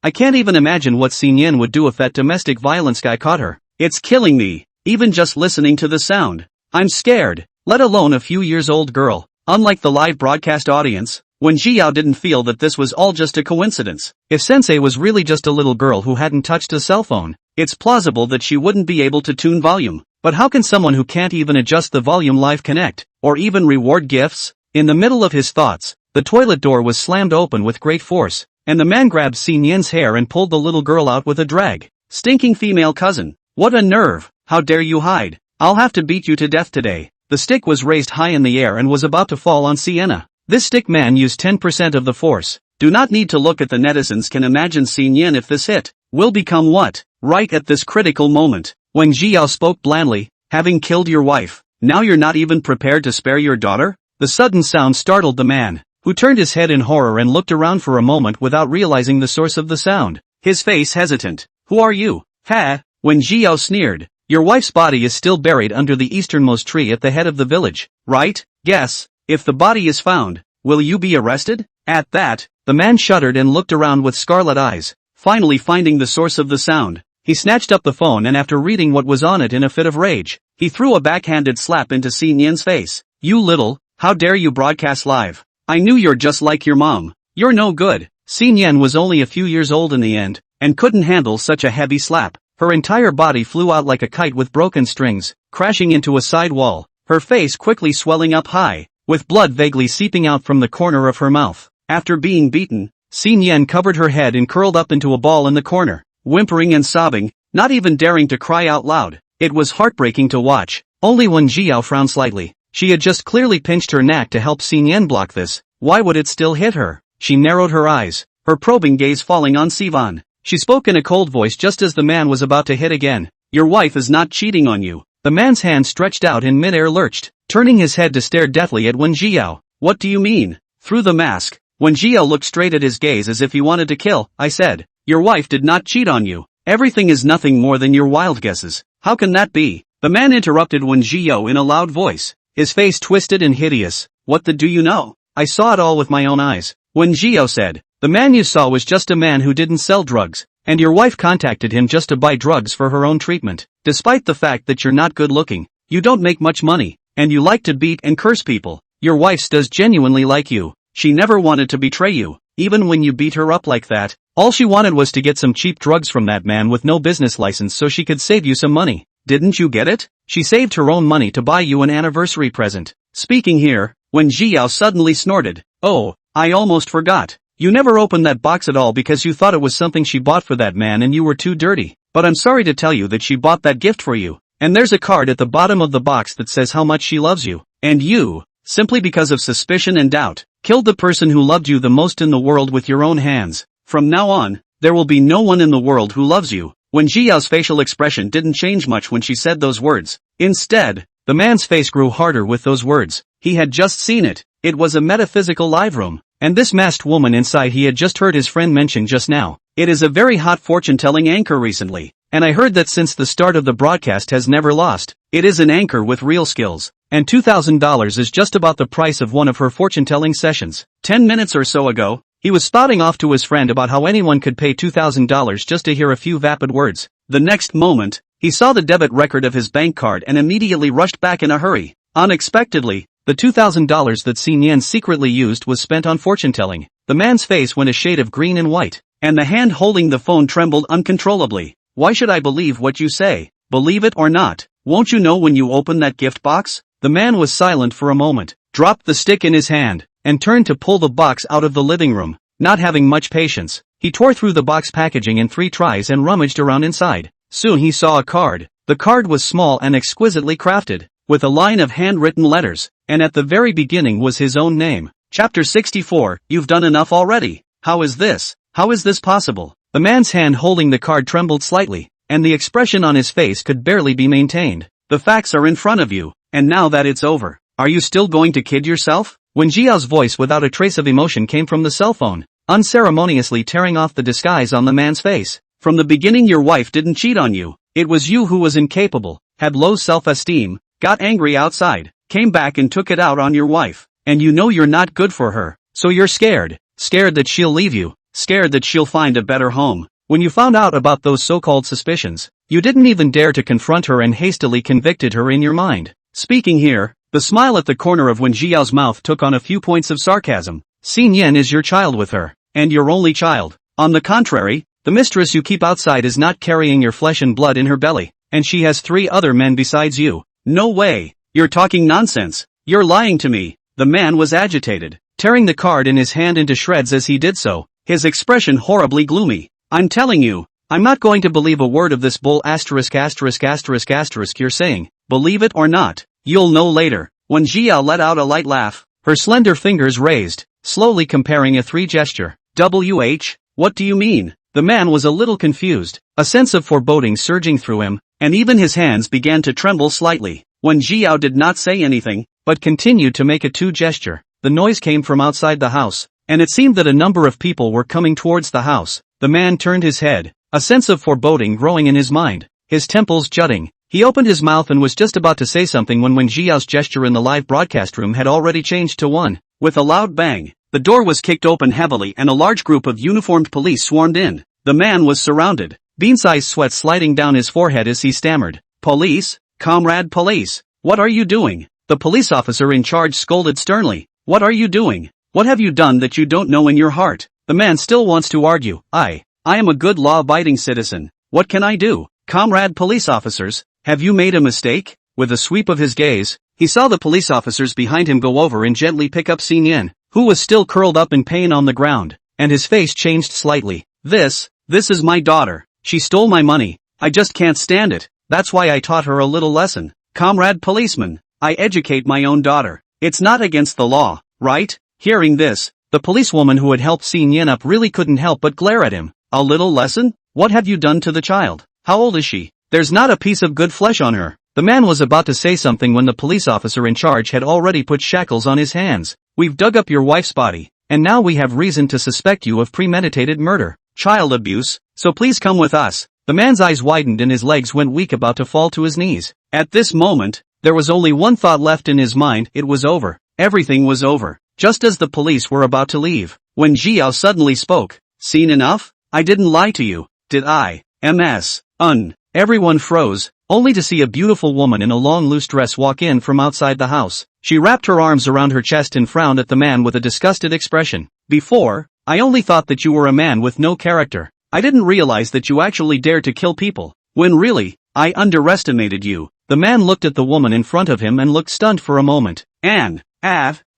I can't even imagine what Xinyan would do if that domestic violence guy caught her. It's killing me, even just listening to the sound. I'm scared, let alone a few years old girl. Unlike the live broadcast audience, when Zhiyao didn't feel that this was all just a coincidence. If Sensei was really just a little girl who hadn't touched a cell phone, it's plausible that she wouldn't be able to tune volume. But how can someone who can't even adjust the volume live connect, or even reward gifts? In the middle of his thoughts, the toilet door was slammed open with great force, and the man grabbed Xinyan's hair and pulled the little girl out with a drag. "Stinking female cousin, what a nerve, how dare you hide? I'll have to beat you to death today." The stick was raised high in the air and was about to fall on Sienna. This stick man used 10% of the force. Do not need to look at the netizens can imagine Xinyan if this hit will become what? Right at this critical moment, when Zhiyao spoke blandly, "Having killed your wife, now you're not even prepared to spare your daughter?" The sudden sound startled the man, who turned his head in horror and looked around for a moment without realizing the source of the sound. His face hesitant. "Who are you?" When Zhiyao sneered, "Your wife's body is still buried under the easternmost tree at the head of the village, right? Guess, if the body is found, will you be arrested?" At that, the man shuddered and looked around with scarlet eyes, finally finding the source of the sound. He snatched up the phone and after reading what was on it in a fit of rage, he threw a backhanded slap into Xinyan's face. "You little, how dare you broadcast live? I knew you're just like your mom. You're no good." Xinyan was only a few years old in the end, and couldn't handle such a heavy slap. Her entire body flew out like a kite with broken strings, crashing into a side wall, her face quickly swelling up high, with blood vaguely seeping out from the corner of her mouth. After being beaten, Xinyan covered her head and curled up into a ball in the corner, whimpering and sobbing, not even daring to cry out loud. It was heartbreaking to watch. Only Wen Jiao frowned slightly. She had just clearly pinched her neck to help Xin Yan block this. Why would it still hit her? She narrowed her eyes, her probing gaze falling on Sivan. She spoke in a cold voice just as the man was about to hit again. Your wife is not cheating on you. The man's hand stretched out in midair lurched, turning his head to stare deathly at Wen Jiao. What do you mean? Through the mask, Wen Jiao looked straight at his gaze as if he wanted to kill. I said, your wife did not cheat on you. Everything is nothing more than your wild guesses. How can that be? The man interrupted Wen Jiao in a loud voice, his face twisted and hideous. What the do you know? I saw it all with my own eyes. Wen Jiao said, the man you saw was just a man who didn't sell drugs, and your wife contacted him just to buy drugs for her own treatment. Despite the fact that you're not good looking, you don't make much money, and you like to beat and curse people, your wife does genuinely like you. She never wanted to betray you, even when you beat her up like that. All she wanted was to get some cheap drugs from that man with no business license so she could save you some money. Didn't you get it? She saved her own money to buy you an anniversary present. Speaking here, Wen Jiao suddenly snorted. Oh, I almost forgot. You never opened that box at all because you thought it was something she bought for that man and you were too dirty. But I'm sorry to tell you that she bought that gift for you. And there's a card at the bottom of the box that says how much she loves you. And you, simply because of suspicion and doubt, killed the person who loved you the most in the world with your own hands. From now on, there will be no one in the world who loves you. Wen Jiao's facial expression didn't change much when she said those words. Instead, the man's face grew harder with those words. He had just seen it. It was a metaphysical live room. And this masked woman inside he had just heard his friend mention just now. It is a very hot fortune-telling anchor recently. And I heard that since the start of the broadcast has never lost. It is an anchor with real skills. And $2,000 is just about the price of one of her fortune-telling sessions. 10 minutes or so ago, he was spouting off to his friend about how anyone could pay $2,000 just to hear a few vapid words. The next moment, he saw the debit record of his bank card and immediately rushed back in a hurry. Unexpectedly, the $2,000 that Xin Yan secretly used was spent on fortune-telling. The man's face went a shade of green and white, and the hand holding the phone trembled uncontrollably. Why should I believe what you say? Believe it or not, won't you know when you open that gift box? The man was silent for a moment, dropped the stick in his hand, and turned to pull the box out of the living room. Not having much patience, he tore through the box packaging in 3 tries and rummaged around inside. Soon he saw a card. The card was small and exquisitely crafted, with a line of handwritten letters, and at the very beginning was his own name. Chapter 64, You've done enough already. How is this? How is this possible? The man's hand holding the card trembled slightly, and the expression on his face could barely be maintained. The facts are in front of you, and now that it's over, are you still going to kid yourself? Wen Jiao's voice without a trace of emotion came from the cell phone, unceremoniously tearing off the disguise on the man's face. From the beginning your wife didn't cheat on you. It was you who was incapable, had low self-esteem, got angry outside, came back and took it out on your wife. And you know you're not good for her, so you're scared. Scared that she'll leave you, scared that she'll find a better home. When you found out about those so-called suspicions, you didn't even dare to confront her and hastily convicted her in your mind. Speaking here, the smile at the corner of Wen Jiao's mouth took on a few points of sarcasm. Xin Yan is your child with her, and your only child. On the contrary, the mistress you keep outside is not carrying your flesh and blood in her belly, and she has 3 other men besides you. No way, you're talking nonsense. You're lying to me. The man was agitated, tearing the card in his hand into shreds as he did so, his expression horribly gloomy. I'm telling you, I'm not going to believe a word of this bull asterisk you're saying. Believe it or not, you'll know later. When Jia let out a light laugh, her slender fingers raised, slowly comparing a 3 gesture. What do you mean? The man was a little confused, a sense of foreboding surging through him, and even his hands began to tremble slightly. When Jiao did not say anything, but continued to make a 2 gesture, the noise came from outside the house, and it seemed that a number of people were coming towards the house. The man turned his head, a sense of foreboding growing in his mind, his temples jutting. He opened his mouth and was just about to say something when Jiao's gesture in the live broadcast room had already changed to 1. With a loud bang, the door was kicked open heavily and a large group of uniformed police swarmed in. The man was surrounded, bean-sized sweat sliding down his forehead as he stammered. Police? Comrade police, what are you doing? The police officer in charge scolded sternly. What are you doing? What have you done that you don't know in your heart? The man still wants to argue. I am a good law-abiding citizen. What can I do? Comrade police officers, have you made a mistake? With a sweep of his gaze, he saw the police officers behind him go over and gently pick up Xin Yan, who was still curled up in pain on the ground, and his face changed slightly. This is my daughter. She stole my money. I just can't stand it. That's why I taught her a little lesson. Comrade policeman, I educate my own daughter. It's not against the law, right? Hearing this, the policewoman who had helped Sin Yen up really couldn't help but glare at him. A little lesson? What have you done to the child? How old is she? There's not a piece of good flesh on her. The man was about to say something when the police officer in charge had already put shackles on his hands. We've dug up your wife's body, and now we have reason to suspect you of premeditated murder, child abuse, so please come with us. The man's eyes widened and his legs went weak, about to fall to his knees. At this moment, there was only one thought left in his mind. It was over. Everything was over. Just as the police were about to leave, when Jiao suddenly spoke. Seen enough? I didn't lie to you, did I? MS. Everyone froze, only to see a beautiful woman in a long loose dress walk in from outside the house. She wrapped her arms around her chest and frowned at the man with a disgusted expression. Before, I only thought that you were a man with no character. I didn't realize that you actually dared to kill people. When really, I underestimated you. The man looked at the woman in front of him and looked stunned for a moment.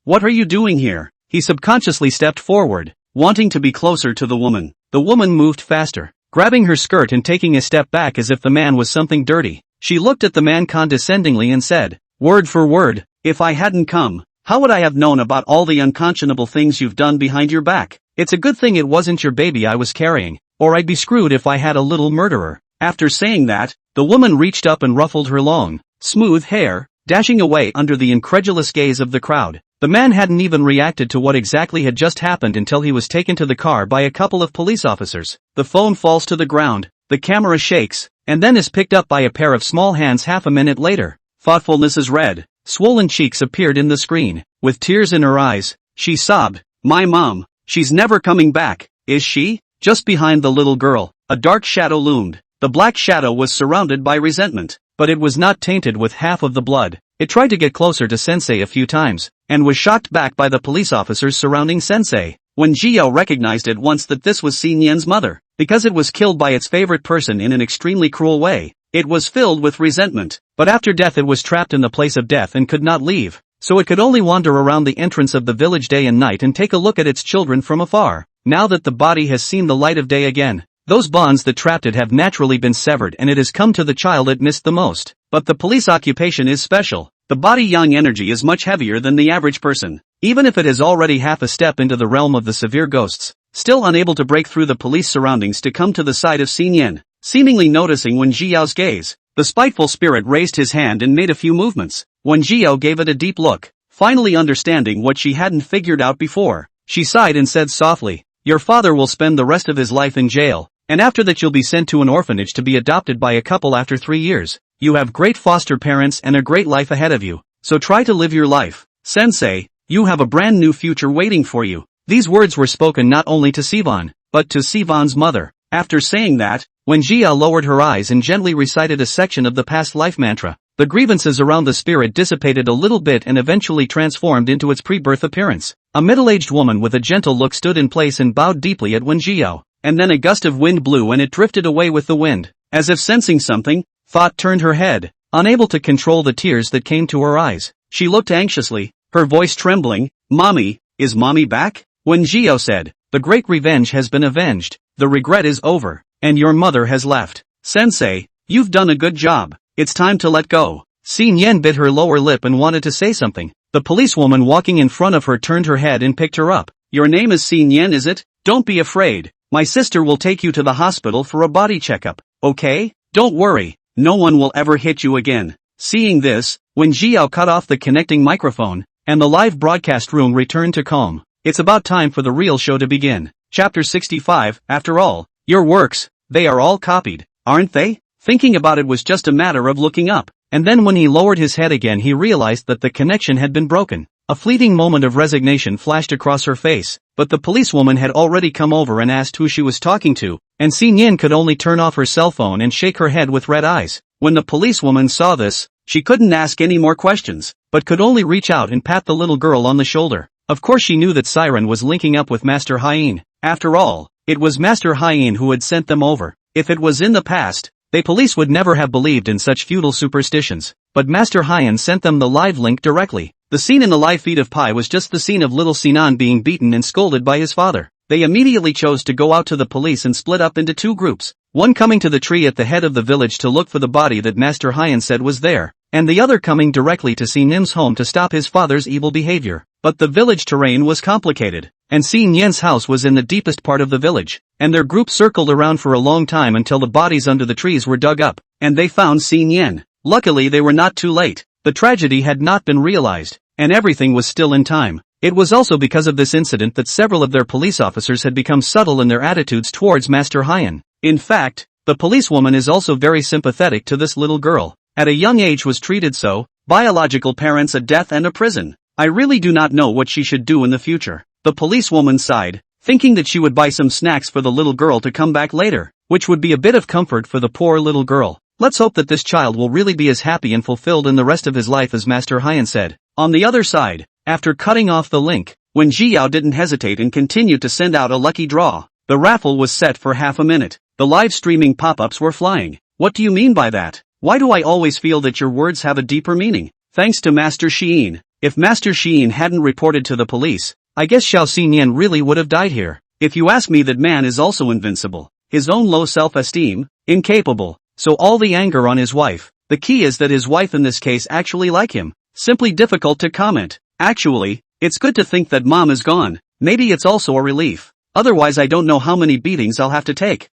What are you doing here? He subconsciously stepped forward, wanting to be closer to the woman. The woman moved faster, grabbing her skirt and taking a step back as if the man was something dirty. She looked at the man condescendingly and said, word for word, if I hadn't come, how would I have known about all the unconscionable things you've done behind your back? It's a good thing it wasn't your baby I was carrying, or I'd be screwed if I had a little murderer. After saying that, the woman reached up and ruffled her long, smooth hair, dashing away under the incredulous gaze of the crowd. The man hadn't even reacted to what exactly had just happened until he was taken to the car by a couple of police officers. The phone falls to the ground, the camera shakes, and then is picked up by a pair of small hands. Half a minute later, thoughtfulness is red. Swollen cheeks appeared in the screen. With tears in her eyes, she sobbed, my mom, she's never coming back, is she? Just behind the little girl, a dark shadow loomed. The black shadow was surrounded by resentment, but it was not tainted with half of the blood. It tried to get closer to Sensei a few times, and was shocked back by the police officers surrounding Sensei. When Jiao recognized at once that this was Xin Yan's mother, because it was killed by its favorite person in an extremely cruel way, it was filled with resentment. But after death it was trapped in the place of death and could not leave, so it could only wander around the entrance of the village day and night and take a look at its children from afar. Now that the body has seen the light of day again, those bonds that trapped it have naturally been severed and it has come to the child it missed the most. But the police occupation is special. The body-yang energy is much heavier than the average person. Even if it is already half a step into the realm of the severe ghosts, still unable to break through the police surroundings to come to the side of Xin Yan, seemingly noticing Wen Jiao's gaze, the spiteful spirit raised his hand and made a few movements. Wen Jiao gave it a deep look, finally understanding what she hadn't figured out before. She sighed and said softly, your father will spend the rest of his life in jail, and after that you'll be sent to an orphanage to be adopted by a couple after 3 years. You have great foster parents and a great life ahead of you, so try to live your life. Sensei, you have a brand new future waiting for you. These words were spoken not only to Sivan, but to Sivan's mother. After saying that, Wen Jia lowered her eyes and gently recited a section of the past life mantra. The grievances around the spirit dissipated a little bit and eventually transformed into its pre-birth appearance. A middle-aged woman with a gentle look stood in place and bowed deeply at Wen Jiao, and then a gust of wind blew and it drifted away with the wind. As if sensing something, Thought turned her head, unable to control the tears that came to her eyes. She looked anxiously, her voice trembling. Mommy, is mommy back? Wen Jiao said, the great revenge has been avenged, the regret is over, and your mother has left. Sensei, you've done a good job, it's time to let go. Xin Yan bit her lower lip and wanted to say something. The policewoman walking in front of her turned her head and picked her up. Your name is Xin Yan, is it? Don't be afraid. My sister will take you to the hospital for a body checkup, okay? Don't worry, no one will ever hit you again. Seeing this, Wen Jiao cut off the connecting microphone, and the live broadcast room returned to calm. It's about time for the real show to begin. Chapter 65, after all, your works, they are all copied, aren't they? Thinking about it was just a matter of looking up, and then when he lowered his head again he realized that the connection had been broken. A fleeting moment of resignation flashed across her face, but the policewoman had already come over and asked who she was talking to, and Xin Yin could only turn off her cell phone and shake her head with red eyes. When the policewoman saw this, she couldn't ask any more questions, but could only reach out and pat the little girl on the shoulder. Of course she knew that Siren was linking up with Master Hyen. After all, it was Master Hyen who had sent them over. If it was in the past, the police would never have believed in such feudal superstitions, but Master Hyen sent them the live link directly. The scene in the live feed of Pi was just the scene of little Sinan being beaten and scolded by his father. They immediately chose to go out to the police and split up into two groups. one coming to the tree at the head of the village to look for the body that Master Hyan said was there, and the other coming directly to Si Nim's home to stop his father's evil behavior. But the village terrain was complicated, and Si Nien's house was in the deepest part of the village, and their group circled around for a long time until the bodies under the trees were dug up, and they found Si Nien. Luckily they were not too late. The tragedy had not been realized, and everything was still in time. It was also because of this incident that several of their police officers had become subtle in their attitudes towards Master Hyan. In fact, the policewoman is also very sympathetic to this little girl. At a young age was treated so, biological parents a death and a prison. I really do not know what she should do in the future. The policewoman sighed, thinking that she would buy some snacks for the little girl to come back later, which would be a bit of comfort for the poor little girl. Let's hope that this child will really be as happy and fulfilled in the rest of his life as Master Hyan said. On the other side, after cutting off the link, when Jiao didn't hesitate and continued to send out a lucky draw, the raffle was set for half a minute. The live streaming pop-ups were flying. What do you mean by that? Why do I always feel that your words have a deeper meaning? Thanks to Master Xiyin. If Master Xiyin hadn't reported to the police, I guess Xiao Xinyan really would have died here. If you ask me, that man is also invincible. His own low self-esteem, incapable, so all the anger on his wife. The key is that his wife in this case actually like him. Simply difficult to comment. Actually, it's good to think that mom is gone. Maybe it's also a relief. Otherwise I don't know how many beatings I'll have to take.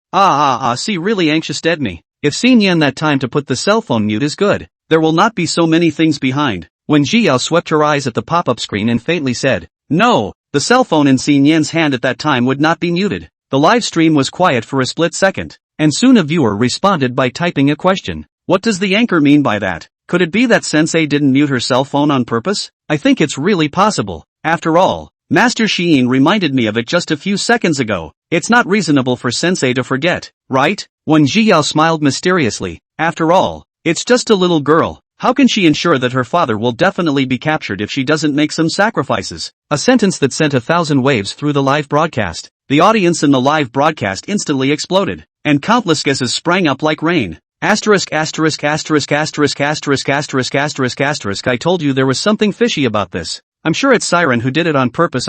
See, really anxious dead me. If Xinyan that time to put the cell phone mute is good, there will not be so many things behind. When Jiao swept her eyes at the pop-up screen and faintly said, "No," the cell phone in Xinyan's hand at that time would not be muted. The live stream was quiet for a split second, and soon a viewer responded by typing a question. What does the anchor mean by that? Could it be that Sensei didn't mute her cell phone on purpose? I think it's really possible. After all, Master Xiyin reminded me of it just a few seconds ago. It's not reasonable for Sensei to forget, right? When Jiao smiled mysteriously, after all, it's just a little girl. How can she ensure that her father will definitely be captured if she doesn't make some sacrifices? A sentence that sent 1,000 waves through the live broadcast. The audience in the live broadcast instantly exploded, and countless guesses sprang up like rain. Asterisk asterisk asterisk asterisk asterisk asterisk asterisk asterisk. I told you there was something fishy about this. I'm sure it's Siren who did it on purpose.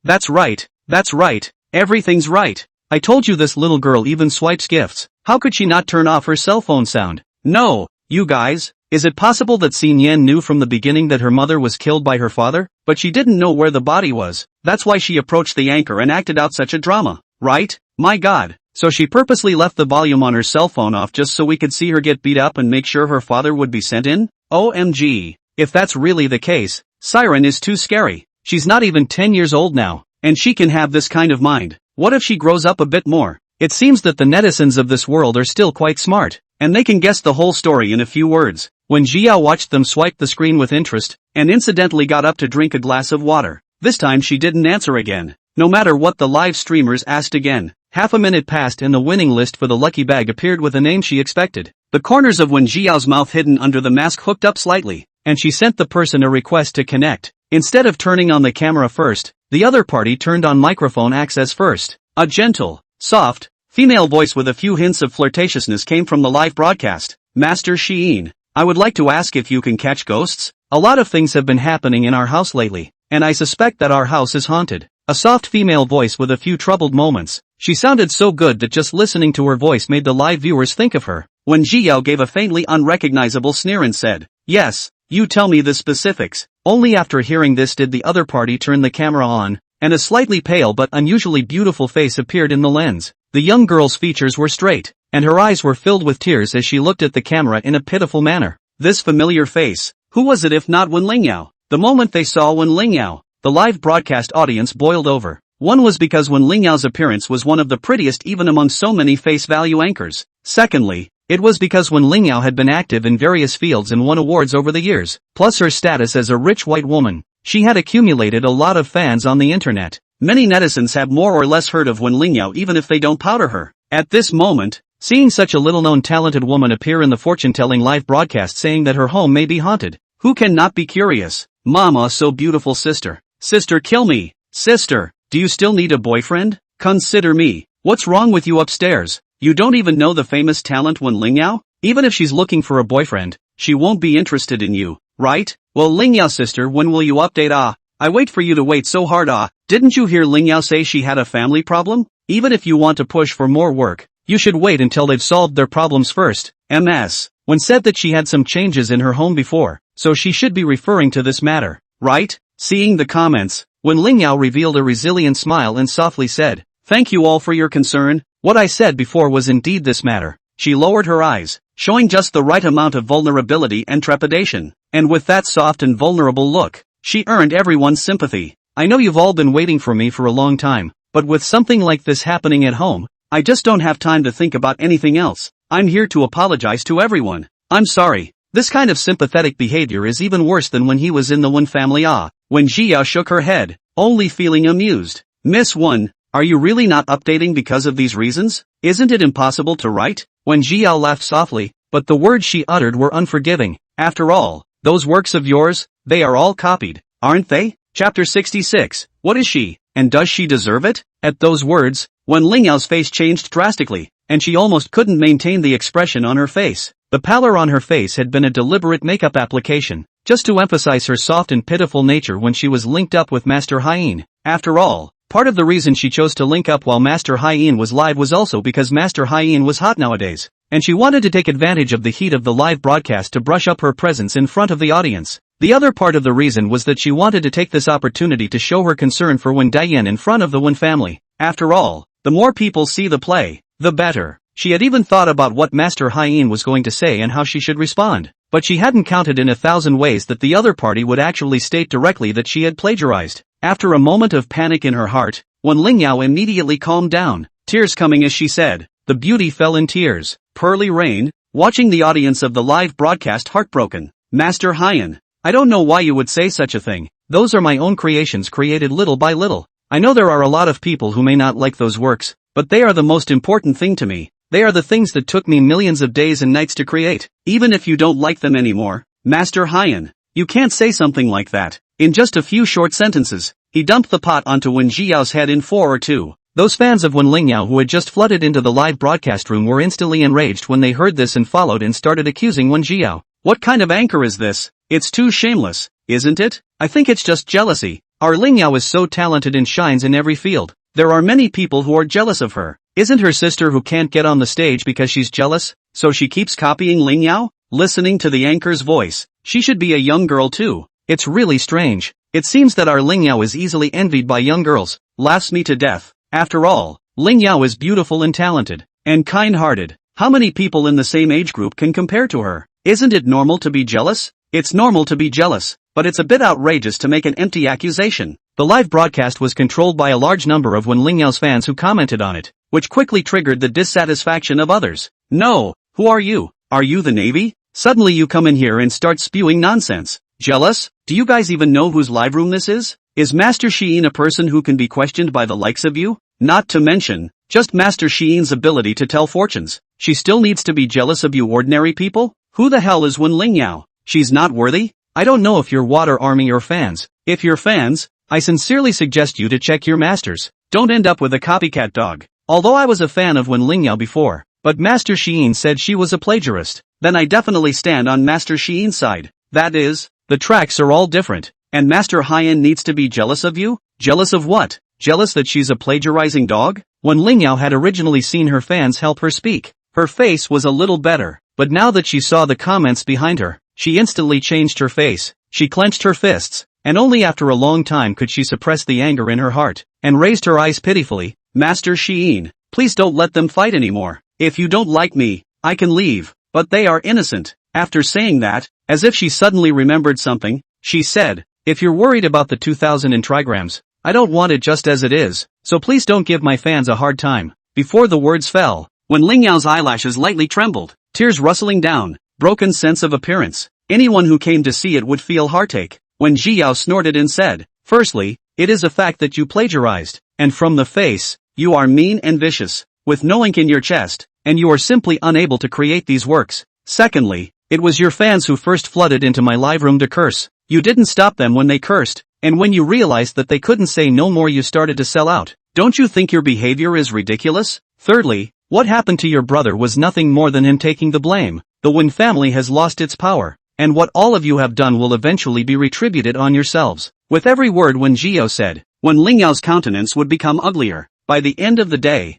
That's right, everything's right. I told you this little girl even swipes gifts. How could she not turn off her cell phone sound? No, you guys, is it possible that Xinyan knew from the beginning that her mother was killed by her father, but she didn't know where the body was? That's why she approached the anchor and acted out such a drama, right? My god. So she purposely left the volume on her cell phone off just so we could see her get beat up and make sure her father would be sent in? OMG. If that's really the case, Siren is too scary. She's not even 10 years old now, and she can have this kind of mind. What if she grows up a bit more? It seems that the netizens of this world are still quite smart, and they can guess the whole story in a few words. When Jiao watched them swipe the screen with interest, and incidentally got up to drink a glass of water, this time she didn't answer again. No matter what the live streamers asked again. Half a minute passed and the winning list for the lucky bag appeared with a name she expected. The corners of Wen Jiao's mouth hidden under the mask hooked up slightly, and she sent the person a request to connect. Instead of turning on the camera first, the other party turned on microphone access first. A gentle, soft, female voice with a few hints of flirtatiousness came from the live broadcast. Master Xiyin, I would like to ask if you can catch ghosts? A lot of things have been happening in our house lately, and I suspect that our house is haunted. A soft female voice with a few troubled moments. She sounded so good that just listening to her voice made the live viewers think of her. When Jiao gave a faintly unrecognizable sneer and said, "Yes, you tell me the specifics." Only after hearing this did the other party turn the camera on, and a slightly pale but unusually beautiful face appeared in the lens. The young girl's features were straight, and her eyes were filled with tears as she looked at the camera in a pitiful manner. This familiar face, who was it if not Wen Lingyao? The moment they saw Wen Lingyao, the live broadcast audience boiled over. One was because Wen Lingyao's appearance was one of the prettiest even among so many face value anchors. Secondly, it was because Wen Lingyao had been active in various fields and won awards over the years. Plus her status as a rich white woman, she had accumulated a lot of fans on the internet. Many netizens have more or less heard of Wen Lingyao even if they don't powder her. At this moment, seeing such a little-known talented woman appear in the fortune-telling live broadcast saying that her home may be haunted, who can not be curious? Mama, so beautiful sister. Sister, kill me. Sister, do you still need a boyfriend? Consider me. What's wrong with you upstairs? You don't even know the famous talent Wen Lingyao? Even if she's looking for a boyfriend, she won't be interested in you, right? Well, Lingyao sister, when will you update? I wait for you to wait so hard. Didn't you hear Lingyao say she had a family problem? Even if you want to push for more work, You should wait until they've solved their problems first. MS. Wen said that she had some changes in her home before, so she should be referring to this matter, right? Seeing the comments, Wen Lingyao revealed a resilient smile and softly said, "Thank you all for your concern. What I said before was indeed this matter." She lowered her eyes, showing just the right amount of vulnerability and trepidation, and with that soft and vulnerable look, she earned everyone's sympathy. "I know you've all been waiting for me for a long time, but with something like this happening at home, I just don't have time to think about anything else. I'm here to apologize to everyone. I'm sorry." This kind of sympathetic behavior is even worse than when he was in the Wen family. When Jia shook her head, only feeling amused. "Miss Wen, are you really not updating because of these reasons? Isn't it impossible to write?" When Jia laughed softly, but the words she uttered were unforgiving. "After all, those works of yours, they are all copied, aren't they?" Chapter 66, What is she, and does she deserve it? At those words, Wen Lingyao's face changed drastically, and she almost couldn't maintain the expression on her face. The pallor on her face had been a deliberate makeup application, just to emphasize her soft and pitiful nature when she was linked up with Master Hien. After all, part of the reason she chose to link up while Master Hien was live was also because Master Hien was hot nowadays, and she wanted to take advantage of the heat of the live broadcast to brush up her presence in front of the audience. The other part of the reason was that she wanted to take this opportunity to show her concern for Wen Dian in front of the Wen family. After all, the more people see the play, the better. She had even thought about what Master Hien was going to say and how she should respond, but she hadn't counted in 1,000 ways that the other party would actually state directly that she had plagiarized. After a moment of panic in her heart, Wen Lingyao immediately calmed down, tears coming as she said, "The beauty fell in tears, pearly rain," watching the audience of the live broadcast heartbroken. "Master Hien, I don't know why you would say such a thing. Those are my own creations created little by little. I know there are a lot of people who may not like those works, but they are the most important thing to me. They are the things that took me millions of days and nights to create. Even if you don't like them anymore, Master Hien, you can't say something like that." In just a few short sentences, he dumped the pot onto Wen Jiao's head in 4 or 2. Those fans of Wen Lingyao who had just flooded into the live broadcast room were instantly enraged when they heard this and followed and started accusing Wen Jiao. "What kind of anchor is this? It's too shameless, isn't it? I think it's just jealousy. Our Lingyao is so talented and shines in every field. There are many people who are jealous of her. Isn't her sister who can't get on the stage because she's jealous, so she keeps copying Lingyao?" Listening to the anchor's voice, she should be a young girl too. It's really strange. It seems that our Lingyao is easily envied by young girls. Laughs me to death. After all, Lingyao is beautiful and talented, and kind-hearted. How many people in the same age group can compare to her? Isn't it normal to be jealous? It's normal to be jealous, but it's a bit outrageous to make an empty accusation. The live broadcast was controlled by a large number of Wen Lingyao's fans who commented on it, which quickly triggered the dissatisfaction of others. "No, who are you? Are you the Navy? Suddenly you come in here and start spewing nonsense. Jealous? Do you guys even know whose live room this is? Is Master Sheen a person who can be questioned by the likes of you? Not to mention, just Master Sheen's ability to tell fortunes. She still needs to be jealous of you ordinary people? Who the hell is Wen Lingyao? She's not worthy? I don't know if you're Water Army or fans. If you're fans, I sincerely suggest you to check your masters. Don't end up with a copycat dog. Although I was a fan of Wen Lingyao before, but Master Sheen said she was a plagiarist, then I definitely stand on Master Sheen's side. That is, the tracks are all different, and Master Hien needs to be jealous of you? Jealous of what? Jealous that she's a plagiarizing dog?" Wen Lingyao had originally seen her fans help her speak. Her face was a little better, but now that she saw the comments behind her, she instantly changed her face. She clenched her fists, and only after a long time could she suppress the anger in her heart, and raised her eyes pitifully. "Master Sheen, please don't let them fight anymore. If you don't like me, I can leave, but they are innocent." After saying that, as if she suddenly remembered something, she said, "If you're worried about the 2,000 in trigrams, I don't want it just as it is, so please don't give my fans a hard time." Before the words fell, Wen Lingyao's eyelashes lightly trembled, tears rustling down, broken sense of appearance. Anyone who came to see it would feel heartache. When Jiao snorted and said, "Firstly, it is a fact that you plagiarized, and from the face, you are mean and vicious, with no ink in your chest, and you are simply unable to create these works. Secondly, it was your fans who first flooded into my live room to curse. You didn't stop them when they cursed, and when you realized that they couldn't say no more you started to sell out. Don't you think your behavior is ridiculous? Thirdly, what happened to your brother was nothing more than him taking the blame. The Wen family has lost its power, and what all of you have done will eventually be retributed on yourselves." With every word Wen Jiao said, Wen Lingyao's countenance would become uglier. By the end of the day,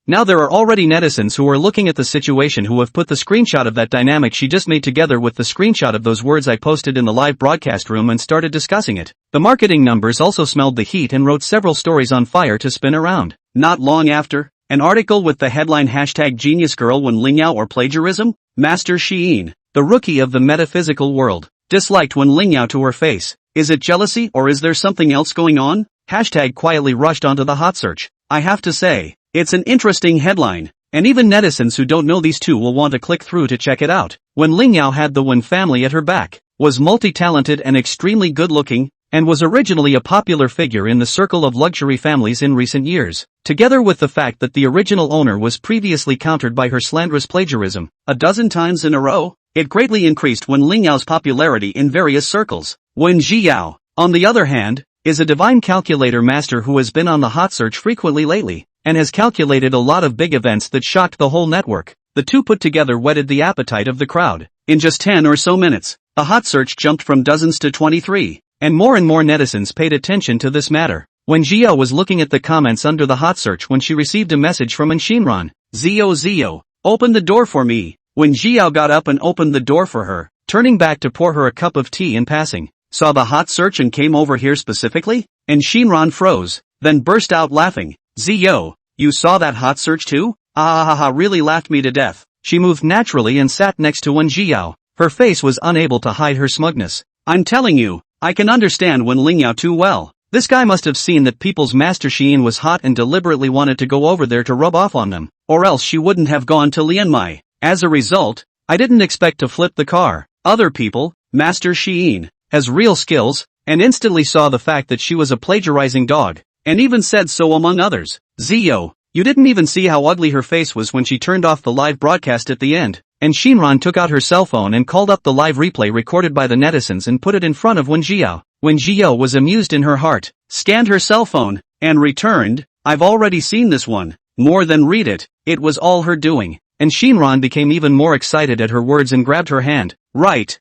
Now there are already netizens who are looking at the situation who have put the screenshot of that dynamic she just made together with the screenshot of those words I posted in the live broadcast room and started discussing it. The marketing numbers also smelled the heat and wrote several stories on fire to spin around. Not long after, an article with the headline #Genius Girl Wen Lingyao or Plagiarism? Master Shein, the rookie of the metaphysical world, disliked Wen Lingyao to her face. Is it jealousy or is there something else going on? Hashtag quietly rushed onto the hot search. I have to say, it's an interesting headline, and even netizens who don't know these two will want to click through to check it out. Wen Lingyao had the Wen family at her back, was multi-talented and extremely good-looking, and was originally a popular figure in the circle of luxury families in recent years. Together with the fact that the original owner was previously countered by her slanderous plagiarism, a dozen times in a row, it greatly increased Wen Lingyao's popularity in various circles. Wen Zhiyao, on the other hand, is a divine calculator master who has been on the hot search frequently lately, and has calculated a lot of big events that shocked the whole network. The two put together whetted the appetite of the crowd. In just 10 or so minutes, the hot search jumped from dozens to 23, and more netizens paid attention to this matter. Wen Zhiyao was looking at the comments under the hot search when she received a message from Shinran. Zio, open the door for me. Wen Zhiyao got up and opened the door for her, turning back to pour her a cup of tea in passing. Saw the hot search and came over here specifically? And Shinran froze, then burst out laughing. Zio, you saw that hot search too? Really laughed me to death. She moved naturally and sat next to Wen Zhiyao. Her face was unable to hide her smugness. I'm telling you, I can understand Wen Lingyao too well. This guy must have seen that people's Master Shein was hot and deliberately wanted to go over there to rub off on them, or else she wouldn't have gone to Lianmai. As a result, I didn't expect to flip the car. Other people, Master Shein, has real skills, and instantly saw the fact that she was a plagiarizing dog, and even said so among others. Zio, you didn't even see how ugly her face was when she turned off the live broadcast at the end. And Shinran took out her cell phone and called up the live replay recorded by the netizens and put it in front of Wen Zhiyao. Wen Zhiyao was amused in her heart, scanned her cell phone, and returned, I've already seen this one. More than read it, it was all her doing. And Shinran became even more excited at her words and grabbed her hand. Right,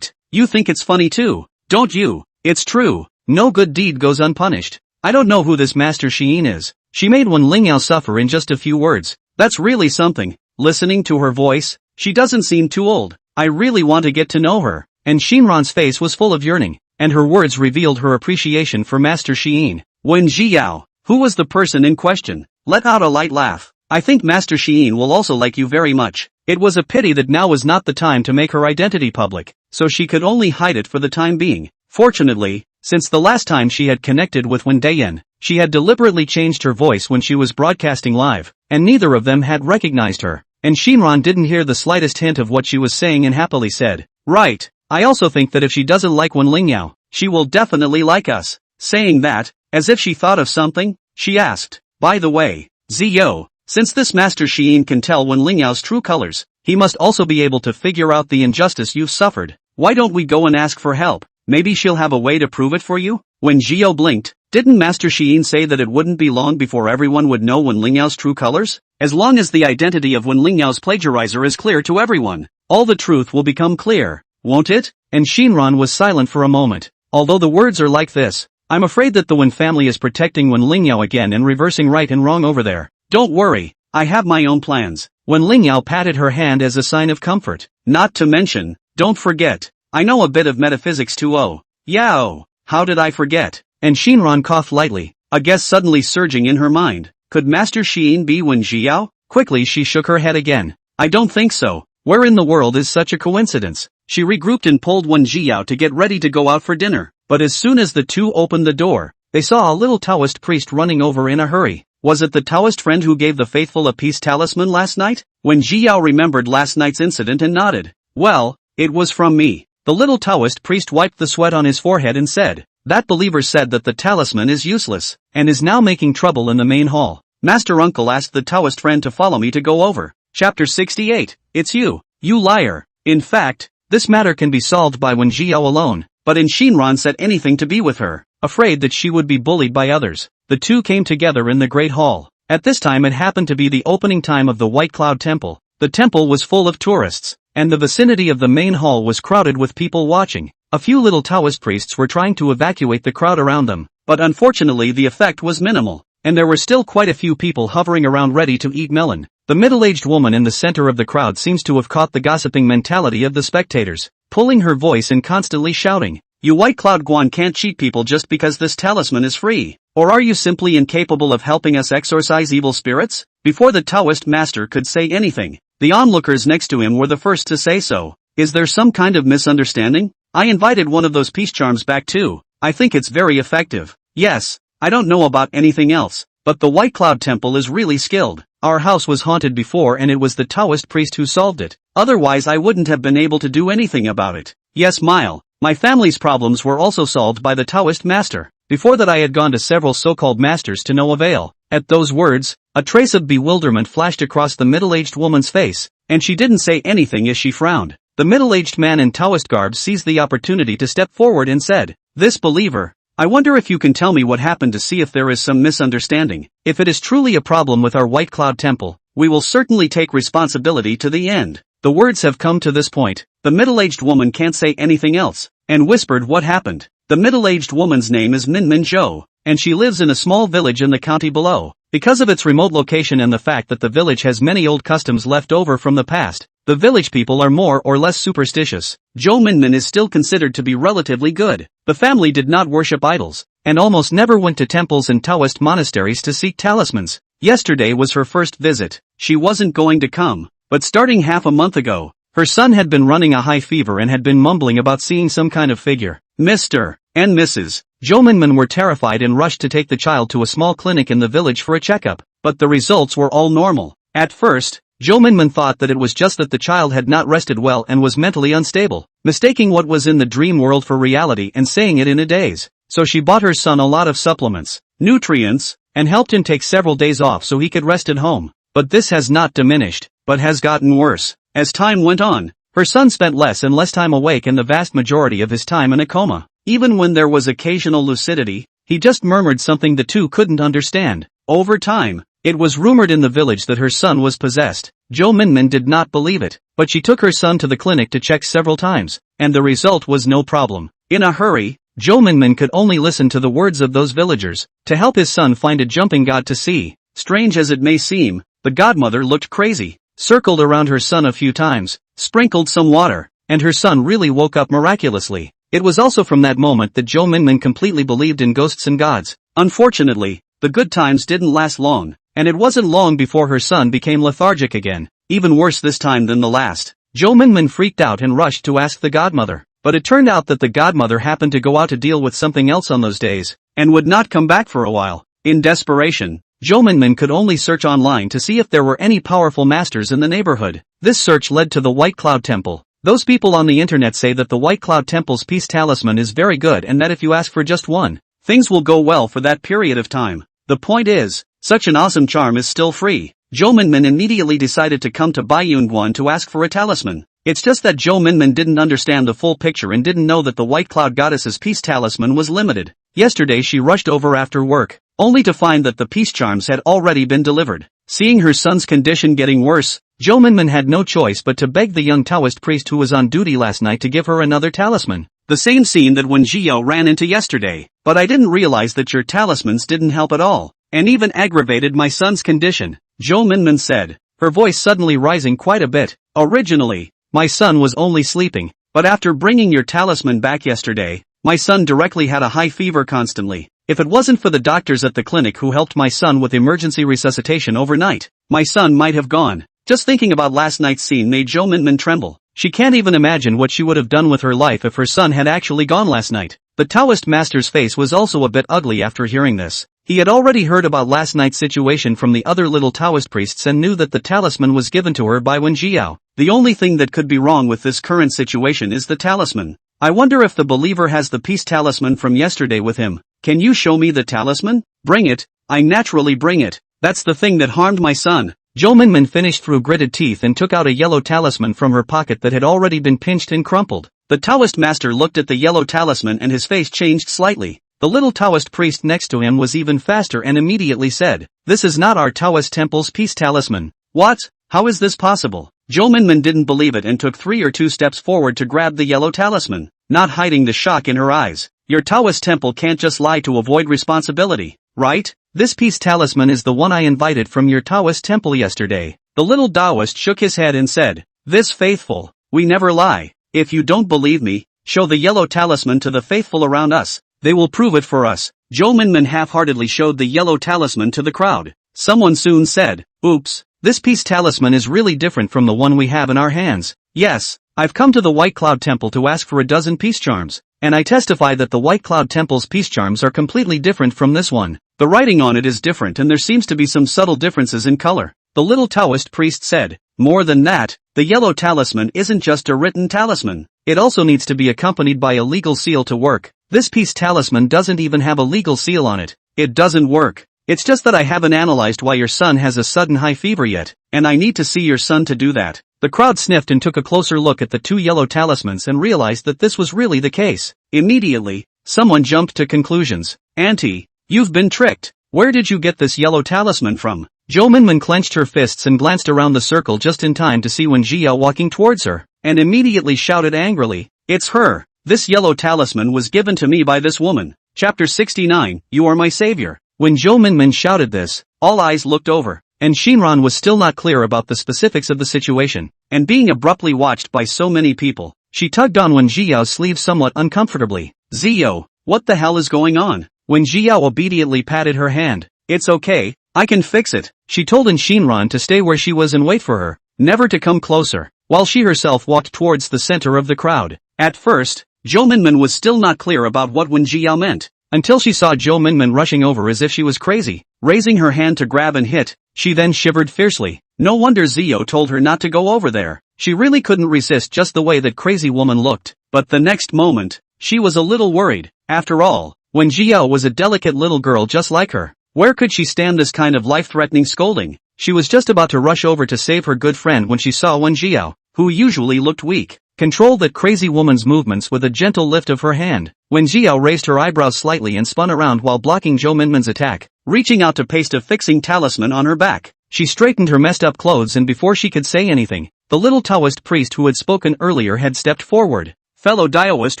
you think it's funny too, don't you? It's true, no good deed goes unpunished. I don't know who this Master Shein is. She made Wen Lingyao suffer in just a few words. That's really something. Listening to her voice, she doesn't seem too old. I really want to get to know her. And Shinran's face was full of yearning, and her words revealed her appreciation for Master Shein. Wen Zhiyao, who was the person in question, let out a light laugh. I think Master Shein will also like you very much. It was a pity that now was not the time to make her identity public, so she could only hide it for the time being. Fortunately, since the last time she had connected with Wen Dayan, she had deliberately changed her voice when she was broadcasting live, and neither of them had recognized her. And Shinran didn't hear the slightest hint of what she was saying and happily said, right, I also think that if she doesn't like Wen Lingyao, she will definitely like us. Saying that, as if she thought of something, she asked, by the way, Zio, since this Master Shein can tell Wen Lingyao's true colors, he must also be able to figure out the injustice you've suffered. Why don't we go and ask for help? Maybe she'll have a way to prove it for you? When Zio blinked, didn't Master Shein say that it wouldn't be long before everyone would know Wen Lingyao's true colors? As long as the identity of Wen Lingyao's plagiarizer is clear to everyone, all the truth will become clear, won't it? And Shinran was silent for a moment. Although the words are like this, I'm afraid that the Wen family is protecting Wen Lingyao again and reversing right and wrong over there. Don't worry, I have my own plans. Wen Lingyao patted her hand as a sign of comfort. Not to mention, don't forget, I know a bit of metaphysics too. Oh, yeah, oh, how did I forget? And Shinran coughed lightly, a guess suddenly surging in her mind. Could Master Shein be Wen Zhiyao? Quickly she shook her head again. I don't think so. Where in the world is such a coincidence? She regrouped and pulled Wen Zhiyao to get ready to go out for dinner. But as soon as the two opened the door, they saw a little Taoist priest running over in a hurry. Was it the Taoist friend who gave the faithful a peace talisman last night? Wen Zhiyao remembered last night's incident and nodded. Well, it was from me. The little Taoist priest wiped the sweat on his forehead and said, that believer said that the talisman is useless, and is now making trouble in the main hall. Master Uncle asked the Taoist friend to follow me to go over. Chapter 68, It's you liar. In fact, this matter can be solved by Wen Zhiyao alone, but Shinran said anything to be with her, afraid that she would be bullied by others. The two came together in the Great Hall. At this time it happened to be the opening time of the White Cloud Temple. The temple was full of tourists, and the vicinity of the main hall was crowded with people watching. A few little Taoist priests were trying to evacuate the crowd around them, but unfortunately the effect was minimal. and there were still quite a few people hovering around ready to eat melon. The middle-aged woman in the center of the crowd seems to have caught the gossiping mentality of the spectators, pulling her voice and constantly shouting, "You White Cloud Guan can't cheat people just because this talisman is free. Or are you simply incapable of helping us exorcise evil spirits?" Before the Taoist master could say anything, the onlookers next to him were the first to say so. "Is there some kind of misunderstanding? I invited one of those peace charms back too. I think it's very effective. Yes, I don't know about anything else, but the White Cloud Temple is really skilled. Our house was haunted before and it was the Taoist priest who solved it. Otherwise I wouldn't have been able to do anything about it. Yes, my family's problems were also solved by the Taoist master. Before that I had gone to several so-called masters to no avail." At those words, a trace of bewilderment flashed across the middle-aged woman's face, and she didn't say anything as she frowned. The middle-aged man in Taoist garb seized the opportunity to step forward and said, "This believer, I wonder if you can tell me what happened to see if there is some misunderstanding. If it is truly a problem with our White Cloud Temple, we will certainly take responsibility to the end." The words have come to this point, the middle-aged woman can't say anything else, and whispered what happened. The middle-aged woman's name is Min Zhou, and she lives in a small village in the county below. Because of its remote location and the fact that the village has many old customs left over from the past, the village people are more or less superstitious. Zhou Minmin is still considered to be relatively good. The family did not worship idols, and almost never went to temples and Taoist monasteries to seek talismans. Yesterday was her first visit. She wasn't going to come, but starting half a month ago, her son had been running a high fever and had been mumbling about seeing some kind of figure. Mr. and Mrs. Zhou Minmin were terrified and rushed to take the child to a small clinic in the village for a checkup, but the results were all normal. At first, Zhou Minmin thought that it was just that the child had not rested well and was mentally unstable, mistaking what was in the dream world for reality and saying it in a daze. So she bought her son a lot of supplements, nutrients, and helped him take several days off so he could rest at home. But this has not diminished, but has gotten worse. As time went on, her son spent less and less time awake and the vast majority of his time in a coma. Even when there was occasional lucidity, he just murmured something the two couldn't understand. Over time, it was rumored in the village that her son was possessed. Zhou Minmin did not believe it, but she took her son to the clinic to check several times, and the result was no problem. In a hurry, Zhou Minmin could only listen to the words of those villagers to help his son find a jumping god to see. Strange as it may seem, the godmother looked crazy, circled around her son a few times, sprinkled some water, and her son really woke up miraculously. It was also from that moment that Zhou Minmin completely believed in ghosts and gods. Unfortunately, the good times didn't last long, and it wasn't long before her son became lethargic again, even worse this time than the last. Zhou Minmin freaked out and rushed to ask the godmother, but it turned out that the godmother happened to go out to deal with something else on those days, and would not come back for a while. In desperation, Zhou Minmin could only search online to see if there were any powerful masters in the neighborhood. This search led to the White Cloud Temple. Those people on the internet say that the White Cloud Temple's peace talisman is very good and that if you ask for just one, things will go well for that period of time. The point is, such an awesome charm is still free. Zhou Minmin immediately decided to come to Baiyunguan to ask for a talisman. It's just that Zhou Minmin didn't understand the full picture and didn't know that the White Cloud Goddess's peace talisman was limited. Yesterday she rushed over after work, only to find that the peace charms had already been delivered. Seeing her son's condition getting worse, Zhou Minmin had no choice but to beg the young Taoist priest who was on duty last night to give her another talisman. The same scene that Wen Jiao ran into yesterday. But I didn't realize that your talismans didn't help at all, and even aggravated my son's condition, Zhou Minmin said, her voice suddenly rising quite a bit. Originally, my son was only sleeping, but after bringing your talisman back yesterday, my son directly had a high fever constantly. If it wasn't for the doctors at the clinic who helped my son with emergency resuscitation overnight, my son might have gone. Just thinking about last night's scene made Zhou Minmin tremble. She can't even imagine what she would have done with her life if her son had actually gone last night. The Taoist master's face was also a bit ugly after hearing this. He had already heard about last night's situation from the other little Taoist priests and knew that the talisman was given to her by Wen Jiao. The only thing that could be wrong with this current situation is the talisman. I wonder if the believer has the peace talisman from yesterday with him. Can you show me the talisman? Bring it. I naturally bring it. That's the thing that harmed my son. Zhou Minmin finished through gritted teeth and took out a yellow talisman from her pocket that had already been pinched and crumpled. The Taoist master looked at the yellow talisman and his face changed slightly. The little Taoist priest next to him was even faster and immediately said, "This is not our Taoist temple's peace talisman." What? How is this possible? Zhou Minmin didn't believe it and took 3 or 2 steps forward to grab the yellow talisman, not hiding the shock in her eyes. Your Taoist temple can't just lie to avoid responsibility, right? This peace talisman is the one I invited from your Taoist temple yesterday. The little Taoist shook his head and said, "This faithful, we never lie. If you don't believe me, show the yellow talisman to the faithful around us. They will prove it for us." Zhou Minmin half-heartedly showed the yellow talisman to the crowd. Someone soon said, "Oops, this peace talisman is really different from the one we have in our hands. Yes, I've come to the White Cloud Temple to ask for a dozen peace charms, and I testify that the White Cloud Temple's peace charms are completely different from this one. The writing on it is different and there seems to be some subtle differences in color." The little Taoist priest said, "More than that, the yellow talisman isn't just a written talisman. It also needs to be accompanied by a legal seal to work. This peace talisman doesn't even have a legal seal on it. It doesn't work. It's just that I haven't analyzed why your son has a sudden high fever yet, and I need to see your son to do that." The crowd sniffed and took a closer look at the two yellow talismans and realized that this was really the case. Immediately, someone jumped to conclusions. "Auntie, you've been tricked. Where did you get this yellow talisman from?" Zhou Minmin clenched her fists and glanced around the circle just in time to see Wen Jiao walking towards her, and immediately shouted angrily, "It's her! This yellow talisman was given to me by this woman." Chapter 69, You Are My Savior. When Zhou Minmin shouted this, all eyes looked over, and Shinran was still not clear about the specifics of the situation, and being abruptly watched by so many people, she tugged on Wen Jiao's sleeve somewhat uncomfortably. "Zio, what the hell is going on?" Wen Jiao obediently patted her hand. "It's okay, I can fix it," she told Shinran to stay where she was and wait for her, never to come closer, while she herself walked towards the center of the crowd. At first, Zhou Minmin was still not clear about what Wen Jiao meant, until she saw Zhou Minmin rushing over as if she was crazy, raising her hand to grab and hit. She then shivered fiercely. No wonder Zio told her not to go over there. She really couldn't resist just the way that crazy woman looked, but the next moment, she was a little worried. After all, Wen Jiao was a delicate little girl just like her. Where could she stand this kind of life-threatening scolding? She was just about to rush over to save her good friend when she saw Wen Jiao, who usually looked weak, control that crazy woman's movements with a gentle lift of her hand. Wen Jiao raised her eyebrows slightly and spun around while blocking Zhou Minmin's attack, reaching out to paste a fixing talisman on her back. She straightened her messed up clothes and before she could say anything, the little Taoist priest who had spoken earlier had stepped forward. "Fellow Taoist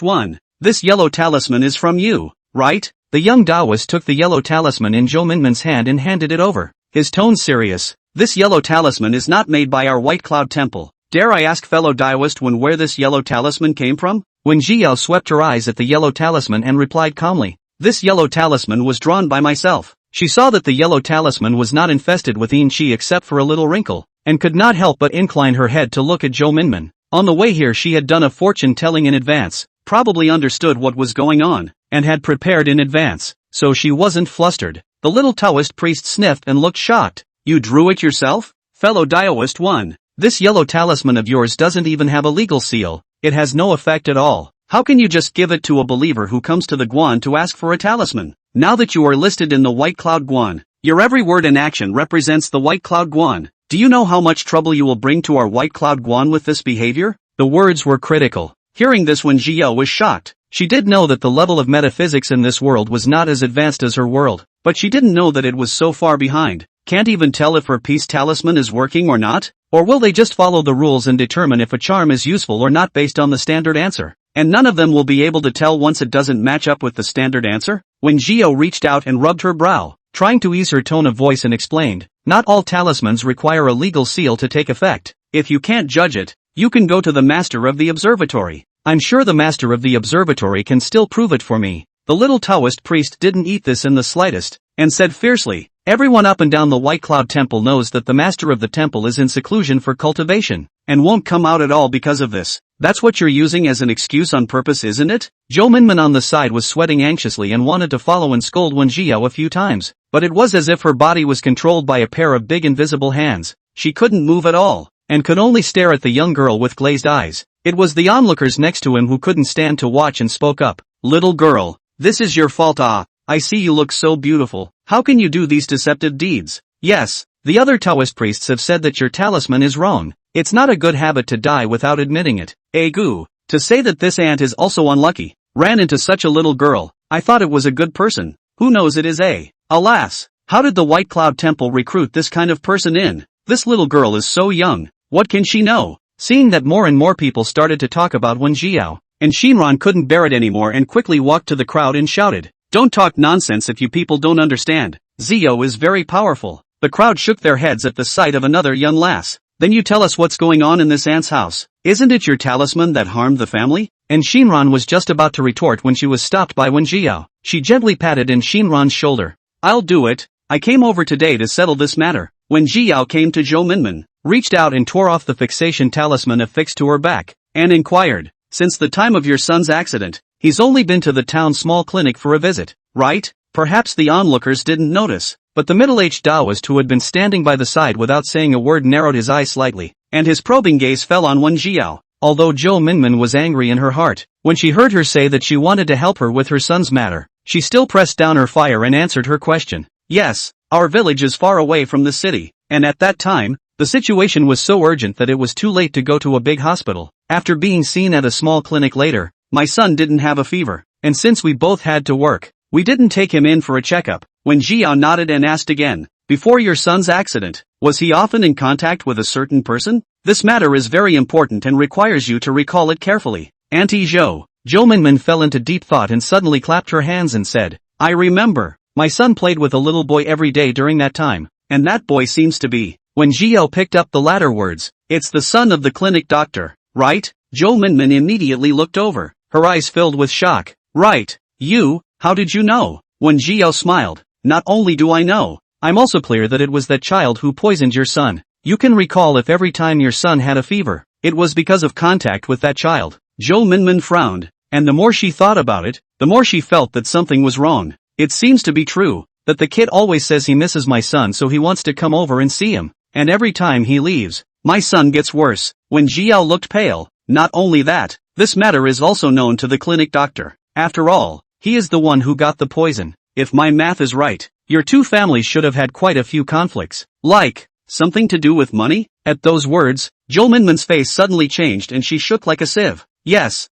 1, this yellow talisman is from you, right?" The young Taoist took the yellow talisman in Zhou Minmin's hand and handed it over, his tone serious. "This yellow talisman is not made by our White Cloud Temple. Dare I ask fellow Taoist 1 where this yellow talisman came from?" Wen Jiao swept her eyes at the yellow talisman and replied calmly, "This yellow talisman was drawn by myself." She saw that the yellow talisman was not infested with yin qi except for a little wrinkle, and could not help but incline her head to look at Zhou Minmin. On the way here she had done a fortune-telling in advance, probably understood what was going on, and had prepared in advance, so she wasn't flustered. The little Taoist priest sniffed and looked shocked. "You drew it yourself? Fellow Taoist 1, this yellow talisman of yours doesn't even have a legal seal. It has no effect at all. How can you just give it to a believer who comes to the Guan to ask for a talisman? Now that you are listed in the White Cloud Guan, your every word and action represents the White Cloud Guan. Do you know how much trouble you will bring to our White Cloud Guan with this behavior?" The words were critical. Hearing this Wen Jiao was shocked. She did know that the level of metaphysics in this world was not as advanced as her world, but she didn't know that it was so far behind. Can't even tell if her peace talisman is working or not? Or will they just follow the rules and determine if a charm is useful or not based on the standard answer? And none of them will be able to tell once it doesn't match up with the standard answer? Wen Jiao reached out and rubbed her brow, trying to ease her tone of voice and explained, "Not all talismans require a legal seal to take effect. If you can't judge it, you can go to the master of the observatory. I'm sure the master of the observatory can still prove it for me." The little Taoist priest didn't eat this in the slightest, and said fiercely, "Everyone up and down the White Cloud Temple knows that the master of the temple is in seclusion for cultivation, and won't come out at all because of this. That's what you're using as an excuse on purpose, isn't it?" Zhou Minmin on the side was sweating anxiously and wanted to follow and scold Wen Jiao a few times, but it was as if her body was controlled by a pair of big invisible hands. She couldn't move at all, and could only stare at the young girl with glazed eyes. It was the onlookers next to him who couldn't stand to watch and spoke up. "Little girl, this is your fault. I see you look so beautiful. How can you do these deceptive deeds?" "Yes, the other Taoist priests have said that your talisman is wrong. It's not a good habit to die without admitting it. Egu, to say that this aunt is also unlucky, ran into such a little girl. I thought it was a good person. Who knows it is a. Alas, how did the White Cloud Temple recruit this kind of person in? This little girl is so young. What can she know?" Seeing that more and more people started to talk about Wen Jiao, and Shinran couldn't bear it anymore and quickly walked to the crowd and shouted, "Don't talk nonsense if you people don't understand. Zio is very powerful. The crowd shook their heads at the sight of another young lass. Then you tell us what's going on in this aunt's house. Isn't it your talisman that harmed the family? And Shinran was just about to retort when she was stopped by Wen Jiao. She gently patted in Shinran's shoulder. I'll do it. I came over today to settle this matter. Wen Jiao came to Zhou Minmin, reached out and tore off the fixation talisman affixed to her back, and inquired, since the time of your son's accident, he's only been to the town small clinic for a visit, right? Perhaps the onlookers didn't notice, but the middle-aged Taoist who had been standing by the side without saying a word narrowed his eyes slightly, and his probing gaze fell on Wen Jiao. Although Zhou Minmin was angry in her heart, when she heard her say that she wanted to help her with her son's matter, she still pressed down her fire and answered her question. Yes, our village is far away from the city, and at that time, the situation was so urgent that it was too late to go to a big hospital. After being seen at a small clinic later, my son didn't have a fever, and since we both had to work, we didn't take him in for a checkup. When Jiao nodded and asked again, before your son's accident, was he often in contact with a certain person? This matter is very important and requires you to recall it carefully. Auntie Zhou. Zhou Minmin fell into deep thought and suddenly clapped her hands and said, I remember. My son played with a little boy every day during that time, and that boy seems to be. When Jiao picked up the latter words, it's the son of the clinic doctor, right? Zhou Minmin immediately looked over, her eyes filled with shock. Right. You, how did you know? When Jiao smiled, not only do I know, I'm also clear that it was that child who poisoned your son. You can recall if every time your son had a fever, it was because of contact with that child. Zhou Minmin frowned, and the more she thought about it, the more she felt that something was wrong. It seems to be true, that the kid always says he misses my son so he wants to come over and see him, and every time he leaves, my son gets worse. When Jiao looked pale, not only that, this matter is also known to the clinic doctor. After all, he is the one who got the poison. If my math is right, your two families should have had quite a few conflicts. Like, something to do with money? At those words, Zhou Minmin's face suddenly changed and she shook like a sieve. Yes.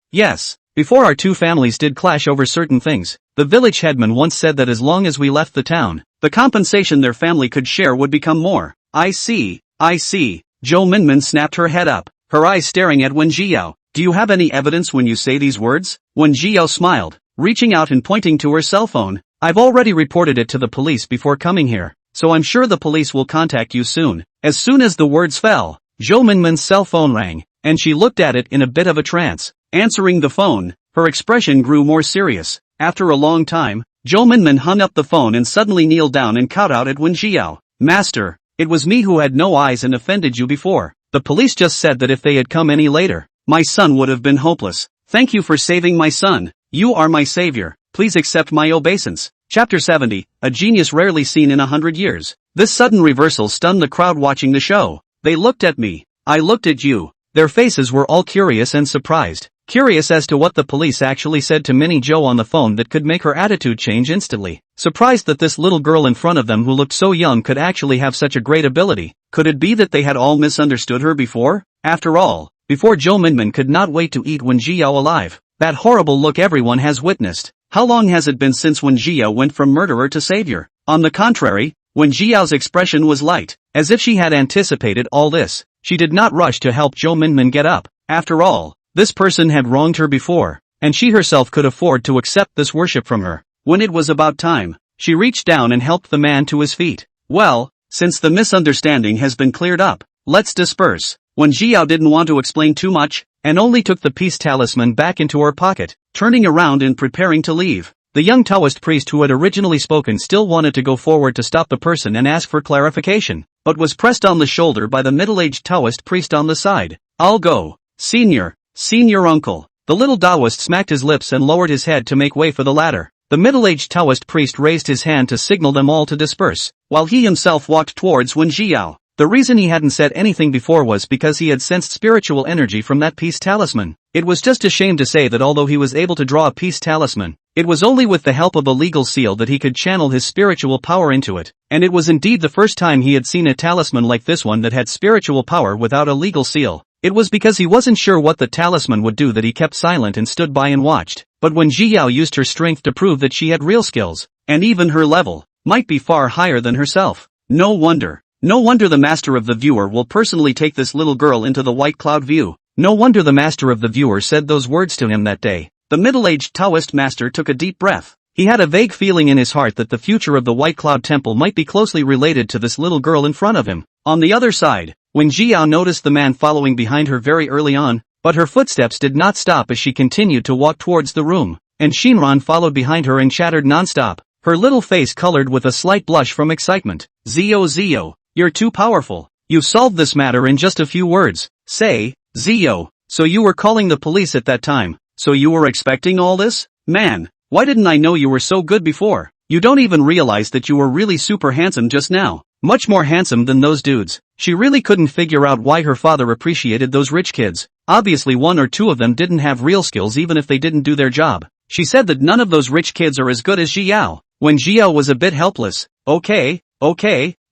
Before our two families did clash over certain things, the village headman once said that as long as we left the town, the compensation their family could share would become more. I see. Zhou Minmin snapped her head up, her eyes staring at Wen Jiao. Do you have any evidence when you say these words? Wen Jiao smiled, reaching out and pointing to her cell phone. I've already reported it to the police before coming here, so I'm sure the police will contact you soon. As soon as the words fell, Zhou Minmin's cell phone rang, and she looked at it in a bit of a trance. Answering the phone, her expression grew more serious. After a long time, Zhou Minmin hung up the phone and suddenly kneeled down and cowed out at Wen Jiao. Master, it was me who had no eyes and offended you before. The police just said that if they had come any later, my son would have been hopeless. Thank you for saving my son. You are my savior. Please accept my obeisance. Chapter 70, a genius rarely seen in 100 years. This sudden reversal stunned the crowd watching the show. They looked at me. I looked at you. Their faces were all curious and surprised. Curious as to what the police actually said to Minnie Zhou on the phone that could make her attitude change instantly. Surprised that this little girl in front of them who looked so young could actually have such a great ability. Could it be that they had all misunderstood her before? After all, before Zhou Minmin could not wait to eat Wen Jiao alive. That horrible look everyone has witnessed. How long has it been since Wen Jiao went from murderer to savior? On the contrary, Wen Jiao's expression was light, as if she had anticipated all this. She did not rush to help Zhou Minmin get up. After all, this person had wronged her before, and she herself could afford to accept this worship from her. When it was about time, she reached down and helped the man to his feet. Well, since the misunderstanding has been cleared up, let's disperse. Wen Jiao didn't want to explain too much, and only took the peace talisman back into her pocket, turning around and preparing to leave. The young Taoist priest who had originally spoken still wanted to go forward to stop the person and ask for clarification, but was pressed on the shoulder by the middle-aged Taoist priest on the side. I'll go. Senior uncle. The little Taoist smacked his lips and lowered his head to make way for the latter. The middle-aged Taoist priest raised his hand to signal them all to disperse, while he himself walked towards Wen Jiao. The reason he hadn't said anything before was because he had sensed spiritual energy from that peace talisman. It was just a shame to say that although he was able to draw a peace talisman, it was only with the help of a legal seal that he could channel his spiritual power into it, and it was indeed the first time he had seen a talisman like this one that had spiritual power without a legal seal. It was because he wasn't sure what the talisman would do that he kept silent and stood by and watched. But when Jiao used her strength to prove that she had real skills, and even her level might be far higher than herself, no wonder the master of the viewer will personally take this little girl into the white cloud view. No wonder the master of the viewer said those words to him that day. The middle-aged Taoist master took a deep breath. He had a vague feeling in his heart that the future of the White Cloud Temple might be closely related to this little girl in front of him. On the other side, when Jiao noticed the man following behind her very early on, but her footsteps did not stop as she continued to walk towards the room, and Shinran followed behind her and chattered nonstop, her little face colored with a slight blush from excitement. Zio, you're too powerful. You solved this matter in just a few words. Say, Zio, so you were calling the police at that time, so you were expecting all this? Man, why didn't I know you were so good before? You don't even realize that you were really super handsome just now. Much more handsome than those dudes. She really couldn't figure out why her father appreciated those rich kids. Obviously one or two of them didn't have real skills even if they didn't do their job. She said that none of those rich kids are as good as Jiao. When Jiao was a bit helpless. Okay,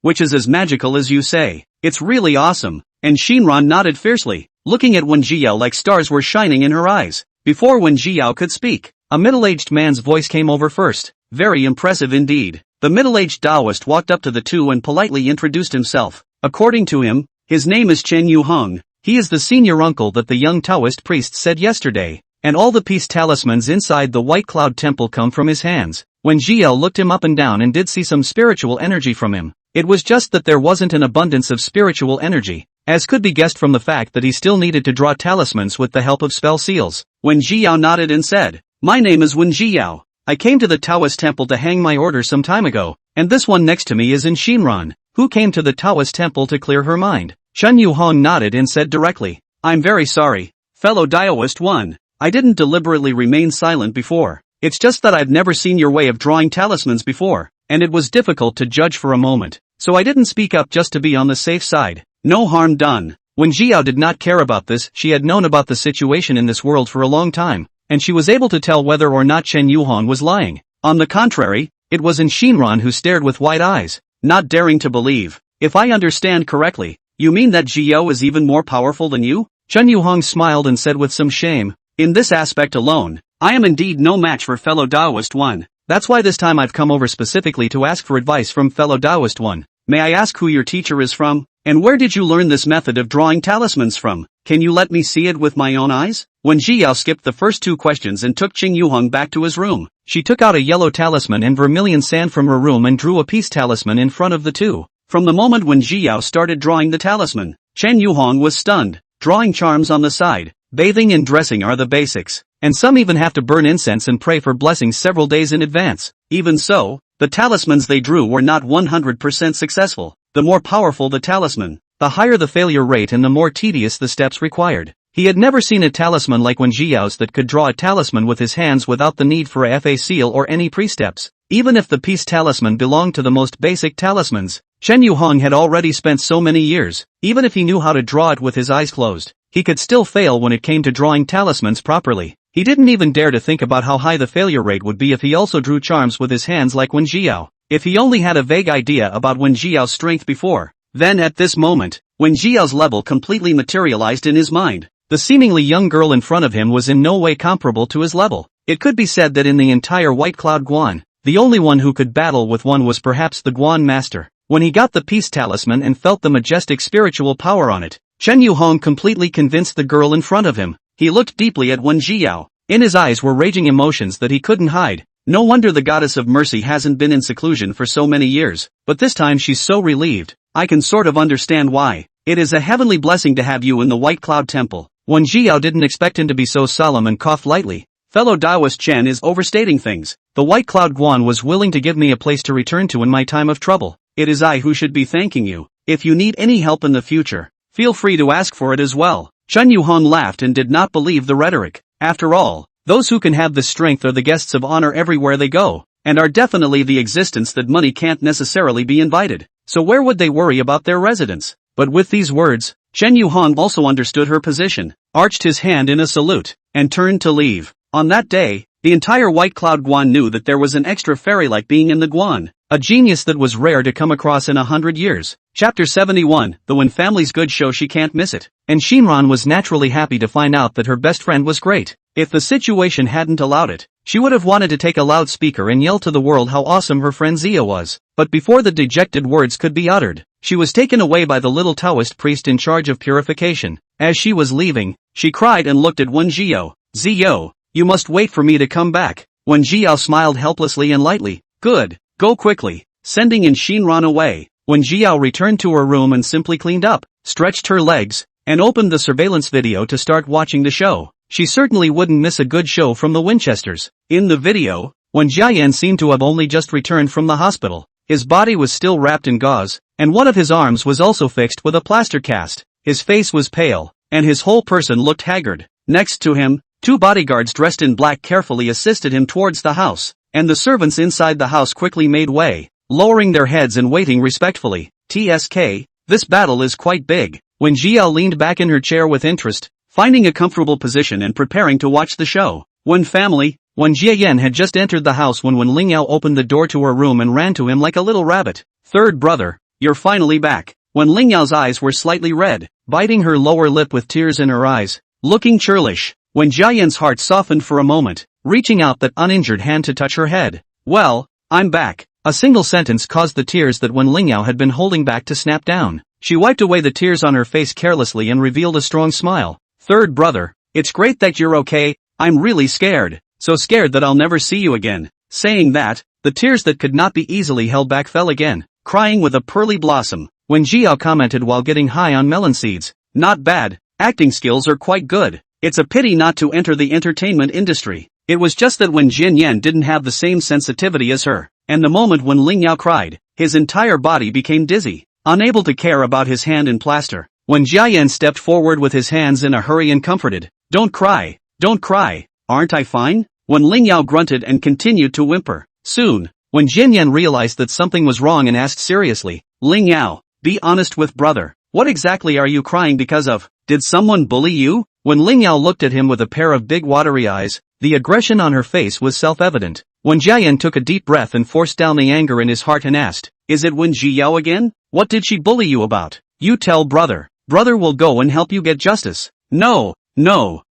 which is as magical as you say. It's really awesome. And Shinran nodded fiercely, looking at Wen Jiao like stars were shining in her eyes. Before Wen Jiao could speak, a middle-aged man's voice came over first. Very impressive indeed. The middle-aged Taoist walked up to the two and politely introduced himself. According to him, his name is Chen Yuhong. He is the senior uncle that the young Taoist priest said yesterday, and all the peace talismans inside the White Cloud Temple come from his hands. When Jiao looked him up and down and did see some spiritual energy from him, it was just that there wasn't an abundance of spiritual energy, as could be guessed from the fact that he still needed to draw talismans with the help of spell seals. When Jiao nodded and said, "My name is Wen Jiao. I came to the Taoist temple to hang my order some time ago, and this one next to me is in Shinran, who came to the Taoist temple to clear her mind." Chen Yuhong nodded and said directly, "I'm very sorry, fellow Taoist one. I didn't deliberately remain silent before. It's just that I've never seen your way of drawing talismans before, and it was difficult to judge for a moment, so I didn't speak up just to be on the safe side. No harm done." When Jiao did not care about this, she had known about the situation in this world for a long time, and she was able to tell whether or not Chen Yuhong was lying. On the contrary, it was in Shinran who stared with wide eyes, not daring to believe. "If I understand correctly, you mean that Jiao is even more powerful than you?" Chen Yuhong smiled and said with some shame, "In this aspect alone, I am indeed no match for fellow Taoist one. That's why this time I've come over specifically to ask for advice from fellow Taoist one. May I ask who your teacher is from? And where did you learn this method of drawing talismans from? Can you let me see it with my own eyes?" When Jiao skipped the first two questions and took Chen Yuhong back to his room, she took out a yellow talisman and vermilion sand from her room and drew a peace talisman in front of the two. From the moment when Jiao started drawing the talisman, Chen Yuhong was stunned. Drawing charms on the side, bathing and dressing are the basics, and some even have to burn incense and pray for blessings several days in advance. Even so, the talismans they drew were not 100% successful. The more powerful the talisman, the higher the failure rate and the more tedious the steps required. He had never seen a talisman like Wen Jiao's that could draw a talisman with his hands without the need for a FA seal or any pre-steps. Even if the peace talisman belonged to the most basic talismans, Chen Yuhong had already spent so many years. Even if he knew how to draw it with his eyes closed, he could still fail when it came to drawing talismans properly. He didn't even dare to think about how high the failure rate would be if he also drew charms with his hands like Wen Jiao. If he only had a vague idea about Wen Jiao's strength before, then at this moment, Wen Jiao's level completely materialized in his mind. The seemingly young girl in front of him was in no way comparable to his level. It could be said that in the entire White Cloud Guan, the only one who could battle with one was perhaps the Guan Master. When he got the peace talisman and felt the majestic spiritual power on it, Chen Yuhong completely convinced the girl in front of him. He looked deeply at Wen Jiao. In his eyes were raging emotions that he couldn't hide. No wonder the goddess of mercy hasn't been in seclusion for so many years, but this time she's so relieved. I can sort of understand why. It is a heavenly blessing to have you in the White Cloud Temple. Wen Jiao didn't expect him to be so solemn and coughed lightly. Fellow Taoist Chen is overstating things. The White Cloud Guan was willing to give me a place to return to in my time of trouble. It is I who should be thanking you. If you need any help in the future, feel free to ask for it as well. Chen Yuhong laughed and did not believe the rhetoric. After all, those who can have the strength are the guests of honor everywhere they go, and are definitely the existence that money can't necessarily be invited. So where would they worry about their residence? But with these words, Chen Yuhong also understood her position, arched his hand in a salute, and turned to leave. On that day, the entire White Cloud Guan knew that there was an extra fairy-like being in the Guan, a genius that was rare to come across in 100 years. Chapter 71, The When Family's Good Show She Can't Miss It. And Shinran was naturally happy to find out that her best friend was great. If the situation hadn't allowed it, she would have wanted to take a loudspeaker and yell to the world how awesome her friend Zia was. But before the dejected words could be uttered, she was taken away by the little Taoist priest in charge of purification. As she was leaving, she cried and looked at Wen Jiao. "Zio, you must wait for me to come back. Wen Jiao smiled helplessly and lightly. Good. Go quickly. Sending in Shinran away. Wen Jiao returned to her room and simply cleaned up, stretched her legs, and opened the surveillance video to start watching the show. She certainly wouldn't miss a good show from the Winchesters. In the video, Wen Jiayan seemed to have only just returned from the hospital. His body was still wrapped in gauze, and one of his arms was also fixed with a plaster cast. His face was pale, and his whole person looked haggard. Next to him, 2 bodyguards dressed in black carefully assisted him towards the house, and the servants inside the house quickly made way, lowering their heads and waiting respectfully. TSK, this battle is quite big. When Jiao leaned back in her chair with interest, finding a comfortable position and preparing to watch the show. Wen Jiayan had just entered the house when Wen Lingyao opened the door to her room and ran to him like a little rabbit. Third brother, you're finally back. Wen Lingyao's eyes were slightly red, biting her lower lip with tears in her eyes, looking churlish. Wen Jiayan's heart softened for a moment, reaching out that uninjured hand to touch her head. Well, I'm back. A single sentence caused the tears that Wen Lingyao had been holding back to snap down. She wiped away the tears on her face carelessly and revealed a strong smile. Third brother, it's great that you're okay. I'm really scared. So scared that I'll never see you again. Saying that, the tears that could not be easily held back fell again, crying with a pearly blossom. When Jiao commented while getting high on melon seeds, not bad, acting skills are quite good. It's a pity not to enter the entertainment industry. It was just that when Jin Yan didn't have the same sensitivity as her, and the moment when Lingyao cried, his entire body became dizzy, unable to care about his hand in plaster. When Jiayan stepped forward with his hands in a hurry and comforted, don't cry, aren't I fine? When Lingyao grunted and continued to whimper. Soon, when Jinyan realized that something was wrong and asked seriously, Lingyao, be honest with brother, what exactly are you crying because of? Did someone bully you? When Lingyao looked at him with a pair of big watery eyes, the aggression on her face was self-evident. When Jiayan took a deep breath and forced down the anger in his heart and asked, is it Wen Jiao again? What did she bully you about? You tell brother. Brother will go and help you get justice. No.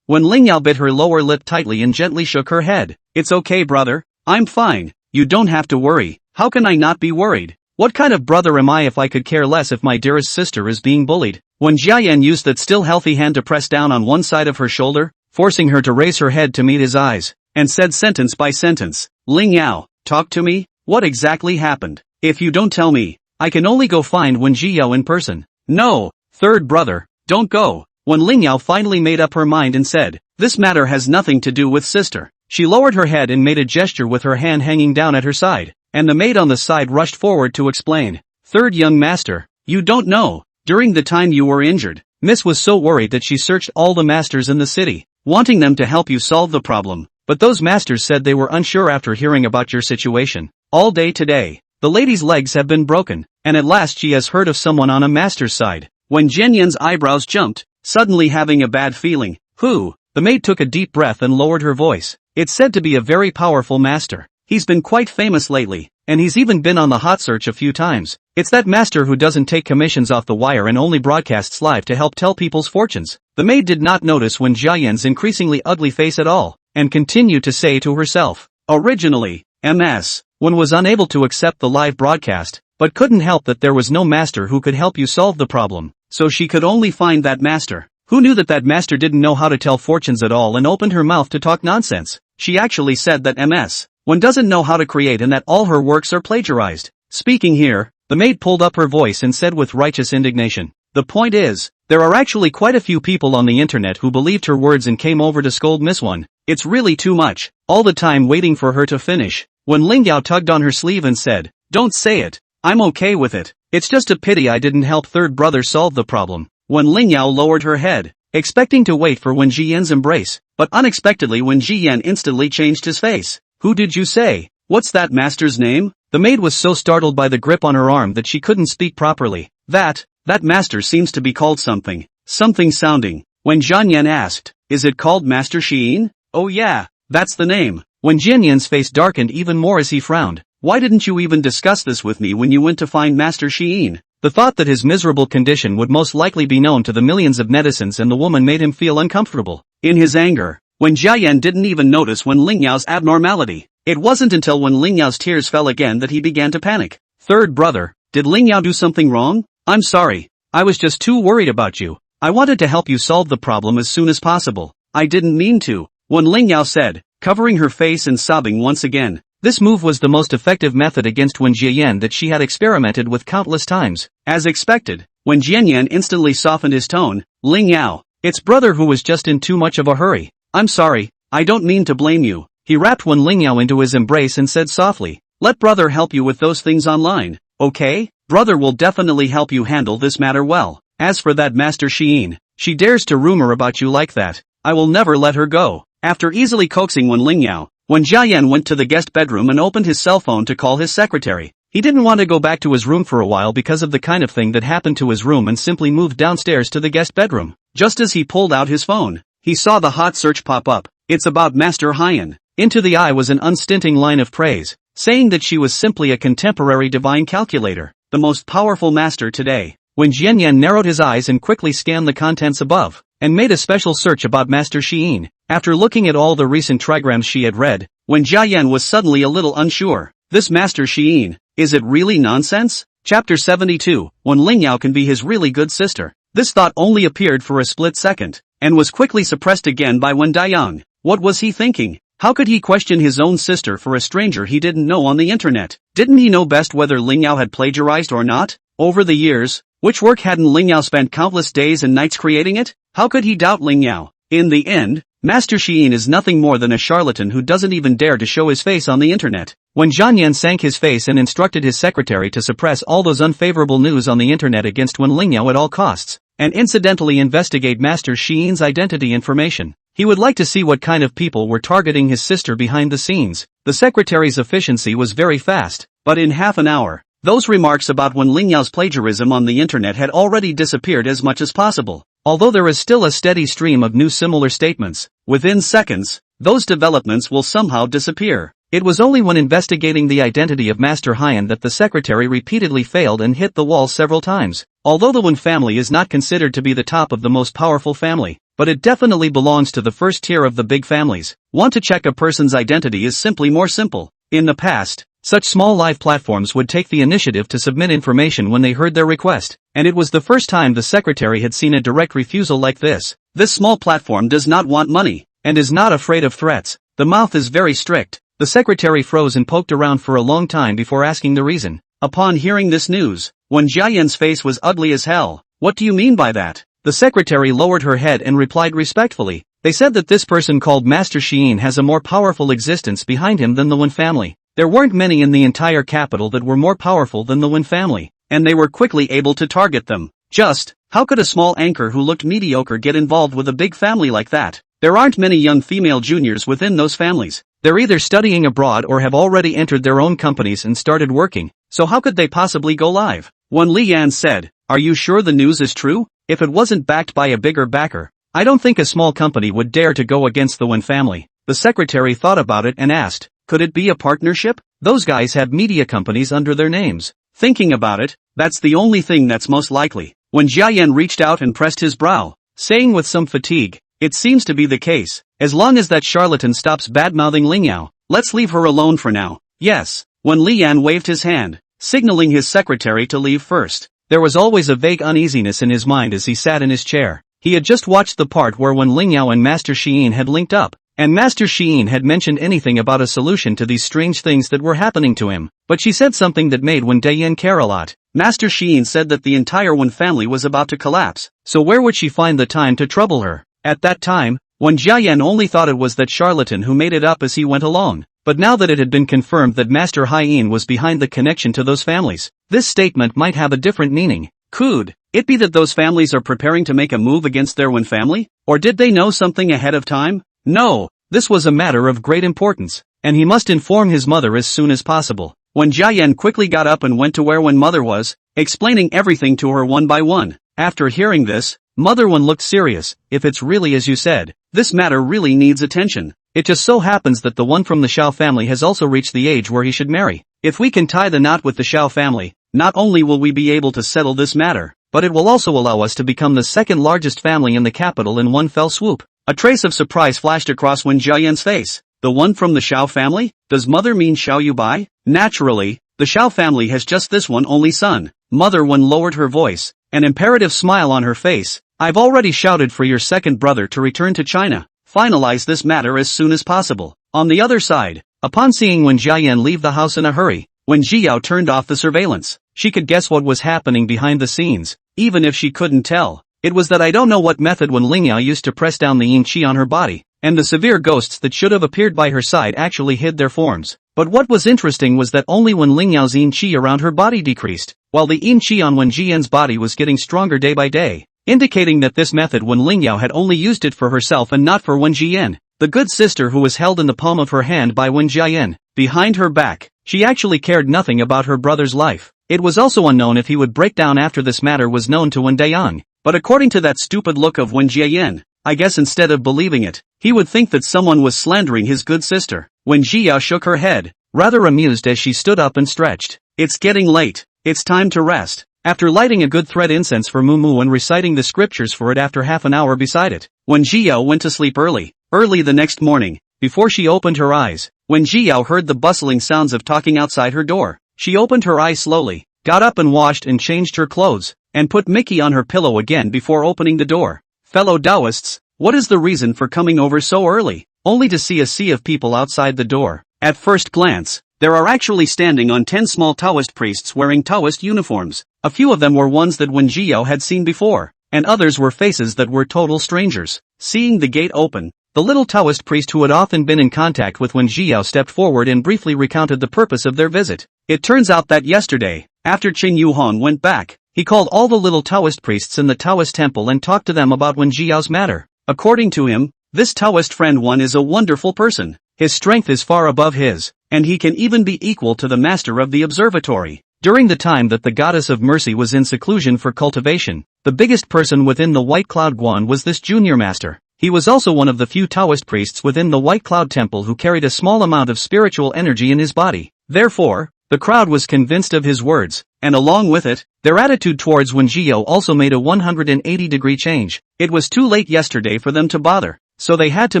When Lingyao bit her lower lip tightly and gently shook her head. It's okay brother. I'm fine. You don't have to worry. How can I not be worried? What kind of brother am I if I could care less if my dearest sister is being bullied? When Jiayan used that still healthy hand to press down on one side of her shoulder, forcing her to raise her head to meet his eyes, and said sentence by sentence, Lingyao, talk to me? What exactly happened? If you don't tell me, I can only go find Wen Jiao in person. No. Third brother, don't go. When Lingyao finally made up her mind and said, this matter has nothing to do with sister, she lowered her head and made a gesture with her hand hanging down at her side, and the maid on the side rushed forward to explain. Third young master, you don't know, during the time you were injured, Miss was so worried that she searched all the masters in the city, wanting them to help you solve the problem, but those masters said they were unsure after hearing about your situation. All day today, the lady's legs have been broken, and at last she has heard of someone on a master's side. When Jinyan's eyebrows jumped, suddenly having a bad feeling. Who? The maid took a deep breath and lowered her voice. It's said to be a very powerful master. He's been quite famous lately, and he's even been on the hot search a few times. It's that master who doesn't take commissions off the wire and only broadcasts live to help tell people's fortunes. The maid did not notice Wen Jiayan's increasingly ugly face at all, and continued to say to herself, originally, MS. Wen was unable to accept the live broadcast, but couldn't help that there was no master who could help you solve the problem. So she could only find that master. Who knew that master didn't know how to tell fortunes at all and opened her mouth to talk nonsense? She actually said that MS. One doesn't know how to create and that all her works are plagiarized. Speaking here, the maid pulled up her voice and said with righteous indignation. The point is, there are actually quite a few people on the internet who believed her words and came over to scold Miss One. It's really too much, all the time waiting for her to finish. When Lingyao tugged on her sleeve and said, don't say it. I'm okay with it. It's just a pity I didn't help third brother solve the problem. When Lingyao lowered her head, expecting to wait for Wen Jiyan's embrace, but unexpectedly Wen Jiyan instantly changed his face. Who did you say? What's that master's name? The maid was so startled by the grip on her arm that she couldn't speak properly. That master seems to be called something sounding. When Jianyan asked, is it called Master Xiyin? Oh yeah, that's the name. When Jianyan's face darkened even more as he frowned. Why didn't you even discuss this with me when you went to find Master Xiyin? The thought that his miserable condition would most likely be known to the millions of netizens and the woman made him feel uncomfortable. In his anger, when Jiayan didn't even notice Wen Lingyao's abnormality. It wasn't until Wen Lingyao's tears fell again that he began to panic. Third brother, did Lingyao do something wrong? I'm sorry. I was just too worried about you. I wanted to help you solve the problem as soon as possible. I didn't mean to. When Lingyao said, covering her face and sobbing once again. This move was the most effective method against Wen Jianyan that she had experimented with countless times. As expected, Wen Jianyan instantly softened his tone. Ling Yao, it's brother who was just in too much of a hurry. I'm sorry, I don't mean to blame you. He wrapped Wen Lingyao into his embrace and said softly, let brother help you with those things online, okay? Brother will definitely help you handle this matter well. As for that Master Xiyin, she dares to rumor about you like that. I will never let her go. After easily coaxing Wen Lingyao, Wen Jiayan went to the guest bedroom and opened his cell phone to call his secretary. He didn't want to go back to his room for a while because of the kind of thing that happened to his room and simply moved downstairs to the guest bedroom. Just as he pulled out his phone, he saw the hot search pop up. It's about Master Haiyan. Into the eye was an unstinting line of praise, saying that she was simply a contemporary divine calculator, the most powerful master today. When Jianyan narrowed his eyes and quickly scanned the contents above, and made a special search about Master Xiyin, after looking at all the recent trigrams she had read, Wen Jiayan was suddenly a little unsure. This Master Xiyin, is it really nonsense? Chapter 72, Wen Lingyao can be his really good sister. This thought only appeared for a split second, and was quickly suppressed again by Wen Dayang. What was he thinking? How could he question his own sister for a stranger he didn't know on the internet? Didn't he know best whether Lingyao had plagiarized or not? Over the years, which work hadn't Lingyao spent countless days and nights creating it? How could he doubt Lingyao? In the end, Master Xiyin is nothing more than a charlatan who doesn't even dare to show his face on the internet. When Jianyan sank his face and instructed his secretary to suppress all those unfavorable news on the internet against Wen Lingyao at all costs, and incidentally investigate Master Xiyin's identity information. He would like to see what kind of people were targeting his sister behind the scenes. The secretary's efficiency was very fast, but in half an hour, those remarks about Wen Lingyao's plagiarism on the internet had already disappeared as much as possible. Although there is still a steady stream of new similar statements, within seconds, those developments will somehow disappear. It was only when investigating the identity of Master Haiyan that the secretary repeatedly failed and hit the wall several times. Although the Wen family is not considered to be the top of the most powerful family, but it definitely belongs to the first tier of the big families. Want to check a person's identity is simply more simple. In the past, such small live platforms would take the initiative to submit information when they heard their request, and it was the first time the secretary had seen a direct refusal like this. This small platform does not want money, and is not afraid of threats. The mouth is very strict. The secretary froze and poked around for a long time before asking the reason. Upon hearing this news, Wen Jiayan's face was ugly as hell. What do you mean by that? The secretary lowered her head and replied respectfully. They said that this person called Master Xiyin has a more powerful existence behind him than the Wen family. There weren't many in the entire capital that were more powerful than the Wen family, and they were quickly able to target them. Just, how could a small anchor who looked mediocre get involved with a big family like that? There aren't many young female juniors within those families. They're either studying abroad or have already entered their own companies and started working, so how could they possibly go live? Wen Liyan said, are you sure the news is true? If it wasn't backed by a bigger backer, I don't think a small company would dare to go against the Wen family. The secretary thought about it and asked, could it be a partnership? Those guys have media companies under their names. Thinking about it, that's the only thing that's most likely. When Jiayan reached out and pressed his brow, saying with some fatigue, it seems to be the case. As long as that charlatan stops bad-mouthing Lingyao, let's leave her alone for now. Yes. When Liyan waved his hand, signaling his secretary to leave first. There was always a vague uneasiness in his mind as he sat in his chair. He had just watched the part where Wen Lingyao and Master Xiyin had linked up, and Master Xiyin had mentioned anything about a solution to these strange things that were happening to him. But she said something that made Wen Dayan care a lot. Master Xiyin said that the entire Wen family was about to collapse, so where would she find the time to trouble her? At that time, Wen Jiayan only thought it was that charlatan who made it up as he went along. But now that it had been confirmed that Master Haiyan was behind the connection to those families, this statement might have a different meaning. Could it be that those families are preparing to make a move against their Wen family? Or did they know something ahead of time? No, this was a matter of great importance, and he must inform his mother as soon as possible. When Jiayan quickly got up and went to where Wen mother was, explaining everything to her one by one. After hearing this, Mother Wen looked serious. If it's really as you said, this matter really needs attention. It just so happens that the one from the Shao family has also reached the age where he should marry. If we can tie the knot with the Shao family, not only will we be able to settle this matter, but it will also allow us to become the second largest family in the capital in one fell swoop. A trace of surprise flashed across Wen Jiayan's face. The one from the Shao family? Does mother mean Shao Yubai? Naturally, the Shao family has just this one only son. Mother Wen lowered her voice, an imperative smile on her face. I've already shouted for your second brother to return to China. Finalize this matter as soon as possible. On the other side, upon seeing Wen Jiayan leave the house in a hurry, Wen Jiao turned off the surveillance. She could guess what was happening behind the scenes, even if she couldn't tell. It was that I don't know what method Wen Lingyao used to press down the yin qi on her body, and the severe ghosts that should have appeared by her side actually hid their forms. But what was interesting was that only Wen Lingyao's yin qi around her body decreased, while the yin qi on Wen Jian's body was getting stronger day by day, indicating that this method Wen Lingyao had only used it for herself and not for Wen Jian, the good sister who was held in the palm of her hand by Wen Jiayan. Behind her back, she actually cared nothing about her brother's life. It was also unknown if he would break down after this matter was known to Wen Dayang. But according to that stupid look of Wen Jiayan, I guess instead of believing it, he would think that someone was slandering his good sister. Wen Jiao shook her head, rather amused as she stood up and stretched. It's getting late. It's time to rest. After lighting a good thread incense for Mumu and reciting the scriptures for it after half an hour beside it, Wen Jiao went to sleep early. Early the next morning, before she opened her eyes, Wen Jiao heard the bustling sounds of talking outside her door. She opened her eyes slowly, got up and washed and changed her clothes, and put Mickey on her pillow again before opening the door. Fellow Taoists, what is the reason for coming over so early, only to see a sea of people outside the door? At first glance, there are actually standing on 10 small Taoist priests wearing Taoist uniforms. A few of them were ones that Wen Jiao had seen before, and others were faces that were total strangers. Seeing the gate open, the little Taoist priest who had often been in contact with Wen Jiao stepped forward and briefly recounted the purpose of their visit. It turns out that yesterday, after Qin Yuhong went back, he called all the little Taoist priests in the Taoist temple and talked to them about Wen Jiao's matter. According to him, this Taoist friend one is a wonderful person. His strength is far above his, and he can even be equal to the master of the observatory. During the time that the goddess of mercy was in seclusion for cultivation, the biggest person within the White Cloud Guan was this junior master. He was also one of the few Taoist priests within the White Cloud Temple who carried a small amount of spiritual energy in his body. Therefore, the crowd was convinced of his words, and along with it, their attitude towards Wen Jiao also made a 180-degree change. It was too late yesterday for them to bother, so they had to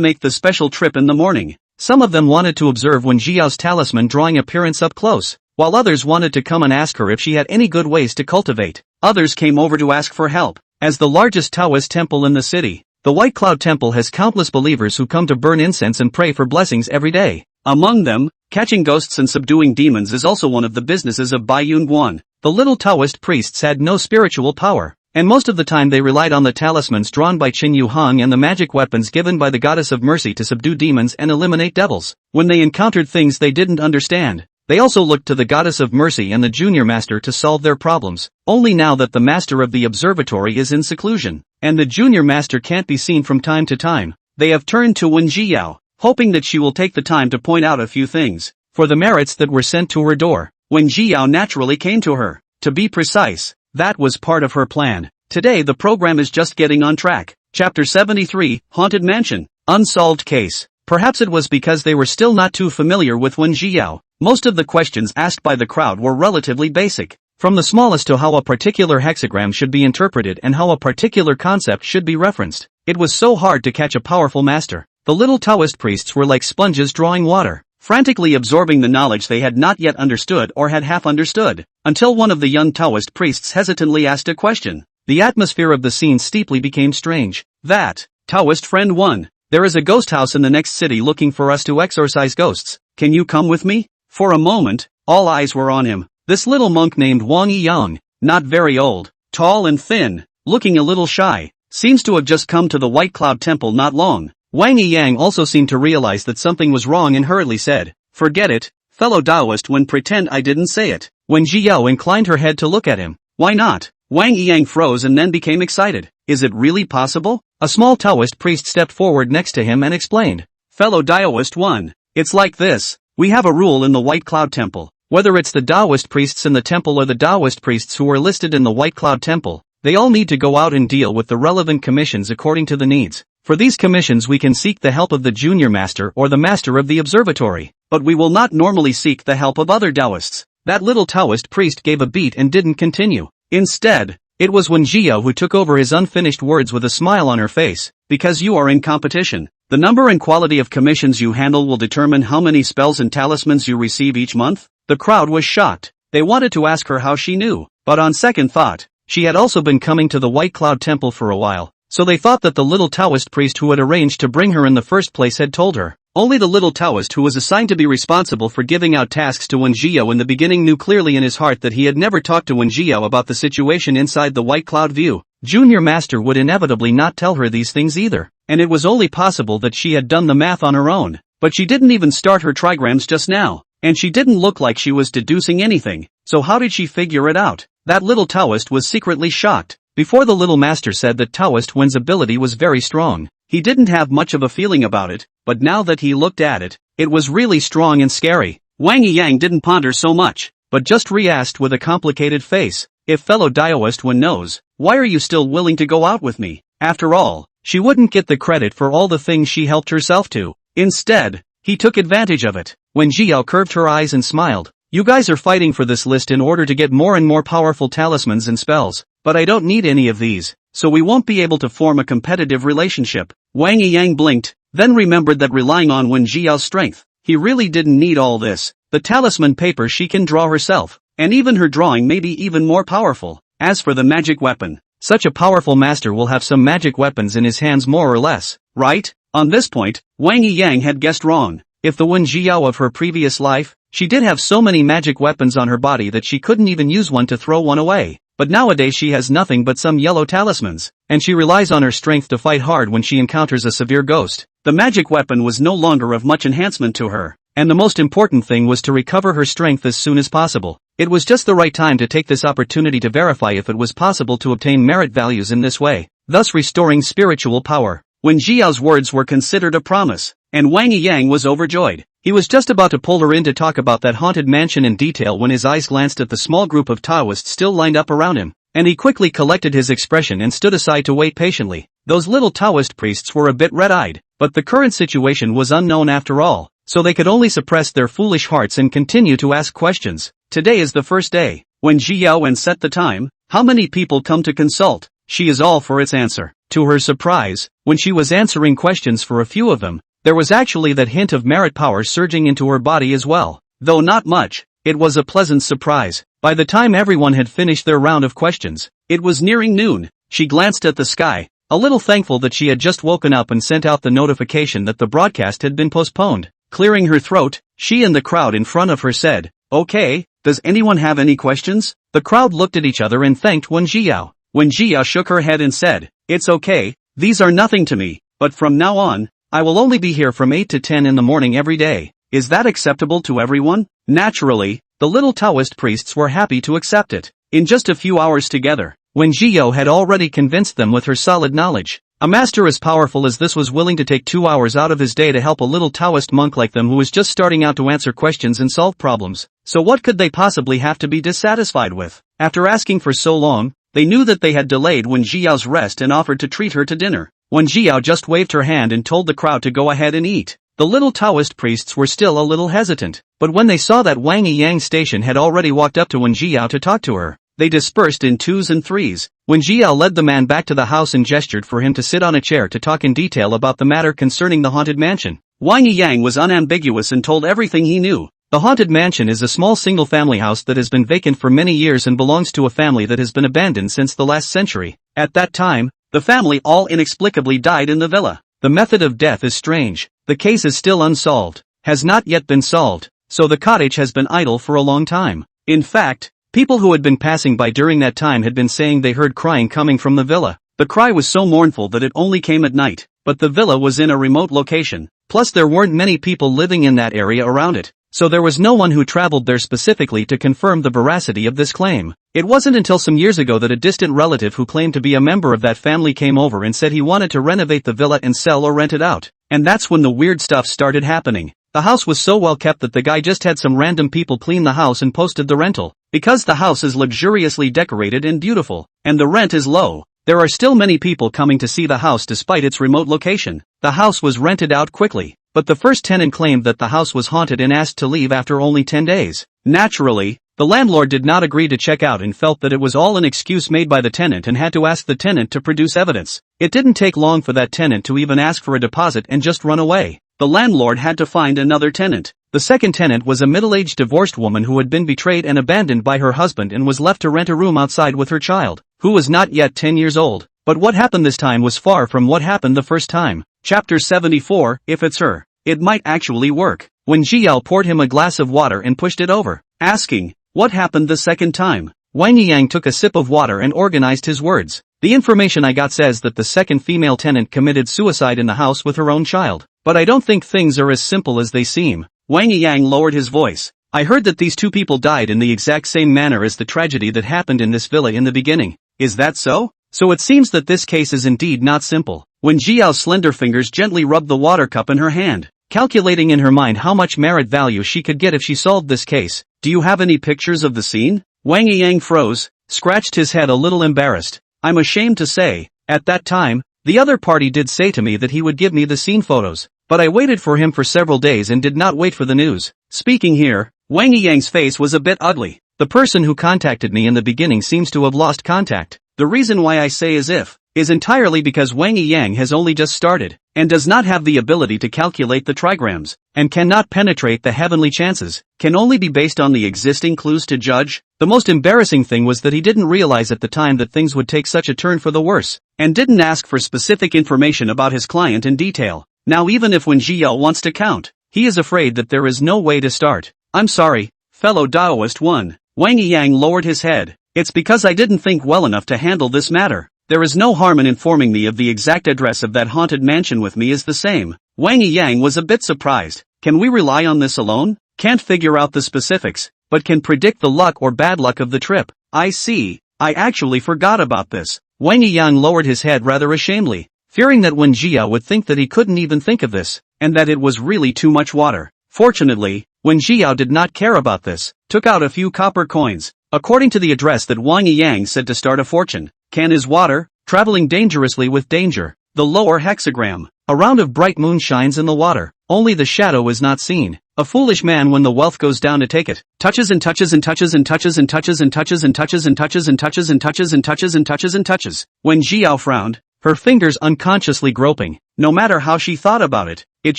make the special trip in the morning. Some of them wanted to observe Wen Jiao's talisman drawing appearance up close, while others wanted to come and ask her if she had any good ways to cultivate. Others came over to ask for help. As the largest Taoist temple in the city, the White Cloud Temple has countless believers who come to burn incense and pray for blessings every day. Among them, catching ghosts and subduing demons is also one of the businesses of Baiyun Guan. The little Taoist priests had no spiritual power, and most of the time they relied on the talismans drawn by Qin Yuhong and the magic weapons given by the goddess of mercy to subdue demons and eliminate devils. When they encountered things they didn't understand, they also looked to the goddess of mercy and the junior master to solve their problems. Only now that the master of the observatory is in seclusion, and the junior master can't be seen from time to time, they have turned to Wen Jiao, hoping that she will take the time to point out a few things. For the merits that were sent to her door, Wen Jiao naturally came to her. To be precise, that was part of her plan. Today the program is just getting on track. Chapter 73, Haunted Mansion. Unsolved Case. Perhaps it was because they were still not too familiar with Wen Jiao. Most of the questions asked by the crowd were relatively basic, from the smallest to how a particular hexagram should be interpreted and how a particular concept should be referenced. It was so hard to catch a powerful master. The little Taoist priests were like sponges drawing water, frantically absorbing the knowledge they had not yet understood or had half understood, until one of the young Taoist priests hesitantly asked a question. The atmosphere of the scene steeply became strange. That, Taoist friend one, there is a ghost house in the next city looking for us to exorcise ghosts. Can you come with me? For a moment, all eyes were on him. This little monk named Wang Yiyang, not very old, tall and thin, looking a little shy, seems to have just come to the White Cloud Temple not long. Wang Yiyang also seemed to realize that something was wrong and hurriedly said, "Forget it, fellow Taoist, when pretend I didn't say it." Wen Jiao inclined her head to look at him. Why not? Wang Yiyang froze and then became excited. Is it really possible? A small Taoist priest stepped forward next to him and explained. Fellow Taoist one, it's like this. We have a rule in the White Cloud Temple. Whether it's the Taoist priests in the temple or the Taoist priests who are listed in the White Cloud Temple, they all need to go out and deal with the relevant commissions according to the needs. For these commissions we can seek the help of the junior master or the master of the observatory, but we will not normally seek the help of other Taoists. That little Taoist priest gave a beat and didn't continue. Instead, it was Wen Jiao who took over his unfinished words with a smile on her face. Because you are in competition, the number and quality of commissions you handle will determine how many spells and talismans you receive each month. The crowd was shocked. They wanted to ask her how she knew, but on second thought, she had also been coming to the White Cloud Temple for a while, so they thought that the little Taoist priest who had arranged to bring her in the first place had told her. Only the little Taoist who was assigned to be responsible for giving out tasks to Wen Jiao in the beginning knew clearly in his heart that he had never talked to Wen Jiao about the situation inside the White Cloud View. Junior Master would inevitably not tell her these things either, and it was only possible that she had done the math on her own. But she didn't even start her trigrams just now, and she didn't look like she was deducing anything, so how did she figure it out? That little Taoist was secretly shocked. Before the little master said that Taoist Wen's ability was very strong, he didn't have much of a feeling about it, but now that he looked at it, it was really strong and scary. Wang Yang didn't ponder so much, but just re-asked with a complicated face, if fellow Taoist Wen knows, why are you still willing to go out with me? After all, she wouldn't get the credit for all the things she helped herself to. Instead, he took advantage of it. When Jiao curved her eyes and smiled, you guys are fighting for this list in order to get more and more powerful talismans and spells, but I don't need any of these, so we won't be able to form a competitive relationship. Wang Yang blinked, then remembered that relying on Wen Jiao's strength, he really didn't need all this. The talisman paper she can draw herself, and even her drawing may be even more powerful. As for the magic weapon, such a powerful master will have some magic weapons in his hands more or less, right? On this point, Wang Yang had guessed wrong. If the Wen Jiao of her previous life, she did have so many magic weapons on her body that she couldn't even use one to throw one away. But nowadays she has nothing but some yellow talismans, and she relies on her strength to fight hard when she encounters a severe ghost. The magic weapon was no longer of much enhancement to her, and the most important thing was to recover her strength as soon as possible. It was just the right time to take this opportunity to verify if it was possible to obtain merit values in this way, thus restoring spiritual power. Wen Jiao's words were considered a promise, and Wang Yang was overjoyed. He was just about to pull her in to talk about that haunted mansion in detail when his eyes glanced at the small group of Taoists still lined up around him, and he quickly collected his expression and stood aside to wait patiently. Those little Taoist priests were a bit red-eyed, but the current situation was unknown after all, so they could only suppress their foolish hearts and continue to ask questions. Today is the first day. When Jiao and set the time, how many people come to consult? She is all for its answer. To her surprise, when she was answering questions for a few of them, there was actually that hint of merit power surging into her body as well. Though not much, it was a pleasant surprise. By the time everyone had finished their round of questions, it was nearing noon. She glanced at the sky, a little thankful that she had just woken up and sent out the notification that the broadcast had been postponed. Clearing her throat, she and the crowd in front of her said, "Okay, does anyone have any questions?" The crowd looked at each other and thanked Wen Jiao. Wen Jiao shook her head and said, "It's okay, these are nothing to me, but from now on, I will only be here from 8 to 10 in the morning every day. Is that acceptable to everyone?" Naturally, the little Taoist priests were happy to accept it. In just a few hours together, Wen Jiao had already convinced them with her solid knowledge. A master as powerful as this was willing to take 2 hours out of his day to help a little Taoist monk like them who was just starting out to answer questions and solve problems. So what could they possibly have to be dissatisfied with? After asking for so long, they knew that they had delayed Wen Jiao's rest and offered to treat her to dinner. Wen Jiao just waved her hand and told the crowd to go ahead and eat. The little Taoist priests were still a little hesitant, but when they saw that Wang Yang station had already walked up to Wen Jiao to talk to her, they dispersed in 2s and 3s. Wen Jiao led the man back to the house and gestured for him to sit on a chair to talk in detail about the matter concerning the haunted mansion. Wang Yang was unambiguous and told everything he knew. The haunted mansion is a small single-family house that has been vacant for many years and belongs to a family that has been abandoned since the last century. At that time, the family all inexplicably died in the villa. The method of death is strange. The case is still unsolved, has not yet been solved, so the cottage has been idle for a long time. In fact, people who had been passing by during that time had been saying they heard crying coming from the villa. The cry was so mournful that it only came at night, but the villa was in a remote location, plus there weren't many people living in that area around it, so there was no one who traveled there specifically to confirm the veracity of this claim. It wasn't until some years ago that a distant relative who claimed to be a member of that family came over and said he wanted to renovate the villa and sell or rent it out, and that's when the weird stuff started happening. The house was so well kept that the guy just had some random people clean the house and posted the rental. Because the house is luxuriously decorated and beautiful, and the rent is low, there are still many people coming to see the house despite its remote location. The house was rented out quickly, but the first tenant claimed that the house was haunted and asked to leave after only 10 days. Naturally, the landlord did not agree to check out and felt that it was all an excuse made by the tenant and had to ask the tenant to produce evidence. It didn't take long for that tenant to even ask for a deposit and just run away. The landlord had to find another tenant. The second tenant was a middle-aged divorced woman who had been betrayed and abandoned by her husband and was left to rent a room outside with her child, who was not yet 10 years old. But what happened this time was far from what happened the first time. Chapter 74, If It's Her. it might actually work. Wen Jiao poured him a glass of water and pushed it over, asking, "What happened the second time?" Wang Yang took a sip of water and organized his words. "The information I got says that the second female tenant committed suicide in the house with her own child. But I don't think things are as simple as they seem." Wang Yang lowered his voice. "I heard that these two people died in the exact same manner as the tragedy that happened in this villa in the beginning. Is that so? So it seems that this case is indeed not simple." Wen Jiao's slender fingers gently rubbed the water cup in her hand, calculating in her mind how much merit value she could get if she solved this case. "Do you have any pictures of the scene?" Wang Yang froze, scratched his head a little embarrassed. "I'm ashamed to say, at that time, the other party did say to me that he would give me the scene photos, but I waited for him for several days and did not wait for the news." Speaking here, Wang Yang's face was a bit ugly. "The person who contacted me in the beginning seems to have lost contact. The reason why I say is entirely because Wang Yang has only just started, and does not have the ability to calculate the trigrams, and cannot penetrate the heavenly chances, can only be based on the existing clues to judge." The most embarrassing thing was that he didn't realize at the time that things would take such a turn for the worse, and didn't ask for specific information about his client in detail. Now even if Wen Jiao wants to count, he is afraid that there is no way to start. "I'm sorry, fellow Taoist one." Wang Yang lowered his head. "It's because I didn't think well enough to handle this matter. There is no harm in informing me of the exact address of that haunted mansion with me is the same." Wang Yang was a bit surprised. "Can we rely on this alone? Can't figure out the specifics, but can predict the luck or bad luck of the trip. I see, I actually forgot about this." Wang Yang lowered his head rather ashamedly, fearing that Wen Jiao would think that he couldn't even think of this, and that it was really too much water. Fortunately, Wen Jiao did not care about this, took out a few copper coins, according to the address that Wang Yang said to start a fortune. "Can is water, traveling dangerously with danger." The lower hexagram. "A round of bright moon shines in the water, only the shadow is not seen. A foolish man when the wealth goes down to take it. Touches and touches and touches and touches and touches and touches and touches and touches and touches and touches and touches and touches and touches." When Jiao frowned, her fingers unconsciously groping. No matter how she thought about it, it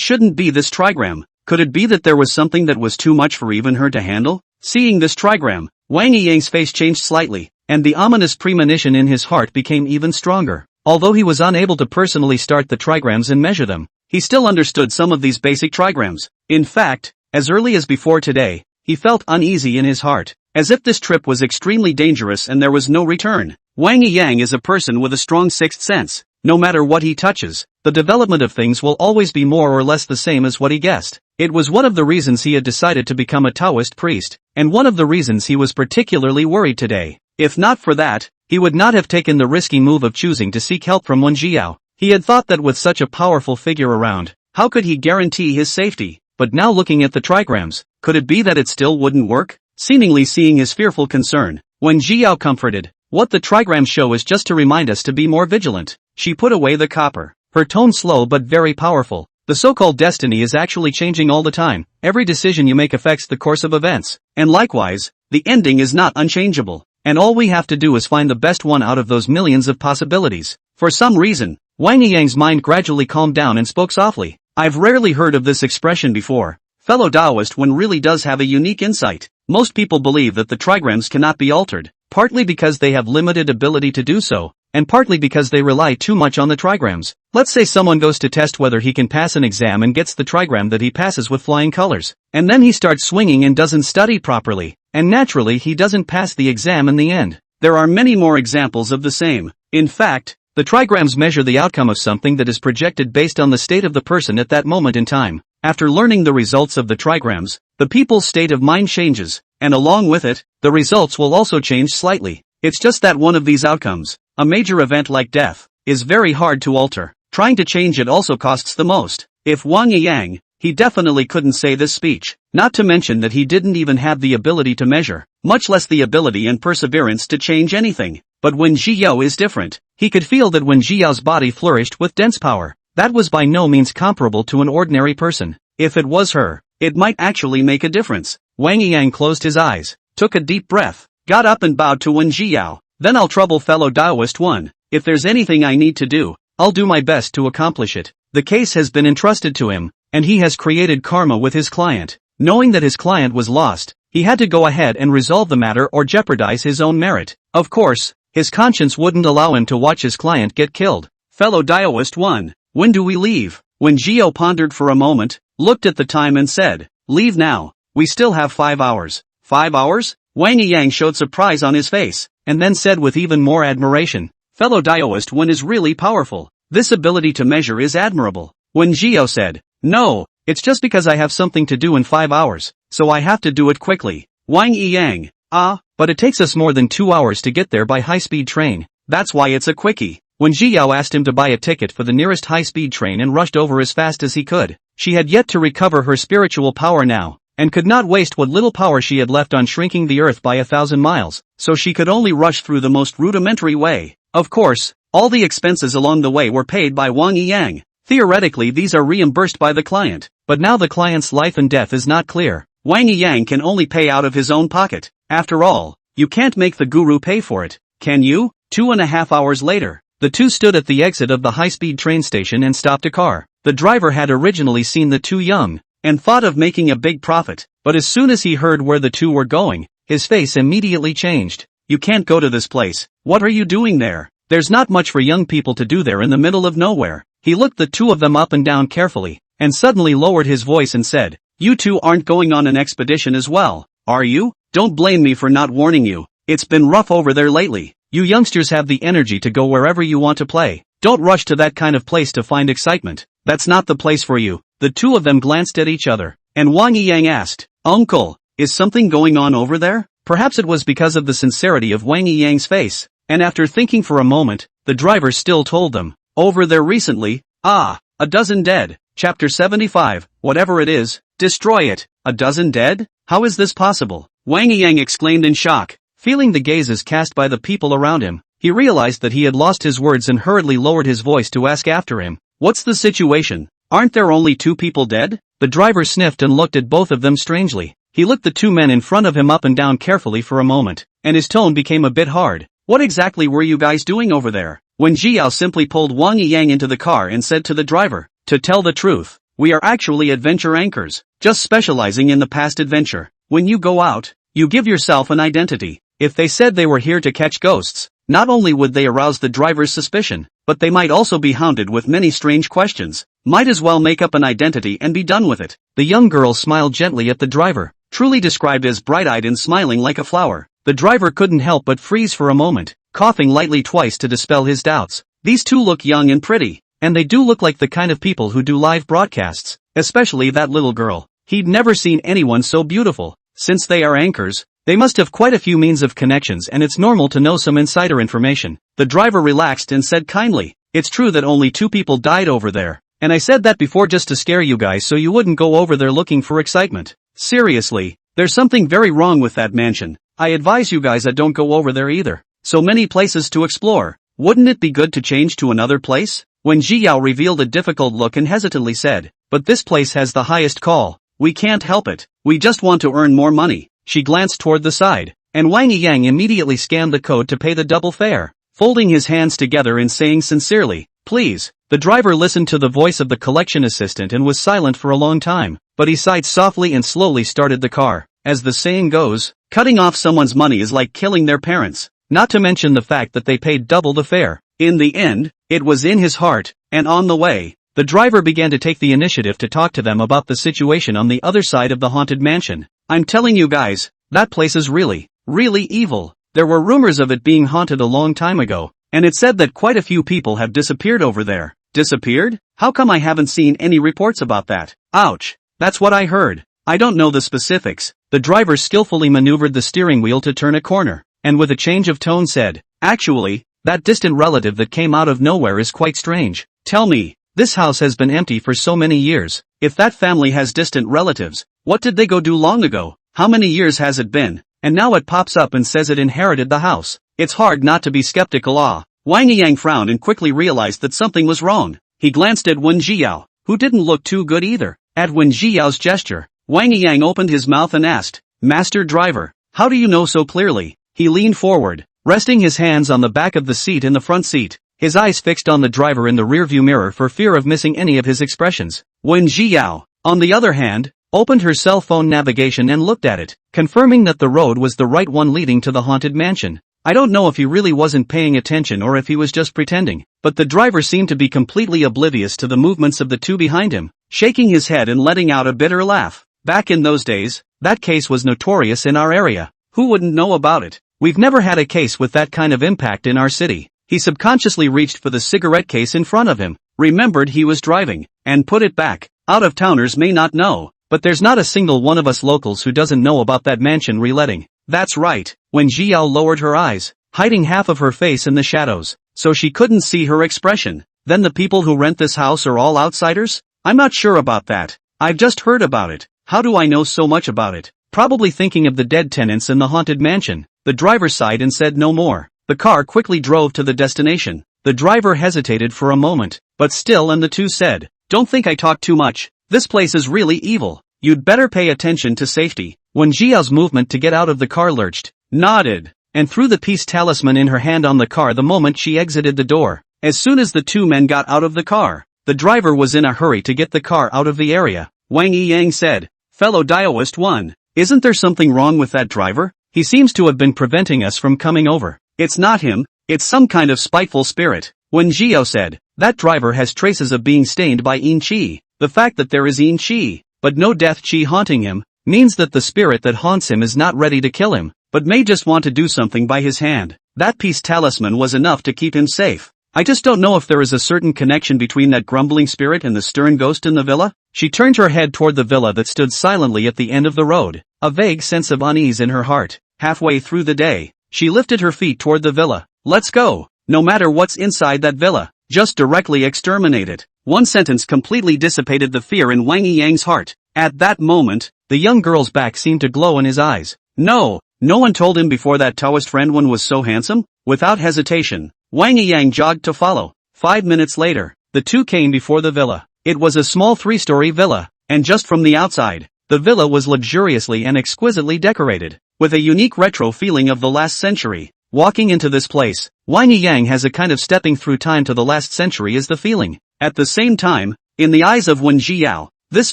shouldn't be this trigram. Could it be that there was something that was too much for even her to handle? Seeing this trigram, Wang Yang's face changed slightly, and the ominous premonition in his heart became even stronger. Although he was unable to personally start the trigrams and measure them, he still understood some of these basic trigrams. In fact, as early as before today, he felt uneasy in his heart, as if this trip was extremely dangerous and there was no return. Wang Yang is a person with a strong sixth sense. No matter what he touches, the development of things will always be more or less the same as what he guessed. It was one of the reasons he had decided to become a Taoist priest, and one of the reasons he was particularly worried today. If not for that, he would not have taken the risky move of choosing to seek help from Wen Jiao. He had thought that with such a powerful figure around, how could he guarantee his safety? But now looking at the trigrams, could it be that it still wouldn't work? Seemingly seeing his fearful concern, Wen Jiao comforted, "What the trigrams show is just to remind us to be more vigilant." She put away the copper, her tone slow but very powerful. "The so-called destiny is actually changing all the time. Every decision you make affects the course of events, and likewise, the ending is not unchangeable. And all we have to do is find the best one out of those millions of possibilities." For some reason, Wang Yang's mind gradually calmed down and spoke softly. "I've rarely heard of this expression before. Fellow Taoist one really does have a unique insight. Most people believe that the trigrams cannot be altered, partly because they have limited ability to do so, and partly because they rely too much on the trigrams. Let's say someone goes to test whether he can pass an exam and gets the trigram that he passes with flying colors, and then he starts swinging and doesn't study properly, and naturally he doesn't pass the exam in the end. There are many more examples of the same. In fact, the trigrams measure the outcome of something that is projected based on the state of the person at that moment in time. After learning the results of the trigrams, the people's state of mind changes, and along with it, the results will also change slightly. It's just that one of these outcomes, a major event like death, is very hard to alter. Trying to change it also costs the most. If Wang Yang, he definitely couldn't say this speech, not to mention that he didn't even have the ability to measure, much less the ability and perseverance to change anything. But Wen Jiao is different. He could feel that Wen Jiao's body flourished with dense power. That was by no means comparable to an ordinary person. If it was her, it might actually make a difference. Wang Yang closed his eyes, took a deep breath, got up and bowed to Wen Jiao. "Then I'll trouble fellow Taoist one. If there's anything I need to do, I'll do my best to accomplish it." The case has been entrusted to him, and he has created karma with his client. Knowing that his client was lost, he had to go ahead and resolve the matter or jeopardize his own merit. Of course, his conscience wouldn't allow him to watch his client get killed. "Fellow Taoist one, when do we leave?" When Jiao pondered for a moment, looked at the time and said, "Leave now. We still have 5 hours." 5 hours? Wang Yang showed surprise on his face, and then said with even more admiration, "Fellow Daoist Wen is really powerful. This ability to measure is admirable." Wen Jiao said, "No, it's just because I have something to do in 5 hours, so I have to do it quickly." Wang Yang, but it takes us more than 2 hours to get there by high-speed train. That's why it's a quickie. When Jiao asked him to buy a ticket for the nearest high-speed train and rushed over as fast as he could, she had yet to recover her spiritual power now, and could not waste what little power she had left on shrinking the earth by 1,000 miles, so she could only rush through the most rudimentary way. Of course, all the expenses along the way were paid by Wang Yang. Theoretically these are reimbursed by the client, but now the client's life and death is not clear. Wang Yang can only pay out of his own pocket. After all, you can't make the guru pay for it, can you? 2.5 hours later, the two stood at the exit of the high-speed train station and stopped a car. The driver had originally seen the two young, and thought of making a big profit, but as soon as he heard where the two were going, his face immediately changed. "You can't go to this place. What are you doing there? There's not much for young people to do there in the middle of nowhere." He looked the two of them up and down carefully, and suddenly lowered his voice and said, "You two aren't going on an expedition as well, are you? Don't blame me for not warning you. It's been rough over there lately. You youngsters have the energy to go wherever you want to play. Don't rush to that kind of place to find excitement. That's not the place for you." The two of them glanced at each other, and Wang Yang asked, "Uncle, is something going on over there?" Perhaps it was because of the sincerity of Wang Yang's face, and after thinking for a moment, the driver still told them, "Over there recently, a dozen dead." Chapter 75, whatever it is, destroy it. A dozen dead? How is this possible? Wang Yang exclaimed in shock. Feeling the gazes cast by the people around him, he realized that he had lost his words and hurriedly lowered his voice to ask after him, "What's the situation? Aren't there only 2 people dead?" The driver sniffed and looked at both of them strangely. He looked the two men in front of him up and down carefully for a moment, and his tone became a bit hard. "What exactly were you guys doing over there?" When Jiao simply pulled Wang Yang into the car and said to the driver, "To tell the truth, we are actually adventure anchors, just specializing in the past adventure. When you go out, you give yourself an identity." If they said they were here to catch ghosts, not only would they arouse the driver's suspicion, but they might also be hounded with many strange questions. Might as well make up an identity and be done with it. The young girl smiled gently at the driver, truly described as bright-eyed and smiling like a flower. The driver couldn't help but freeze for a moment, coughing lightly twice to dispel his doubts. These two look young and pretty, and they do look like the kind of people who do live broadcasts, especially that little girl. He'd never seen anyone so beautiful. Since they are anchors, they must have quite a few means of connections, and it's normal to know some insider information. The driver relaxed and said kindly, "It's true that only 2 people died over there, and I said that before just to scare you guys so you wouldn't go over there looking for excitement. Seriously, there's something very wrong with that mansion. I advise you guys that don't go over there either. So many places to explore. Wouldn't it be good to change to another place?" When Jiao revealed a difficult look and hesitantly said, "But this place has the highest call. We can't help it. We just want to earn more money." She glanced toward the side, and Wang Yang immediately scanned the code to pay the double fare. Folding his hands together and saying sincerely, "Please," the driver listened to the voice of the collection assistant and was silent for a long time, but he sighed softly and slowly started the car. As the saying goes, cutting off someone's money is like killing their parents, not to mention the fact that they paid double the fare. In the end, it was in his heart, and on the way, the driver began to take the initiative to talk to them about the situation on the other side of the haunted mansion. "I'm telling you guys, that place is really evil. There were rumors of it being haunted a long time ago, and it said that quite a few people have disappeared over there." "Disappeared? How come I haven't seen any reports about that?" "Ouch. That's what I heard. I don't know the specifics." The driver skillfully maneuvered the steering wheel to turn a corner, and with a change of tone said, "Actually, that distant relative that came out of nowhere is quite strange. Tell me, this house has been empty for so many years. If that family has distant relatives, what did they go do long ago? How many years has it been? And now it pops up and says it inherited the house. It's hard not to be skeptical." Wang Yang frowned and quickly realized that something was wrong. He glanced at Wen Jiao, who didn't look too good either. At Wen Jiao's gesture, Wang Yang opened his mouth and asked, "Master driver, how do you know so clearly?" He leaned forward, resting his hands on the back of the seat in the front seat, his eyes fixed on the driver in the rearview mirror for fear of missing any of his expressions. Wen Jiao, on the other hand, opened her cell phone navigation and looked at it, confirming that the road was the right one leading to the haunted mansion. I don't know if he really wasn't paying attention or if he was just pretending, but the driver seemed to be completely oblivious to the movements of the two behind him. shaking his head and letting out a bitter laugh. Back in those days, that case was notorious in our area. Who wouldn't know about it? We've never had a case with that kind of impact in our city. He subconsciously reached for the cigarette case in front of him, remembered he was driving, and put it back. Out-of-towners may not know, but there's not a single one of us locals who doesn't know about that mansion reletting. That's right. When Jiao lowered her eyes, hiding half of her face in the shadows, so she couldn't see her expression. Then the people who rent this house are all outsiders? I'm not sure about that. I've just heard about it. How do I know so much about it? Probably thinking of the dead tenants in the haunted mansion. The driver sighed and said no more. The car quickly drove to the destination. The driver hesitated for a moment, but still, and the two said, "Don't think I talk too much. This place is really evil. You'd better pay attention to safety." When Jiao's movement to get out of the car lurched, nodded, and threw the peace talisman in her hand on the car the moment she exited the door. As soon as the two men got out of the car, the driver was in a hurry to get the car out of the area. Wang Yiyang said, "Fellow Daoist 1, isn't there something wrong with that driver? He seems to have been preventing us from coming over." "It's not him, it's some kind of spiteful spirit." When Jiao said, "That driver has traces of being stained by Yin Qi." The fact that there is Yin Qi, but no death Qi haunting him, means that the spirit that haunts him is not ready to kill him, but may just want to do something by his hand. That peace talisman was enough to keep him safe. I just don't know if there is a certain connection between that grumbling spirit and the stern ghost in the villa. She turned her head toward the villa that stood silently at the end of the road, a vague sense of unease in her heart. Halfway through the day, she lifted her feet toward the villa. "Let's go. No matter what's inside that villa, just directly exterminate it." One sentence completely dissipated the fear in Wang Yiyang's heart. At that moment, the young girl's back seemed to glow in his eyes. No one told him before that Taoist friend one was so handsome? Without hesitation, Wang Yiyang jogged to follow. 5 minutes later, the two came before the villa. It was a small 3-story villa, and just from the outside, the villa was luxuriously and exquisitely decorated, with a unique retro feeling of the last century. Walking into this place, Wang Yiyang has a kind of stepping through time to the last century is the feeling. At the same time, in the eyes of Wen Jiao, this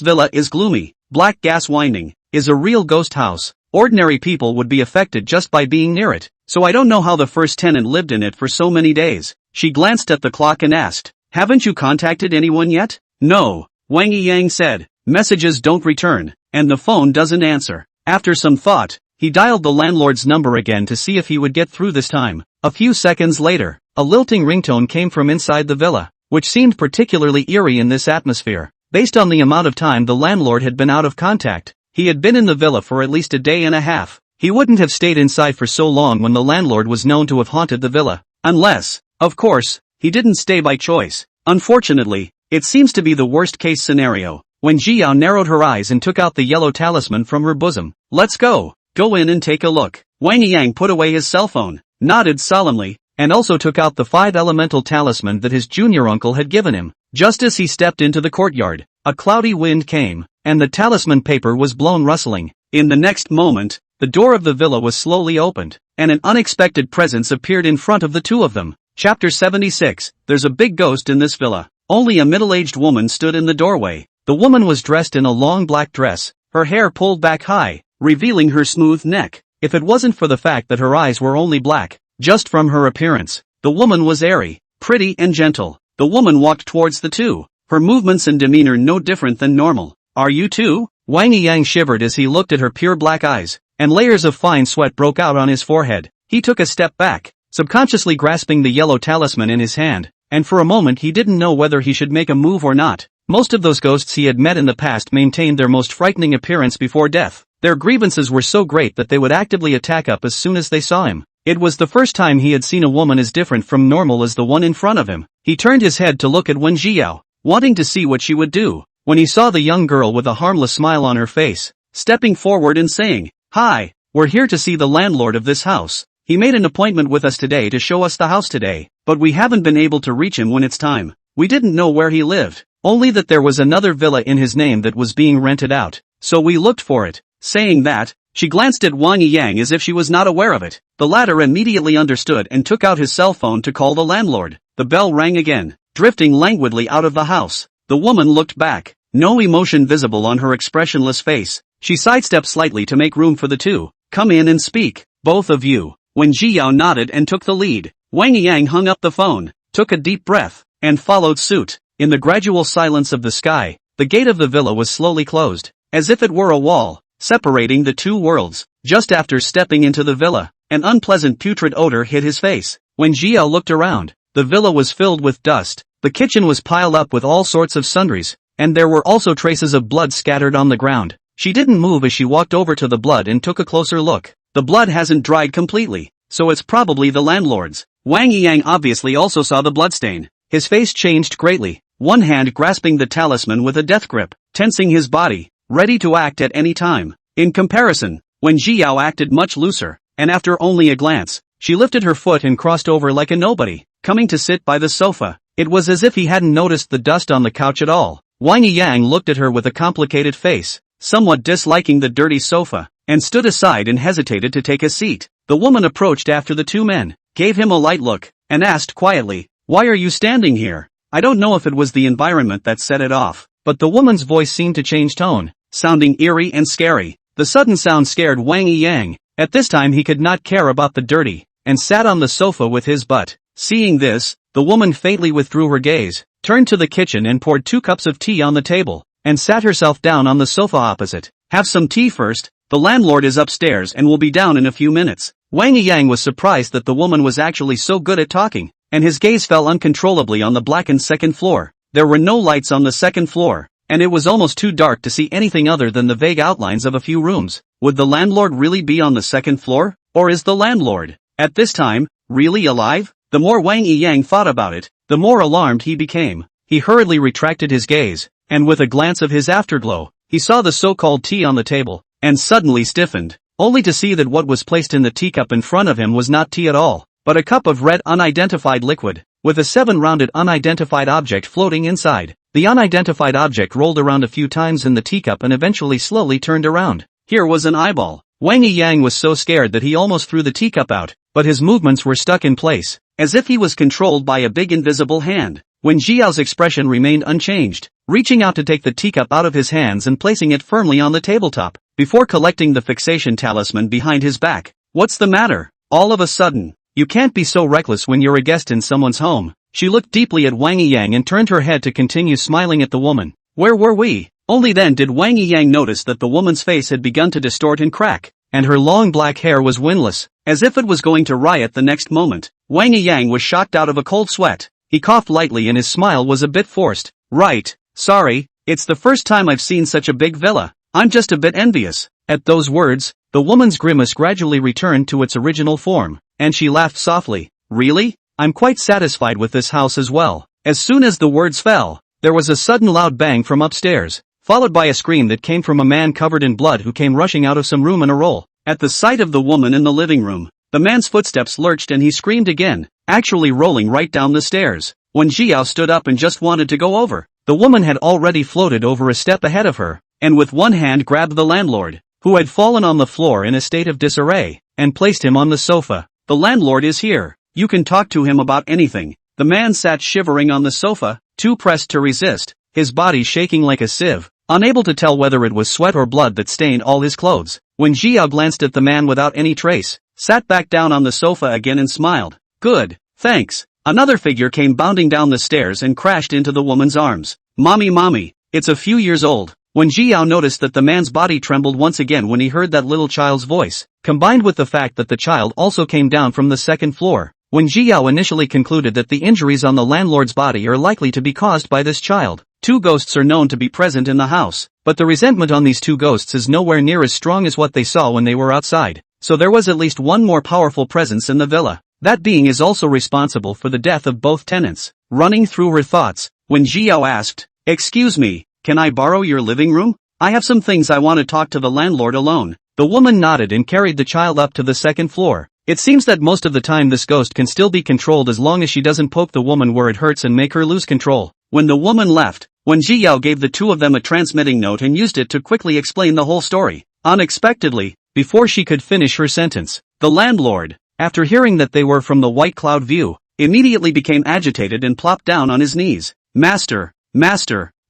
villa is gloomy, black gas winding, is a real ghost house. Ordinary people would be affected just by being near it, so I don't know how the first tenant lived in it for so many days. She glanced at the clock and asked, "Haven't you contacted anyone yet?" "No," Wang Yiyang said, "messages don't return, and the phone doesn't answer." After some thought, he dialed the landlord's number again to see if he would get through this time. A few seconds later, a lilting ringtone came from inside the villa, which seemed particularly eerie in this atmosphere. Based on the amount of time the landlord had been out of contact, he had been in the villa for at least a day and a half. He wouldn't have stayed inside for so long when the landlord was known to have haunted the villa. Unless, of course, he didn't stay by choice. Unfortunately, it seems to be the worst-case scenario. When Jiao narrowed her eyes and took out the yellow talisman from her bosom. "Let's go. Go in and take a look." Wang Yang put away his cell phone, nodded solemnly, and also took out the 5-elemental talisman that his junior uncle had given him. Just as he stepped into the courtyard, a cloudy wind came, and the talisman paper was blown rustling. In the next moment, the door of the villa was slowly opened, and an unexpected presence appeared in front of the two of them. Chapter 76, There's a big ghost in this villa. Only a middle-aged woman stood in the doorway. The woman was dressed in a long black dress, her hair pulled back high, revealing her smooth neck. If it wasn't for the fact that her eyes were only black, just from her appearance, the woman was airy, pretty and gentle. The woman walked towards the two, her movements and demeanor no different than normal. "Are you two?" Wang Yiyang shivered as he looked at her pure black eyes, and layers of fine sweat broke out on his forehead. He took a step back, subconsciously grasping the yellow talisman in his hand, and for a moment he didn't know whether he should make a move or not. Most of those ghosts he had met in the past maintained their most frightening appearance before death. Their grievances were so great that they would actively attack up as soon as they saw him. It was the first time he had seen a woman as different from normal as the one in front of him. He turned his head to look at Wen Jiao, wanting to see what she would do, when he saw the young girl with a harmless smile on her face, stepping forward and saying, "Hi, we're here to see the landlord of this house. He made an appointment with us today to show us the house today, but we haven't been able to reach him when it's time. We didn't know where he lived, only that there was another villa in his name that was being rented out, so we looked for it." Saying that, she glanced at Wang Yiyang as if she was not aware of it. The latter immediately understood and took out his cell phone to call the landlord. The bell rang again, drifting languidly out of the house. The woman looked back, no emotion visible on her expressionless face. She sidestepped slightly to make room for the two. "Come in and speak, both of you." When Jiao nodded and took the lead, Wang Yiyang hung up the phone, took a deep breath, and followed suit. In the gradual silence of the sky, the gate of the villa was slowly closed, as if it were a wall, separating the two worlds. Just after stepping into the villa, an unpleasant putrid odor hit his face. When Jiao looked around, the villa was filled with dust, the kitchen was piled up with all sorts of sundries, and there were also traces of blood scattered on the ground. She didn't move as she walked over to the blood and took a closer look. The blood hasn't dried completely, so it's probably the landlord's. Wang Yiyang obviously also saw the bloodstain. His face changed greatly, one hand grasping the talisman with a death grip, tensing his body, ready to act at any time. In comparison, when Jiao acted much looser, and after only a glance, she lifted her foot and crossed over like a nobody, coming to sit by the sofa. It was as if he hadn't noticed the dust on the couch at all. Wang Yiyang looked at her with a complicated face, somewhat disliking the dirty sofa, and stood aside and hesitated to take a seat. The woman approached after the two men, gave him a light look, and asked quietly, "Why are you standing here?" I don't know if it was the environment that set it off, but the woman's voice seemed to change tone, sounding eerie and scary. The sudden sound scared Wang Yiyang. At this time he could not care about the dirty, and sat on the sofa with his butt. Seeing this, the woman faintly withdrew her gaze, turned to the kitchen and poured 2 cups of tea on the table, and sat herself down on the sofa opposite. "Have some tea first, the landlord is upstairs and will be down in a few minutes." Wang Yiyang was surprised that the woman was actually so good at talking, and his gaze fell uncontrollably on the blackened second floor. There were no lights on the second floor, and it was almost too dark to see anything other than the vague outlines of a few rooms. Would the landlord really be on the second floor? Or is the landlord, at this time, really alive? The more Wang Yiyang thought about it, the more alarmed he became. He hurriedly retracted his gaze, and with a glance of his afterglow, he saw the so-called tea on the table, and suddenly stiffened, only to see that what was placed in the teacup in front of him was not tea at all, but a cup of red unidentified liquid, with a 7-rounded unidentified object floating inside. The unidentified object rolled around a few times in the teacup and eventually slowly turned around. Here was an eyeball. Wang Yiyang was so scared that he almost threw the teacup out, but his movements were stuck in place, as if he was controlled by a big invisible hand. When Jiao's expression remained unchanged, reaching out to take the teacup out of his hands and placing it firmly on the tabletop, before collecting the fixation talisman behind his back. "What's the matter? All of a sudden, you can't be so reckless when you're a guest in someone's home." She looked deeply at Wang Yiyang and turned her head to continue smiling at the woman. "Where were we?" Only then did Wang Yiyang notice that the woman's face had begun to distort and crack, and her long black hair was windless, as if it was going to riot the next moment. Wang Yiyang was shocked out of a cold sweat. He coughed lightly and his smile was a bit forced. "Right, sorry, it's the first time I've seen such a big villa. I'm just a bit envious." At those words, the woman's grimace gradually returned to its original form, and she laughed softly. "Really? I'm quite satisfied with this house as well." As soon as the words fell, there was a sudden loud bang from upstairs, followed by a scream that came from a man covered in blood who came rushing out of some room in a roll. At the sight of the woman in the living room, the man's footsteps lurched and he screamed again, actually rolling right down the stairs. When Jiao stood up and just wanted to go over, the woman had already floated over a step ahead of her, and with one hand grabbed the landlord, who had fallen on the floor in a state of disarray, and placed him on the sofa. "The landlord is here. You can talk to him about anything." The man sat shivering on the sofa, too pressed to resist, his body shaking like a sieve, unable to tell whether it was sweat or blood that stained all his clothes. When Jiao glanced at the man without any trace, sat back down on the sofa again and smiled. "Good, thanks." Another figure came bounding down the stairs and crashed into the woman's arms. Mommy, it's a few years old." When Jiao noticed that the man's body trembled once again when he heard that little child's voice, combined with the fact that the child also came down from the second floor, when Jiao initially concluded that the injuries on the landlord's body are likely to be caused by this child. 2 ghosts are known to be present in the house, but the resentment on these 2 ghosts is nowhere near as strong as what they saw when they were outside, so there was at least one more powerful presence in the villa. That being is also responsible for the death of both tenants. Running through her thoughts, when Jiao asked, "Excuse me, can I borrow your living room? I have some things I want to talk to the landlord alone." The woman nodded and carried the child up to the second floor. It seems that most of the time this ghost can still be controlled as long as she doesn't poke the woman where it hurts and make her lose control. When the woman left, when Jiao gave the 2 of them a transmitting note and used it to quickly explain the whole story, unexpectedly, before she could finish her sentence, the landlord, after hearing that they were from the White Cloud View, immediately became agitated and plopped down on his knees. Master,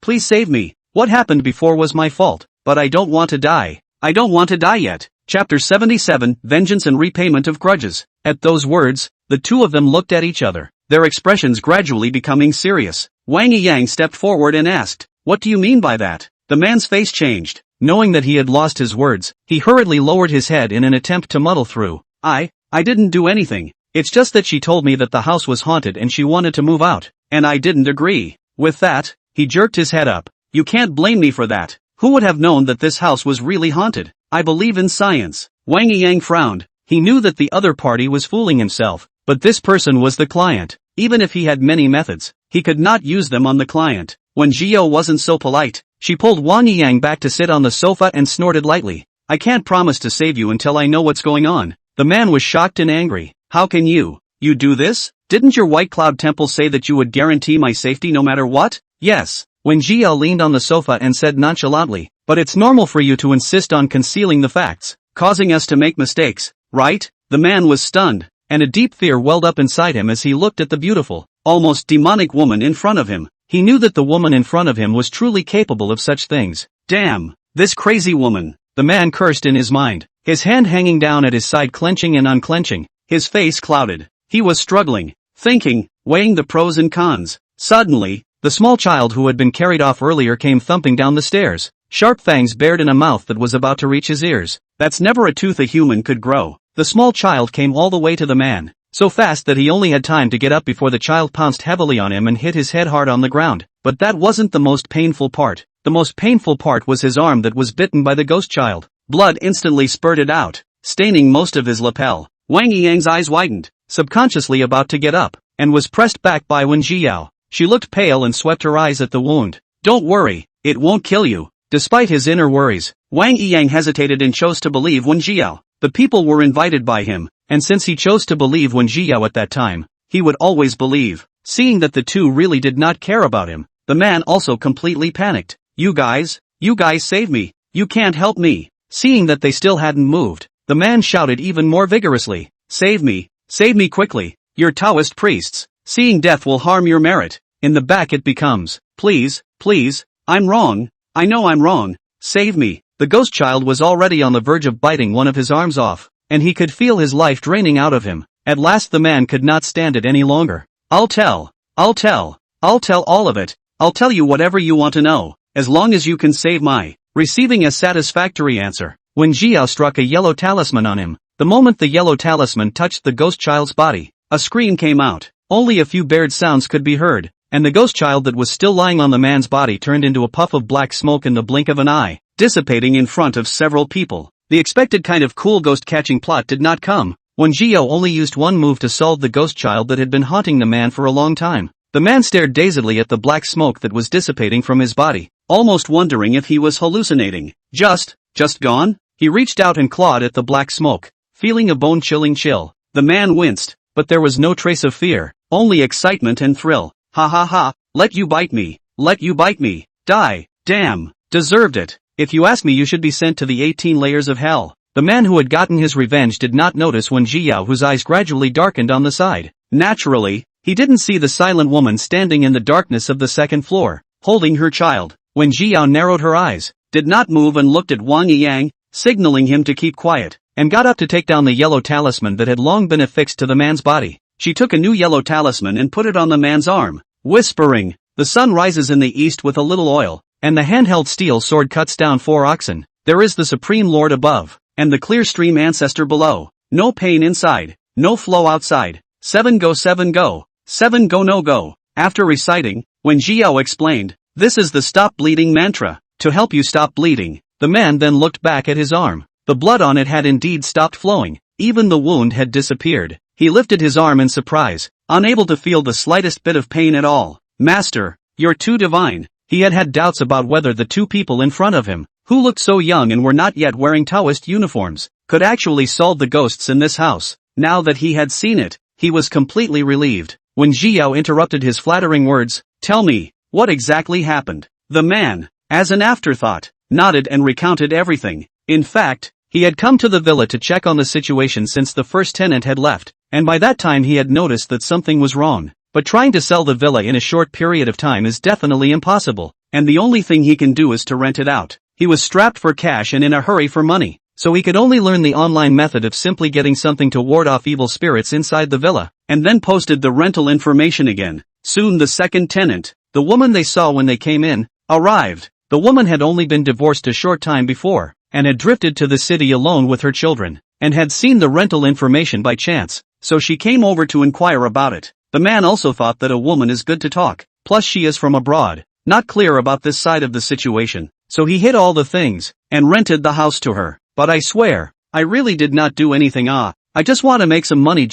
please save me. What happened before was my fault, but I don't want to die. I don't want to die yet." Chapter 77, Vengeance and Repayment of Grudges. At those words, the 2 of them looked at each other, their expressions gradually becoming serious. Wang Yiyang stepped forward and asked, What do you mean by that? The man's face changed. Knowing that he had lost his words, he hurriedly lowered his head in an attempt to muddle through. I didn't do anything. It's just that she told me that the house was haunted and she wanted to move out, and I didn't agree. With that, he jerked his head up. You can't blame me for that. Who would have known that this house was really haunted? I believe in science. Wang Yang frowned. He knew that the other party was fooling himself, but this person was the client. Even if he had many methods, he could not use them on the client. When Zhao wasn't so polite, she pulled Wang Yang back to sit on the sofa and snorted lightly. I can't promise to save you until I know what's going on. The man was shocked and angry. How can you do this? Didn't your White Cloud Temple say that you would guarantee my safety no matter what? Yes. When Zhao leaned on the sofa and said nonchalantly, but it's normal for you to insist on concealing the facts, causing us to make mistakes, right? The man was stunned, and a deep fear welled up inside him as he looked at the beautiful, almost demonic woman in front of him. He knew that the woman in front of him was truly capable of such things. Damn, this crazy woman. The man cursed in his mind, his hand hanging down at his side clenching and unclenching, his face clouded. He was struggling, thinking, weighing the pros and cons. Suddenly, the small child who had been carried off earlier came thumping down the stairs, sharp fangs bared in a mouth that was about to reach his ears. That's never a tooth a human could grow. The small child came all the way to the man, so fast that he only had time to get up before the child pounced heavily on him and hit his head hard on the ground. But that wasn't the most painful part. The most painful part was his arm that was bitten by the ghost child. Blood instantly spurted out, staining most of his lapel. Wang Yang's eyes widened, subconsciously about to get up, and was pressed back by Wen Zhao. She looked pale and swept her eyes at the wound. Don't worry, it won't kill you. Despite his inner worries, Wang Yang hesitated and chose to believe Wen Zhao. The people were invited by him, and since he chose to believe Wen Zhao at that time, he would always believe. Seeing that the two really did not care about him, the man also completely panicked. You guys save me. You can't help me. Seeing that they still hadn't moved, the man shouted even more vigorously. Save me quickly. You're Taoist priests. Seeing death will harm your merit. In the back it becomes, please, I'm wrong. I know I'm wrong. Save me. The ghost child was already on the verge of biting one of his arms off, and he could feel his life draining out of him. At last the man could not stand it any longer. I'll tell all of it. I'll tell you whatever you want to know, as long as you can save my. Receiving a satisfactory answer, Wen Zhao struck a yellow talisman on him. The moment the yellow talisman touched the ghost child's body, a scream came out. Only a few bared sounds could be heard, and the ghost child that was still lying on the man's body turned into a puff of black smoke in the blink of an eye, dissipating in front of several people. The expected kind of cool ghost-catching plot did not come. Wen Zhao only used one move to solve the ghost child that had been haunting the man for a long time. The man stared dazedly at the black smoke that was dissipating from his body, almost wondering if he was hallucinating. Just gone? He reached out and clawed at the black smoke, feeling a bone-chilling chill. The man winced, but there was no trace of fear, only excitement and thrill. Ha, let you bite me, die, damn, deserved it. If you ask me, you should be sent to the 18 layers of hell. The man who had gotten his revenge did not notice Wen Zhao, whose eyes gradually darkened on the side. Naturally, he didn't see the silent woman standing in the darkness of the second floor, holding her child. Wen Zhao narrowed her eyes, did not move and looked at Wang Yang, signaling him to keep quiet, and got up to take down the yellow talisman that had long been affixed to the man's body. She took a new yellow talisman and put it on the man's arm, whispering, "The sun rises in the east with a little oil, and the handheld steel sword cuts down 4 oxen. There is the Supreme Lord above, and the clear stream ancestor below. No pain inside, no flow outside. 7 go 7 go, 7 go no go." After reciting, Wen Zhao explained, "This is the stop bleeding mantra, to help you stop bleeding." The man then looked back at his arm. The blood on it had indeed stopped flowing, even the wound had disappeared. He lifted his arm in surprise, unable to feel the slightest bit of pain at all. "Master, you're too divine." He had had doubts about whether the two people in front of him, who looked so young and were not yet wearing Taoist uniforms, could actually solve the ghosts in this house. Now that he had seen it, he was completely relieved. When Zhao interrupted his flattering words, "Tell me, what exactly happened?" The man, as an afterthought, nodded and recounted everything. In fact, he had come to the villa to check on the situation since the first tenant had left, and by that time he had noticed that something was wrong. But trying to sell the villa in a short period of time is definitely impossible, and the only thing he can do is to rent it out. He was strapped for cash and in a hurry for money, so he could only learn the online method of simply getting something to ward off evil spirits inside the villa, and then posted the rental information again. Soon the second tenant, the woman they saw when they came in, arrived. The woman had only been divorced a short time before, and had drifted to the city alone with her children, and had seen the rental information by chance, so she came over to inquire about it. The man also thought that a woman is good to talk, plus she is from abroad, not clear about this side of the situation, so he hid all the things, and rented the house to her. But I swear, I really did not do anything. I just want to make some money.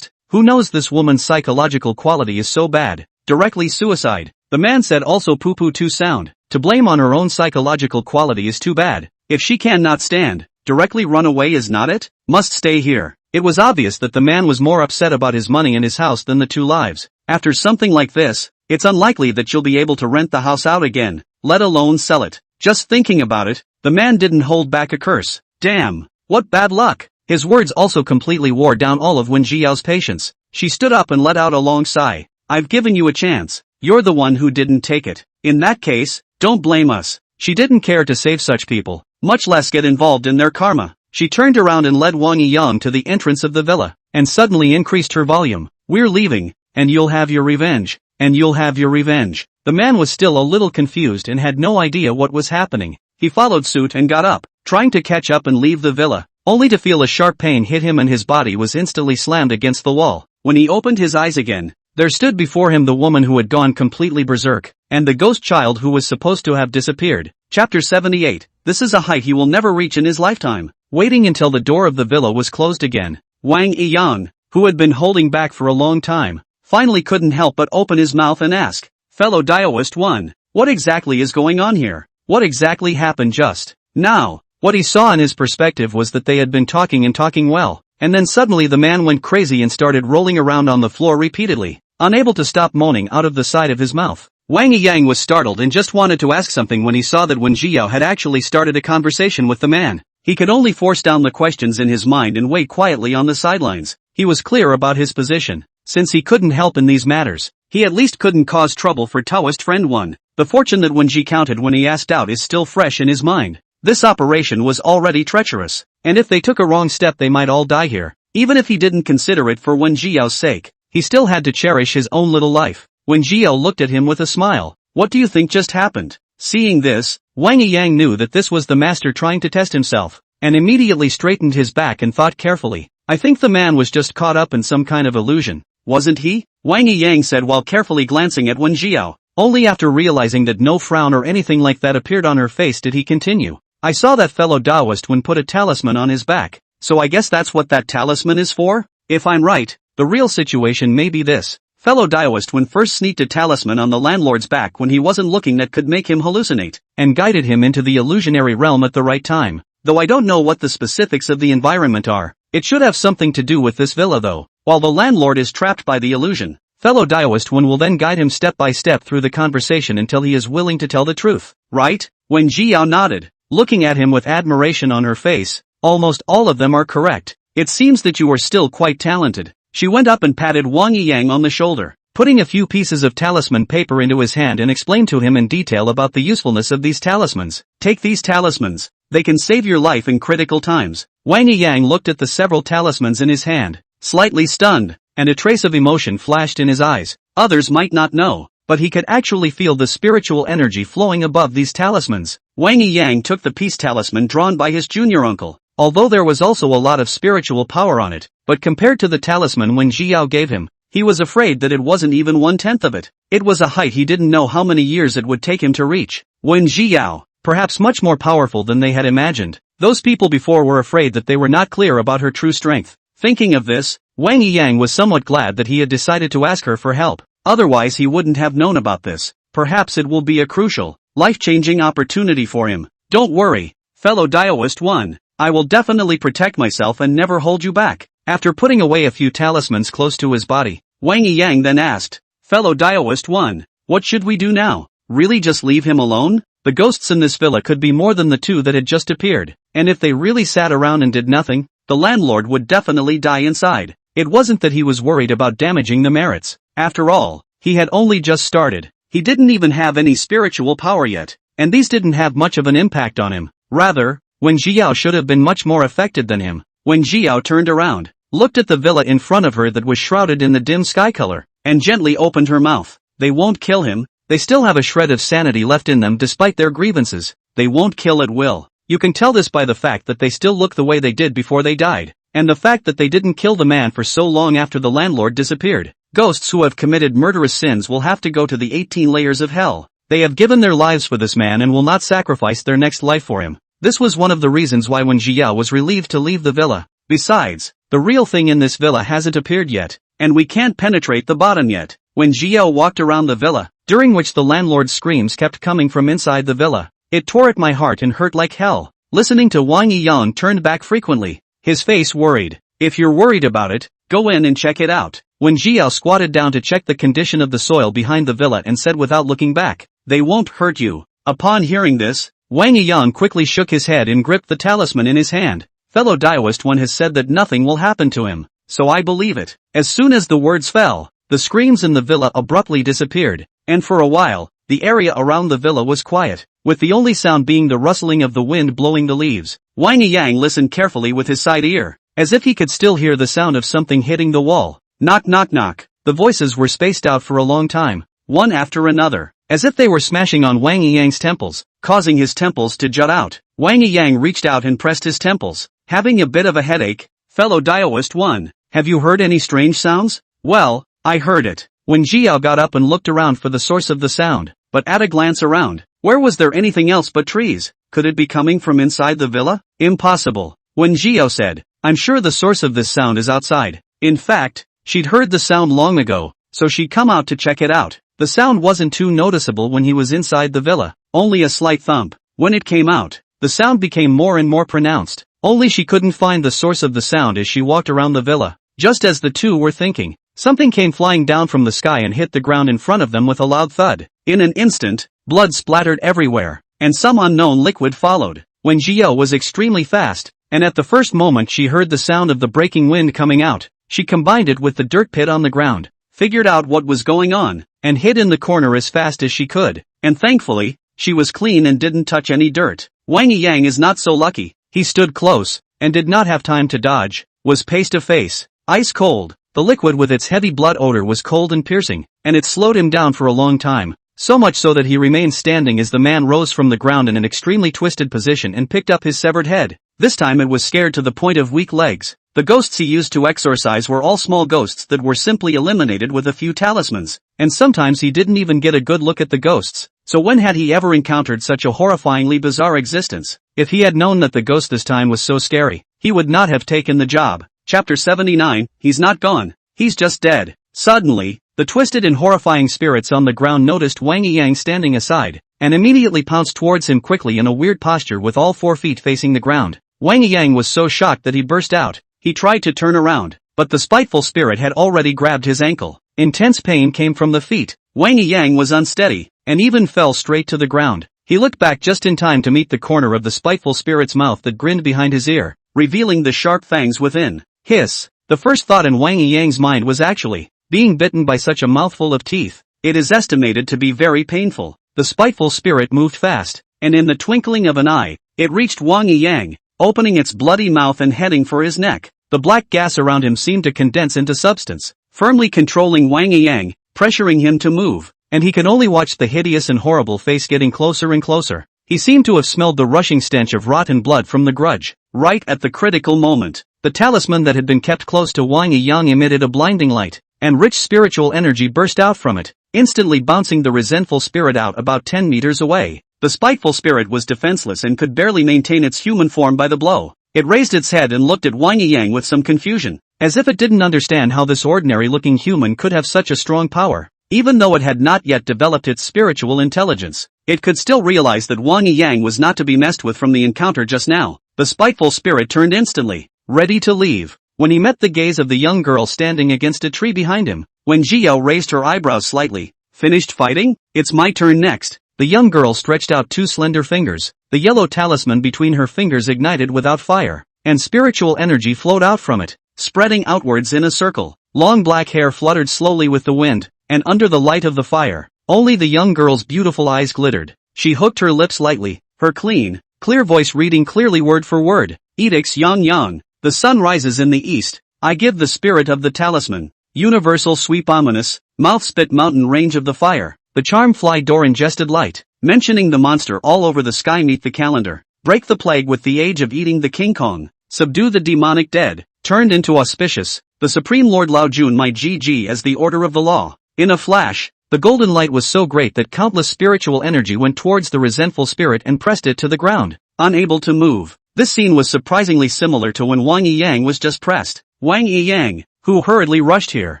Who knows, this woman's psychological quality is so bad, directly suicide. The man said also poo-poo too sound, to blame on her own psychological quality is too bad. If she cannot stand, directly run away is not it? Must stay here. It was obvious that the man was more upset about his money and his house than the two lives. After something like this, it's unlikely that you'll be able to rent the house out again, let alone sell it. Just thinking about it, the man didn't hold back a curse. Damn, what bad luck. His words also completely wore down all of Wen Jiao's patience. She stood up and let out a long sigh. I've given you a chance. You're the one who didn't take it. In that case, don't blame us. She didn't care to save such people, much less get involved in their karma. She turned around and led Wang Yiyang to the entrance of the villa, and suddenly increased her volume. We're leaving, and you'll have your revenge, and you'll have your revenge. The man was still a little confused and had no idea what was happening. He followed suit and got up, trying to catch up and leave the villa, only to feel a sharp pain hit him and his body was instantly slammed against the wall. When he opened his eyes again, there stood before him the woman who had gone completely berserk, and the ghost child who was supposed to have disappeared. Chapter 78. This is a height he will never reach in his lifetime. Waiting until the door of the villa was closed again, Wang Yiyang, who had been holding back for a long time, finally couldn't help but open his mouth and ask, fellow Daoist one, what exactly is going on here? What exactly happened just now? What he saw in his perspective was that they had been talking and talking well, and then suddenly the man went crazy and started rolling around on the floor repeatedly, unable to stop moaning out of the side of his mouth. Wang Yiyang was startled and just wanted to ask something when he saw that Wen Jiao had actually started a conversation with the man. He could only force down the questions in his mind and wait quietly on the sidelines. He was clear about his position. Since he couldn't help in these matters, he at least couldn't cause trouble for Taoist friend one. The fortune that Wen Ji counted when he asked out is still fresh in his mind. This operation was already treacherous, and if they took a wrong step they might all die here. Even if he didn't consider it for Wen Jiao's sake, he still had to cherish his own little life. Wen Jiao looked at him with a smile. What do you think just happened? Seeing this, Wang Yiyang knew that this was the master trying to test himself, and immediately straightened his back and thought carefully. I think the man was just caught up in some kind of illusion, wasn't he? Wang Yiyang said while carefully glancing at Wen Jiao. Only after realizing that no frown or anything like that appeared on her face did he continue. I saw that fellow Taoist when put a talisman on his back, so I guess that's what that talisman is for? If I'm right, the real situation may be this. Fellow Taoist when first sneaked a talisman on the landlord's back when he wasn't looking that could make him hallucinate, and guided him into the illusionary realm at the right time. Though I don't know what the specifics of the environment are, it should have something to do with this villa though. While the landlord is trapped by the illusion, fellow Taoist one will then guide him step by step through the conversation until he is willing to tell the truth, right? When Jiao nodded, looking at him with admiration on her face, almost all of them are correct. It seems that you are still quite talented. She went up and patted Wang Yiyang on the shoulder, putting a few pieces of talisman paper into his hand and explained to him in detail about the usefulness of these talismans. Take these talismans. They can save your life in critical times. Wang Yiyang looked at the several talismans in his hand, slightly stunned, and a trace of emotion flashed in his eyes. Others might not know, but he could actually feel the spiritual energy flowing above these talismans. Wang Yiyang took the peace talisman drawn by his junior uncle, although there was also a lot of spiritual power on it, but compared to the talisman Wen Jiao gave him, he was afraid that it wasn't even 1/10 of it. It was a height he didn't know how many years it would take him to reach. Wen Jiao, perhaps much more powerful than they had imagined. Those people before were afraid that they were not clear about her true strength. Thinking of this, Wang Yiyang was somewhat glad that he had decided to ask her for help. Otherwise he wouldn't have known about this. Perhaps it will be a crucial, life-changing opportunity for him. Don't worry, fellow Taoist one. I will definitely protect myself and never hold you back. After putting away a few talismans close to his body, Wang Yiyang then asked, fellow Taoist one, what should we do now? Really just leave him alone? The ghosts in this villa could be more than the two that had just appeared, and if they really sat around and did nothing, the landlord would definitely die inside. It wasn't that he was worried about damaging the merits. After all, he had only just started. He didn't even have any spiritual power yet, and these didn't have much of an impact on him. Rather, Wen Jiao should have been much more affected than him. Wen Jiao turned around, looked at the villa in front of her that was shrouded in the dim sky color, and gently opened her mouth. They won't kill him, They still have a shred of sanity left in them despite their grievances. They won't kill at will. You can tell this by the fact that they still look the way they did before they died, and the fact that they didn't kill the man for so long after the landlord disappeared. Ghosts who have committed murderous sins will have to go to the 18 layers of hell. They have given their lives for this man and will not sacrifice their next life for him. This was one of the reasons why when Jiao was relieved to leave the villa. Besides, the real thing in this villa hasn't appeared yet, and we can't penetrate the bottom yet. When Jiao walked around the villa, during which the landlord's screams kept coming from inside the villa, it tore at my heart and hurt like hell. Listening to Wang Yiyang turned back frequently, his face worried. If you're worried about it, go in and check it out. When Jiao squatted down to check the condition of the soil behind the villa and said without looking back, they won't hurt you. Upon hearing this, Wang Yiyang quickly shook his head and gripped the talisman in his hand. Fellow Daoist one has said that nothing will happen to him, so I believe it. As soon as the words fell, the screams in the villa abruptly disappeared, and for a while, the area around the villa was quiet, with the only sound being the rustling of the wind blowing the leaves. Wang Yiyang listened carefully with his side ear, as if he could still hear the sound of something hitting the wall. Knock knock knock. The voices were spaced out for a long time, one after another, as if they were smashing on Wang Yiyang's temples, causing his temples to jut out. Wang Yiyang reached out and pressed his temples. Having a bit of a headache, fellow Daoist one, have you heard any strange sounds? Well, I heard it. When Jiao got up and looked around for the source of the sound, but at a glance around, where was there anything else but trees? Could it be coming from inside the villa? Impossible. When Jiao said, I'm sure the source of this sound is outside. In fact, she'd heard the sound long ago, so she'd come out to check it out. The sound wasn't too noticeable when he was inside the villa, only a slight thump. When it came out, the sound became more and more pronounced. Only she couldn't find the source of the sound as she walked around the villa. Just as the two were thinking, something came flying down from the sky and hit the ground in front of them with a loud thud. In an instant, blood splattered everywhere, and some unknown liquid followed. When Jiao was extremely fast, and at the first moment she heard the sound of the breaking wind coming out, she combined it with the dirt pit on the ground, figured out what was going on, and hid in the corner as fast as she could. And thankfully, she was clean and didn't touch any dirt. Wang Yiyang is not so lucky. He stood close, and did not have time to dodge, was face to face, ice cold. The liquid with its heavy blood odor was cold and piercing, and it slowed him down for a long time, so much so that he remained standing as the man rose from the ground in an extremely twisted position and picked up his severed head. This time it was scared to the point of weak legs. The ghosts he used to exorcise were all small ghosts that were simply eliminated with a few talismans, and sometimes he didn't even get a good look at the ghosts. So when had he ever encountered such a horrifyingly bizarre existence? If he had known that the ghost this time was so scary, he would not have taken the job. Chapter 79, He's not gone. He's just dead. Suddenly, the twisted and horrifying spirits on the ground noticed Wang Yiyang standing aside, and immediately pounced towards him quickly in a weird posture with all 4 feet facing the ground. Wang Yiyang was so shocked that he burst out. He tried to turn around, but the spiteful spirit had already grabbed his ankle. Intense pain came from the feet. Wang Yiyang was unsteady, and even fell straight to the ground. He looked back just in time to meet the corner of the spiteful spirit's mouth that grinned behind his ear, revealing the sharp fangs within. Hiss! The first thought in Wang Yiyang's mind was actually being bitten by such a mouthful of teeth. It is estimated to be very painful. The spiteful spirit moved fast, and in the twinkling of an eye, it reached Wang Yiyang, opening its bloody mouth and heading for his neck. The black gas around him seemed to condense into substance, firmly controlling Wang Yiyang, pressuring him to move, and he could only watch the hideous and horrible face getting closer and closer. He seemed to have smelled the rushing stench of rotten blood from the grudge. Right at the critical moment, the talisman that had been kept close to Wang Yiyang emitted a blinding light, and rich spiritual energy burst out from it, instantly bouncing the resentful spirit out about 10 meters away. The spiteful spirit was defenseless and could barely maintain its human form by the blow. It raised its head and looked at Wang Yiyang with some confusion, as if it didn't understand how this ordinary-looking human could have such a strong power. Even though it had not yet developed its spiritual intelligence, it could still realize that Wang Yiyang was not to be messed with from the encounter just now. The spiteful spirit turned instantly, ready to leave, when he met the gaze of the young girl standing against a tree behind him. When Jiao raised her eyebrows slightly, finished fighting? It's my turn next. The young girl stretched out 2 slender fingers. The yellow talisman between her fingers ignited without fire, and spiritual energy flowed out from it, spreading outwards in a circle. Long black hair fluttered slowly with the wind, and under the light of the fire, only the young girl's beautiful eyes glittered. She hooked her lips lightly, her clear voice reading clearly word for word. Edicts Yang Yang. The sun rises in the east. I give the spirit of the talisman. Universal sweep ominous, mouth spit mountain range of the fire. The charm fly door ingested light, mentioning the monster all over the sky. Meet the calendar. Break the plague with the age of eating the King Kong. Subdue the demonic dead. Turned into auspicious. The Supreme Lord Lao Jun my GG as the order of the law. In a flash, the golden light was so great that countless spiritual energy went towards the resentful spirit and pressed it to the ground, unable to move. This scene was surprisingly similar to when Wang Yiyang was just pressed. Wang Yiyang, who hurriedly rushed here,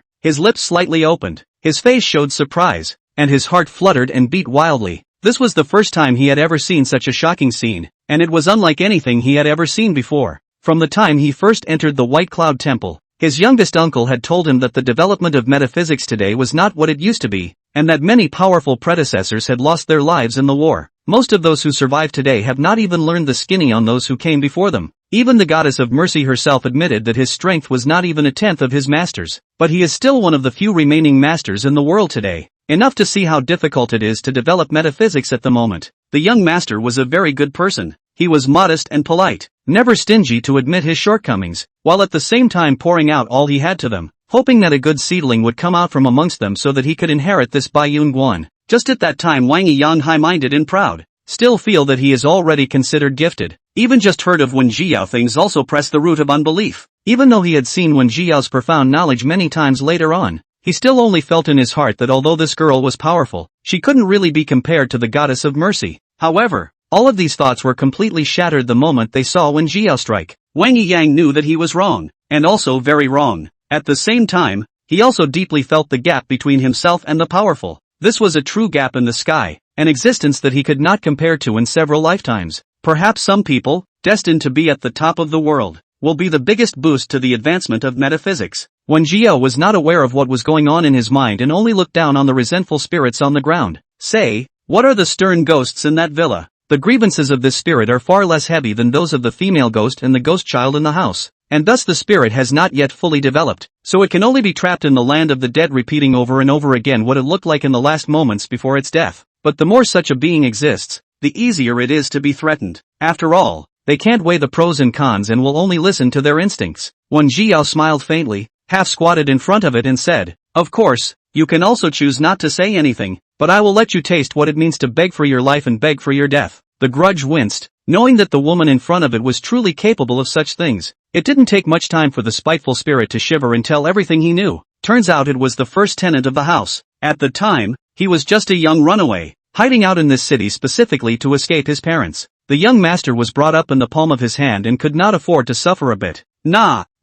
his lips slightly opened, his face showed surprise, and his heart fluttered and beat wildly. This was the first time he had ever seen such a shocking scene, and it was unlike anything he had ever seen before. From the time he first entered the White Cloud Temple, his youngest uncle had told him that the development of metaphysics today was not what it used to be, and that many powerful predecessors had lost their lives in the war. Most of those who survive today have not even learned the skinny on those who came before them. Even the goddess of mercy herself admitted that his strength was not even a tenth of his master's, but he is still one of the few remaining masters in the world today. Enough to see how difficult it is to develop metaphysics at the moment. The young master was a very good person. He was modest and polite, never stingy to admit his shortcomings, while at the same time pouring out all he had to them, hoping that a good seedling would come out from amongst them so that he could inherit this Baiyun Guan. Just at that time Wang Yiyang, high-minded and proud, still feel that he is already considered gifted. Even just heard of Wen Zhiyao things also pressed the root of unbelief. Even though he had seen Wen Zhiyao's profound knowledge many times later on, he still only felt in his heart that although this girl was powerful, she couldn't really be compared to the goddess of mercy. However, all of these thoughts were completely shattered the moment they saw Wen Zhiyao strike. Wang Yiyang knew that he was wrong, and also very wrong. At the same time, he also deeply felt the gap between himself and the powerful. This was a true gap in the sky, an existence that he could not compare to in several lifetimes. Perhaps some people, destined to be at the top of the world, will be the biggest boost to the advancement of metaphysics. Wen Zhiyao was not aware of what was going on in his mind and only looked down on the resentful spirits on the ground. Say, what are the stern ghosts in that villa? The grievances of this spirit are far less heavy than those of the female ghost and the ghost child in the house, and thus the spirit has not yet fully developed, so it can only be trapped in the land of the dead, repeating over and over again what it looked like in the last moments before its death. But the more such a being exists, the easier it is to be threatened. After all, they can't weigh the pros and cons and will only listen to their instincts. Wen Zhiyao smiled faintly, half squatted in front of it and said, "Of course, you can also choose not to say anything, but I will let you taste what it means to beg for your life and beg for your death." The grudge winced, knowing that the woman in front of it was truly capable of such things. It didn't take much time for the spiteful spirit to shiver and tell everything he knew. Turns out it was the first tenant of the house. At the time, he was just a young runaway, hiding out in this city specifically to escape his parents. The young master was brought up in the palm of his hand and could not afford to suffer a bit.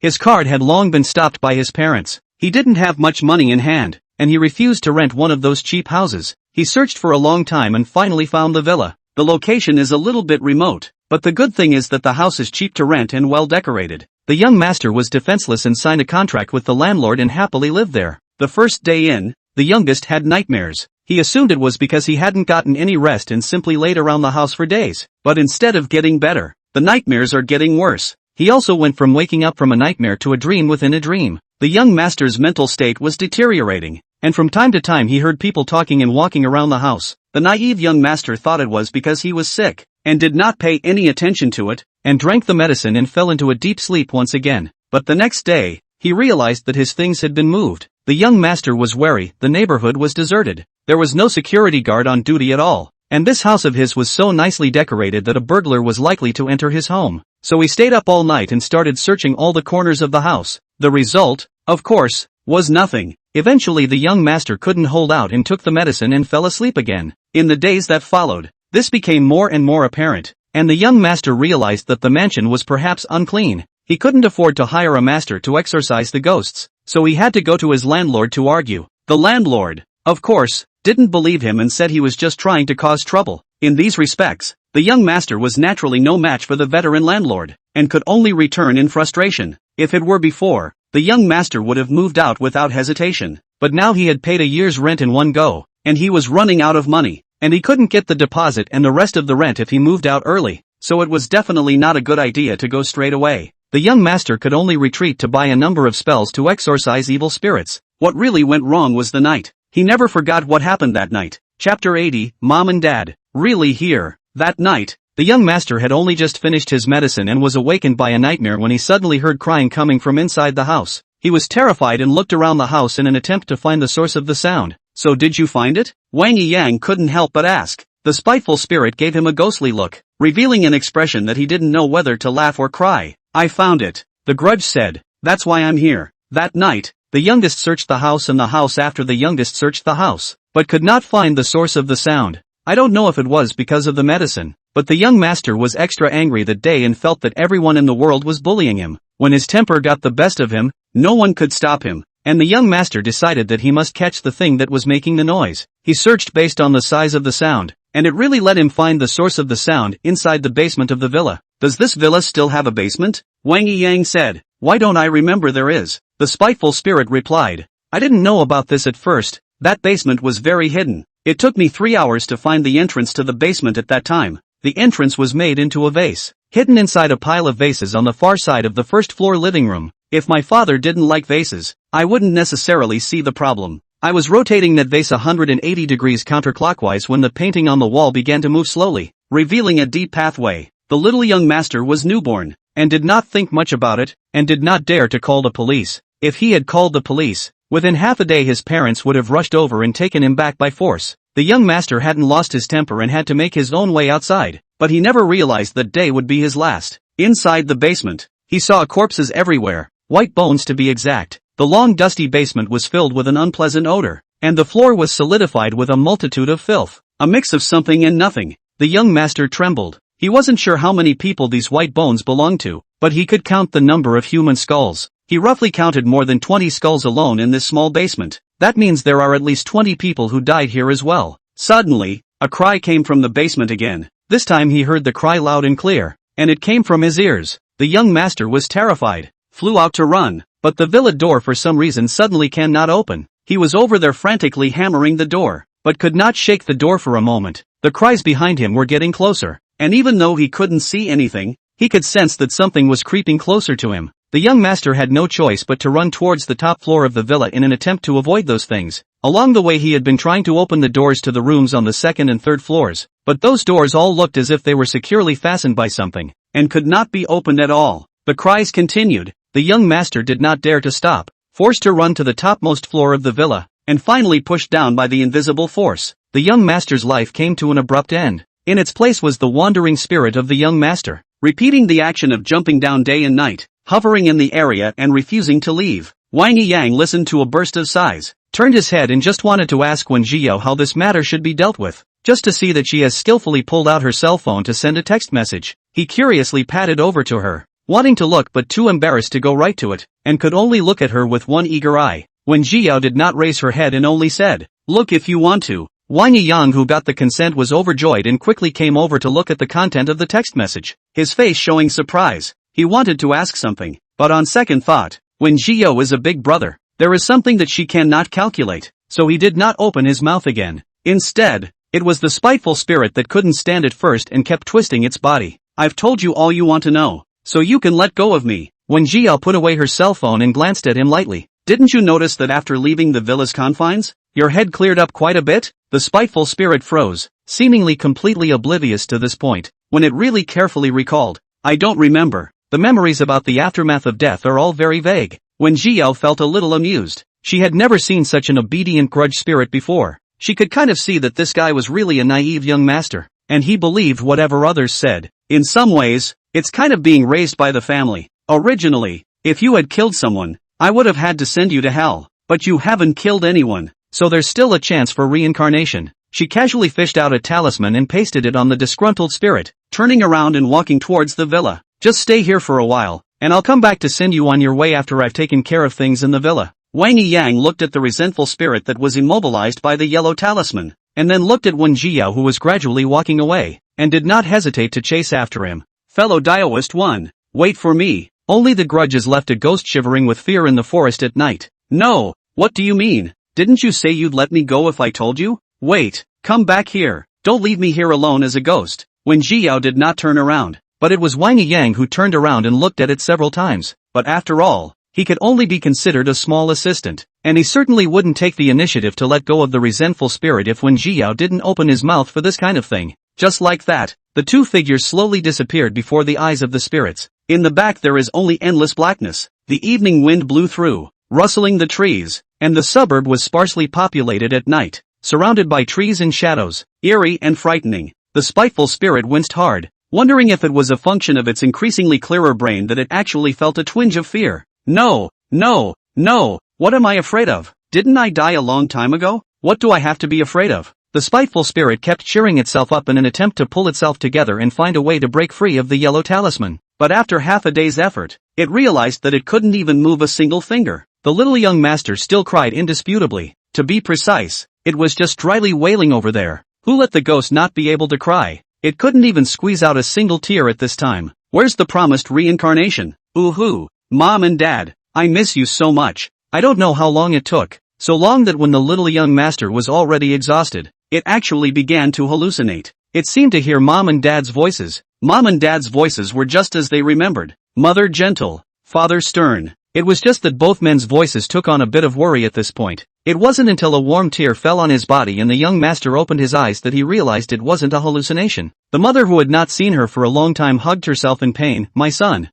His card had long been stopped by his parents. He didn't have much money in hand, and he refused to rent one of those cheap houses. He searched for a long time and finally found the villa. The location is a little bit remote, but the good thing is that the house is cheap to rent and well decorated. The young master was defenseless and signed a contract with the landlord and happily lived there. The first day in, the youngest had nightmares. He assumed it was because he hadn't gotten any rest and simply laid around the house for days. But instead of getting better, the nightmares are getting worse. He also went from waking up from a nightmare to a dream within a dream. The young master's mental state was deteriorating, and from time to time he heard people talking and walking around the house. The naive young master thought it was because he was sick, and did not pay any attention to it, and drank the medicine and fell into a deep sleep once again. But the next day, he realized that his things had been moved. The young master was wary. The neighborhood was deserted. There was no security guard on duty at all, and this house of his was so nicely decorated that a burglar was likely to enter his home. So he stayed up all night and started searching all the corners of the house. The result, of course, was nothing. Eventually the young master couldn't hold out and took the medicine and fell asleep again. In the days that followed, this became more and more apparent, and the young master realized that the mansion was perhaps unclean. He couldn't afford to hire a master to exorcise the ghosts, so he had to go to his landlord to argue. The landlord, of course, didn't believe him and said he was just trying to cause trouble. In these respects, the young master was naturally no match for the veteran landlord, and could only return in frustration. If it were before, the young master would have moved out without hesitation, but now he had paid a year's rent in one go, and he was running out of money, and he couldn't get the deposit and the rest of the rent if he moved out early, so it was definitely not a good idea to go straight away. The young master could only retreat to buy a number of spells to exorcise evil spirits. What really went wrong was the night. He never forgot what happened that night. Chapter 80, Mom and Dad. Really here. That night, the young master had only just finished his medicine and was awakened by a nightmare when he suddenly heard crying coming from inside the house. He was terrified and looked around the house in an attempt to find the source of the sound. "So did you find it?" Wang Yang couldn't help but ask. The spiteful spirit gave him a ghostly look, revealing an expression that he didn't know whether to laugh or cry. "I found it," the grudge said. "That's why I'm here." That night, the youngest searched the house and the house after the youngest searched the house, but could not find the source of the sound. I don't know if it was because of the medicine, but the young master was extra angry that day and felt that everyone in the world was bullying him. When his temper got the best of him, no one could stop him, and the young master decided that he must catch the thing that was making the noise. He searched based on the size of the sound, and it really let him find the source of the sound inside the basement of the villa. "Does this villa still have a basement?" Wang Yang said. "Why don't I remember there is?" The spiteful spirit replied. "I didn't know about this at first. That basement was very hidden. It took me 3 hours to find the entrance to the basement at that time. The entrance was made into a vase, hidden inside a pile of vases on the far side of the first floor living room. If my father didn't like vases, I wouldn't necessarily see the problem. I was rotating that vase 180 degrees counterclockwise when the painting on the wall began to move slowly, revealing a deep pathway. The little young master was newborn, and did not think much about it, and did not dare to call the police. If he had called the police, within half a day his parents would have rushed over and taken him back by force. The young master hadn't lost his temper and had to make his own way outside, but he never realized that day would be his last. Inside the basement, he saw corpses everywhere, white bones to be exact. The long dusty basement was filled with an unpleasant odor, and the floor was solidified with a multitude of filth, a mix of something and nothing. The young master trembled. He wasn't sure how many people these white bones belonged to, but he could count the number of human skulls. He roughly counted more than 20 skulls alone in this small basement. That means there are at least 20 people who died here as well. Suddenly, a cry came from the basement again. This time he heard the cry loud and clear, and it came from his ears. The young master was terrified, flew out to run, but the villa door for some reason suddenly cannot open. He was over there frantically hammering the door, but could not shake the door for a moment. The cries behind him were getting closer, and even though he couldn't see anything, he could sense that something was creeping closer to him. The young master had no choice but to run towards the top floor of the villa in an attempt to avoid those things. Along the way he had been trying to open the doors to the rooms on the second and third floors, but those doors all looked as if they were securely fastened by something, and could not be opened at all. The cries continued. The young master did not dare to stop, forced to run to the topmost floor of the villa, and finally pushed down by the invisible force. The young master's life came to an abrupt end. In its place was the wandering spirit of the young master, repeating the action of jumping down day and night, hovering in the area and refusing to leave. Wang Yang listened to a burst of sighs, turned his head and just wanted to ask Wen Jiao how this matter should be dealt with, just to see that she has skillfully pulled out her cell phone to send a text message. He curiously patted over to her, wanting to look but too embarrassed to go right to it, and could only look at her with one eager eye. Wen Jiao did not raise her head and only said, "Look if you want to." Wang Yang, who got the consent, was overjoyed and quickly came over to look at the content of the text message, his face showing surprise. He wanted to ask something, but on second thought, Wen Jiao is a big brother. There is something that she cannot calculate, so he did not open his mouth again. Instead, it was the spiteful spirit that couldn't stand it first and kept twisting its body. "I've told you all you want to know, so you can let go of me." Wen Jiao put away her cell phone and glanced at him lightly. "Didn't you notice that after leaving the villa's confines, your head cleared up quite a bit?" The spiteful spirit froze, seemingly completely oblivious to this point, when it really carefully recalled. "I don't remember. The memories about the aftermath of death are all very vague." Wen Jiao felt a little amused. She had never seen such an obedient grudge spirit before. She could kind of see that this guy was really a naive young master, and he believed whatever others said. In some ways, it's kind of being raised by the family. Originally, if you had killed someone, I would have had to send you to hell, but you haven't killed anyone, so there's still a chance for reincarnation. She casually fished out a talisman and pasted it on the disgruntled spirit, turning around and walking towards the villa. "Just stay here for a while, and I'll come back to send you on your way after I've taken care of things in the villa." Wang Yang looked at the resentful spirit that was immobilized by the yellow talisman, and then looked at Wen Jiao, who was gradually walking away, and did not hesitate to chase after him. "Fellow Daoist 1, wait for me." Only the grudge is left a ghost shivering with fear in the forest at night. "No, what do you mean? Didn't you say you'd let me go if I told you? Wait, come back here. Don't leave me here alone as a ghost." Wen Jiao did not turn around, but it was Wang Yang who turned around and looked at it several times. But after all, he could only be considered a small assistant, and he certainly wouldn't take the initiative to let go of the resentful spirit if Wen Jiao didn't open his mouth for this kind of thing. Just like that, the two figures slowly disappeared before the eyes of the spirits. In the back there is only endless blackness. The evening wind blew through, rustling the trees, and the suburb was sparsely populated at night, surrounded by trees and shadows, eerie and frightening. The spiteful spirit winced hard, wondering if it was a function of its increasingly clearer brain that it actually felt a twinge of fear. No, no, no, what am I afraid of? Didn't I die a long time ago? What do I have to be afraid of? The spiteful spirit kept cheering itself up in an attempt to pull itself together and find a way to break free of the yellow talisman. But after half a day's effort, it realized that it couldn't even move a single finger. The little young master still cried indisputably. To be precise, it was just dryly wailing over there. Who let the ghost not be able to cry? It couldn't even squeeze out a single tear at this time. Where's the promised reincarnation? Ooh-hoo, Mom and Dad, I miss you so much. I don't know how long it took, so long that when the little young master was already exhausted, it actually began to hallucinate. It seemed to hear Mom and Dad's voices. Mom and Dad's voices were just as they remembered. Mother gentle, father stern. It was just that both men's voices took on a bit of worry at this point. It wasn't until a warm tear fell on his body and the young master opened his eyes that he realized it wasn't a hallucination. The mother who had not seen her for a long time hugged herself in pain. My son,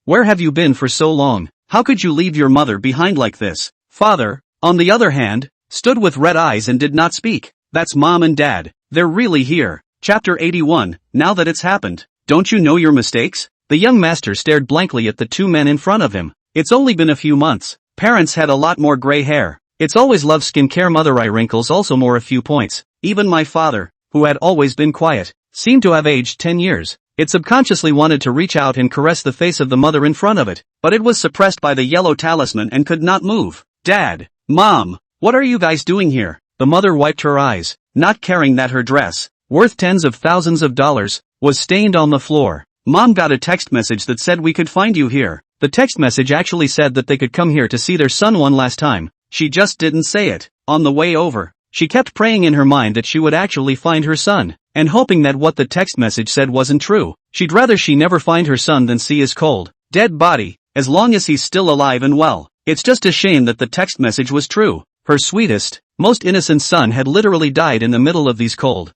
where have you been for so long? How could you leave your mother behind like this? Father, on the other hand, stood with red eyes and did not speak. That's Mom and Dad. They're really here. Chapter 81, now that it's happened. Don't you know your mistakes? The young master stared blankly at the two men in front of him. It's only been a few months. Parents had a lot more gray hair. It's always loved skincare. Mother eye wrinkles also more a few points. Even my father, who had always been quiet, seemed to have aged 10 years. It subconsciously wanted to reach out and caress the face of the mother in front of it, but it was suppressed by the yellow talisman and could not move. Dad, Mom, what are you guys doing here? The mother wiped her eyes, not caring that her dress, worth tens of thousands of dollars, was stained on the floor. Mom got a text message that said we could find you here. The text message actually said that they could come here to see their son one last time. She just didn't say it. On the way over, she kept praying in her mind that she would actually find her son, and hoping that what the text message said wasn't true. She'd rather she never find her son than see his cold, dead body, as long as he's still alive and well. It's just a shame that the text message was true. Her sweetest, most innocent son had literally died in the middle of these cold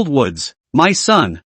woods. My son,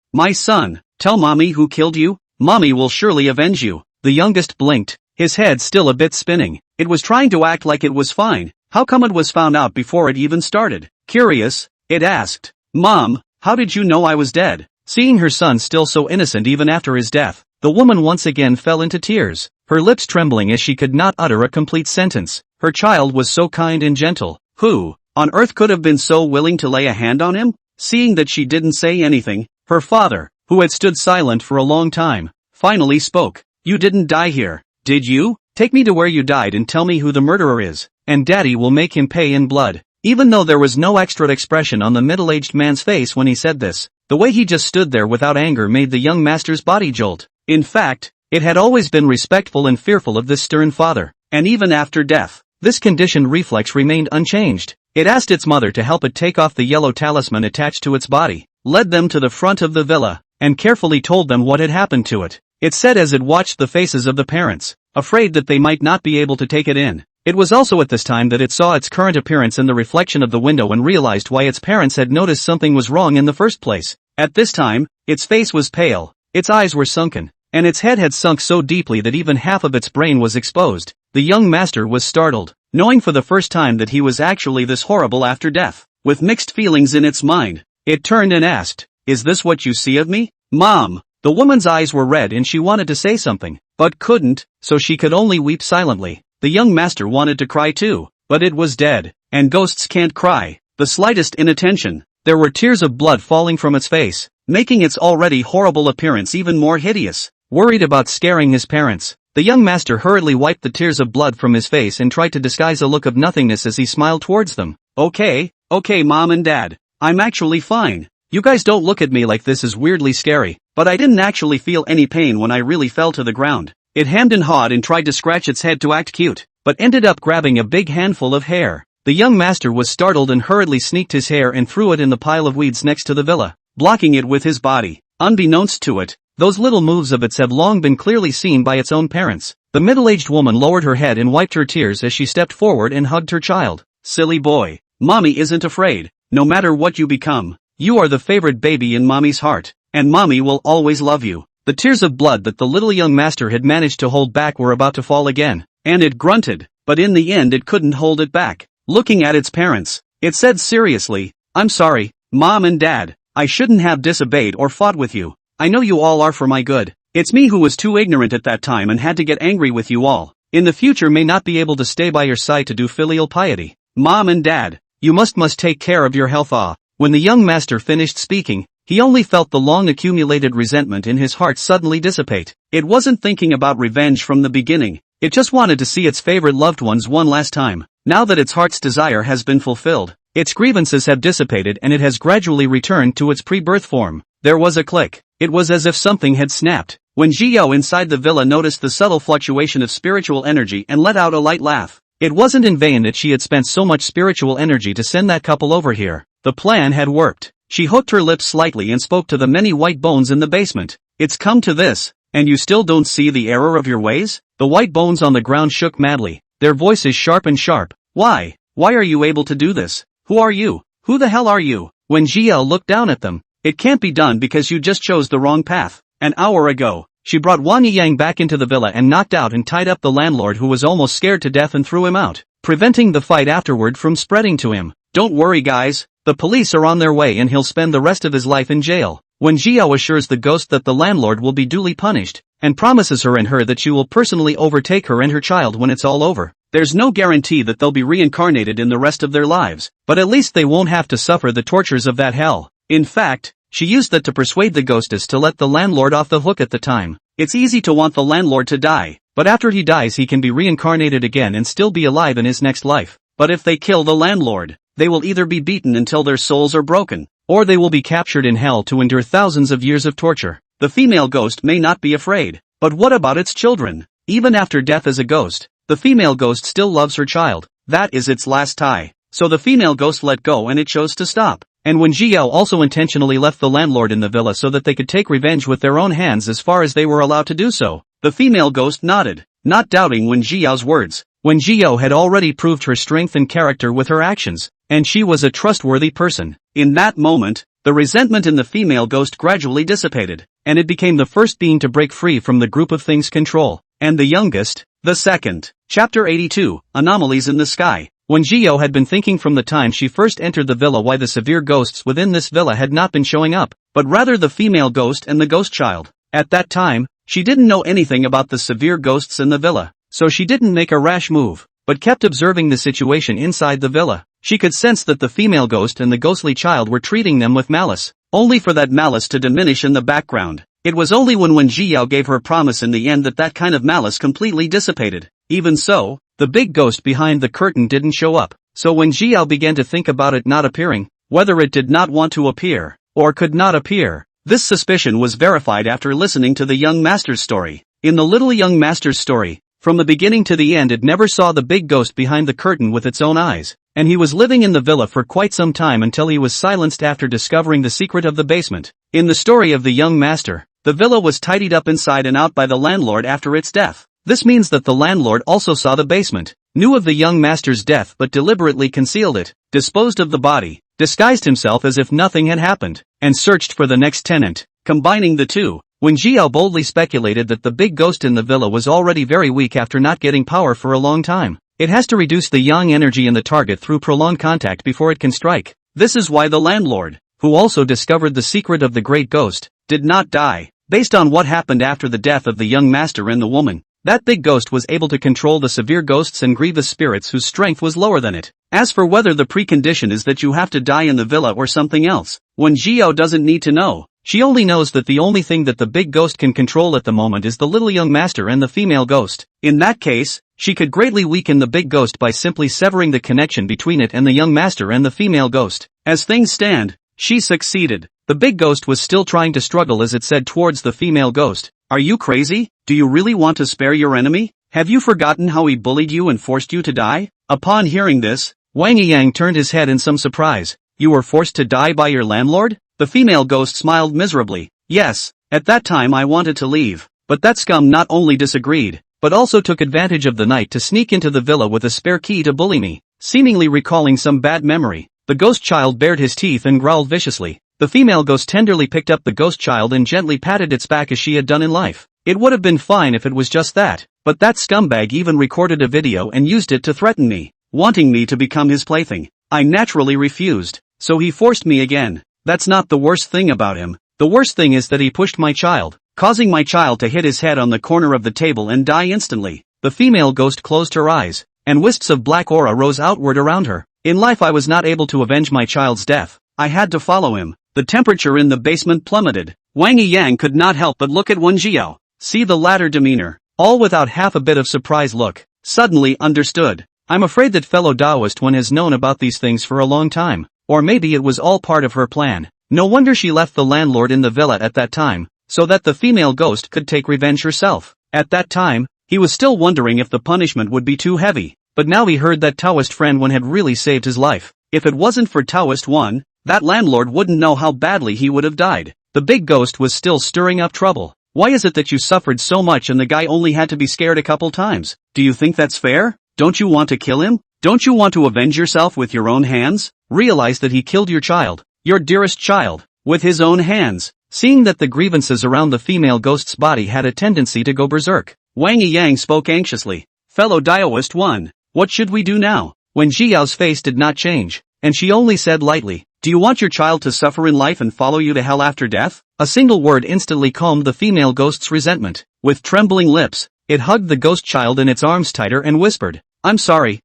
tell Mommy who killed you. Mommy will surely avenge you. The youngest blinked, his head still a bit spinning. It was trying to act like it was fine. How come it was found out before it even started? Curious, it asked. Mom, how did you know I was dead? Seeing her son still so innocent even after his death, the woman once again fell into tears, her lips trembling as she could not utter a complete sentence. Her child was so kind and gentle. Who on earth could have been so willing to lay a hand on him? Seeing that she didn't say anything, her father, who had stood silent for a long time, finally spoke. You didn't die here, did you? Take me to where you died and tell me who the murderer is, and Daddy will make him pay in blood. Even though there was no extra expression on the middle-aged man's face when he said this, the way he just stood there without anger made the young master's body jolt. In fact, it had always been respectful and fearful of this stern father, and even after death, this conditioned reflex remained unchanged. It asked its mother to help it take off the yellow talisman attached to its body, led them to the front of the villa, and carefully told them what had happened to it. It said as it watched the faces of the parents, afraid that they might not be able to take it in. It was also at this time that it saw its current appearance in the reflection of the window and realized why its parents had noticed something was wrong in the first place. At this time, its face was pale, its eyes were sunken, and its head had sunk so deeply that even half of its brain was exposed. The young master was startled, knowing for the first time that he was actually this horrible after death. With mixed feelings in its mind, it turned and asked, "Is this what you see of me, Mom?" The woman's eyes were red and she wanted to say something, but couldn't, so she could only weep silently. The young master wanted to cry too, but it was dead, and ghosts can't cry. The slightest inattention, there were tears of blood falling from its face, making its already horrible appearance even more hideous. Worried about scaring his parents, the young master hurriedly wiped the tears of blood from his face and tried to disguise a look of nothingness as he smiled towards them. Okay, Mom and Dad, I'm actually fine. You guys don't look at me like this is weirdly scary, but I didn't actually feel any pain when I really fell to the ground. It hemmed and hawed and tried to scratch its head to act cute, but ended up grabbing a big handful of hair. The young master was startled and hurriedly sneaked his hair and threw it in the pile of weeds next to the villa, blocking it with his body. Unbeknownst to it, those little moves of its have long been clearly seen by its own parents. The middle-aged woman lowered her head and wiped her tears as she stepped forward and hugged her child. Silly boy, Mommy isn't afraid. No matter what you become, you are the favorite baby in Mommy's heart, and Mommy will always love you. The tears of blood that the little young master had managed to hold back were about to fall again, and it grunted, but in the end it couldn't hold it back. Looking at its parents, it said seriously, "I'm sorry, Mom and Dad. I shouldn't have disobeyed or fought with you. I know you all are for my good. It's me who was too ignorant at that time and had to get angry with you all. In the future may not be able to stay by your side to do filial piety. Mom and Dad, you must take care of your health." When the young master finished speaking, he only felt the long accumulated resentment in his heart suddenly dissipate. It wasn't thinking about revenge from the beginning. It just wanted to see its favorite loved ones one last time. Now that its heart's desire has been fulfilled, its grievances have dissipated and it has gradually returned to its pre-birth form. There was a click. It was as if something had snapped. When Jiao inside the villa noticed the subtle fluctuation of spiritual energy and let out a light laugh. It wasn't in vain that she had spent so much spiritual energy to send that couple over here. The plan had worked. She hooked her lips slightly and spoke to the many white bones in the basement. "It's come to this, and you still don't see the error of your ways?" The white bones on the ground shook madly, their voices sharp and sharp. Why are you able to do this? Who are you? Who the hell are you?" When Jiao looked down at them, "It can't be done because you just chose the wrong path. An hour ago, she brought Wang Yiyang back into the villa and knocked out and tied up the landlord who was almost scared to death and threw him out, preventing the fight afterward from spreading to him. Don't worry guys, the police are on their way and he'll spend the rest of his life in jail." When Jiao assures the ghost that the landlord will be duly punished, and promises her and her that she will personally overtake her and her child when it's all over. There's no guarantee that they'll be reincarnated in the rest of their lives, but at least they won't have to suffer the tortures of that hell. In fact, she used that to persuade the ghostess to let the landlord off the hook at the time. It's easy to want the landlord to die, but after he dies he can be reincarnated again and still be alive in his next life. But if they kill the landlord, they will either be beaten until their souls are broken, or they will be captured in hell to endure thousands of years of torture. The female ghost may not be afraid, but what about its children? Even after death as a ghost, the female ghost still loves her child. That is its last tie. So the female ghost let go and it chose to stop. And when Jiao also intentionally left the landlord in the villa so that they could take revenge with their own hands as far as they were allowed to do so, the female ghost nodded, not doubting when Jiao's words. When Jiao had already proved her strength and character with her actions, and she was a trustworthy person. In that moment, the resentment in the female ghost gradually dissipated, and it became the first being to break free from the group of things control, and the youngest, the second. Chapter 82, Anomalies in the Sky. When Jiao had been thinking from the time she first entered the villa why the severe ghosts within this villa had not been showing up, but rather the female ghost and the ghost child. At that time, she didn't know anything about the severe ghosts in the villa, so she didn't make a rash move, but kept observing the situation inside the villa. She could sense that the female ghost and the ghostly child were treating them with malice, only for that malice to diminish in the background. It was only when Jiao gave her promise in the end that kind of malice completely dissipated. Even so, the big ghost behind the curtain didn't show up, so when Jiao began to think about it not appearing, whether it did not want to appear, or could not appear, this suspicion was verified after listening to the young master's story. In the little young master's story, from the beginning to the end it never saw the big ghost behind the curtain with its own eyes, and he was living in the villa for quite some time until he was silenced after discovering the secret of the basement. In the story of the young master, the villa was tidied up inside and out by the landlord after its death. This means that the landlord also saw the basement, knew of the young master's death but deliberately concealed it, disposed of the body, disguised himself as if nothing had happened, and searched for the next tenant. Combining the two, when Jiao boldly speculated that the big ghost in the villa was already very weak after not getting power for a long time, it has to reduce the yang energy in the target through prolonged contact before it can strike. This is why the landlord, who also discovered the secret of the great ghost, did not die. Based on what happened after the death of the young master and the woman, that big ghost was able to control the severe ghosts and grievous spirits whose strength was lower than it. As for whether the precondition is that you have to die in the villa or something else, when Jiao doesn't need to know. She only knows that the only thing that the big ghost can control at the moment is the little young master and the female ghost. In that case, she could greatly weaken the big ghost by simply severing the connection between it and the young master and the female ghost. As things stand, she succeeded. The big ghost was still trying to struggle as it said towards the female ghost, "Are you crazy? Do you really want to spare your enemy? Have you forgotten how he bullied you and forced you to die?" Upon hearing this, Wang Yiyang turned his head in some surprise. "You were forced to die by your landlord?" The female ghost smiled miserably. "Yes, at that time I wanted to leave, but that scum not only disagreed, but also took advantage of the night to sneak into the villa with a spare key to bully me." Seemingly recalling some bad memory, the ghost child bared his teeth and growled viciously. The female ghost tenderly picked up the ghost child and gently patted its back as she had done in life. It would have been fine if it was just that, but that scumbag even recorded a video and used it to threaten me, wanting me to become his plaything. I naturally refused, so he forced me again. That's not the worst thing about him. The worst thing is that he pushed my child, causing my child to hit his head on the corner of the table and die instantly. The female ghost closed her eyes, and wisps of black aura rose outward around her. In life I was not able to avenge my child's death. I had to follow him. The temperature in the basement plummeted. Wang Yang could not help but look at Wen Jiao. See the latter demeanor, all without half a bit of surprise look. Suddenly understood. I'm afraid that fellow Taoist one has known about these things for a long time. Or maybe it was all part of her plan. No wonder she left the landlord in the villa at that time, so that the female ghost could take revenge herself. At that time, he was still wondering if the punishment would be too heavy, but now he heard that Taoist friend one had really saved his life. If it wasn't for Taoist one, that landlord wouldn't know how badly he would have died. The big ghost was still stirring up trouble. Why is it that you suffered so much and the guy only had to be scared a couple times? Do you think that's fair? Don't you want to kill him? Don't you want to avenge yourself with your own hands? Realize that he killed your child, your dearest child, with his own hands. Seeing that the grievances around the female ghost's body had a tendency to go berserk, Wang Yang spoke anxiously. Fellow Taoist one, what should we do now? Wen Jiao's face did not change, and she only said lightly, do you want your child to suffer in life and follow you to hell after death? A single word instantly calmed the female ghost's resentment. With trembling lips, it hugged the ghost child in its arms tighter and whispered, I'm sorry.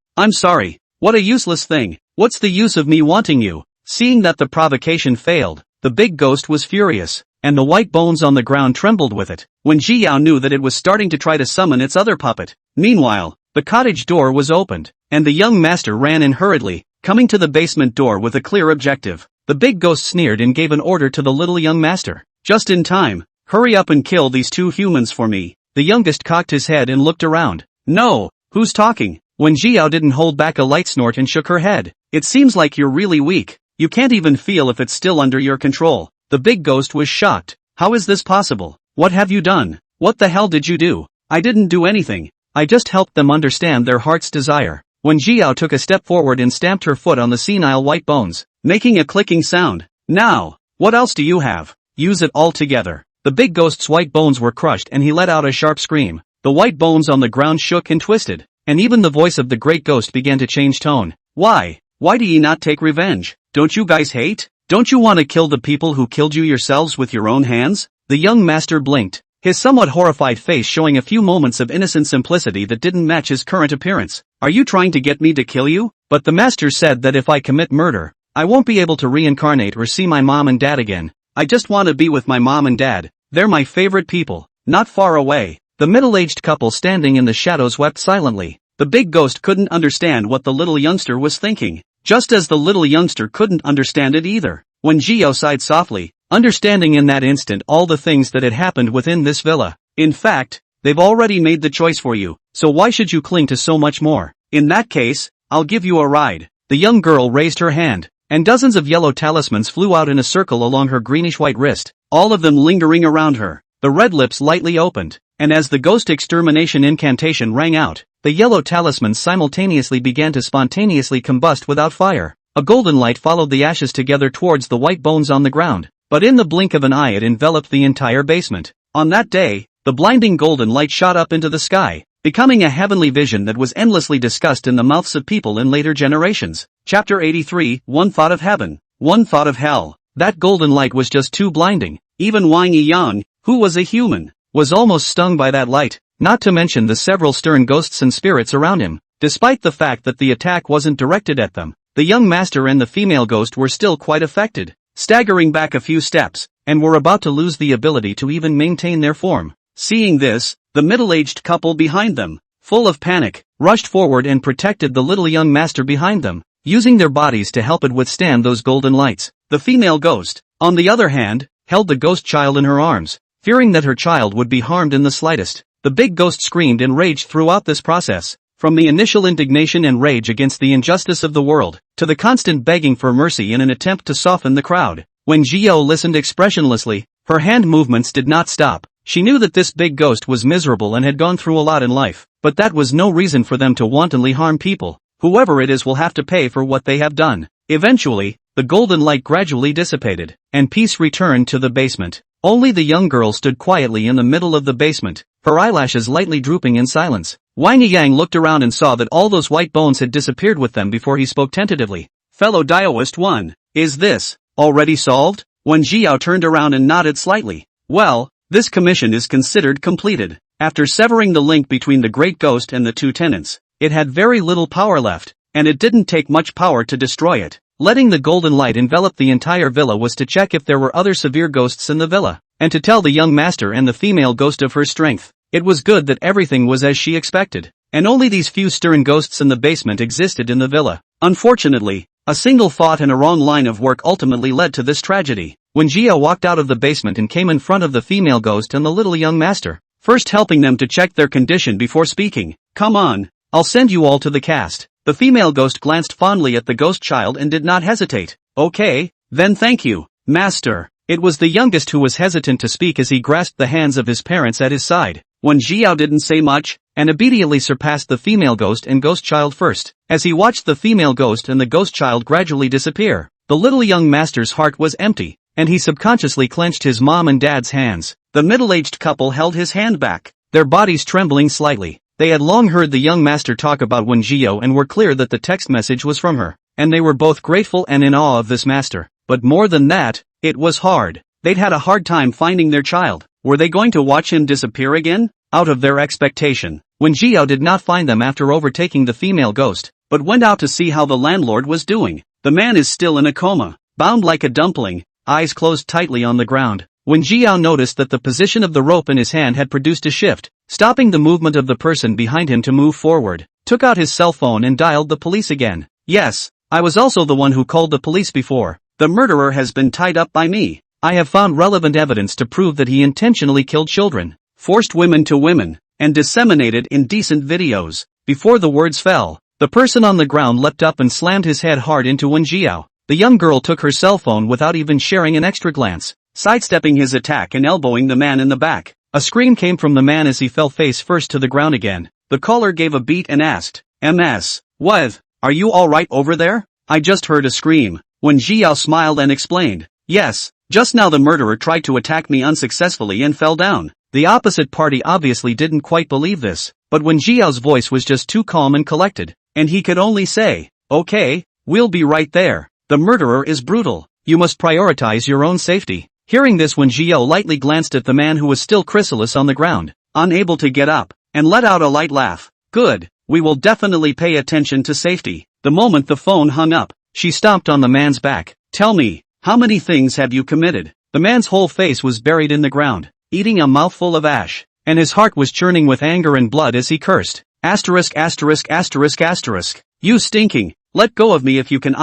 What a useless thing. What's the use of me wanting you? Seeing that the provocation failed, the big ghost was furious, and the white bones on the ground trembled with it. When Jiao knew that it was starting to try to summon its other puppet. Meanwhile, the cottage door was opened, and the young master ran in hurriedly, coming to the basement door with a clear objective. The big ghost sneered and gave an order to the little young master. Just in time. Hurry up and kill these two humans for me. The youngest cocked his head and looked around. No, who's talking? When Jiao didn't hold back a light snort and shook her head. It seems like you're really weak. You can't even feel if it's still under your control. The big ghost was shocked. How is this possible? What have you done? What the hell did you do? I didn't do anything. I just helped them understand their heart's desire. When Jiao took a step forward and stamped her foot on the senile white bones, making a clicking sound. Now, what else do you have? Use it all together. The big ghost's white bones were crushed and he let out a sharp scream. The white bones on the ground shook and twisted, and even the voice of the great ghost began to change tone. Why? Why do ye not take revenge? Don't you guys hate? Don't you want to kill the people who killed you yourselves with your own hands? The young master blinked, his somewhat horrified face showing a few moments of innocent simplicity that didn't match his current appearance. Are you trying to get me to kill you? But the master said that if I commit murder, I won't be able to reincarnate or see my mom and dad again. I just want to be with my mom and dad. They're my favorite people. Not far away. The middle-aged couple standing in the shadows wept silently. The big ghost couldn't understand what the little youngster was thinking, just as the little youngster couldn't understand it either. When Jiao sighed softly, understanding in that instant all the things that had happened within this villa. In fact, they've already made the choice for you, so why should you cling to so much more? In that case, I'll give you a ride. The young girl raised her hand, and dozens of yellow talismans flew out in a circle along her greenish-white wrist, all of them lingering around her. The red lips lightly opened, and as the ghost extermination incantation rang out, the yellow talismans simultaneously began to spontaneously combust without fire. A golden light followed the ashes together towards the white bones on the ground, but in the blink of an eye it enveloped the entire basement. On that day, the blinding golden light shot up into the sky, becoming a heavenly vision that was endlessly discussed in the mouths of people in later generations. Chapter 83, One Thought of Heaven, One Thought of Hell. That golden light was just too blinding. Even Wang Yang, who was a human, was almost stung by that light, not to mention the several stern ghosts and spirits around him. Despite the fact that the attack wasn't directed at them, the young master and the female ghost were still quite affected, staggering back a few steps, and were about to lose the ability to even maintain their form. Seeing this, the middle-aged couple behind them, full of panic, rushed forward and protected the little young master behind them, using their bodies to help it withstand those golden lights. The female ghost, on the other hand, held the ghost child in her arms, fearing that her child would be harmed in the slightest. The big ghost screamed and raged throughout this process, from the initial indignation and rage against the injustice of the world, to the constant begging for mercy in an attempt to soften the crowd. When Jiao listened expressionlessly, her hand movements did not stop. She knew that this big ghost was miserable and had gone through a lot in life, but that was no reason for them to wantonly harm people. Whoever it is will have to pay for what they have done. Eventually, the golden light gradually dissipated, and peace returned to the basement. Only the young girl stood quietly in the middle of the basement, her eyelashes lightly drooping in silence. Wang Yang looked around and saw that all those white bones had disappeared with them before he spoke tentatively. Fellow Daoist 1, is this already solved? Wen Jiao turned around and nodded slightly. Well, this commission is considered completed. After severing the link between the Great Ghost and the two tenants, it had very little power left, and it didn't take much power to destroy it. Letting the golden light envelop the entire villa was to check if there were other severe ghosts in the villa, and to tell the young master and the female ghost of her strength. It was good that everything was as she expected, and only these few stern ghosts in the basement existed in the villa. Unfortunately, a single thought and a wrong line of work ultimately led to this tragedy. When Jia walked out of the basement and came in front of the female ghost and the little young master, first helping them to check their condition before speaking. Come on, I'll send you all to the cast. The female ghost glanced fondly at the ghost child and did not hesitate. Okay, then thank you, master. It was the youngest who was hesitant to speak as he grasped the hands of his parents at his side. When Jiao didn't say much, and obediently surpassed the female ghost and ghost child first. As he watched the female ghost and the ghost child gradually disappear, the little young master's heart was empty, and he subconsciously clenched his mom and dad's hands. The middle-aged couple held his hand back, their bodies trembling slightly. They had long heard the young master talk about Wen Jiao and were clear that the text message was from her, and they were both grateful and in awe of this master. But more than that, it was hard. They'd had a hard time finding their child. Were they going to watch him disappear again? Out of their expectation, Wen Jiao did not find them after overtaking the female ghost, but went out to see how the landlord was doing. The man is still in a coma, bound like a dumpling, eyes closed tightly on the ground. Wen Jiao noticed that the position of the rope in his hand had produced a shift, stopping the movement of the person behind him to move forward, took out his cell phone and dialed the police again. Yes, I was also the one who called the police before. The murderer has been tied up by me. I have found relevant evidence to prove that he intentionally killed children, forced women to women, and disseminated indecent videos. Before the words fell, the person on the ground leapt up and slammed his head hard into Wen Jiao. The young girl took her cell phone without even sharing an extra glance, sidestepping his attack and elbowing the man in the back. A scream came from the man as he fell face first to the ground again. The caller gave a beat and asked, "MS, what? Are you alright over there? I just heard a scream." Wen Jiao smiled and explained, "Yes, just now the murderer tried to attack me unsuccessfully and fell down." The opposite party obviously didn't quite believe this, but Wen Jiao's voice was just too calm and collected, and he could only say, "Okay, we'll be right there. The murderer is brutal. You must prioritize your own safety." Hearing this, Wen Jiao lightly glanced at the man who was still chrysalis on the ground, unable to get up, and let out a light laugh. "Good, we will definitely pay attention to safety." The moment the phone hung up, she stomped on the man's back. "Tell me, how many things have you committed?" The man's whole face was buried in the ground, eating a mouthful of ash, and his heart was churning with anger and blood as he cursed. Asterisk asterisk asterisk asterisk. "You stinking, let go of me if you can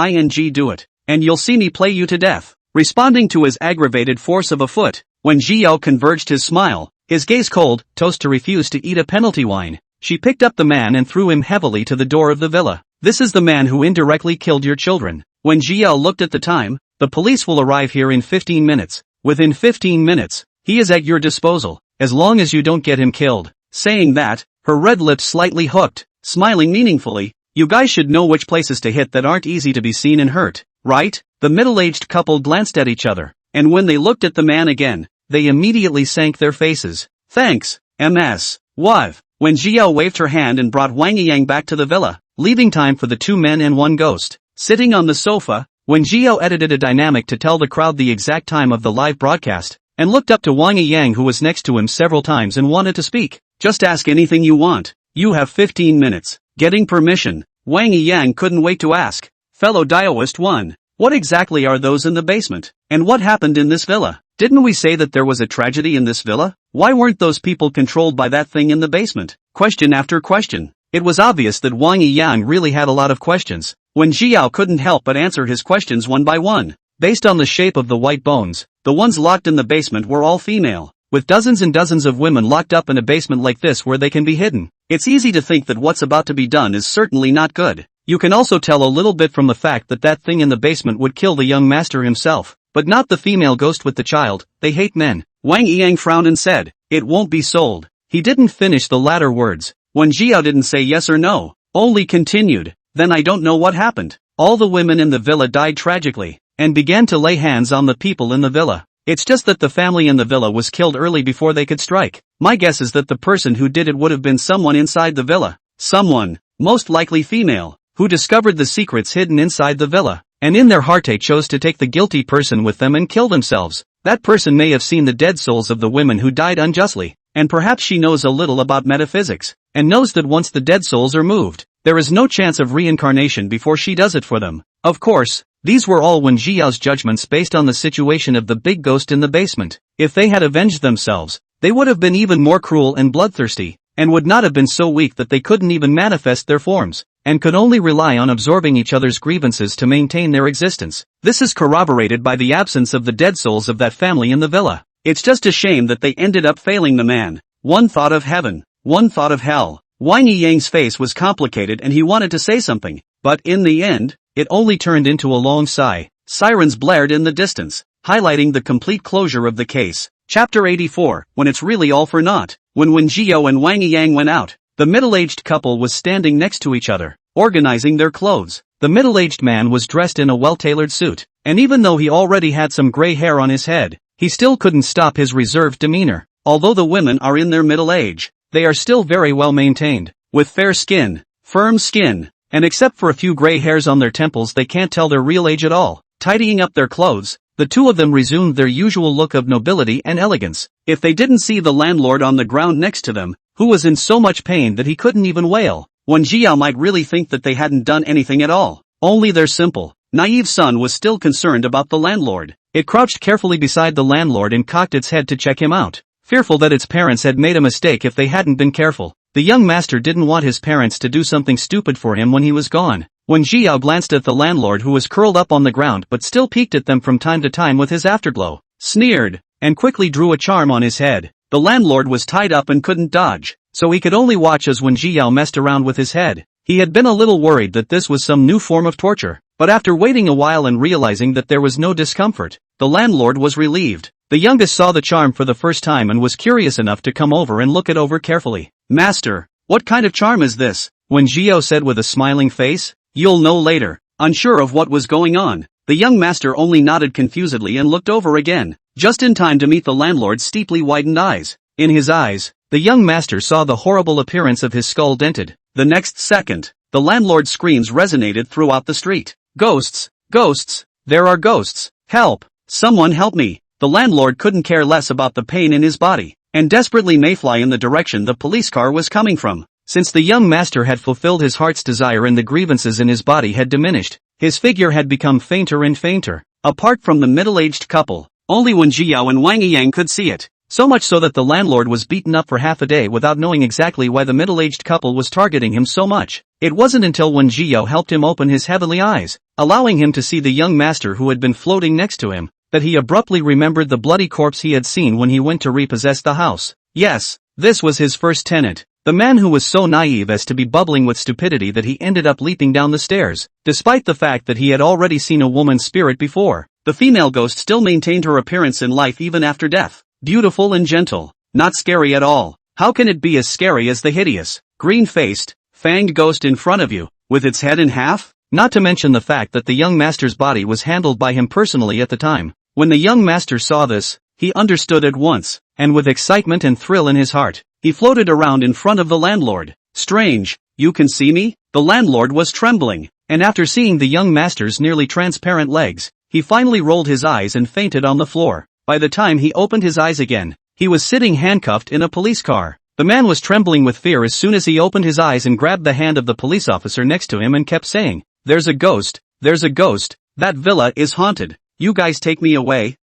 do it, and you'll see me play you to death." Responding to his aggravated force of a foot, when Jiao converged his smile, his gaze cold, toast to refuse to eat a penalty wine, she picked up the man and threw him heavily to the door of the villa. "This is the man who indirectly killed your children." When Jiao looked at the time, "The police will arrive here in 15 minutes. Within 15 minutes, he is at your disposal, as long as you don't get him killed." Saying that, her red lips slightly hooked, smiling meaningfully, "You guys should know which places to hit that aren't easy to be seen and hurt, right?" The middle-aged couple glanced at each other, and when they looked at the man again, they immediately sank their faces. "Thanks, MS. What?" When Jiao waved her hand and brought Wang Yang back to the villa, leaving time for the two men and one ghost. Sitting on the sofa, when Jiao edited a dynamic to tell the crowd the exact time of the live broadcast, and looked up to Wang Yang who was next to him several times and wanted to speak. "Just ask anything you want. You have 15 minutes. Getting permission." Wang Yang couldn't wait to ask. "Fellow Daoist 1. What exactly are those in the basement? And what happened in this villa? Didn't we say that there was a tragedy in this villa? Why weren't those people controlled by that thing in the basement?" Question after question. It was obvious that Wang Yang really had a lot of questions. When Jiao couldn't help but answer his questions one by one. Based on the shape of the white bones, the ones locked in the basement were all female, with dozens and dozens of women locked up in a basement like this where they can be hidden. It's easy to think that what's about to be done is certainly not good. You can also tell a little bit from the fact that that thing in the basement would kill the young master himself, but not the female ghost with the child. They hate men. Wang Yang frowned and said, "It won't be sold." He didn't finish the latter words. When Jiao didn't say yes or no, only continued, "Then I don't know what happened." All the women in the villa died tragically, and began to lay hands on the people in the villa. It's just that the family in the villa was killed early before they could strike. My guess is that the person who did it would have been someone inside the villa. Someone, most likely female, who discovered the secrets hidden inside the villa, and in their heart they chose to take the guilty person with them and kill themselves. That person may have seen the dead souls of the women who died unjustly, and perhaps she knows a little about metaphysics, and knows that once the dead souls are moved, there is no chance of reincarnation before she does it for them. Of course, these were all Wen Jiao's judgments based on the situation of the big ghost in the basement. If they had avenged themselves, they would have been even more cruel and bloodthirsty, and would not have been so weak that they couldn't even manifest their forms, and could only rely on absorbing each other's grievances to maintain their existence. This is corroborated by the absence of the dead souls of that family in the villa. It's just a shame that they ended up failing the man. One thought of heaven, one thought of hell. Wang Yiyang's face was complicated and he wanted to say something, but in the end, it only turned into a long sigh. Sirens blared in the distance, highlighting the complete closure of the case. Chapter 84, When It's Really All for Naught. When Wen Jiao and Wang Yiyang went out, the middle-aged couple was standing next to each other, organizing their clothes. The middle-aged man was dressed in a well-tailored suit, and even though he already had some gray hair on his head, he still couldn't stop his reserved demeanor. Although the women are in their middle age, they are still very well maintained, with fair skin, firm skin, and except for a few gray hairs on their temples they can't tell their real age at all. Tidying up their clothes, the two of them resumed their usual look of nobility and elegance. If they didn't see the landlord on the ground next to them, who was in so much pain that he couldn't even wail, Wen Jiao might really think that they hadn't done anything at all. Only their simple, naive son was still concerned about the landlord. It crouched carefully beside the landlord and cocked its head to check him out, fearful that its parents had made a mistake if they hadn't been careful. The young master didn't want his parents to do something stupid for him when he was gone. Wen Jiao glanced at the landlord who was curled up on the ground but still peeked at them from time to time with his afterglow, sneered, and quickly drew a charm on his head. The landlord was tied up and couldn't dodge, so he could only watch as Wen Jiao messed around with his head. He had been a little worried that this was some new form of torture, but after waiting a while and realizing that there was no discomfort, the landlord was relieved. The youngest saw the charm for the first time and was curious enough to come over and look it over carefully. "Master, what kind of charm is this?" Wen Jiao said with a smiling face. "You'll know later." Unsure of what was going on, the young master only nodded confusedly and looked over again, just in time to meet the landlord's steeply widened eyes. In his eyes, the young master saw the horrible appearance of his skull dented. The next second, the landlord's screams resonated throughout the street. "Ghosts! Ghosts! There are ghosts! Help! Someone help me!" The landlord couldn't care less about the pain in his body, and desperately may fly in the direction the police car was coming from. Since the young master had fulfilled his heart's desire and the grievances in his body had diminished, his figure had become fainter and fainter. Apart from the middle-aged couple, only Wen Jiao and Wang Yiyang could see it. So much so that the landlord was beaten up for half a day without knowing exactly why the middle-aged couple was targeting him so much. It wasn't until Wen Jiao helped him open his heavenly eyes, allowing him to see the young master who had been floating next to him, that he abruptly remembered the bloody corpse he had seen when he went to repossess the house. Yes, this was his first tenant. The man who was so naive as to be bubbling with stupidity that he ended up leaping down the stairs, despite the fact that he had already seen a woman's spirit before. The female ghost still maintained her appearance in life even after death. Beautiful and gentle, not scary at all. How can it be as scary as the hideous, green-faced, fanged ghost in front of you, with its head in half? Not to mention the fact that the young master's body was handled by him personally at the time. When the young master saw this, he understood at once, and with excitement and thrill in his heart, he floated around in front of the landlord. "Strange, you can see me?" The landlord was trembling, and after seeing the young master's nearly transparent legs, he finally rolled his eyes and fainted on the floor. By the time he opened his eyes again, he was sitting handcuffed in a police car. The man was trembling with fear as soon as he opened his eyes and grabbed the hand of the police officer next to him and kept saying, there's a ghost, that villa is haunted. You guys take me away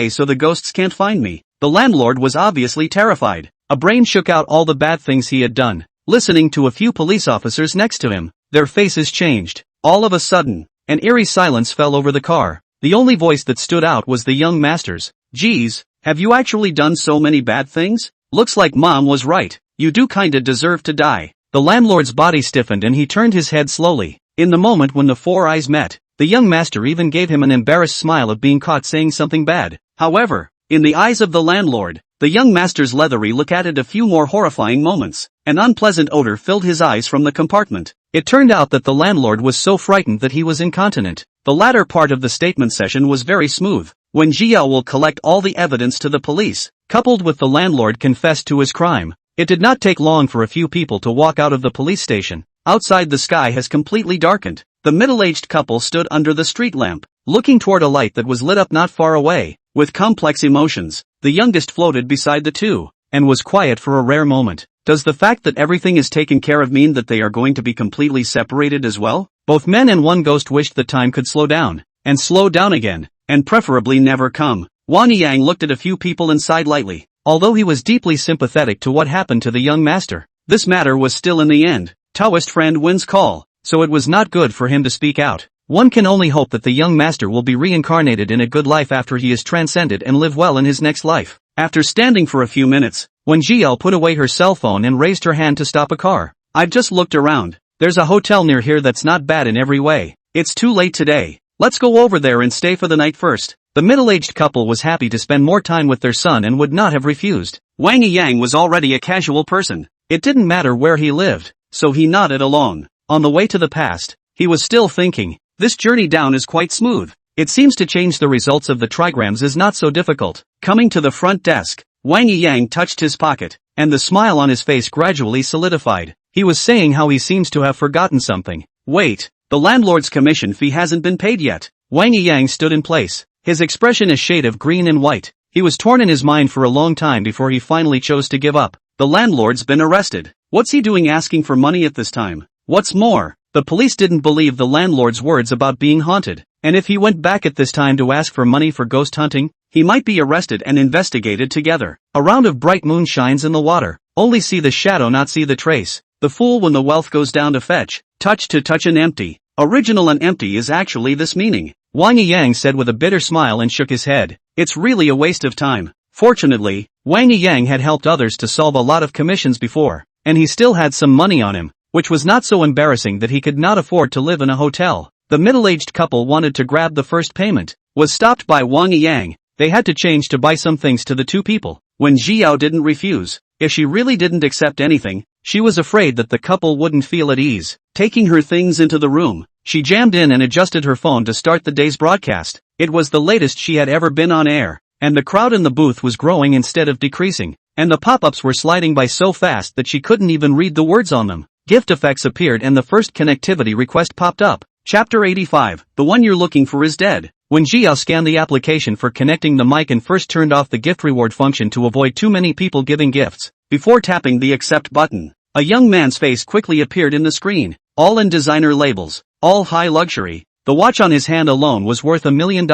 so the ghosts can't find me." The landlord was obviously terrified. A brain shook out all the bad things he had done. Listening to a few police officers next to him, their faces changed. All of a sudden, an eerie silence fell over the car. The only voice that stood out was the young master's. "Geez, have you actually done so many bad things? Looks like Mom was right. You do kinda deserve to die." The landlord's body stiffened and he turned his head slowly. In the moment when the four eyes met, the young master even gave him an embarrassed smile of being caught saying something bad. However, in the eyes of the landlord, the young master's leathery look added a few more horrifying moments. An unpleasant odor filled his eyes from the compartment. It turned out that the landlord was so frightened that he was incontinent. The latter part of the statement session was very smooth. Wen Jiao will collect all the evidence to the police, coupled with the landlord confessed to his crime. It did not take long for a few people to walk out of the police station. Outside the sky has completely darkened. The middle-aged couple stood under the street lamp, looking toward a light that was lit up not far away. With complex emotions, the youngest floated beside the two, and was quiet for a rare moment. Does the fact that everything is taken care of mean that they are going to be completely separated as well? Both men and one ghost wished the time could slow down, and slow down again, and preferably never come. Wang Yang looked at a few people and sighed lightly. Although he was deeply sympathetic to what happened to the young master, this matter was still in the end Taoist friend Wen's call, so it was not good for him to speak out. One can only hope that the young master will be reincarnated in a good life after he is transcended and live well in his next life. After standing for a few minutes, Wen Jiao put away her cell phone and raised her hand to stop a car. I've just looked around. There's a hotel near here that's not bad in every way. It's too late today. Let's go over there and stay for the night first. The middle-aged couple was happy to spend more time with their son and would not have refused. Wang Yang was already a casual person. It didn't matter where he lived, so he nodded along. On the way to the past, he was still thinking, this journey down is quite smooth. It seems to change the results of the trigrams is not so difficult. Coming to the front desk, Wang Yang touched his pocket, and the smile on his face gradually solidified. He was saying how he seems to have forgotten something. Wait, the landlord's commission fee hasn't been paid yet. Wang Yang stood in place, his expression a shade of green and white. He was torn in his mind for a long time before he finally chose to give up. The landlord's been arrested. What's he doing asking for money at this time? What's more, the police didn't believe the landlord's words about being haunted, and if he went back at this time to ask for money for ghost hunting, he might be arrested and investigated together. A round of bright moon shines in the water. Only see the shadow, not see the trace. The fool when the wealth goes down to fetch. Touch to touch and empty. Original and empty is actually this meaning. Wang Yang said with a bitter smile and shook his head. It's really a waste of time. Fortunately, Wang Yang had helped others to solve a lot of commissions before, and he still had some money on him, which was not so embarrassing that he could not afford to live in a hotel. The middle-aged couple wanted to grab the first payment, was stopped by Wang Yang. They had to change to buy some things to the two people. When Jiao didn't refuse, if she really didn't accept anything, she was afraid that the couple wouldn't feel at ease. Taking her things into the room, she jammed in and adjusted her phone to start the day's broadcast. It was the latest she had ever been on air, and the crowd in the booth was growing instead of decreasing, and the pop-ups were sliding by so fast that she couldn't even read the words on them. Gift effects appeared and the first connectivity request popped up. Chapter 85, the one you're looking for is dead. When Jiao scanned the application for connecting the mic and first turned off the gift reward function to avoid too many people giving gifts, before tapping the accept button, a young man's face quickly appeared in the screen, all in designer labels, all high luxury. The watch on his hand alone was worth $1 million.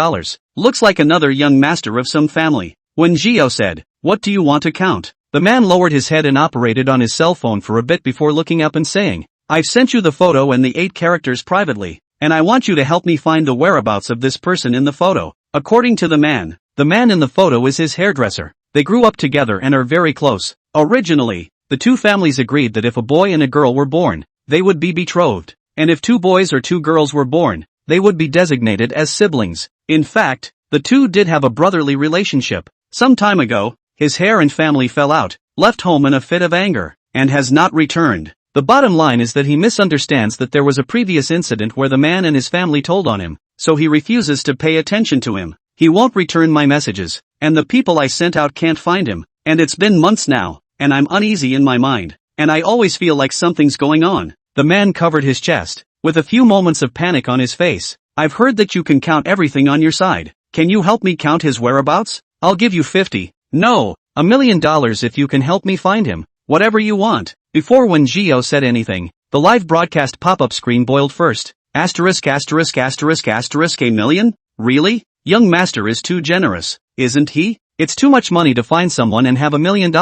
Looks like another young master of some family. When Jiao said, what do you want to count? The man lowered his head and operated on his cell phone for a bit before looking up and saying, I've sent you the photo and the 8 characters privately, and I want you to help me find the whereabouts of this person in the photo. According to the man in the photo is his hairdresser. They grew up together and are very close. Originally, the two families agreed that if a boy and a girl were born, they would be betrothed, and if 2 boys or 2 girls were born, they would be designated as siblings. In fact, the two did have a brotherly relationship. Some time ago, his hair and family fell out, left home in a fit of anger, and has not returned. The bottom line is that he misunderstands that there was a previous incident where the man and his family told on him, so he refuses to pay attention to him. He won't return my messages, and the people I sent out can't find him, and it's been months now, and I'm uneasy in my mind, and I always feel like something's going on. The man covered his chest, with a few moments of panic on his face. I've heard that you can count everything on your side. Can you help me count his whereabouts? I'll give you 50. No, $1 million if you can help me find him. Whatever you want. Before Wen Jiao said anything, the live broadcast pop-up screen boiled first. Asterisk asterisk asterisk asterisk $1 million? Really? Young master is too generous, isn't he? It's too much money to find someone and have $1 million,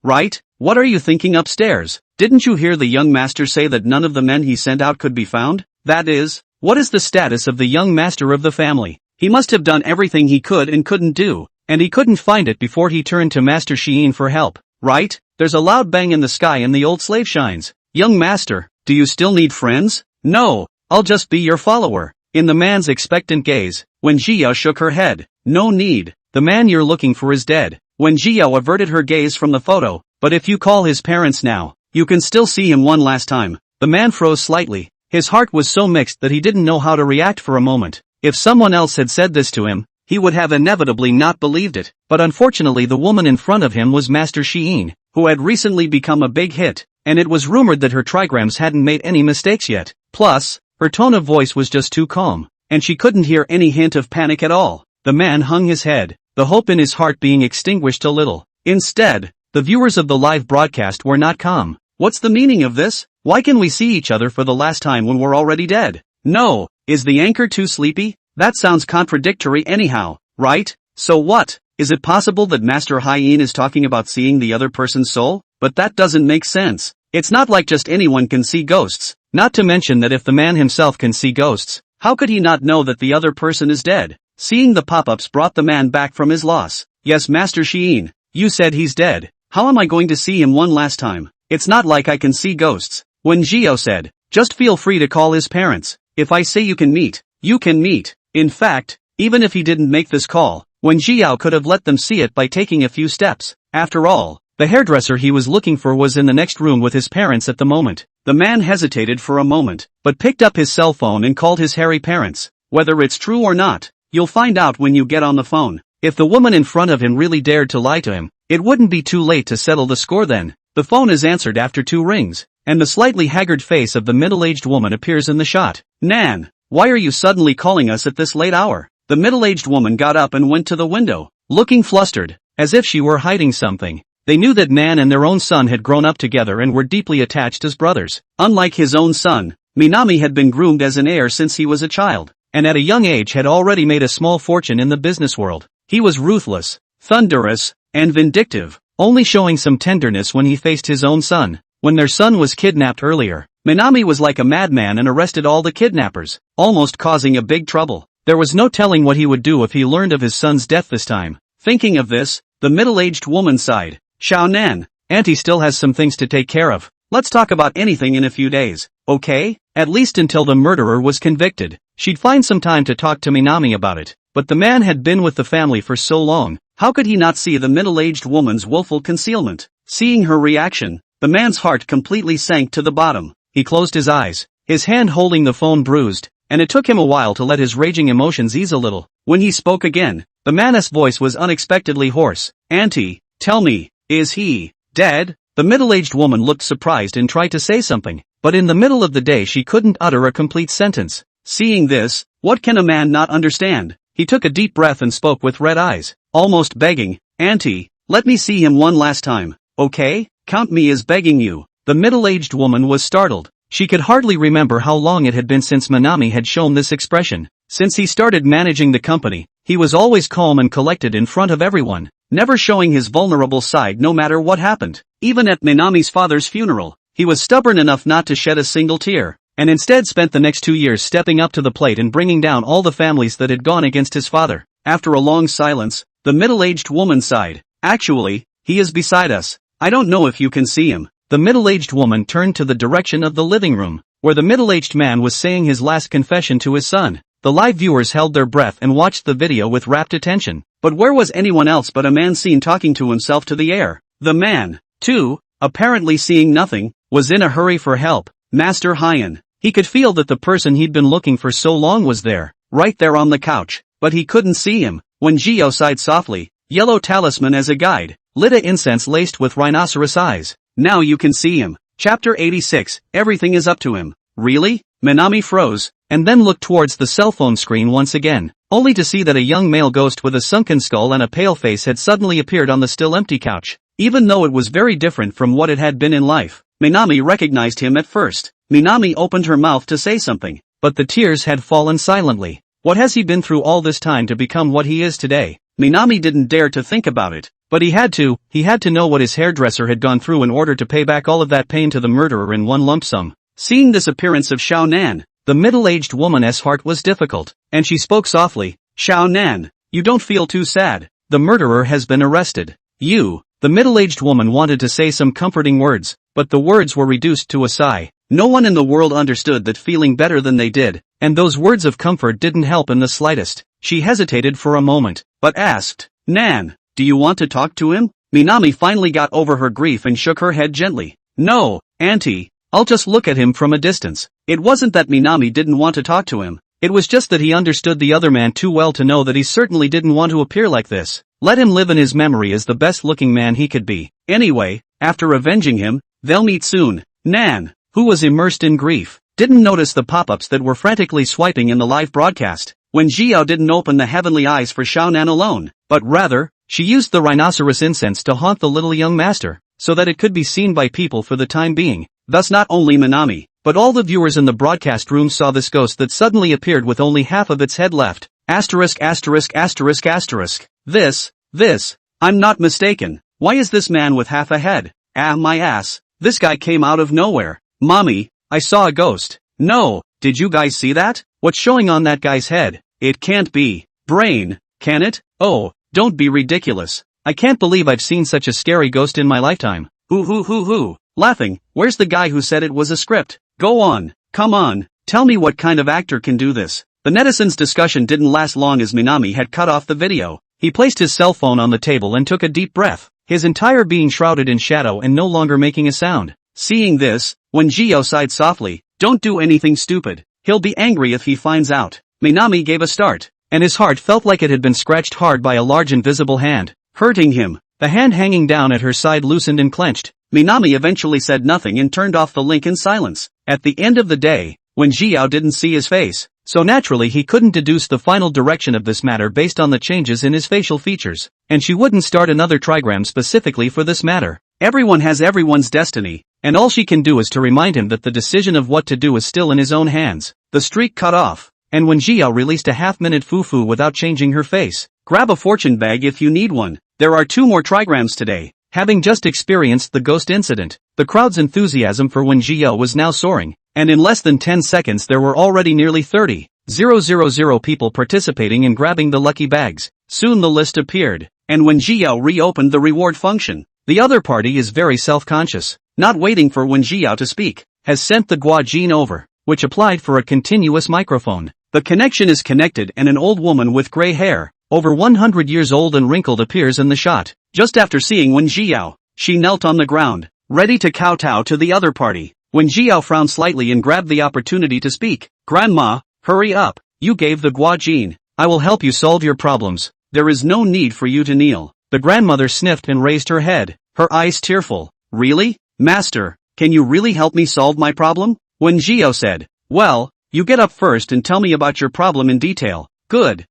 right? What are you thinking upstairs? Didn't you hear the young master say that none of the men he sent out could be found? That is, what is the status of the young master of the family? He must have done everything he could and couldn't do, and he couldn't find it before he turned to Master Xiyin for help, right? There's a loud bang in the sky and the old slave shines. Young master, do you still need friends? No, I'll just be your follower. In the man's expectant gaze, Wen Jiao shook her head. No need, the man you're looking for is dead. Wen Jiao averted her gaze from the photo, but if you call his parents now, you can still see him one last time. The man froze slightly. His heart was so mixed that he didn't know how to react for a moment. If someone else had said this to him, he would have inevitably not believed it. But unfortunately the woman in front of him was Master Sheen, who had recently become a big hit, and it was rumored that her trigrams hadn't made any mistakes yet. Plus, her tone of voice was just too calm, and she couldn't hear any hint of panic at all. The man hung his head, the hope in his heart being extinguished a little. Instead, the viewers of the live broadcast were not calm. What's the meaning of this? Why can we see each other for the last time when we're already dead? No, is the anchor too sleepy? That sounds contradictory anyhow, right? So what? Is it possible that Master Hyene is talking about seeing the other person's soul? But that doesn't make sense. It's not like just anyone can see ghosts. Not to mention that if the man himself can see ghosts, how could he not know that the other person is dead? Seeing the pop-ups brought the man back from his loss. Yes, Master Sheen, you said he's dead. How am I going to see him one last time? It's not like I can see ghosts. When Gio said, just feel free to call his parents. If I say you can meet, you can meet. In fact, even if he didn't make this call, Wen Jiao could have let them see it by taking a few steps. After all, the hairdresser he was looking for was in the next room with his parents at the moment. The man hesitated for a moment, but picked up his cell phone and called his hairy parents. Whether it's true or not, you'll find out when you get on the phone. If the woman in front of him really dared to lie to him, it wouldn't be too late to settle the score then. The phone is answered after 2 rings, and the slightly haggard face of the middle-aged woman appears in the shot. Nan, why are you suddenly calling us at this late hour? The middle-aged woman got up and went to the window, looking flustered, as if she were hiding something. They knew that Nan and their own son had grown up together and were deeply attached as brothers. Unlike his own son, Minami had been groomed as an heir since he was a child, and at a young age had already made a small fortune in the business world. He was ruthless, thunderous, and vindictive, only showing some tenderness when he faced his own son. When their son was kidnapped earlier, Minami was like a madman and arrested all the kidnappers, almost causing a big trouble. There was no telling what he would do if he learned of his son's death this time. Thinking of this, the middle-aged woman sighed. Xiao Nan, Auntie still has some things to take care of. Let's talk about anything in a few days, okay? At least until the murderer was convicted. She'd find some time to talk to Minami about it. But the man had been with the family for so long, how could he not see the middle-aged woman's willful concealment? Seeing her reaction, the man's heart completely sank to the bottom. He closed his eyes, his hand holding the phone bruised, and it took him a while to let his raging emotions ease a little. When he spoke again, the man's voice was unexpectedly hoarse. Auntie, tell me, is he dead? The middle-aged woman looked surprised and tried to say something, but in the middle of the day she couldn't utter a complete sentence. Seeing this, what can a man not understand? He took a deep breath and spoke with red eyes, almost begging, Auntie, let me see him one last time, okay? Count me as begging you. The middle-aged woman was startled. She could hardly remember how long it had been since Minami had shown this expression. Since he started managing the company, he was always calm and collected in front of everyone, never showing his vulnerable side no matter what happened. Even at Minami's father's funeral, he was stubborn enough not to shed a single tear, and instead spent the next 2 years stepping up to the plate and bringing down all the families that had gone against his father. After a long silence, the middle-aged woman sighed. Actually, he is beside us. I don't know if you can see him. The middle-aged woman turned to the direction of the living room, where the middle-aged man was saying his last confession to his son. The live viewers held their breath and watched the video with rapt attention. But where was anyone else but a man seen talking to himself to the air? The man, too, apparently seeing nothing, was in a hurry for help. Master Hyene. He could feel that the person he'd been looking for so long was there, right there on the couch, but he couldn't see him. When Gio sighed softly, yellow talisman as a guide, lit a incense laced with rhinoceros eyes. Now you can see him. Chapter 86, everything is up to him. Really? Minami froze, and then looked towards the cell phone screen once again, only to see that a young male ghost with a sunken skull and a pale face had suddenly appeared on the still empty couch. Even though it was very different from what it had been in life, Minami recognized him at first. Minami opened her mouth to say something, but the tears had fallen silently. What has he been through all this time to become what he is today? Minami didn't dare to think about it, but he had to know what his hairdresser had gone through in order to pay back all of that pain to the murderer in one lump sum. Seeing this appearance of Xiao Nan, the middle-aged woman's heart was difficult, and she spoke softly. Xiao Nan, you don't feel too sad. The murderer has been arrested. The middle-aged woman wanted to say some comforting words, but the words were reduced to a sigh. No one in the world understood that feeling better than they did, and those words of comfort didn't help in the slightest. She hesitated for a moment, but asked, Nan, do you want to talk to him? Minami finally got over her grief and shook her head gently. No, Auntie, I'll just look at him from a distance. It wasn't that Minami didn't want to talk to him, It was just that he understood the other man too well to know that he certainly didn't want to appear like this. Let him live in his memory as the best-looking man he could be. Anyway, after avenging him, they'll meet soon. Nan, who was immersed in grief, didn't notice the pop-ups that were frantically swiping in the live broadcast. When Jiao didn't open the heavenly eyes for Xiaonan alone, but rather, she used the rhinoceros incense to haunt the little young master, so that it could be seen by people for the time being. Thus not only Minami, but all the viewers in the broadcast room saw this ghost that suddenly appeared with only half of its head left. Asterisk asterisk asterisk asterisk. This, I'm not mistaken. Why is this man with half a head? Ah, my ass. This guy came out of nowhere. Mommy, I saw a ghost. No, did you guys see that? What's showing on that guy's head? It can't be brain, can it? Oh, don't be ridiculous. I can't believe I've seen such a scary ghost in my lifetime. Hoo. Laughing, where's the guy who said it was a script? Go on, come on, tell me what kind of actor can do this. The netizens' discussion didn't last long as Minami had cut off the video. He placed his cell phone on the table and took a deep breath, his entire being shrouded in shadow and no longer making a sound. Seeing this, when Jiao sighed softly, don't do anything stupid, he'll be angry if he finds out. Minami gave a start, and his heart felt like it had been scratched hard by a large invisible hand, hurting him. The hand hanging down at her side loosened and clenched. Minami eventually said nothing and turned off the link in silence. At the end of the day, when Jiao didn't see his face, so naturally he couldn't deduce the final direction of this matter based on the changes in his facial features, and she wouldn't start another trigram specifically for this matter. Everyone has everyone's destiny, and all she can do is to remind him that the decision of what to do is still in his own hands. The streak cut off, and when Jiao released a half-minute foo-foo without changing her face, grab a fortune bag if you need one. There are 2 more trigrams today. Having just experienced the ghost incident, the crowd's enthusiasm for Wen Jiao was now soaring, and in less than 10 seconds there were already nearly 30,000 people participating in grabbing the lucky bags. Soon the list appeared, and when Jiao reopened the reward function, the other party is very self-conscious, not waiting for Wen Jiao to speak, has sent the Gua Jin over, which applied for a continuous microphone. The connection is connected and an old woman with gray hair, over 100 years old and wrinkled, appears in the shot. Just after seeing Wen Jiao, she knelt on the ground, ready to kowtow to the other party. Wen Jiao frowned slightly and grabbed the opportunity to speak. Grandma, hurry up, you gave the Gua Jin. I will help you solve your problems. There is no need for you to kneel. The grandmother sniffed and raised her head, her eyes tearful. Really? Master, can you really help me solve my problem? Wen Jiao said. Well, you get up first and tell me about your problem in detail. Good.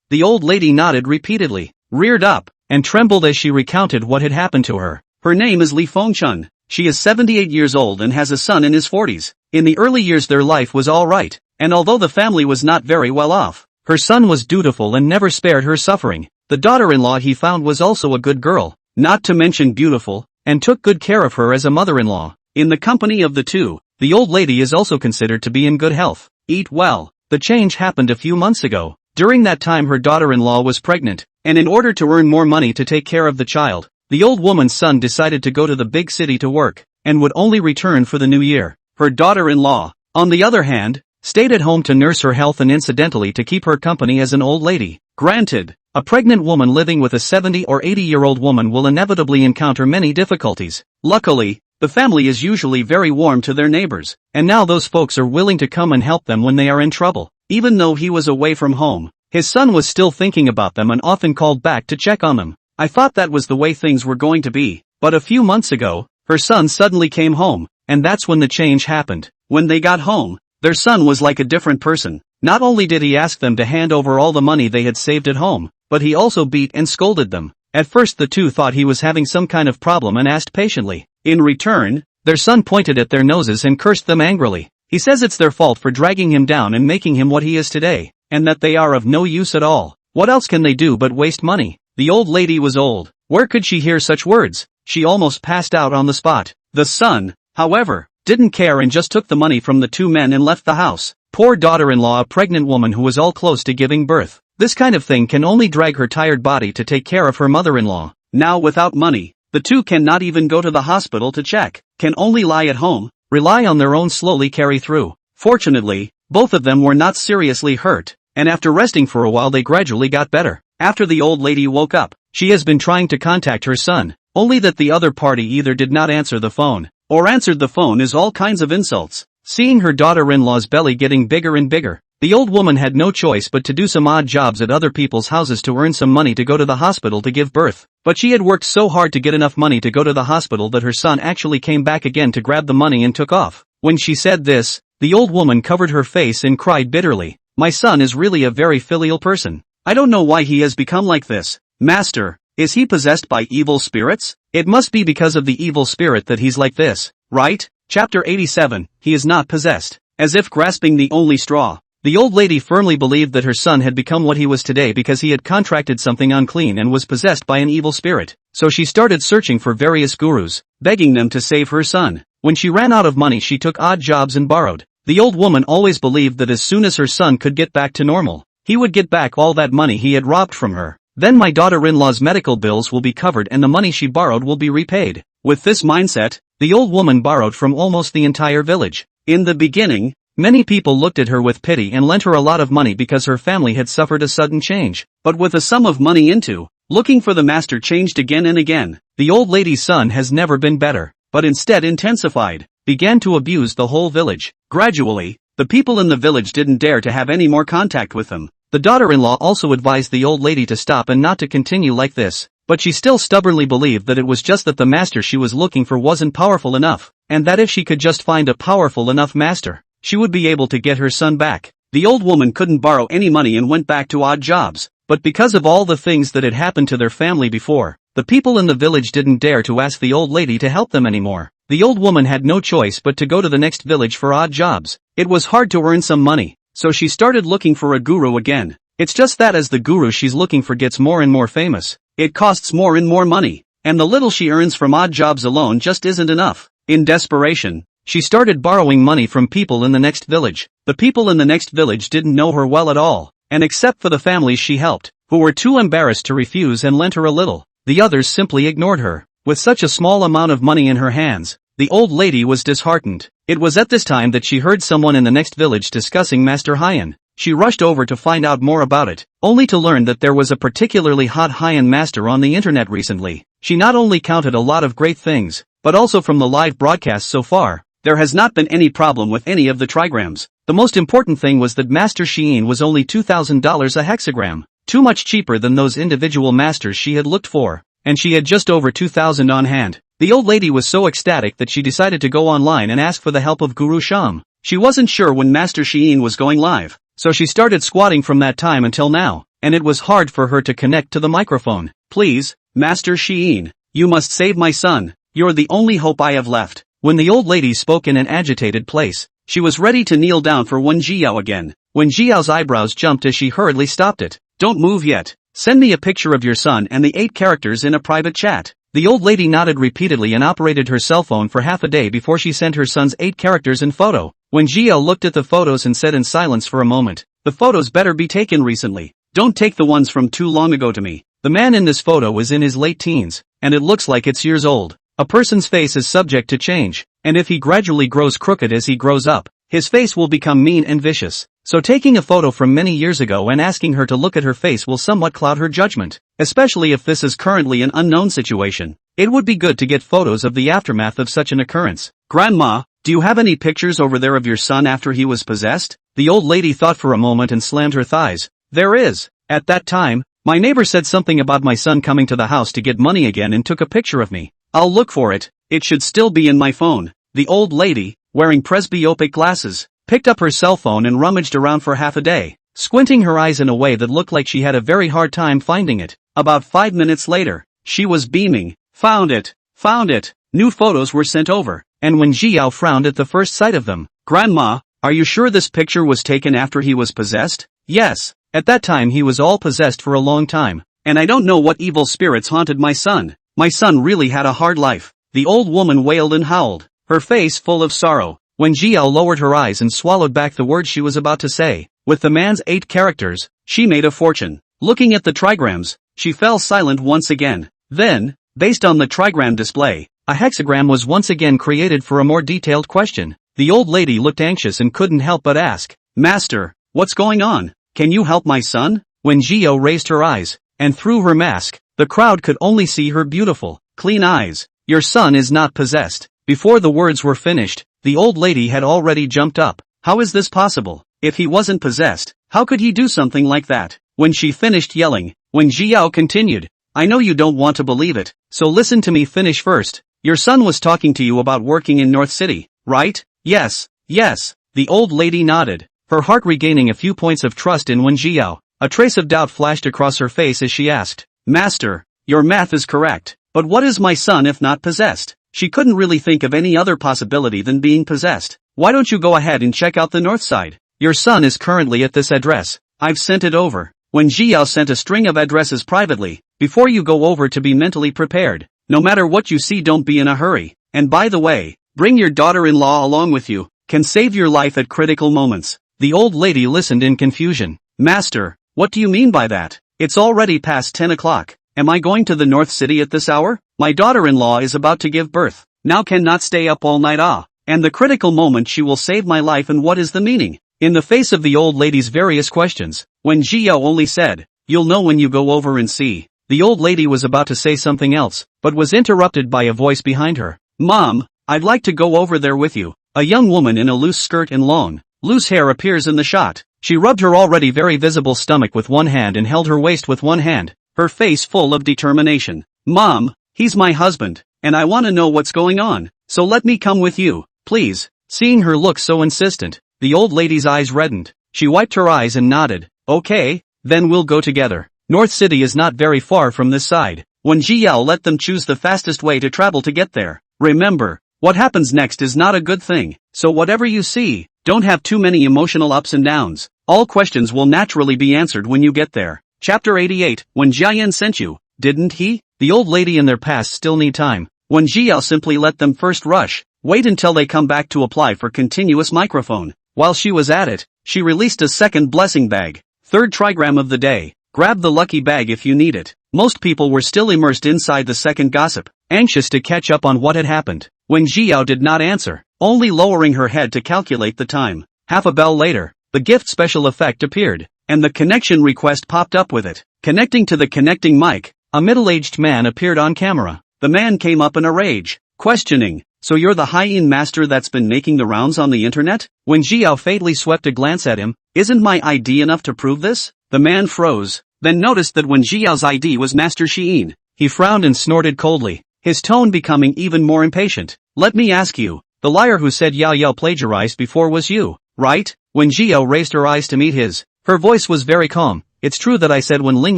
The old lady nodded repeatedly, reared up, and trembled as she recounted what had happened to her. Her name is Li Fengchun. She is 78 years old and has a son in his 40s. In the early years their life was all right, and although the family was not very well off, her son was dutiful and never spared her suffering. The daughter-in-law he found was also a good girl, not to mention beautiful, and took good care of her as a mother-in-law. In the company of the two, the old lady is also considered to be in good health. Eat well. The change happened a few months ago. During that time her daughter-in-law was pregnant, and in order to earn more money to take care of the child, the old woman's son decided to go to the big city to work, and would only return for the new year. Her daughter-in-law, on the other hand, stayed at home to nurse her health and incidentally to keep her company as an old lady. Granted, a pregnant woman living with a 70 or 80-year-old woman will inevitably encounter many difficulties. Luckily, the family is usually very warm to their neighbors, and now those folks are willing to come and help them when they are in trouble. Even though he was away from home, his son was still thinking about them and often called back to check on them. I thought that was the way things were going to be, but a few months ago, her son suddenly came home, and that's when the change happened. When they got home, their son was like a different person. Not only did he ask them to hand over all the money they had saved at home, but he also beat and scolded them. At first the two thought he was having some kind of problem and asked patiently. In return, their son pointed at their noses and cursed them angrily. He says it's their fault for dragging him down and making him what he is today, and that they are of no use at all. What else can they do but waste money? The old lady was old. Where could she hear such words? She almost passed out on the spot. The son, however, didn't care and just took the money from the two men and left the house. Poor daughter-in-law, a pregnant woman who was all close to giving birth. This kind of thing can only drag her tired body to take care of her mother-in-law. Now without money, the two cannot even go to the hospital to check, can only lie at home, rely on their own slowly carry through. Fortunately, both of them were not seriously hurt, and after resting for a while they gradually got better. After the old lady woke up, she has been trying to contact her son, only that the other party either did not answer the phone, or answered the phone as all kinds of insults. Seeing her daughter-in-law's belly getting bigger and bigger, The old woman had no choice but to do some odd jobs at other people's houses to earn some money to go to the hospital to give birth. But she had worked so hard to get enough money to go to the hospital that her son actually came back again to grab the money and took off. When she said this, the old woman covered her face and cried bitterly. My son is really a very filial person. I don't know why he has become like this. Master, is he possessed by evil spirits? It must be because of the evil spirit that he's like this, right? Chapter 87, he is not possessed. As if grasping the only straw. The old lady firmly believed that her son had become what he was today because he had contracted something unclean and was possessed by an evil spirit. So she started searching for various gurus, begging them to save her son. When she ran out of money, she took odd jobs and borrowed. The old woman always believed that as soon as her son could get back to normal, he would get back all that money he had robbed from her. Then my daughter-in-law's medical bills will be covered and the money she borrowed will be repaid. With this mindset, the old woman borrowed from almost the entire village. In the beginning, many people looked at her with pity and lent her a lot of money because her family had suffered a sudden change. But with a sum of money into, looking for the master changed again and again. The old lady's son has never been better, but instead intensified, began to abuse the whole village. Gradually, the people in the village didn't dare to have any more contact with him. The daughter-in-law also advised the old lady to stop and not to continue like this, but she still stubbornly believed that it was just that the master she was looking for wasn't powerful enough, and that if she could just find a powerful enough master, she would be able to get her son back. The old woman couldn't borrow any money and went back to odd jobs, but because of all the things that had happened to their family before, the people in the village didn't dare to ask the old lady to help them anymore. The old woman had no choice but to go to the next village for odd jobs. It was hard to earn some money, so she started looking for a guru again. It's just that as the guru she's looking for gets more and more famous, it costs more and more money, and the little she earns from odd jobs alone just isn't enough. In desperation, she started borrowing money from people in the next village. The people in the next village didn't know her well at all, and except for the families she helped, who were too embarrassed to refuse and lent her a little, the others simply ignored her. With such a small amount of money in her hands, the old lady was disheartened. It was at this time that she heard someone in the next village discussing Master Hyan. She rushed over to find out more about it, only to learn that there was a particularly hot Hyan master on the internet recently. She not only counted a lot of great things, but also from the live broadcast so far, there has not been any problem with any of the trigrams. The most important thing was that Master Sheen was only $2,000 a hexagram, too much cheaper than those individual masters she had looked for, and she had just over 2,000 on hand. The old lady was so ecstatic that she decided to go online and ask for the help of Guru Sham. She wasn't sure when Master Sheen was going live, so she started squatting from that time until now, and it was hard for her to connect to the microphone. Please, Master Sheen, you must save my son. You're the only hope I have left. When the old lady spoke in an agitated place, she was ready to kneel down for Wen Jiao again, when Jiao's eyebrows jumped as she hurriedly stopped it. Don't move yet. Send me a picture of your son and the 8 characters in a private chat. The old lady nodded repeatedly and operated her cell phone for half a day before she sent her son's 8 characters in photo. When Jiao looked at the photos and said in silence for a moment, the photos better be taken recently. Don't take the ones from too long ago to me. The man in this photo is in his late teens, and it looks like it's years old. A person's face is subject to change, and if he gradually grows crooked as he grows up, his face will become mean and vicious. So taking a photo from many years ago and asking her to look at her face will somewhat cloud her judgment, especially if this is currently an unknown situation. It would be good to get photos of the aftermath of such an occurrence. Grandma, do you have any pictures over there of your son after he was possessed? The old lady thought for a moment and slammed her thighs. There is. At that time, my neighbor said something about my son coming to the house to get money again and took a picture of me. I'll look for it. It should still be in my phone. The old lady, wearing presbyopic glasses, picked up her cell phone and rummaged around for half a day, squinting her eyes in a way that looked like she had a very hard time finding it. About 5 minutes later, she was beaming. Found it. Found it. New photos were sent over, and when Jiao frowned at the first sight of them. Grandma, are you sure this picture was taken after he was possessed? Yes. At that time he was all possessed for a long time, and I don't know what evil spirits haunted my son. My son really had a hard life. The old woman wailed and howled, her face full of sorrow. When Jiao lowered her eyes and swallowed back the words she was about to say, with the man's 8 characters, she made a fortune. Looking at the trigrams, she fell silent once again. Then, based on the trigram display, a hexagram was once again created for a more detailed question. The old lady looked anxious and couldn't help but ask, Master, what's going on? Can you help my son? When Jiao raised her eyes, and through her mask, the crowd could only see her beautiful, clean eyes. Your son is not possessed. Before the words were finished, the old lady had already jumped up. How is this possible? If he wasn't possessed, how could he do something like that? When she finished yelling, Wen Jiao continued, I know you don't want to believe it, so listen to me finish first. Your son was talking to you about working in North City, right? Yes. The old lady nodded, her heart regaining a few points of trust in Wen Jiao. A trace of doubt flashed across her face as she asked, Master, your math is correct, but what is my son if not possessed? She couldn't really think of any other possibility than being possessed. Why don't you go ahead and check out the north side? Your son is currently at this address. I've sent it over. When Jiao sent a string of addresses privately, before you go over to be mentally prepared. No matter what you see, don't be in a hurry. And by the way, bring your daughter-in-law along with you. Can save your life at critical moments. The old lady listened in confusion. Master, what do you mean by that? It's already past 10 o'clock. Am I going to the North City at this hour? My daughter-in-law is about to give birth. Now cannot stay up all night. And the critical moment she will save my life, and what is the meaning? In the face of the old lady's various questions, Wen Jiao only said, You'll know when you go over and see. The old lady was about to say something else, but was interrupted by a voice behind her. Mom, I'd like to go over there with you. A young woman in a loose skirt and long, loose hair appears in the shot. She rubbed her already very visible stomach with one hand and held her waist with one hand, her face full of determination. Mom, he's my husband, and I want to know what's going on, so let me come with you, please. Seeing her look so insistent, the old lady's eyes reddened. She wiped her eyes and nodded. Okay, then we'll go together. North City is not very far from this side. When Jiao let them choose the fastest way to travel to get there. Remember, what happens next is not a good thing, so whatever you see, don't have too many emotional ups and downs. All questions will naturally be answered when you get there. Chapter 88, When Jiayan sent you, didn't he? The old lady and their past still need time. When Jiao simply let them first rush, wait until they come back to apply for continuous microphone. While she was at it, she released a second blessing bag. Third trigram of the day. Grab the lucky bag if you need it. Most people were still immersed inside the second gossip, anxious to catch up on what had happened. When Jiao did not answer, only lowering her head to calculate the time. Half a bell later, the gift special effect appeared, and the connection request popped up with it. Connecting to the connecting mic, a middle-aged man appeared on camera. The man came up in a rage, questioning, So you're the hyena master that's been making the rounds on the internet? When Jiao fatally swept a glance at him, Isn't my ID enough to prove this? The man froze, then noticed that when Jiao's ID was Master Xiyin, he frowned and snorted coldly, his tone becoming even more impatient. Let me ask you, the liar who said Yao Yao plagiarized before was you, right? When Jiao raised her eyes to meet his, her voice was very calm. It's true that I said when Ling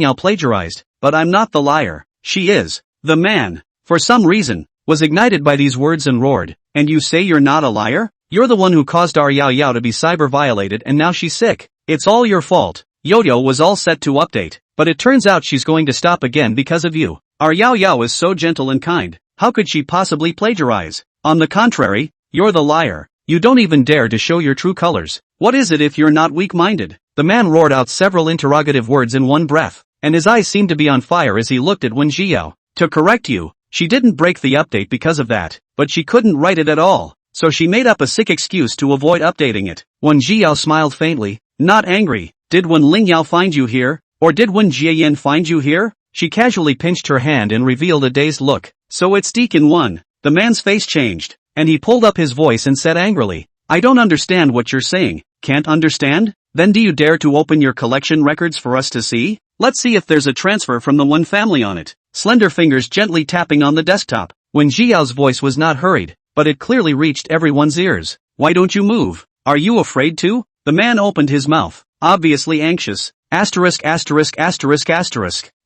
Yao plagiarized, but I'm not the liar. She is. The man, for some reason, was ignited by these words and roared, And you say you're not a liar? You're the one who caused our Yao Yao to be cyber violated and now she's sick. It's all your fault. Yoyo was all set to update, but it turns out she's going to stop again because of you. Our Yao Yao is so gentle and kind. How could she possibly plagiarize? On the contrary, you're the liar. You don't even dare to show your true colors. What is it if you're not weak-minded? The man roared out several interrogative words in one breath, and his eyes seemed to be on fire as he looked at Wen Jiao. To correct you, she didn't break the update because of that, but she couldn't write it at all, so she made up a sick excuse to avoid updating it. Wen Jiao smiled faintly, not angry. Did Wen Lingyao find you here, or did Wen Jiayan find you here? She casually pinched her hand and revealed a dazed look. So it's Deacon 1. The man's face changed, and he pulled up his voice and said angrily, I don't understand what you're saying. Can't understand? Then do you dare to open your collection records for us to see? Let's see if there's a transfer from the one family on it. Slender fingers gently tapping on the desktop. When Jiao's voice was not hurried, but it clearly reached everyone's ears. Why don't you move? Are you afraid to? The man opened his mouth, obviously anxious. Asterisk.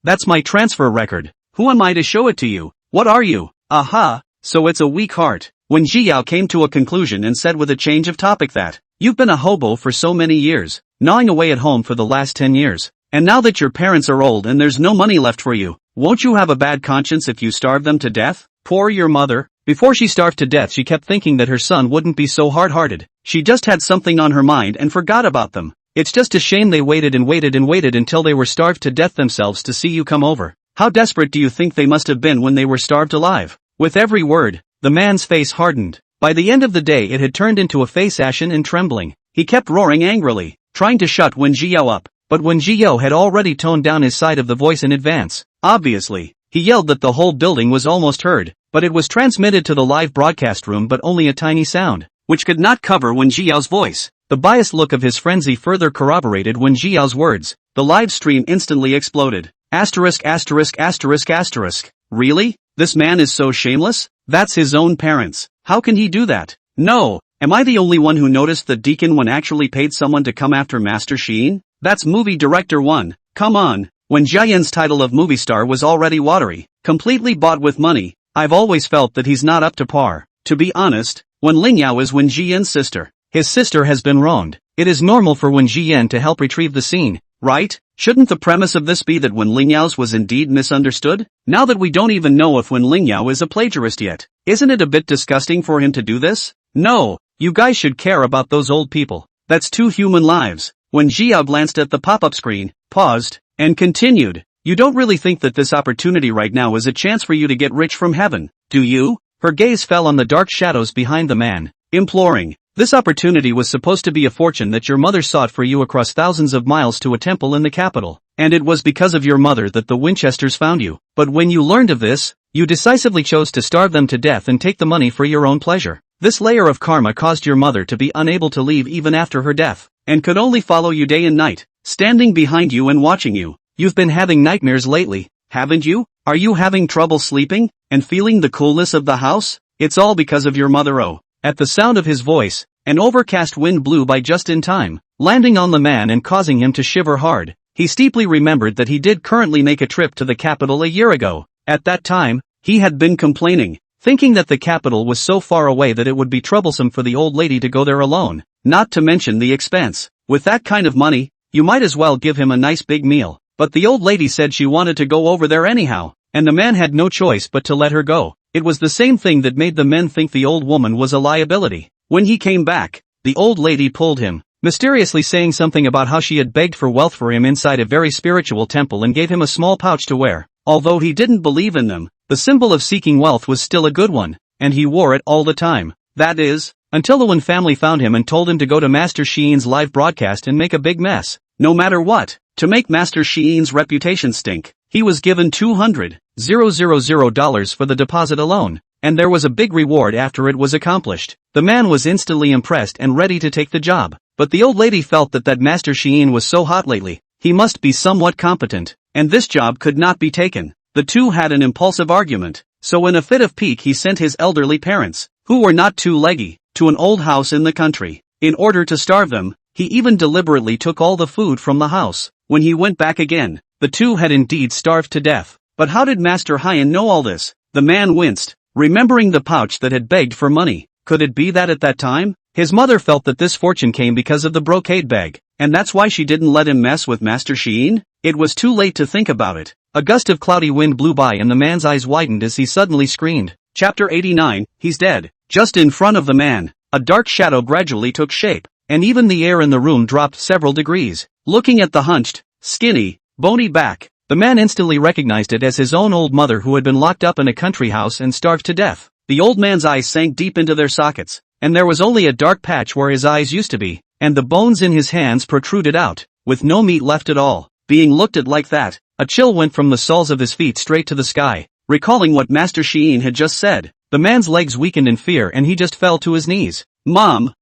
That's my transfer record. Who am I to show it to you? What are you? Aha, so it's a weak heart. When Jiao came to a conclusion and said with a change of topic that, You've been a hobo for so many years, gnawing away at home for the last 10 years. And now that your parents are old and there's no money left for you, won't you have a bad conscience if you starve them to death? Poor your mother. Before she starved to death she kept thinking that her son wouldn't be so hard-hearted. She just had something on her mind and forgot about them. It's just a shame they waited until they were starved to death themselves to see you come over. How desperate do you think they must have been when they were starved alive? With every word, the man's face hardened. By the end of the day it had turned into a face ashen and trembling. He kept roaring angrily, trying to shut Wen Jiao up, but Wen Jiao had already toned down his side of the voice in advance. Obviously, he yelled that the whole building was almost heard, but it was transmitted to the live broadcast room but only a tiny sound, which could not cover Wen Jiao's voice. The biased look of his frenzy further corroborated Wen Jiao's words. The live stream instantly exploded. Asterisk asterisk asterisk asterisk. Really? This man is so shameless? That's his own parents. How can he do that? No. Am I the only one who noticed that Deacon Wen actually paid someone to come after Master Sheen? That's movie director 1. Come on. When Jiayan's title of movie star was already watery, completely bought with money, I've always felt that he's not up to par. To be honest, Wen Lingyao is Wen Jiyan's sister. His sister has been wronged. It is normal for Wen Jiyan to help retrieve the scene, right? Shouldn't the premise of this be that Wen Lingyao's was indeed misunderstood? Now that we don't even know if Wen Lingyao is a plagiarist yet, isn't it a bit disgusting for him to do this? No, you guys should care about those old people. That's 2 human lives. Wen Jiao glanced at the pop-up screen, paused, and continued. You don't really think that this opportunity right now is a chance for you to get rich from heaven, do you? Her gaze fell on the dark shadows behind the man, imploring. This opportunity was supposed to be a fortune that your mother sought for you across thousands of miles to a temple in the capital, and it was because of your mother that the Winchesters found you. But when you learned of this, you decisively chose to starve them to death and take the money for your own pleasure. This layer of karma caused your mother to be unable to leave even after her death, and could only follow you day and night, standing behind you and watching you. You've been having nightmares lately, haven't you? Are you having trouble sleeping, and feeling the coolness of the house? It's all because of your mother. Oh. At the sound of his voice, an overcast wind blew by just in time, landing on the man and causing him to shiver hard. He steeply remembered that he did currently make a trip to the capital a year ago. At that time, he had been complaining, thinking that the capital was so far away that it would be troublesome for the old lady to go there alone, not to mention the expense. With that kind of money, you might as well give him a nice big meal. But the old lady said she wanted to go over there anyhow, and the man had no choice but to let her go. It was the same thing that made the men think the old woman was a liability. When he came back, the old lady pulled him, mysteriously saying something about how she had begged for wealth for him inside a very spiritual temple and gave him a small pouch to wear. Although he didn't believe in them, the symbol of seeking wealth was still a good one, and he wore it all the time. That is, until the Wen family found him and told him to go to Master Sheen's live broadcast and make a big mess. No matter what, to make Master Sheen's reputation stink, he was given $200,000 for the deposit alone, and there was a big reward after it was accomplished. The man was instantly impressed and ready to take the job, but the old lady felt that Master Sheen was so hot lately, he must be somewhat competent, and this job could not be taken. The two had an impulsive argument, so in a fit of pique he sent his elderly parents, who were not too leggy, to an old house in the country. In order to starve them, he even deliberately took all the food from the house. When he went back again, the two had indeed starved to death. But how did Master Hyan know all this? The man winced, remembering the pouch that had begged for money. Could it be that at that time, his mother felt that this fortune came because of the brocade bag, and that's why she didn't let him mess with Master Sheen? It was too late to think about it. A gust of cloudy wind blew by and the man's eyes widened as he suddenly screamed. Chapter 89, He's dead. Just in front of the man, a dark shadow gradually took shape, and even the air in the room dropped several degrees. Looking at the hunched, skinny, bony back, the man instantly recognized it as his own old mother who had been locked up in a country house and starved to death. The old man's eyes sank deep into their sockets, and there was only a dark patch where his eyes used to be, and the bones in his hands protruded out, with no meat left at all. Being looked at like that, a chill went from the soles of his feet straight to the sky. Recalling what Master Sheen had just said, the man's legs weakened in fear and he just fell to his knees. Mom,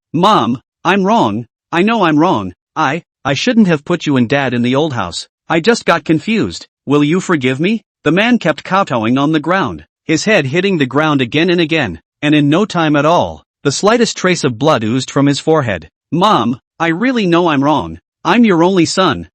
I'm wrong. I know I'm wrong. I shouldn't have put you and Dad in the old house. I just got confused. Will you forgive me? The man kept kowtowing on the ground, his head hitting the ground again and again, and in no time at all, the slightest trace of blood oozed from his forehead. Mom, I really know I'm wrong. I'm your only son.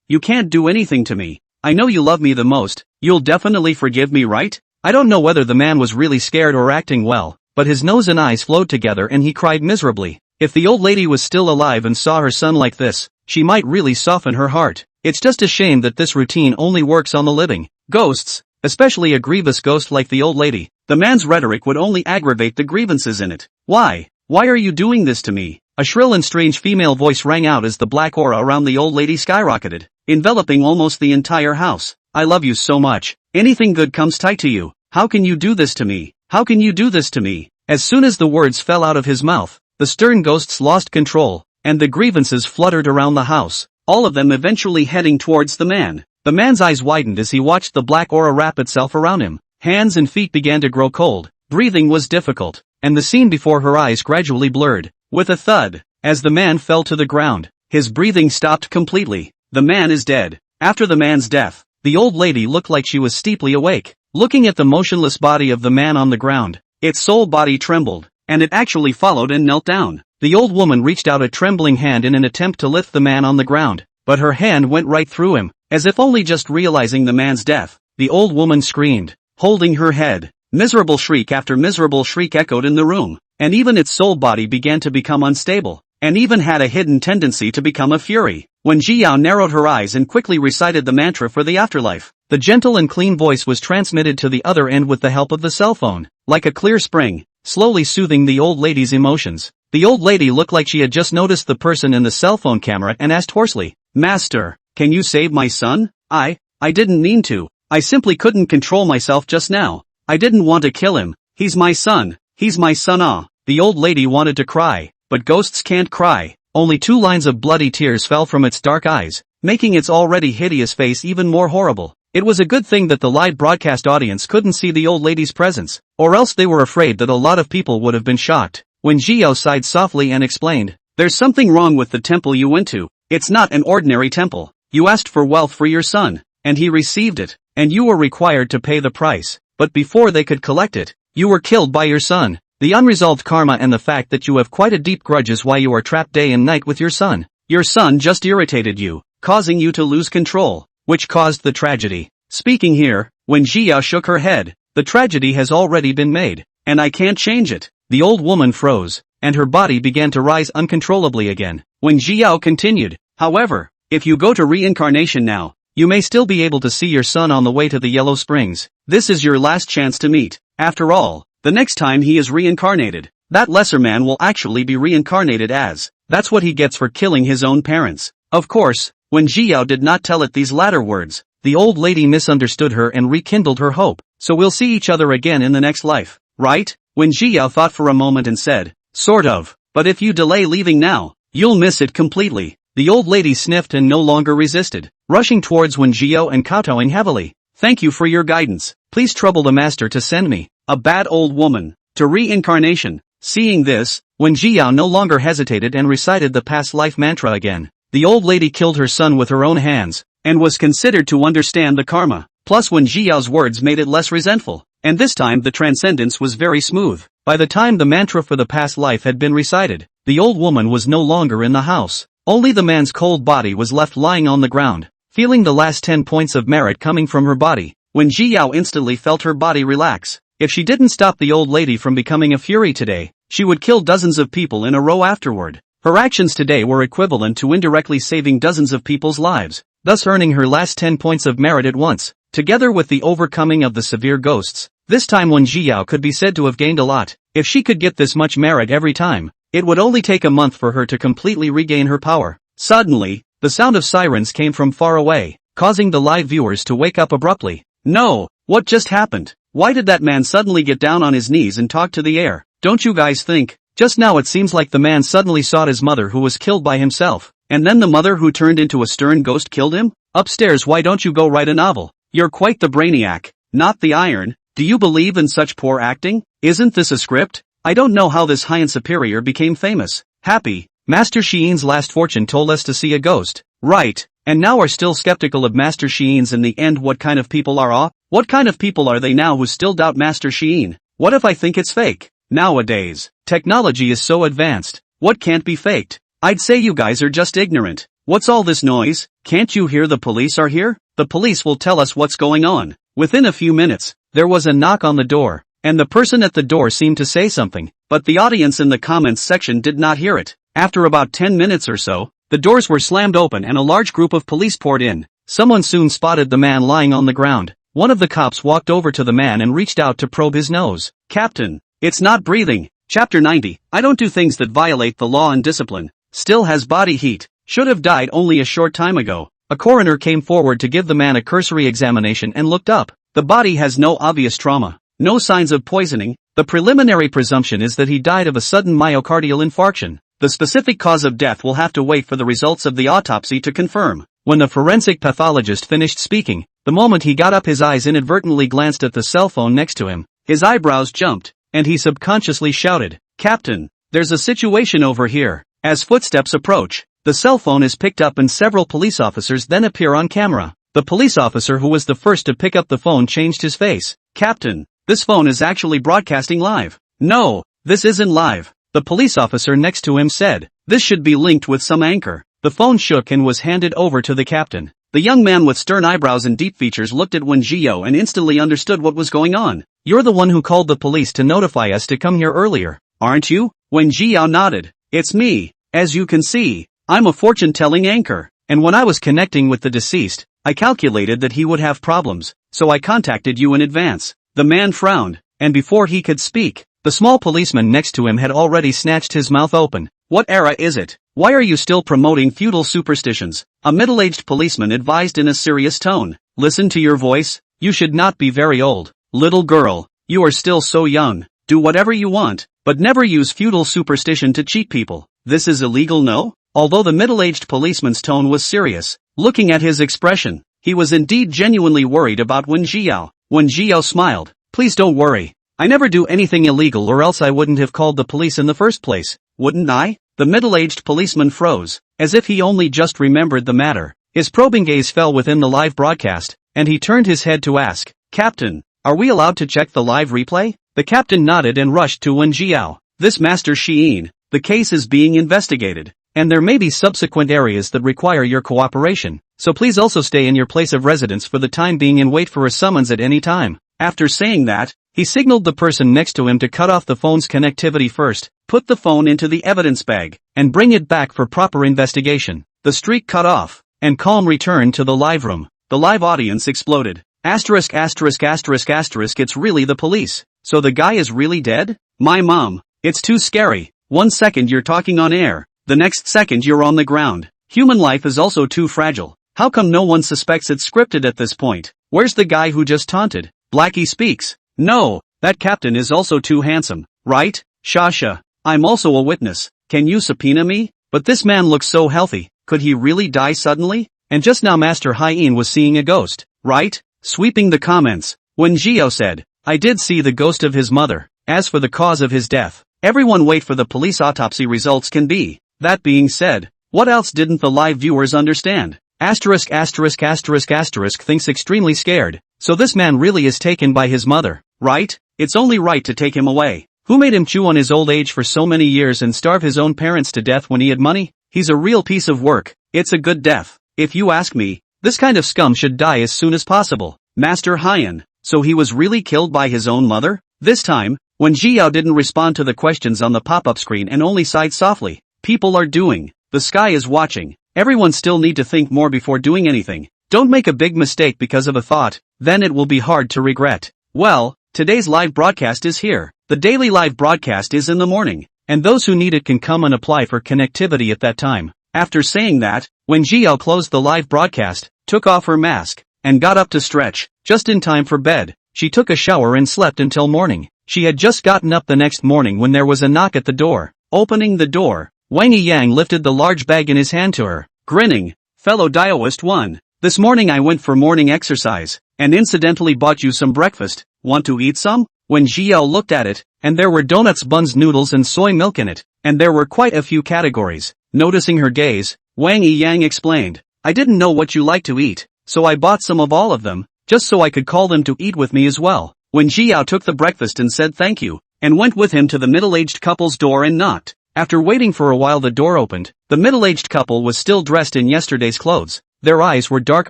You can't do anything to me. I know you love me the most. You'll definitely forgive me, right? I don't know whether the man was really scared or acting well, but his nose and eyes flowed together and he cried miserably. If the old lady was still alive and saw her son like this, she might really soften her heart. It's just a shame that this routine only works on the living. Ghosts, especially a grievous ghost like the old lady. The man's rhetoric would only aggravate the grievances in it. Why are you doing this to me? A shrill and strange female voice rang out as the black aura around the old lady skyrocketed, enveloping almost the entire house. I love you so much. Anything good comes tight to you. How can you do this to me? How can you do this to me? As soon as the words fell out of his mouth, the stern ghosts lost control, and the grievances fluttered around the house, all of them eventually heading towards the man. The man's eyes widened as he watched the black aura wrap itself around him. Hands and feet began to grow cold, breathing was difficult, and the scene before her eyes gradually blurred. With a thud, as the man fell to the ground. His breathing stopped completely. The man is dead. After the man's death, the old lady looked like she was steeply awake, looking at the motionless body of the man on the ground. Its whole body trembled, and it actually followed and knelt down. The old woman reached out a trembling hand in an attempt to lift the man on the ground, but her hand went right through him, as if only just realizing the man's death. The old woman screamed, holding her head. Miserable shriek after miserable shriek echoed in the room, and even its soul body began to become unstable, and even had a hidden tendency to become a fury. When Jiao narrowed her eyes and quickly recited the mantra for the afterlife, the gentle and clean voice was transmitted to the other end with the help of the cell phone, like a clear spring, slowly soothing the old lady's emotions. The old lady looked like she had just noticed the person in the cell phone camera and asked hoarsely, "Master, can you save my son? I didn't mean to. I simply couldn't control myself just now. I didn't want to kill him. He's my son. He's my son." The old lady wanted to cry, but ghosts can't cry. Only 2 lines of bloody tears fell from its dark eyes, making its already hideous face even more horrible. It was a good thing that the live broadcast audience couldn't see the old lady's presence, or else they were afraid that a lot of people would have been shocked. When Jiao sighed softly and explained, "There's something wrong with the temple you went to. It's not an ordinary temple. You asked for wealth for your son, and he received it, and you were required to pay the price, but before they could collect it, you were killed by your son. The unresolved karma and the fact that you have quite a deep grudge is why you are trapped day and night with your son. Your son just irritated you, causing you to lose control, which caused the tragedy." Speaking here, when Jiao shook her head, "The tragedy has already been made, and I can't change it." The old woman froze, and her body began to rise uncontrollably again. When Jiao continued, "However, if you go to reincarnation now, you may still be able to see your son on the way to the Yellow Springs. This is your last chance to meet. After all, the next time he is reincarnated, that lesser man will actually be reincarnated as. That's what he gets for killing his own parents." Of course, when Jiao did not tell it these latter words, the old lady misunderstood her and rekindled her hope. "So we'll see each other again in the next life, right?" When Jiao thought for a moment and said, "Sort of, but if you delay leaving now, you'll miss it completely." The old lady sniffed and no longer resisted, rushing towards Wen Jiao and kowtowing heavily. "Thank you for your guidance. Please trouble the master to send me, a bad old woman, to reincarnation." Seeing this, Wen Jiao no longer hesitated and recited the past life mantra again. The old lady killed her son with her own hands, and was considered to understand the karma. Plus Wen Jiao's words made it less resentful, and this time the transcendence was very smooth. By the time the mantra for the past life had been recited, the old woman was no longer in the house. Only the man's cold body was left lying on the ground, feeling the last 10 points of merit coming from her body. When Jiao instantly felt her body relax. If she didn't stop the old lady from becoming a fury today, she would kill dozens of people in a row afterward. Her actions today were equivalent to indirectly saving dozens of people's lives, thus earning her last 10 points of merit at once, together with the overcoming of the severe ghosts. This time Wen Jiao could be said to have gained a lot. If she could get this much merit every time, it would only take a month for her to completely regain her power. Suddenly, the sound of sirens came from far away, causing the live viewers to wake up abruptly. "No, what just happened? Why did that man suddenly get down on his knees and talk to the air? Don't you guys think? Just now it seems like the man suddenly sought his mother who was killed by himself, and then the mother who turned into a stern ghost killed him? Upstairs, why don't you go write a novel? You're quite the brainiac, not the iron. Do you believe in such poor acting? Isn't this a script? I don't know how this high and superior became famous. Happy, Master Shiin's last fortune told us to see a ghost, right? And now are still skeptical of Master Shiin's in the end. What kind of people are What kind of people are they now who still doubt Master Shiin? What if I think it's fake? Nowadays, technology is so advanced, what can't be faked? I'd say you guys are just ignorant. What's all this noise? Can't you hear the police are here? The police will tell us what's going on. Within a few minutes, there was a knock on the door, and the person at the door seemed to say something, but the audience in the comments section did not hear it. After about 10 minutes or so, the doors were slammed open and a large group of police poured in. Someone soon spotted the man lying on the ground. One of the cops walked over to the man and reached out to probe his nose. "Captain, it's not breathing." Chapter 90. I don't do things that violate the law and discipline. Still has body heat. Should have died only a short time ago. A coroner came forward to give the man a cursory examination and looked up. The body has no obvious trauma, no signs of poisoning. The preliminary presumption is that he died of a sudden myocardial infarction. The specific cause of death will have to wait for the results of the autopsy to confirm. When the forensic pathologist finished speaking, the moment he got up his eyes inadvertently glanced at the cell phone next to him. His eyebrows jumped, and he subconsciously shouted, "Captain, there's a situation over here." As footsteps approach, the cell phone is picked up and several police officers then appear on camera. The police officer who was the first to pick up the phone changed his face. "Captain, this phone is actually broadcasting live." "No, this isn't live," the police officer next to him said. "This should be linked with some anchor." The phone shook and was handed over to the captain. The young man with stern eyebrows and deep features looked at Wen Jiao and instantly understood what was going on. "You're the one who called the police to notify us to come here earlier, aren't you?" Wen Jiao nodded. "It's me. As you can see, I'm a fortune-telling anchor, and when I was connecting with the deceased, I calculated that he would have problems, so I contacted you in advance." The man frowned, and before he could speak, the small policeman next to him had already snatched his mouth open. "What era is it? Why are you still promoting feudal superstitions?" A middle-aged policeman advised in a serious tone. "Listen to your voice, you should not be very old. Little girl, you are still so young. Do whatever you want, but never use feudal superstition to cheat people. This is illegal, no?" Although the middle-aged policeman's tone was serious, looking at his expression, he was indeed genuinely worried about Wen Jiao. Wen Jiao smiled. "Please don't worry. I never do anything illegal or else I wouldn't have called the police in the first place, wouldn't I?" The middle-aged policeman froze, as if he only just remembered the matter. His probing gaze fell within the live broadcast, and he turned his head to ask, "Captain, are we allowed to check the live replay?" The captain nodded and rushed to Wen Jiao. "This Master Xiyin, the case is being investigated, and there may be subsequent areas that require your cooperation, so please also stay in your place of residence for the time being and wait for a summons at any time." After saying that, he signaled the person next to him to cut off the phone's connectivity first, put the phone into the evidence bag, and bring it back for proper investigation. The streak cut off, and calm returned to the live room. The live audience exploded. Asterisk asterisk asterisk asterisk, it's really the police. So the guy is really dead? My mom. It's too scary. 1 second you're talking on air, the next second you're on the ground. Human life is also too fragile. How come no one suspects it's scripted at this point? Where's the guy who just taunted? Blackie speaks. "No, that captain is also too handsome, right? Shasha, I'm also a witness. Can you subpoena me? But this man looks so healthy, could he really die suddenly? And just now Master Hien was seeing a ghost, right?" Sweeping the comments, Wen Jiao said, "I did see the ghost of his mother. As for the cause of his death, everyone wait for the police autopsy results can be." That being said, what else didn't the live viewers understand? Asterisk asterisk asterisk asterisk thinks extremely scared, so this man really is taken by his mother, right? It's only right to take him away. Who made him chew on his old age for so many years and starve his own parents to death when he had money? He's a real piece of work. It's a good death. If you ask me, this kind of scum should die as soon as possible. Master Hien, so he was really killed by his own mother? This time, Wen Jiao didn't respond to the questions on the pop-up screen and only sighed softly. People are doing. The sky is watching. Everyone still need to think more before doing anything. Don't make a big mistake because of a thought, then it will be hard to regret. Well, today's live broadcast is here. The daily live broadcast is in the morning, and those who need it can come and apply for connectivity at that time. After saying that, Wen Jiao closed the live broadcast, took off her mask, and got up to stretch, just in time for bed. She took a shower and slept until morning. She had just gotten up the next morning when there was a knock at the door. Opening the door, Wang Yiyang lifted the large bag in his hand to her, grinning. "Fellow Daoist 1, this morning I went for morning exercise, and incidentally bought you some breakfast. Want to eat some?" When Jiao looked at it, and there were donuts, buns, noodles and soy milk in it, and there were quite a few categories. Noticing her gaze, Wang Yiyang explained, "I didn't know what you like to eat, so I bought some of all of them, just so I could call them to eat with me as well." When Jiao took the breakfast and said thank you, and went with him to the middle-aged couple's door and knocked. After waiting for a while, the door opened. The middle-aged couple was still dressed in yesterday's clothes. Their eyes were dark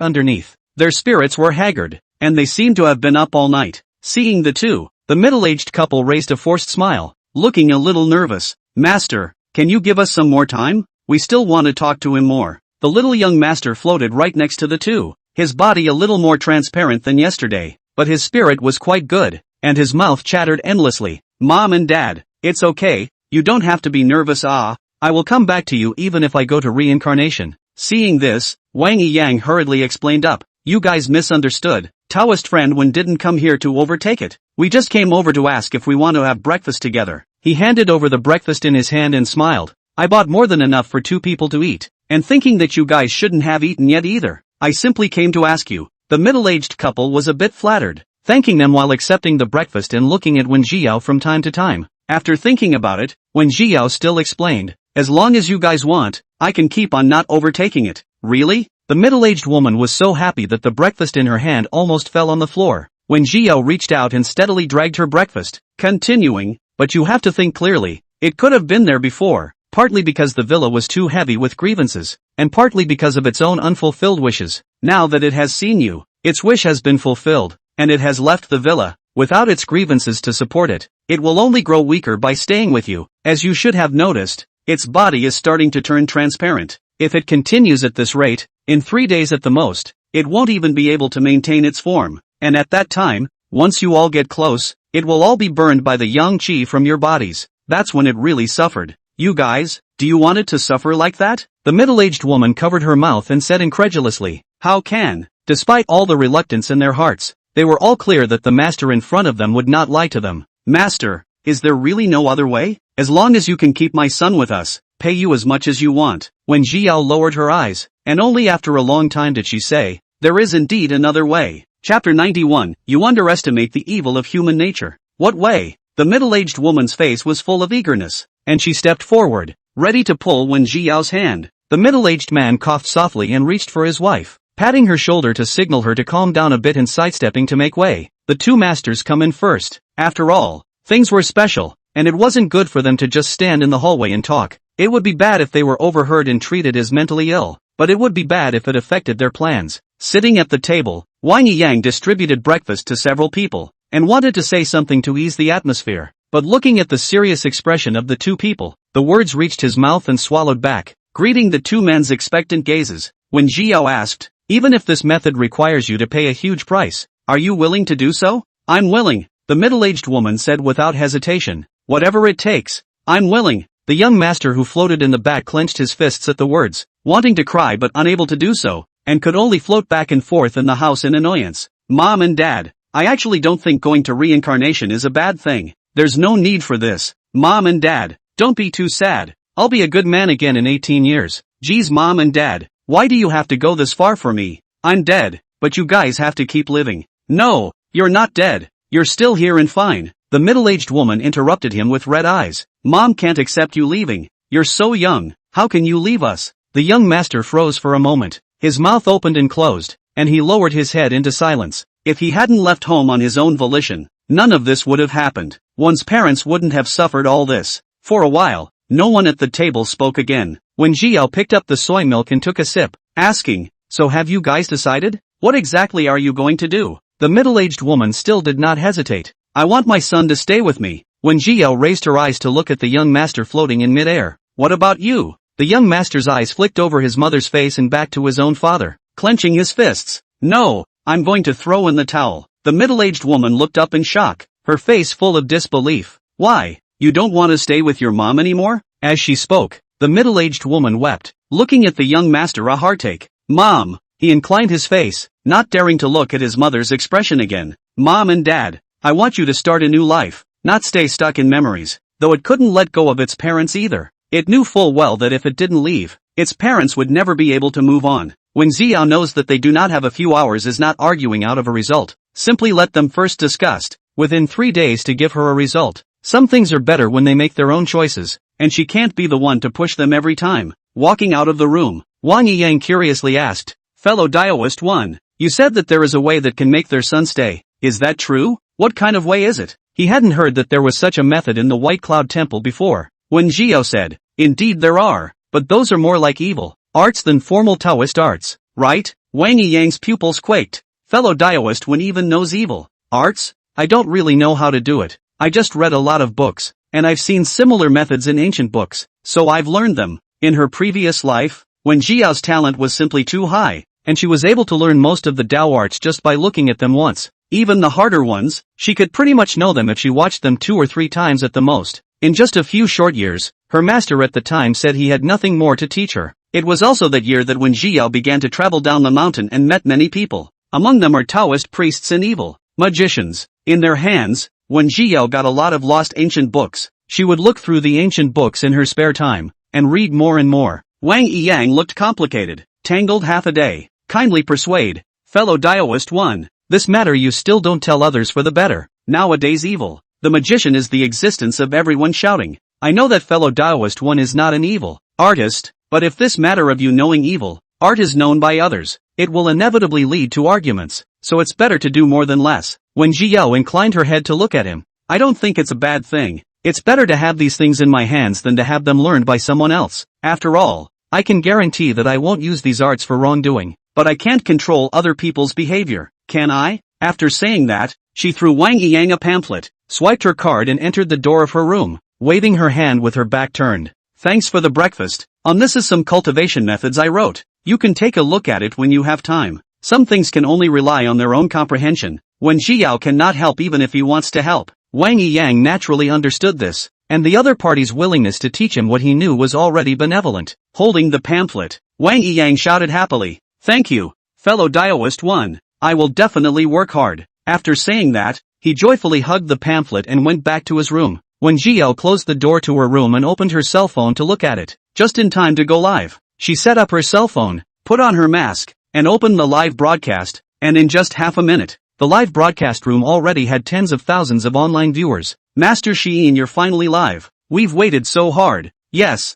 underneath. Their spirits were haggard, and they seemed to have been up all night. Seeing the two, the middle-aged couple raised a forced smile, looking a little nervous. "Master, can you give us some more time? We still want to talk to him more." The little young master floated right next to the two, his body a little more transparent than yesterday, but his spirit was quite good, and his mouth chattered endlessly. "Mom and Dad, it's okay, you don't have to be nervous. I will come back to you even if I go to reincarnation." Seeing this, Wang Yiyang hurriedly explained up. "You guys misunderstood. Taoist friend Wen didn't come here to overtake it. We just came over to ask if we want to have breakfast together." He handed over the breakfast in his hand and smiled. "I bought more than enough for 2 people to eat, and thinking that you guys shouldn't have eaten yet either, I simply came to ask you." The middle-aged couple was a bit flattered, thanking them while accepting the breakfast and looking at Wen Jiao from time to time. After thinking about it, Wen Jiao still explained, As long as you guys want, I can keep on not overtaking it. Really? The middle-aged woman was so happy that the breakfast in her hand almost fell on the floor. When Jiao reached out and steadily dragged her breakfast, continuing, but you have to think clearly, it could have been there before, partly because the villa was too heavy with grievances, and partly because of its own unfulfilled wishes. Now that it has seen you, its wish has been fulfilled, and it has left the villa, without its grievances to support it. It will only grow weaker by staying with you. As you should have noticed, its body is starting to turn transparent. If it continues at this rate, in 3 days at the most, it won't even be able to maintain its form, and at that time, once you all get close, it will all be burned by the yang qi from your bodies. That's when it really suffered. You guys, do you want it to suffer like that? The middle-aged woman covered her mouth and said incredulously, how can? Despite all the reluctance in their hearts, they were all clear that the master in front of them would not lie to them. Master, is there really no other way? As long as you can keep my son with us, pay you as much as you want. When Jiao lowered her eyes, and only after a long time did she say, there is indeed another way. Chapter 91, You underestimate the evil of human nature. What way? The middle-aged woman's face was full of eagerness, and she stepped forward, ready to pull when Jiao's hand. The middle-aged man coughed softly and reached for his wife, patting her shoulder to signal her to calm down a bit and sidestepping to make way. The two masters come in first. After all, things were special, and it wasn't good for them to just stand in the hallway and talk. It would be bad if they were overheard and treated as mentally ill, but it would be bad if it affected their plans. Sitting at the table, Wang Yang distributed breakfast to several people, and wanted to say something to ease the atmosphere, but looking at the serious expression of the two people, the words reached his mouth and swallowed back, greeting the two men's expectant gazes. When Jiao asked, even if this method requires you to pay a huge price, are you willing to do so? I'm willing, the middle-aged woman said without hesitation. Whatever it takes, I'm willing. The young master who floated in the back clenched his fists at the words, wanting to cry but unable to do so, and could only float back and forth in the house in annoyance. Mom and Dad, I actually don't think going to reincarnation is a bad thing. There's no need for this. Mom and Dad, don't be too sad. I'll be a good man again in 18 years. Geez, Mom and Dad, why do you have to go this far for me? I'm dead, but you guys have to keep living. No, you're not dead. You're still here and fine. The middle-aged woman interrupted him with red eyes. Mom can't accept you leaving. You're so young. How can you leave us? The young master froze for a moment. His mouth opened and closed, and he lowered his head into silence. If he hadn't left home on his own volition, none of this would have happened. One's parents wouldn't have suffered all this. For a while, no one at the table spoke again. When Jiao picked up the soy milk and took a sip, asking, so have you guys decided? What exactly are you going to do? The middle-aged woman still did not hesitate. I want my son to stay with me. When Jiao raised her eyes to look at the young master floating in midair. What about you? The young master's eyes flicked over his mother's face and back to his own father, clenching his fists. No, I'm going to throw in the towel. The middle-aged woman looked up in shock, her face full of disbelief. Why? You don't want to stay with your mom anymore? As she spoke, the middle-aged woman wept, looking at the young master a heartache. Mom! He inclined his face, not daring to look at his mother's expression again. Mom and Dad, I want you to start a new life, not stay stuck in memories. Though it couldn't let go of its parents either. It knew full well that if it didn't leave, its parents would never be able to move on. When Xiao knows that they do not have a few hours is not arguing out of a result. Simply let them first discuss, within 3 days to give her a result. Some things are better when they make their own choices, and she can't be the one to push them every time. Walking out of the room, Wang Yang curiously asked, fellow Daoist one, you said that there is a way that can make their son stay. Is that true? What kind of way is it? He hadn't heard that there was such a method in the White Cloud Temple before. When Jiao said, indeed there are, but those are more like evil arts than formal Taoist arts, right? Wang Yang's pupils quaked. Fellow Daoist one even knows evil arts? I don't really know how to do it. I just read a lot of books, and I've seen similar methods in ancient books, so I've learned them. In her previous life, when Jiao's talent was simply too high, and she was able to learn most of the Dao arts just by looking at them once. Even the harder ones, she could pretty much know them if she watched them 2 or 3 times at the most. In just a few short years, her master at the time said he had nothing more to teach her. It was also that year that when Jiao began to travel down the mountain and met many people. Among them are Taoist priests and evil magicians. In their hands, when Jiao got a lot of lost ancient books, she would look through the ancient books in her spare time, and read more and more. Wang Yang looked complicated, tangled half a day. Kindly persuade, fellow Daoist one. This matter you still don't tell others for the better. Nowadays evil, the magician is the existence of everyone shouting. I know that fellow Taoist one is not an evil artist, but if this matter of you knowing evil art is known by others, it will inevitably lead to arguments, so it's better to do more than less. When Jiao inclined her head to look at him, I don't think it's a bad thing. It's better to have these things in my hands than to have them learned by someone else. After all, I can guarantee that I won't use these arts for wrongdoing, but I can't control other people's behavior, can I? After saying that, she threw Wang Yiyang a pamphlet, swiped her card and entered the door of her room, waving her hand with her back turned. Thanks for the breakfast. This is some cultivation methods I wrote. You can take a look at it when you have time. Some things can only rely on their own comprehension, when Jiao cannot help even if he wants to help. Wang Yiyang naturally understood this, and the other party's willingness to teach him what he knew was already benevolent. Holding the pamphlet, Wang Yiyang shouted happily, "Thank you, fellow Taoist one. I will definitely work hard." After saying that, he joyfully hugged the pamphlet and went back to his room. When Jiao closed the door to her room and opened her cell phone to look at it, just in time to go live, she set up her cell phone, put on her mask, and opened the live broadcast, and in just half a minute, the live broadcast room already had tens of thousands of online viewers. Master Sheen, you're finally live. We've waited so hard. Yes.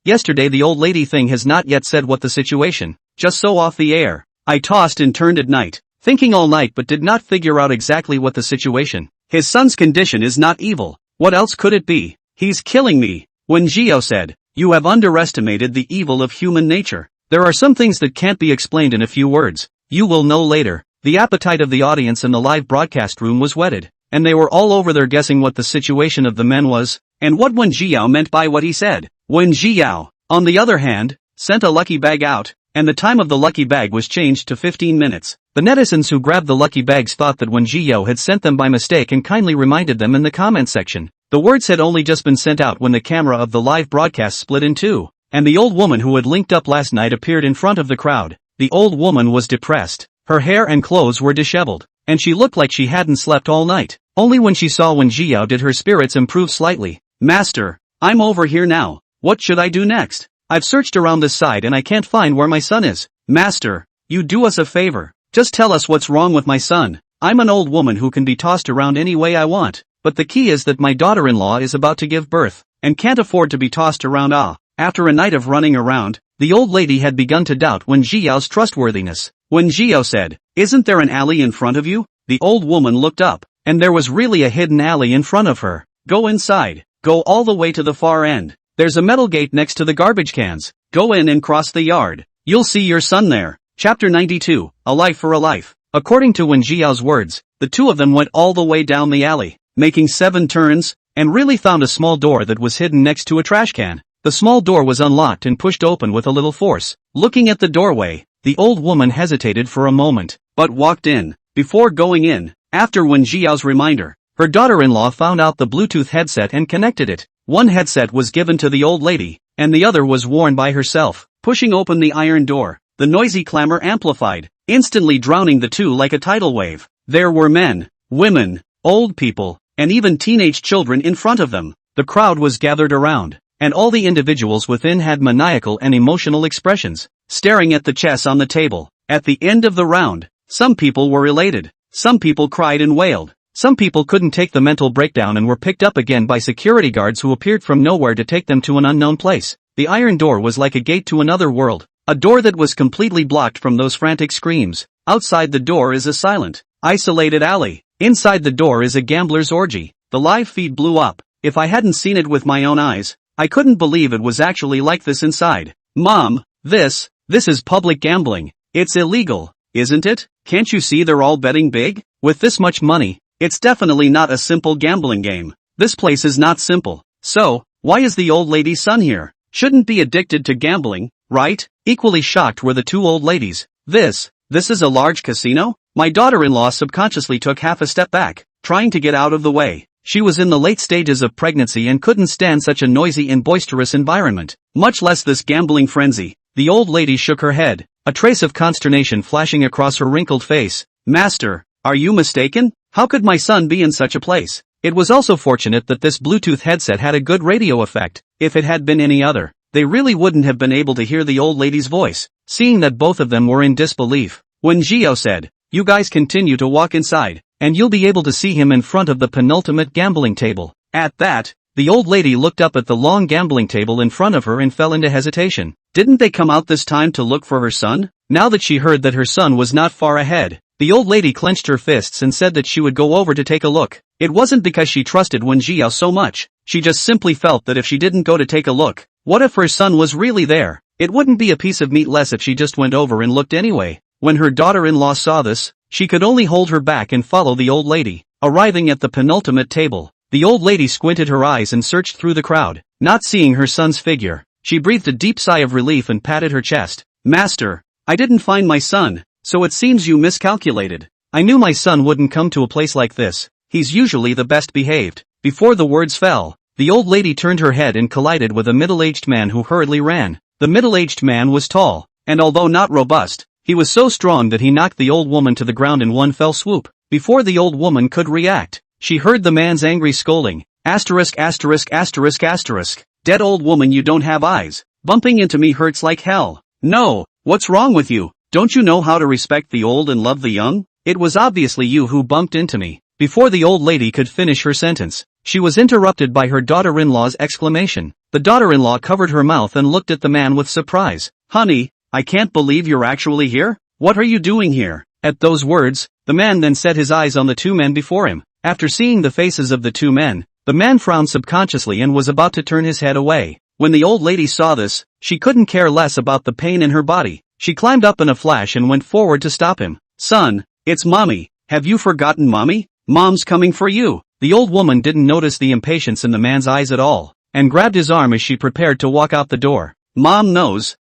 Yesterday the old lady thing has not yet said what the situation, just so off the air. I tossed and turned at night, thinking all night but did not figure out exactly what the situation. His son's condition is not evil. What else could it be? He's killing me. When Jiao said, "You have underestimated the evil of human nature. There are some things that can't be explained in a few words. You will know later." The appetite of the audience in the live broadcast room was whetted, and they were all over there guessing what the situation of the men was, and what Wen Jiao meant by what he said. Wen Jiao, on the other hand, sent a lucky bag out, and the time of the lucky bag was changed to 15 minutes. The netizens who grabbed the lucky bags thought that Wen Jiao had sent them by mistake and kindly reminded them in the comment section. The words had only just been sent out when the camera of the live broadcast split in two, and the old woman who had linked up last night appeared in front of the crowd. The old woman was depressed. Her hair and clothes were disheveled, and she looked like she hadn't slept all night. Only when she saw Wen Jiao did her spirits improve slightly. "Master, I'm over here now. What should I do next? I've searched around this side and I can't find where my son is." "Master, you do us a favor. Just tell us what's wrong with my son. I'm an old woman who can be tossed around any way I want, but the key is that my daughter-in-law is about to give birth, and can't afford to be tossed around." After a night of running around, the old lady had begun to doubt Wen Jiao's trustworthiness. When Jiao said, "Isn't there an alley in front of you?" the old woman looked up, and there was really a hidden alley in front of her. "Go inside. Go all the way to the far end. There's a metal gate next to the garbage cans. Go in and cross the yard. You'll see your son there." Chapter 92, A Life for a Life. According to Wen Jiao's words, the two of them went all the way down the alley, making 7 turns, and really found a small door that was hidden next to a trash can. The small door was unlocked and pushed open with a little force. Looking at the doorway, the old woman hesitated for a moment, but walked in. Before going in, after Wen Jiao's reminder, her daughter-in-law found out the Bluetooth headset and connected it. One headset was given to the old lady, and the other was worn by herself. Pushing open the iron door, the noisy clamor amplified, instantly drowning the two like a tidal wave. There were men, women, old people, and even teenage children in front of them. The crowd was gathered around, and all the individuals within had maniacal and emotional expressions, staring at the chess on the table. At the end of the round, some people were elated, some people cried and wailed, some people couldn't take the mental breakdown and were picked up again by security guards who appeared from nowhere to take them to an unknown place. The iron door was like a gate to another world, a door that was completely blocked from those frantic screams. Outside the door is a silent, isolated alley. Inside the door is a gambler's orgy. The live feed blew up. If I hadn't seen it with my own eyes, I couldn't believe it was actually like this inside. "Mom, this is public gambling. It's illegal, isn't it? Can't you see they're all betting big? With this much money, it's definitely not a simple gambling game. This place is not simple. So, why is the old lady's son here? Shouldn't be addicted to gambling, right?" Equally shocked were the two old ladies. This is a large casino?" My daughter-in-law subconsciously took half a step back, trying to get out of the way. She was in the late stages of pregnancy and couldn't stand such a noisy and boisterous environment, much less this gambling frenzy. The old lady shook her head, a trace of consternation flashing across her wrinkled face. "Master, are you mistaken? How could my son be in such a place?" It was also fortunate that this Bluetooth headset had a good radio effect. If it had been any other, they really wouldn't have been able to hear the old lady's voice. Seeing that both of them were in disbelief, when Jiao said, "You guys continue to walk inside, and you'll be able to see him in front of the penultimate gambling table." At that, The old lady looked up at the long gambling table in front of her and fell into hesitation. Didn't they come out this time to look for her son? Now that she heard that her son was not far ahead, the old lady clenched her fists and said that she would go over to take a look. It wasn't because she trusted Wen Jiao so much, she just simply felt that if she didn't go to take a look, what if her son was really there? It wouldn't be a piece of meat less if she just went over and looked anyway. When her daughter-in-law saw this, she could only hold her back and follow the old lady. Arriving at the penultimate table, the old lady squinted her eyes and searched through the crowd. Not seeing her son's figure, she breathed a deep sigh of relief and patted her chest. Master, I didn't find my son, so it seems you miscalculated. I knew my son wouldn't come to a place like this. He's usually the best behaved. Before the words fell, the old lady turned her head and collided with a middle-aged man who hurriedly ran. The middle-aged man was tall, and although not robust, he was so strong that he knocked the old woman to the ground in one fell swoop. Before the old woman could react, she heard the man's angry scolding. Asterisk asterisk asterisk asterisk. Dead old woman, you don't have eyes. Bumping into me hurts like hell. No, what's wrong with you? Don't you know how to respect the old and love the young? It was obviously you who bumped into me. Before the old lady could finish her sentence, she was interrupted by her daughter-in-law's exclamation. The daughter-in-law covered her mouth and looked at the man with surprise. Honey, I can't believe you're actually here. What are you doing here? At those words, the man then set his eyes on the two men before him. After seeing the faces of the two men, the man frowned subconsciously and was about to turn his head away. When the old lady saw this, she couldn't care less about the pain in her body. She climbed up in a flash and went forward to stop him. Son, it's Mommy. Have you forgotten Mommy? Mom's coming for you. The old woman didn't notice the impatience in the man's eyes at all, and grabbed his arm as she prepared to walk out the door. Mom knows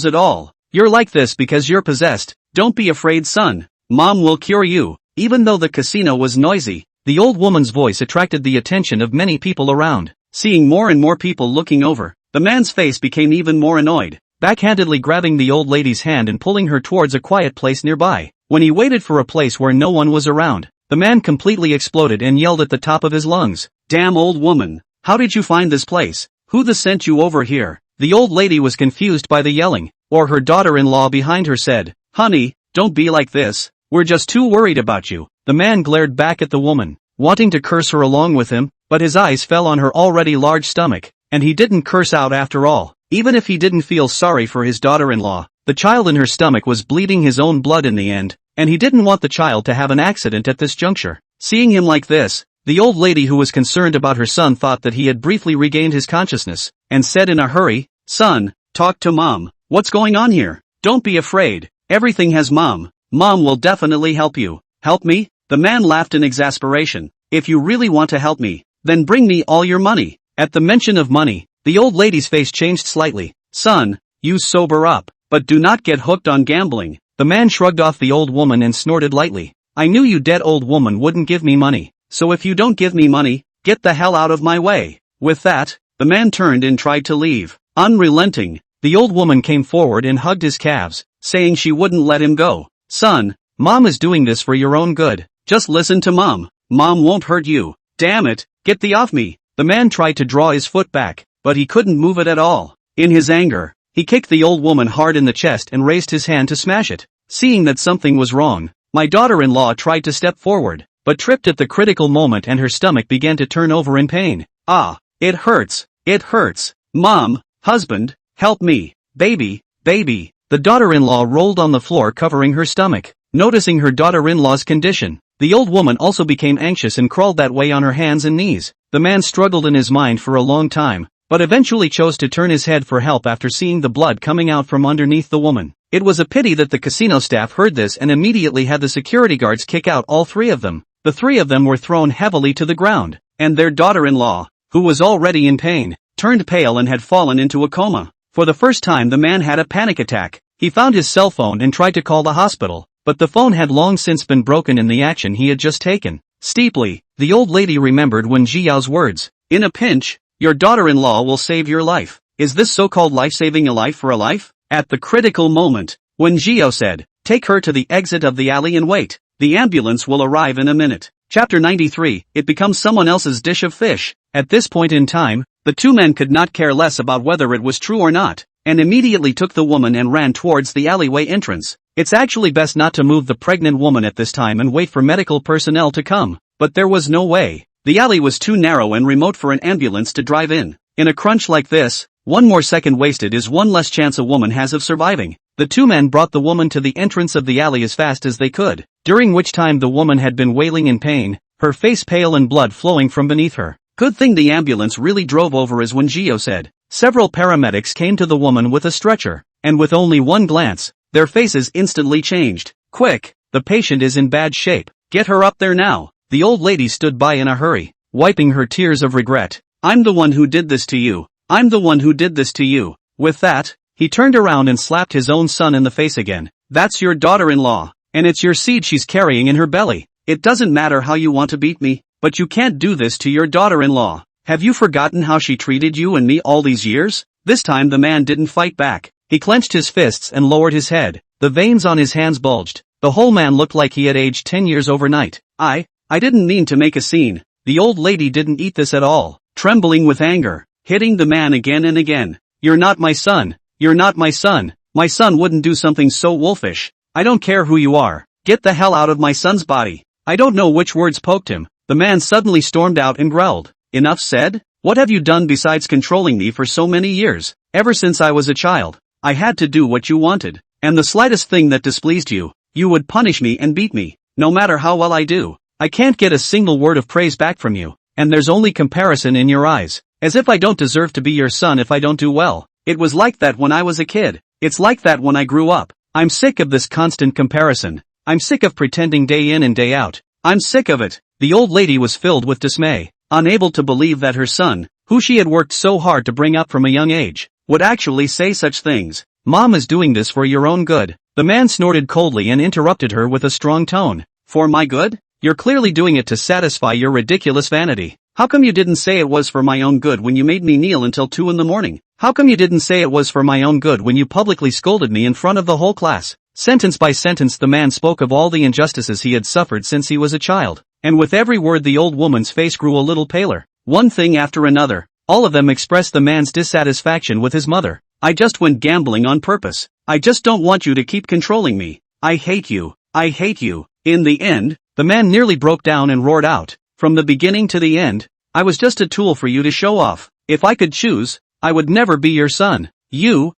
it all. You're like this because you're possessed. Don't be afraid, son. Mom will cure you. Even though the casino was noisy, the old woman's voice attracted the attention of many people around. Seeing more and more people looking over, the man's face became even more annoyed, backhandedly grabbing the old lady's hand and pulling her towards a quiet place nearby. When he waited for a place where no one was around, the man completely exploded and yelled at the top of his lungs. Damn old woman, how did you find this place? Who the sent you over here? The old lady was confused by the yelling, or her daughter-in-law behind her said, Honey, don't be like this, we're just too worried about you. The man glared back at the woman, wanting to curse her along with him, but his eyes fell on her already large stomach, and he didn't curse out after all. Even if he didn't feel sorry for his daughter-in-law, the child in her stomach was bleeding his own blood in the end, and he didn't want the child to have an accident at this juncture. Seeing him like this, the old lady who was concerned about her son thought that he had briefly regained his consciousness, and said in a hurry, Son, talk to Mom. What's going on here? Don't be afraid. Everything has Mom. Mom will definitely help you. Help me? The man laughed in exasperation. If you really want to help me, then bring me all your money. At the mention of money, the old lady's face changed slightly. Son, you sober up, but do not get hooked on gambling. The man shrugged off the old woman and snorted lightly. I knew you dead old woman wouldn't give me money, so if you don't give me money, get the hell out of my way. With that, the man turned and tried to leave. Unrelenting, the old woman came forward and hugged his calves, saying she wouldn't let him go. Son, Mom is doing this for your own good. Just listen to Mom. Mom won't hurt you. Damn it, get thee off me. The man tried to draw his foot back, but he couldn't move it at all. In his anger, he kicked the old woman hard in the chest and raised his hand to smash it. Seeing that something was wrong, my daughter-in-law tried to step forward, but tripped at the critical moment and her stomach began to turn over in pain. Ah, it hurts. It hurts. Mom, husband, help me. Baby, baby. The daughter-in-law rolled on the floor covering her stomach. Noticing her daughter-in-law's condition, the old woman also became anxious and crawled that way on her hands and knees. The man struggled in his mind for a long time, but eventually chose to turn his head for help after seeing the blood coming out from underneath the woman. It was a pity that the casino staff heard this and immediately had the security guards kick out all three of them. The three of them were thrown heavily to the ground, and their daughter-in-law, who was already in pain, turned pale and had fallen into a coma. For the first time the man had a panic attack. He found his cell phone and tried to call the hospital, but the phone had long since been broken in the action he had just taken. Steeply, the old lady remembered Wen Jiao's words. In a pinch, your daughter-in-law will save your life. Is this so-called life-saving a life for a life? At the critical moment, Wen Jiao said, take her to the exit of the alley and wait. The ambulance will arrive in a minute. Chapter 93, it becomes someone else's dish of fish. At this point in time, the two men could not care less about whether it was true or not, and immediately took the woman and ran towards the alleyway entrance. It's actually best not to move the pregnant woman at this time and wait for medical personnel to come. But there was no way. The alley was too narrow and remote for an ambulance to drive in. In a crunch like this, one more second wasted is one less chance a woman has of surviving. The two men brought the woman to the entrance of the alley as fast as they could, during which time the woman had been wailing in pain, her face pale and blood flowing from beneath her. Good thing the ambulance really drove over, as Wenjio said. Several paramedics came to the woman with a stretcher, and with only one glance, their faces instantly changed. Quick, the patient is in bad shape. Get her up there now. The old lady stood by in a hurry, wiping her tears of regret. I'm the one who did this to you. I'm the one who did this to you. With that, he turned around and slapped his own son in the face again. That's your daughter-in-law, and it's your seed she's carrying in her belly. It doesn't matter how you want to beat me, but you can't do this to your daughter-in-law. Have you forgotten how she treated you and me all these years? This time the man didn't fight back. He clenched his fists and lowered his head. The veins on his hands bulged. The whole man looked like he had aged 10 years overnight. I didn't mean to make a scene. The old lady didn't eat this at all. Trembling with anger, hitting the man again and again. You're not my son. You're not my son. My son wouldn't do something so wolfish. I don't care who you are. Get the hell out of my son's body. I don't know which words poked him. The man suddenly stormed out and growled. Enough said? What have you done besides controlling me for so many years? Ever since I was a child, I had to do what you wanted. And the slightest thing that displeased you, you would punish me and beat me. No matter how well I do, I can't get a single word of praise back from you. And there's only comparison in your eyes. As if I don't deserve to be your son if I don't do well. It was like that when I was a kid. It's like that when I grew up. I'm sick of this constant comparison. I'm sick of pretending day in and day out. I'm sick of it. The old lady was filled with dismay, unable to believe that her son, who she had worked so hard to bring up from a young age, would actually say such things. Mom is doing this for your own good. The man snorted coldly and interrupted her with a strong tone. For my good? You're clearly doing it to satisfy your ridiculous vanity. How come you didn't say it was for my own good when you made me kneel until 2 in the morning? How come you didn't say it was for my own good when you publicly scolded me in front of the whole class? Sentence by sentence the man spoke of all the injustices he had suffered since he was a child, and with every word the old woman's face grew a little paler. One thing after another, all of them expressed the man's dissatisfaction with his mother. I just went gambling on purpose. I just don't want you to keep controlling me. I hate you. I hate you. In the end, the man nearly broke down and roared out. From the beginning to the end, I was just a tool for you to show off. If I could choose, I would never be your son. You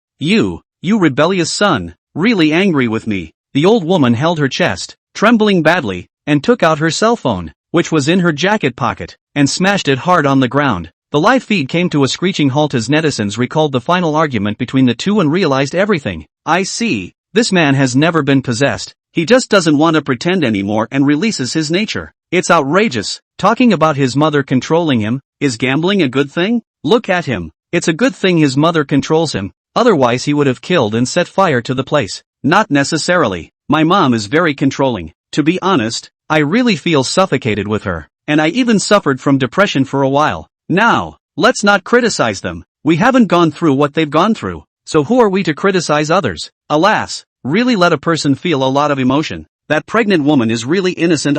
rebellious son. Really angry with me. The old woman held her chest, trembling badly, and took out her cell phone, which was in her jacket pocket, and smashed it hard on the ground. The live feed came to a screeching halt as netizens recalled the final argument between the two and realized everything. I see. This man has never been possessed. He just doesn't want to pretend anymore and releases his nature. It's outrageous. Talking about his mother controlling him. Is gambling a good thing? Look at him. It's a good thing his mother controls him. Otherwise he would have killed and set fire to the place. Not necessarily. My mom is very controlling. To be honest, I really feel suffocated with her. And I even suffered from depression for a while. Now, let's not criticize them. We haven't gone through what they've gone through. So who are we to criticize others? Alas, really let a person feel a lot of emotion. That pregnant woman is really innocent.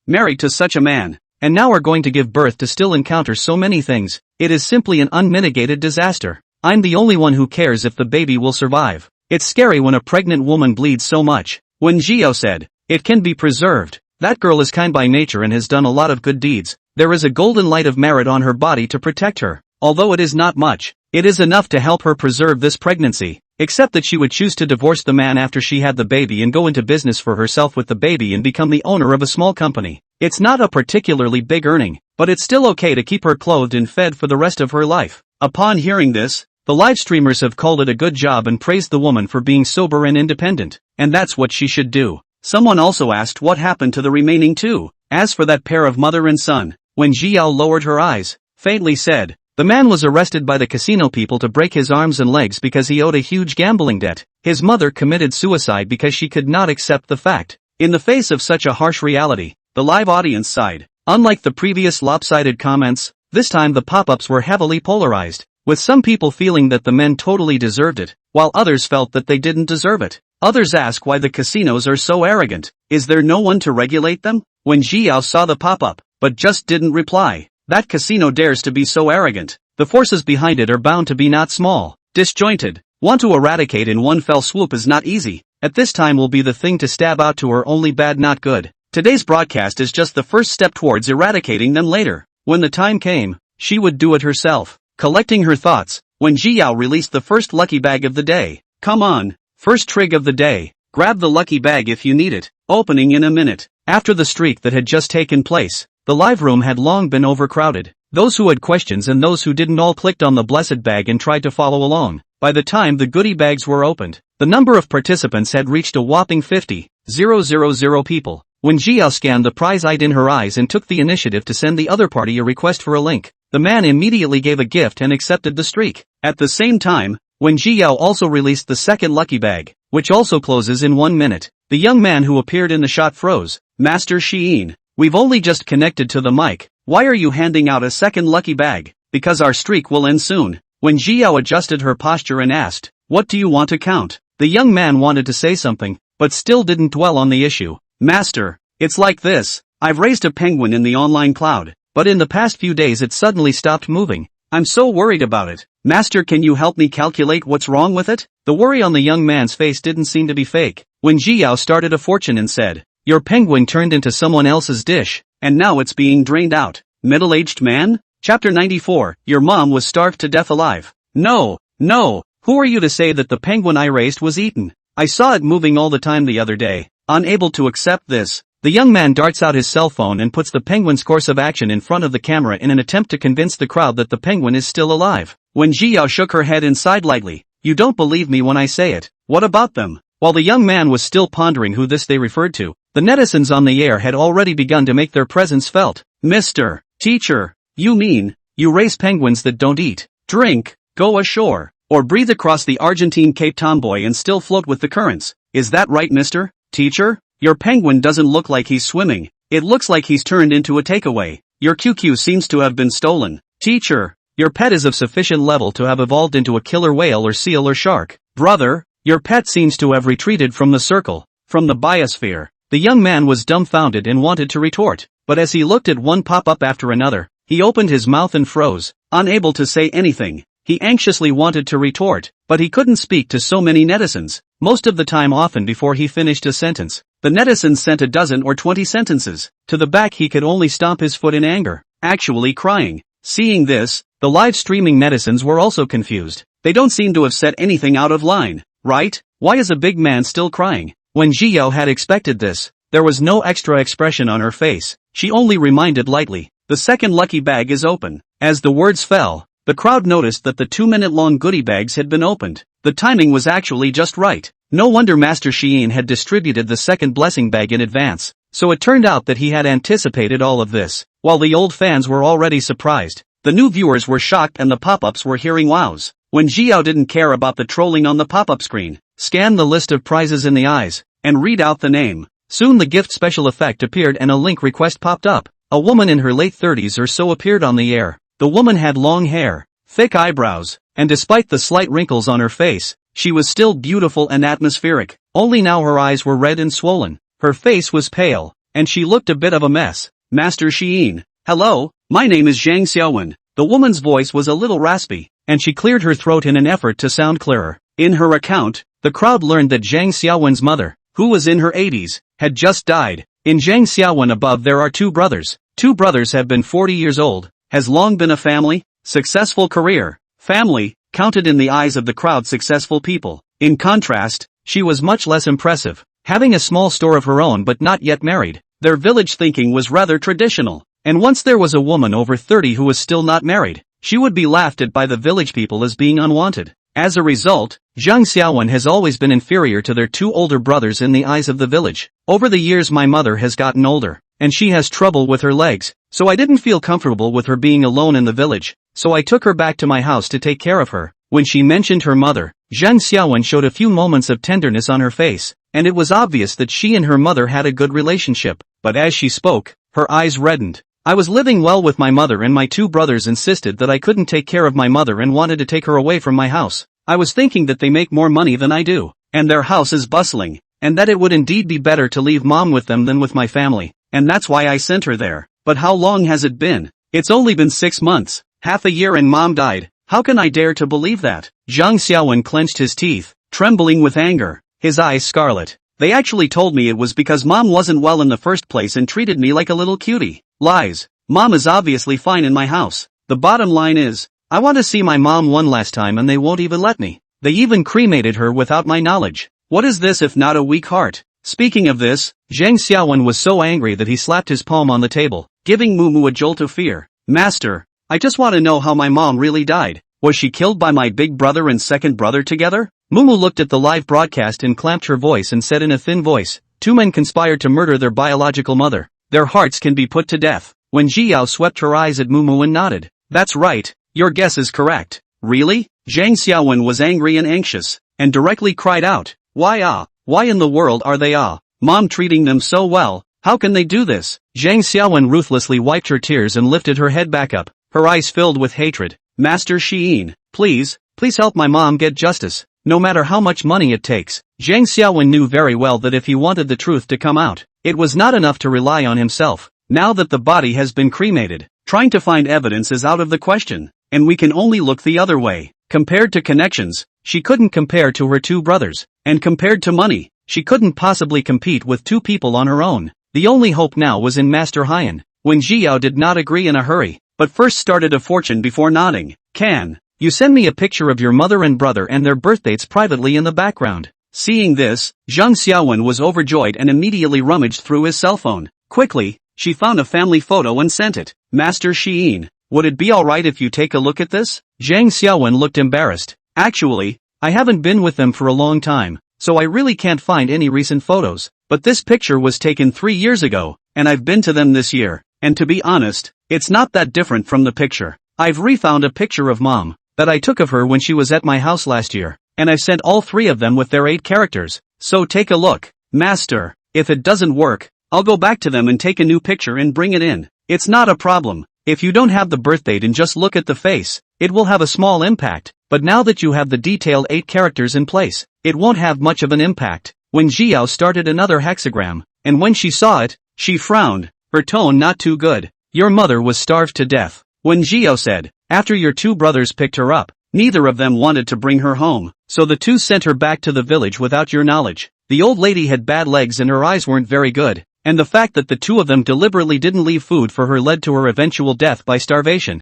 Married to such a man. And now are going to give birth to still encounter so many things. It is simply an unmitigated disaster. I'm the only one who cares if the baby will survive. It's scary when a pregnant woman bleeds so much. When Gio said, it can be preserved. That girl is kind by nature and has done a lot of good deeds. There is a golden light of merit on her body to protect her. Although it is not much, it is enough to help her preserve this pregnancy. Except that she would choose to divorce the man after she had the baby and go into business for herself with the baby and become the owner of a small company. It's not a particularly big earning, but it's still okay to keep her clothed and fed for the rest of her life. Upon hearing this, the live streamers have called it a good job and praised the woman for being sober and independent. And that's what she should do. Someone also asked what happened to the remaining two. As for that pair of mother and son, when Jiao lowered her eyes, faintly said, the man was arrested by the casino people to break his arms and legs because he owed a huge gambling debt. His mother committed suicide because she could not accept the fact. In the face of such a harsh reality, the live audience sighed. Unlike the previous lopsided comments, this time the pop-ups were heavily polarized, with some people feeling that the men totally deserved it, while others felt that they didn't deserve it. Others ask why the casinos are so arrogant. Is there no one to regulate them? When Jiao saw the pop-up, but just didn't reply. That casino dares to be so arrogant. The forces behind it are bound to be not small, disjointed. Want to eradicate in one fell swoop is not easy. At this time will be the thing to stab out to her only bad not good. Today's broadcast is just the first step towards eradicating them later. When the time came, she would do it herself. Collecting her thoughts, when Jiao released the first lucky bag of the day. Come on, first trig of the day. Grab the lucky bag if you need it. Opening in a minute. After the streak that had just taken place, the live room had long been overcrowded. Those who had questions and those who didn't all clicked on the blessed bag and tried to follow along. By the time the goodie bags were opened, the number of participants had reached a whopping 50,000 people. When Jiao scanned the prize ID in her eyes and took the initiative to send the other party a request for a link, the man immediately gave a gift and accepted the streak. At the same time, when Jiao also released the second lucky bag, which also closes in 1 minute, the young man who appeared in the shot froze. Master Shein, we've only just connected to the mic. Why are you handing out a second lucky bag? Because our streak will end soon. When Jiao adjusted her posture and asked, what do you want to count? The young man wanted to say something, but still didn't dwell on the issue. Master, it's like this. I've raised a penguin in the online cloud, but in the past few days it suddenly stopped moving. I'm so worried about it. Master, can you help me calculate what's wrong with it? The worry on the young man's face didn't seem to be fake. When Jiao started a fortune and said, your penguin turned into someone else's dish, and now it's being drained out. Middle-aged man? Chapter 94, your mom was starved to death alive. No, who are you to say that the penguin I raised was eaten? I saw it moving all the time the other day. Unable to accept this, the young man darts out his cell phone and puts the penguin's course of action in front of the camera in an attempt to convince the crowd that the penguin is still alive. When Jiao shook her head and sighed lightly, you don't believe me when I say it. What about them? While the young man was still pondering who this they referred to, the netizens on the air had already begun to make their presence felt. Mr. Teacher, you mean, you raise penguins that don't eat, drink, go ashore, or breathe across the Argentine Cape Tomboy and still float with the currents? Is that right, Mr. Teacher? Your penguin doesn't look like he's swimming. It looks like he's turned into a takeaway. Your QQ seems to have been stolen. Teacher, your pet is of sufficient level to have evolved into a killer whale or seal or shark. Brother, your pet seems to have retreated from the circle, from the biosphere. The young man was dumbfounded and wanted to retort, but as he looked at one pop-up after another, he opened his mouth and froze, unable to say anything. He anxiously wanted to retort, but he couldn't speak to so many netizens. Most of the time, often before he finished a sentence, the netizens sent a dozen or 20 sentences. To the back he could only stomp his foot in anger, actually crying. Seeing this, the live streaming netizens were also confused. They don't seem to have said anything out of line, right? Why is a big man still crying? When Jiao had expected this, there was no extra expression on her face. She only reminded lightly, the second lucky bag is open. As the words fell, the crowd noticed that the 2-minute-long goodie bags had been opened. The timing was actually just right. No wonder Master Shein had distributed the second blessing bag in advance. So it turned out that he had anticipated all of this. While the old fans were already surprised, the new viewers were shocked and the pop-ups were hearing wows. When Jiao didn't care about the trolling on the pop-up screen, scan the list of prizes in the eyes, and read out the name. Soon the gift special effect appeared and a link request popped up. A woman in her late 30s or so appeared on the air. The woman had long hair, thick eyebrows, and despite the slight wrinkles on her face, she was still beautiful and atmospheric. Only now her eyes were red and swollen. Her face was pale, and she looked a bit of a mess. Master Shein, hello, my name is Zhang Xiaowen. The woman's voice was a little raspy, and she cleared her throat in an effort to sound clearer. In her account, the crowd learned that Zhang Xiaowen's mother, who was in her 80s, had just died. In Zhang Xiaowen above there are 2 brothers. 2 brothers have been 40 years old. Has long been a family, successful career, family, counted in the eyes of the crowd successful people. In contrast, she was much less impressive, having a small store of her own but not yet married. Their village thinking was rather traditional, and once there was a woman over 30 who was still not married, she would be laughed at by the village people as being unwanted. As a result, Zhang Xiaowen has always been inferior to their 2 older brothers in the eyes of the village. Over the years my mother has gotten older, and she has trouble with her legs, so I didn't feel comfortable with her being alone in the village, so I took her back to my house to take care of her. When she mentioned her mother, Zhang Xiaowen showed a few moments of tenderness on her face, and it was obvious that she and her mother had a good relationship, but as she spoke, her eyes reddened. I was living well with my mother and my 2 brothers insisted that I couldn't take care of my mother and wanted to take her away from my house. I was thinking that they make more money than I do, and their house is bustling, and that it would indeed be better to leave mom with them than with my family, and that's why I sent her there. But how long has it been? It's only been 6 months, half a year and mom died. How can I dare to believe that? Zhang Xiaowen clenched his teeth, trembling with anger, his eyes scarlet. They actually told me it was because mom wasn't well in the first place and treated me like a little cutie. Lies. Mom is obviously fine in my house. The bottom line is, I want to see my mom one last time and they won't even let me. They even cremated her without my knowledge. What is this if not a weak heart? Speaking of this, Zhang Xiaowen was so angry that he slapped his palm on the table, giving Mumu a jolt of fear. Master, I just want to know how my mom really died. Was she killed by my big brother and second brother together? Mumu looked at the live broadcast and clamped her voice and said in a thin voice, 2 men conspired to murder their biological mother. Their hearts can be put to death. When Jiao swept her eyes at Mumu and nodded. That's right, your guess is correct. Really? Zhang Xiaowen was angry and anxious, and directly cried out, why in the world are they Mom treating them so well, how can they do this? Zhang Xiaowen ruthlessly wiped her tears and lifted her head back up, her eyes filled with hatred. Master Xiyin, please help my mom get justice, no matter how much money it takes. Zhang Xiaowen knew very well that if he wanted the truth to come out, it was not enough to rely on himself. Now that the body has been cremated, trying to find evidence is out of the question, and we can only look the other way. Compared to connections, she couldn't compare to her 2 brothers, and compared to money, she couldn't possibly compete with 2 people on her own. The only hope now was in Master Haiyan. When Jiao did not agree in a hurry, but first started a fortune before nodding. Can you send me a picture of your mother and brother and their birthdates privately in the background? Seeing this, Zhang Xiaowen was overjoyed and immediately rummaged through his cell phone. Quickly, she found a family photo and sent it. Master Xiyin, would it be alright if you take a look at this? Zhang Xiaowen looked embarrassed. Actually, I haven't been with them for a long time, so I really can't find any recent photos. But this picture was taken 3 years ago, and I've been to them this year, and to be honest, it's not that different from the picture. I've refound a picture of Mom, that I took of her when she was at my house last year, and I've sent all 3 of them with their 8 characters. So take a look. Master, if it doesn't work, I'll go back to them and take a new picture and bring it in. It's not a problem. If you don't have the birthdate and just look at the face, it will have a small impact, but now that you have the detailed 8 characters in place, it won't have much of an impact. When Jiao started another hexagram, and when she saw it, she frowned, her tone not too good. Your mother was starved to death. When Jiao said, after your 2 brothers picked her up, neither of them wanted to bring her home, so the 2 sent her back to the village without your knowledge. The old lady had bad legs and her eyes weren't very good, and the fact that the 2 of them deliberately didn't leave food for her led to her eventual death by starvation.